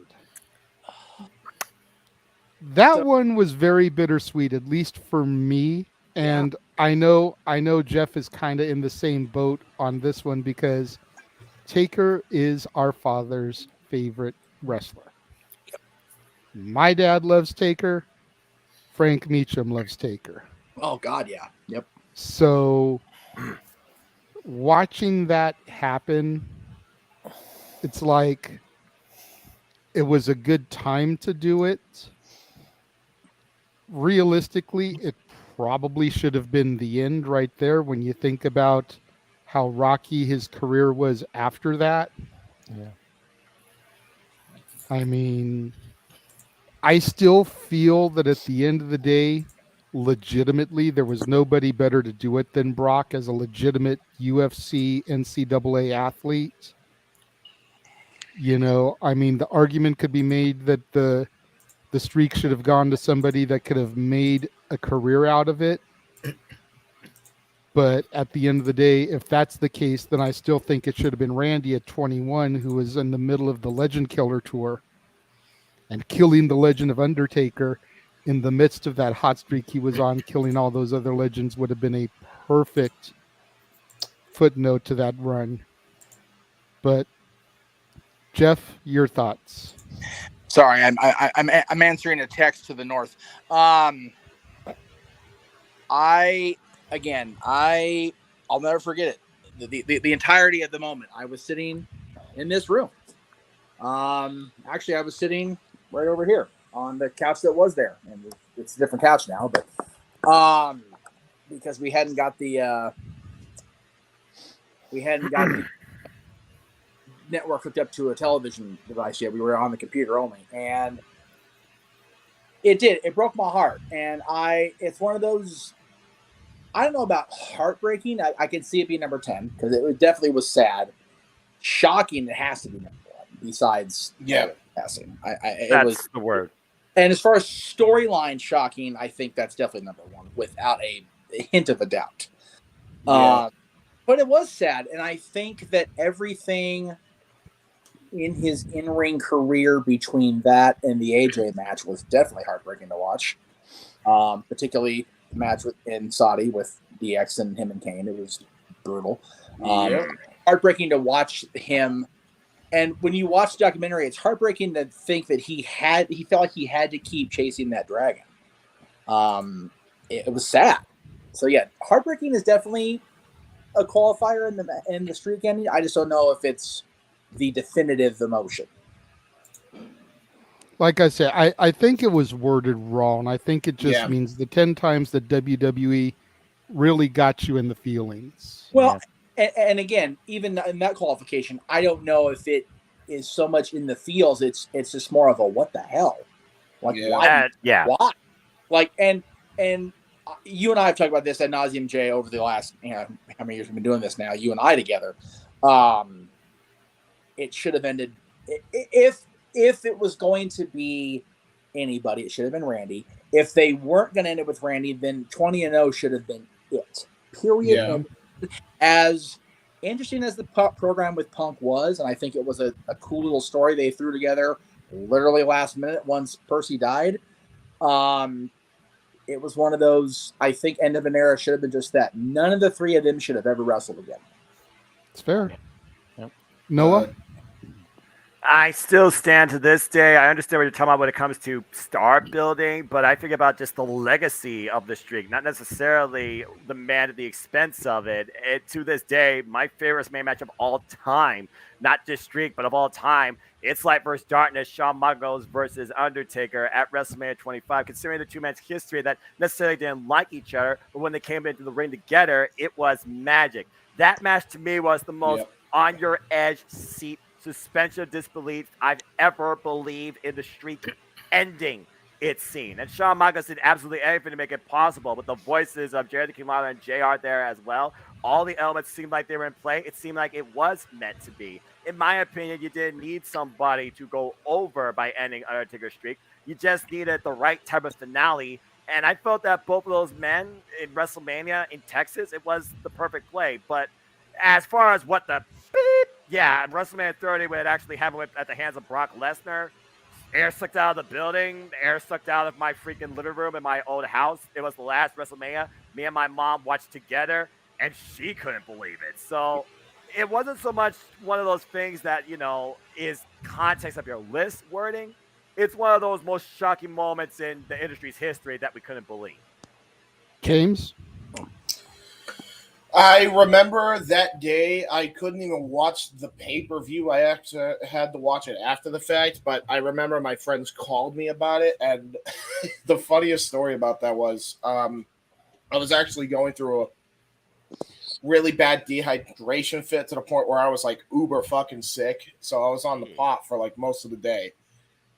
That one was very bittersweet, at least for me. And I know Jeff is kind of in the same boat on this one because Taker is our father's favorite wrestler. My dad loves Taker. Frank Meacham loves Taker. Oh, God, yeah. Yep. So watching that happen, it's like it was a good time to do it. Realistically, it probably should have been the end right there when you think about how rocky his career was after that. Yeah. I mean, I still feel that at the end of the day, legitimately, there was nobody better to do it than Brock as a legitimate UFC, NCAA athlete. I mean, the argument could be made that the streak should have gone to somebody that could have made a career out of it. But at the end of the day, if that's the case, then I still think it should have been Randy at 21, who was in the middle of the Legend Killer tour and killing the Legend of Undertaker in the midst of that hot streak he was on, killing all those other legends would have been a perfect footnote to that run. But Jeff, your thoughts? Sorry, I'm answering a text to the north. I'll never forget it. The entirety of the moment. I was sitting in this room. Actually, I was sitting right over here on the couch that was there, and it's a different couch now. But because we hadn't got the network hooked up to a television device yet. We were on the computer only, and it broke my heart. And it's one of those, I don't know about heartbreaking. I can see it being number 10 because it definitely was sad. Shocking, it has to be number 1 besides passing. That's the word. And as far as storyline shocking, I think that's definitely number 1 without a hint of a doubt. But it was sad, and I think that everything in his in-ring career between that and the AJ match was definitely heartbreaking to watch. Particularly the match in Saudi with DX and him and Kane. It was brutal. Heartbreaking to watch him. And when you watch the documentary, it's heartbreaking to think that he felt like he had to keep chasing that dragon. It was sad. So yeah, heartbreaking is definitely a qualifier in the streak ending. I just don't know if it's the definitive emotion. Like I said, I think it was worded wrong. I think it just means the 10 times that WWE really got you in the feelings. Well, and again, even in that qualification, I don't know if it is so much in the feels. It's just more of a what the hell? Like why? Yeah. Why? Like and you and I have talked about this ad nauseum, Jay, over the last, how many years we've been doing this now, you and I together. It should have ended if it was going to be anybody, it should have been Randy. If they weren't going to end it with Randy, then 20-0 should have been it. Period. Yeah. And as interesting as the program with Punk was, and I think it was a cool little story they threw together literally last minute once Percy died. It was one of those, I think, end of an era should have been just that. None of the three of them should have ever wrestled again. It's fair. Yep. Noah? I still stand to this day. I understand what you're talking about when it comes to star building, but I think about just the legacy of the streak, not necessarily the man at the expense of it. To this day, my favorite main match of all time, not just streak, but of all time, it's Light versus Darkness, Shawn Michaels versus Undertaker at WrestleMania 25. Considering the two men's history that necessarily didn't like each other, but when they came into the ring together, it was magic. That match to me was the most on your edge seat suspension of disbelief I've ever believed in the streak ending its scene. And Shawn Michaels did absolutely everything to make it possible, with the voices of Jared the King Lawler and JR there as well. All the elements seemed like they were in play. It seemed like it was meant to be. In my opinion, you didn't need somebody to go over by ending Undertaker's streak. You just needed the right type of finale. And I felt that both of those men in WrestleMania in Texas, it was the perfect play. But as far as what the WrestleMania 30, when it actually happened at the hands of Brock Lesnar, air sucked out of the building, air sucked out of my freaking living room in my old house. It was the last WrestleMania me and my mom watched together, and she couldn't believe it. So it wasn't so much one of those things that, is context of your list wording. It's one of those most shocking moments in the industry's history that we couldn't believe. James? I remember that day I couldn't even watch the pay-per-view. I actually had to watch it after the fact, but I remember my friends called me about it, and the funniest story about that was I was actually going through a really bad dehydration fit to the point where I was like uber fucking sick, so I was on the pot for like most of the day,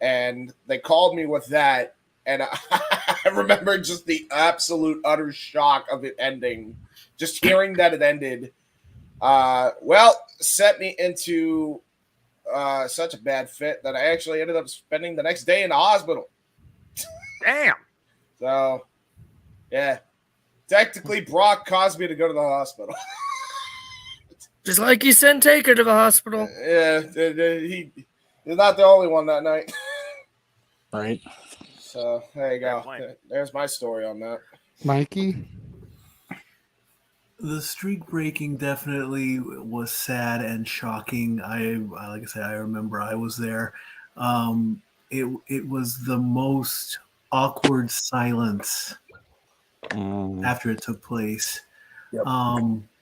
and they called me with that, and I remember just the absolute utter shock of it ending. Just hearing that it ended, set me into such a bad fit that I actually ended up spending the next day in the hospital. Damn. So, yeah. Technically, Brock caused me to go to the hospital. Just like you sent Taker to the hospital. Yeah, he's not the only one that night. Right. So, there you go. There's my story on that. Mikey? The streak breaking definitely was sad and shocking. Like I said, I remember I was there. It was the most awkward silence after it took place. Yep.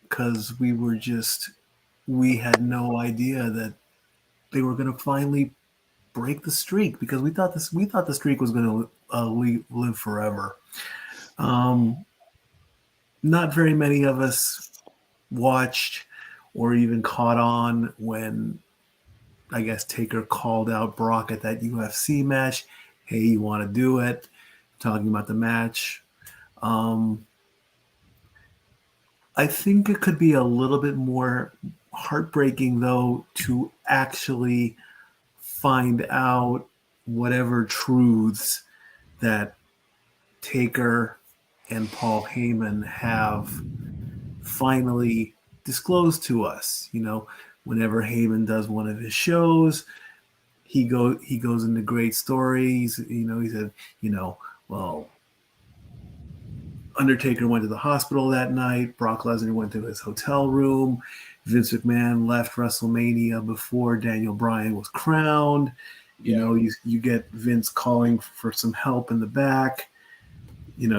Because we had no idea that they were going to finally break the streak, because we thought the streak was going to live forever. Not very many of us watched or even caught on when, I guess, Taker called out Brock at that UFC match. Hey, you want to do it? Talking about the match. I think it could be a little bit more heartbreaking, though, to actually find out whatever truths that Taker and Paul Heyman have finally disclosed to us. Whenever Heyman does one of his shows, he goes into great stories. He said, well, Undertaker went to the hospital that night. Brock Lesnar went to his hotel room. Vince McMahon left WrestleMania before Daniel Bryan was crowned. You get Vince calling for some help in the back.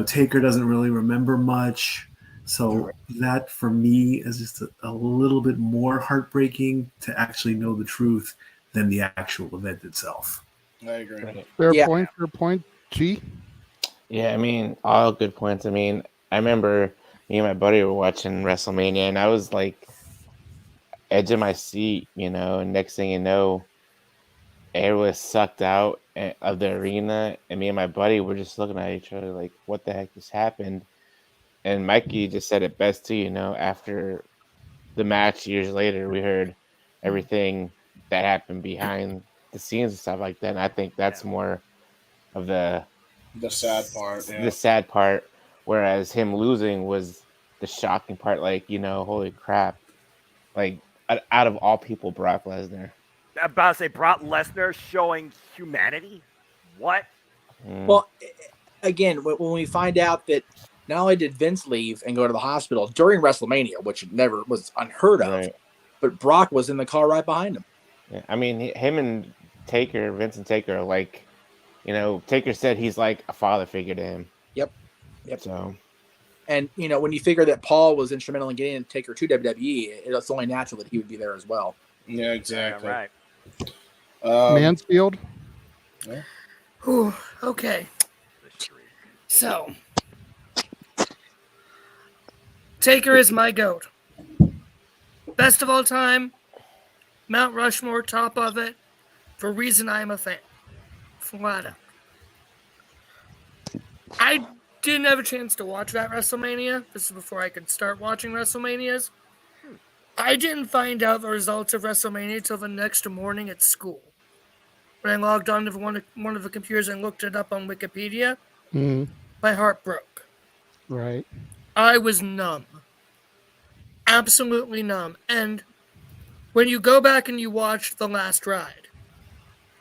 Taker doesn't really remember much. So that, for me, is just a little bit more heartbreaking to actually know the truth than the actual event itself. I agree. Fair point. G? Yeah, all good points. I remember me and my buddy were watching WrestleMania, and I was like edge of my seat, and next thing you know, air was sucked out of the arena, and me and my buddy were just looking at each other like, what the heck just happened? And Mikey just said it best too. After the match years later, we heard everything that happened behind the scenes and stuff like that. And I think that's more of the sad part. Yeah. The sad part, whereas him losing was the shocking part. Like, holy crap! Like, out of all people, Brock Lesnar. I'm about to say Brock Lesnar showing humanity. What? Well, again, when we find out that not only did Vince leave and go to the hospital during WrestleMania, which never was unheard of, but Brock was in the car right behind him. Yeah, I mean, him and Taker, Vince and Taker, are like, Taker said he's like a father figure to him. Yep. So, and when you figure that Paul was instrumental in getting Taker to WWE, it's only natural that he would be there as well. Yeah, exactly. Yeah, right. Mansfield. Yeah. Whew, okay. So, Taker is my GOAT. Best of all time. Mount Rushmore, top of it. For a reason I am a fan. Flat out. I didn't have a chance to watch that WrestleMania. This is before I could start watching WrestleManias. I didn't find out the results of WrestleMania till the next morning at school. When I logged on to one of the computers and looked it up on Wikipedia, my heart broke. Right. I was numb. Absolutely numb. And when you go back and you watch The Last Ride,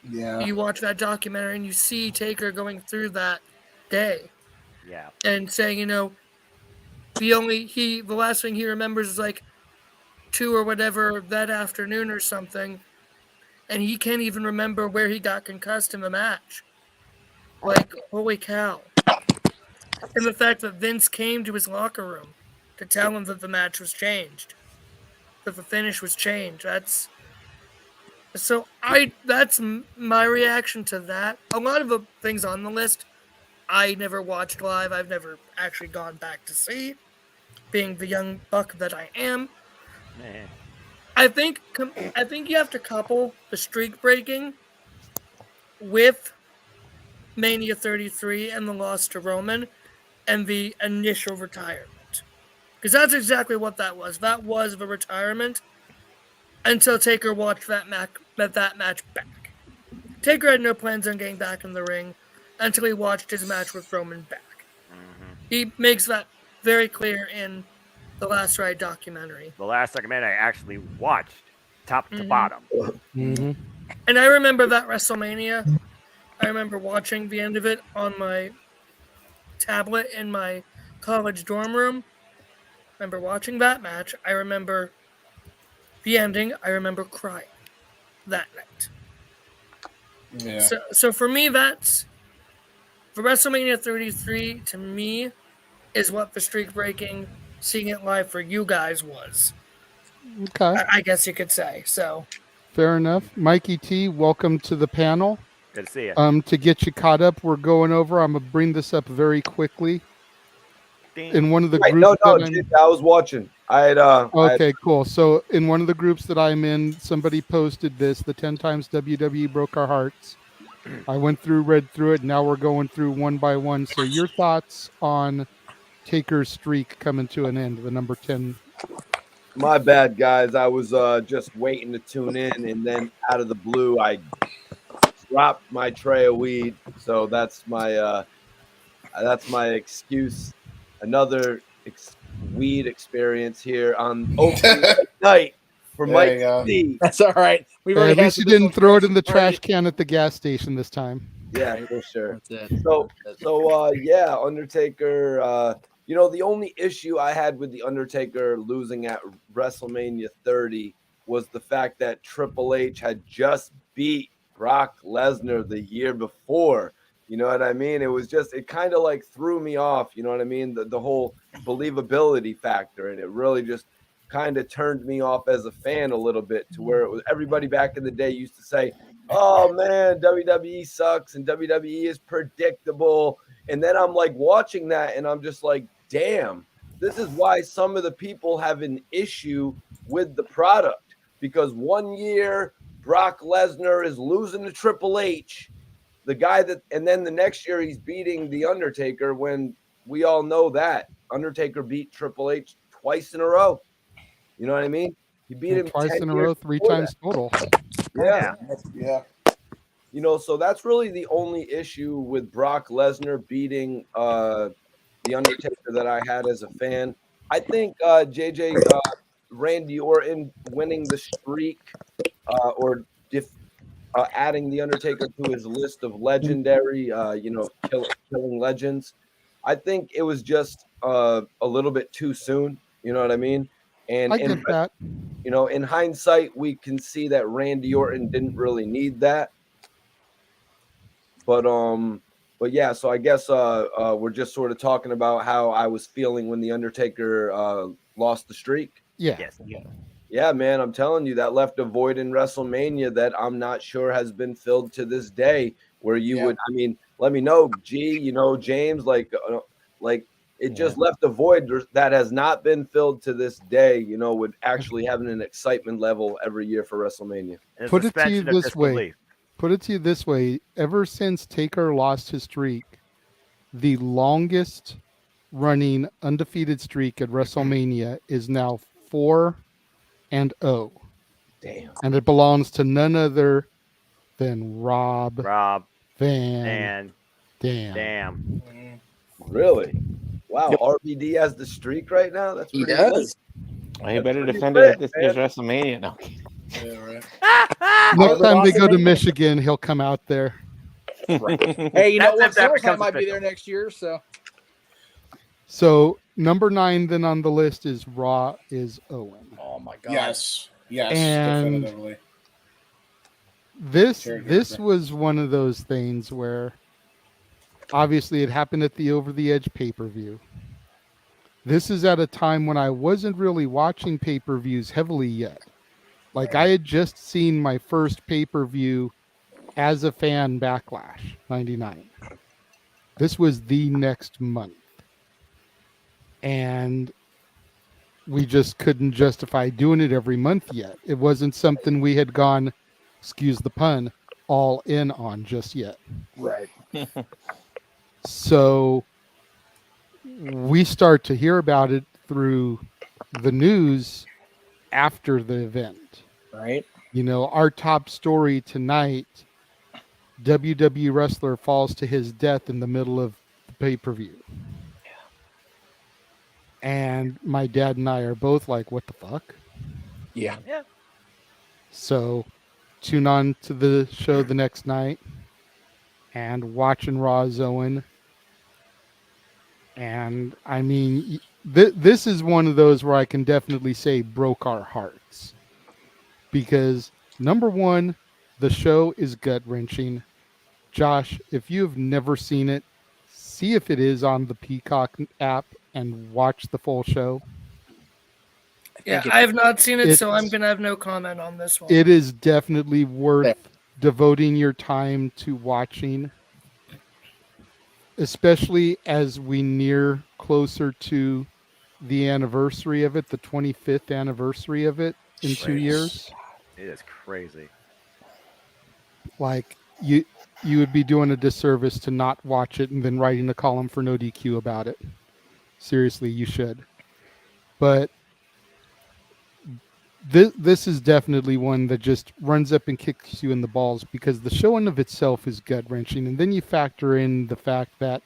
you watch that documentary and you see Taker going through that day. Yeah. And saying, the last thing he remembers is like 2 or whatever that afternoon or something. And he can't even remember where he got concussed in the match. Like, holy cow. And the fact that Vince came to his locker room to tell him that the match was changed. That the finish was changed. That's my reaction to that. A lot of the things on the list, I never watched live. I've never actually gone back to see, being the young buck that I am. Man. I think you have to couple the streak breaking with Mania 33 and the loss to Roman and the initial retirement. Because that's exactly what that was. That was the retirement until Taker watched that match back. Taker had no plans on getting back in the ring until he watched his match with Roman back. He makes that very clear in the Last Ride documentary. The last documentary I actually watched, top to bottom. Mm-hmm. And I remember that WrestleMania. I remember watching the end of it on my tablet in my college dorm room. I remember watching that match. I remember the ending. I remember crying that night. Yeah. So for me, that's for WrestleMania 33. To me, is what the streak breaking, seeing it live for you guys was. Okay. I guess you could say so. Fair enough. Mikey T, welcome to the panel. Good to see you. To get you caught up, we're going over. I'm gonna bring this up very quickly. In one of the groups, I was watching. Okay, cool. So in one of the groups that I'm in, somebody posted this: the 10 times WWE broke our hearts. I went through, read through it. Now we're going through one by one. So your thoughts on Taker's streak coming to an end, the number 10. My bad, guys. I was just waiting to tune in, and then out of the blue, I dropped my tray of weed. So that's my excuse. Another weed experience here on opening night for Mike C. That's all right. At least you didn't throw it in the trash can at the gas station this time. Yeah, for sure. That's it. So yeah, Undertaker. The only issue I had with the Undertaker losing at WrestleMania 30 was the fact that Triple H had just beat Brock Lesnar the year before. You know what I mean? It kind of like threw me off. You know what I mean? The whole believability factor, and it really just kind of turned me off as a fan a little bit, to where it was everybody back in the day used to say, "Oh man, WWE sucks and WWE is predictable." And then I'm like watching that, and I'm just like, damn, this is why some of the people have an issue with the product, because one year Brock Lesnar is losing to Triple H, the guy and then the next year he's beating the Undertaker, when we all know that Undertaker beat Triple H twice in a row. You know what I mean? He beat him twice 10 in a years row, 3 before times that. total. Yeah. Yeah. You know, so that's really the only issue with Brock Lesnar beating the Undertaker that I had as a fan. I think JJ Randy Orton winning the streak or adding the Undertaker to his list of legendary, killing legends. I think it was just a little bit too soon. You know what I mean? And I get that. You know, in hindsight, we can see that Randy Orton didn't really need that. But yeah, so I guess we're just sort of talking about how I was feeling when the Undertaker lost the streak. Yeah. Yes. Yeah, man, I'm telling you, that left a void in WrestleMania that I'm not sure has been filled to this day. Where you would, I mean, let me know, G, James, like it just left a void that has not been filled to this day. With actually having an excitement level every year for WrestleMania. Put it to you this way. Ever since Taker lost his streak, the longest running undefeated streak at WrestleMania is now 4-0. Damn. And it belongs to none other than Rob Van Dam. Damn. Really? Wow, RVD has the streak right now? That's He pretty does. Well, he better pretty defend it at lit, this year's man. WrestleMania. No. Yeah, right. Next time they go to Michigan, he'll come out there. Hey, you know what? That SummerSlam becomes might be official. there next year, so. So number 9 then on the list is Raw is Owen. Oh my God. Yes, And definitively. This was one of those things where obviously it happened at the Over the Edge pay-per-view. This is at a time when I wasn't really watching pay-per-views heavily yet. Like I had just seen my first pay-per-view as a fan, Backlash 99. This was the next month. And we just couldn't justify doing it every month yet. It wasn't something we had gone, excuse the pun, all in on just yet. Right. So we start to hear about it through the news after the event. Right. Our top story tonight, WWE wrestler falls to his death in the middle of the pay-per-view. And my dad and I are both like, what the fuck? Yeah. So tune on to the show the next night and watching Raw Owen. And I mean, this is one of those where I can definitely say broke our hearts. Because number one, the show is gut-wrenching. Josh, if you've never seen it, see if it is on the Peacock app and watch the full show. Yeah, I have not seen it, so I'm going to have no comment on this one. It is definitely worth devoting your time to watching, especially as we near closer to the anniversary of it, the 25th anniversary of it in 2 years. It is crazy. Like, you would be doing a disservice to not watch it and then writing a column for No DQ about it. Seriously, you should. But this is definitely one that just runs up and kicks you in the balls because the show in of itself is gut-wrenching. And then you factor in the fact that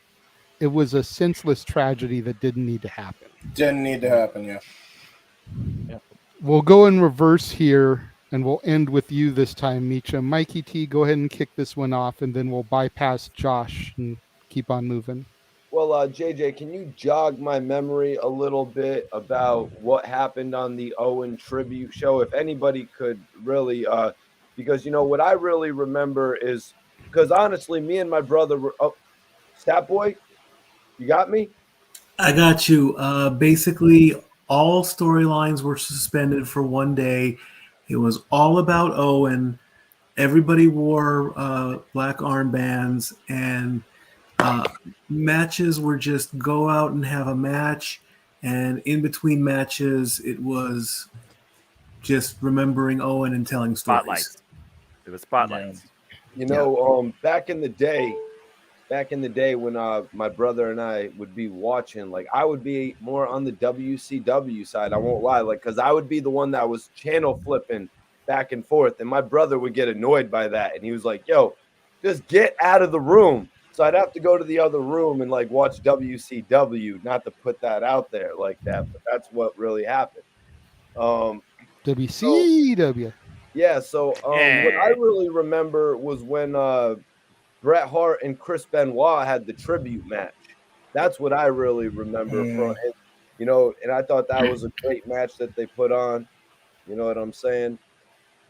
it was a senseless tragedy that didn't need to happen. Didn't need to happen, yeah. We'll go in reverse here, and we'll end with you this time, Meacham. Mikey T, go ahead and kick this one off, and then we'll bypass Josh and keep on moving. Well, JJ, can you jog my memory a little bit about what happened on the Owen tribute show? If anybody could really, because, what I really remember is, because honestly, me and my brother were, Stat Boy, you got me? I got you. Basically, all storylines were suspended for one day. It was all about Owen. Everybody wore black armbands, and matches were just go out and have a match. And in between matches, it was just remembering Owen and telling stories. Spotlights. It was spotlights. Back in the day, back in the day when my brother and I would be watching, like I would be more on the WCW side. I won't lie, like because I would be the one that was channel flipping back and forth, and my brother would get annoyed by that, and he was like, "Yo, just get out of the room." So I'd have to go to the other room and like watch WCW, not to put that out there like that, but that's what really happened. WCW. Yeah, so what I really remember was when Bret Hart and Chris Benoit had the tribute match. That's what I really remember from it, you know, and I thought that was a great match that they put on. You know what I'm saying?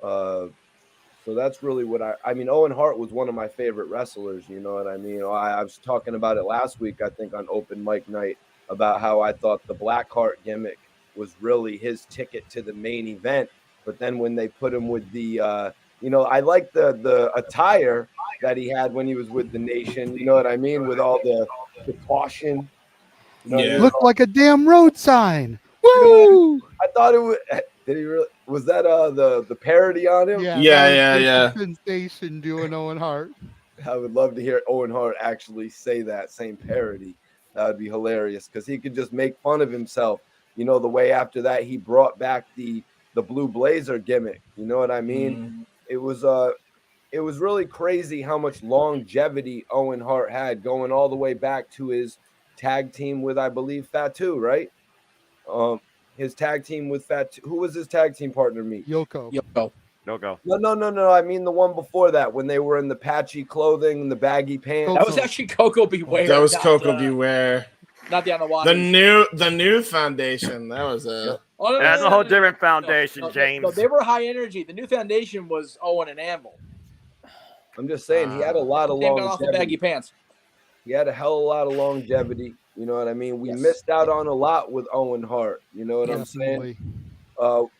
So that's really what I mean, Owen Hart was one of my favorite wrestlers, you know what I mean? I was talking about it last week, I think, on Open Mic Night, about how I thought the Blackheart gimmick was really his ticket to the main event. But then when they put him with the, you know, I like the attire that he had when he was with the Nation, you know what I mean? With all the caution. You know what I mean? Looked like a damn road sign. Woo! I thought it was. Did he really? Was that the parody on him? Yeah. Sensation doing Owen Hart. I would love to hear Owen Hart actually say that same parody. That would be hilarious because he could just make fun of himself. You know, the way after that he brought back the blue blazer gimmick. You know what I mean? It was really crazy how much longevity Owen Hart had, going all the way back to his tag team with, I believe, Fatu, right? His tag team with Fatu. Who was his tag team partner? Yoko. No. I mean the one before that, when they were in the patchy clothing and the baggy pants. That was actually Coco Beware. That was Coco Beware. Not the Anawati. The new foundation. That was a. That's a whole different foundation, James. No, they were high energy. The new foundation was Owen and Anvil. I'm just saying, he had a lot of got off the baggy pants. He had a hell of a lot of longevity. You know what I mean? We missed out on a lot with Owen Hart. You know what I'm saying?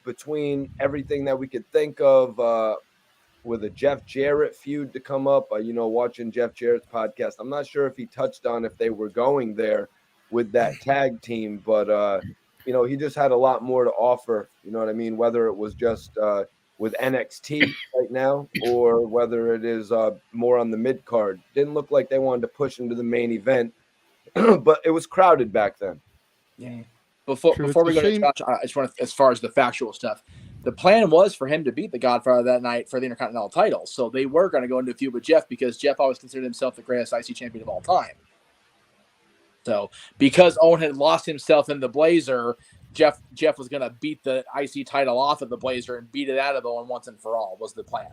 Between everything that we could think of, with a Jeff Jarrett feud to come up, you know, watching Jeff Jarrett's podcast, I'm not sure if he touched on if they were going there with that tag team, but you know, he just had a lot more to offer. You know what I mean? Whether it was just with NXT right now, or whether it is more on the mid card. Didn't look like they wanted to push him to the main event, but it was crowded back then. Yeah. Before we go to Josh, I just want to, as far as the factual stuff, the plan was for him to beat the Godfather that night for the Intercontinental title. So they were going to go into a feud with Jeff, because Jeff always considered himself the greatest IC champion of all time. So because Owen had lost himself in the Blazer, Jeff was going to beat the IC title off of the Blazer and beat it out of Owen once and for all, was the plan.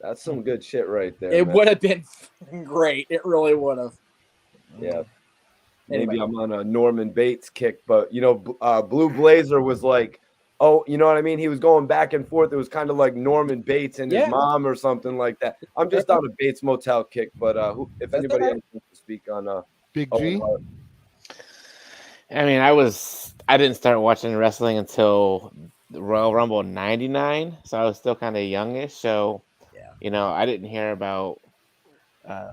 That's some good shit right there. It would have been great. It really would have. Yeah. Maybe I'm on a Norman Bates kick, but, you know, Blue Blazer was like, oh, you know what I mean? He was going back and forth. It was kind of like Norman Bates and his mom or something like that. I'm just on a Bates Motel kick, but if anybody else wants to speak on Big G. I mean, I didn't start watching wrestling until the Royal Rumble '99, so I was still kind of youngish. So, you know, I didn't hear about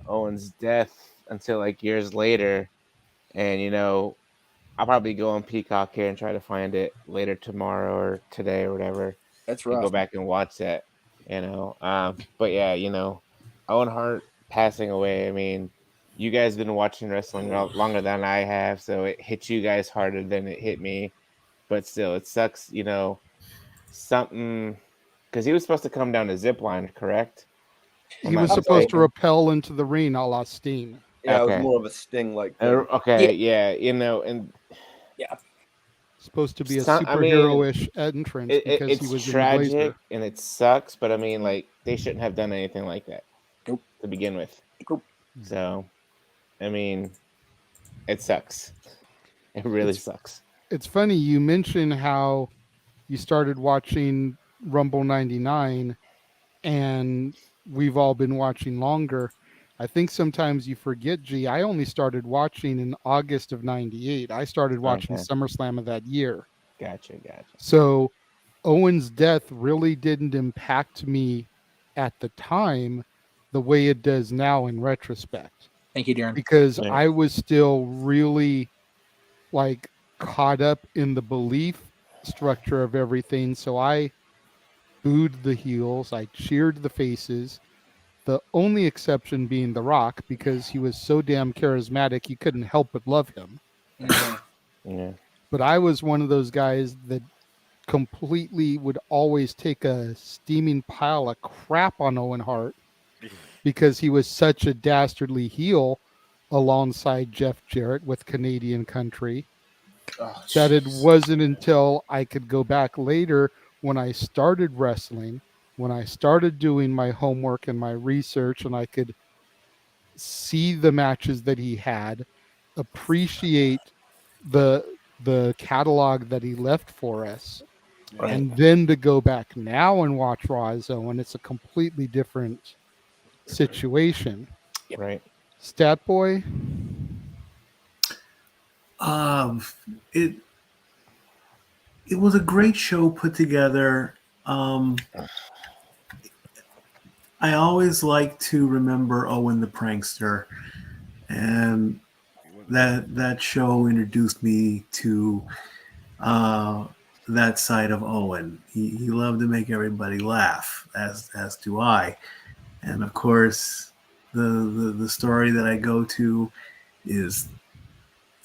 Owen's death until like years later. And, you know, I'll probably go on Peacock here and try to find it later tomorrow or today or whatever. That's right. Go back and watch that, you know. But yeah, you know, Owen Hart passing away. I mean, you guys have been watching wrestling longer than I have, so it hit you guys harder than it hit me. But still, it sucks, you know, something, because he was supposed to come down a zip line, correct? He was supposed to rappel into the ring a la Sting. Yeah, it was more of a Sting like thing. Okay, yeah, you know, and supposed to be a superhero-ish entrance because he was tragic in the Blazer. and it sucks, but I mean, like, they shouldn't have done anything like that to begin with. So, I mean, it sucks. It really sucks. It's funny you mentioned how you started watching Rumble '99, and we've all been watching longer. I think sometimes you forget, G. I only started watching in August of '98. I started watching SummerSlam of that year. Gotcha. So Owen's death really didn't impact me at the time the way it does now in retrospect. Thank you, Darren. Because I was still really like caught up in the belief structure of everything. So I booed the heels. I cheered the faces. The only exception being The Rock, because he was so damn charismatic, you couldn't help but love him. Yeah. But I was one of those guys that completely would always take a steaming pile of crap on Owen Hart because he was such a dastardly heel alongside Jeff Jarrett with Canadian Country that it wasn't until I could go back later when I started wrestling, when I started doing my homework and my research, and I could see the matches that he had, appreciate the catalog that he left for us. Right. And then to go back now and watch Raw as Owen, it's a completely different situation. Right. Stat Boy? It was a great show put together. I always like to remember Owen the Prankster, and that show introduced me to that side of Owen. He loved to make everybody laugh, as do I. And of course, the story that I go to is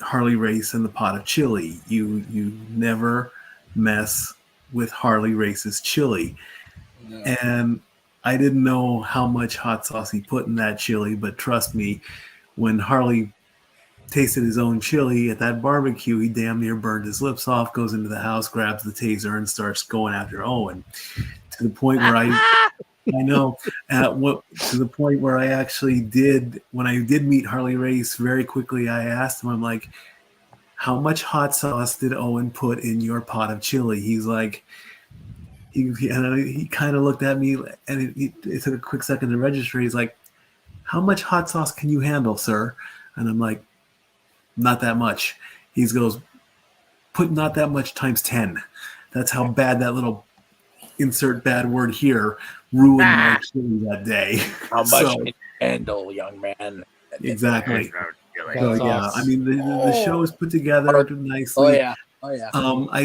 Harley Race and the pot of chili. You never mess with Harley Race's chili. No. And I didn't know how much hot sauce he put in that chili, but trust me, when Harley tasted his own chili at that barbecue, he damn near burned his lips off, goes into the house, grabs the taser, and starts going after Owen. To the point where I know, to the point where I actually did, when I did meet Harley Race, very quickly I asked him, I'm like, how much hot sauce did Owen put in your pot of chili? He's like, he kind of looked at me, and it took a quick second to register. He's like, how much hot sauce can you handle, sir? And I'm like, not that much. He goes, put not that much times 10. That's how bad that little insert bad word here ruined my chili that day. How much can you handle, young man? Exactly. So That's yeah, awesome. I mean the show is put together nicely. Oh yeah. Oh yeah.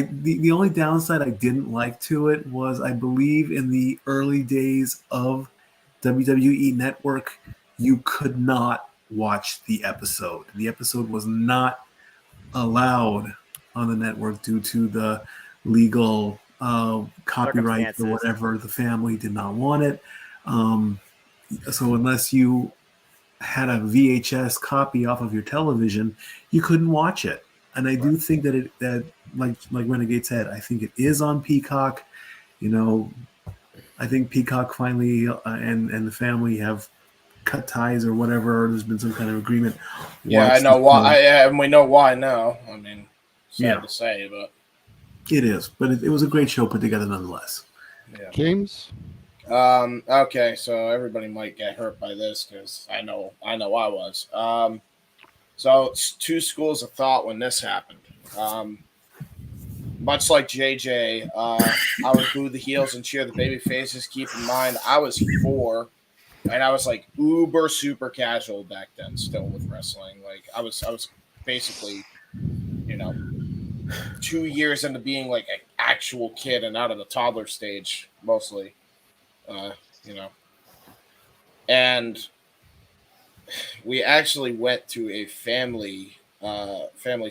The only downside I didn't like to it was I believe in the early days of WWE Network, you could not watch the episode. The episode was not allowed on the network due to the legal copyright or whatever. The family did not want it. So unless you had a VHS copy off of your television, you couldn't watch it. And I do think that like Renegade said, I think it is on Peacock. You know, I think Peacock finally and the family have cut ties or whatever. Or there's been some kind of agreement. Yeah, I know why, and we know why now. I mean, sad to say, but it is. But it was a great show put together nonetheless. yeah. James? Okay, so everybody might get hurt by this because I know I was. So it's two schools of thought when this happened. Much like JJ, I would boo the heels and cheer the baby faces. Keep in mind, I was 4, and I was like uber super casual back then, still with wrestling. Like I was basically, 2 years into being like an actual kid and out of the toddler stage mostly. And we actually went to a family's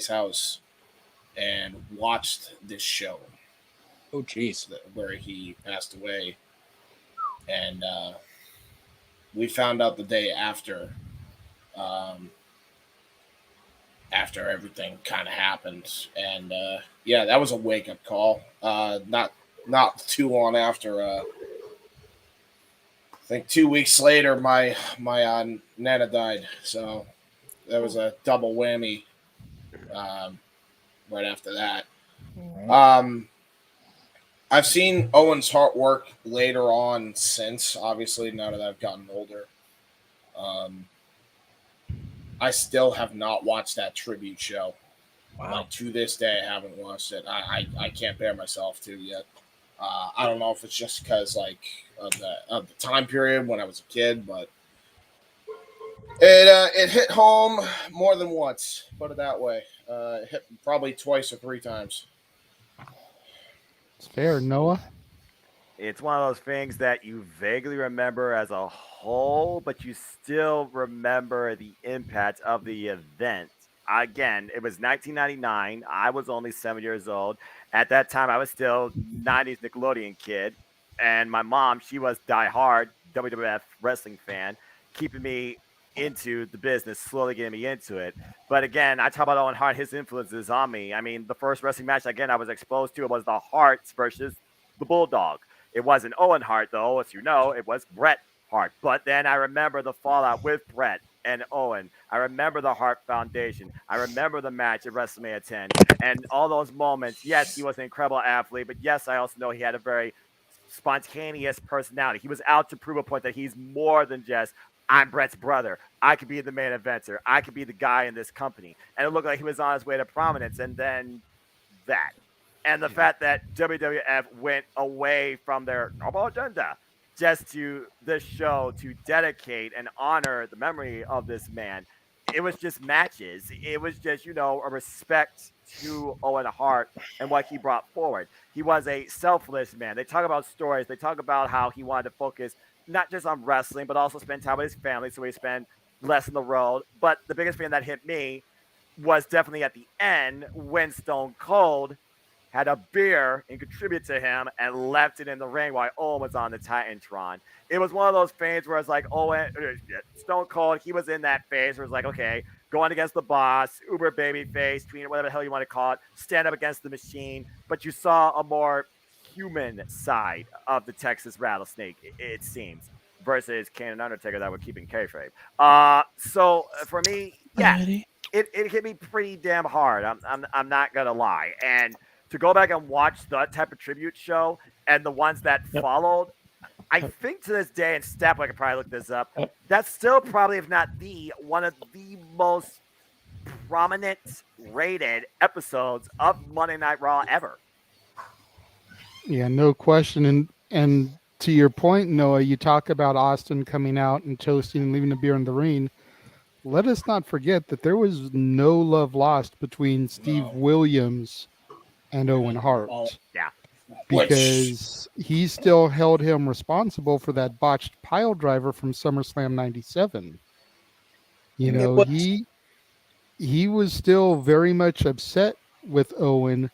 house and watched this show. Oh, jeez. Where he passed away. And we found out the day after everything kind of happened. And that was a wake-up call. Not too long after I think 2 weeks later, my Nana died, so that was a double whammy. Right after that, I've seen Owen's Hart work later on since. Obviously, now that I've gotten older, I still have not watched that tribute show. Wow. Like, to this day, I haven't watched it. I can't bear myself to yet. I don't know if it's just because of the time period when I was a kid, but it hit home more than once. Put it that way. It hit probably twice or 3 times. It's fair, Noah. It's one of those things that you vaguely remember as a whole, but you still remember the impact of the event. Again, it was 1999. I was only 7 years old. At that time, I was still 90s Nickelodeon kid. And my mom, she was diehard WWF wrestling fan, keeping me into the business, slowly getting me into it. But again, I talk about Owen Hart, his influences on me. I mean, the first wrestling match, again, I was exposed to was the Harts versus the Bulldog. It wasn't Owen Hart, though, as you know, it was Bret Hart. But then I remember the fallout with Bret and Owen. I remember the Hart Foundation. I remember the match at WrestleMania 10 and all those moments. Yes, he was an incredible athlete, but yes, I also know he had a very spontaneous personality. He was out to prove a point that he's more than just, I'm Bret's brother. I could be the main eventer. I could be the guy in this company. And it looked like he was on his way to prominence. And then that. And the fact that WWF went away from their normal agenda just to this show to dedicate and honor the memory of this man. It was just matches. It was just, a respect to Owen Hart and what he brought forward. He was a selfless man. They talk about stories. They talk about how he wanted to focus not just on wrestling, but also spend time with his family, so he spent less on the road. But the biggest thing that hit me was definitely at the end when Stone Cold had a beer and contributed to him and left it in the ring while Owen was on the Titantron. It was one of those things where it's like Stone Cold, he was in that phase where it's like, okay, going against the boss, uber baby face, tweener, whatever the hell you want to call it, stand up against the machine. But you saw a more human side of the Texas Rattlesnake, it seems, versus Kane and Undertaker that were keeping kayfabe. So for me, yeah, it hit me pretty damn hard. I'm not gonna lie. And to go back and watch that type of tribute show and the ones that followed, I think to this day, and Step, I could probably look this up, that's still probably, if not one of the most prominent rated episodes of Monday Night Raw ever. Yeah, no question. And to your point, Noah, you talk about Austin coming out and toasting and leaving the beer in the ring. Let us not forget that there was no love lost between Steve Williams and Owen Hart. Yeah. Because he still held him responsible for that botched pile driver from SummerSlam 97. He was still very much upset with Owen,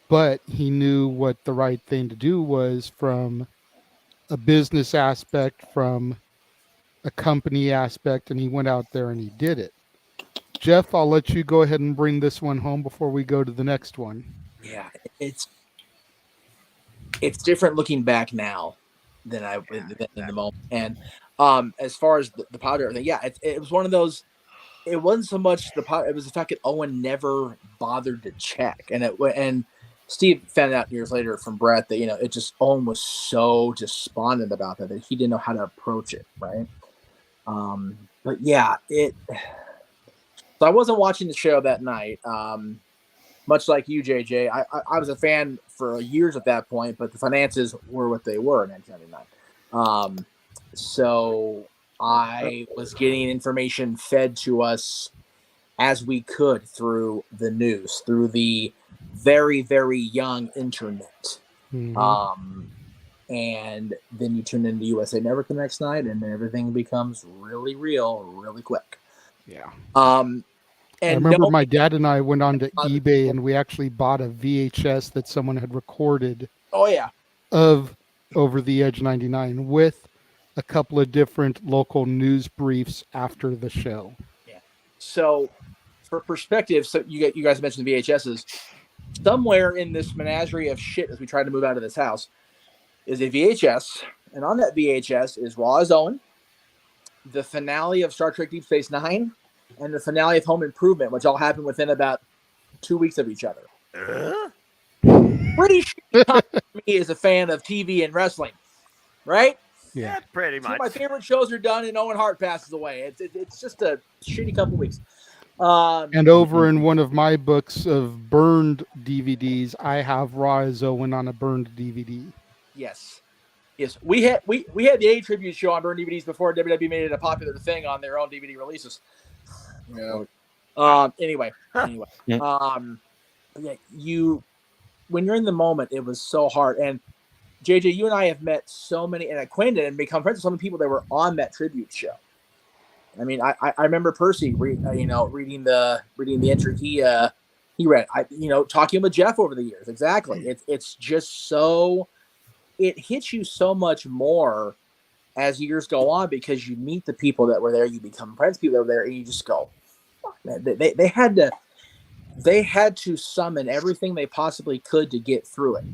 but he knew what the right thing to do was from a business aspect, from a company aspect, and he went out there and he did it. Jeff, I'll let you go ahead and bring this one home before we go to the next one. Yeah, it's different looking back now than in the moment. And as far as the powder thing, yeah, it was one of those. It wasn't so much the powder; it was the fact that Owen never bothered to check, and Steve found out years later from Brett that it just Owen was so despondent about that he didn't know how to approach it, right? But yeah, So I wasn't watching the show that night. Much like you, JJ, I was a fan for years at that point, but the finances were what they were in 1999. So I was getting information fed to us as we could through the news, through the very, very young internet. Mm-hmm. And then you tune into USA Network the next night, and everything becomes really real, really quick. Yeah. And I remember my dad and I went on to eBay and we actually bought a VHS that someone had recorded. Oh yeah. Of Over the Edge 99 with a couple of different local news briefs after the show. Yeah. So for perspective, so you guys mentioned the VHSs. Somewhere in this menagerie of shit as we try to move out of this house is a VHS, and on that VHS is Raw as Owen, the finale of Star Trek Deep Space Nine, and the finale of Home Improvement, which all happened within about 2 weeks of each other. Pretty sure me as a fan of TV and wrestling, right? Yeah, pretty Two much. of my favorite shows are done, and Owen Hart passes away. It's just a shitty couple weeks. And over in one of my books of burned DVDs, I have Raw as Owen on a burned DVD. Yes. We had the A Tribute show on burned DVDs before WWE made it a popular thing on their own DVD releases. Yeah. Anyway. Yeah, when you're in the moment, it was so hard. And JJ, you and I have met so many and acquainted and become friends with so many people that were on that tribute show. I mean, I remember Percy, reading the entry he read. Talking with Jeff over the years. Exactly. It's just so, it hits you so much more as years go on because you meet the people that were there, you become friends with people that were there, and you just go, fuck, man, they had to summon everything they possibly could to get through it.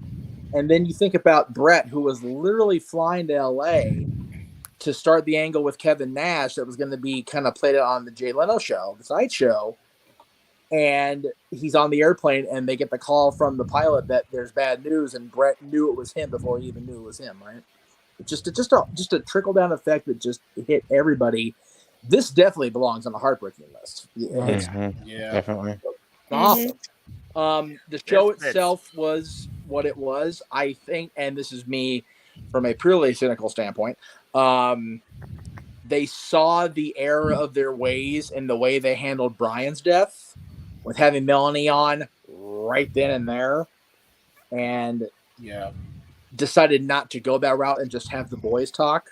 And then you think about Brett, who was literally flying to LA to start the angle with Kevin Nash that was going to be kind of played on the Jay Leno show, the side show. And he's on the airplane and they get the call from the pilot that there's bad news, and Brett knew it was him before he even knew it was him, right? Just a trickle down effect that just hit everybody. This definitely belongs on the heartbreaking list. Yeah, definitely. Awesome. The show itself was what it was, I think, and this is me from a purely cynical standpoint. They saw the error of their ways in the way they handled Brian's death with having Melanie on right then and there, and decided not to go that route and just have the boys talk,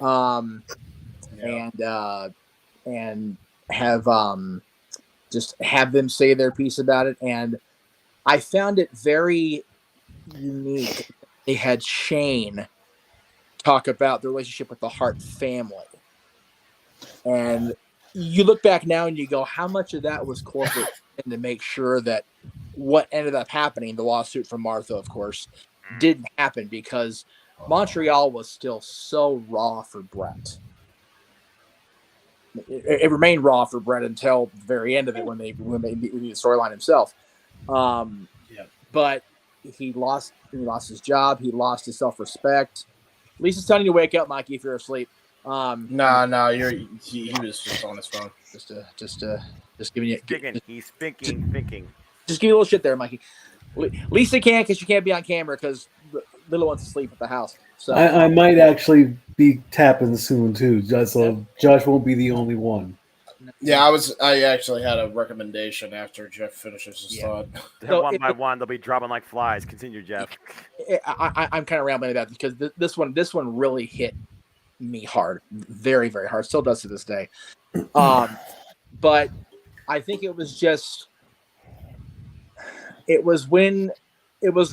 and have just have them say their piece about it. And I found it very unique. They had Shane talk about the relationship with the Hart family. And you look back now and you go, how much of that was corporate and to make sure that what ended up happening, the lawsuit from Martha, of course, didn't happen, because Montreal was still so raw for Brett. It remained raw for Brett until the very end of it when they beat the storyline himself. But he lost his job. He lost his self-respect. Lisa's telling you to wake up, Mikey, if you're asleep. No, he was just on his phone. Just giving you. He's thinking. Just give you a little shit there, Mikey. Lisa can't, because she can't be on camera because Little one's asleep at the house. So I might actually be tapping soon too, so Josh won't be the only one. Yeah, I actually had a recommendation after Jeff finishes his thought. So one by one, they'll be dropping like flies. Continue, Jeff. I'm kind of rambling about this because this one really hit me hard, very, very hard. Still does to this day. But I think it was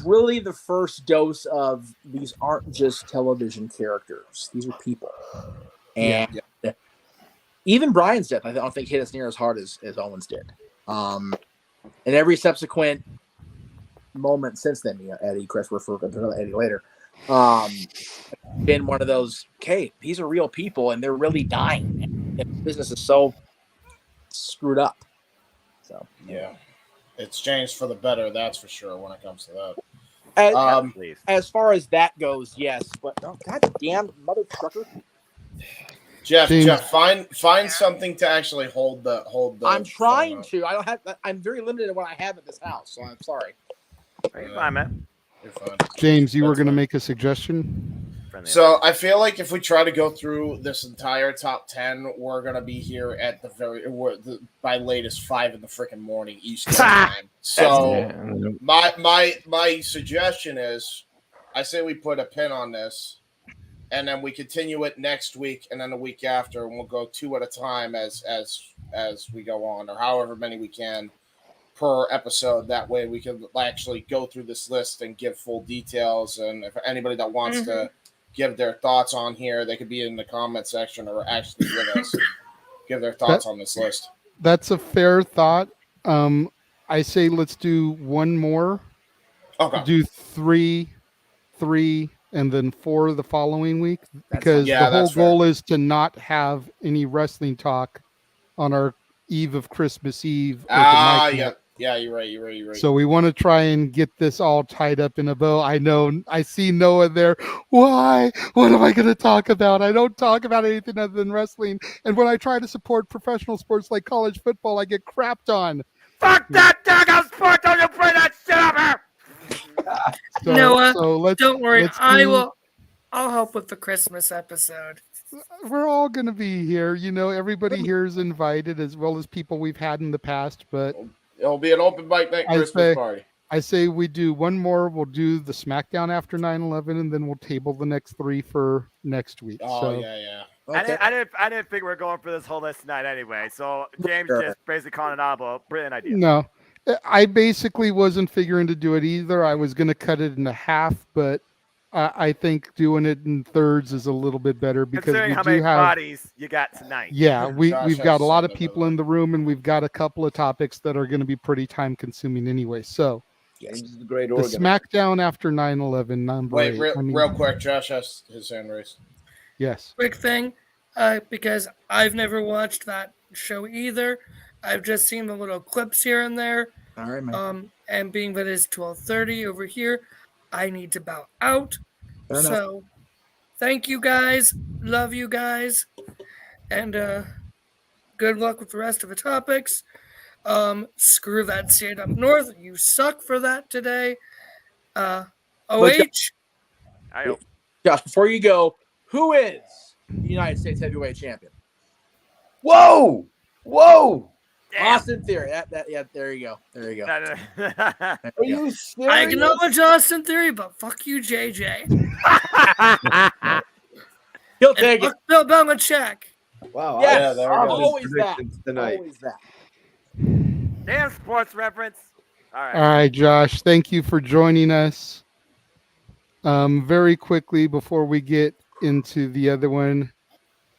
really the first dose of these aren't just television characters; these are people. And even Brian's death, I don't think hit us near as hard as Owens did. And every subsequent moment since then, Eddie, Chris, we're going to Eddie later. Been one of those, okay, these are real people and they're really dying. And the business is so screwed up. So it's changed for the better, that's for sure, when it comes to that. As far as that goes, yes, but goddamn mother trucker. Jeff, find something to actually hold the. I'm trying to. I don't have. I'm very limited in what I have at this house, so I'm sorry. You're fine, man. You're fine. James, you were going to make a suggestion. So I feel like if we try to go through this entire top 10, we're going to be here at by latest 5 in the freaking morning Eastern time. So my suggestion is, I say we put a pin on this. And then we continue it next week, and then the week after, and we'll go 2 at a time as we go on, or however many we can per episode. That way, we can actually go through this list and give full details. And if anybody that wants to give their thoughts on here, they could be in the comment section or actually with us, give their thoughts on this list. That's a fair thought. I say let's do one more. Okay. Do 3, and then 4 the following week, because the whole goal is to not have any wrestling talk on our eve of Christmas Eve. Yeah, you're right. So we want to try and get this all tied up in a bow. I know, I see Noah there. Why? What am I going to talk about? I don't talk about anything other than wrestling. And when I try to support professional sports like college football, I get crapped on. Fuck that daggone sport! Don't you bring that shit up here! Noah, don't worry. I'll help with the Christmas episode. We're all going to be here. Everybody here is invited, as well as people we've had in the past. But it'll be an open mic night Christmas party. I say we do one more. We'll do the SmackDown after 9/11, and then we'll table the next 3 for next week. Oh so, yeah. Okay. I didn't think we were going for this whole list tonight anyway. So James just basically calling it audible. Brilliant idea. No, I basically wasn't figuring to do it either. I was going to cut it into half, but I think doing it in thirds is a little bit better because Considering we how do many have bodies you got tonight. Yeah, we've got a lot of seven, people in the room, and we've got a couple of topics that are going to be pretty time consuming anyway. So, James is the great the organizer. SmackDown after 9/11 number Wait, 8. real quick. Josh has his hand raised. Yes. Quick thing, because I've never watched that show either. I've just seen the little clips here and there. All right, man. And being that it's 12:30 over here, I need to bow out. Fair enough. So, thank you guys. Love you guys. And good luck with the rest of the topics. Screw that state up north. You suck for that today. OH. Josh, before you go, who is the United States Heavyweight Champion? Whoa! Austin Theory. Yeah, there you go. Are you serious? I acknowledge Austin Theory, but fuck you, JJ. He'll take it. Bill Belichick. Wow. Yes, there we go. always that. Tonight. Always that. Damn sports reference. All All right, Josh. Thank you for joining us. Very quickly before we get into the other one,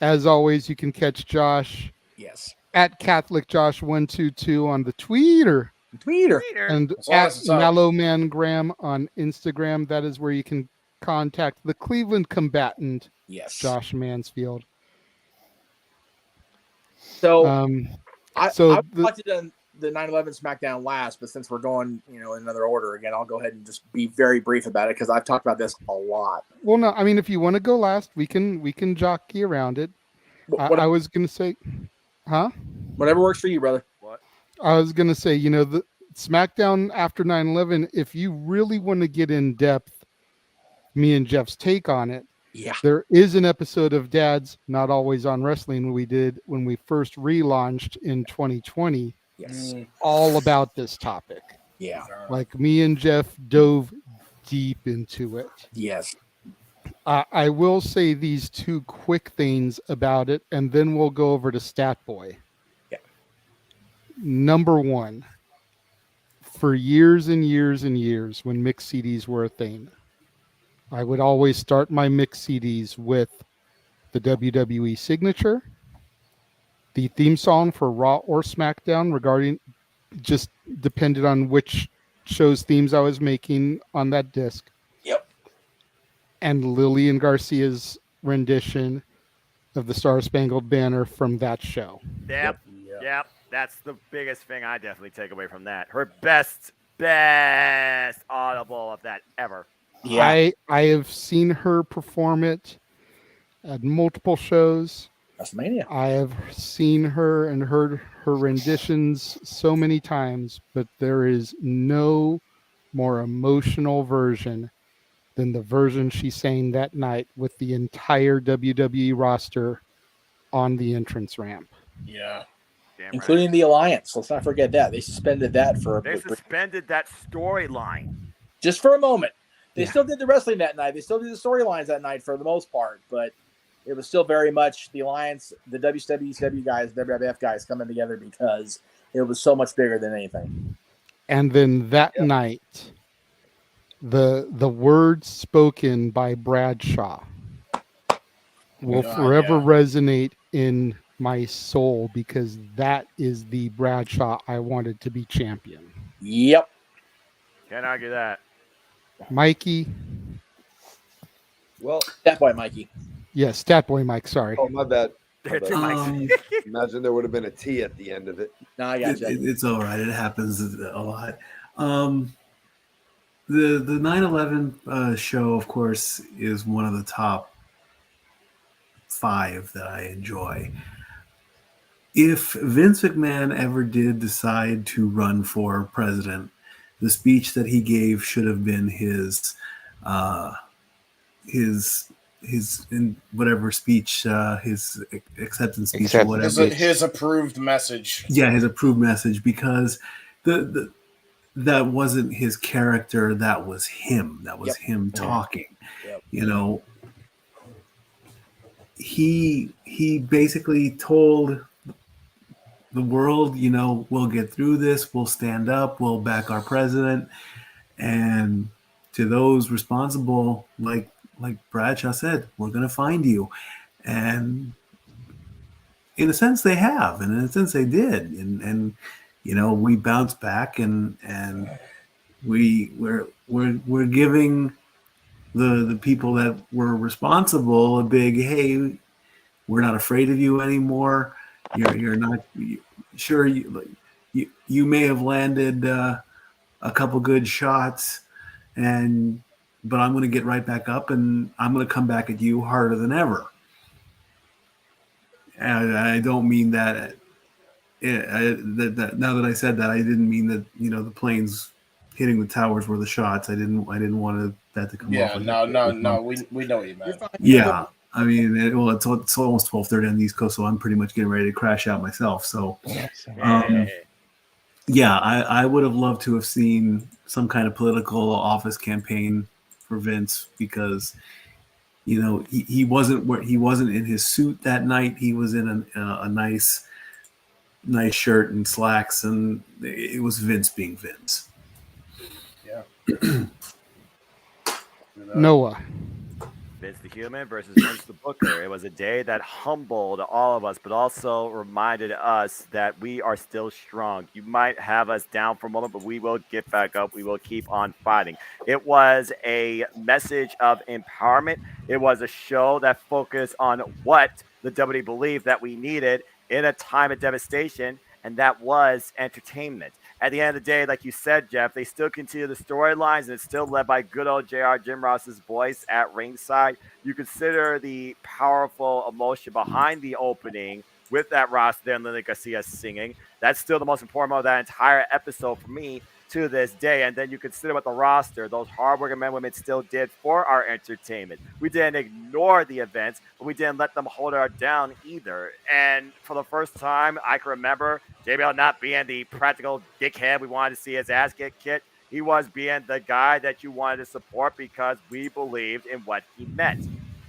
as always, you can catch Josh. Yes. At Catholic Josh 122 on the Twitter. And at Mellowman Graham on Instagram. That is where you can contact the Cleveland combatant. Yes. Josh Mansfield. So I watched the 9/11 SmackDown last, but since we're going, in another order again, I'll go ahead and just be very brief about it because I've talked about this a lot. Well, no, I mean, if you want to go last, we can jockey around it. I was gonna say, huh? Whatever works for you, brother. What? I was gonna say, the SmackDown after 9/11. If you really want to get in depth, me and Jeff's take on it. Yeah. There is an episode of Dad's Not Always on Wrestling we did when we first relaunched in 2020. Yes. All about this topic. Yeah. Like me and Jeff dove deep into it. Yes. I will say these two quick things about it, and then we'll go over to Stat Boy. Yeah. Number one, for years and years and years, when mix CDs were a thing, I would always start my mix CDs with the WWE signature, the theme song for Raw or SmackDown, regarding just depended on which show's themes I was making on that disc. Yep. And Lillian Garcia's rendition of the Star Spangled Banner from that show. Yep. That's the biggest thing I definitely take away from that. Her best audible of that ever. Yeah. I have seen her perform it at multiple shows. WrestleMania. I have seen her and heard her renditions so many times, but there is no more emotional version than the version she sang that night with the entire WWE roster on the entrance ramp. Yeah. Including the Alliance. Let's not forget that. They suspended that for They suspended that storyline. Just for a moment. They still did the wrestling that night. They still did the storylines that night for the most part, but it was still very much the Alliance, the WCW guys, WWF guys coming together because it was so much bigger than anything. And then that night, the words spoken by Bradshaw will forever resonate in my soul because that is the Bradshaw I wanted to be champion. Yep. Can't argue that. Mikey. Well, Stat Boy Mikey. Yes, Stat Boy Mike, sorry. Oh, my bad. Imagine there would have been a T at the end of it. No, I got you. It's all right. It happens a lot. The 9/11 show, of course, is one of the top 5 that I enjoy. If Vince McMahon ever did decide to run for president, the speech that he gave should have been his in whatever speech, his acceptance speech or whatever. His approved message. Yeah, his approved message, because the that wasn't his character. That was him. That was Yep. him talking. Yep. You know, he basically told the world, you know, we'll get through this. We'll stand up. We'll back our president. And to those responsible, like Bradshaw said, we're going to find you. And in a sense, they have, and in a sense, they did. And you know, we bounced back, and we're giving the people that were responsible a big hey. We're not afraid of you anymore. You're not sure. You may have landed a couple good shots, but I'm going to get right back up, and I'm going to come back at you harder than ever. And I don't mean that. Now that I said that, I didn't mean that. You know, the planes hitting the towers were the shots. I didn't want that to come off. Yeah, no. We know what you meant. Yeah. I mean, it's almost 12:30 on the East Coast, so I'm pretty much getting ready to crash out myself. So, yeah, I would have loved to have seen some kind of political office campaign for Vince, because, you know, he wasn't in his suit that night. He was in a nice shirt and slacks, and it was Vince being Vince. Yeah. Noah. Vince the Human versus Vince the Booker. It was a day that humbled all of us, but also reminded us that we are still strong. You might have us down for a moment, but we will get back up. We will keep on fighting. It was a message of empowerment. It was a show that focused on what the WWE believed that we needed in a time of devastation, and that was entertainment. At the end of the day, like you said, Jeff, they still continue the storylines, and it's still led by good old JR, Jim Ross's voice at ringside. You consider the powerful emotion behind the opening with that Ross there and Lily Garcia singing. That's still the most important moment of that entire episode for me to this day. And then you consider what the roster, those hardworking men and women still did for our entertainment. We didn't ignore the events, but we didn't let them hold our down either. And for the first time, I can remember JBL not being the practical dickhead we wanted to see his ass get kicked. He was being the guy that you wanted to support because we believed in what he meant.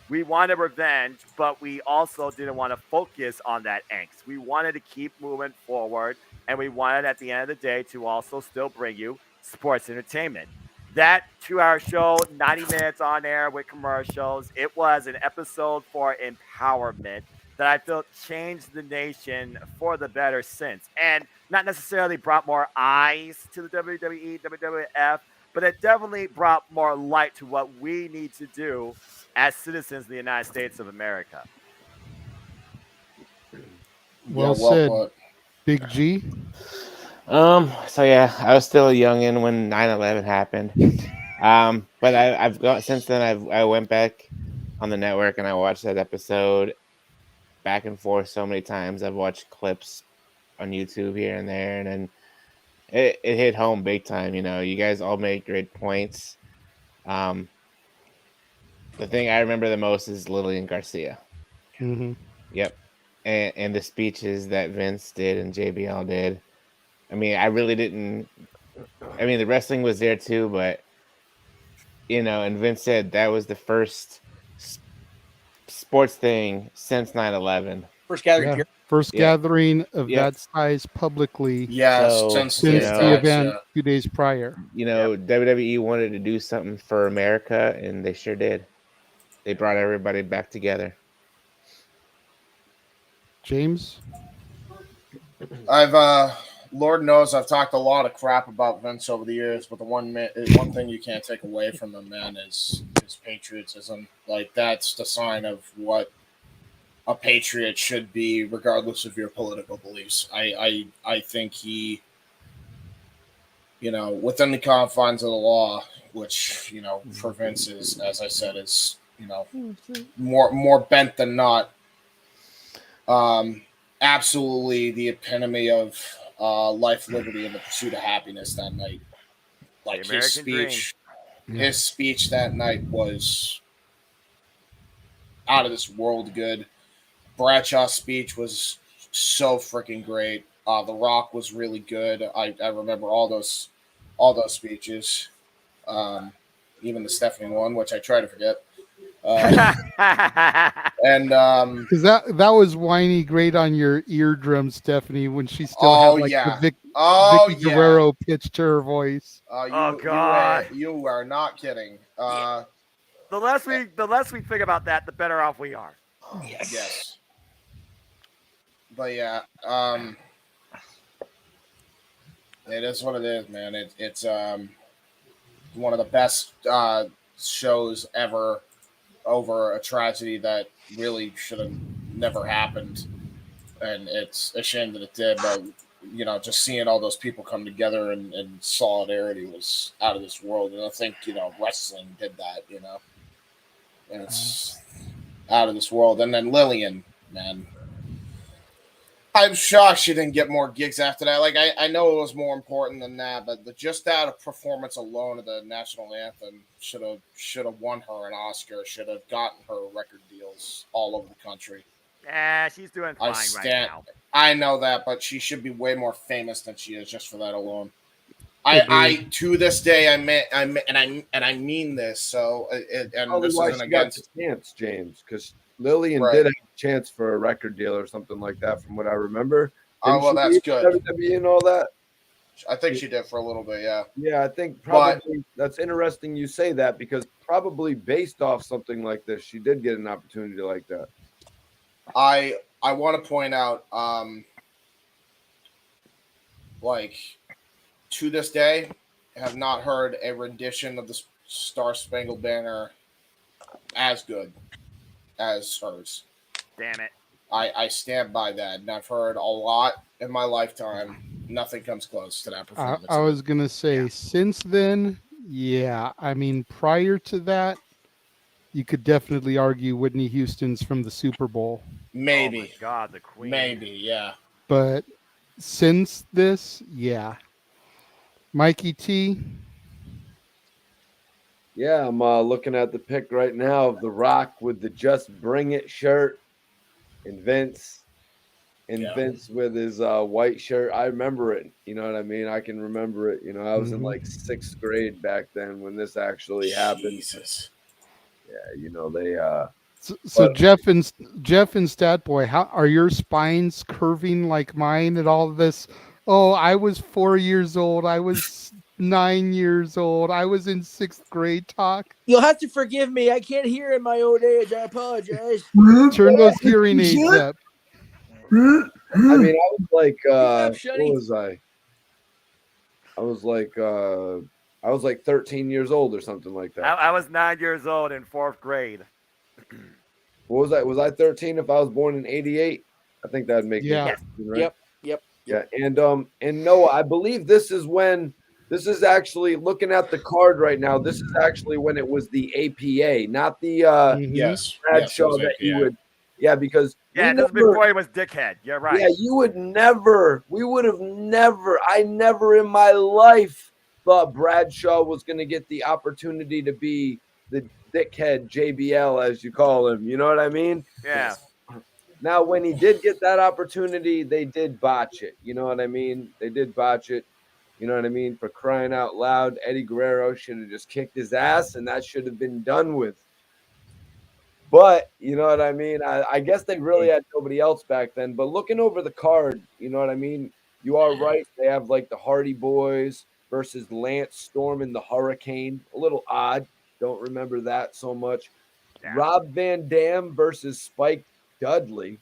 We wanted revenge, but we also didn't want to focus on that angst. We wanted to keep moving forward, and we wanted, at the end of the day, to also still bring you sports entertainment. That 2-hour show, 90 minutes on air with commercials, it was an episode for empowerment that I felt changed the nation for the better since. And not necessarily brought more eyes to the WWE, WWF, but it definitely brought more light to what we need to do as citizens of the United States of America. Well said, Big G. So yeah, I was still a youngin' when 9/11 happened. But I've got since then. I went back on the network and I watched that episode back and forth so many times. I've watched clips on YouTube here and there, and then it hit home big time. You know, you guys all made great points. The thing I remember the most is Lillian Garcia. Mm-hmm. Yep. And the speeches that Vince did and JBL did. I mean, I really didn't. I mean, the wrestling was there too, but, you know, and Vince said that was the first sports thing since 9/11. First gathering. First gathering of that size publicly. Yeah, since the event 2 days prior. You know, WWE wanted to do something for America, and they sure did. They brought everybody back together. James? Lord knows I've talked a lot of crap about Vince over the years, but the one thing you can't take away from the man is his patriotism. Like, that's the sign of what a patriot should be, regardless of your political beliefs. I think he, you know, within the confines of the law, which, you know, for Vince is, as I said, is, you know, more bent than not. Absolutely the epitome of life, liberty, and the pursuit of happiness that night. Like, his speech that night was out of this world good. Bradshaw's speech was so freaking great. The Rock was really good. I remember all those all those speeches, even the Stephanie one, which I try to forget. And because that was whiny great on your eardrum, Stephanie, when she still had like the Vicky Guerrero pitch to her voice. God. You are not kidding. The less we think about that, the better off we are. Yes. But yeah, it is what it is, man. It's one of the best shows ever over a tragedy that really should have never happened, and it's a shame that it did. But just seeing all those people come together and solidarity was out of this world. And I think wrestling did that. And it's out of this world. And then Lillian, man. I'm shocked she didn't get more gigs after that. Like, I know it was more important than that, but just that performance alone of the national anthem should have won her an Oscar, should have gotten her record deals all over the country. Yeah, she's doing fine right now. I know that, but she should be way more famous than she is just for that alone. I to this day I mean this. So and this isn't against chance, James, because Lillian did have a chance for a record deal or something like that, from what I remember. Oh, well, that's good. WWE and all that. I think she did for a little bit, yeah. Yeah, I think probably that's interesting you say that, because probably based off something like this, she did get an opportunity like that. I want to point out, to this day, I have not heard a rendition of the Star Spangled Banner as good as hers. Damn it. I stand by that, and I've heard a lot in my lifetime. Nothing comes close to that performance. I was going to say, since then, yeah. I mean, prior to that, you could definitely argue Whitney Houston's from the Super Bowl. Maybe. Oh my God, the Queen. Maybe, yeah. But since this, yeah. Mikey T. Yeah, I'm looking at the pic right now of The Rock with the Just Bring It shirt, and Vince with his white shirt. I remember it. You know what I mean? I can remember it. I was in like 6th grade back then when this actually happened. Jesus. Yeah, they. So Jeff and Statboy, how are your spines curving like mine at all this? Oh, I was 4 years old. I was 9 years old. I was in 6th grade talk. You'll have to forgive me. I can't hear in my old age. I apologize. Turn those hearing aids up. I mean, I was like, what was I? I was like 13 years old or something like that. I was 9 years old in 4th grade. What was I? Was I 13 if I was born in 88? I think that'd make sense, right? Yep. Yeah, and Noah, I believe this is actually looking at the card right now. This is actually when it was the APA, not the Bradshaw that you would. Yeah, because this is before he was dickhead. You're right. Yeah, I never in my life thought Bradshaw was going to get the opportunity to be the dickhead JBL, as you call him. You know what I mean? Yeah. Now, when he did get that opportunity, they did botch it. You know what I mean? They did botch it. You know what I mean? For crying out loud, Eddie Guerrero should have just kicked his ass, and that should have been done with. But, you know what I mean? I guess they really had nobody else back then. But looking over the card, you know what I mean? You are right. They have like the Hardy Boys versus Lance Storm and the Hurricane. A little odd. Don't remember that so much. Yeah. Rob Van Dam versus Spike Dudley.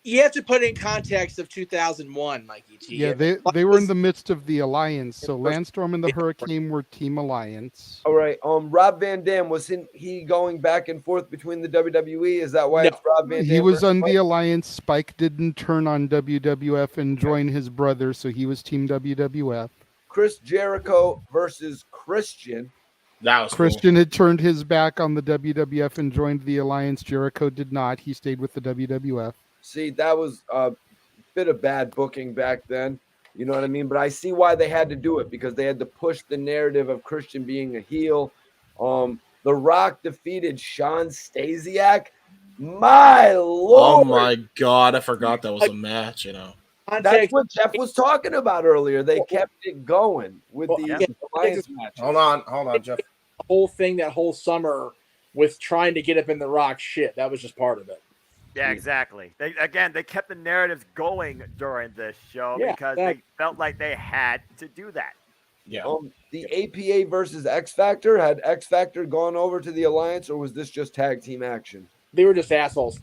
You have to put in context of 2001, Mikey T. Yeah, they were in the midst of the alliance. So Landstorm and the Hurricane were Team Alliance. All right. Rob Van Dam, wasn't he going back and forth between the WWE? Is that why it's Rob Van Dam? He was on the alliance. Spike didn't turn on WWF and join his brother, so he was Team WWF. Chris Jericho versus Christian. That was Christian had turned his back on the WWF and joined the alliance. Jericho did not. He stayed with the WWF. See, that was a bit of bad booking back then. You know what I mean? But I see why they had to do it, because they had to push the narrative of Christian being a heel. The Rock defeated Sean Stasiak. My Lord. Oh, my God. I forgot that was a match, That's what Jeff was talking about earlier. They kept it going with the alliance matches. Hold on, Jeff. The whole thing that whole summer with trying to get up in the Rock shit. That was just part of it. Yeah, exactly. They kept the narratives going during this show Yeah, because they felt like they had to do that. Yeah. The APA versus X Factor, had X Factor gone over to the alliance, or was this just tag team action? They were just assholes.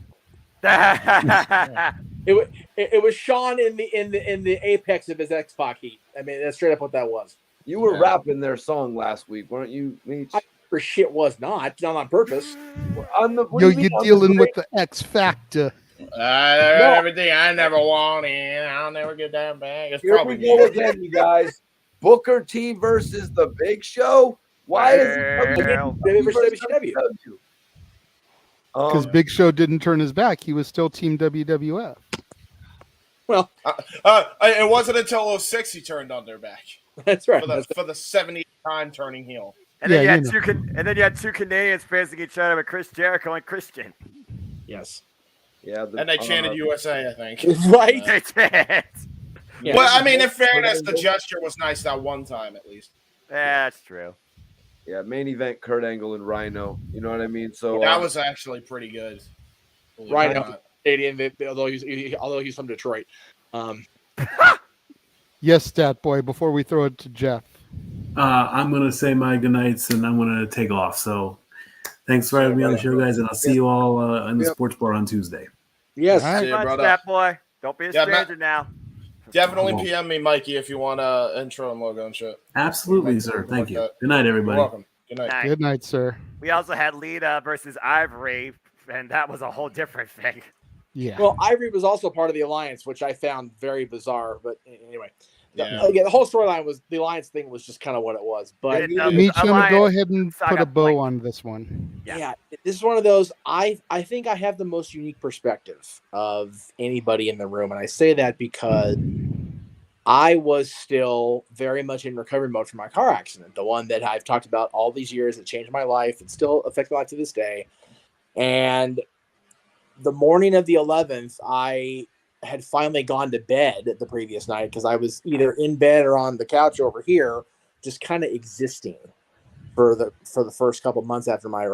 It was Sean in the apex of his X-Pac heat. I mean, that's straight up what that was. You were rapping their song last week, weren't you, Meach? For shit was not on purpose. You're dealing with the X Factor. Everything I never wanted, I'll never get that back. It's Here probably we go again, you guys. Booker T versus the Big Show. Why is it Because Big Show didn't turn his back. He was still Team WWF. Well, it wasn't until 06 he turned on their back. That's right. For the 70th time turning heel. And then you had two Canadians facing each other with Chris Jericho and Christian. Yes. Yeah. And they chanted USA, I think. Right. They did. Yeah. Well, I mean, in fairness, the gesture was nice that one time at least. Yeah, that's true. Yeah, main event Kurt Angle and Rhino. You know what I mean? So that was actually pretty good. Rhino, Canadian, although he's from Detroit. Yes, Stat Boy. Before we throw it to Jeff, I'm gonna say my goodnights and I'm gonna take off. So thanks for having me on the show, guys, and I'll see you all in the sports bar on Tuesday. Yes, See you, brother. That boy. Don't be a stranger now. Definitely PM me, Mikey, if you want intro and logo and shit. Absolutely, sir. Thank you. Good night, everybody. You're welcome. Good night. Good night, sir. We also had Lita versus Ivory, and that was a whole different thing. Yeah. Well, Ivory was also part of the alliance, which I found very bizarre. But anyway, Yeah. Again, the whole storyline was the alliance thing was just kind of what it was. But Meacham, go ahead and put a bow on this one. Yeah, this is one of those. I think I have the most unique perspective of anybody in the room, and I say that because I was still very much in recovery mode from my car accident, the one that I've talked about all these years that changed my life and still affects my life to this day. And the morning of the 11th, I had finally gone to bed the previous night because I was either in bed or on the couch over here, just kind of existing for the first couple months after my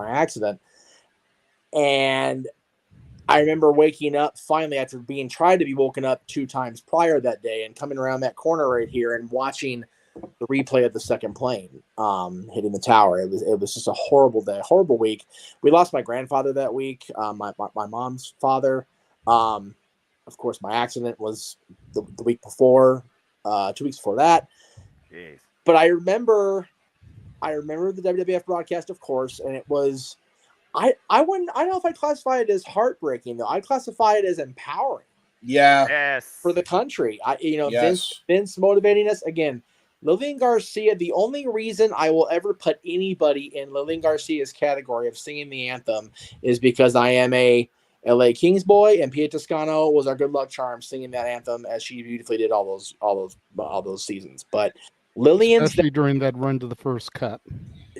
accident. And I remember waking up finally after being tried to be woken up 2 times prior that day and coming around that corner right here and watching the replay of the second plane hitting the tower. It was just a horrible day, horrible week. We lost my grandfather that week, my mom's father. Of course, my accident was the week before, 2 weeks before that. Jeez. But I remember the WWF broadcast, of course, and it was. I don't know if I'd classify it as heartbreaking though. I'd classify it as empowering. Yeah. Yes. For the country. Yes. Vince motivating us again. Lillian Garcia, the only reason I will ever put anybody in Lillian Garcia's category of singing the anthem is because I am a LA Kings boy, and Pia Toscano was our good luck charm singing that anthem as she beautifully did all those seasons. But Lillian's especially during that run to the first cut.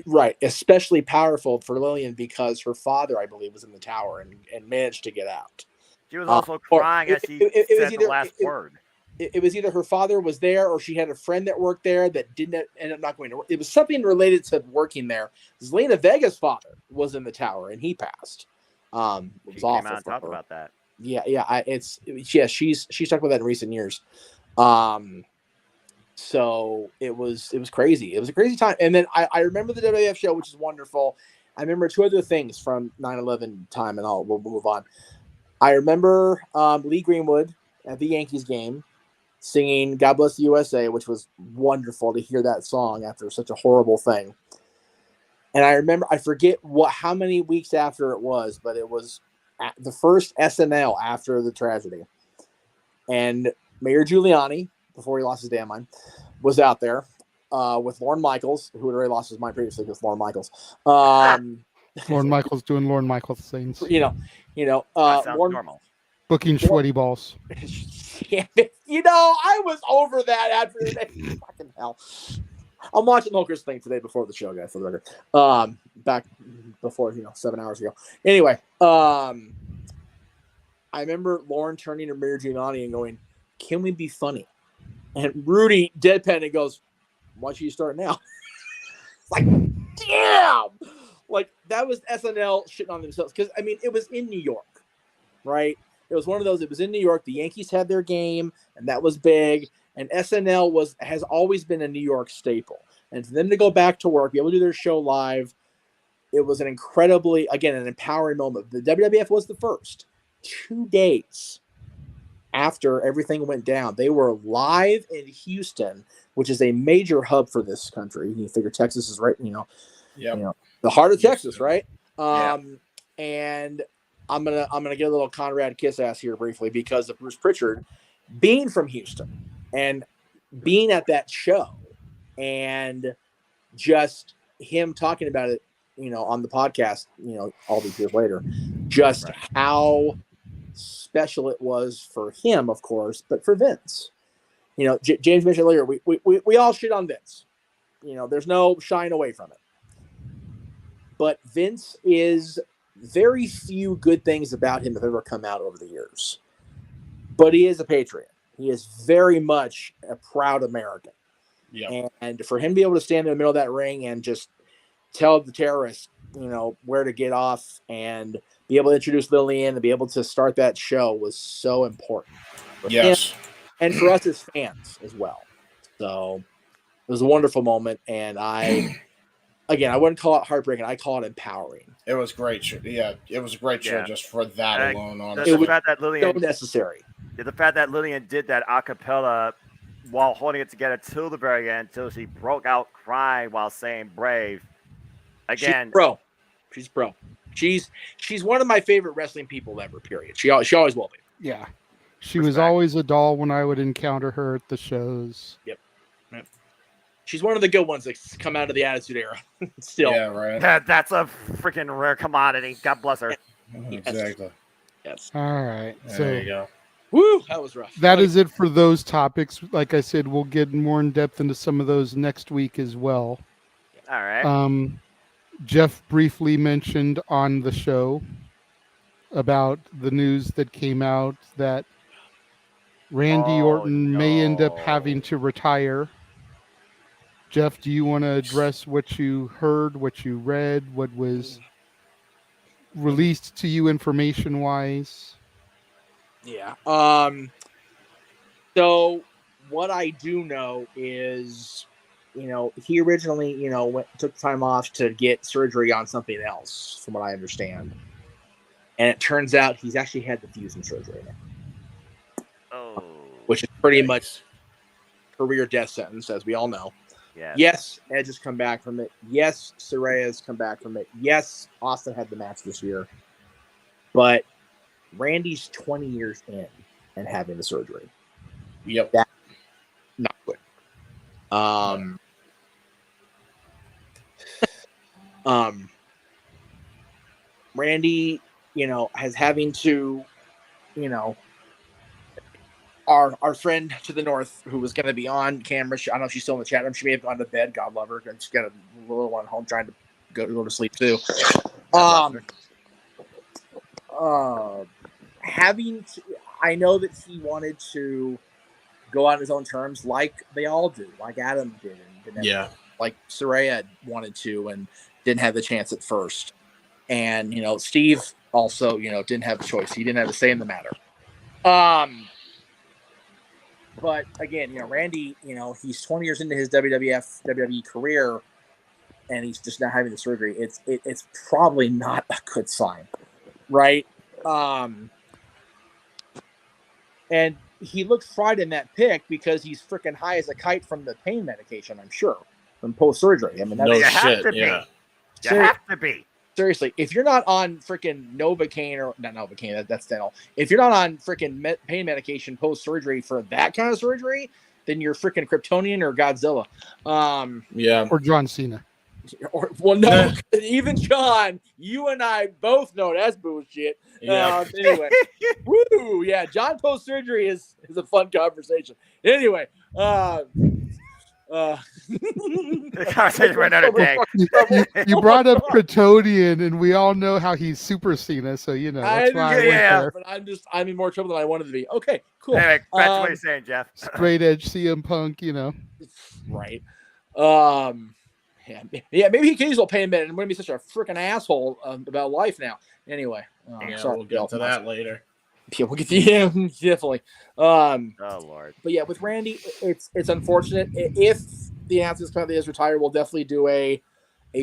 Right, especially powerful for Lillian because her father, I believe, was in the tower and managed to get out. She was also crying as she said the last word. It was either her father was there or she had a friend that worked there that didn't end up not going to work. It was something related to working there. Zelina Vega's father was in the tower and he passed. It was She awful came out and for talked her. about that. Yeah. She's talked about that in recent years. So it was crazy. It was a crazy time. And then I remember the WWF show, which is wonderful. I remember 2 other things from 9/11 time, and we'll move on. I remember Lee Greenwood at the Yankees game singing "God Bless the USA," which was wonderful to hear that song after such a horrible thing. And I forget how many weeks after it was, but it was the first SNL after the tragedy. And Mayor Giuliani, before he lost his damn mind, was out there with Lorne Michaels, who had already lost his mind previously with Lorne Michaels. Lorne Michaels doing Lorne Michaels things. Sounds normal. Booking sweaty balls. I was over that after the day. Fucking hell. I'm watching the whole Chris thing today before the show, guys, for the record. Back before, 7 hours ago. Anyway, I remember Lauren turning to Mayor Giuliani and going, can we be funny? And Rudy deadpan and goes, why should you start now? It's like, damn! Like, that was SNL shitting on themselves. Because, I mean, it was in New York, right? It was one of those, it was in New York. The Yankees had their game, and that was big. And SNL has always been a New York staple. And for them to go back to work, be able to do their show live, it was an incredibly, again, an empowering moment. The WWF was the first. 2 days after everything went down, they were live in Houston, which is a major hub for this country. You figure Texas is right, the heart of Texas, right? And I'm gonna get a little Conrad kiss ass here briefly because of Bruce Pritchard being from Houston and being at that show, and just him talking about it, on the podcast, all these years later, just how special it was for him, of course, but for Vince. James mentioned earlier, we all shit on Vince. There's no shying away from it. But Vince is very few good things about him have ever come out over the years. But he is a patriot. He is very much a proud American. Yeah. And for him to be able to stand in the middle of that ring and just tell the terrorists, where to get off and be able to introduce Lillian and be able to start that show was so important. Yes. And for us as fans as well. So it was a wonderful moment. And I wouldn't call it heartbreaking. I call it empowering. It was great. Yeah, it was a great show just for that alone. Honestly, the fact that Lillian, so necessary. The fact that Lillian did that a cappella while holding it together till the very end, till she broke out crying while saying "brave." Again, she's pro. She's one of my favorite wrestling people ever. Period. She always will be. Yeah, she was always a doll when I would encounter her at the shows. Yep. She's one of the good ones that come out of the Attitude Era. Still. Yeah, right. That's a freaking rare commodity. God bless her. Exactly. Yes. All right. There you go. Woo, that was rough. That is it for those topics. Like I said, we'll get more in depth into some of those next week as well. All right. Jeff briefly mentioned on the show about the news that came out that Randy Orton may end up having to retire. Jeff, do you want to address what you heard, what you read, what was released to you information-wise? Yeah. So what I do know is, he originally, took time off to get surgery on something else, from what I understand. And it turns out he's actually had the fusion surgery now. Oh. Which is pretty much career death sentence, as we all know. Yeah. Yes, Edge has come back from it. Yes, Saraya has come back from it. Yes, Austin had the match this year. But Randy's 20 years in and having the surgery. Yep. That's not good. Randy, has having to, our friend to the north who was going to be on camera. I don't know if she's still in the chat room. She may have gone to bed. God love her. And she's got a little one home trying to go to sleep too. I know that he wanted to go on his own terms, like they all do, like Adam did. And like Saraya wanted to and didn't have the chance at first. And, Steve also, didn't have a choice. He didn't have a say in the matter. But again, Randy, he's 20 years into his WWE career, and he's just not having the surgery. It's probably not a good sign, right? And he looked fried in that pic because he's freaking high as a kite from the pain medication, I'm sure, from post-surgery. I mean, that's you have to be. You have to be. Seriously, if you're not on freaking Novocaine or not Novocaine, that's dental. If you're not on freaking pain medication post-surgery for that kind of surgery, then you're freaking Kryptonian or Godzilla. Or John Cena. No, even John, you and I both know that's bullshit. Yeah. Anyway, woo, yeah, John post-surgery is a fun conversation. Anyway, Conversation for another day. You brought up Kratodian, and we all know how he's Super Cena, so that's why I went there. But I'm in more trouble than I wanted to be. Okay, cool. Anyway, back to what you're saying, Jeff. Straight edge CM Punk, Right. Yeah, maybe he can use a pay a minute. I'm going to be such a freaking asshole about life now. Anyway, we'll get to that later. Yeah, we'll get to definitely. Oh Lord. But yeah, with Randy, it's unfortunate. If the announcements come out that he is retired, we'll definitely do a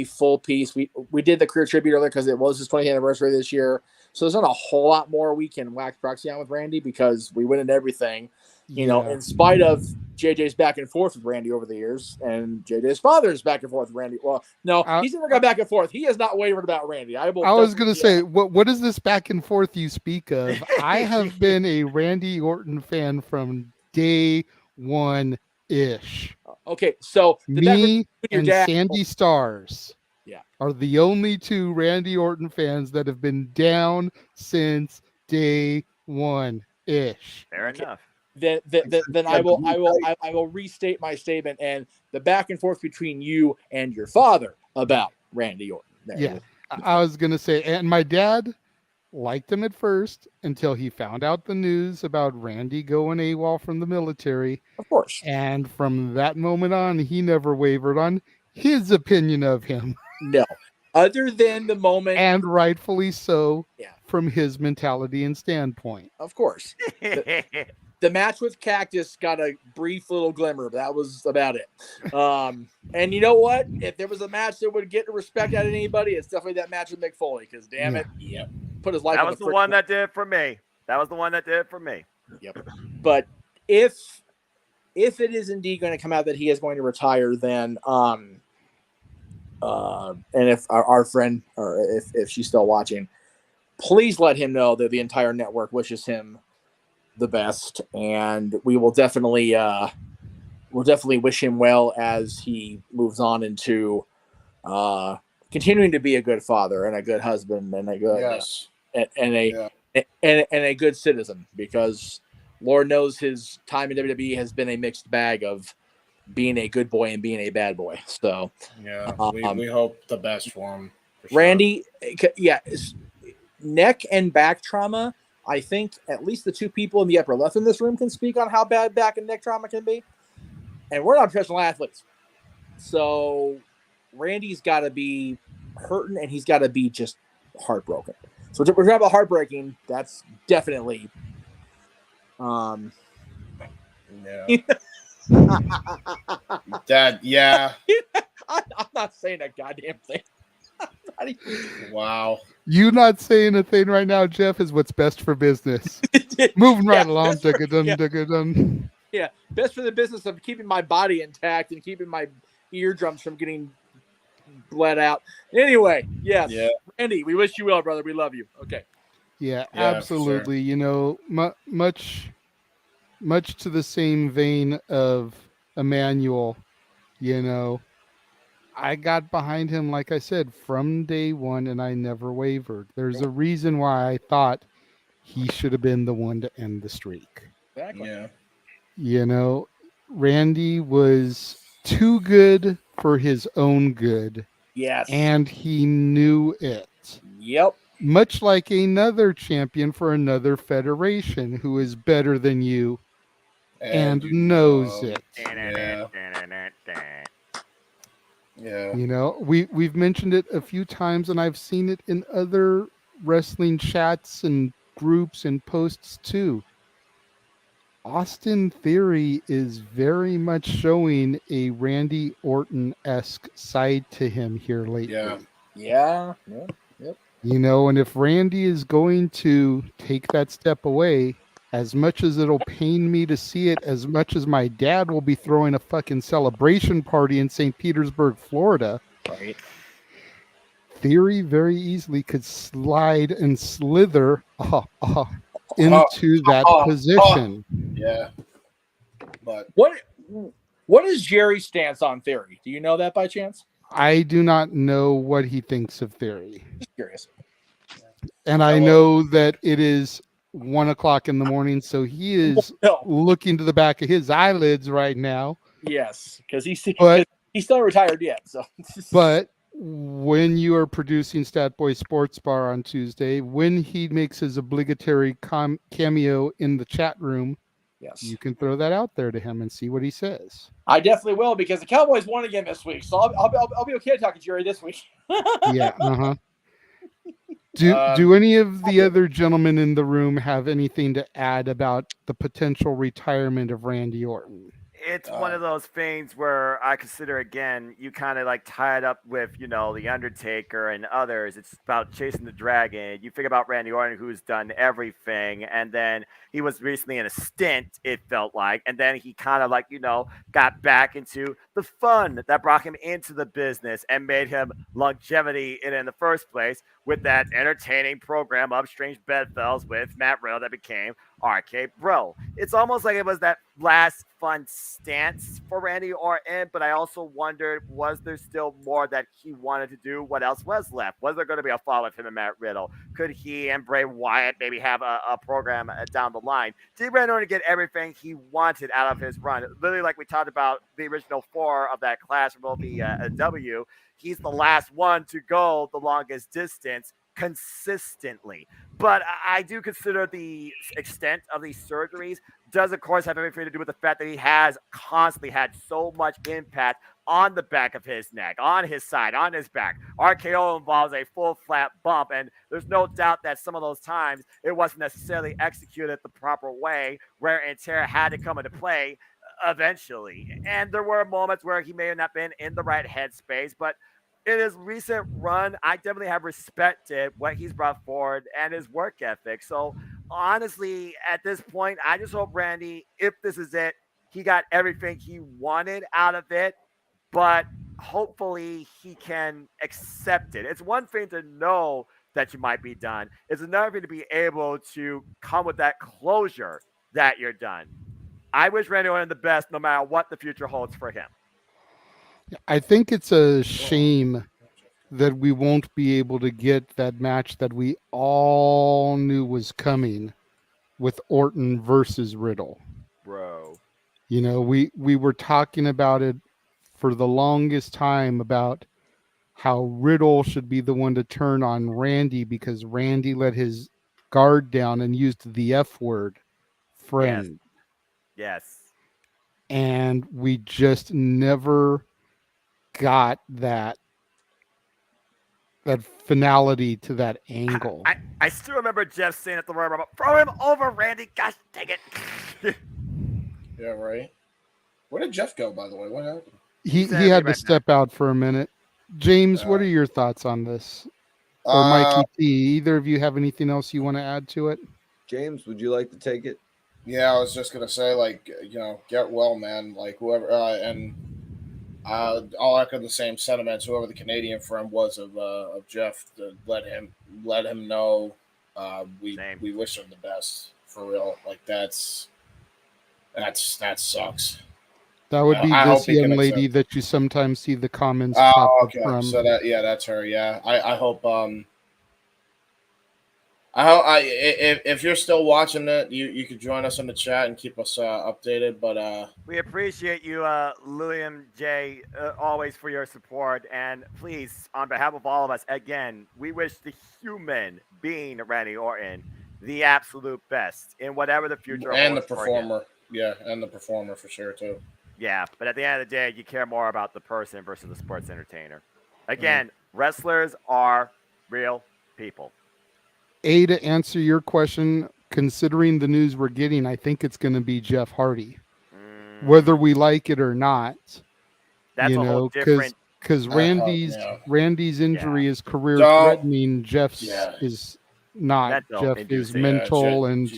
full piece. We did the career tribute earlier because it was his 20th anniversary this year. So there's not a whole lot more we can wax proxy on with Randy because we win in everything. In spite of JJ's back and forth with Randy over the years, and JJ's father's back and forth with Randy. Well, no, he's never gone back and forth. He has not wavered about Randy. I was going to say, what is this back and forth you speak of? I have been a Randy Orton fan from day one-ish. Okay, so me and Sandy Stars yeah, are the only two Randy Orton fans that have been down since day one-ish. Fair enough. Then I will restate my statement and the back and forth between you and your father about Randy Orton. Yeah, I was gonna say, and my dad liked him at first until he found out the news about Randy going AWOL from the military. Of course. And from that moment on, he never wavered on his opinion of him. No. Other than the moment. And rightfully so, from his mentality and standpoint. Of course. The match with Cactus got a brief little glimmer, but that was about it. And you know what? If there was a match that would get respect out of anybody, it's definitely that match with Mick Foley. Because damn it, put his life. That was the one that did it for me. Yep. But if it is indeed going to come out that he is going to retire, then and if our friend or if she's still watching, please let him know that the entire network wishes him the best, and we will definitely wish him well as he moves on into continuing to be a good father and a good husband and a good and a good citizen, because Lord knows his time in WWE has been a mixed bag of being a good boy and being a bad boy. So we hope the best for him. Randy, neck and back trauma. I think at least the two people in the upper left in this room can speak on how bad back and neck trauma can be. And we're not professional athletes. So Randy's got to be hurting and he's got to be just heartbroken. So we're talking about heartbreaking. That's definitely I'm not saying a goddamn thing. Wow. You not saying a thing right now, Jeff, is what's best for business. Moving right along. Yeah, best for the business of keeping my body intact and keeping my eardrums from getting bled out. Anyway, yes. Yeah. Randy, we wish you well, brother. We love you. Okay. Yeah, absolutely. Sure. Much to the same vein of Emmanuel, I got behind him, like I said, from day one, and I never wavered. There's a reason why I thought he should have been the one to end the streak. Exactly. Yeah. Randy was too good for his own good. Yes. And he knew it. Yep. Much like another champion for another federation who is better than you and knows it. Yeah. We've mentioned it a few times, and I've seen it in other wrestling chats and groups and posts too. Austin Theory is very much showing a Randy Orton-esque side to him here lately. Yeah. Yep. And if Randy is going to take that step away, as much as it'll pain me to see it, as much as my dad will be throwing a fucking celebration party in St. Petersburg, Florida, right? Theory very easily could slide and slither into that position. Yeah. But what is Jerry's stance on Theory? Do you know that by chance? I do not know what he thinks of Theory. Just curious. And I know that it is 1:00 in the morning, so he is looking to the back of his eyelids right now. Yes, because he's But still retired yet. So, but when you are producing Stat Boy Sports Bar on Tuesday, when he makes his obligatory cameo in the chat room, yes, you can throw that out there to him and see what he says. I definitely will because the Cowboys won again this week, so I'll be okay talking to Jerry this week. Yeah. Do any of the other gentlemen in the room have anything to add about the potential retirement of Randy Orton? It's one of those things where I consider, again, you kind of like tie it up with, The Undertaker and others. It's about chasing the dragon. You think about Randy Orton, who's done everything, and then he was recently in a stint, it felt like, and then he kind of like, got back into the fun that brought him into the business and made him longevity in the first place with that entertaining program of Strange Bedfellows with Matt Riddle that became RK Bro. It's almost like it was that last fun stance for Randy Orton, but I also wondered, was there still more that he wanted to do? What else was left? Was there going to be a fall with him and Matt Riddle? Could he and Bray Wyatt maybe have a program down the line? Did Randy Orton get everything he wanted out of his run? Literally, like we talked about the original 4 of that class from OVW, he's the last one to go the longest distance consistently. But I do consider the extent of these surgeries does, of course, have everything to do with the fact that he has constantly had so much impact on the back of his neck, on his side, on his back. RKO involves a full flat bump, and there's no doubt that some of those times it wasn't necessarily executed the proper way, wear and tear had to come into play eventually. And there were moments where he may have not been in the right headspace, but in his recent run, I definitely have respected what he's brought forward and his work ethic. So honestly, at this point, I just hope Randy, if this is it, he got everything he wanted out of it, but hopefully he can accept it. It's one thing to know that you might be done. It's another thing to be able to come with that closure that you're done. I wish Randy Orton the best no matter what the future holds for him. I think it's a shame that we won't be able to get that match that we all knew was coming with Orton versus Riddle. Bro. We were talking about it for the longest time about how Riddle should be the one to turn on Randy because Randy let his guard down and used the F word, friend. Yes. And we just never got that finality to that angle. I still remember Jeff saying at the Royal Rumble, throw him over, Randy. Gosh, dang it. Yeah, right. Where did Jeff go, by the way? What happened? He had to step out for a minute. James, what are your thoughts on this? Or Mikey T, either of you have anything else you want to add to it? James, would you like to take it? Yeah, I was just gonna say, get well, man. Like whoever, I'll echo the same sentiments. Whoever the Canadian friend was of Jeff, to let him know we wish him the best for real. Like that sucks. That would be this young lady that you sometimes see the comments pop up from. So that's her. Yeah, I hope. If you're still watching it, you could join us in the chat and keep us updated. But we appreciate you, William J, always for your support. And please, on behalf of all of us, again, we wish the human being Randy Orton the absolute best in whatever the future holds. And the performer, and the performer for sure too. Yeah, but at the end of the day, you care more about the person versus the sports entertainer. Again, wrestlers are real people. To answer your question, considering the news we're getting, I think it's going to be Jeff Hardy, whether we like it or not. That's a whole different. Because Randy's injury is career threatening. Jeff's is not. Jeff is mental and.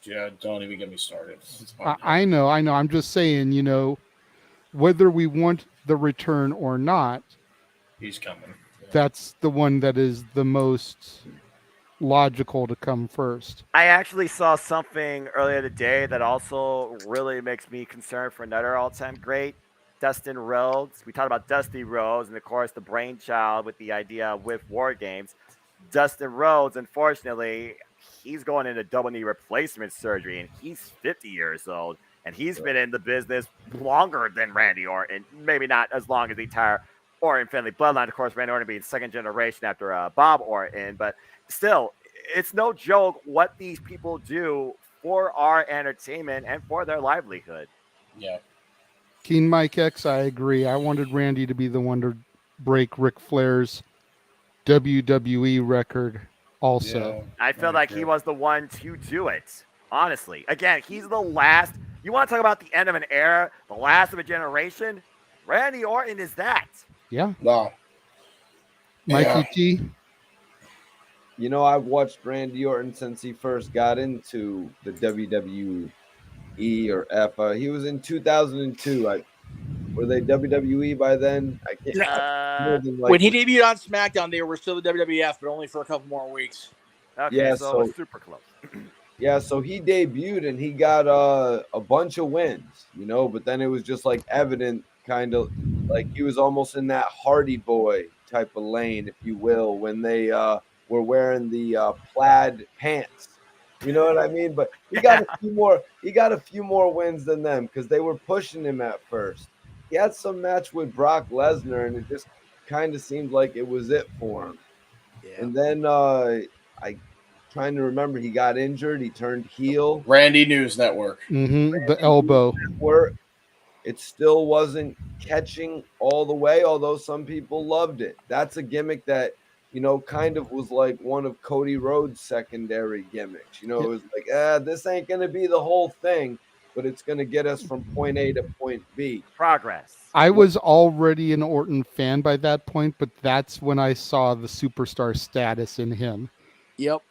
Yeah, don't even get me started. I know. I'm just saying, whether we want the return or not, he's coming. That's the one that is the most logical to come first. I actually saw something earlier today that also really makes me concerned for another all-time great, Dustin Rhodes. We talked about Dusty Rhodes and, of course, the brainchild with the idea with War Games. Dustin Rhodes, unfortunately, he's going into double knee replacement surgery, and he's 50 years old. And he's been in the business longer than Randy Orton. Maybe not as long as the entire Orton family bloodline. Of course, Randy Orton being second generation after Bob Orton. But still, it's no joke what these people do for our entertainment and for their livelihood. Yeah. Keen Mike X, I agree. I wanted Randy to be the one to break Ric Flair's WWE record also. Yeah. I feel like he was the one to do it. Honestly. Again, he's the last. You want to talk about the end of an era, the last of a generation? Randy Orton is that. Yeah. Wow. Mikey T. You know, I've watched Randy Orton since he first got into the WWE or F. He was in 2002. Were they WWE by then? I can't. When he debuted on SmackDown, they were still the WWF, but only for a couple more weeks. Okay, Yeah, so it was super close. Yeah, so he debuted and he got a bunch of wins, you know, but then it was just like evident, kind of like he was almost in that Hardy Boy type of lane, if you will, when they were wearing the plaid pants. You know what I mean? But he got a few more. He got a few more wins than them because they were pushing him at first. He had some match with Brock Lesnar, and it just kind of seemed like it was it for him. Yeah. And then trying to remember, he got injured. He turned heel. Randy News Network. The elbow. Network. It still wasn't catching all the way, although some people loved it. That's a gimmick that, you know, kind of was like one of Cody Rhodes' secondary gimmicks. You know, it was like, this ain't going to be the whole thing, but it's going to get us from point A to point B. Progress. I was already an Orton fan by that point, but that's when I saw the superstar status in him. Yep.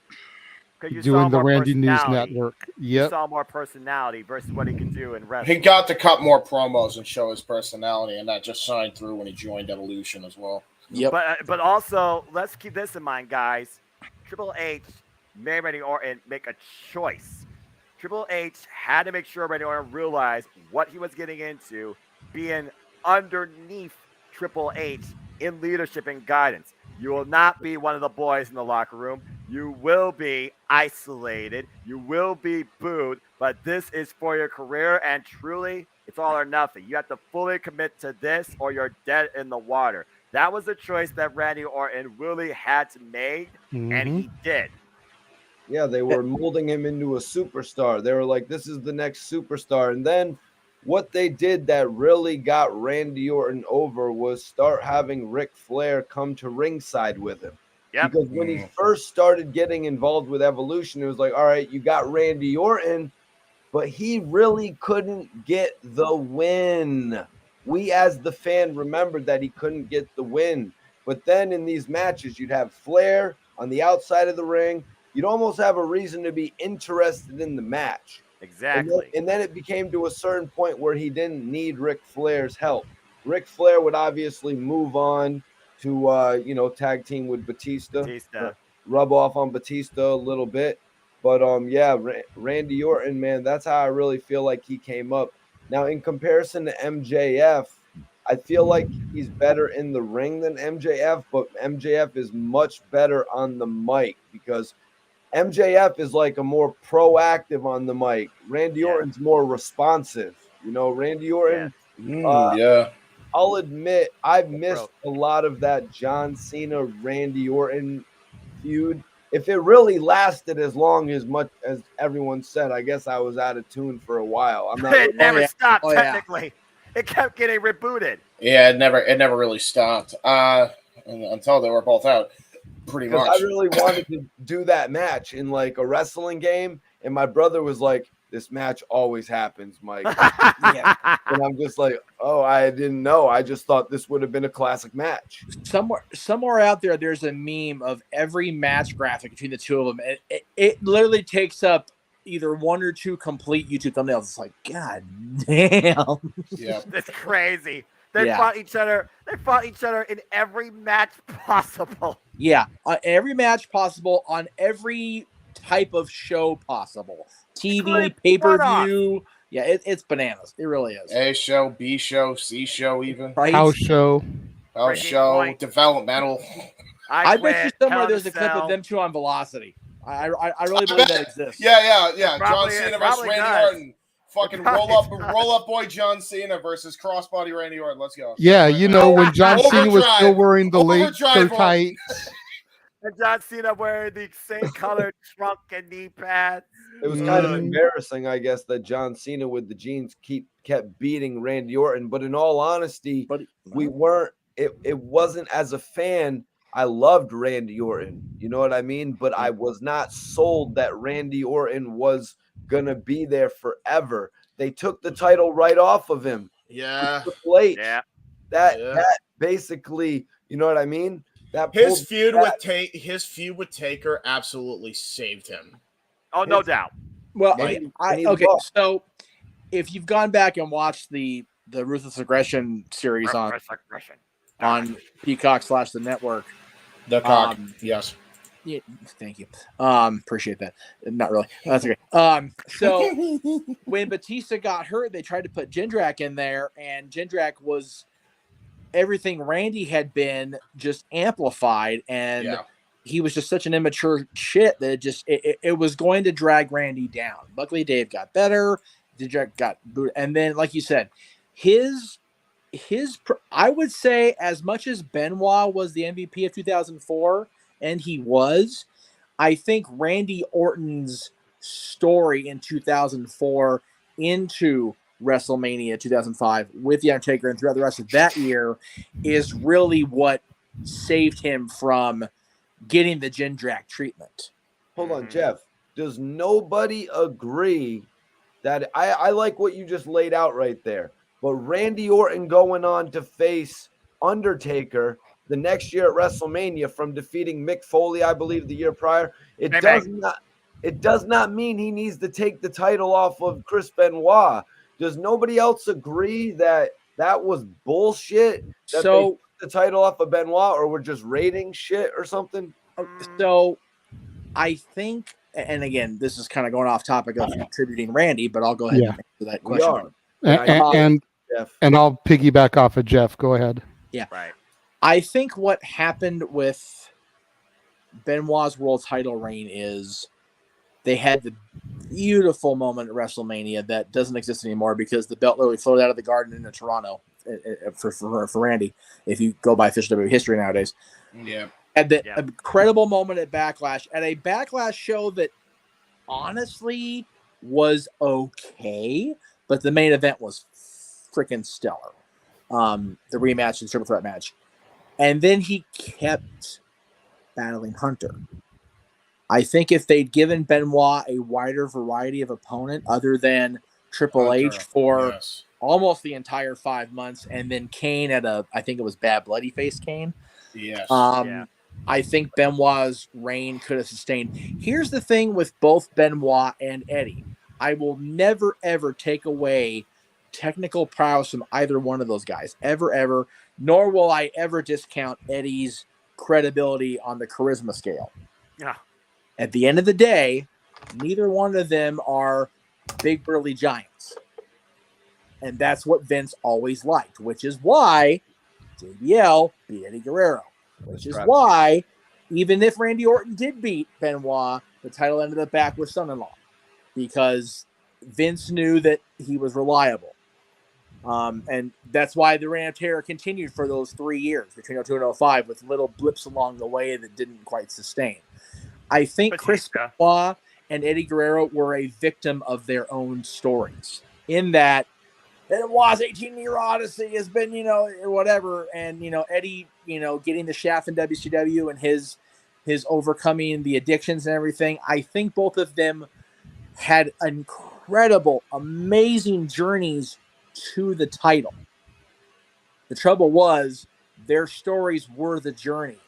Doing the Randy News Network. You Yep. saw more personality versus what he could do in wrestling. He got to cut more promos and show his personality, and that just shined through when he joined Evolution as well. Yep. But also, let's keep this in mind, guys. Triple H made Randy Orton make a choice. Triple H had to make sure Randy Orton realized what he was getting into, being underneath Triple H in leadership and guidance. You will not be one of the boys in the locker room. You will be isolated. You will be booed. But this is for your career, and truly, it's all or nothing. You have to fully commit to this, or you're dead in the water. That was a choice that Randy Orton really had to make, and he did. Yeah, they were molding him into a superstar. They were like, this is the next superstar. And then what they did that really got Randy Orton over was start having Ric Flair come to ringside with him. Yep. Because when he first started getting involved with Evolution, it was like, all right, you got Randy Orton, but he really couldn't get the win. We as the fan remembered that he couldn't get the win. But then in these matches, you'd have Flair on the outside of the ring. You'd almost have a reason to be interested in the match. Exactly. And then it became to a certain point where he didn't need Ric Flair's help. Ric Flair would obviously move on to, tag team with Batista. Rub off on Batista a little bit. But, Randy Orton, man, that's how I really feel like he came up. Now, in comparison to MJF, I feel like he's better in the ring than MJF, but MJF is much better on the mic because MJF is like a more proactive on the mic. Randy Orton's more responsive. You know, Randy Orton. I'll admit I've missed a lot of that John Cena Randy Orton feud. If it really lasted as long as much as everyone said, I guess I was out of tune for a while. I'm not. It never stopped. Technically, it kept getting rebooted. Yeah, it never really stopped until they were both out. Pretty much. I really wanted to do that match in like a wrestling game, and my brother was like, "This match always happens, Mike." And I'm just like, "Oh, I didn't know. I just thought this would have been a classic match." Somewhere out there, there's a meme of every match graphic between the two of them. It literally takes up either one or two complete YouTube thumbnails. It's like, God damn. Yeah, it's crazy. They fought each other. They fought each other in every match possible. Yeah, every match possible on every type of show possible. TV, pay-per-view. Yeah, it's bananas. It really is. A show, B show, C show, even. Right? House show. House show, developmental. I bet you somewhere there's a clip of them two on Velocity. I really believe that exists. Yeah. Probably John Cena versus Randy Orton. Fucking roll up boy John Cena versus crossbody Randy Orton. Let's go. Yeah, when John Cena was still wearing the late tight. And John Cena wearing the same colored trunk and knee pads. It was kind of embarrassing, I guess, that John Cena with the jeans kept beating Randy Orton. But in all honesty, we weren't. It wasn't as a fan. I loved Randy Orton. You know what I mean? But I was not sold that Randy Orton was gonna be there forever. They took the title right off of him. Yeah. Yeah. That basically, you know what I mean? That his feud with Taker absolutely saved him. Oh, no doubt. Well, okay. So if you've gone back and watched the Ruthless Aggression series on Peacock / the network, the cock, yes. Yeah, thank you. Appreciate that. Not really. That's okay. So when Batista got hurt, they tried to put Jindrak in there, and Jindrak was everything Randy had been, just amplified, and he was just such an immature shit that it was going to drag Randy down. Luckily, Dave got better. Jindrak got booted, and then, like you said, I would say, as much as Benoit was the MVP of 2004. And he was, I think Randy Orton's story in 2004 into WrestleMania 2005 with The Undertaker and throughout the rest of that year is really what saved him from getting the Jindrak treatment. Hold on, Jeff. Does nobody agree that I like what you just laid out right there, but Randy Orton going on to face Undertaker the next year at WrestleMania from defeating Mick Foley, I believe, the year prior, it does not mean he needs to take the title off of Chris Benoit. Does nobody else agree that was bullshit? That they took the title off of Benoit, or we're just rating shit or something? So I think, and again, this is kind of going off topic of contributing Randy, but I'll go ahead and answer that question. And I'll piggyback off of Jeff. Go ahead. Yeah. Right. I think what happened with Benoit's world title reign is they had the beautiful moment at WrestleMania that doesn't exist anymore because the belt literally floated out of the garden into Toronto for Randy, if you go by official WWE history nowadays. Yeah. At the incredible moment at Backlash, at a Backlash show that honestly was okay, but the main event was freaking stellar. The rematch, the triple threat match. And then he kept battling Hunter. I think if they'd given Benoit a wider variety of opponent other than Triple H for almost the entire 5 months, and then Kane I think it was Bad Bloody Face Kane. Yes. I think Benoit's reign could have sustained. Here's the thing with both Benoit and Eddie. I will never, ever take away technical prowess from either one of those guys. Ever. Nor will I ever discount Eddie's credibility on the charisma scale. Yeah. At the end of the day, neither one of them are big burly giants. And that's what Vince always liked, which is why JBL beat Eddie Guerrero. Which is why, even if Randy Orton did beat Benoit, the title ended up back with son-in-law. Because Vince knew that he was reliable. And that's why the Reign of Terror continued for those 3 years between 02 and 05 with little blips along the way that didn't quite sustain. I think Chris Benoit and Eddie Guerrero were a victim of their own stories in that Benoit's 18-year odyssey has been, whatever. And, Eddie, getting the shaft in WCW and his overcoming the addictions and everything. I think both of them had incredible, amazing journeys to the title. The trouble was their stories were the journey,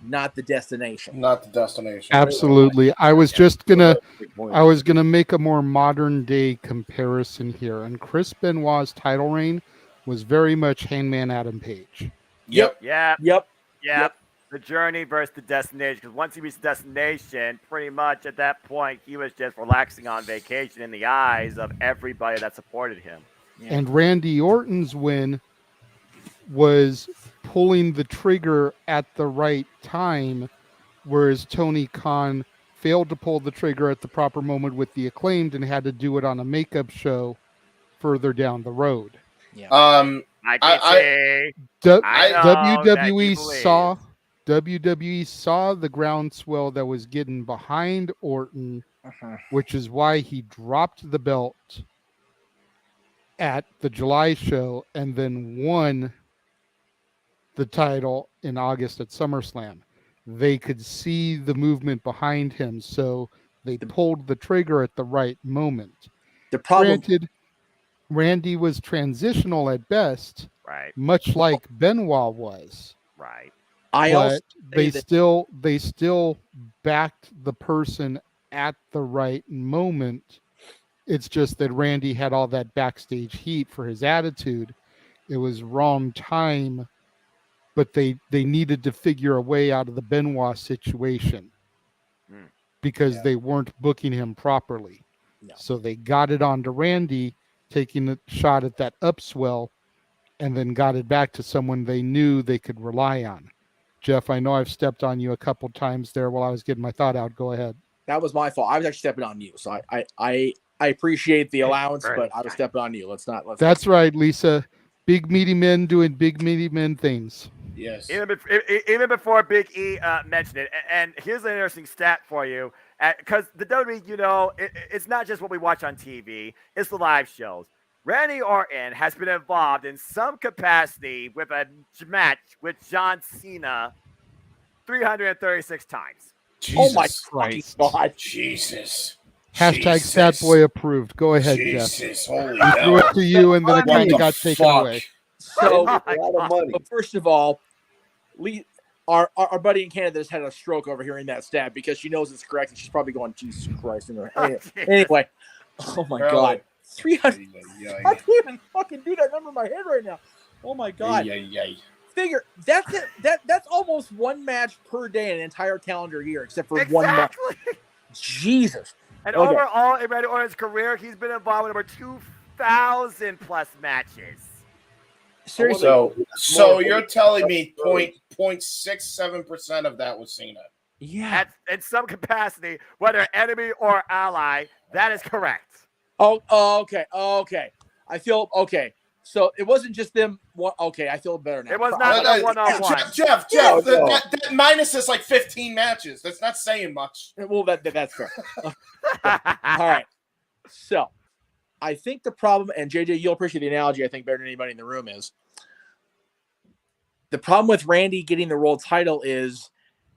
not the destination. Absolutely. I was gonna make a more modern day comparison here, and Chris Benoit's title reign was very much Hangman Adam Page. Yep. The journey versus the destination. Because once he reached the destination, pretty much at that point, he was just relaxing on vacation in the eyes of everybody that supported him. And Randy Orton's win was pulling the trigger at the right time, whereas Tony Khan failed to pull the trigger at the proper moment with the Acclaimed and had to do it on a makeup show further down the road. Yeah. WWE saw the groundswell that was getting behind Orton, which is why he dropped the belt at the July show and then won the title in August at SummerSlam. They could see the movement behind him, so they pulled the trigger at the right moment. The problem, granted, Randy was transitional at best, right? Much like Benoit was, right? But they still backed the person at the right moment. It's just that Randy had all that backstage heat for his attitude. It was wrong time, but they needed to figure a way out of the Benoit situation because they weren't booking him properly. So they got it onto Randy, taking a shot at that upswell, and then got it back to someone they knew they could rely on. Jeff, I know I've stepped on you a couple times there while I was getting my thought out. Go ahead. That was my fault. I was actually stepping on you, so I appreciate the allowance, but I was stepping on you. That's right, Lisa. Big meaty men doing big meaty men things. Yes. Even before Big E mentioned it, and here's an interesting stat for you, because the WWE, it's not just what we watch on TV; it's the live shows. Randy Orton has been involved in some capacity with a match with John Cena 336 times. Jesus oh my Christ. God. Jesus. Hashtag Stat Boy approved. Go ahead, Jesus. Jeff. Holy We threw it to you, and then it kind of got taken fuck? away. So, but first of all, our buddy in Canada just had a stroke over hearing that stat because she knows it's correct, and she's probably going, Jesus Christ. Anyway, oh my God. 300. I can't even fucking do that number in my head right now. Oh my God. Figure that's it. That's almost one match per day in an entire calendar year, except for 1 month. Jesus. And overall, in Randy Orton's career, he's been involved in over 2,000 plus matches. Seriously. So you're telling me 0.67% of that was Cena? Yeah. In some capacity, whether enemy or ally, that is correct. Oh, okay. I feel okay. So it wasn't just them. Okay, I feel better now. It was not a one-on-one. Jeff, that minus is like 15 matches. That's not saying much. Well, that's fair. All right. So I think the problem, and JJ, you'll appreciate the analogy, I think, better than anybody in the room is, the problem with Randy getting the world title is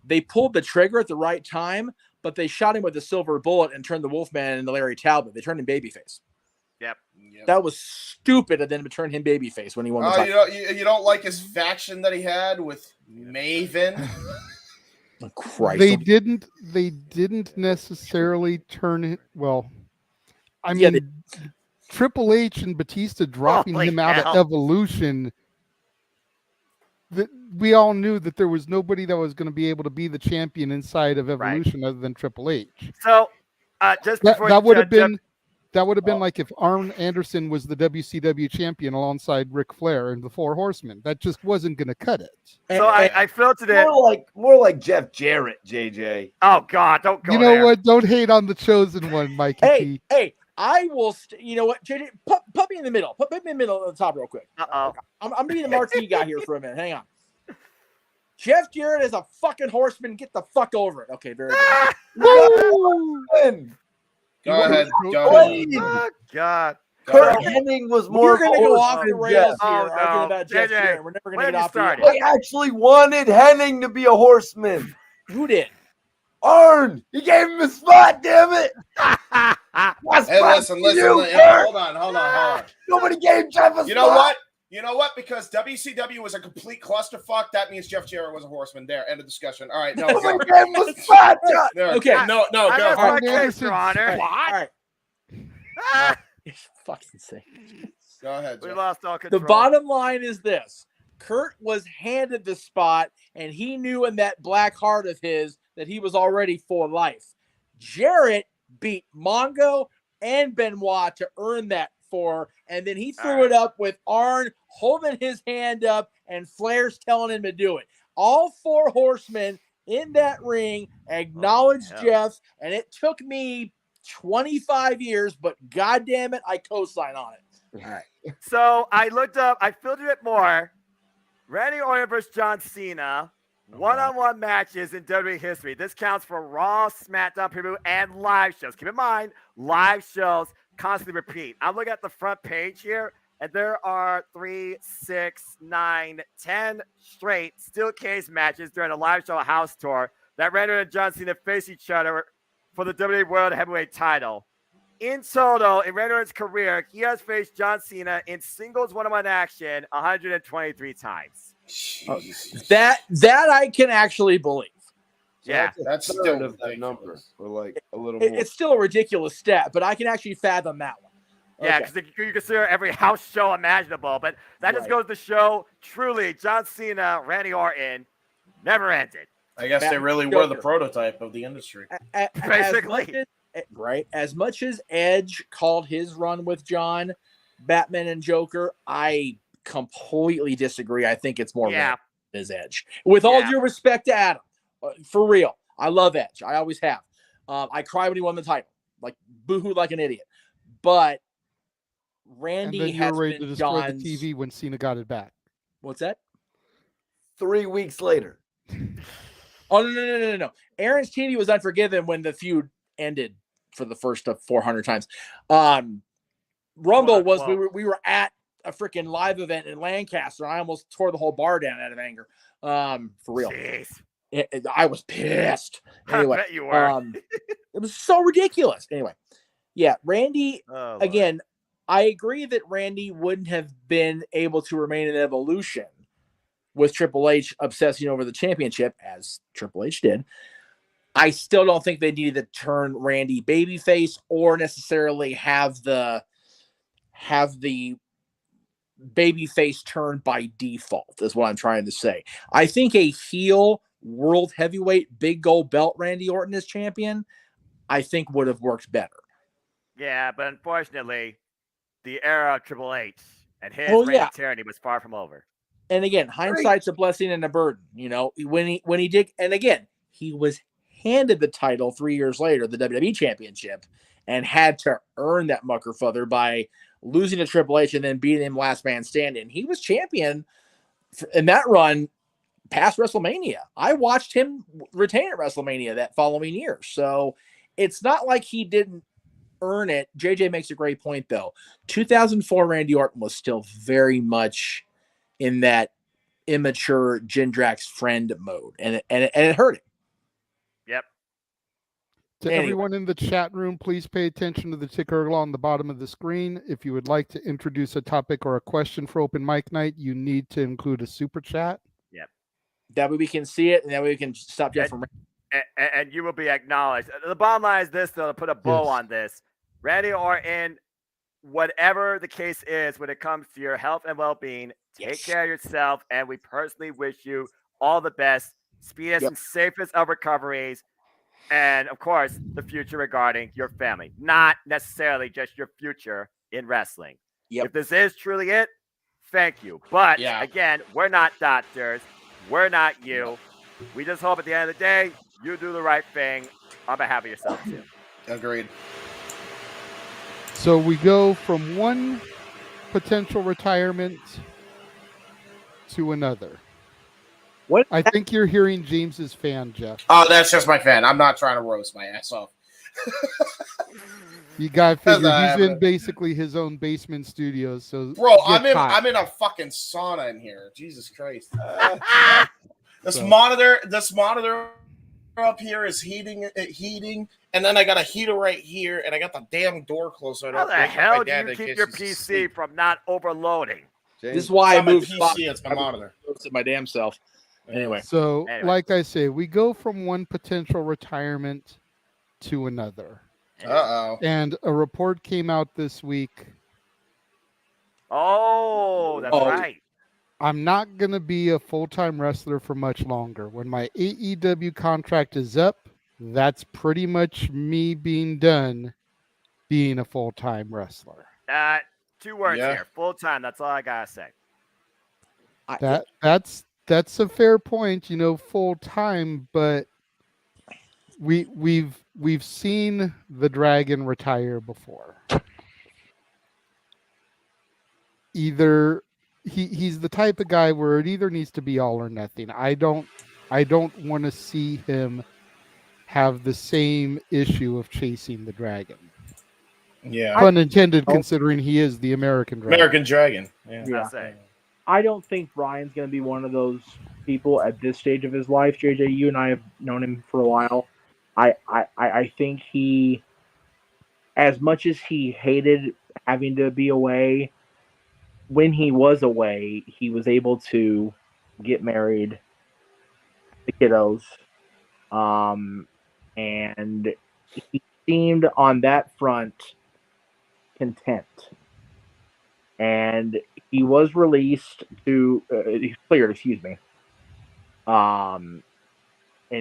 they pulled the trigger at the right time, but they shot him with a silver bullet and turned the Wolfman into Larry Talbot. They turned him babyface. Yep. That was stupid of them to turn him babyface when he won the title. You don't like his faction that he had with Maven? Oh, Christ. They didn't necessarily turn it. Well, I mean, Triple H and Batista dropping him out of Evolution. We all knew that there was nobody that was going to be able to be the champion inside of Evolution other than Triple H. So, just before that would have been like if Arn Anderson was the WCW champion alongside Ric Flair and the Four Horsemen. That just wasn't going to cut it. So I filtered it more like Jeff Jarrett, JJ. Oh God, don't go. You know what? Don't hate on the chosen one, Mikey. Hey, I will. You know what, JJ? Put me in the middle. Put me in the middle of the top real quick. I'm being the marquee guy here for a minute. Hang on. Jeff Jarrett is a fucking horseman. Get the fuck over it. Okay, very good. Go ahead. Oh, God. Kurt Hennig was more. We're going to go off the rails here arguing about Jeff Jarrett. We're never going to get off the rails. I actually wanted Hennig to be a horseman. Who did? Arn. He gave him a spot, damn it. Hey, listen. Hold on. Nobody gave Jeff a spot. You know what? Because WCW was a complete clusterfuck. That means Jeff Jarrett was a horseman. There, end of discussion. All right, no. Nobody gave him a spot. Okay. No, go. All right. Fucking insane. Go ahead, We Jeff. lost all control. The bottom line is this. Kurt was handed the spot, and he knew in that black heart of his that he was already for life. Jarrett beat Mongo and Benoit to earn that and then he threw it up with Arn holding his hand up and Flair's telling him to do it. All four horsemen in that ring acknowledged Jeff, and it took me 25 years, but goddamn it, I co-sign on it. All right. So I looked up, I filtered it more. Randy Orton versus John Cena, one-on-one matches in WWE history. This counts for Raw, SmackDown, pay-per-view, and live shows. Keep in mind, live shows constantly repeat. I'm looking at the front page here, and there are 3, 6, 9, 10 straight steel cage matches during a live show house tour that Randy and John Cena face each other for the WWE World Heavyweight title. In total, in Randy Orton's career, he has faced John Cena in singles one-on-one action 123 times. That I can actually believe. Yeah, that's third still of that number, or like a little It- more. it's still a ridiculous stat, but I can actually fathom that one. Yeah, Okay. because you consider every house show imaginable, but that just goes to show, truly, John Cena, Randy Orton, never ended. I guess they really were the prototype of the industry. Basically. As much as Edge called his run with John, Batman and Joker, I completely disagree. I think it's more Randy than his Edge. With all due respect to Adam, for real, I love Edge. I always have. I cry when he won the title, like boohoo like an idiot. But Randy And then you has were ready to been destroy John's. the TV when Cena got it back. What's that? 3 weeks later. Oh no! Aaron's TV was unforgiven when the feud ended for the first of 400 times. Rumble was we were at a freaking live event in Lancaster. I almost tore the whole bar down out of anger. For real. I was pissed. Anyway, I bet you were. It was so ridiculous. Anyway, yeah, Randy. Again, I agree that Randy wouldn't have been able to remain in Evolution with Triple H obsessing over the championship as Triple H did. I still don't think they needed to turn Randy babyface or necessarily have the babyface turn by default, is what I'm trying to say. I think a heel world heavyweight big gold belt Randy Orton as champion, I think would have worked better. Yeah, but unfortunately, the era of Triple H and his reign of tyranny was far from over. And again, hindsight's a blessing and a burden. You know, when he did, and again, he was handed the title 3 years later, the WWE Championship, and had to earn that muckerfuther by losing to Triple H and then beating him last man standing. He was champion in that run past WrestleMania. I watched him retain at WrestleMania that following year. So it's not like he didn't earn it. JJ makes a great point, though. 2004 Randy Orton was still very much in that immature Jindrak's friend mode, and it hurt him. Yep. To everyone in the chat room, please pay attention to the ticker on the bottom of the screen. If you would like to introduce a topic or a question for open mic night, you need to include a super chat. Yep. That way we can see it, and that way we can stop Jeff from. And you will be acknowledged. The bottom line is this, though, to put a bow on this. Randy Orton, whatever the case is when it comes to your health and well-being, take care of yourself, and we personally wish you all the best, speediest and safest of recoveries, and, of course, the future regarding your family, not necessarily just your future in wrestling. If this is truly it, thank you. But, again, we're not doctors. We're not you. We just hope at the end of the day, you do the right thing on behalf of yourself, too. Agreed. So we go from one potential retirement to another. What? I think you're hearing James's fan, Jeff. Oh, that's just my fan. I'm not trying to roast my ass off. You got to figure he's in basically his own basement studio. So, bro, I'm in a fucking sauna in here. Jesus Christ. This monitor up here is heating, and then I got a heater right here, and I got the damn door closed. So How the hell do you keep your PC from not overloading? This is why I moved PC. It's my monitor. My damn self. Anyway. So, like I say, we go from one potential retirement to another. Uh-oh. And a report came out this week. Oh, that's right. I'm not going to be a full-time wrestler for much longer. When my AEW contract is up, that's pretty much me being done being a full-time wrestler. 2 words here. Full-time. That's all I got to say. That's a fair point, full-time, but we've seen the Dragon retire before. either he's the type of guy where it either needs to be all or nothing. I don't want to see him have the same issue of chasing the dragon. Yeah. Pun intended, considering he is the American dragon. American Dragon. Yeah. I don't think Brian's going to be one of those people at this stage of his life. JJ, you and I have known him for a while. I think he, as much as he hated having to be away, when he was away, he was able to get married, the kiddos, and he seemed on that front content. And he was released to cleared, excuse me. And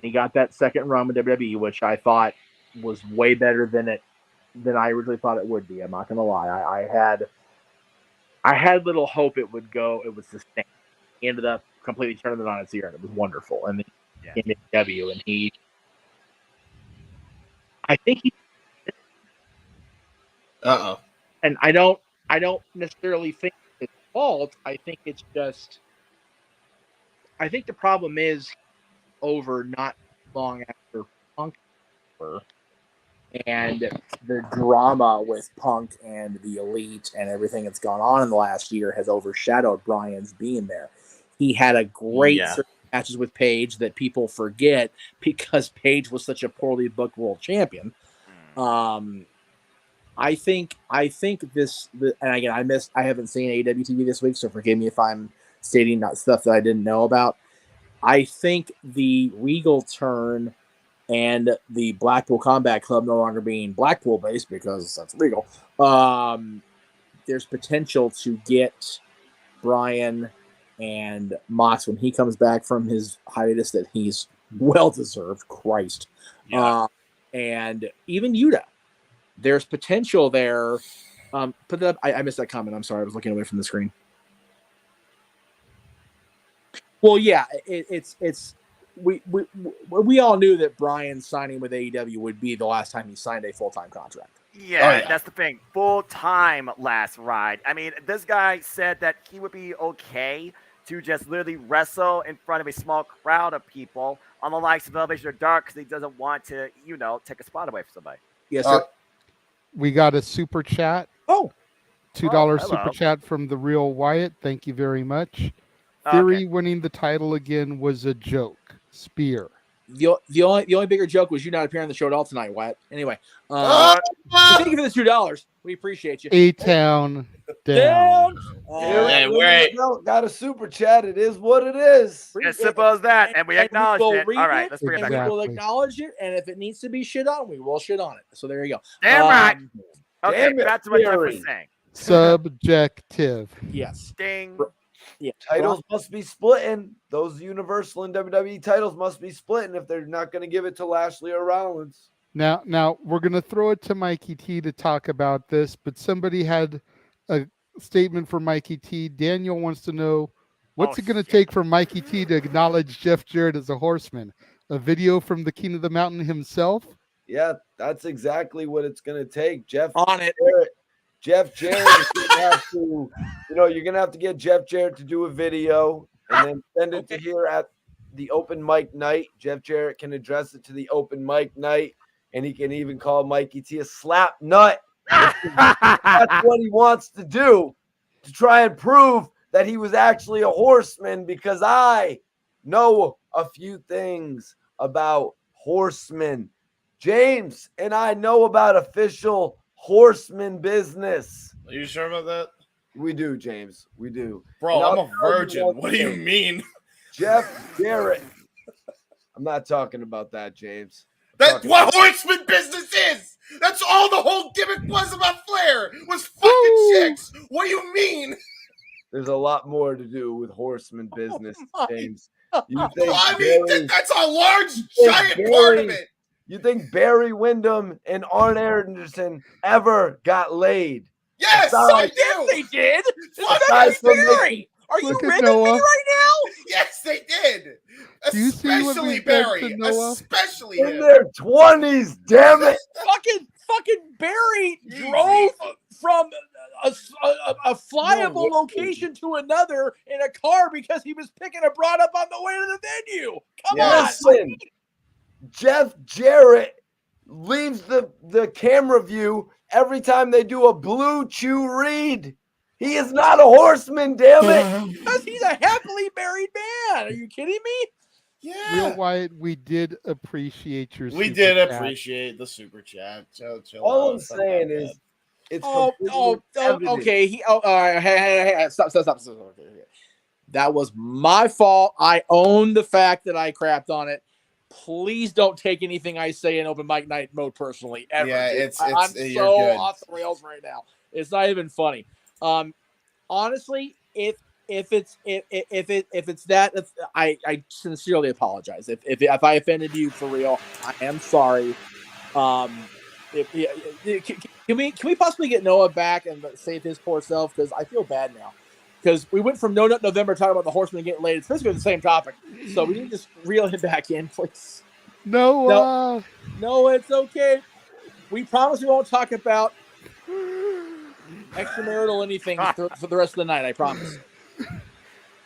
he got that second run with WWE, which I thought was way better than I originally thought it would be. I'm not gonna lie. I had little hope it would sustain. He ended up completely turning it on its ear, and it was wonderful. And then he came to WWE, and I think he. And I don't necessarily think it's his fault. I think it's just. I think the problem is over not long after Punk over, and the drama with Punk and the Elite and everything that's gone on in the last year has overshadowed Bryan's being there. He had a great series of matches with Paige that people forget because Paige was such a poorly booked world champion. I think this, and again, I haven't seen AEW TV this week, so forgive me if I'm stating stuff that I didn't know about. I think the Regal turn and the Blackpool Combat Club no longer being Blackpool based because that's legal. There's potential to get Bryan and Mox when he comes back from his hiatus that he's well deserved. Christ, and even Yuta. There's potential there. Put that. I missed that comment. I'm sorry. I was looking away from the screen. Well, yeah, we all knew that Bryan signing with AEW would be the last time he signed a full-time contract. Yeah, that's the thing. Full-time last ride. I mean, this guy said that he would be okay to just literally wrestle in front of a small crowd of people on the likes of Elevation of Dark because he doesn't want to, take a spot away from somebody. Yes, sir. We got a super chat. Oh. $2 super chat from the Real Wyatt. Thank you very much. Theory winning the title again was a joke. Spear. The only bigger joke was you not appearing on the show at all tonight, Wyatt. Anyway, thank you for the $2. We appreciate you. A-Town down. Got a super chat. It is what it is. As simple as that, and we acknowledge it. All right, let's bring it back. We will acknowledge it, and if it needs to be shit on, we will shit on it. So there you go. Damn right. Okay, back to what Jeff was saying. Subjective. Yes. Ding. Yeah. Titles must be splitting. Those Universal and WWE titles must be splitting if they're not going to give it to Lashley or Rollins. Now we're going to throw it to Mikey T to talk about this, but somebody had a statement for Mikey T. Daniel wants to know, what's it going to take for Mikey T to acknowledge Jeff Jarrett as a horseman? A video from the King of the Mountain himself? Yeah, that's exactly what it's going to take. Jeff Jarrett is going to have to, you're going to have to get Jeff Jarrett to do a video and then send it to here at the open mic night. Jeff Jarrett can address it to the open mic night, and he can even call Mikey T a slap nut. That's what he wants to do to try and prove that he was actually a horseman, because I know a few things about horsemen. James and I know about official horseman business. Are you sure about that? We do, James. We do. Bro, I'm a virgin. What do you mean? Jeff Jarrett. I'm not talking about that, James. That's what horseman business is. That's all the whole gimmick was about Flair, was fucking chicks. What do you mean? There's a lot more to do with horseman business, James. You that's a large, giant part of it. You think Barry Windham and Arn Anderson ever got laid? Yes, they did. Barry. Are you ribbing me right now? Yes, they did. Do you see what Especially we've done Barry. to Noah? Especially in him. their 20s, damn it. fucking Barry drove from a flyable location to another in a car because he was picking a broad up on the way to the venue. Come on. Listen, Jeff Jarrett leaves the camera view every time they do a blue chew read. He is not a horseman, damn it. Because he's a happily married man. Are you kidding me? Yeah. Real Wyatt, we did appreciate your We super did chat. appreciate the super chat. Chill All out. I'm saying is, it's okay. All right. Hey, stop. Okay. That was my fault. I own the fact that I crapped on it. Please don't take anything I say in open mic night mode personally. Ever. Yeah, I'm you're so good. off the rails right now. It's not even funny. Honestly, if it's that, I sincerely apologize. If I offended you for real, I am sorry. Can we possibly get Noah back and save his poor self? Because I feel bad now. Because we went from No Nut November talking about the Horsemen getting laid. It's basically the same topic. So we need to just reel him back in, please. No, it's okay. We promise we won't talk about extramarital anything for the rest of the night. I promise.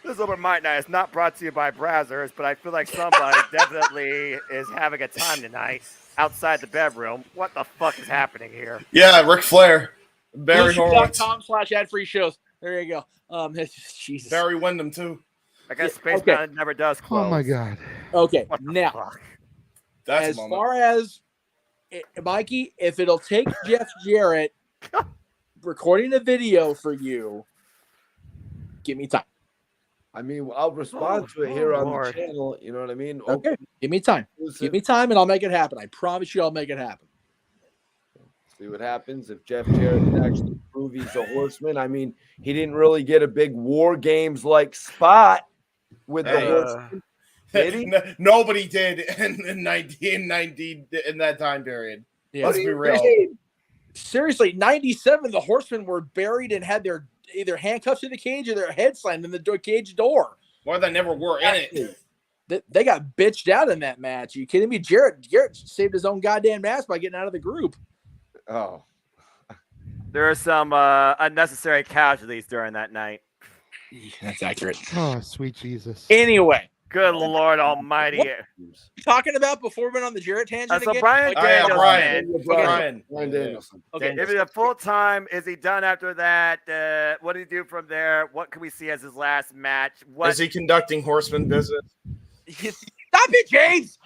This Open Mic Night is not brought to you by Brazzers, but I feel like somebody definitely is having a time tonight outside the bedroom. What the fuck is happening here? Yeah, Ric Flair. Barry Horowitz. .com/ad-free shows. There you go. Jesus. Barry Windham, too. I guess Space Mountain never does close. Oh my God. Okay, now, That's as far as Mikey, if it'll take Jeff Jarrett recording a video for you, give me time. I mean, I'll respond to it here on the channel. You know what I mean? Okay, give me time. Give me time, and I'll make it happen. I promise you, I'll make it happen. See what happens if Jeff Jarrett can actually prove he's a horseman. I mean, he didn't really get a big War Games like spot with the horseman. Did he? Nobody did in 1990 in that time period. Yeah. Let's be real. Seriously, 97, the Horsemen were buried and had their either handcuffs to the cage or their head slammed in the cage door. Or they never were in it. They got bitched out in that match. Are you kidding me? Jarrett saved his own goddamn ass by getting out of the group. Oh. There are some unnecessary casualties during that night. That's accurate. Oh, sweet Jesus. Anyway. Good Lord Almighty. What are you talking about before we went on the Jarrett tangent so again? Brian Danielson. Brian Danielson. Okay. Is it a full time? Is he done after that? What did he do from there? What can we see as his last match? Is he conducting horseman business? Stop it, James!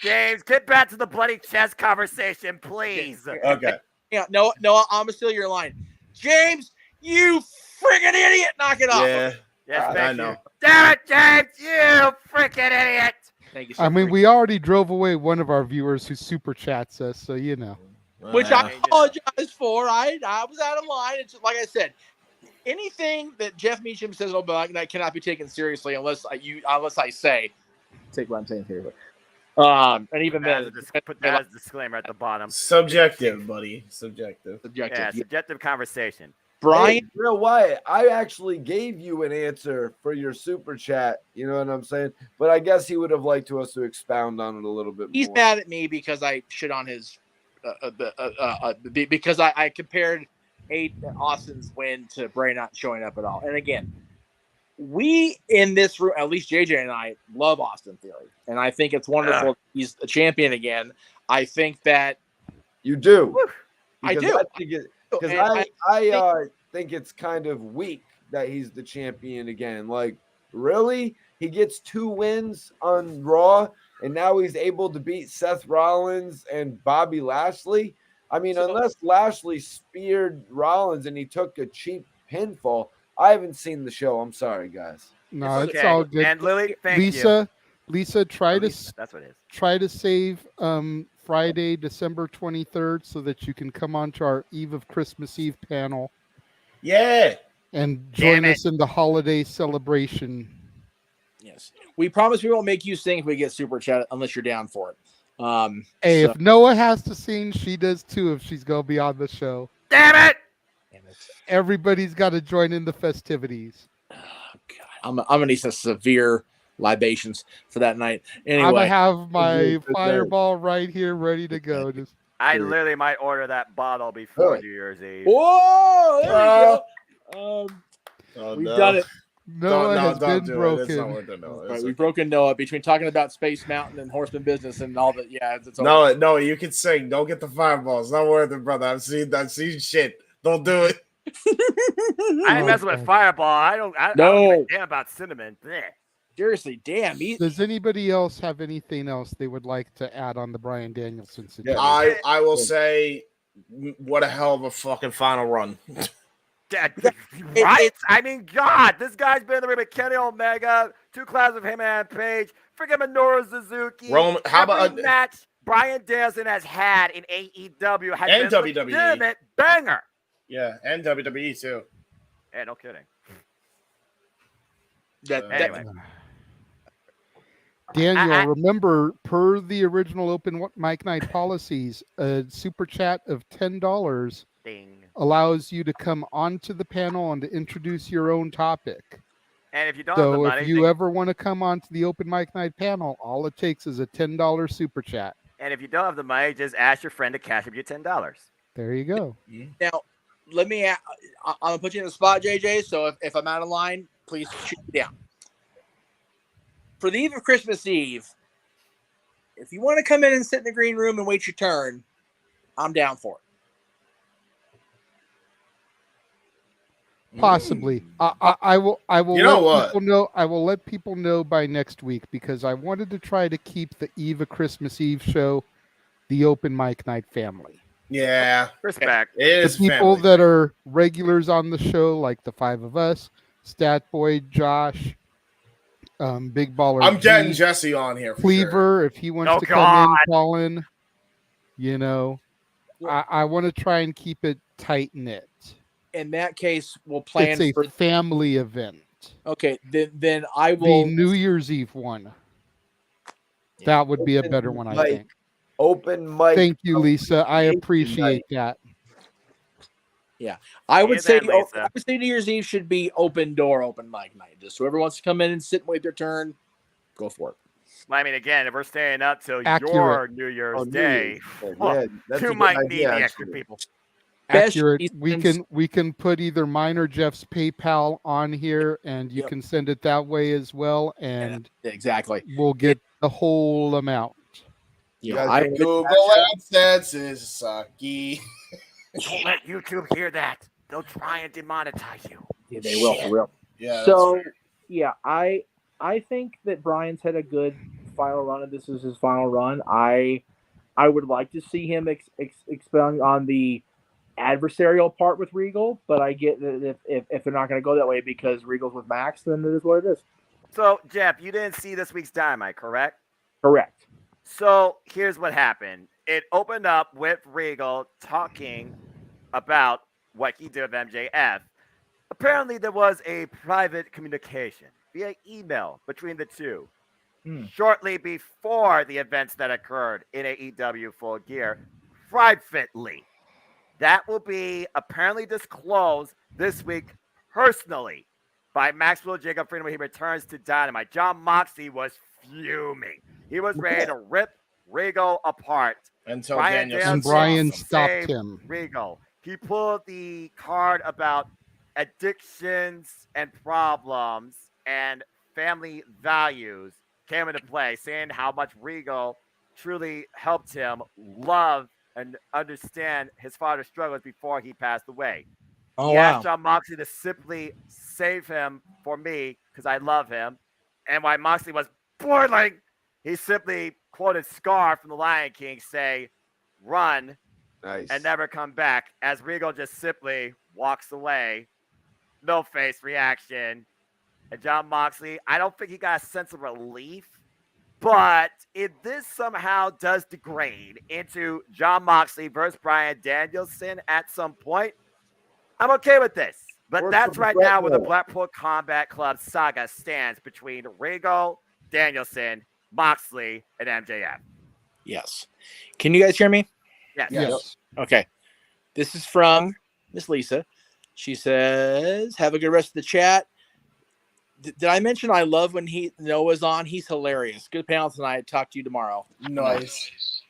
James, get back to the bloody chess conversation, please. Okay. Yeah, no, I'm gonna steal your line. James, you friggin' idiot! Knock it off. Yeah. Yes, I know. Damn it, James! You freaking idiot! Thank you. I mean, we already drove away one of our viewers who super chats us, so you know. Which I apologize for. I was out of line. It's like I said, anything that Jeff Meacham says on Black Knight cannot be taken seriously unless I say take what I'm saying here. And even then, put that as a disclaimer at the bottom. Subjective, buddy. Subjective. Yeah, subjective conversation. Brian, hey, real Wyatt, I actually gave you an answer for your super chat. You know what I'm saying? But I guess he would have liked us to expound on it a little bit more. He's mad at me because I shit on his because I compared Austin's win to Bray not showing up at all. And again, we in this room, at least JJ and I, love Austin Theory, and I think it's wonderful he's a champion again. I think that you do. I do. Because I think it's kind of weak that he's the champion again. Like, really? He gets 2 wins on Raw, and now he's able to beat Seth Rollins and Bobby Lashley? I mean, unless Lashley speared Rollins and he took a cheap pinfall, I haven't seen the show. I'm sorry, guys. No, it's all good. And Lily, Lisa, try that's what it is. Try to save Friday, December 23rd, so that you can come on to our Eve of Christmas Eve panel. Yeah. And join us in the holiday celebration. Yes. We promise we won't make you sing if we get super chat unless you're down for it. Hey, if Noah has to sing, she does too if she's going to be on the show. Damn it! Everybody's got to join in the festivities. Oh, God. I'm going to need some severe libations for that night. Anyway. I'm going to have my fireball right here ready to go. I literally might order that bottle before New Year's Eve. Whoa! There we go. We've done it. Noah has been do broken. It. It's not worth it, Noah. Right, we've broken Noah between talking about Space Mountain and Horseman Business and all that. Yeah, it's over. No, you can sing. Don't get the fireballs. It's not worth it, brother. I've seen shit. Don't do it. I ain't messing with Fireball. I don't give a damn about cinnamon. Blech. Seriously, damn. Does anybody else have anything else they would like to add on the Bryan Danielson situation? I will say, what a hell of a fucking final run. Right? I mean, God, this guy's been in the ring with Kenny Omega, 2 classes of Heb Man Page, freaking Minoru Suzuki. How about every match Bryan Danielson has had in AEW has and been WWE. legitimate banger. Yeah, and WWE too. Yeah, no kidding. Anyway. Daniel, remember, per the original open mic night policies, a super chat of $10 allows you to come onto the panel and to introduce your own topic. And if you don't have the money, if you ever want to come onto the open mic night panel, all it takes is a $10 super chat. And if you don't have the money, just ask your friend to cash up you $10. There you go. Now, let me. I'm gonna put you in the spot, JJ. So if I'm out of line, please shoot me down. For the eve of Christmas Eve, if you want to come in and sit in the green room and wait your turn, I'm down for it. Possibly. I will You know what? people know. I will let people know by next week because I wanted to try to keep the Eve of Christmas Eve show the open mic night family. Yeah. Respect. It is the people family. that are regulars on the show, like the 5 of us, Stat Boy, Josh, Big Baller. I'm getting Jesse on here. For Cleaver, sure. if he wants to come in, call in. You know, I want to try and keep it tight knit. In that case, we'll plan It's a for family event. Okay, then I will. The New Year's Eve one. That would be a better one, I think. Open mic. Thank you, Lisa. I appreciate that. Yeah, I would say New Year's Eve should be open door, open mic night. Just whoever wants to come in and sit and wait their turn, go for it. Well, I mean, again, if we're staying up till Accurate. your New Year's Day, you might need the extra people. Accurate. We can put either mine or Jeff's PayPal on here, and you can send it that way as well, and exactly we'll get the whole amount. Yeah, Google AdSense is sucky. Don't let YouTube hear that. They'll try and demonetize you. Yeah, they will. For real. Yeah. So yeah, I think that Brian's had a good final run, and this is his final run. I would like to see him expound on the adversarial part with Regal, but I get that if they're not going to go that way because Regal's with Max, then it is what it is. So, Jeff, you didn't see this week's Dynamite, correct? Correct. So, here's what happened. It opened up with Regal talking about what he did with MJF. Apparently, there was a private communication via email between the two shortly before the events that occurred in AEW Full Gear, privately. That will be apparently disclosed this week personally by Maxwell Jacob Freedom when he returns to Dynamite. Jon Moxley was fuming. He was ready to rip Regal apart. Until Brian stopped him. Regal. He pulled the card about addictions and problems and family values came into play, saying how much Regal truly helped him love and understand his father's struggles before he passed away. He asked Jon Moxley to simply save him for me because I love him. And while Moxley was boiling, he simply quoted Scar from The Lion King say, "Run and never come back," as Regal just simply walks away. No face reaction. And Jon Moxley, I don't think he got a sense of relief. But if this somehow does degrade into Jon Moxley versus Bryan Danielson at some point, I'm okay with this. But that's right now where the Blackpool Combat Club saga stands between Regal, Danielson, Moxley, and MJF. Yes. Can you guys hear me? Yes. Okay. This is from Miss Lisa. She says, "Have a good rest of the chat. Did I mention I love when Noah's on? He's hilarious. Good panel tonight. Talk to you tomorrow." Nice.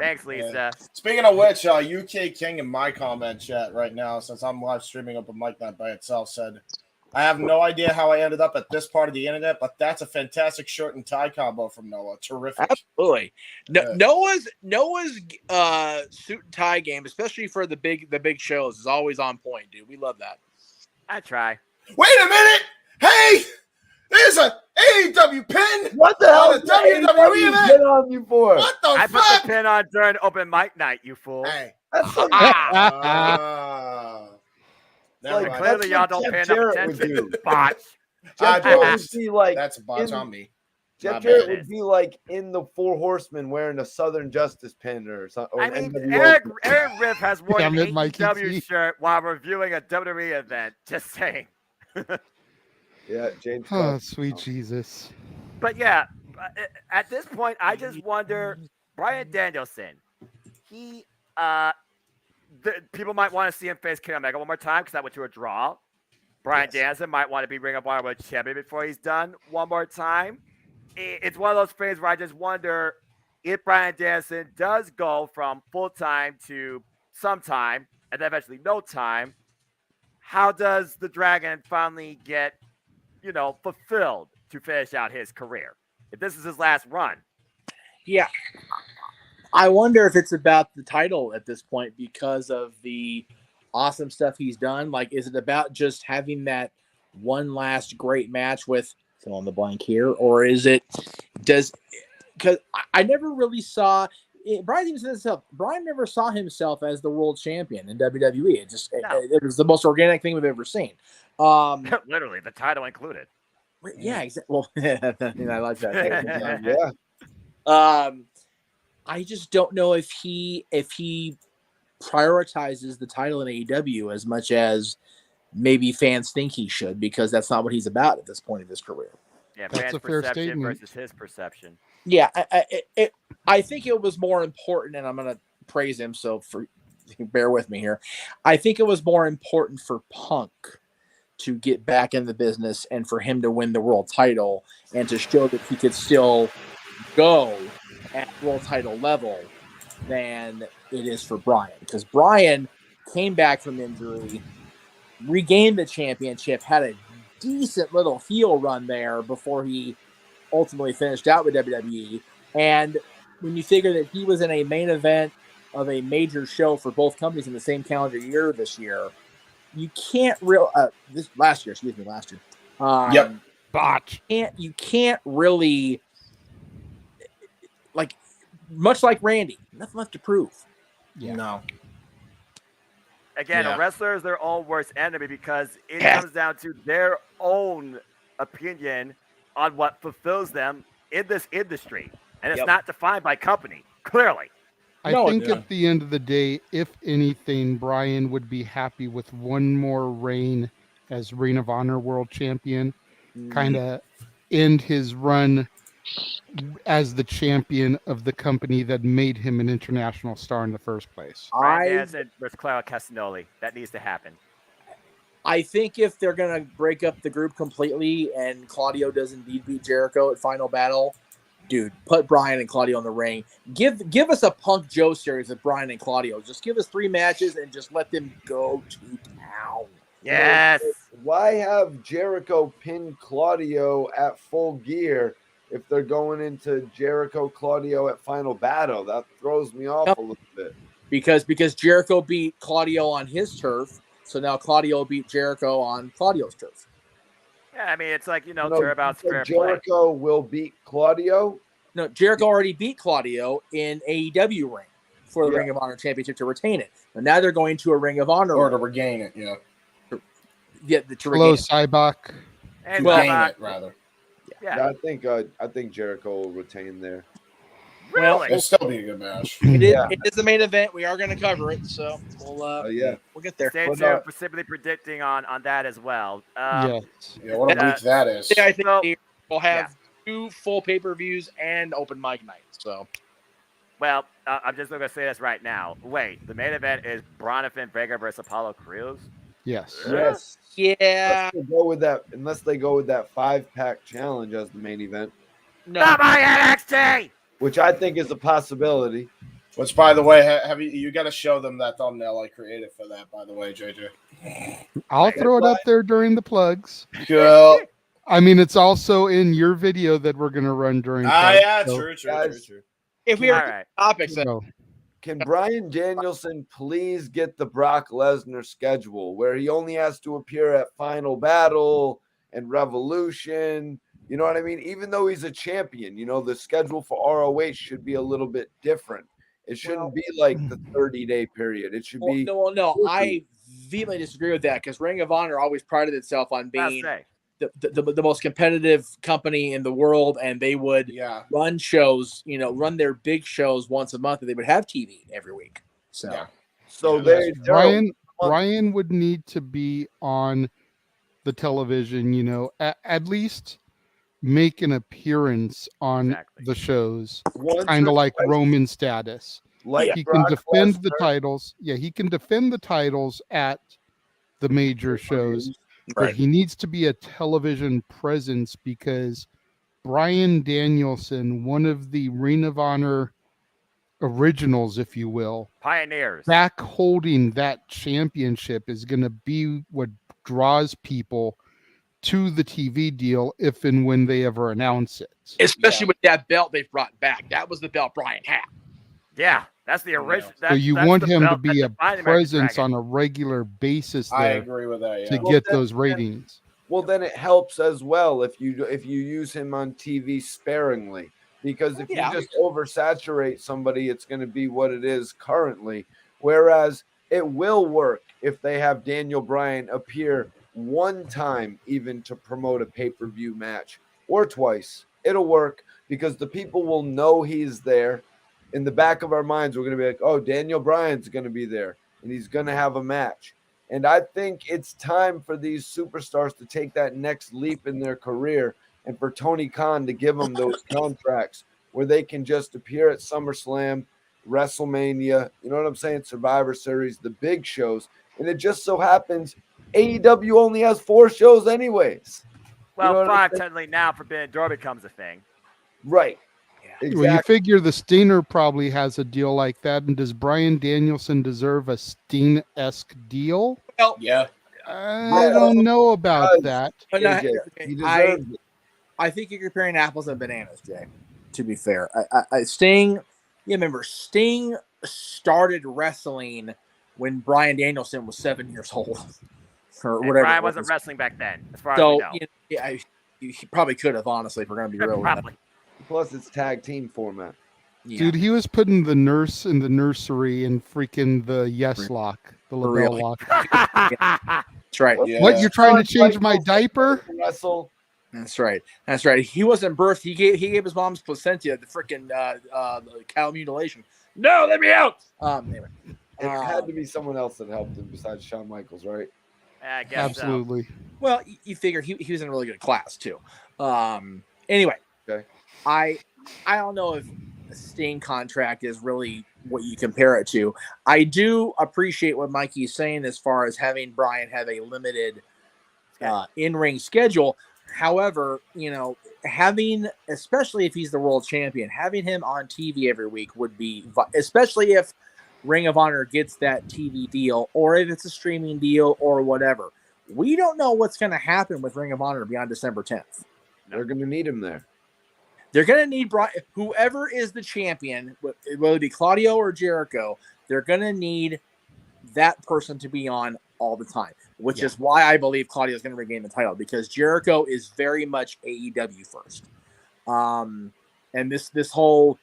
Thanks, Lisa. Yeah. Speaking of which, UK King in my comment chat right now, since I'm live streaming Open Mic Night by itself, said, I have no idea how I ended up at this part of the internet, but that's a fantastic shirt and tie combo from Noah. Terrific. Absolutely. Noah's suit and tie game, especially for the big shows, is always on point, dude. We love that. I try. Wait a minute! Hey! There's a AEW pin! What the hell is WWE event? pin on you for? What the I fuck? put the pin on during Open Mic Night, you fool. Hey. That's Never mind. Clearly, y'all don't pay enough attention. Botch. Jeff Jarrett would be like that's a botch on me. Jeff Jarrett would be like in the Four Horsemen wearing a Southern Justice pin or something. I mean, Eric Riff has worn an AEW shirt while reviewing a WWE event. Just saying. Yeah, James. Oh, sweet Jesus. But yeah, at this point, I just wonder, Bryan Danielson, people might want to see him face Kenny Omega one more time because that went to a draw. Bryan Danielson might want to be Ring of Honor World Champion before he's done one more time. It's one of those things where I just wonder if Bryan Danielson does go from full-time to sometime and then eventually no time, how does the Dragon finally get, fulfilled to finish out his career? If this is his last run. Yeah. I wonder if it's about the title at this point because of the awesome stuff he's done. Like, is it about just having that one last great match with fill in the blank here? Or is it because I never really saw Bryan even said himself, Bryan never saw himself as the world champion in WWE. It was the most organic thing we've ever seen. Literally, the title included. Yeah, exactly. Well, I like that. Yeah. I just don't know if he prioritizes the title in AEW as much as maybe fans think he should, because that's not what he's about at this point of his career. Yeah, that's fans' a fair perception statement. versus his perception. Yeah, I think it was more important, and I'm going to praise him, so bear with me here. I think it was more important for Punk to get back in the business and for him to win the world title and to show that he could still go at world title level than it is for Bryan. Because Bryan came back from injury, regained the championship, had a decent little heel run there before he ultimately finished out with WWE. And when you figure that he was in a main event of a major show for both companies in the same calendar year this year, you can't last year. Yep. Botch. You can't really, like, much like Randy, nothing left to prove. Yeah. No. Again, a wrestler is their own worst enemy because it comes down to their own opinion on what fulfills them in this industry. And it's not defined by company, clearly. I think at the end of the day, if anything, Bryan would be happy with one more reign as Ring of Honor World Champion, kind of end his run as the champion of the company that made him an international star in the first place. There's Clara Castagnoli. That needs to happen. I think if they're going to break up the group completely and Claudio does indeed beat Jericho at Final Battle, dude, put Bryan and Claudio in the ring. Give us a Punk Joe series with Bryan and Claudio. Just give us 3 matches and just let them go to town. Yes. Why have Jericho pin Claudio at Full Gear if they're going into Jericho Claudio at Final Battle? That throws me off a little bit. Because Jericho beat Claudio on his turf, so now Claudio beat Jericho on Claudio's turf. Yeah, I mean, it's like, turnabout's fair play. Jericho will beat Claudio? No, Jericho already beat Claudio in AEW ring for the Ring of Honor Championship to retain it. And now they're going to a Ring of Honor. Or to regain it, to Hello, regain it. Cyborg. And gain it, rather. Yeah. I think Jericho will retain there. Really? It'll still be a good match. It is the main event. We are going to cover it, so we'll get there. Stay tuned for simply predicting on that as well. Yeah, what a week that is. I think we'll have 2 full pay-per-views and open mic night. So, well, I'm just going to say this right now. Wait, the main event is Braun and Finn Vega versus Apollo Crews? Yes. Yes. Yeah. Unless they go with that 5-pack challenge as the main event. No. Not my NXT! Which I think is a possibility. Which, by the way, have you got to show them that thumbnail I created for that, by the way, JJ. I'll throw it up there during the plugs. Cool. I mean, it's also in your video that we're going to run during plugs. Yeah, so- true. If we All are right. topics, So, Can Bryan Danielson please get the Brock Lesnar schedule where he only has to appear at Final Battle and Revolution? You know what I mean? Even though he's a champion, the schedule for ROH should be a little bit different. It shouldn't be like the 30-day period. It should be. No. I vehemently disagree with that because Ring of Honor always prided itself on being the most competitive company in the world, and they would run shows, run their big shows once a month, and they would have TV every week. So, Brian would need to be on the television, at least make an appearance on the shows, kind of like Roman status. Like he can Brock defend the Lesnar. titles. Yeah, he can defend the titles at the major shows, but Right. he needs to be a television presence because Bryan Danielson, one of the Ring of Honor originals, if you will, Pioneers. back holding that championship is going to be what draws people to the TV deal if and when they ever announce it. especially with that belt they brought back, that was the belt Brian had. Yeah, that's the original. So you want him to be a presence on a regular basis there I agree with that. to Yeah. get those ratings. Well, then it helps as well if you use him on TV sparingly, because if you just oversaturate somebody, it's going to be what it is currently. Whereas it will work if they have Daniel Bryan appear one time even to promote a pay-per-view match, or twice. It'll work because the people will know he's there. In the back of our minds, we're going to be like, oh, Daniel Bryan's going to be there and he's going to have a match. And I think it's time for these superstars to take that next leap in their career, and for Tony Khan to give them those contracts where they can just appear at SummerSlam, WrestleMania, you know what I'm saying? Survivor Series, the big shows. And it just so happens AEW only has 4 shows anyways. Well, You know what I'm 5 saying? technically now Forbidden Door becomes a thing. Right. Well, you figure the Stinger probably has a deal like that, and does Bryan Danielson deserve a Sting-esque deal? Well, yeah. I don't know about that. But no, AJ, okay, he deserves it. I think you're comparing apples and bananas, Jay. To be fair, Sting. You remember Sting started wrestling when Bryan Danielson was 7 years old, or And whatever. Brian it was. wasn't wrestling back then, as far as we So know. he probably could have, honestly, if we're going to be real. with Probably. Plus, it's tag team format. Yeah. Dude, he was putting the nurse in the nursery and freaking the yes lock, the For label real. lock. That's right. What, you're trying to change my diaper? Wrestle. That's right. That's right. He wasn't birthed. He gave his mom's placenta the freaking cow mutilation. No, let me out. Anyway. It had to be someone else that helped him besides Shawn Michaels, right? I guess Absolutely. Well, you figure he was in a really good class too. Anyway, okay. I don't know if a Sting contract is really what you compare it to. I do appreciate what Mikey's saying as far as having Brian have a limited in-ring schedule. However, having, especially if he's the world champion, having him on TV every week would be, especially if Ring of Honor gets that TV deal, or if it's a streaming deal or whatever. We don't know what's going to happen with Ring of Honor beyond December 10th. They're going to need him there. They're going to need Brian, whoever is the champion, whether it be Claudio or Jericho, they're going to need that person to be on all the time, which is why I believe Claudio is going to regain the title, because Jericho is very much AEW first. And this whole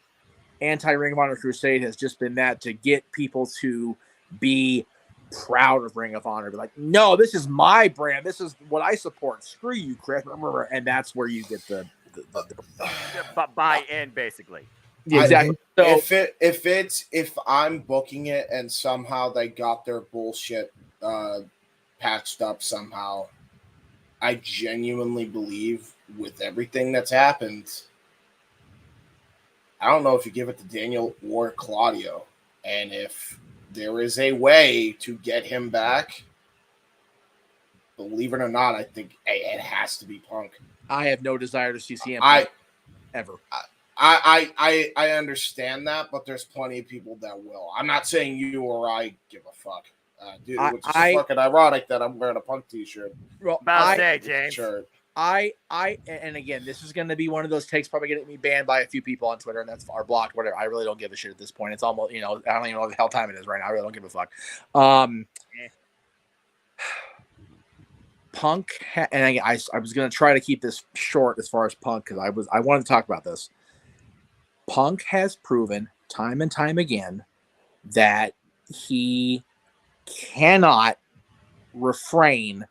anti-Ring of Honor crusade has just been that, to get people to be proud of Ring of Honor. Be like, no, this is my brand. This is what I support. Screw you, Chris. And that's where you get the buy in, basically. Yeah, exactly. So If I'm booking it and somehow they got their bullshit patched up somehow, I genuinely believe with everything that's happened, I don't know if you give it to Daniel or Claudio, and if there is a way to get him back, believe it or not, I think it has to be Punk. I have no desire to see CM Punk ever. I understand that, but there's plenty of people that will. I'm not saying you or I give a fuck. Dude, which is fucking ironic that I'm wearing a Punk t-shirt. Well, James. Shirt. And again, this is going to be one of those takes probably going to get me banned by a few people on Twitter, and that's or blocked, whatever. I really don't give a shit at this point. It's almost, I don't even know what the hell time it is right now. I really don't give a fuck. Punk, and again, I was going to try to keep this short as far as Punk because I wanted to talk about this. Punk has proven time and time again that he cannot refrain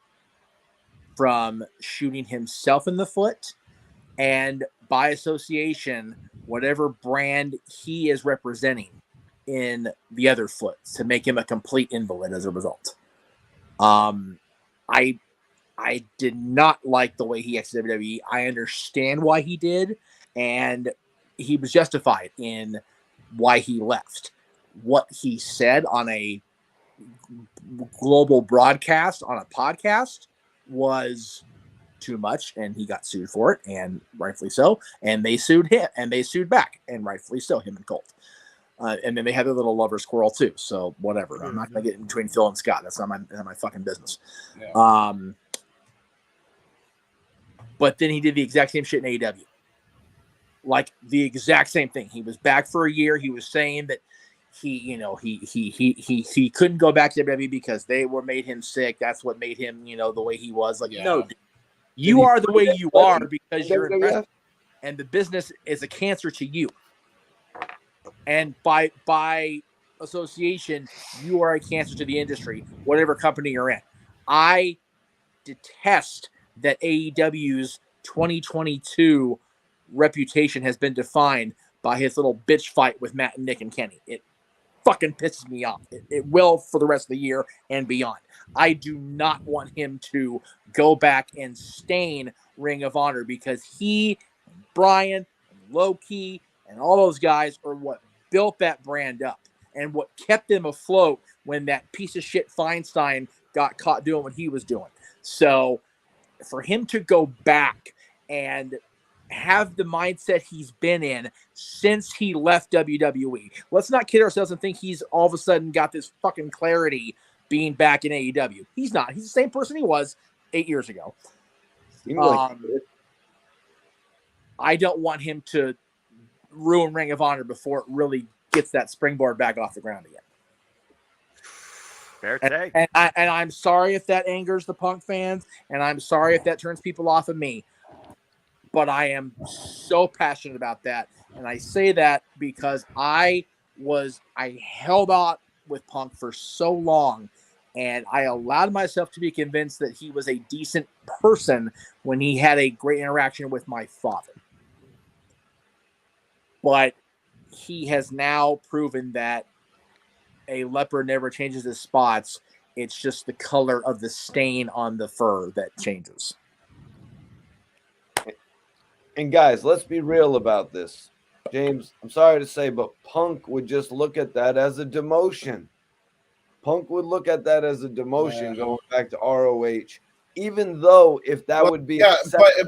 from shooting himself in the foot and by association whatever brand he is representing in the other foot to make him a complete invalid as a result. I did not like the way he exited WWE. I understand why he did, and he was justified in why he left. What he said on a global broadcast on a podcast was too much, and he got sued for it, and rightfully so. And they sued him, and they sued back, and rightfully so, him and Colt. And then they had their little lover squirrel too. So whatever. I'm not gonna get in between Phil and Scott. That's not my fucking business. Yeah. But then he did the exact same shit in AEW. Like the exact same thing. He was back for a year. He was saying that he couldn't go back to WWE because they made him sick. That's what made him, the way he was. Like, no, dude, you are the way you are because you're in wrestling, and the business is a cancer to you. And by association, you are a cancer to the industry, whatever company you're in. I detest that AEW's 2022 reputation has been defined by his little bitch fight with Matt and Nick and Kenny. It fucking pisses me off. It will for the rest of the year and beyond. I do not want him to go back and stain Ring of Honor because he, Brian, and Low-Key, and all those guys are what built that brand up and what kept them afloat when that piece of shit Feinstein got caught doing what he was doing. So for him to go back and have the mindset he's been in since he left WWE. Let's not kid ourselves and think he's all of a sudden got this fucking clarity being back in AEW. He's not. He's the same person he was 8 years ago. I don't want him to ruin Ring of Honor before it really gets that springboard back off the ground again. Fair take. And I'm sorry if that angers the Punk fans, and I'm sorry if that turns people off of me. But I am so passionate about that. And I say that because I held out with Punk for so long, and I allowed myself to be convinced that he was a decent person when he had a great interaction with my father. But he has now proven that a leopard never changes his spots. It's just the color of the stain on the fur that changes. And guys, let's be real about this. James, I'm sorry to say, but Punk would just look at that as a demotion. Punk would look at that as a demotion going back to ROH, even though if that would be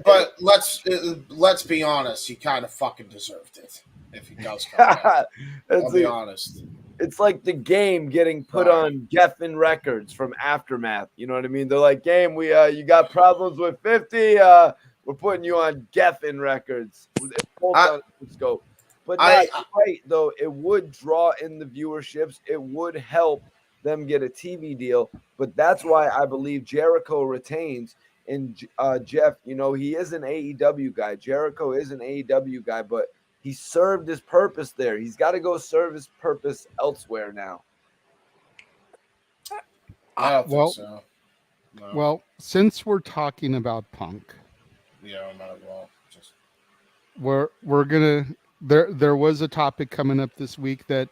but let's be honest, he kind of fucking deserved it if he does come back. I'll be honest. It's like the Game getting put on Geffen Records from Aftermath. You know what I mean? They're like, Game, you got problems with 50. We're putting you on Geffen Records. But right, though, it would draw in the viewerships. It would help them get a TV deal. But that's why I believe Jericho retains. And Jeff, he is an AEW guy. Jericho is an AEW guy, but he served his purpose there. He's got to go serve his purpose elsewhere now. I don't think so. No. Well, since we're talking about Punk, yeah, might as well. We're gonna there was a topic coming up this week that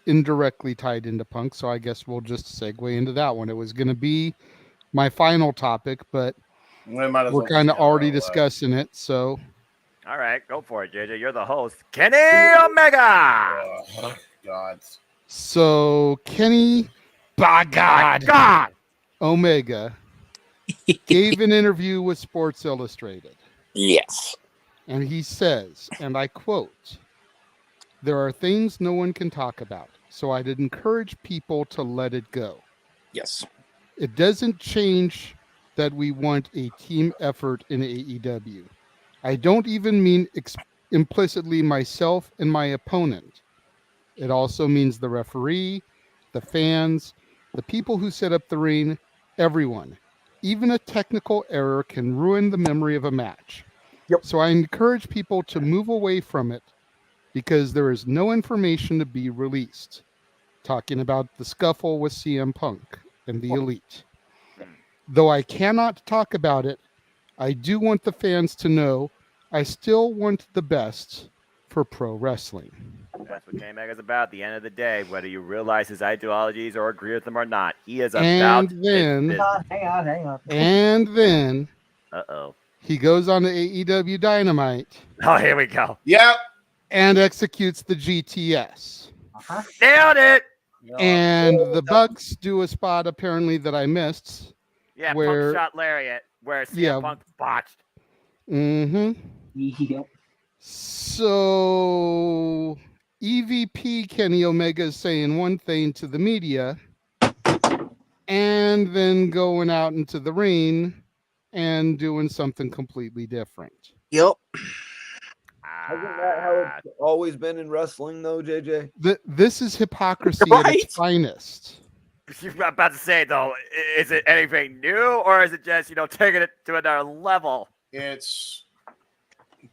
indirectly tied into Punk, so I guess we'll just segue into that one. It was gonna be my final topic, but we're kind of already discussing it, so. All right, go for it, JJ. You're the host. Kenny Omega! Oh, God. So, Kenny, by God, Omega gave an interview with Sports Illustrated. Yes. And he says, and I quote, "There are things no one can talk about, so I'd encourage people to let it go. Yes. It doesn't change that we want a team effort in AEW. I don't even mean implicitly myself and my opponent. It also means the referee, the fans, the people who set up the ring, everyone. Even a technical error can ruin the memory of a match. So I encourage people to move away from it because there is no information to be released." Talking about the scuffle with CM Punk and the Elite. "Though I cannot talk about it, I do want the fans to know I still want the best for pro wrestling." That's what Kenny Omega's about at the end of the day, whether you realize his ideologies or agree with them or not. He is about And then, hang on. and then Uh-oh. he goes on to AEW Dynamite. Oh, here we go. Yep. And executes the GTS. Nailed it. And the Bucks do a spot apparently that I missed. Yeah, where, Punk shot lariat, where CM yeah. Punk botched. Mm-hmm. Yep. So EVP Kenny Omega is saying one thing to the media and then going out into the ring and doing something completely different. Yep. Hasn't that how it's always been in wrestling, though, JJ? This is hypocrisy at its finest. You're about to say, though, is it anything new, or is it just, taking it to another level? It's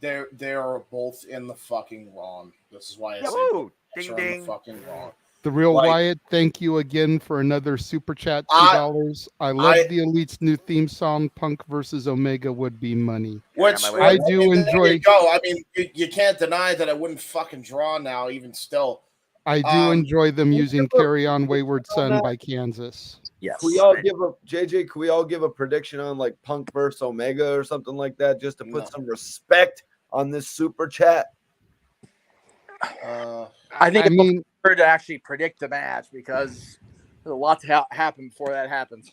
they are both in the fucking wrong. This is why I say Woo! both Ding, are in ding. the fucking wrong. The Real Like- Wyatt, thank you again for another super chat, $2. I love the Elite's new theme song, Punk versus Omega would be money. Which I do there enjoy. you go. I mean, you can't deny that I wouldn't fucking draw now, even still. I do enjoy them using "Carry On Wayward Son" by Kansas. Yes. Can we all give a JJ? Can we all give a prediction on like Punk versus Omega or something like that, just to put some respect on this super chat? I think it's hard to actually predict the match because there's a lot to happen before that happens.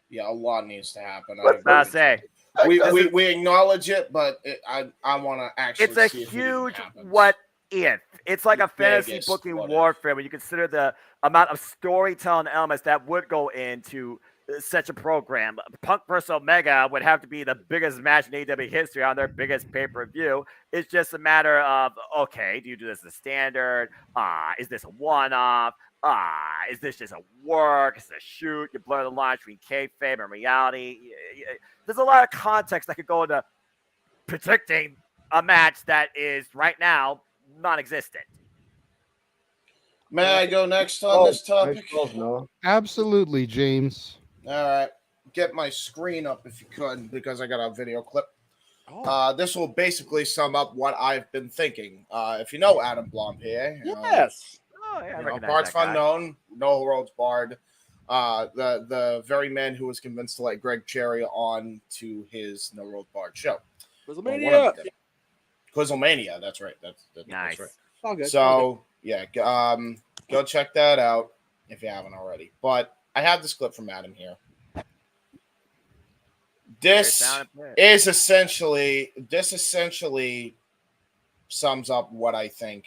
Yeah, a lot needs to happen. What did I say? We acknowledge it, but I want to actually. It's a see if huge it happens. what if. It's like a fantasy biggest booking what if. warfare when you consider the amount of storytelling elements that would go into such a program. Punk versus Omega would have to be the biggest match in AEW history on their biggest pay-per-view. It's just a matter of, okay, do you do this as a standard? Is this a one-off? Is this just a work? Is it a shoot? You blur the line between kayfabe and reality. There's a lot of context that could go into predicting a match that is right now non-existent. May I go next on this topic? Absolutely, James. All right. Get my screen up if you could, because I got a video clip. This will basically sum up what I've been thinking. If you know Adam Blom here. Yes. Parts Unknown, No Worlds Barred. The very man who was convinced to let Greg Cherry on to his No Worlds Barred show. Quizzlemania, that's right. That's nice. right. All good. So, yeah, go check that out if you haven't already. But I have this clip from Adam here. This essentially sums up what I think.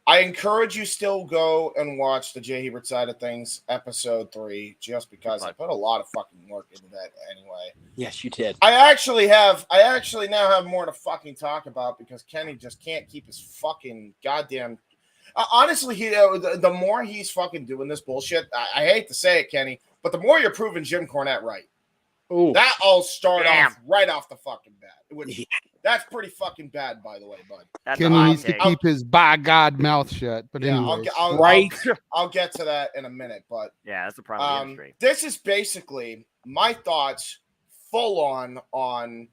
I encourage you still go and watch the Jay Hebert Side of Things, episode 3, just because I put a lot of fucking work into that anyway. Yes, you did. I actually now have more to fucking talk about because Kenny just can't keep his fucking goddamn. Honestly, the more he's fucking doing this bullshit, I hate to say it, Kenny, but the more you're proving Jim Cornette right. Ooh. That all started off right off the fucking bat. That's pretty fucking bad, by the way, bud. Kenny needs to keep his by God mouth shut. But anyway, I'll get to that in a minute. But yeah, that's the problem with the industry. This is basically my thoughts, full on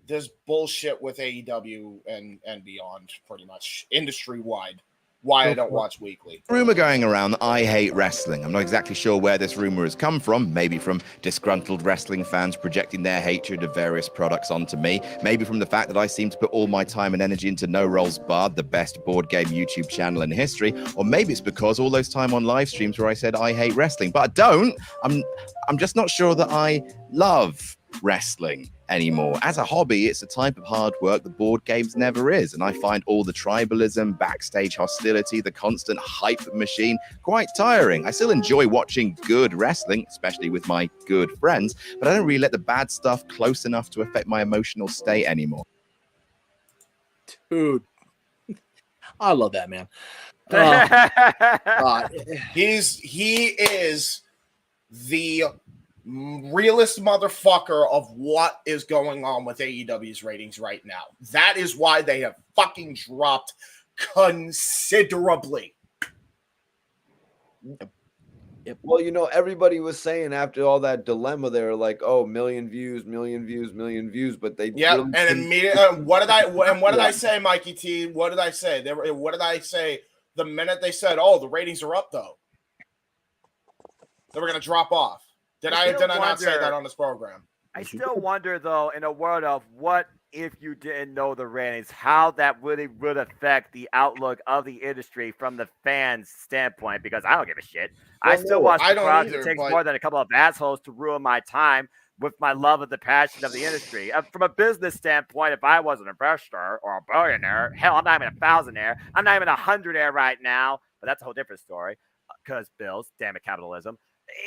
this bullshit with AEW and beyond, pretty much industry wide. Why I don't watch weekly. Rumor going around that I hate wrestling. I'm not exactly sure where this rumor has come from. Maybe from disgruntled wrestling fans projecting their hatred of various products onto me. Maybe from the fact that I seem to put all my time and energy into No Rolls Barred, the best board game YouTube channel in history. Or maybe it's because all those time on live streams where I said I hate wrestling. But I don't. I'm just not sure that I love wrestling. anymore. As a hobby, it's a type of hard work the board games never is, and I find all the tribalism, backstage hostility, the constant hype machine quite tiring. I still enjoy watching good wrestling, especially with my good friends, but I don't really let the bad stuff close enough to affect my emotional state anymore. Dude, I love that man. He is the realest motherfucker of what is going on with AEW's ratings right now. That is why they have fucking dropped considerably. Well, you know, everybody was saying after all that dilemma, they were like, "Oh, million views, but they yeah." really And immediately, what did I say, Mikey T? What did I say? What did I say the minute they said, "Oh, the ratings are up," though? They were going to drop off. Did I not say that on this program? I still wonder, though, in a world of what if you didn't know the ratings, how that really would affect the outlook of the industry from the fans' standpoint, because I don't give a shit. I still watch the crowd. It takes more than a couple of assholes to ruin my time with my love of the passion of the industry. From a business standpoint, if I was an investor or a billionaire, hell, I'm not even a thousandaire. I'm not even a hundredaire right now, but that's a whole different story because bills, damn it, capitalism.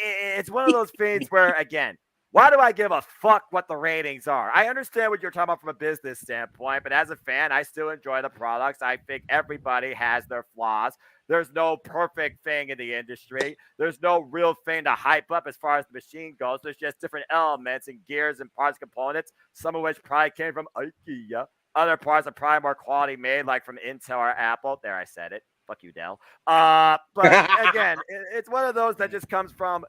It's one of those things where, again, why do I give a fuck what the ratings are? I understand what you're talking about from a business standpoint, but as a fan, I still enjoy the products. I think everybody has their flaws. There's no perfect thing in the industry. There's no real thing to hype up as far as the machine goes. There's just different elements and gears and parts components, some of which probably came from IKEA. Other parts are probably more quality made, like from Intel or Apple. There, I said it. Fuck you, Dell. But again, it's one of those that just comes from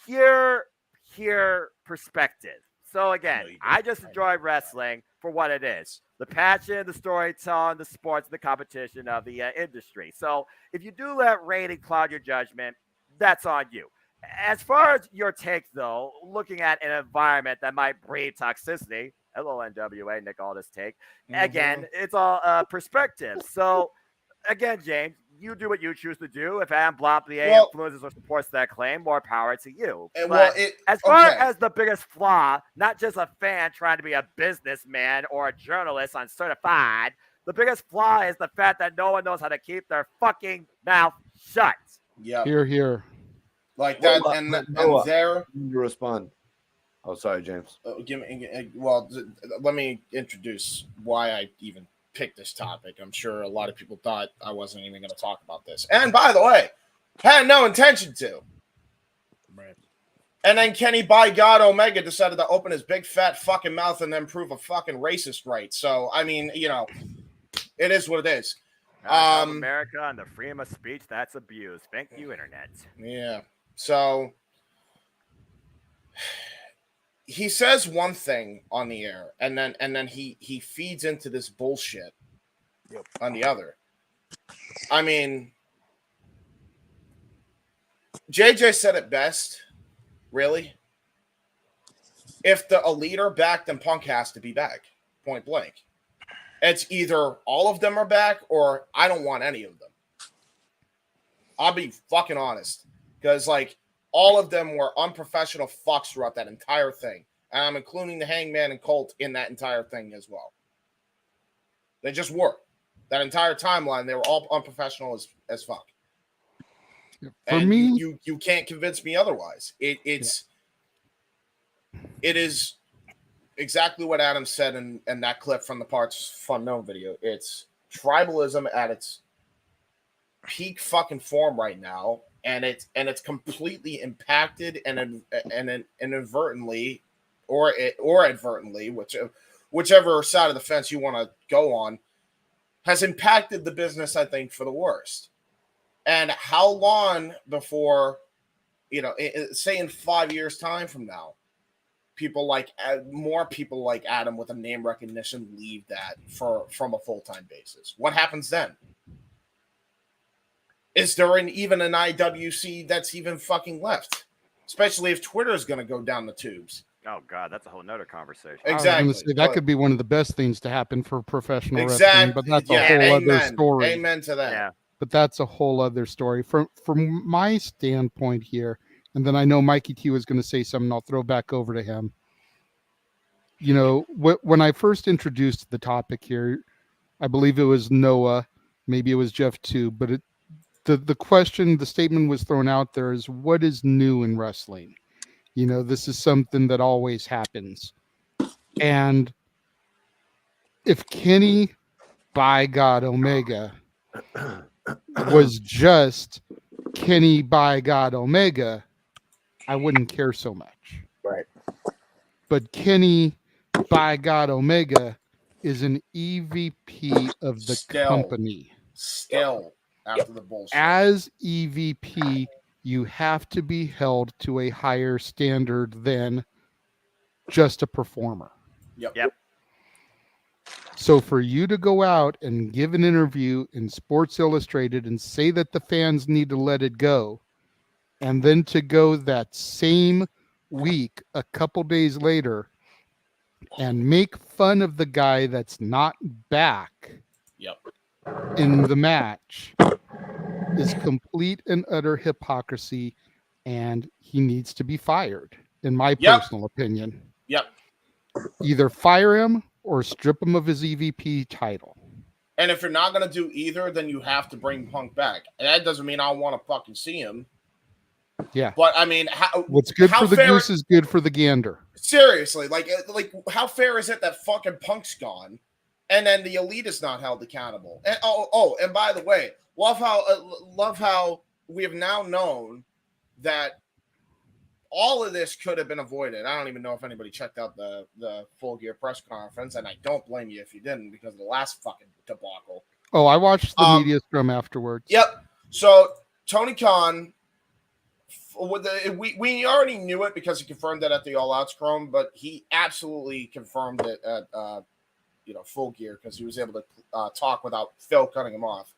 pure perspective. So again, I just enjoy wrestling for what it is. The passion, the storytelling, the sports, the competition of the industry. So if you do let rating cloud your judgment, that's on you. As far as your take, though, looking at an environment that might breed toxicity, hello, NWA, Nick Aldis take. Again, it's all perspective. So again, James, you do what you choose to do. If Adam Blompier influences or supports that claim, more power to you. But as far as the biggest flaw, not just a fan trying to be a businessman or a journalist on Certified, the biggest flaw is the fact that no one knows how to keep their fucking mouth shut. Yeah. Here. Like that, and there. You respond. Oh, sorry, James. Let me introduce why I even picked this topic. I'm sure a lot of people thought I wasn't even going to talk about this. And by the way, had no intention to. Right. And then Kenny by God Omega decided to open his big fat fucking mouth and then prove a fucking racist right. So, I mean, you know, it is what it is. America and the freedom of speech, that's abuse. Thank you, Internet. Yeah. So he says one thing on the air, and then he feeds into this bullshit on the other. I mean, JJ said it best, really. If a leader back, then Punk has to be back, point blank. It's either all of them are back or I don't want any of them. I'll be fucking honest. Because, like, all of them were unprofessional fucks throughout that entire thing. And I'm including the Hangman and Colt in that entire thing as well. They just were. That entire timeline, they were all unprofessional as fuck. For me, you can't convince me otherwise. It is exactly what Adam said in that clip from the Parts Fun Known video. It's tribalism at its peak fucking form right now, and it's completely impacted and inadvertently or advertently, whichever side of the fence you want to go on, has impacted the business, I think, for the worst. And how long before, say in 5 years' time from now, more people like Adam with a name recognition leave that from a full-time basis? What happens then? Is there even an IWC that's even fucking left? Especially if Twitter is going to go down the tubes. Oh God, that's a whole nother conversation. Exactly. That could be one of the best things to happen for professional wrestling, but that's a whole other story. Amen to that. Yeah. But that's a whole other story. From my standpoint here, and then I know Mikey T was going to say something. I'll throw back over to him. you know, when I first introduced the topic here, I believe it was Noah, maybe it was Jeff too, but the question, the statement was thrown out there is, what is new in wrestling? You know, this is something that always happens. And if Kenny, by God, Omega was just Kenny, by God, Omega, I wouldn't care so much. Right. But Kenny, by God, Omega is an EVP of the company. Still, after the bullshit. As EVP, you have to be held to a higher standard than just a performer. Yep. So for you to go out and give an interview in Sports Illustrated and say that the fans need to let it go, and then to go that same week, a couple days later, and make fun of the guy that's not back in the match is complete and utter hypocrisy, and he needs to be fired, in my personal opinion. Yep. Either fire him or strip him of his EVP title. And if you're not going to do either, then you have to bring Punk back. And that doesn't mean I want to fucking see him. Yeah. But, I mean, what's good for the goose is good for the gander. Seriously, like how fair is it that fucking Punk's gone, and then the Elite is not held accountable? And and by the way, love how we have now known that all of this could have been avoided. I don't even know if anybody checked out the Full Gear press conference, and I don't blame you if you didn't, because of the last fucking debacle. Oh, I watched the media scrum afterwards. Yep. So Tony Khan, we already knew it because he confirmed it at the All Out scrum, but he absolutely confirmed it at Full Gear because he was able to talk without Phil cutting him off.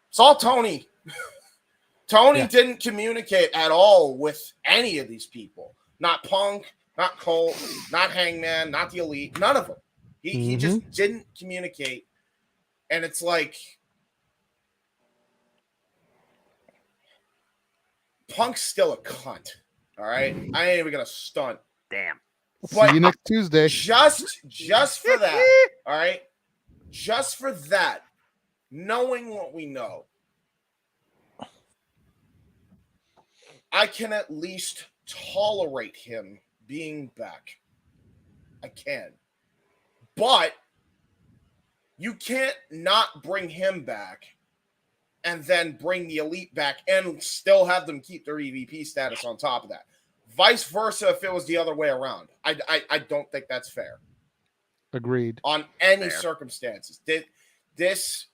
It's all Tony. Tony didn't communicate at all with any of these people. Not Punk, not Colt, not Hangman, not the Elite, none of them. He just didn't communicate. And it's like, Punk's still a cunt. All right? I ain't even going to stunt. Damn. See you next Tuesday. Just for that, all right? Just for that, knowing what we know, I can at least tolerate him being back. I can. But you can't not bring him back and then bring the Elite back and still have them keep their EVP status on top of that. Vice versa if it was the other way around. I don't think that's fair. Agreed. On any circumstances. This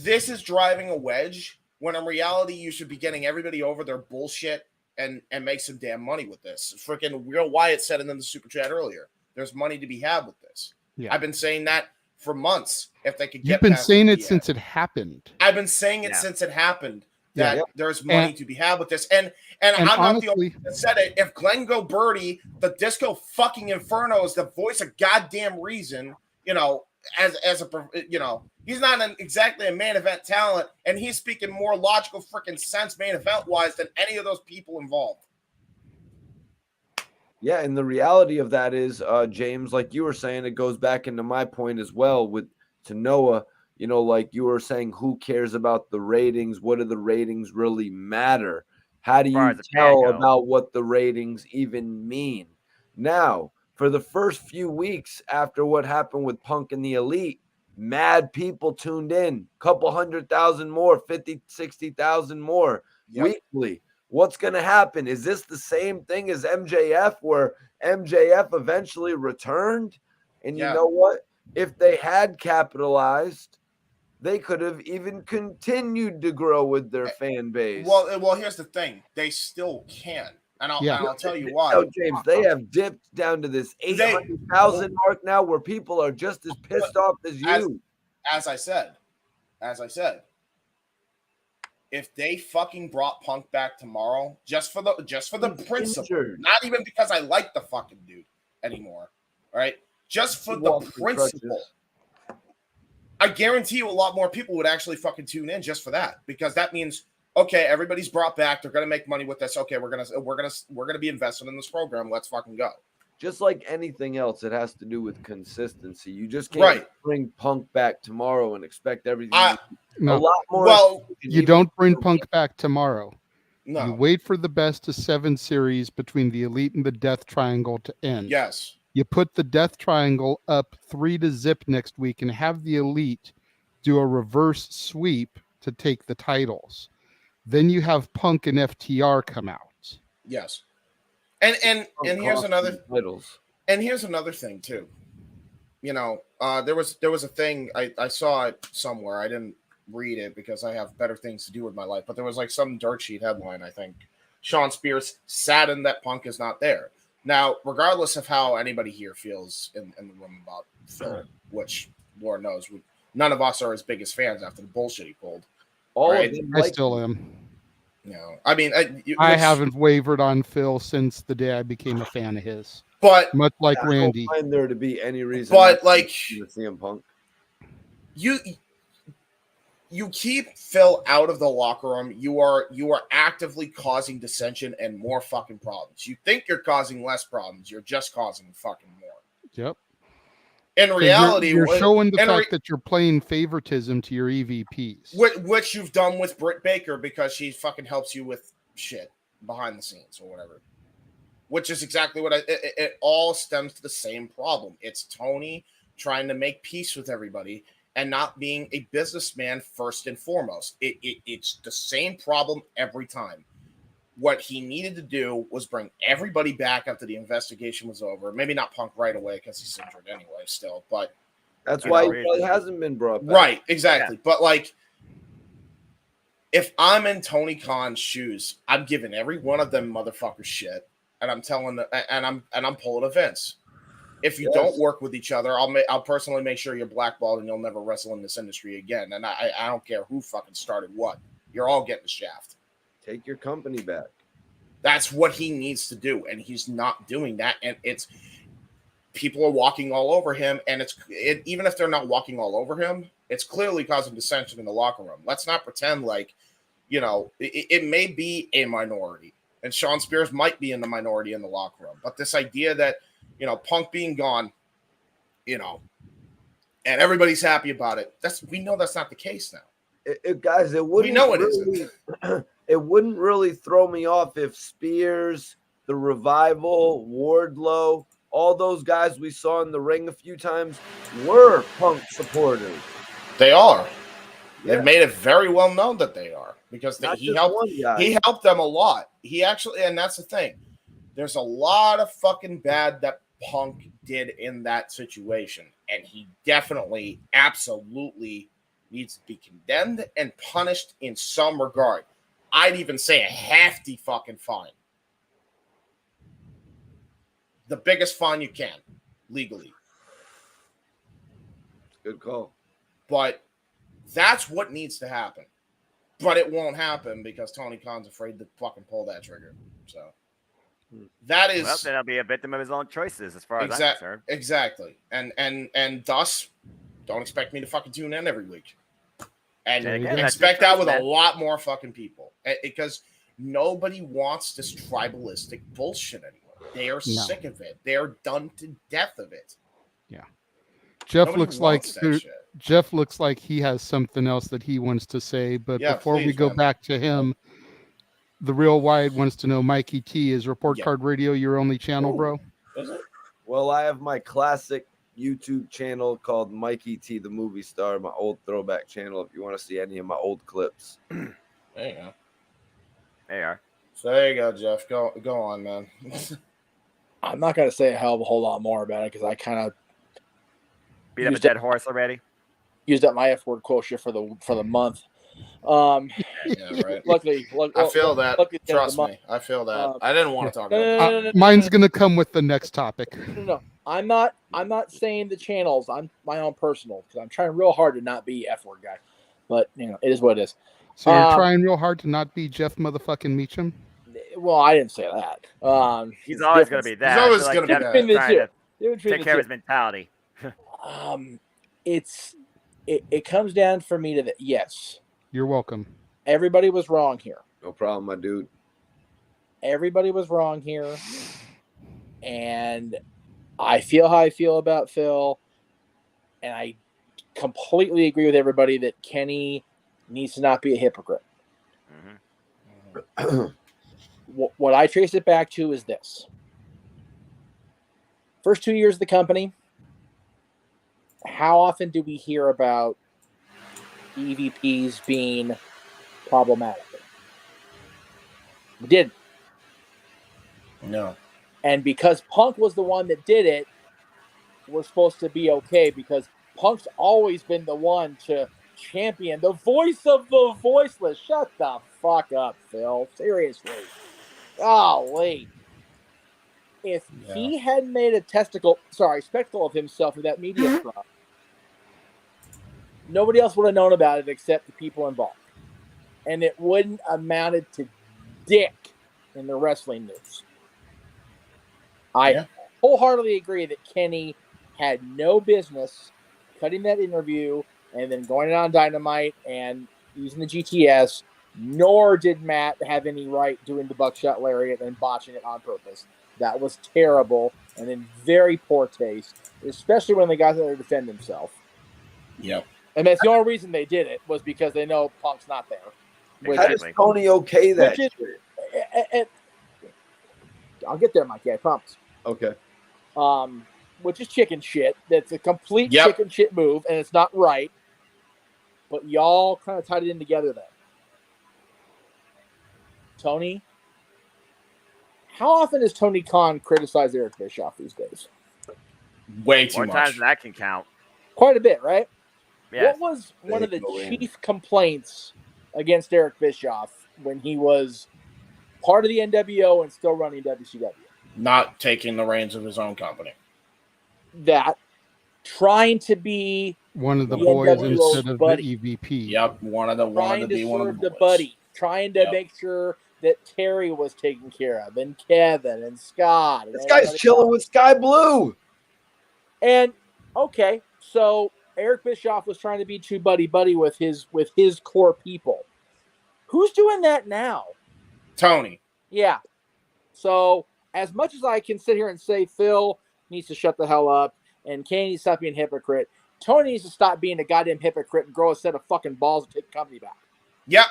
is driving a wedge when in reality you should be getting everybody over their bullshit and make some damn money with this. Freaking Real Wyatt said it in the super chat earlier. There's money to be had with this. Yeah. I've been saying that for months. If they could get You've been past saying the it since it happened. I've been saying it since it happened that there's money to be had with this. And I'm honestly, not the only one that said it. If Glenn Goberti, the Disco fucking Inferno, is the voice of goddamn reason, as a he's not exactly a main event talent, and he's speaking more logical freaking sense main event wise than any of those people involved. Yeah, and the reality of that is, James, like you were saying, it goes back into my point as well to Noah. Like you were saying, who cares about the ratings? What do the ratings really matter? How do you tell about what the ratings even mean? Now, for the first few weeks after what happened with Punk and the Elite, mad people tuned in, couple 100,000 more, 50, 60,000 more weekly. What's going to happen? Is this the same thing as MJF, where MJF eventually returned? And you know what? If they had capitalized, they could have even continued to grow with their fan base. Well, here's the thing. They still can. And I'll tell you why. No, James, they have dipped down to this 800,000 mark now where people are just as pissed off as you. As I said, if they fucking brought Punk back tomorrow, just for the principle, not even because I like the fucking dude anymore, right? Just for the principle, I guarantee you a lot more people would actually fucking tune in just for that, because that means Okay, everybody's brought back. They're gonna make money with this. Okay, we're gonna be invested in this program. Let's fucking go. Just like anything else, it has to do with consistency. You just can't bring Punk back tomorrow and expect everything. A lot more. Well, you don't bring Punk back tomorrow. No. You wait for the best of 7 series between the Elite and the Death Triangle to end. Yes. You put the Death Triangle up 3-0 next week and have the Elite do a reverse sweep to take the titles. Then you have Punk and FTR come out. Yes. And here's another thing too. You know, there was a thing I saw it somewhere. I didn't read it because I have better things to do with my life. But there was like some dirt sheet headline. I think Sean Spears saddened that Punk is not there. Now, regardless of how anybody here feels in the room about Phil, which Lord knows, none of us are as big as fans after the bullshit he pulled. I still am. You know, I mean, I haven't wavered on Phil since the day I became a fan of his. But much like I Randy, don't find there to be any reason. But like CM Punk, you keep Phil out of the locker room. You are actively causing dissension and more fucking problems. You think you're causing less problems. You're just causing fucking more. Yep. In reality, you're showing the fact that you're playing favoritism to your EVPs, which you've done with Britt Baker because she fucking helps you with shit behind the scenes or whatever. Which is exactly what it all stems to the same problem. It's Tony trying to make peace with everybody and not being a businessman first and foremost. It's the same problem every time. What he needed to do was bring everybody back after the investigation was over. Maybe not Punk right away because he's injured anyway still, but that's why he really hasn't been brought back. Right, exactly. Yeah. But like, if I'm in Tony Khan's shoes, I'm giving every one of them motherfuckers shit, and I'm telling them, and I'm pulling events. If you don't work with each other, I'll personally make sure you're blackballed and you'll never wrestle in this industry again. And I don't care who fucking started what. You're all getting the shaft. Take your company back. That's what he needs to do, and he's not doing that. And it's people are walking all over him, and even if they're not walking all over him, it's clearly causing dissension in the locker room. Let's not pretend like, you know, it may be a minority, and Sean Spears might be in the minority in the locker room. But this idea that, you know, Punk being gone, you know, and everybody's happy about it, we know that's not the case now. Guys, it wouldn't. We know it really, isn't. It wouldn't really throw me off if Spears, the Revival, Wardlow, all those guys we saw in the ring a few times were Punk supporters. They are. Yeah. They've made it very well known that they are because he helped them a lot. He actually, and that's the thing. There's a lot of fucking bad that Punk did in that situation, and he definitely, absolutely needs to be condemned and punished in some regard. I'd even say a hefty fucking fine. The biggest fine you can, legally. Good call. But that's what needs to happen. But it won't happen because Tony Khan's afraid to fucking pull that trigger. So that is... Well, then he'll be a victim of his own choices as far as I'm concerned. Exactly. And thus, don't expect me to fucking tune in every week. And expect that with a lot more fucking people. Because nobody wants this tribalistic bullshit anymore. They are sick of it. They are done to death of it. Yeah. Jeff looks like he has something else that he wants to say. But before we go back to him, the Real Wide wants to know, Mikey T, is Report Card Radio your only channel, bro? Is it? Well, I have my classic YouTube channel called Mikey T, the movie star, my old throwback channel. If you want to see any of my old clips, there you go. There you are. So there you go, Jeff. Go on, man. I'm not gonna say a hell of a whole lot more about it because I kind of beat up a dead horse already. Used up my F word quotient for the month. Yeah, right. Luckily, I feel that. Trust me, I feel that. I didn't want to talk about it. Mine's gonna come with the next topic. No. I'm not saying the channels. I'm my own personal because I'm trying real hard to not be F word guy, but you know it is what it is. So you're trying real hard to not be Jeff motherfucking Meacham. Well, I didn't say that. He's always going to be that. He's always going to be that. Take care of his mentality. It comes down for me to the yes. You're welcome. everybody was wrong here. No problem, my dude. Everybody was wrong here. And I feel how I feel about Phil. And I completely agree with everybody that Kenny needs to not be a hypocrite. What I trace it back to is this. First 2 years of the company, how often do we hear about EVPs being problematic? We didn't. No. And because Punk was the one that did it, we're supposed to be okay because Punk's always been the one to champion the voice of the voiceless. Shut the fuck up, Phil. Seriously. Golly. If he had made a spectacle of himself with that media scrum, nobody else would have known about it except the people involved. And it wouldn't amounted to dick in the wrestling news. I wholeheartedly agree that Kenny had no business cutting that interview and then going on Dynamite and using the GTS, nor did Matt have any right doing the buckshot lariat and botching it on purpose. That was terrible and in very poor taste, especially when the guy's there to defend himself. Yep. And that's the only reason they did it was because they know Punk's not there. How does Tony okay that? I'll get there, Mikey, I promise. Okay. Which is chicken shit. That's a complete chicken shit move, and it's not right. But y'all kind of tied it in together then. Tony, how often does Tony Khan criticize Eric Bischoff these days? Way too More much. times than that can count. Quite a bit, right? Yes. What was one of the chief complaints against Eric Bischoff when he was part of the NWO and still running WCW? Not taking the reins of his own company. That trying to be one of the boys NWO's instead of buddy. the EVP. Yep, wanted to be one of the boys. Buddy, trying to make sure that Terry was taken care of, and Kevin and Scott. And this guy's chilling with Sky Blue. And okay, so Eric Bischoff was trying to be too buddy with his core people. Who's doing that now? Tony. Yeah. So as much as I can sit here and say Phil needs to shut the hell up and Kenny needs to stop being a hypocrite, Tony needs to stop being a goddamn hypocrite and grow a set of fucking balls and take the company back. Yep.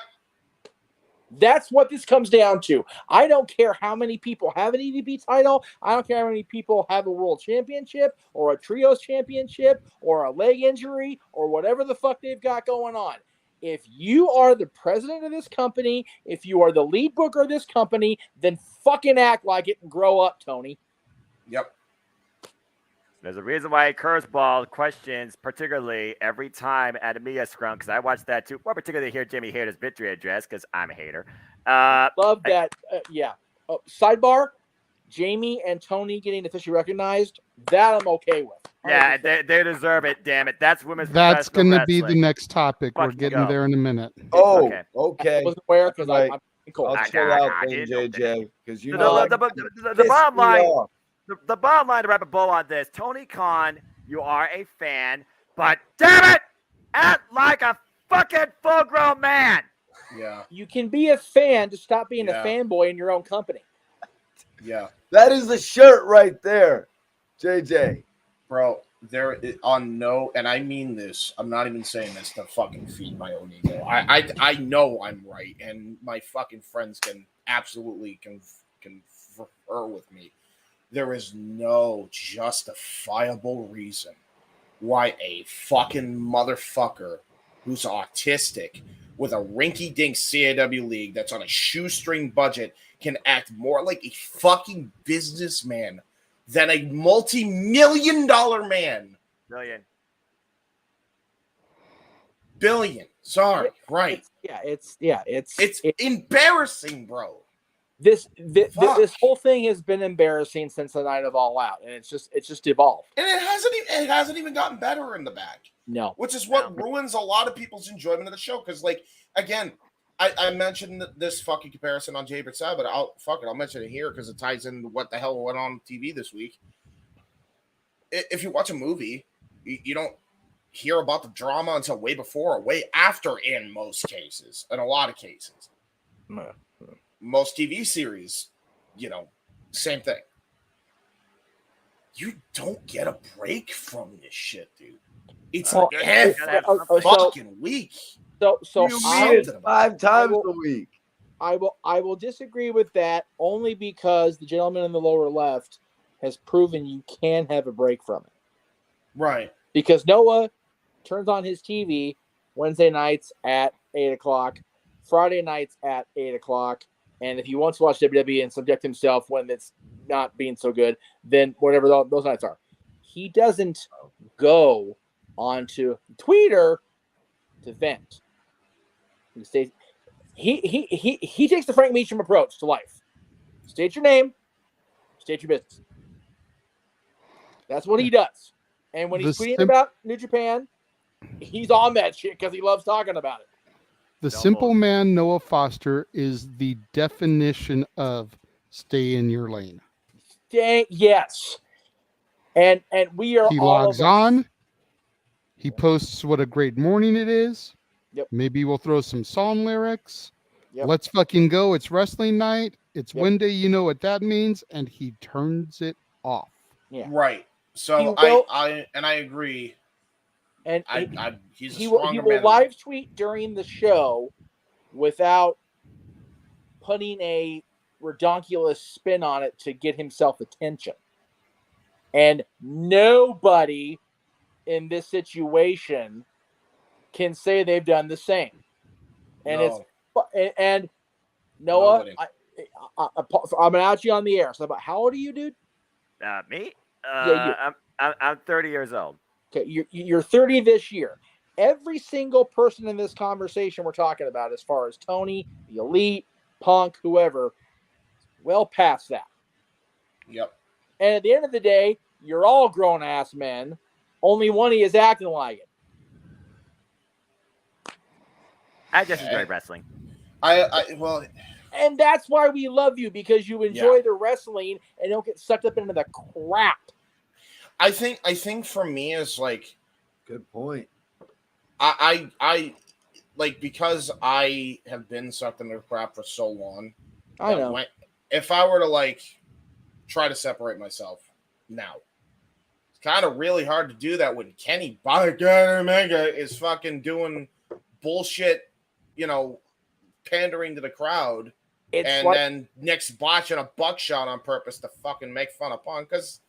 That's what this comes down to. I don't care how many people have an EVP title. I don't care how many people have a world championship or a trios championship or a leg injury or whatever the fuck they've got going on. If you are the president of this company, if you are the lead booker of this company, then fucking act like it and grow up, Tony. Yep. There's a reason why Kurzball questions, particularly every time at a media scrum, because I watched that too. More particularly hear Jimmy Hater's victory address, because I'm a hater. Love that. Yeah. Oh, sidebar: Jamie and Tony getting officially recognized. That I'm okay with. 100%. Yeah, they deserve it. Damn it, that's women's. That's going to be the next topic. We're getting there in a minute. Oh, okay. I wasn't aware because I'm cool. I'll chill out then, JJ, because you know the bottom line. The bottom line to wrap a bow on this, Tony Khan, you are a fan, but damn it, act like a fucking full-grown man. Yeah. You can be a fan to stop being a fanboy in your own company. Yeah. That is the shirt right there, JJ. Bro, there is on no, and I mean this, I'm not even saying this to fucking feed my own ego. I know I'm right, and my fucking friends can absolutely confer with me. There is no justifiable reason why a fucking motherfucker who's autistic with a rinky-dink CAW league that's on a shoestring budget can act more like a fucking businessman than a multi-million-dollar man. Billion. Sorry. Right. It's embarrassing, bro. This whole thing has been embarrassing since the night of All Out, and it's just evolved. And it hasn't even gotten better in the back. No, which is what ruins a lot of people's enjoyment of the show. Because, like, again, I mentioned this fucking comparison on Hebert side, but I'll mention it here because it ties in what the hell went on TV this week. If you watch a movie, you don't hear about the drama until way before or way after in most cases, in a lot of cases. Most TV series, same thing. You don't get a break from this shit, dude. It's every fucking week. So you mean it's 5 times a week? I will disagree with that only because the gentleman in the lower left has proven you can have a break from it. Right. Because Noah turns on his TV Wednesday nights at 8 o'clock, Friday nights at 8 o'clock, and if he wants to watch WWE and subject himself when it's not being so good, then whatever those nights are. He doesn't go onto Twitter to vent. He stays. He takes the Frank Meacham approach to life. State your name, state your business. That's what he does. And when he's tweeting about New Japan, he's on that shit because he loves talking about it. The simple man, Noah Foster, is the definition of stay in your lane. Yes. And we are He all logs on. He posts what a great morning it is. Yep. Maybe we'll throw some song lyrics. Yep. Let's fucking go. It's wrestling night. It's Wednesday. You know what that means. And he turns it off. Yeah. Right. So I agree. And he's a he stronger will man. live tweet during the show without putting a redonkulous spin on it to get himself attention. And nobody in this situation can say they've done the same. And and Noah, I'm gonna ask you on the air. So, about how old are you, dude? Me? Yeah, I'm 30 years old. Okay, you're 30 this year. Every single person in this conversation we're talking about, as far as Tony, the Elite, Punk, whoever, well past that. Yep. And at the end of the day, you're all grown ass men. Only one of you is acting like it. I just enjoy wrestling. And that's why we love you, because you enjoy the wrestling and don't get sucked up into the crap. I think for me is like, good point. I like, because I have been sucked into the crap for so long. I know. If I were to like try to separate myself now, it's kind of really hard to do that when Kenny Omega is fucking doing bullshit, pandering to the crowd, then Nick's botching a buckshot on purpose to fucking make fun of Punk. Because,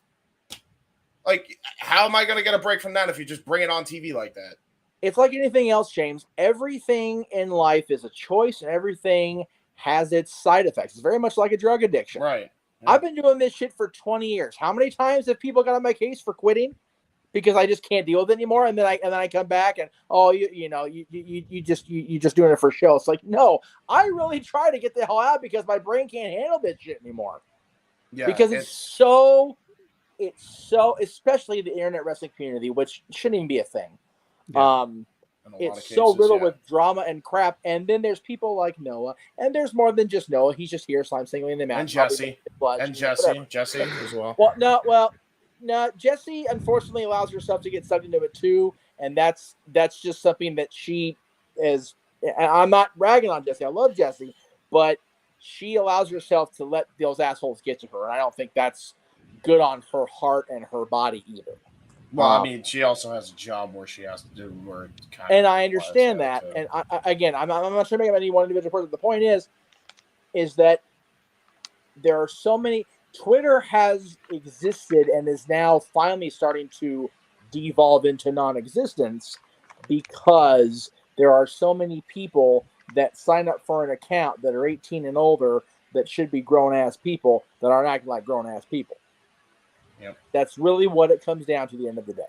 like, how am I going to get a break from that if you just bring it on TV like that? It's like anything else, James. Everything in life is a choice, and everything has its side effects. It's very much like a drug addiction. Right. Yeah. I've been doing this shit for 20 years. How many times have people got on my case for quitting because I just can't deal with it anymore? And then I come back and you just doing it for show. It's like, no, I really try to get the hell out because my brain can't handle this shit anymore. Yeah, because it's so, especially the internet wrestling community, which shouldn't even be a thing. Yeah. It's so riddled with drama and crap. And then there's people like Noah, and there's more than just Noah. He's just here, so I'm singling them out. And Jesse. Jesse as well. No, Jesse unfortunately allows herself to get sucked into it too, and that's just something that she is. And I'm not ragging on Jesse. I love Jesse, but she allows herself to let those assholes get to her, and I don't think that's good on her heart and her body either. Well, I mean, she also has a job where she has to do work. And I understand that. And I'm not trying to make up any one individual person. The point is that there are so many. Twitter has existed and is now finally starting to devolve into non-existence because there are so many people that sign up for an account that are 18 and older that should be grown-ass people that aren't acting like grown-ass people. Yep. That's really what it comes down to the end of the day.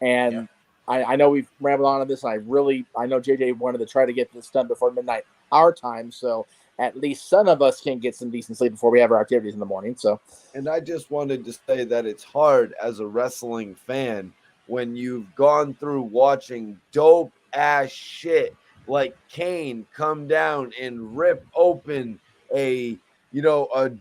And I know we've rambled on this. I know JJ wanted to try to get this done before midnight our time, so at least some of us can get some decent sleep before we have our activities in the morning. So, and I just wanted to say that it's hard as a wrestling fan when you've gone through watching dope ass shit like Kane come down and rip open a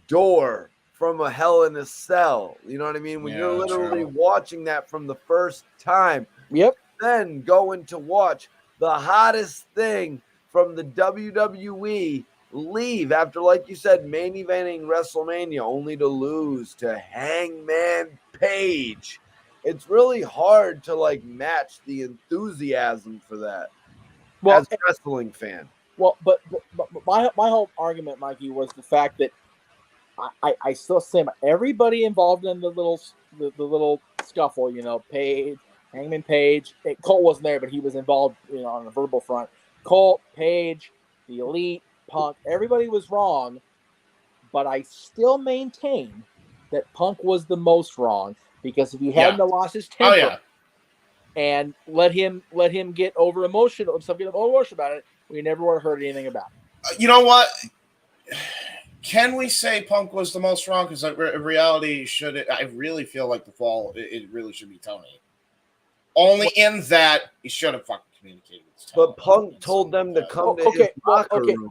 door from a Hell in a Cell. You know what I mean? When you're literally watching that from the first time, Yep. Then going to watch the hottest thing from the WWE leave after, like you said, main eventing WrestleMania, only to lose to Hangman Page. It's really hard to like match the enthusiasm for that as a wrestling fan. Well, but my whole argument, Mikey, was the fact that I still say everybody involved in the little scuffle, Page, Hangman Page. Cole wasn't there, but he was involved, on the verbal front. Cole, Page, the Elite, Punk, everybody was wrong, but I still maintain that Punk was the most wrong, because if he hadn't lost his temper and let him get over emotional, something over emotional about it, we never would have heard anything about it. You know what? Can we say Punk was the most wrong? Because in reality, I really feel like the fall, it really should be Tony. Only in that he should have fucking communicated with his But Punk told them to come to his locker room.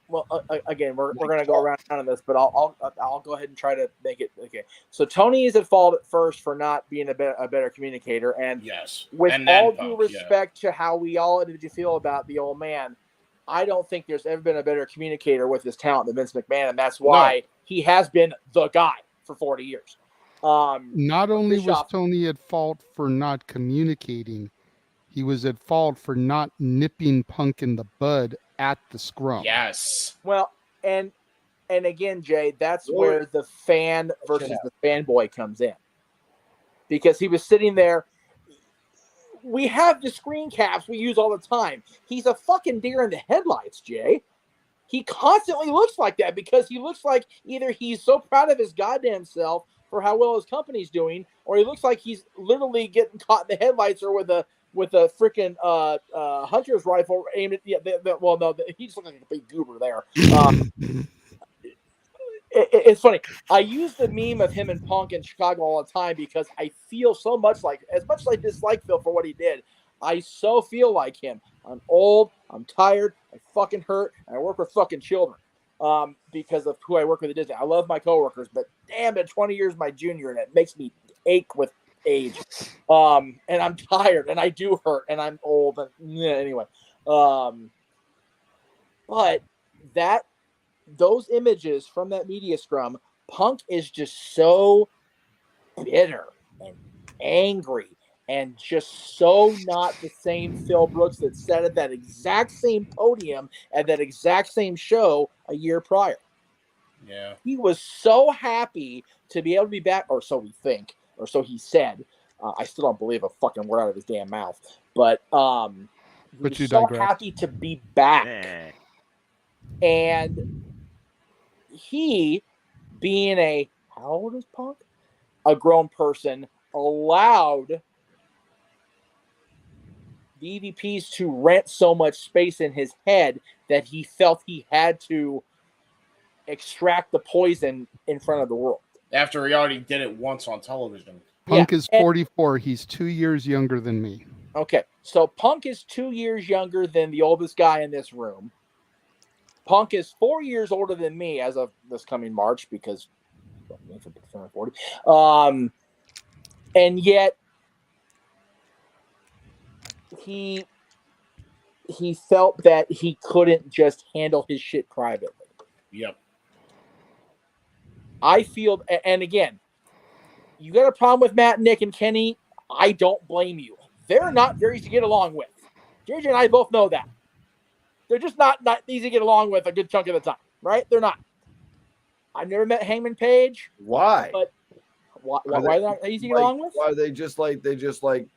Well, again, we're going to go around on this, but I'll go ahead and try to make it okay. So Tony is at fault at first for not being a better communicator, and with all due respect to how we all did you feel about the old man, I don't think there's ever been a better communicator with his talent than Vince McMahon, and that's why he has been the guy for 40 years. Not only was Tony at fault for not communicating, he was at fault for not nipping Punk in the bud at the scrum. Yes. Well, and again, Jay, that's where the fan versus the fanboy comes in. Because he was sitting there. We have the screen caps we use all the time. He's a fucking deer in the headlights, Jay. He constantly looks like that because he looks like either he's so proud of his goddamn self for how well his company's doing, or he looks like he's literally getting caught in the headlights or with a freaking hunter's rifle aimed at he just looks like a big goober there. It's funny. I use the meme of him and Punk in Chicago all the time because I feel so much like, as much as I dislike Phil for what he did, I so feel like him. I'm old, I'm tired, I fucking hurt, and I work with fucking children because of who I work with at Disney. I love my coworkers, but damn it, 20 years my junior, and it makes me ache with age. And I'm tired, and I do hurt, and I'm old, and anyway. But those images from that media scrum, Punk is just so bitter and angry and just so not the same Phil Brooks that sat at that exact same podium at that exact same show a year prior. Yeah. He was so happy to be able to be back, or so we think, or so he said. I still don't believe a fucking word out of his damn mouth. But he was so happy to be back. And he, being how old is Punk? A grown person, allowed the EVPs to rent so much space in his head that he felt he had to extract the poison in front of the world. After he already did it once on television. Punk is 44. He's 2 years younger than me. Okay, so Punk is 2 years younger than the oldest guy in this room. Punk is 4 years older than me as of this coming March because I'm 40. And yet he felt that he couldn't just handle his shit privately. Yep. I feel, and again, you got a problem with Matt, Nick, and Kenny. I don't blame you. They're not very easy to get along with. JJ and I both know that. They're just not easy to get along with a good chunk of the time, right? They're not. I've never met Hangman Page. Why? But why are they not easy to get along with? Why they just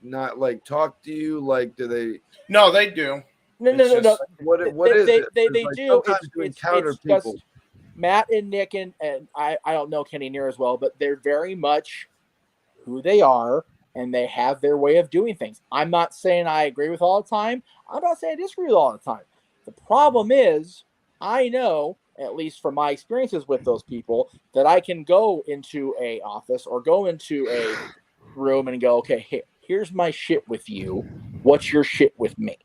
not like talk to you? Like, do they? No, they do. No. What is it? They Like, do. sometimes you encounter people. Just Matt and Nick and I don't know Kenny near as well, but they're very much who they are, and they have their way of doing things. I'm not saying I agree with all the time. I'm not saying I disagree with all the time. The problem is, I know, at least from my experiences with those people, that I can go into a office or go into a room and go, okay, here's my shit with you. What's your shit with me?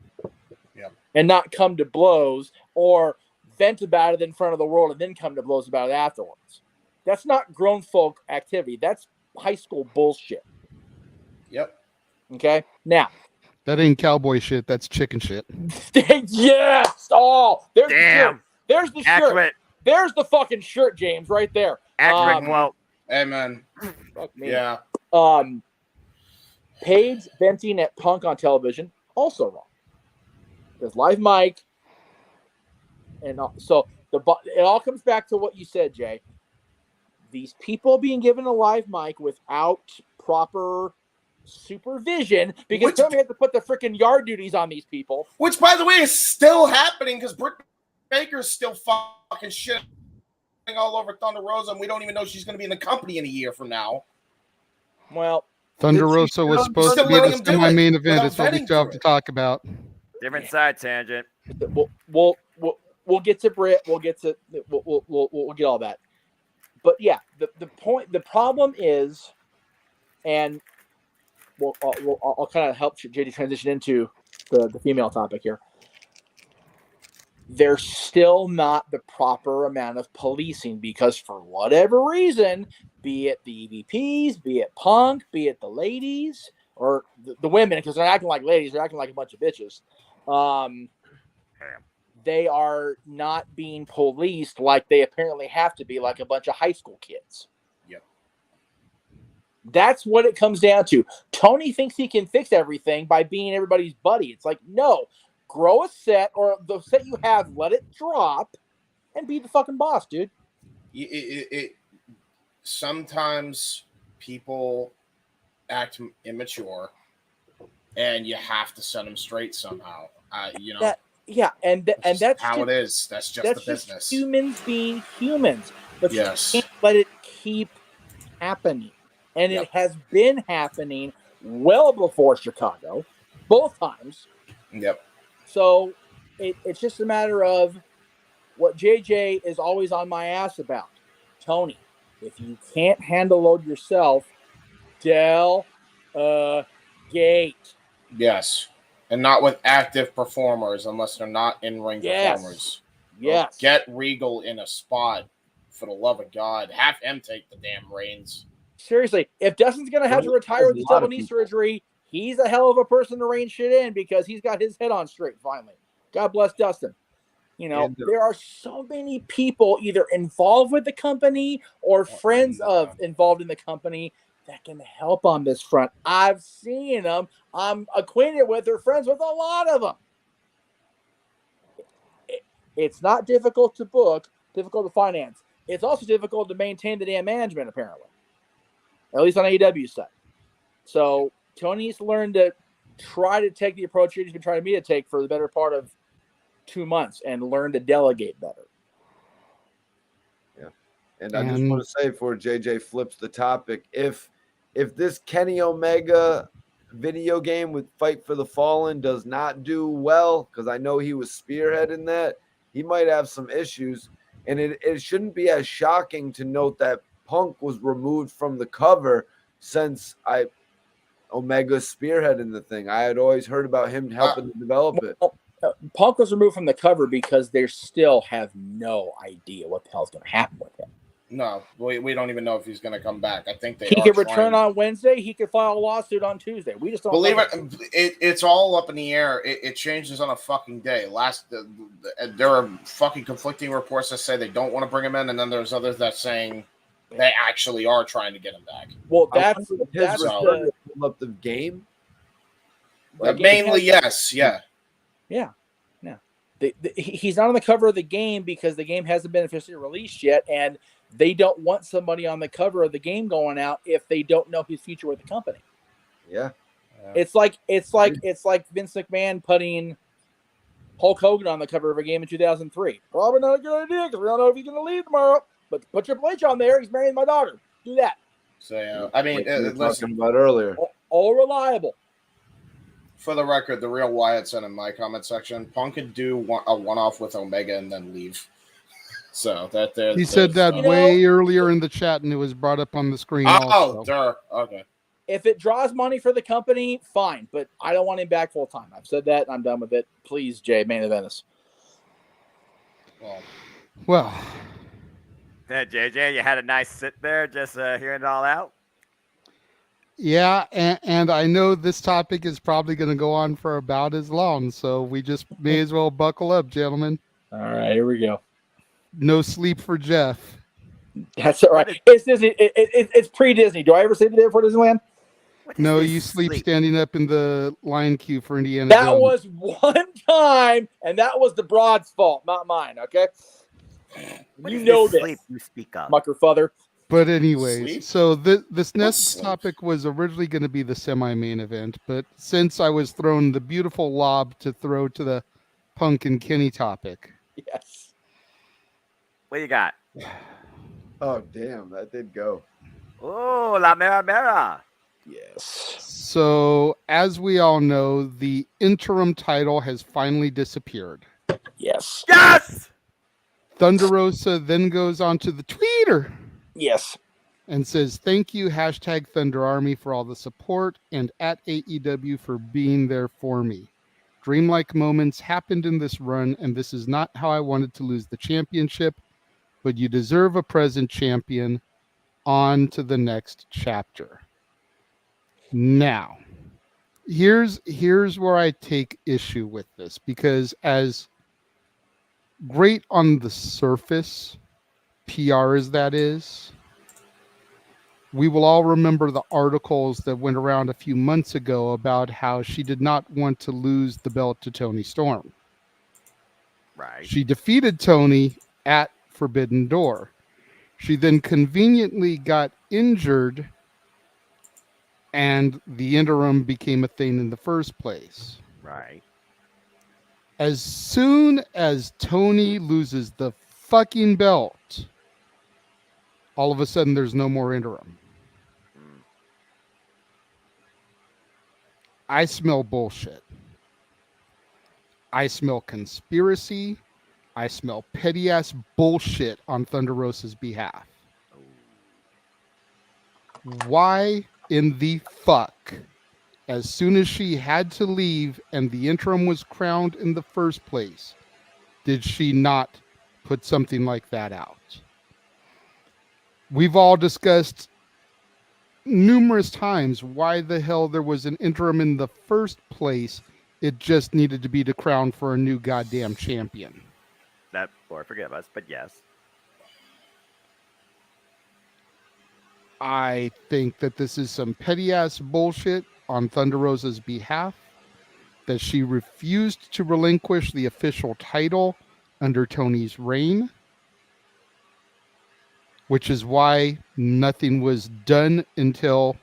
Yeah. And not come to blows or vent about it in front of the world and then come to blows about it afterwards. That's not grown folk activity. That's high school bullshit. Yep. Okay, now That ain't cowboy shit. That's chicken shit. yes. Oh, there's the shirt. Damn. There's the shirt. Accurate. There's the fucking shirt, James, right there. Accurate quote. Amen. Fuck me. Yeah. Paige venting at Punk on television, also wrong. Because live mic, and so it all comes back to what you said, Jay. These people being given a live mic without proper supervision, because somebody has to put the freaking yard duties on these people. Which, by the way, is still happening because Britt Baker's still fucking shit all over Thunder Rosa, and we don't even know she's going to be in the company in a year from now. Well, Thunder Rosa was supposed to be the semi-main event. It's what we still have to talk about. Different side tangent. We'll get to Britt. We'll get to we'll get all that. But yeah, the problem is, and I'll kind of help JD transition into the female topic here. There's still not the proper amount of policing because for whatever reason, be it the EVPs, be it Punk, be it the ladies or the women, because they're acting like ladies, they're acting like a bunch of bitches. They are not being policed like they apparently have to be, like a bunch of high school kids. Yep. That's what it comes down to. Tony thinks he can fix everything by being everybody's buddy. It's like, no. Grow a set, or the set you have, let it drop, and be the fucking boss, dude. Sometimes people act immature, and you have to set them straight somehow. And that's how it is. That's just the business. Just humans being humans, but yes, you can't let it keep happening, and it has been happening well before Chicago, both times. Yep. So it's just a matter of what JJ is always on my ass about. Tony, if you can't handle load yourself, delegate. Yes. And not with active performers unless they're not in-ring performers. Yes. Get Regal in a spot, for the love of God. Have him take the damn reins. Seriously, if Dustin's going to have to retire with his double knee surgery, he's a hell of a person to rein shit in because he's got his head on straight finally. God bless Dustin. You know, there are so many people either involved with the company or friends of involved in the company that can help on this front. I've seen them. I'm acquainted with or friends with a lot of them. It's not difficult to book, difficult to finance. It's also difficult to maintain the damn management, apparently. At least on AEW side. So Tony needs to learn to try to take the approach he's been trying me to take for the better part of 2 months and learn to delegate better. Yeah. And I just want to say before JJ flips the topic, if this Kenny Omega video game with Fight for the Fallen does not do well, because I know he was spearheading that, he might have some issues. And it shouldn't be as shocking to note that Punk was removed from the cover since Omega spearheading the thing. I had always heard about him helping to develop it. Punk was removed from the cover because they still have no idea what the hell's going to happen with him. No, we don't even know if he's going to come back. I think he could return on Wednesday. He could file a lawsuit on Tuesday. We just don't believe it's all up in the air. It changes on a fucking day. There are fucking conflicting reports that say they don't want to bring him in, and then there's others that saying they actually are trying to get him back. Well, that's up the game. Mainly, yes, yeah. He's not on the cover of the game because the game hasn't been officially released yet, and they don't want somebody on the cover of the game going out if they don't know his future with the company. Yeah. It's like Vince McMahon putting Hulk Hogan on the cover of a game in 2003. Probably not a good idea because we don't know if he's going to leave tomorrow. But put Triple H on there. He's marrying my daughter. Do that. So I mean, we were talking about earlier. All reliable. For the record, the real Wyatt said in my comment section, Punk could do a one-off with Omega and then leave. So he said that way earlier in the chat, and it was brought up on the screen. Okay. If it draws money for the company, fine, but I don't want him back full time. I've said that, and I'm done with it. Please, Jay, main event us. Well. Yeah, JJ, you had a nice sit there, just hearing it all out. Yeah, and I know this topic is probably going to go on for about as long, so we just may as well buckle up, gentlemen. All right, here we go. No sleep for Jeff. That's all right. It's Disney. It's pre-Disney. Do I ever say the day before Disneyland? No, you sleep standing up in the line queue for Indiana That Jones. was one time, and that was the broad's fault, not mine. Okay, you know this. Sleep you speak of. Mucker father. But anyways, Sleep? so this next sleep? topic was originally going to be the semi-main event, but since I was thrown the beautiful lob to throw to the Punk and Kenny topic. Yes. What you got? Oh, damn, that did go. Oh, La Mera Mera. Yes. So, as we all know, the interim title has finally disappeared. Yes. Yes! Thunder Rosa then goes on to the Twitter. Yes. And says, thank you, hashtag Thunder Army, for all the support, and at AEW for being there for me. Dreamlike moments happened in this run, and this is not how I wanted to lose the championship, but you deserve a present champion. On to the next chapter. Now, here's where I take issue with this, because as great on the surface PR as that is, we will all remember the articles that went around a few months ago about how she did not want to lose the belt to Toni Storm. Right. She defeated Toni at Forbidden Door. She then conveniently got injured, and the interim became a thing in the first place. Right. As soon as Toni loses the fucking belt, all of a sudden there's no more interim. I smell bullshit. I smell conspiracy. I smell petty ass bullshit on Thunder Rosa's behalf. Why in the fuck, as soon as she had to leave and the interim was crowned in the first place, did she not put something like that out? We've all discussed numerous times why the hell there was an interim in the first place. It just needed to be the crown for a new goddamn champion. That, Lord forgive us, but yes. I think that this is some petty ass bullshit on Thunder Rosa's behalf, that she refused to relinquish the official title under Toni's reign, which is why nothing was done until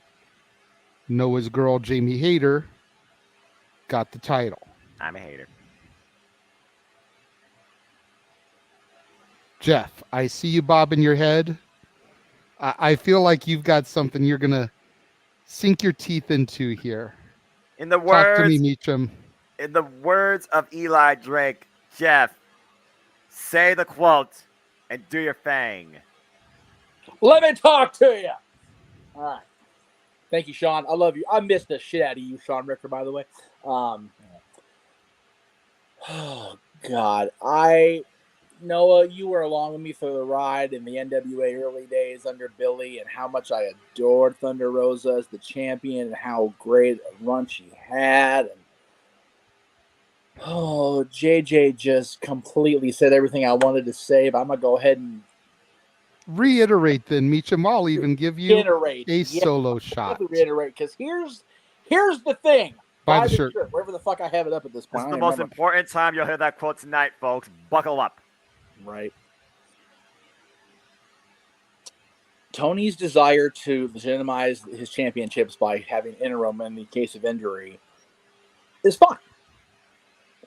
Noah's girl Jamie Hayter got the title. I'm a hater. Jeff, I see you bobbing your head. I feel like you've got something you're going to sink your teeth into here. In the Talk to me, words, Meacham. in the words of Eli Drake, Jeff, say the quote and do your thing. Let me talk to you. All right. Thank you, Sean. I love you. I missed the shit out of you, Sean Ricker, by the way. Oh, God. Noah, you were along with me for the ride in the NWA early days under Billy, and how much I adored Thunder Rosa as the champion and how great a run she had. And JJ just completely said everything I wanted to say, but I'm going to go ahead and Reiterate then, Meacham. I'll even give you a solo shot. Reiterate, because here's the thing. Buy the shirt. Wherever the fuck I have it up at this point. This is the most important time you'll hear that quote tonight, folks. Buckle up. Right. Tony's desire to legitimize his championships by having interim in the case of injury is fine.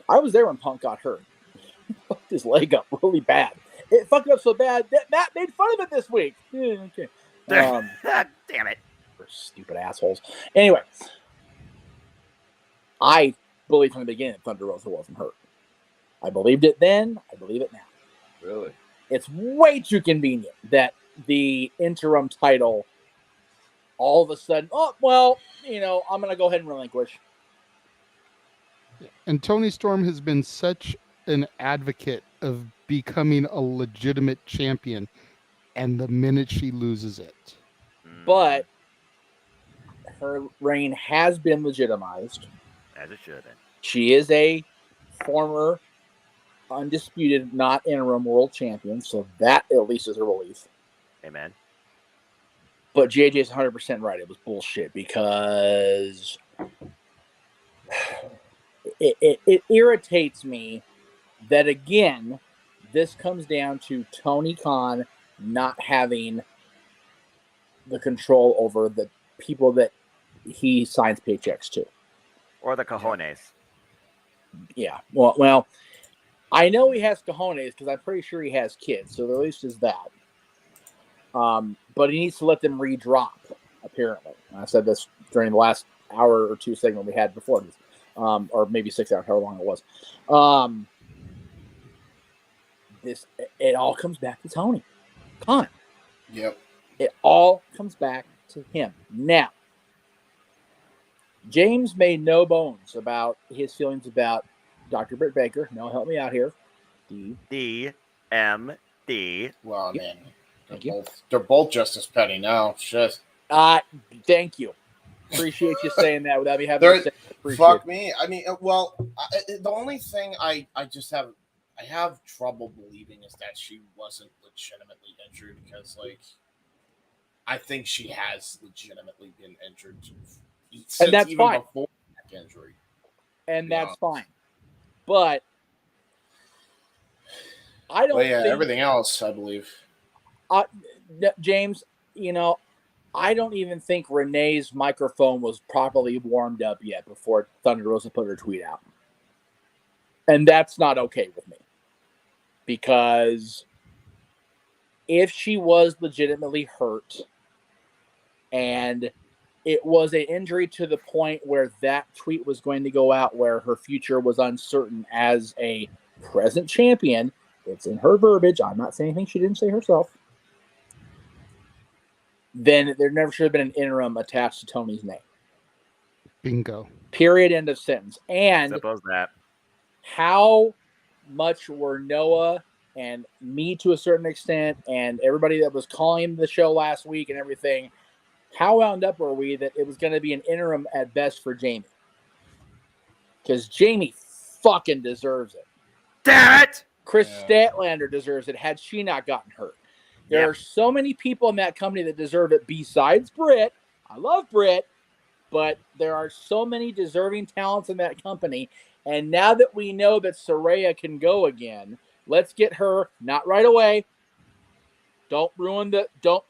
I was there when Punk got hurt. He fucked his leg up really bad. It fucked up so bad that Matt made fun of it this week. Yeah, okay. Damn it. Stupid assholes. Anyway, I believed from the beginning that Thunder Rosa wasn't hurt. I believed it then. I believe it now. Really? It's way too convenient that the interim title all of a sudden, I'm going to go ahead and relinquish. And Toni Storm has been such an advocate of becoming a legitimate champion, and the minute she loses it. But her reign has been legitimized. As it should have been. She is a former undisputed, not interim world champion, so that at least is a relief. Amen. But JJ is 100% right. It was bullshit because it irritates me that, again, this comes down to Tony Khan not having the control over the people that he signs paychecks to. Or the cojones. Yeah. Well, I know he has cojones because I'm pretty sure he has kids, so at least is that. But he needs to let them redrop, apparently. And I said this during the last hour or two segment we had before this, or maybe 6 hours, however long it was. It all comes back to Tony Khan. Yep. It all comes back to him. Now, James made no bones about his feelings about Dr. Britt Baker. No, help me out here. DMD. Well, man, they're both just as petty now. Shit. Thank you. Appreciate you saying that without me having to say it. Fuck me. I mean, the only thing I have trouble believing is that she wasn't legitimately injured because, like, I think she has legitimately been injured and that's even fine. Before neck injury. And that's fine. But I don't think everything else, I believe. James, I don't even think Renee's microphone was properly warmed up yet before Thunder Rosa put her tweet out. And that's not okay with me. Because if she was legitimately hurt and it was an injury to the point where that tweet was going to go out where her future was uncertain as a present champion, it's in her verbiage. I'm not saying anything she didn't say herself. Then there never should have been an interim attached to Tony's name. Bingo. Period. End of sentence. And suppose that. How much were Noah and me to a certain extent and everybody that was calling the show last week and everything, how wound up were we that it was going to be an interim at best for Jamie? Because Jamie fucking deserves it. Damn it! Chris Statlander deserves it had she not gotten hurt. There are so many people in that company that deserve it besides Britt. I love Britt, but there are so many deserving talents in that company. And now that we know that Saraya can go again, let's get her, not right away. Don't ruin the, don't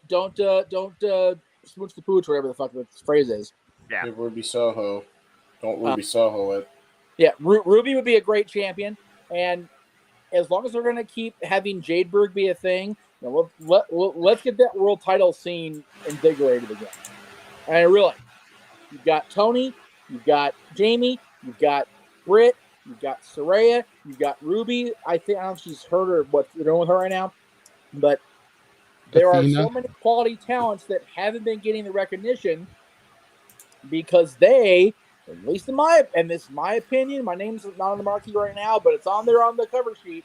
smooch the pooch, whatever the fuck the phrase is. Yeah. Ruby Soho. Don't Ruby Soho it. Yeah, Ruby would be a great champion. And as long as they're going to keep having Jadeberg be a thing, let's get that world title scene invigorated again. And really, you've got Tony, you've got Jamie, you've got Britt, you've got Saraya, you've got Ruby. I don't know if she's heard or what they're doing with her right now, but there are so many quality talents that haven't been getting the recognition because they, at least in my opinion, my name's not on the marquee right now, but it's on there on the cover sheet.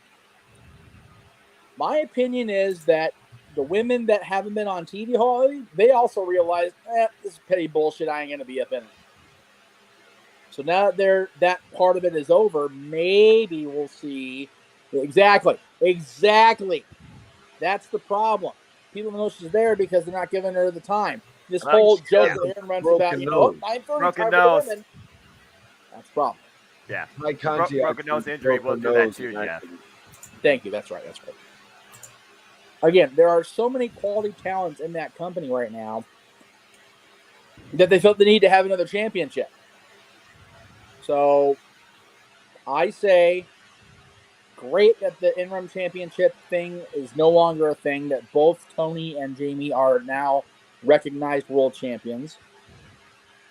My opinion is that the women that haven't been on TV hardly, they also realize, this is petty bullshit. I ain't going to be up in it. So now that that part of it is over, maybe we'll see. Exactly. That's the problem. People know she's there because they're not giving her the time. This whole joke that Aaron runs about, 9:30 broken time nose. for the women. That's the problem. Yeah. My country broken nose injury will do that too, yeah. Thank you. That's right. Again, there are so many quality talents in that company right now that they felt the need to have another championship. So I say, great that the interim championship thing is no longer a thing, that both Tony and Jamie are now recognized world champions.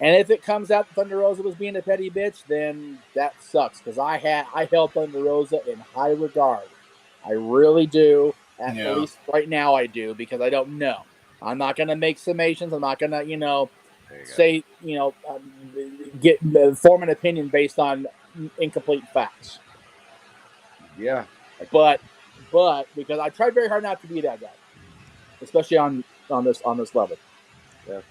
And if it comes out that Thunder Rosa was being a petty bitch, then that sucks because I held Thunder Rosa in high regard. I really do. At least right now I do because I don't know. I'm not going to make summations. I'm not going to, say, form an opinion based on incomplete facts. Yeah. But because I tried very hard not to be that guy, especially on this level. Yeah,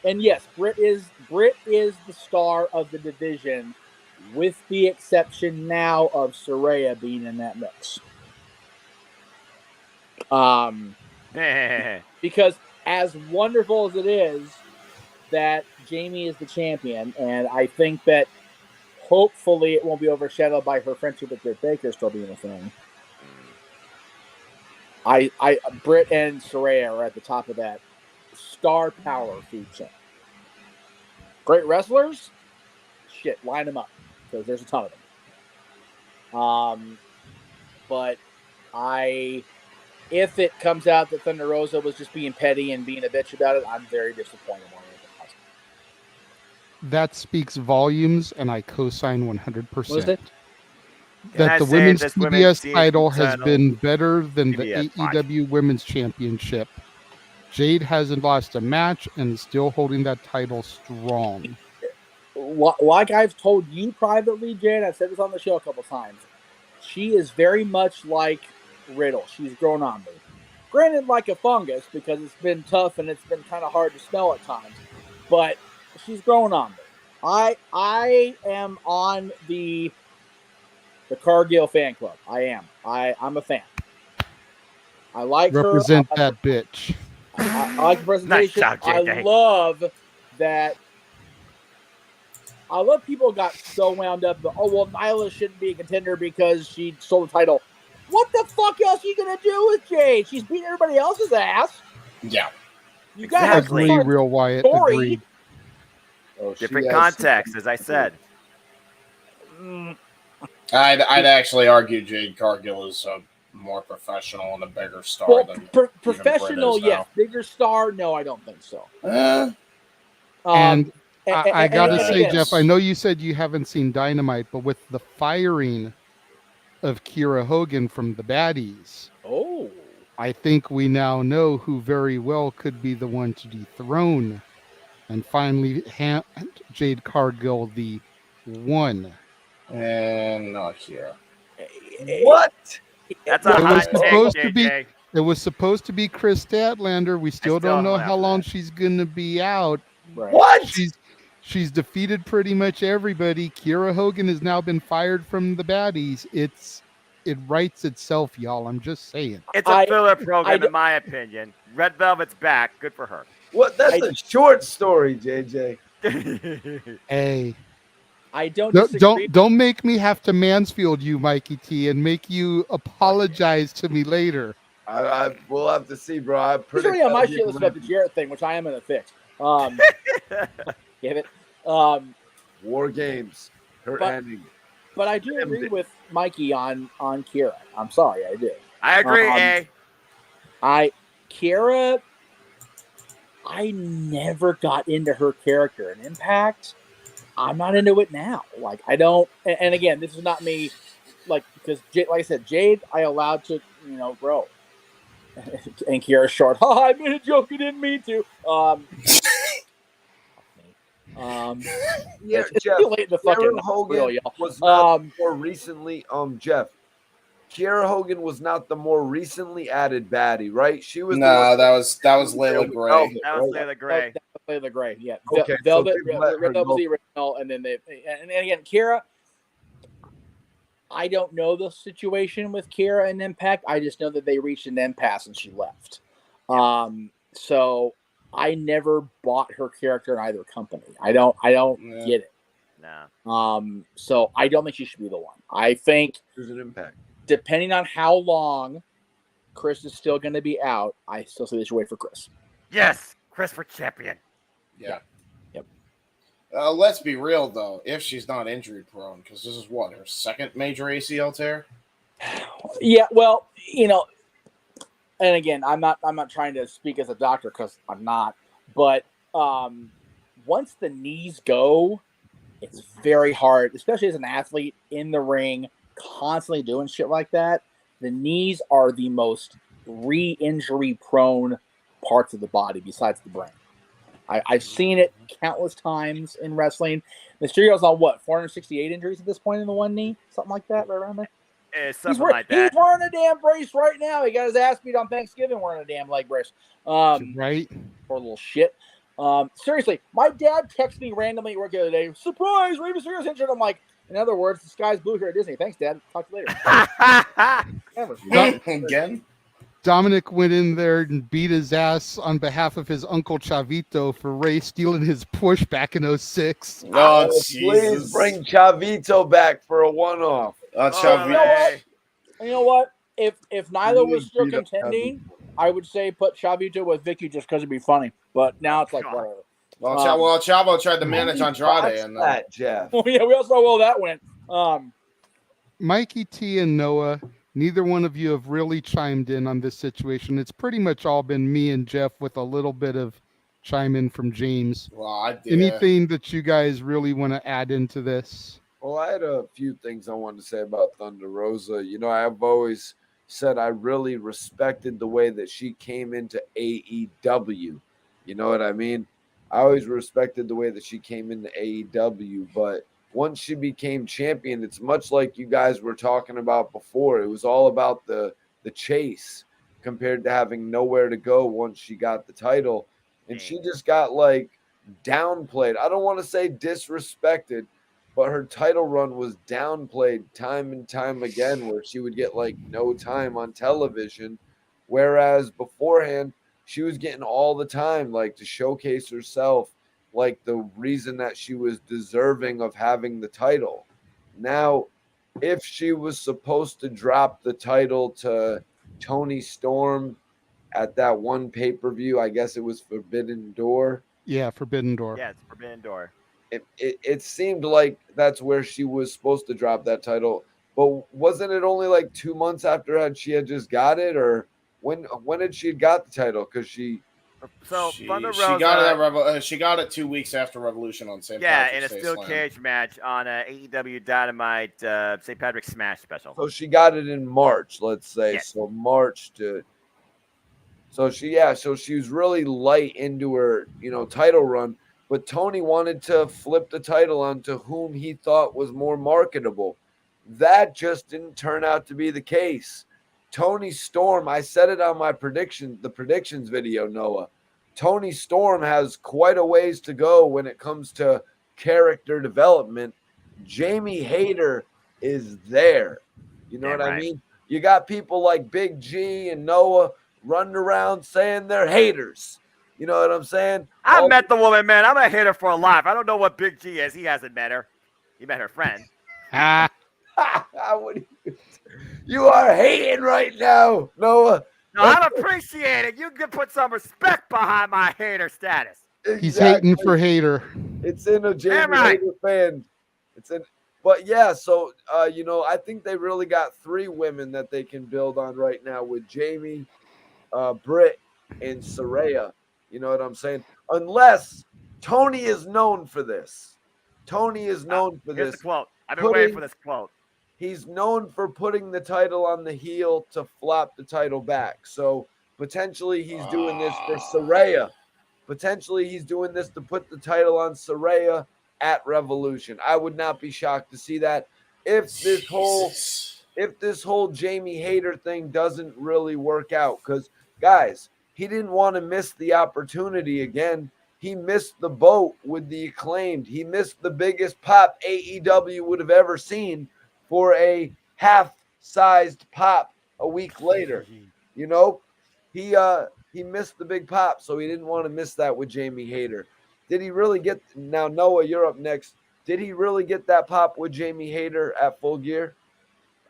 And yes, Britt is the star of the division, with the exception now of Saraya being in that mix. Because as wonderful as it is that Jamie is the champion, and I think that hopefully it won't be overshadowed by her friendship with Britt Baker still being a thing. Britt and Saraya are at the top of that star power food chain. Great wrestlers, shit, line them up because there's a ton of them. But if it comes out that Thunder Rosa was just being petty and being a bitch about it, I'm very disappointed. That speaks volumes, and I co-sign 100%. What is it? That the women's CBS title has been better than the AEW Women's Championship. Jade hasn't lost a match and is still holding that title strong. Like I've told you privately, Jade, I've said this on the show a couple times. She is very much like Riddle. She's grown on me. Granted, like a fungus, because it's been tough and it's been kind of hard to smell at times. But she's grown on me. I am on the Cargill fan club. I am. I'm a fan. I like Represent her. that bitch. I like the presentation. Nice job, JJ. I love that. I love people got so wound up. Nyla shouldn't be a contender because she stole the title. What the fuck else are you gonna do with Jade? She's beating everybody else's ass. Yeah. You got Agree, Real Wyatt. story. Agreed. Different context, as I said. I'd actually argue Jade Cargill is a more professional and a bigger star than professional. even Britt is Yes, bigger star. No, I don't think so. And I gotta and say, again, Jeff, I know you said you haven't seen Dynamite, but with the firing of Kiera Hogan from the Baddies, I think we now know who very well could be the one to dethrone and finally hand Jade Cargill the one. And not here. What? That's It a was hot supposed take, to be. JJ. It was supposed to be Chris Statlander. We still don't know how long she's gonna be out. Right. What? She's defeated pretty much everybody. Kiera Hogan has now been fired from the Baddies. It writes itself, y'all. I'm just saying. It's a filler program, in my opinion. Red Velvet's back. Good for her. What? That's a short story, JJ. Hey. I don't disagree. Don't make me have to Mansfield you, Mikey T, and make you apologize to me later. We'll have to see, bro. He's already on my shit list about the Jarrett thing, which I am gonna fix. Give it. War Games. Her ending. But I do agree with Mikey on Kiera. I'm sorry, I do. I agree, Kiera, I never got into her character in Impact. I'm not into it now. Like, I don't, and again, this is not me, like, because, like I said, Jade, I allowed to, grow. And Kiera's short. Oh, I made a joke, you didn't mean to. Yeah, it's Jeff. too late in the fucking Kiera Hogan real, y'all. was not more recently. Jeff. Kiera Hogan was not the more recently added baddie, right? She was. No, that was Layla Gray. That was Layla Gray. That was Layla Gray. Yeah. Okay, Velvet, so Red Velvet was the original, and then and again, Kiera. I don't know the situation with Kiera and Impact. I just know that they reached an impasse and she left. So I never bought her character in either company. I don't get it. No. So I don't think she should be the one. I think there's an Impact. Depending on how long Chris is still going to be out, I still say they should wait for Chris. Yes, Chris for champion. Yeah. Yep. Let's be real though. If she's not injury prone, because this is what, her second major ACL tear. Yeah. Well, and again, I'm not trying to speak as a doctor because I'm not. But once the knees go, it's very hard, especially as an athlete in the ring, constantly doing shit like that. The knees are the most re-injury prone parts of the body besides the brain. I've seen it countless times in wrestling. Mysterio's on 468 injuries at this point in the one knee? Something like that, right around there? Something like that. He's wearing a damn brace right now. He got his ass beat on Thanksgiving wearing a damn leg brace. Right. Poor little shit. Seriously, my dad texted me randomly at work the other day. Surprise, Rey Mysterio's injured. I'm like, in other words, the sky's blue here at Disney. Thanks, Dad. Talk to you later. Again? Dominic went in there and beat his ass on behalf of his uncle Chavito for Ray stealing his Porsche back in 06. Oh, please bring Chavito back for a one-off. You know what? If Nyla was still beat up contending, I would say put Chavito with Vicky just because it'd be funny. But now it's like whatever. Well, Chavo tried to manage Andrade, and that Jeff. Well, yeah, we all saw how well that went. Mikey T and Noah, neither one of you have really chimed in on this situation. It's pretty much all been me and Jeff with a little bit of chime in from James. Well, Anything that you guys really want to add into this? Well, I had a few things I wanted to say about Thunder Rosa. You know, I've always said I really respected the way that she came into AEW. You know what I mean? I always respected the way that she came into AEW, but once she became champion, it's much like you guys were talking about before. It was all about the chase compared to having nowhere to go once she got the title. And she just got like downplayed. I don't want to say disrespected, but her title run was downplayed time and time again, where she would get like no time on television. Whereas beforehand, she was getting all the time, like to showcase herself, like the reason that she was deserving of having the title. Now, if she was supposed to drop the title to Toni Storm at that one pay-per-view, I guess it was Forbidden Door. Yeah, Forbidden Door. Yeah, it's Forbidden Door. It seemed like that's where she was supposed to drop that title. But wasn't it only like 2 months after she had just got it? Or when had she got the title? Because she Thunder she Rosa, got it. She got it 2 weeks after Revolution on St. in Patrick's a Day steel Slam. cage match on a AEW Dynamite St. Patrick's Smash special. So she got it in March, let's say. Yes. So March to. So she was really light into her, title run. But Tony wanted to flip the title onto whom he thought was more marketable. That just didn't turn out to be the case. Toni Storm, I said it on my predictions video, Noah. Toni Storm has quite a ways to go when it comes to character development. Jamie Hayter is there. You know what I mean? You got people like Big G and Noah running around saying they're haters. You know what I'm saying? I met the woman, man. I'm a hater for life. I don't know what Big G is. He hasn't met her. He met her friend. You are hating right now, Noah. No, I'm appreciating. You can put some respect behind my hater status. He's hating for Hater. It's in a Jamie Hayter fan. But yeah, so I think they really got 3 women that they can build on right now with Jamie, Britt, and Saraya. You know what I'm saying? Unless Tony is known for this. Tony is known for Here's this. the quote. I've been waiting for this quote. He's known for putting the title on the heel to flop the title back. So potentially he's doing this for Saraya. Potentially he's doing this to put the title on Saraya at Revolution. I would not be shocked to see that. If this whole Jamie Hayter thing doesn't really work out, because guys, he didn't want to miss the opportunity again. He missed the boat with the Acclaimed. He missed the biggest pop AEW would have ever seen for a half-sized pop a week later. You know, he missed the big pop, so he didn't want to miss that with Jamie Hayter. Did he really get – now, Noah, you're up next. Did he really get that pop with Jamie Hayter at Full Gear?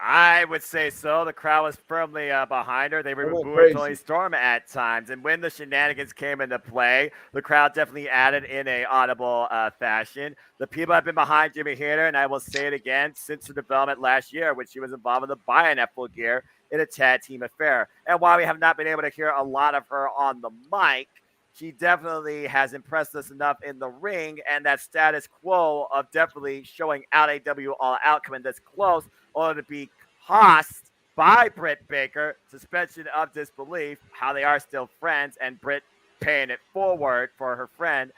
I would say so. The crowd was firmly behind her. They were booing Toni Storm at times. And when the shenanigans came into play, the crowd definitely added in a audible fashion. The people have been behind Jamie Hayter, and I will say it again, since her development last year when she was involved in the buy-in at Full Gear in a tag team affair. And while we have not been able to hear a lot of her on the mic, she definitely has impressed us enough in the ring, and that status quo of definitely showing out AW All Out coming this close only to be tossed by Britt Baker, suspension of disbelief, how they are still friends, and Britt paying it forward for her friend.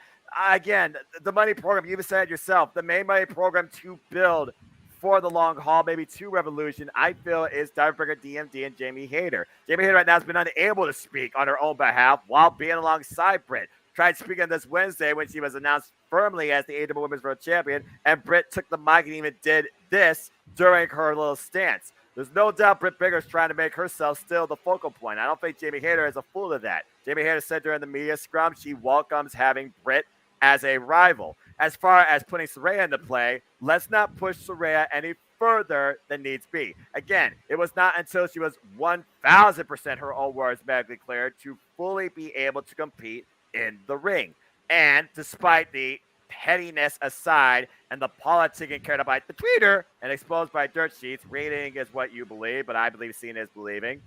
Again, the money program, you even said it yourself, the main money program to build for the long haul, maybe to Revolution, I feel is Divebringer DMD and Jamie Hayter. Jamie Hayter right now has been unable to speak on her own behalf while being alongside Britt. tried speaking this Wednesday when she was announced firmly as the AEW Women's World Champion, and Britt took the mic and even did this during her little stance. There's no doubt Britt Baker's trying to make herself still the focal point. I don't think Jamie Hayter is a fool of that. Jamie Hayter said during the media scrum she welcomes having Britt as a rival. As far as putting Saraya into play, let's not push Saraya any further than needs be. Again, it was not until she was 1,000% her own words medically cleared to fully be able to compete in the ring. And despite the pettiness aside and the politicking carried out by the tweeter and exposed by dirt sheets, reading is what you believe, but I believe seeing is believing.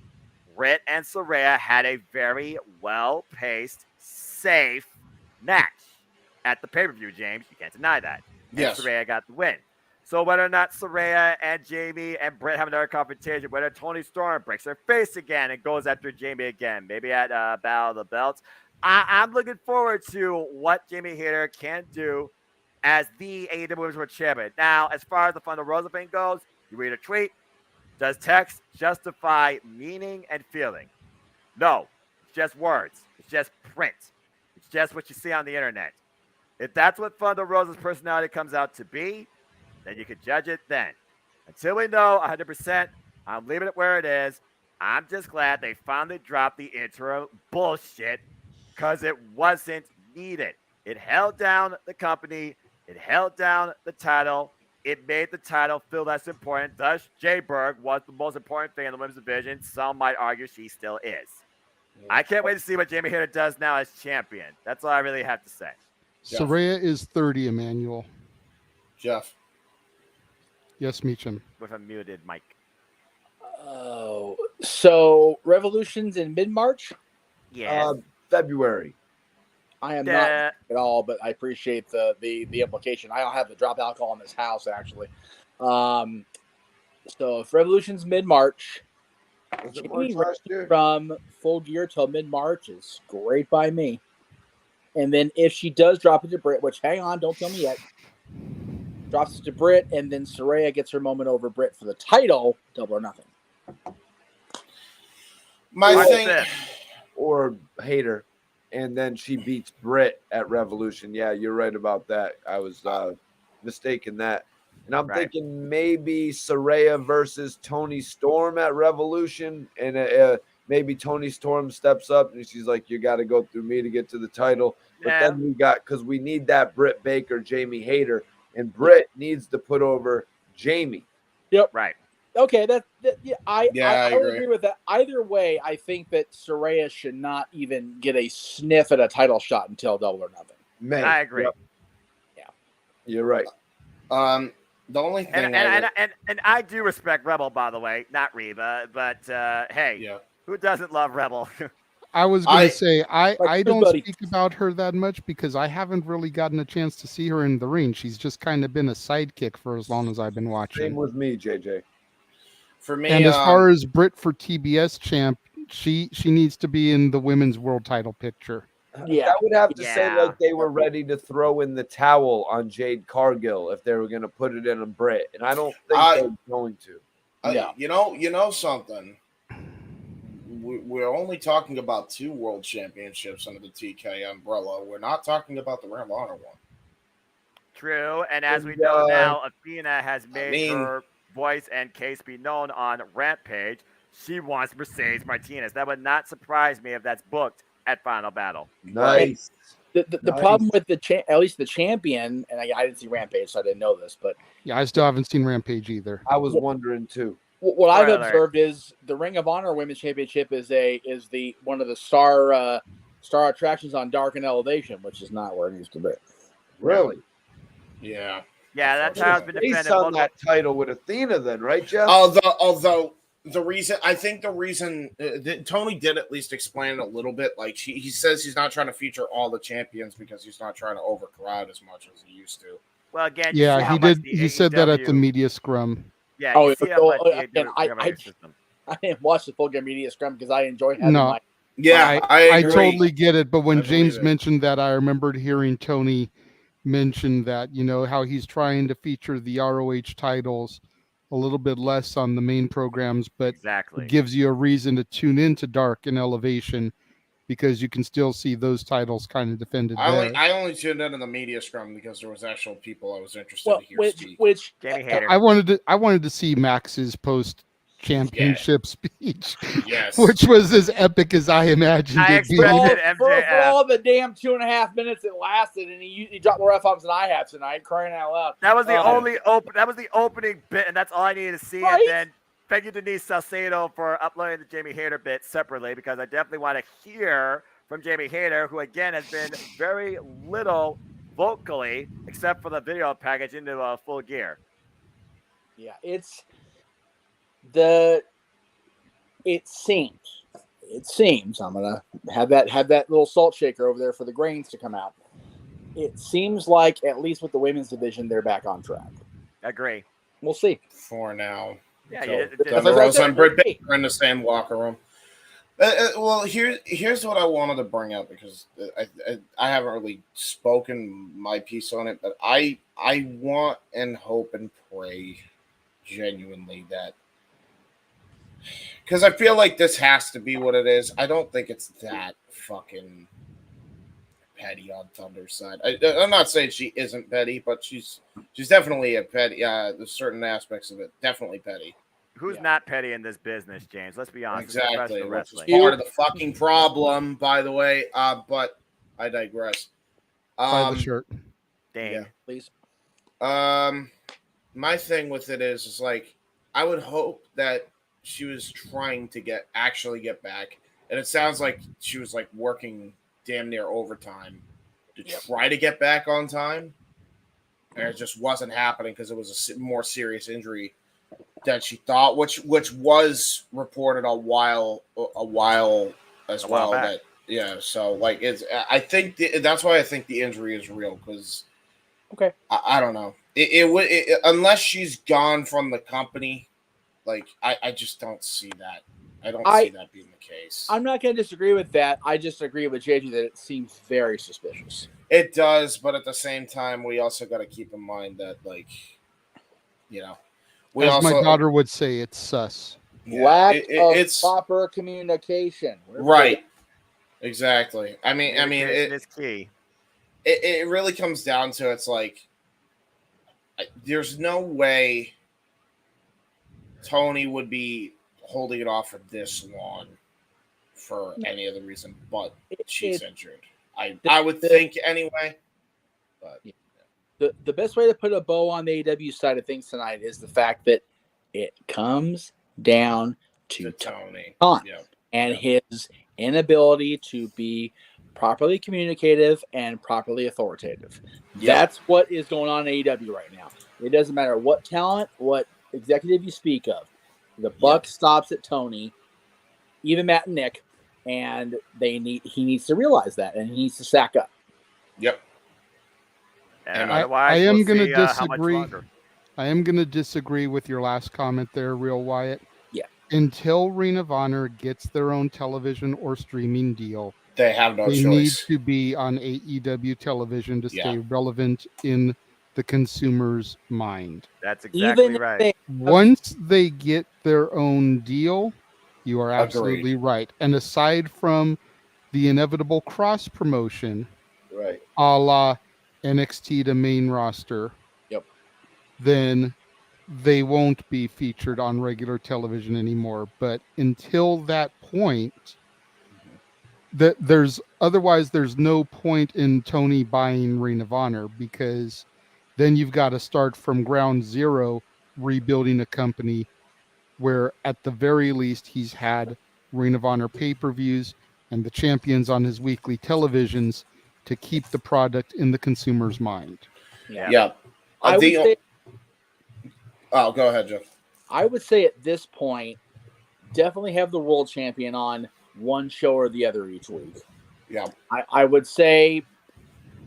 Britt and Saraya had a very well-paced, safe match at the pay-per-view, James. You can't deny that. Yes. And Saraya got the win. So whether or not Saraya and Jamie and Britt have another confrontation, whether Toni Storm breaks her face again and goes after Jamie again, maybe at Battle of the Belts, I'm looking forward to what Jamie Hayter can do as the AEW Women's World Champion. Now, as far as the Thunder Rosa thing goes, you read a tweet. Does text justify meaning and feeling? No. It's just words. It's just print. It's just what you see on the internet. If that's what Thunder Rosa's personality comes out to be, then you can judge it then. Until we know 100%, I'm leaving it where it is. I'm just glad they finally dropped the interim bullshit because it wasn't needed. It held down the company. It held down the title. It made the title feel less important. Thus, Jay Berg was the most important thing in the women's division. Some might argue she still is. I can't wait to see what Jamie Hayter does now as champion. That's all I really have to say. Saraya is 30, Emmanuel. Jeff. Yes, Meacham. With a muted mic. Oh, so Revolution's in mid-March? Yeah. February. I am not at all, but I appreciate the implication. I don't have the drop alcohol in this house, actually. So if Revolution's mid-March, from Full Gear till mid-March is great by me. And then if she does drop it to Britt, which hang on, don't tell me yet, drops it to Britt, and then Saraya gets her moment over Britt for the title, double or nothing. My thing, or Hayter, and then she beats Britt at Revolution. Yeah, you're right about that. I was mistaken that. And I'm thinking maybe Saraya versus Toni Storm at Revolution, and maybe Toni Storm steps up and she's like, "You got to go through me to get to the title." But then we got, because we need that Britt Baker, Jamie Hayter, and Britt needs to put over Jamie. Yep. Right. Okay, I agree. agree with that. Either way, I think that Saraya should not even get a sniff at a title shot until double or nothing. I agree. Yep. Yeah. You're right. The only thing and I do respect Rebel, by the way, not Reba, but hey, who doesn't love Rebel? I was going to say, I don't speak about her that much because I haven't really gotten a chance to see her in the ring. She's just kind of been a sidekick for as long as I've been watching. Same with me, JJ. For me, and as far as Britt for TBS champ, she needs to be in the women's world title picture. Yeah, I would have to say like they were ready to throw in the towel on Jade Cargill if they were going to put it in a Britt, and I don't think they're going to. You know something. We're only talking about 2 world championships under the TK umbrella. We're not talking about the Ring of Honor one. True, and as we know now, Athena has made her voice and case be known on Rampage. She wants Mercedes Martinez. That would not surprise me if that's booked at Final Battle. Nice. The problem with at least the champion, and I didn't see Rampage, so I didn't know this, but yeah, I still haven't seen Rampage either. I was wondering too. What I've observed is the Ring of Honor Women's Championship is one of the star attractions on Dark and Elevation, which is not where it needs to be. Really? Yeah. Yeah, that's how it's been defended. Based on that title with Athena, then, right, Jeff? Although the reason Tony did at least explain it a little bit. Like he says he's not trying to feature all the champions because he's not trying to overcrowd as much as he used to. Well, again, yeah, he did. He said that at the media scrum. Yeah. I didn't watch the full game media scrum because I enjoyed having my. Yeah, I totally get it. But when James mentioned that, I remembered hearing Tony mention that, how he's trying to feature the ROH titles a little bit less on the main programs, but gives you a reason to tune into Dark and Elevation because you can still see those titles kind of defended there. I only tuned in the media scrum because there was actual people I was interested to hear speak. Which Jamie Hayter. I wanted to see Max's post championship speech, Yes, which was as epic as I imagined it being. For all the damn 2.5 minutes it lasted, and he dropped more F-bombs than I have tonight, crying out loud. That was the that was the opening bit, and that's all I needed to see. Right? And then thank you, Denise Salcedo, for uploading the Jamie Hayter bit separately, because I definitely want to hear from Jamie Hayter, who again has been very little vocally, except for the video package, into Full Gear. Yeah, it seems I'm gonna have that little salt shaker over there for the grains to come out. It seems like, at least with the women's division, they're back on track. Agree. We'll see. For now. Yeah, Thunder Rosa and Britt Baker are in the same locker room. Well, here's what I wanted to bring up, because I haven't really spoken my piece on it, but I want and hope and pray genuinely that, because I feel like this has to be what it is. I don't think it's that fucking petty on Thunder's side. I'm not saying she isn't petty, but she's definitely a petty. There's certain aspects of it definitely petty. Who's not petty in this business, James? Let's be honest. Exactly. Which Which is part of the fucking problem, by the way. But I digress. Buy the shirt. Dang. Yeah. Please. My thing with it is like, I would hope that she was trying to actually get back, and it sounds like she was like working damn near overtime to try to get back on time, and it just wasn't happening because it was a more serious injury than she thought, which was reported a while as well. Back. So like I think that's why I think the injury is real, because I don't know, it unless she's gone from the company, like I just don't see that. I don't see that being the case. I'm not going to disagree with that. I just agree with JJ that it seems very suspicious. It does, but at the same time, we also got to keep in mind that, like, as my daughter would say, it's sus. Lack of proper communication. Right. Exactly. I mean, it's key. It really comes down to, it's like, there's no way Tony would be holding it off for this long for any other reason, but she's injured. I would think anyway. But the best way to put a bow on the AEW side of things tonight is the fact that it comes down to Tony and his inability to be properly communicative and properly authoritative. That's what is going on in AEW right now. It doesn't matter what talent, what executive you speak of. The buck stops at Tony, even Matt and Nick, and he needs to realize that, and he needs to sack up. Yep. And I am going to disagree. I am going to disagree with your last comment there, Real Wyatt. Yeah. Until Ring of Honor gets their own television or streaming deal, they have no choice. They need to be on AEW television to stay relevant in the consumer's mind. That's exactly right. Once they get their own deal, you are absolutely right. And aside from the inevitable cross promotion, right, a la NXT to main roster, then they won't be featured on regular television anymore. But until that point, there's no point in Tony buying Ring of Honor, because then you've got to start from ground zero, rebuilding a company where at the very least he's had Ring of Honor pay-per-views and the champions on his weekly televisions to keep the product in the consumer's mind. Yeah. Go ahead, Jeff. I would say at this point, definitely have the world champion on one show or the other each week. Yeah. I would say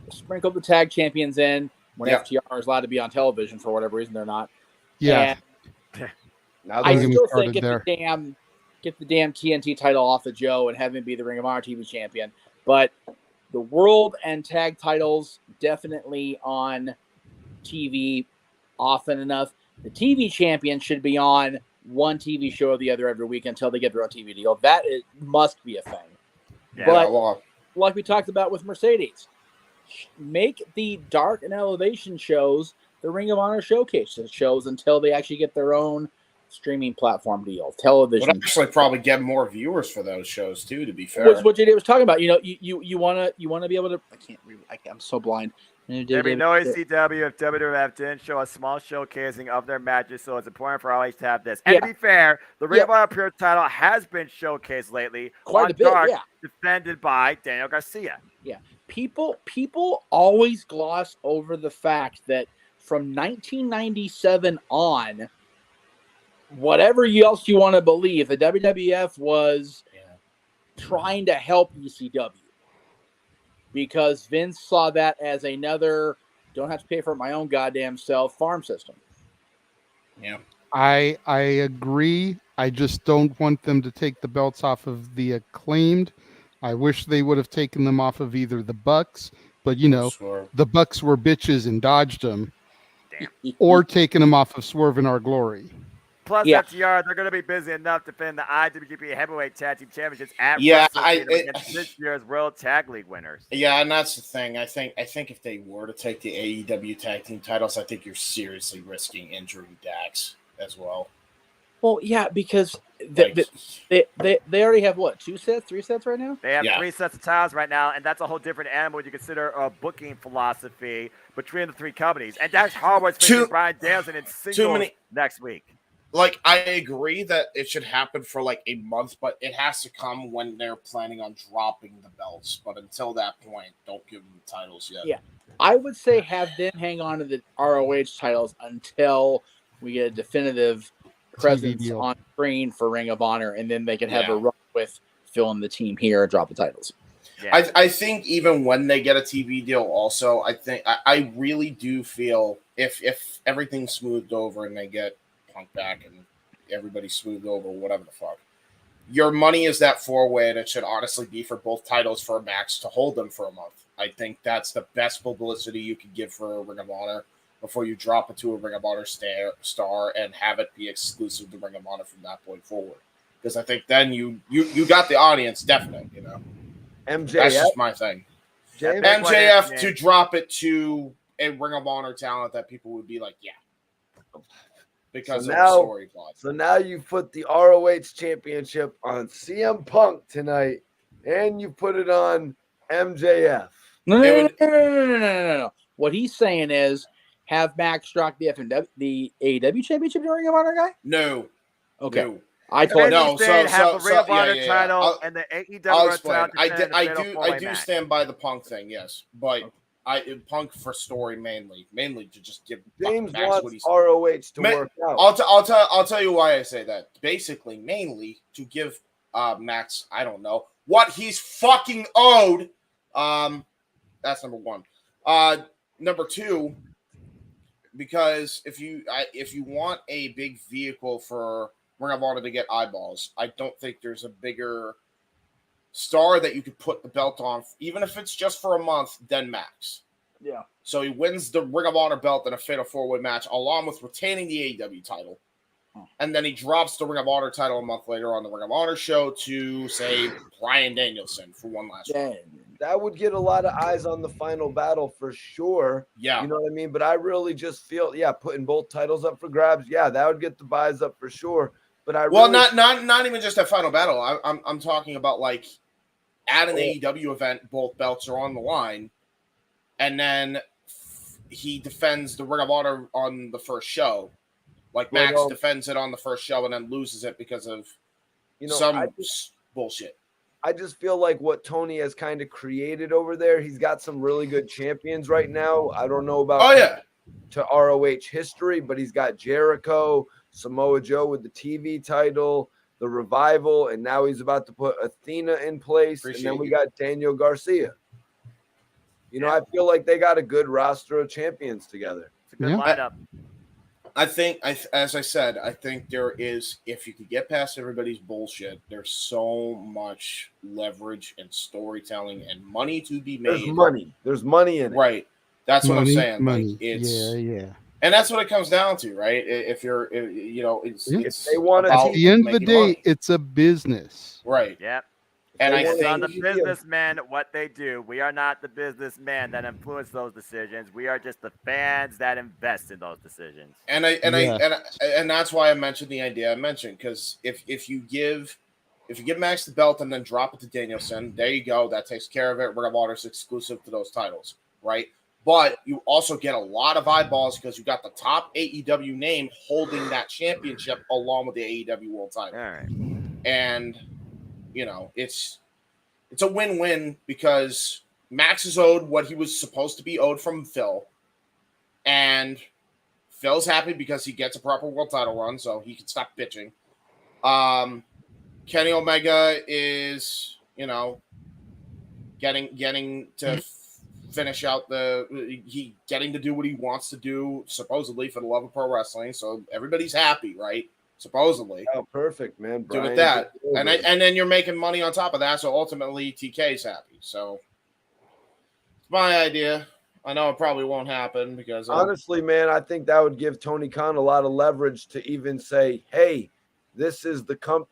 sprinkle the tag champions in when FTR is allowed to be on television for whatever reason they're not. Yeah. I still say get the damn TNT title off of Joe and have him be the Ring of Honor TV champion. But the world and tag titles definitely on TV often enough. The TV champion should be on one TV show or the other every week until they get their own TV deal. That must be a thing. But like we talked about with Mercedes, make the Dark and Elevation shows the Ring of Honor showcase shows until they actually get their own streaming platform deal, television. Would actually probably get more viewers for those shows too. To be fair, What JD was talking about, you want to be able to. I can't read. I'm so blind. There'd be no ECW if WWF didn't show a small showcasing of their matches, so it's important for always to have this. And to be fair, the Ring of Honor Pure title has been showcased lately. Quite a bit, Dark, yeah. Defended by Daniel Garcia. Yeah, people always gloss over the fact that from 1997 on, whatever else you want to believe, the WWF was trying to help ECW. Because Vince saw that as another, don't have to pay for it my own goddamn self farm system. Yeah. I agree. I just don't want them to take the belts off of the Acclaimed. I wish they would have taken them off of either the Bucks, but the Bucks were bitches and dodged them. Damn. Or taking them off of Swerve in Our Glory. Plus, FTR, they're going to be busy enough to defend the IWGP Heavyweight Tag Team Championships at against this year's World Tag League winners. Yeah, and that's the thing. I think if they were to take the AEW Tag Team titles, I think you're seriously risking injuring Dax as well. Well, yeah, because they already have what, 2 sets, 3 sets right now? They have 3 sets of titles right now, and that's a whole different animal when you consider a booking philosophy between the 3 companies. And Dax Harwood's facing Bryan Danielson in singles next week. Like, I agree that it should happen for like a month, but it has to come when they're planning on dropping the belts. But until that point, don't give them the titles yet. Yeah, I would say have them hang on to the ROH titles until we get a definitive presence on screen for Ring of Honor, and then they can have a run with filling the team here and drop the titles. Yeah. I think even when they get a TV deal also, I really do feel if everything's smoothed over and they get Punk back and everybody's smoothed over, whatever the fuck, your money is that 4-way, and it should honestly be for both titles for a match to hold them for a month. I think that's the best publicity you can give for a Ring of Honor before you drop it to a Ring of Honor star and have it be exclusive to Ring of Honor from that point forward. Because I think then you got the audience definite, MJF? That's just my thing. MJF to drop it to a Ring of Honor talent that people would be like, yeah. Because of the story plot. So now you put the ROH championship on CM Punk tonight, and you put it on MJF. No. What he's saying is, have Max drop the AEW championship to Ring of Honor guy? No. Okay. No. I told you. Have the Ring of Honor title and the AEW title. I do stand by the Punk thing, yes, but Punk for story mainly to just give James Max wants what he's ROH to work out. I'll tell you why I say that. Basically, mainly to give Max, I don't know, what he's fucking owed. That's number one. Number two, because if you want a big vehicle for Ring of Honor to get eyeballs, I don't think there's a bigger star that you could put the belt on, even if it's just for a month, than Max. Yeah. So he wins the Ring of Honor belt in a fatal 4-way match, along with retaining the AEW title. And then he drops the Ring of Honor title a month later on the Ring of Honor show to, say, Bryan Danielson for one last run. That would get a lot of eyes on the final battle for sure. Yeah. You know what I mean? But I really just feel, putting both titles up for grabs, that would get the buys up for sure. But not even just that final battle. I'm talking about like at an AEW event, both belts are on the line, and then he defends the Ring of Honor on the first show. Like Max defends it on the first show and then loses it because of bullshit. I just feel like what Tony has kind of created over there, he's got some really good champions right now. I don't know about to ROH history, but he's got Jericho, Samoa Joe with the TV title, the Revival, and now he's about to put Athena in place. And then we got Daniel Garcia. I feel like they got a good roster of champions together. It's a good lineup. I think, as I said, I think there is, if you could get past everybody's bullshit, there's so much leverage and storytelling and money to be made. There's money in it. Right. That's what I'm saying. Money. Like, it's, yeah. And that's what it comes down to, right? If you're, it's they want at the end of the day, it's a business. Right. Yeah. And I it's on think the businessmen what they do. We are not the businessmen that influence those decisions. We are just the fans that invest in those decisions. And that's why I mentioned the idea I mentioned, because if you give Max the belt and then drop it to Danielson, there you go. That takes care of it. Ring of Honor is exclusive to those titles, right? But you also get a lot of eyeballs because you got the top AEW name holding that championship along with the AEW World Title. All right. And it's a win-win because Max is owed what he was supposed to be owed from Phil, and Phil's happy because he gets a proper world title run, so he can stop bitching. Kenny Omega is, getting to finish out getting to do what he wants to do, supposedly for the love of pro wrestling. So everybody's happy, right? Supposedly. Oh, perfect, man. Do with that, and then you're making money on top of that. So ultimately, TK's happy. So it's my idea. I know it probably won't happen because honestly, man, I think that would give Tony Khan a lot of leverage to even say, "Hey, this is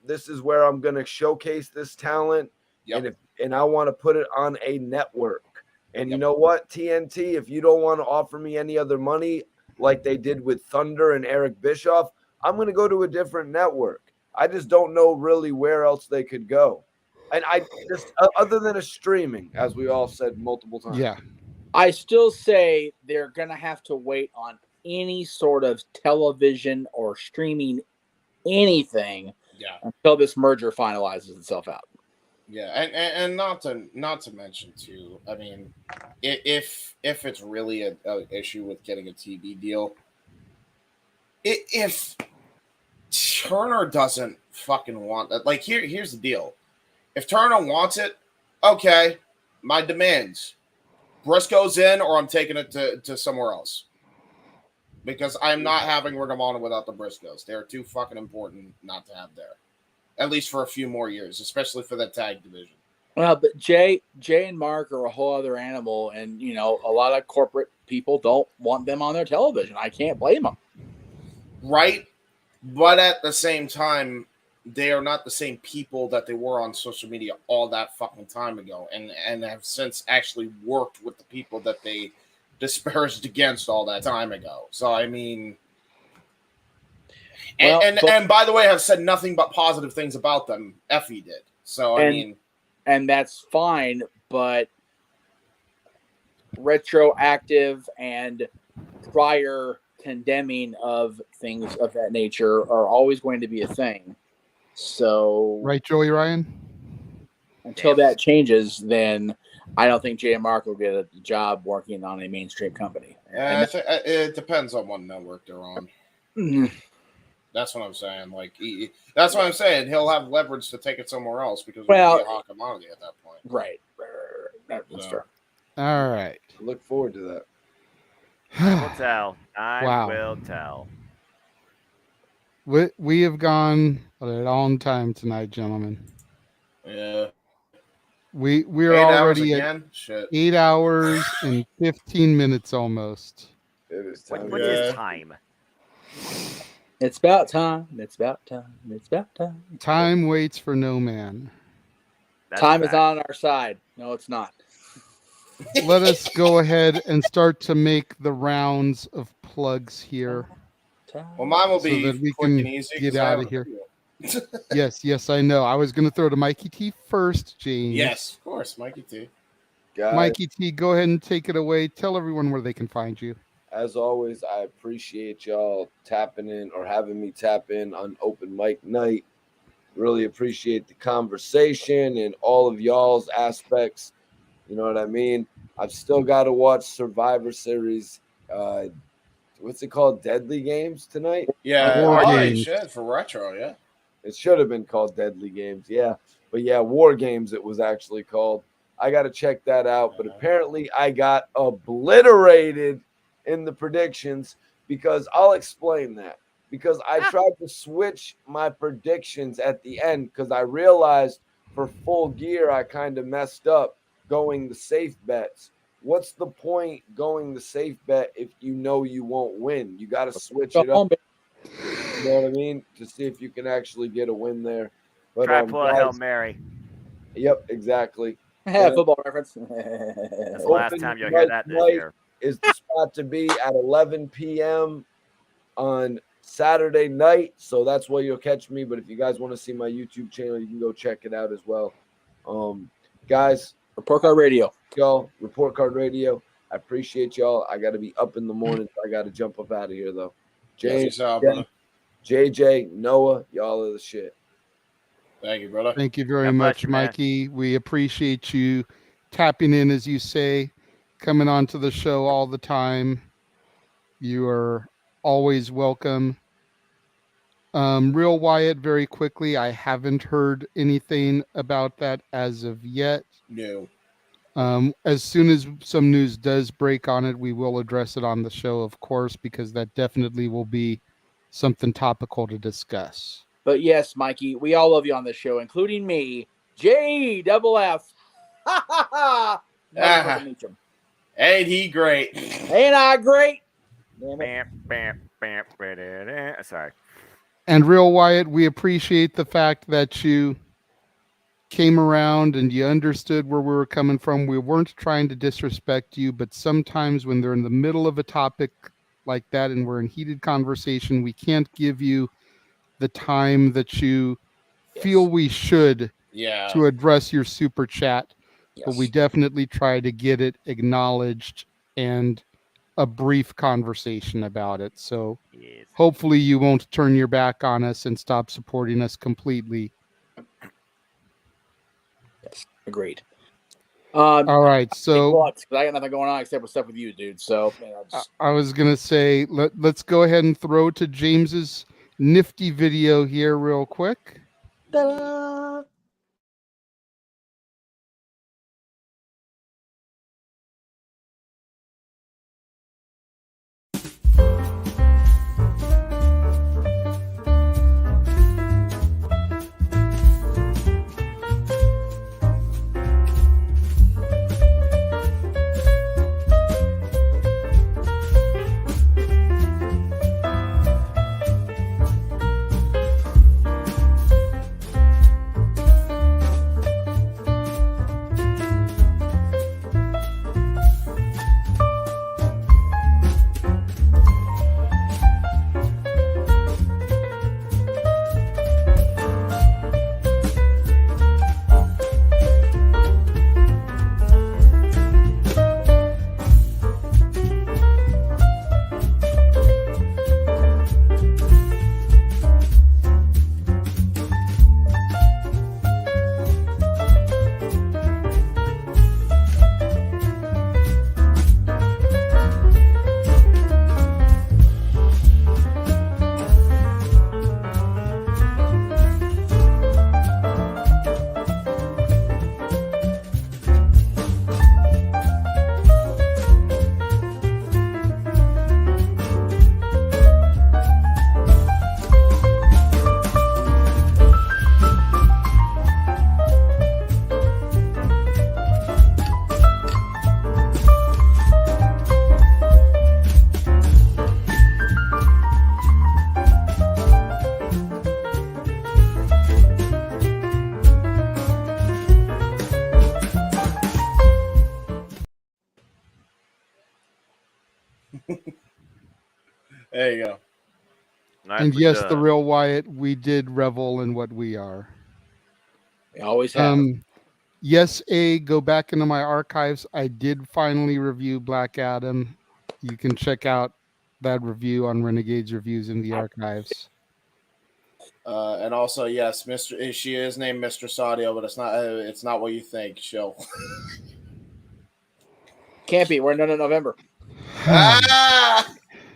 this is where I'm going to showcase this talent, and I want to put it on a network." And you know what, TNT, if you don't want to offer me any other money like they did with Thunder and Eric Bischoff, I'm going to go to a different network. I just don't know really where else they could go. And I just, other than a streaming, as we all said multiple times. Yeah. I still say they're going to have to wait on any sort of television or streaming anything until this merger finalizes itself out. Yeah, and not to mention too, I mean, if it's really an issue with getting a TV deal, if Turner doesn't fucking want that, like here's the deal: if Turner wants it, okay, my demands: Briscoe's in, or I'm taking it to somewhere else, because I'm not having Ring of Honor without the Briscoes. They're too fucking important not to have there. At least for a few more years, especially for that tag division. Well, but Jay and Mark are a whole other animal, and a lot of corporate people don't want them on their television. I can't blame them. Right, but at the same time, they are not the same people that they were on social media all that fucking time ago, and have since actually worked with the people that they disparaged against all that time ago. So I mean. And by the way, have said nothing but positive things about them. Effie did. So, and that's fine, but retroactive and prior condemning of things of that nature are always going to be a thing. So, right, Joey Ryan? Until that changes, then I don't think Jay and Mark will get a job working on a mainstream company. It depends on what network they're on. Mm-hmm. That's what I'm saying. That's what I'm saying. He'll have leverage to take it somewhere else because it'll be a hot commodity at that point. Right. That's fair. All right. Look forward to that. I will tell. I Wow. will tell. We have gone a long time tonight, gentlemen. Yeah. We're 8 hours already again? at Shit. 8 hours and 15 minutes almost. It is time. What is time? It's about time. It's about time. It's about time. Time waits for no man. Time is on our side. No, it's not. Let us go ahead and start to make the rounds of plugs here. Well, mine will be so that we quick can and easy. get out of here. Yes, I know. I was going to throw to Mikey T first, James. Yes, of course, Mikey T. Mikey T, go ahead and take it away. Tell everyone where they can find you. As always, I appreciate y'all tapping in or having me tap in on open mic night. Really appreciate the conversation and all of y'all's aspects. You know what I mean? I've still got to watch Survivor Series. What's it called? Deadly Games tonight? Yeah, you should for retro, yeah. It should have been called Deadly Games, yeah. But yeah, War Games it was actually called. I got to check that out. But apparently I got obliterated in the predictions because I'll explain that. Because I tried to switch my predictions at the end because I realized for Full Gear I kind of messed up going the safe bets. What's the point going the safe bet if you know you won't win? You got to switch it up. You know what I mean? To see if you can actually get a win there. But Try pull a Hail Mary. Yep, exactly. Football reference. That's the last time you'll hear that this year. Is the spot to be at 11 p.m. on Saturday night. So that's where you'll catch me. But if you guys want to see my YouTube channel, you can go check it out as well. Guys, Report Card Radio. Y'all, Report Card Radio. I appreciate y'all. I got to be up in the morning. I got to jump up out of here, though. James, JJ, Noah, y'all are the shit. Thank you, brother. Thank you very much, Mikey. We appreciate you tapping in, as you say, coming on to the show all the time. You are always welcome. Real Wyatt, very quickly, I haven't heard anything about that as of yet. No. As soon as some news does break on it, we will address it on the show, of course, because that definitely will be something topical to discuss. But yes, Mikey, we all love you on this show, including me, JFF. Ha ha ha! Ain't he great? Ain't I great? Sorry. And Real Wyatt, we appreciate the fact that you came around and you understood where we were coming from. We weren't trying to disrespect you, but sometimes when they're in the middle of a topic like that and we're in heated conversation, we can't give you the time that you feel we should to address your super chat. But we definitely try to get it acknowledged and a brief conversation about it. So hopefully you won't turn your back on us and stop supporting us completely. Yes, agreed. All right, so I got nothing going on except with stuff with you, dude. So I was gonna say let's go ahead and throw to James's nifty video here real quick. Ta-da! There you go. And yes, the Real Wyatt, we did revel in what we are. We always have. Yes, go back into my archives. I did finally review Black Adam. You can check out that review on Renegade's Reviews in the archives. And also, yes, she is named Mistress Audio, but it's not what you think. She'll can't be. We're in November.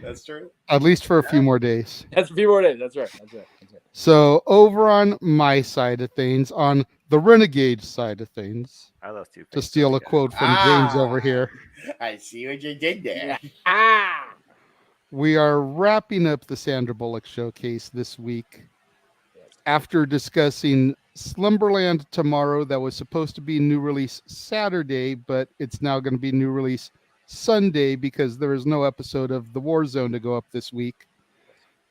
That's true. At least for a few more days. That's a few more days. That's right. So over on my side of things, on the Renegade side of things, to steal a quote from James over here. I see what you did there. We are wrapping up the Sandra Bullock showcase this week. After discussing Slumberland tomorrow, that was supposed to be new release Saturday, but it's now going to be new release Sunday because there is no episode of The Warzone to go up this week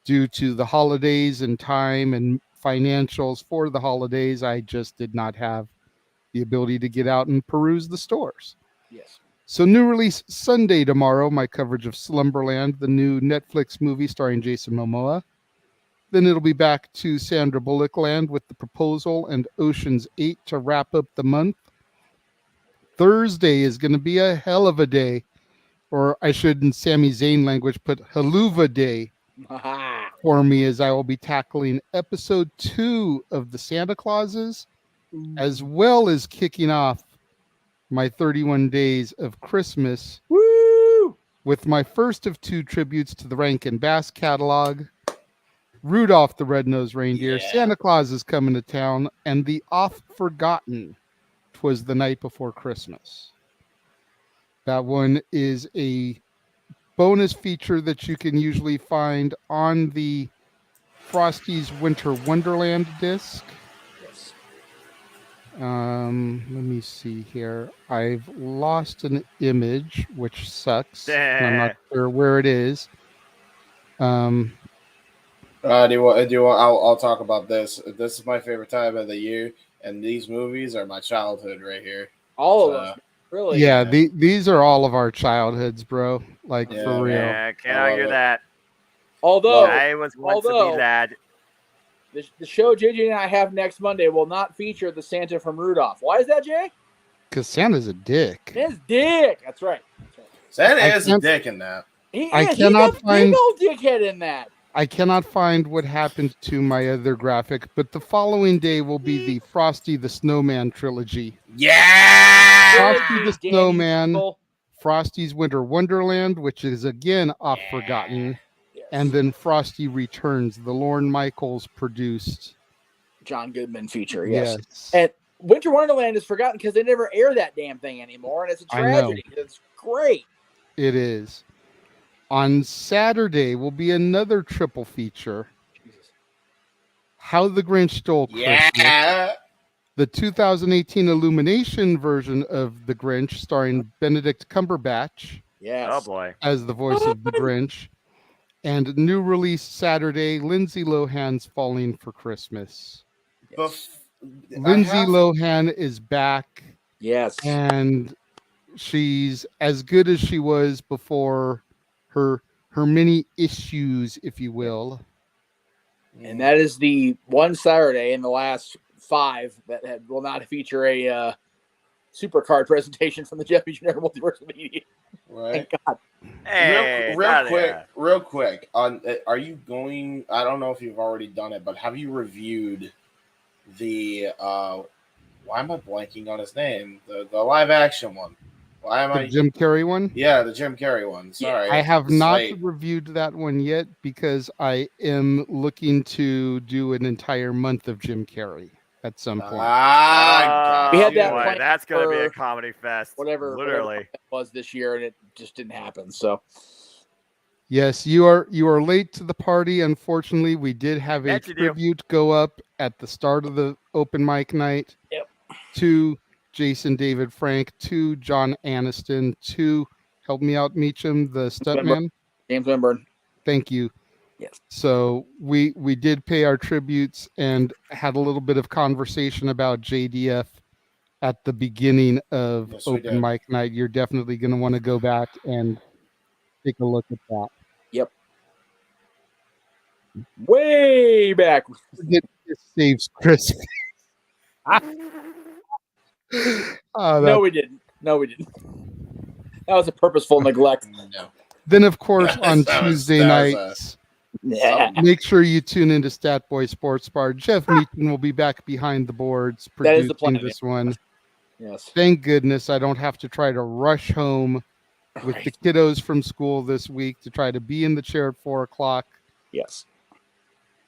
due to the holidays and time and financials for the holidays. I just did not have the ability to get out and peruse the stores. Yes. So new release Sunday tomorrow, my coverage of Slumberland, the new Netflix movie starring Jason Momoa. Then it'll be back to Sandra Bullock land with The Proposal and Ocean's 8 to wrap up the month. Thursday is going to be a hell of a day, or I should in Sami Zayn language put haluva day for me, as I will be tackling episode 2 of the Santa Clauses, as well as kicking off my 31 days of Christmas with my first of 2 tributes to the Rankin Bass catalog, Rudolph the Red-Nosed Reindeer, Santa Claus is Coming to Town, and the oft-forgotten 'Twas the Night Before Christmas. That one is a bonus feature that you can usually find on the Frosty's Winter Wonderland disc. Yes. Let me see here. I've lost an image, which sucks. I'm not sure where it is. I'll talk about this. This is my favorite time of the year, and these movies are my childhood right here. All of them, really. Yeah, these are all of our childhoods, bro. Like, for real. Yeah, can't argue that. Although I was once a wee lad. The show JJ and I have next Monday will not feature the Santa from Rudolph. Why is that, Jay? Because Santa's a dick. His dick. That's right. Santa is a dick in that. I cannot find big old dickhead in that. I cannot find what happened to my other graphic, but the following day will be the Frosty the Snowman trilogy. Yeah! Frosty the Snowman, Frosty's Winter Wonderland, which is again oft forgotten, and then Frosty Returns, the Lorne Michaels produced John Goodman feature, yes. Yes. And Winter Wonderland is forgotten because they never air that damn thing anymore, and it's a tragedy. It's great. It is. On Saturday will be another triple feature. How the Grinch Stole Christmas. The 2018 Illumination version of The Grinch, starring Benedict Cumberbatch. Yes. Oh boy. As the voice of the Grinch. And new release Saturday, Lindsay Lohan's Falling for Christmas. Lindsay Lohan is back. Yes. And she's as good as she was before her many issues, if you will. And that is the one Saturday in the last 5 that will not feature a supercard presentation from the Jeff Meacham Multiverse Media. Right. Thank God. Hey, real quick. Are you going? I don't know if you've already done it, but have you reviewed the? Why am I blanking on his name? The live action one. Why am The Jim Carrey one? Yeah, the Jim Carrey one. Sorry, I have not reviewed that one yet because I am looking to do an entire month of Jim Carrey at some point. We had that. Boy, that's going to be a comedy fest. Whatever it was this year, and it just didn't happen. So, yes, you are late to the party. Unfortunately, we did have a tribute go up at the start of the open mic night to Jason David Frank, to John Aniston, to help me out, Meacham, the stuntman. James Wimburn. Thank you. Yes. So we did pay our tributes and had a little bit of conversation about JDF at the beginning of open mic night. You're definitely going to want to go back and take a look at that. Yep. Way back. It saves Chris. No, we didn't. That was a purposeful neglect. No. Then, of course, on Tuesday nights, make sure you tune into Stat Boy Sports Bar. Jeff Meacham will be back behind the boards producing this one. Yes. Thank goodness I don't have to try to rush home with the kiddos from school this week to try to be in the chair at 4:00. Yes.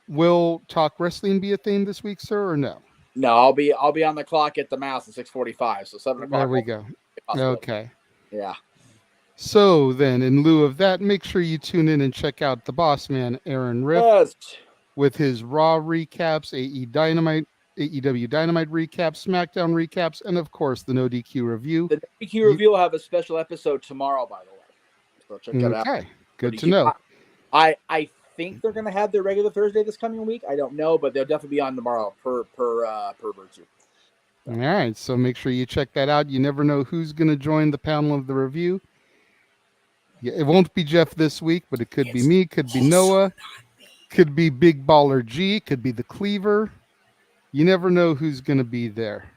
Will Talk Wrestling be a theme this week, sir, or no? No, I'll be on the clock at the Mouse at 6:45. So 7:00. There we go. Okay. Yeah. So then, in lieu of that, make sure you tune in and check out the boss man, Aaron Riff, with his Raw recaps, AEW Dynamite recaps, SmackDown recaps, and of course, the No DQ review. The No DQ review will have a special episode tomorrow, by the way. So check that out. Okay, good to know. I think they're going to have their regular Thursday this coming week. I don't know, but they'll definitely be on tomorrow per Virtue. All right, so make sure you check that out. You never know who's going to join the panel of the review. Yeah, it won't be Jeff this week, but it could be me, could be Noah, could be Big Baller G, could be the Cleaver. You never know who's going to be there.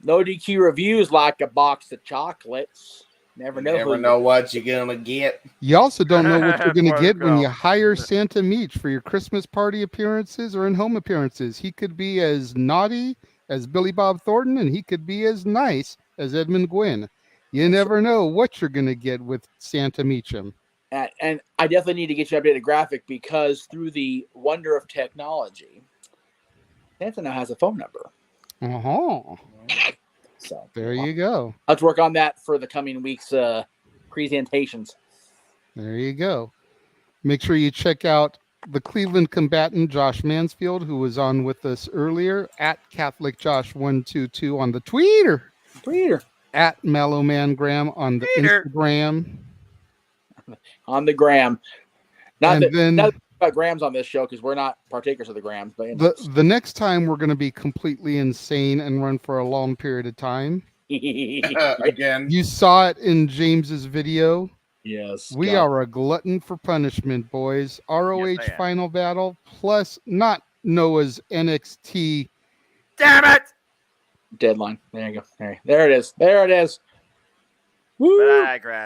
No DQ reviews like a box of chocolates. Never know. Never know what you're gonna get. You also don't know what you're going to get when you hire Santa Meach for your Christmas party appearances or in-home appearances. He could be as naughty as Billy Bob Thornton, and he could be as nice as Edmund Gwynn. You never know what you're going to get with Santa Meacham. And I definitely need to get you an updated graphic because through the wonder of technology, Santa now has a phone number. Uh-huh. So there you go. I'll have to work on that for the coming week's presentations. There you go. Make sure you check out the Cleveland combatant Josh Mansfield, who was on with us earlier, at CatholicJosh122 on the Twitter. At Mellowman on the Instagram. On the gram. Not And that about grams on this show because we're not partakers of the grams. But the next time we're going to be completely insane and run for a long period of time. Again, you saw it in James's video. Yes, we are a glutton for punishment, boys. ROH Final Battle plus not Noah's NXT. Damn it! Deadline. There you go. There it is. There it is. Woo!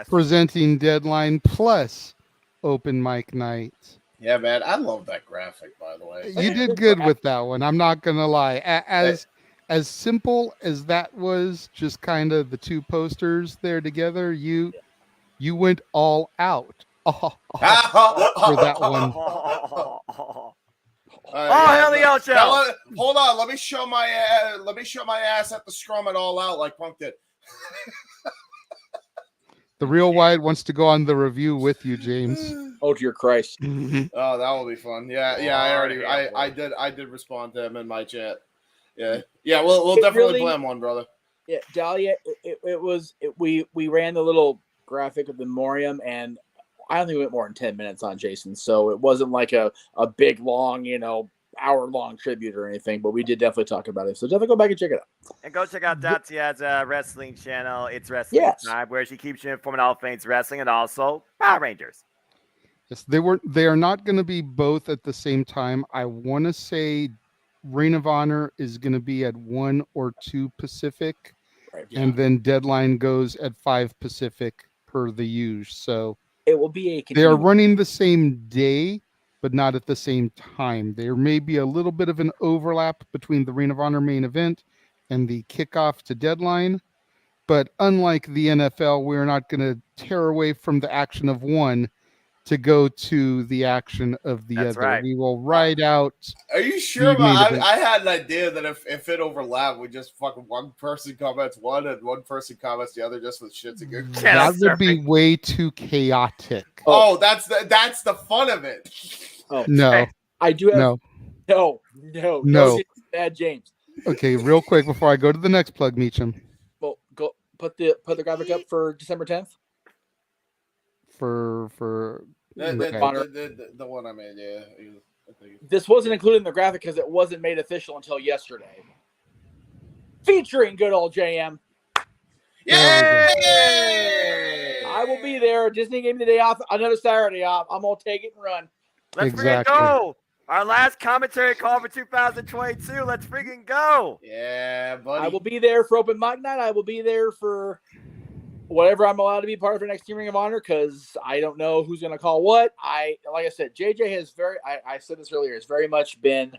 Presenting Deadline plus Open Mic Night. Yeah, man, I love that graphic, by the way. You did good with that one. I'm not gonna lie. As simple as that was, just kind of the two posters there together, you went all out for that one. Hell the Ocho! Hold on, let me show my ass at the scrum and all out like Punk did. The Real Wide wants to go on the review with you, James. Oh dear Christ! Oh, that will be fun. Yeah. I did respond to him in my chat. Yeah. We'll definitely plan one, brother. Yeah, Dahlia. We ran the little graphic of the memoriam, and I don't think we went more than 10 minutes on Jason, so it wasn't like a big long, hour-long tribute or anything, but we did definitely talk about it. So definitely go back and check it out. And go check out Datia's wrestling channel. It's Wrestling Time, where she keeps you informed on all things wrestling and also Power Rangers. Yes, they are not going to be both at the same time. I want to say Reign of Honor is going to be at 1 or 2 Pacific, and then Deadline goes at 5 Pacific per the usual. So it will be they are running the same day, but not at the same time. There may be a little bit of an overlap between the Reign of Honor main event and the kickoff to Deadline. But unlike the NFL, we're not going to tear away from the action of one to go to the action of the other. Right. We will ride out. Are you sure? I had an idea that if it overlapped, we just fucking one person comments one and one person comments the other just for shits and giggles. That would be way too chaotic. Oh, that's the fun of it. Oh no, I do have no. Bad James. Okay, real quick before I go to the next plug, Meacham. Well, go put the graphic up for December 10th. For the one I made, yeah. This wasn't included in the graphic because it wasn't made official until yesterday. Featuring good old JM. Yay! I will be there. Disney gave me the day off, another Saturday off. I'm gonna take it and run. Let's freaking go! Our last commentary call for 2022. Let's freaking go! Yeah, buddy. I will be there for Open Mic Night. I will be there for whatever I'm allowed to be part of the next Ring of Honor because I don't know who's going to call what. Like I said, JJ has I said this earlier, has very much been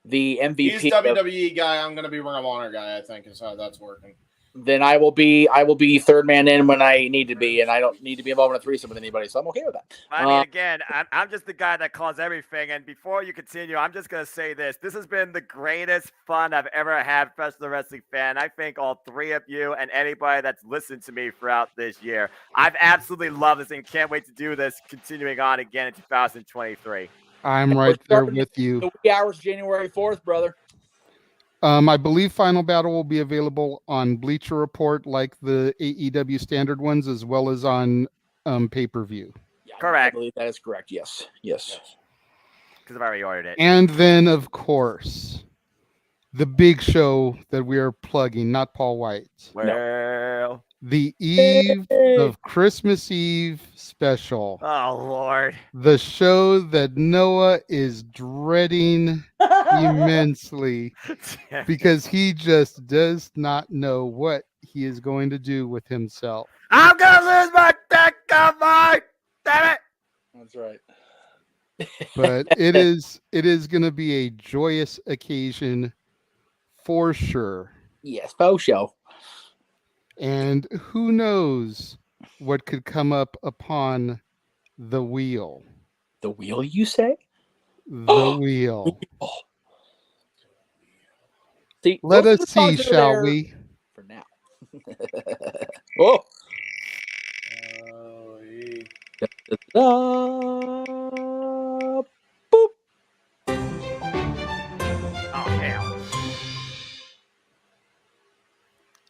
the MVP. He's WWE guy. I'm going to be Ring of Honor guy, I think, is how that's working. Then I will be third man in when I need to be, and I don't need to be involved in a threesome with anybody, so I'm okay with that. I mean, again, I'm just the guy that calls everything, and before you continue, I'm just going to say this. This has been the greatest fun I've ever had, professional wrestling fan. I thank all three of you and anybody that's listened to me throughout this year. I've absolutely loved this and can't wait to do this continuing on again in 2023. I'm right there with you. The wee hours, January 4th, brother. I believe Final Battle will be available on Bleacher Report, like the AEW standard ones, as well as on pay-per-view. Yeah, correct. I believe that is correct. Yes. Because I've already ordered it. And then, of course, the big show that we are plugging, not Paul White. Well, The Eve of Christmas Eve special. oh Lord. The show that Noah is dreading immensely because he just does not know what he is going to do with himself. I'm gonna lose my deck of mine. Damn it. That's right. But it is going to be a joyous occasion for sure. Yes, faux show. And who knows what could come up upon the wheel. The wheel, you say? The wheel. See, let those us are the see, songs that are shall there we? For now. Oh. Oh hell.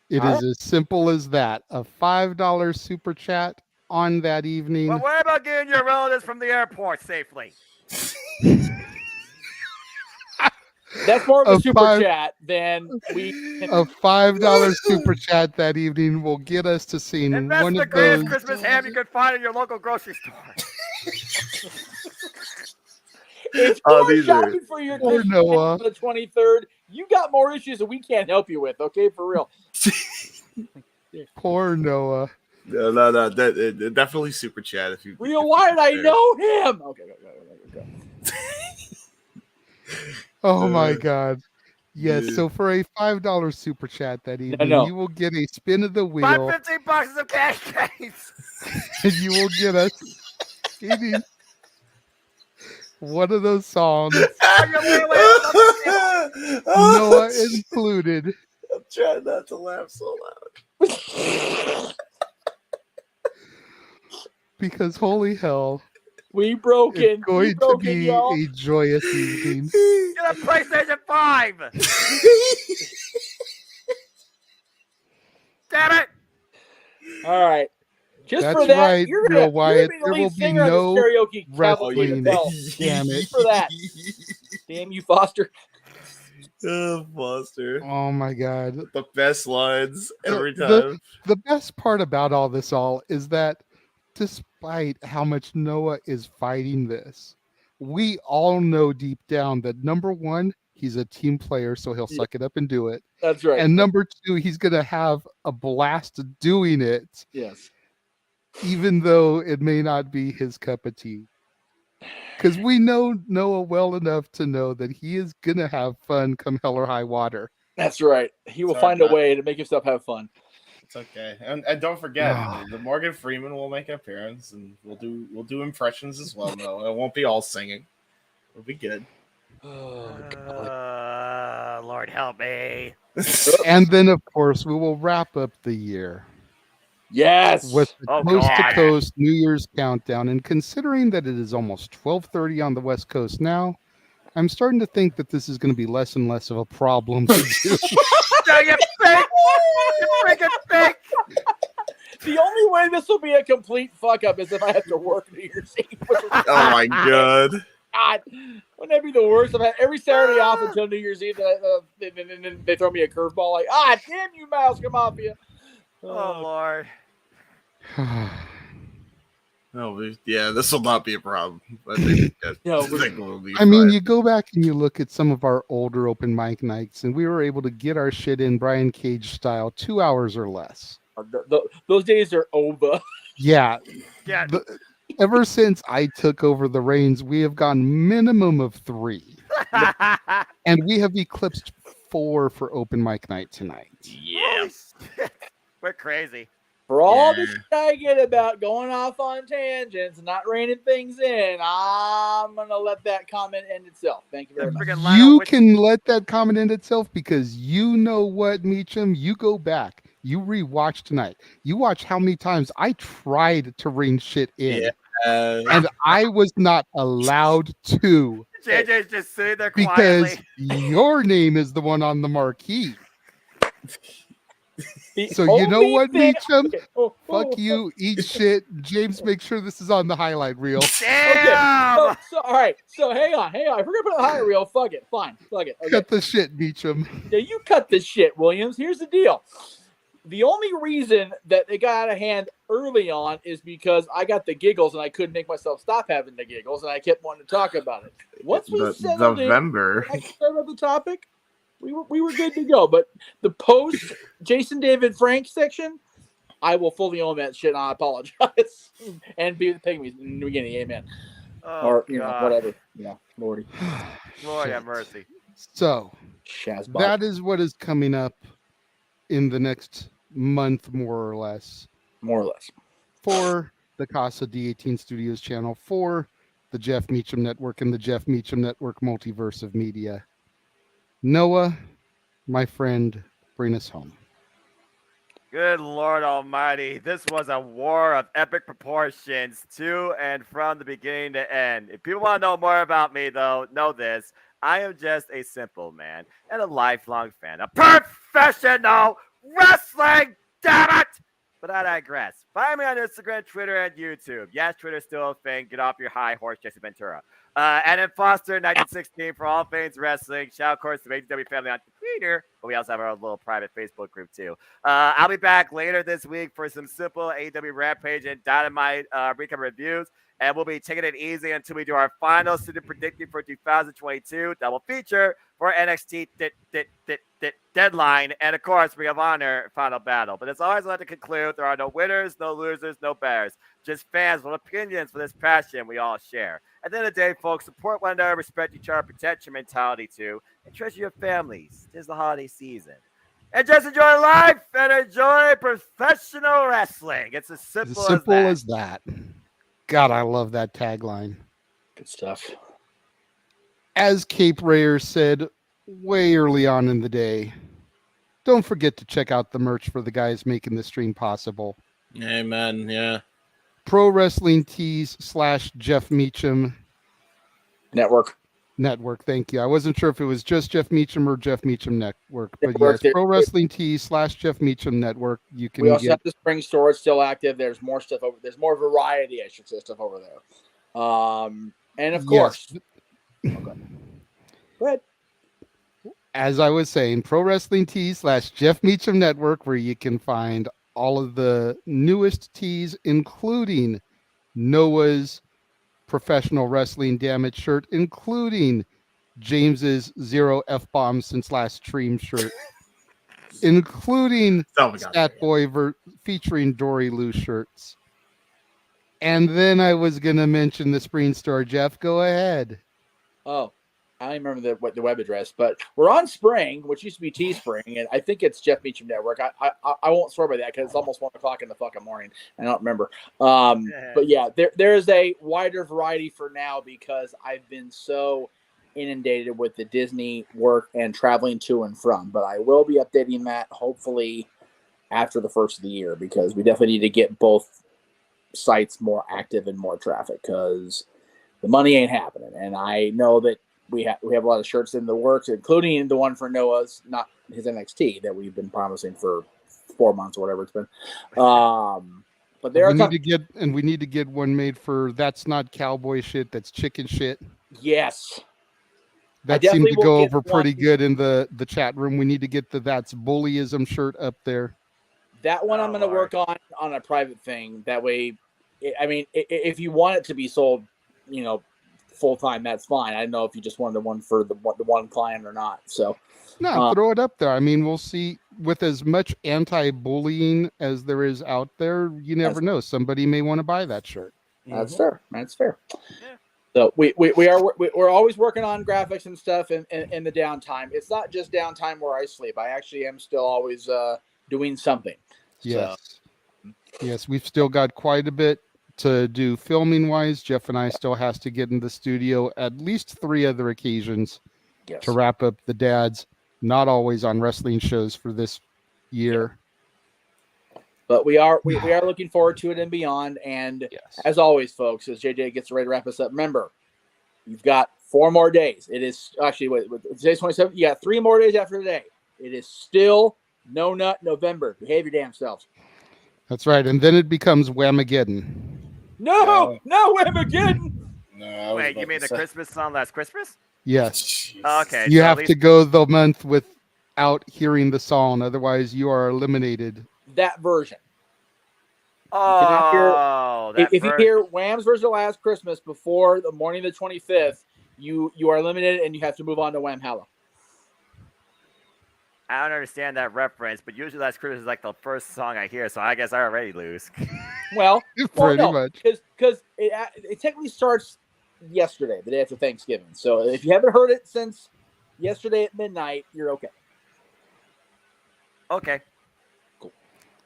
It is as simple as that. A $5 super chat on that evening. Well, what about getting your relatives from the airport safely? That's more of a super $5 chat than we. A $5 super chat that evening will get us to seeing Invest one the of greatest those. Christmas ham you can find in your local grocery store. If Oh, you're these are- shopping for your Poor Christmas Noah. on the 23rd, you got more issues that we can't help you with. Okay, for real. Poor Noah. No. Definitely super chat if you. Real, why did I know him? Okay, go. Oh my God. Yes, so for a $5 super chat that evening, no. you will get a spin of the Buy wheel 15 boxes of cash games. and you will get us eating one of those songs, Noah included. I'm trying not to laugh so loud. Because holy hell, we broke it's in. going to be y'all. a joyous evening. Get a PlayStation 5. Damn it. All right. Just That's for that, right, you're Real gonna Wyatt. be the There lead will be singer on no this karaoke wrestling. Damn it. For that. Damn you, Foster. Oh, Foster. Oh my God. The best lines every The- time. The best part about all this is that despite how much Noah is fighting this, we all know deep down that number one, he's a team player, so he'll suck it up and do it. That's right. And number two, he's going to have a blast doing it, Yes. even though it may not be his cup of tea. Because we know Noah well enough to know that he is going to have fun come hell or high water. That's right. He will Sorry, find a Matt. way to make himself have fun. It's okay, and don't forget the Morgan Freeman will make an appearance, and we'll do impressions as well. No, it won't be all singing. It'll be good. Lord help me. And then, of course, we will wrap up the year. Yes. With the Oh, coast God. to coast New Year's countdown. And considering that it is almost 12:30 on the West Coast now, I'm starting to think that this is going to be less and less of a problem to do. No, you fake! You freaking fake! The only way this will be a complete fuck up is if I have to work New Year's Eve. Oh my God. God, wouldn't that be the worst? I've had every Saturday off until New Year's Eve. They throw me a curveball like, damn you, Mouse, come off you. Oh, Lord. No, yeah, this will not be a problem. I think, we'll be I mean, fine. you go back and you look at some of our older open mic nights, and we were able to get our shit in Brian Cage style 2 hours or less. Those days are over. Yeah. Yeah. Ever since I took over the reins, we have gone minimum of 3. And we have eclipsed 4 for open mic night tonight. Yes. We're crazy. For all the shit I get about going off on tangents and not reining things in, I'm going to let that comment end itself. Thank you very much. You can let that comment end itself because you know what, Meacham? You go back. You rewatch tonight. You watch how many times I tried to rein shit in. And I was not allowed to. JJ's just sitting there Because quietly. your name is the one on the marquee. So you know what, Meacham? Fuck you, eat shit. James, make sure this is on the highlight reel. Okay. So, all right. So hang on. If we're gonna put it on the highlight reel, fuck it. Fine. Fuck it. Okay. Cut the shit, Meacham. Yeah, you cut this shit, Williams. Here's the deal. The only reason that it got out of hand early on is because I got the giggles and I couldn't make myself stop having the giggles, and I kept wanting to talk about it. Once we settled November. in, about the topic, we were good to go. But the post Jason David Frank section, I will fully own that shit, and I apologize. And be the pygmies in the beginning, amen. Or whatever. Yeah, Lordy. Lord have mercy. So Shazbot. that is what is coming up in the next month, more or less. For the Casa D18 Studios channel, for the Jeff Meacham Network and the Jeff Meacham Network multiverse of media. Noah, my friend, bring us home. Good Lord Almighty. This was a war of epic proportions to and from the beginning to end. If people want to know more about me, though, know this. I am just a simple man and a lifelong fan of professional wrestling. Damn it! But I digress. Find me on Instagram, Twitter, and YouTube. Yes, Twitter's still a thing. Get off your high horse, Jesse Ventura. And then Foster 1916 for all things wrestling. Shout out, of course, to the AEW family on Twitter. But we also have our little private Facebook group, too. I'll be back later this week for some simple AEW Rampage and Dynamite recap reviews. And we'll be taking it easy until we do our final season predicting for 2022 double feature for NXT Deadline. And, of course, Ring of Honor Final Battle. But as always, I'd like to conclude, there are no winners, no losers, no bears. Just fans with opinions for this passion we all share. At the end of the day, folks, support one another, respect each other, protect your mentality, too, and treasure your families. It is the holiday season. And just enjoy life and enjoy professional wrestling. It's as simple as that. God, I love that tagline. Good stuff. As Cape Rayer said way early on in the day, don't forget to check out the merch for the guys making the stream possible. Amen. Yeah. Pro Wrestling Tees / Jeff Meacham Network. Thank you. I wasn't sure if it was just Jeff Meacham or Jeff Meacham Network, but yes, Pro Wrestling Tees / Jeff Meacham Network. You can. We also have the spring store. It's still active. There's more stuff over. There's more variety, I should say, stuff over there. And of course, yes. Okay. Go ahead. As I was saying, Pro Wrestling Tees / Jeff Meacham Network, where you can find all of the newest tees, including Noah's professional wrestling damage shirt, including James's 0 F-bombs since last stream shirt, including Stat Boy featuring Dory Lou shirts. And then I was going to mention the Spring Store. Jeff, go ahead. Oh, I don't remember the web address, but we're on Spring, which used to be Teespring, and I think it's Jeff Meacham Network. I won't swear by that because it's almost 1 o'clock in the fucking morning. I don't remember. But yeah, there is a wider variety for now because I've been so inundated with the Disney work and traveling to and from. But I will be updating that hopefully after the first of the year because we definitely need to get both sites more active and more traffic because the money ain't happening. And I know that we have a lot of shirts in the works, including the one for Noah's, not his NXT, that we've been promising for 4 months or whatever it's been. But there we need to get one made for That's Not Cowboy Shit, That's Chicken Shit. Yes. That seemed to go over pretty good in the chat room. We need to get the That's Bullyism shirt up there. That one I'm going to work on a private thing. That way, I mean, if you want it to be sold, full time, that's fine. I don't know if you just wanted the one for the one client or not. So no, throw it up there. I mean, we'll see. With as much anti-bullying as there is out there, you never know. Somebody may want to buy that shirt. That's fair. That's fair. Yeah. So we're always working on graphics and stuff in the downtime. It's not just downtime where I sleep. I actually am still always doing something. Yes. So. Yes, we've still got quite a bit to do filming wise. Jeff and I still has to get in the studio at least 3 other occasions to wrap up the dads, not always on wrestling shows for this year. But we are looking forward to it and beyond. And as always, folks, as JJ gets ready to wrap us up, remember, you've got 4 more days. It is actually today's 27th. You got 3 more days after today. It is still No Nut November. Behave your damn selves. That's right. And then it becomes Whamageddon. No Whamageddon. No, Wait, you mean the Christmas song last Christmas? Yes. Okay. You so at have least- to go the month without hearing the song. Otherwise, you are eliminated. That version. Oh, that if you hear Wham's version of Last Christmas before the morning of the 25th, you are eliminated and you have to move on to Wham Hallow. I don't understand that reference, but usually Last Christmas is like the first song I hear, so I guess I already lose. Well, Pretty much. Because it technically starts yesterday, the day after Thanksgiving. So if you haven't heard it since yesterday at midnight, you're okay. Okay.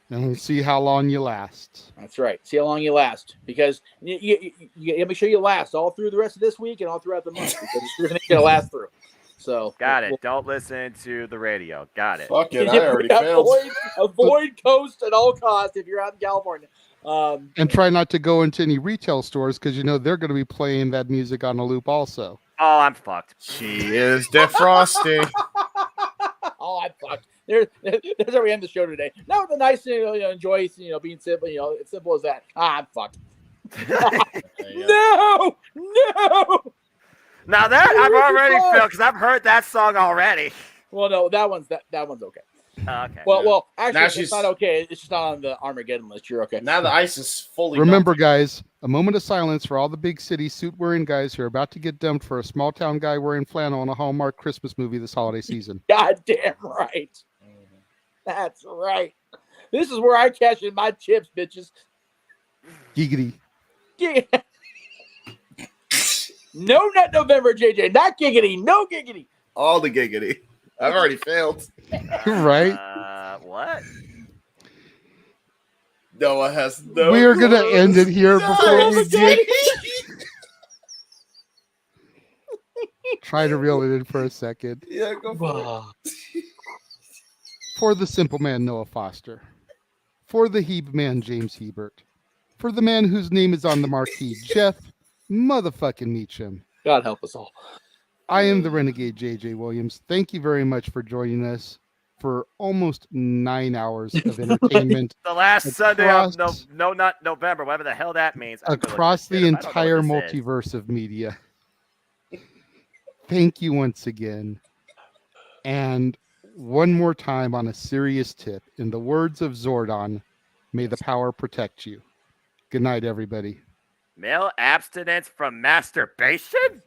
And we'll see how long you last. That's right. See how long you last. Because you make sure you last all through the rest of this week and all throughout the month. Because it's going to last through. So Got it. Don't listen to the radio. Got it. Fuck it. I already failed. Avoid Coast at all costs if you're out in California. And try not to go into any retail stores because you know they're going to be playing that music on a loop also. Oh, I'm fucked. She is defrosting. Oh, I'm fucked. There's how we end the show today. Now the nice thing, enjoy, being simple. It's simple as that. I'm fucked. No. Now that I've already felt because I've heard that song already. Well, no, that one's okay. Okay. Well, actually, Now it's she's- not okay. It's just not on the Armageddon list. You're okay. Now the ice is fully Remember, melted. guys, a moment of silence for all the big city suit-wearing guys who are about to get dumped for a small-town guy wearing flannel in a Hallmark Christmas movie this holiday season. God damn right. That's right. This is where I cash in my chips, bitches. Giggity. No Nut November, JJ. Not giggity. No giggity. All the giggity. I've already failed. Right? What? Noah has no. We are going to end it here before we get... Try to reel it in for a second. Yeah, go for it. For the simple man, Noah Foster. For the Heb Man, James Hebert. For the man whose name is on the marquee, Jeff motherfucking Meacham. God help us all. I am the Renegade JJ Williams. Thank you very much for joining us for almost 9 hours of entertainment. The last Sunday of No Nut November, whatever the hell that means. Across the entire multiverse of media. Thank you once again. And one more time on a serious tip. In the words of Zordon, may the power protect you. Good night, everybody. Male abstinence from masturbation?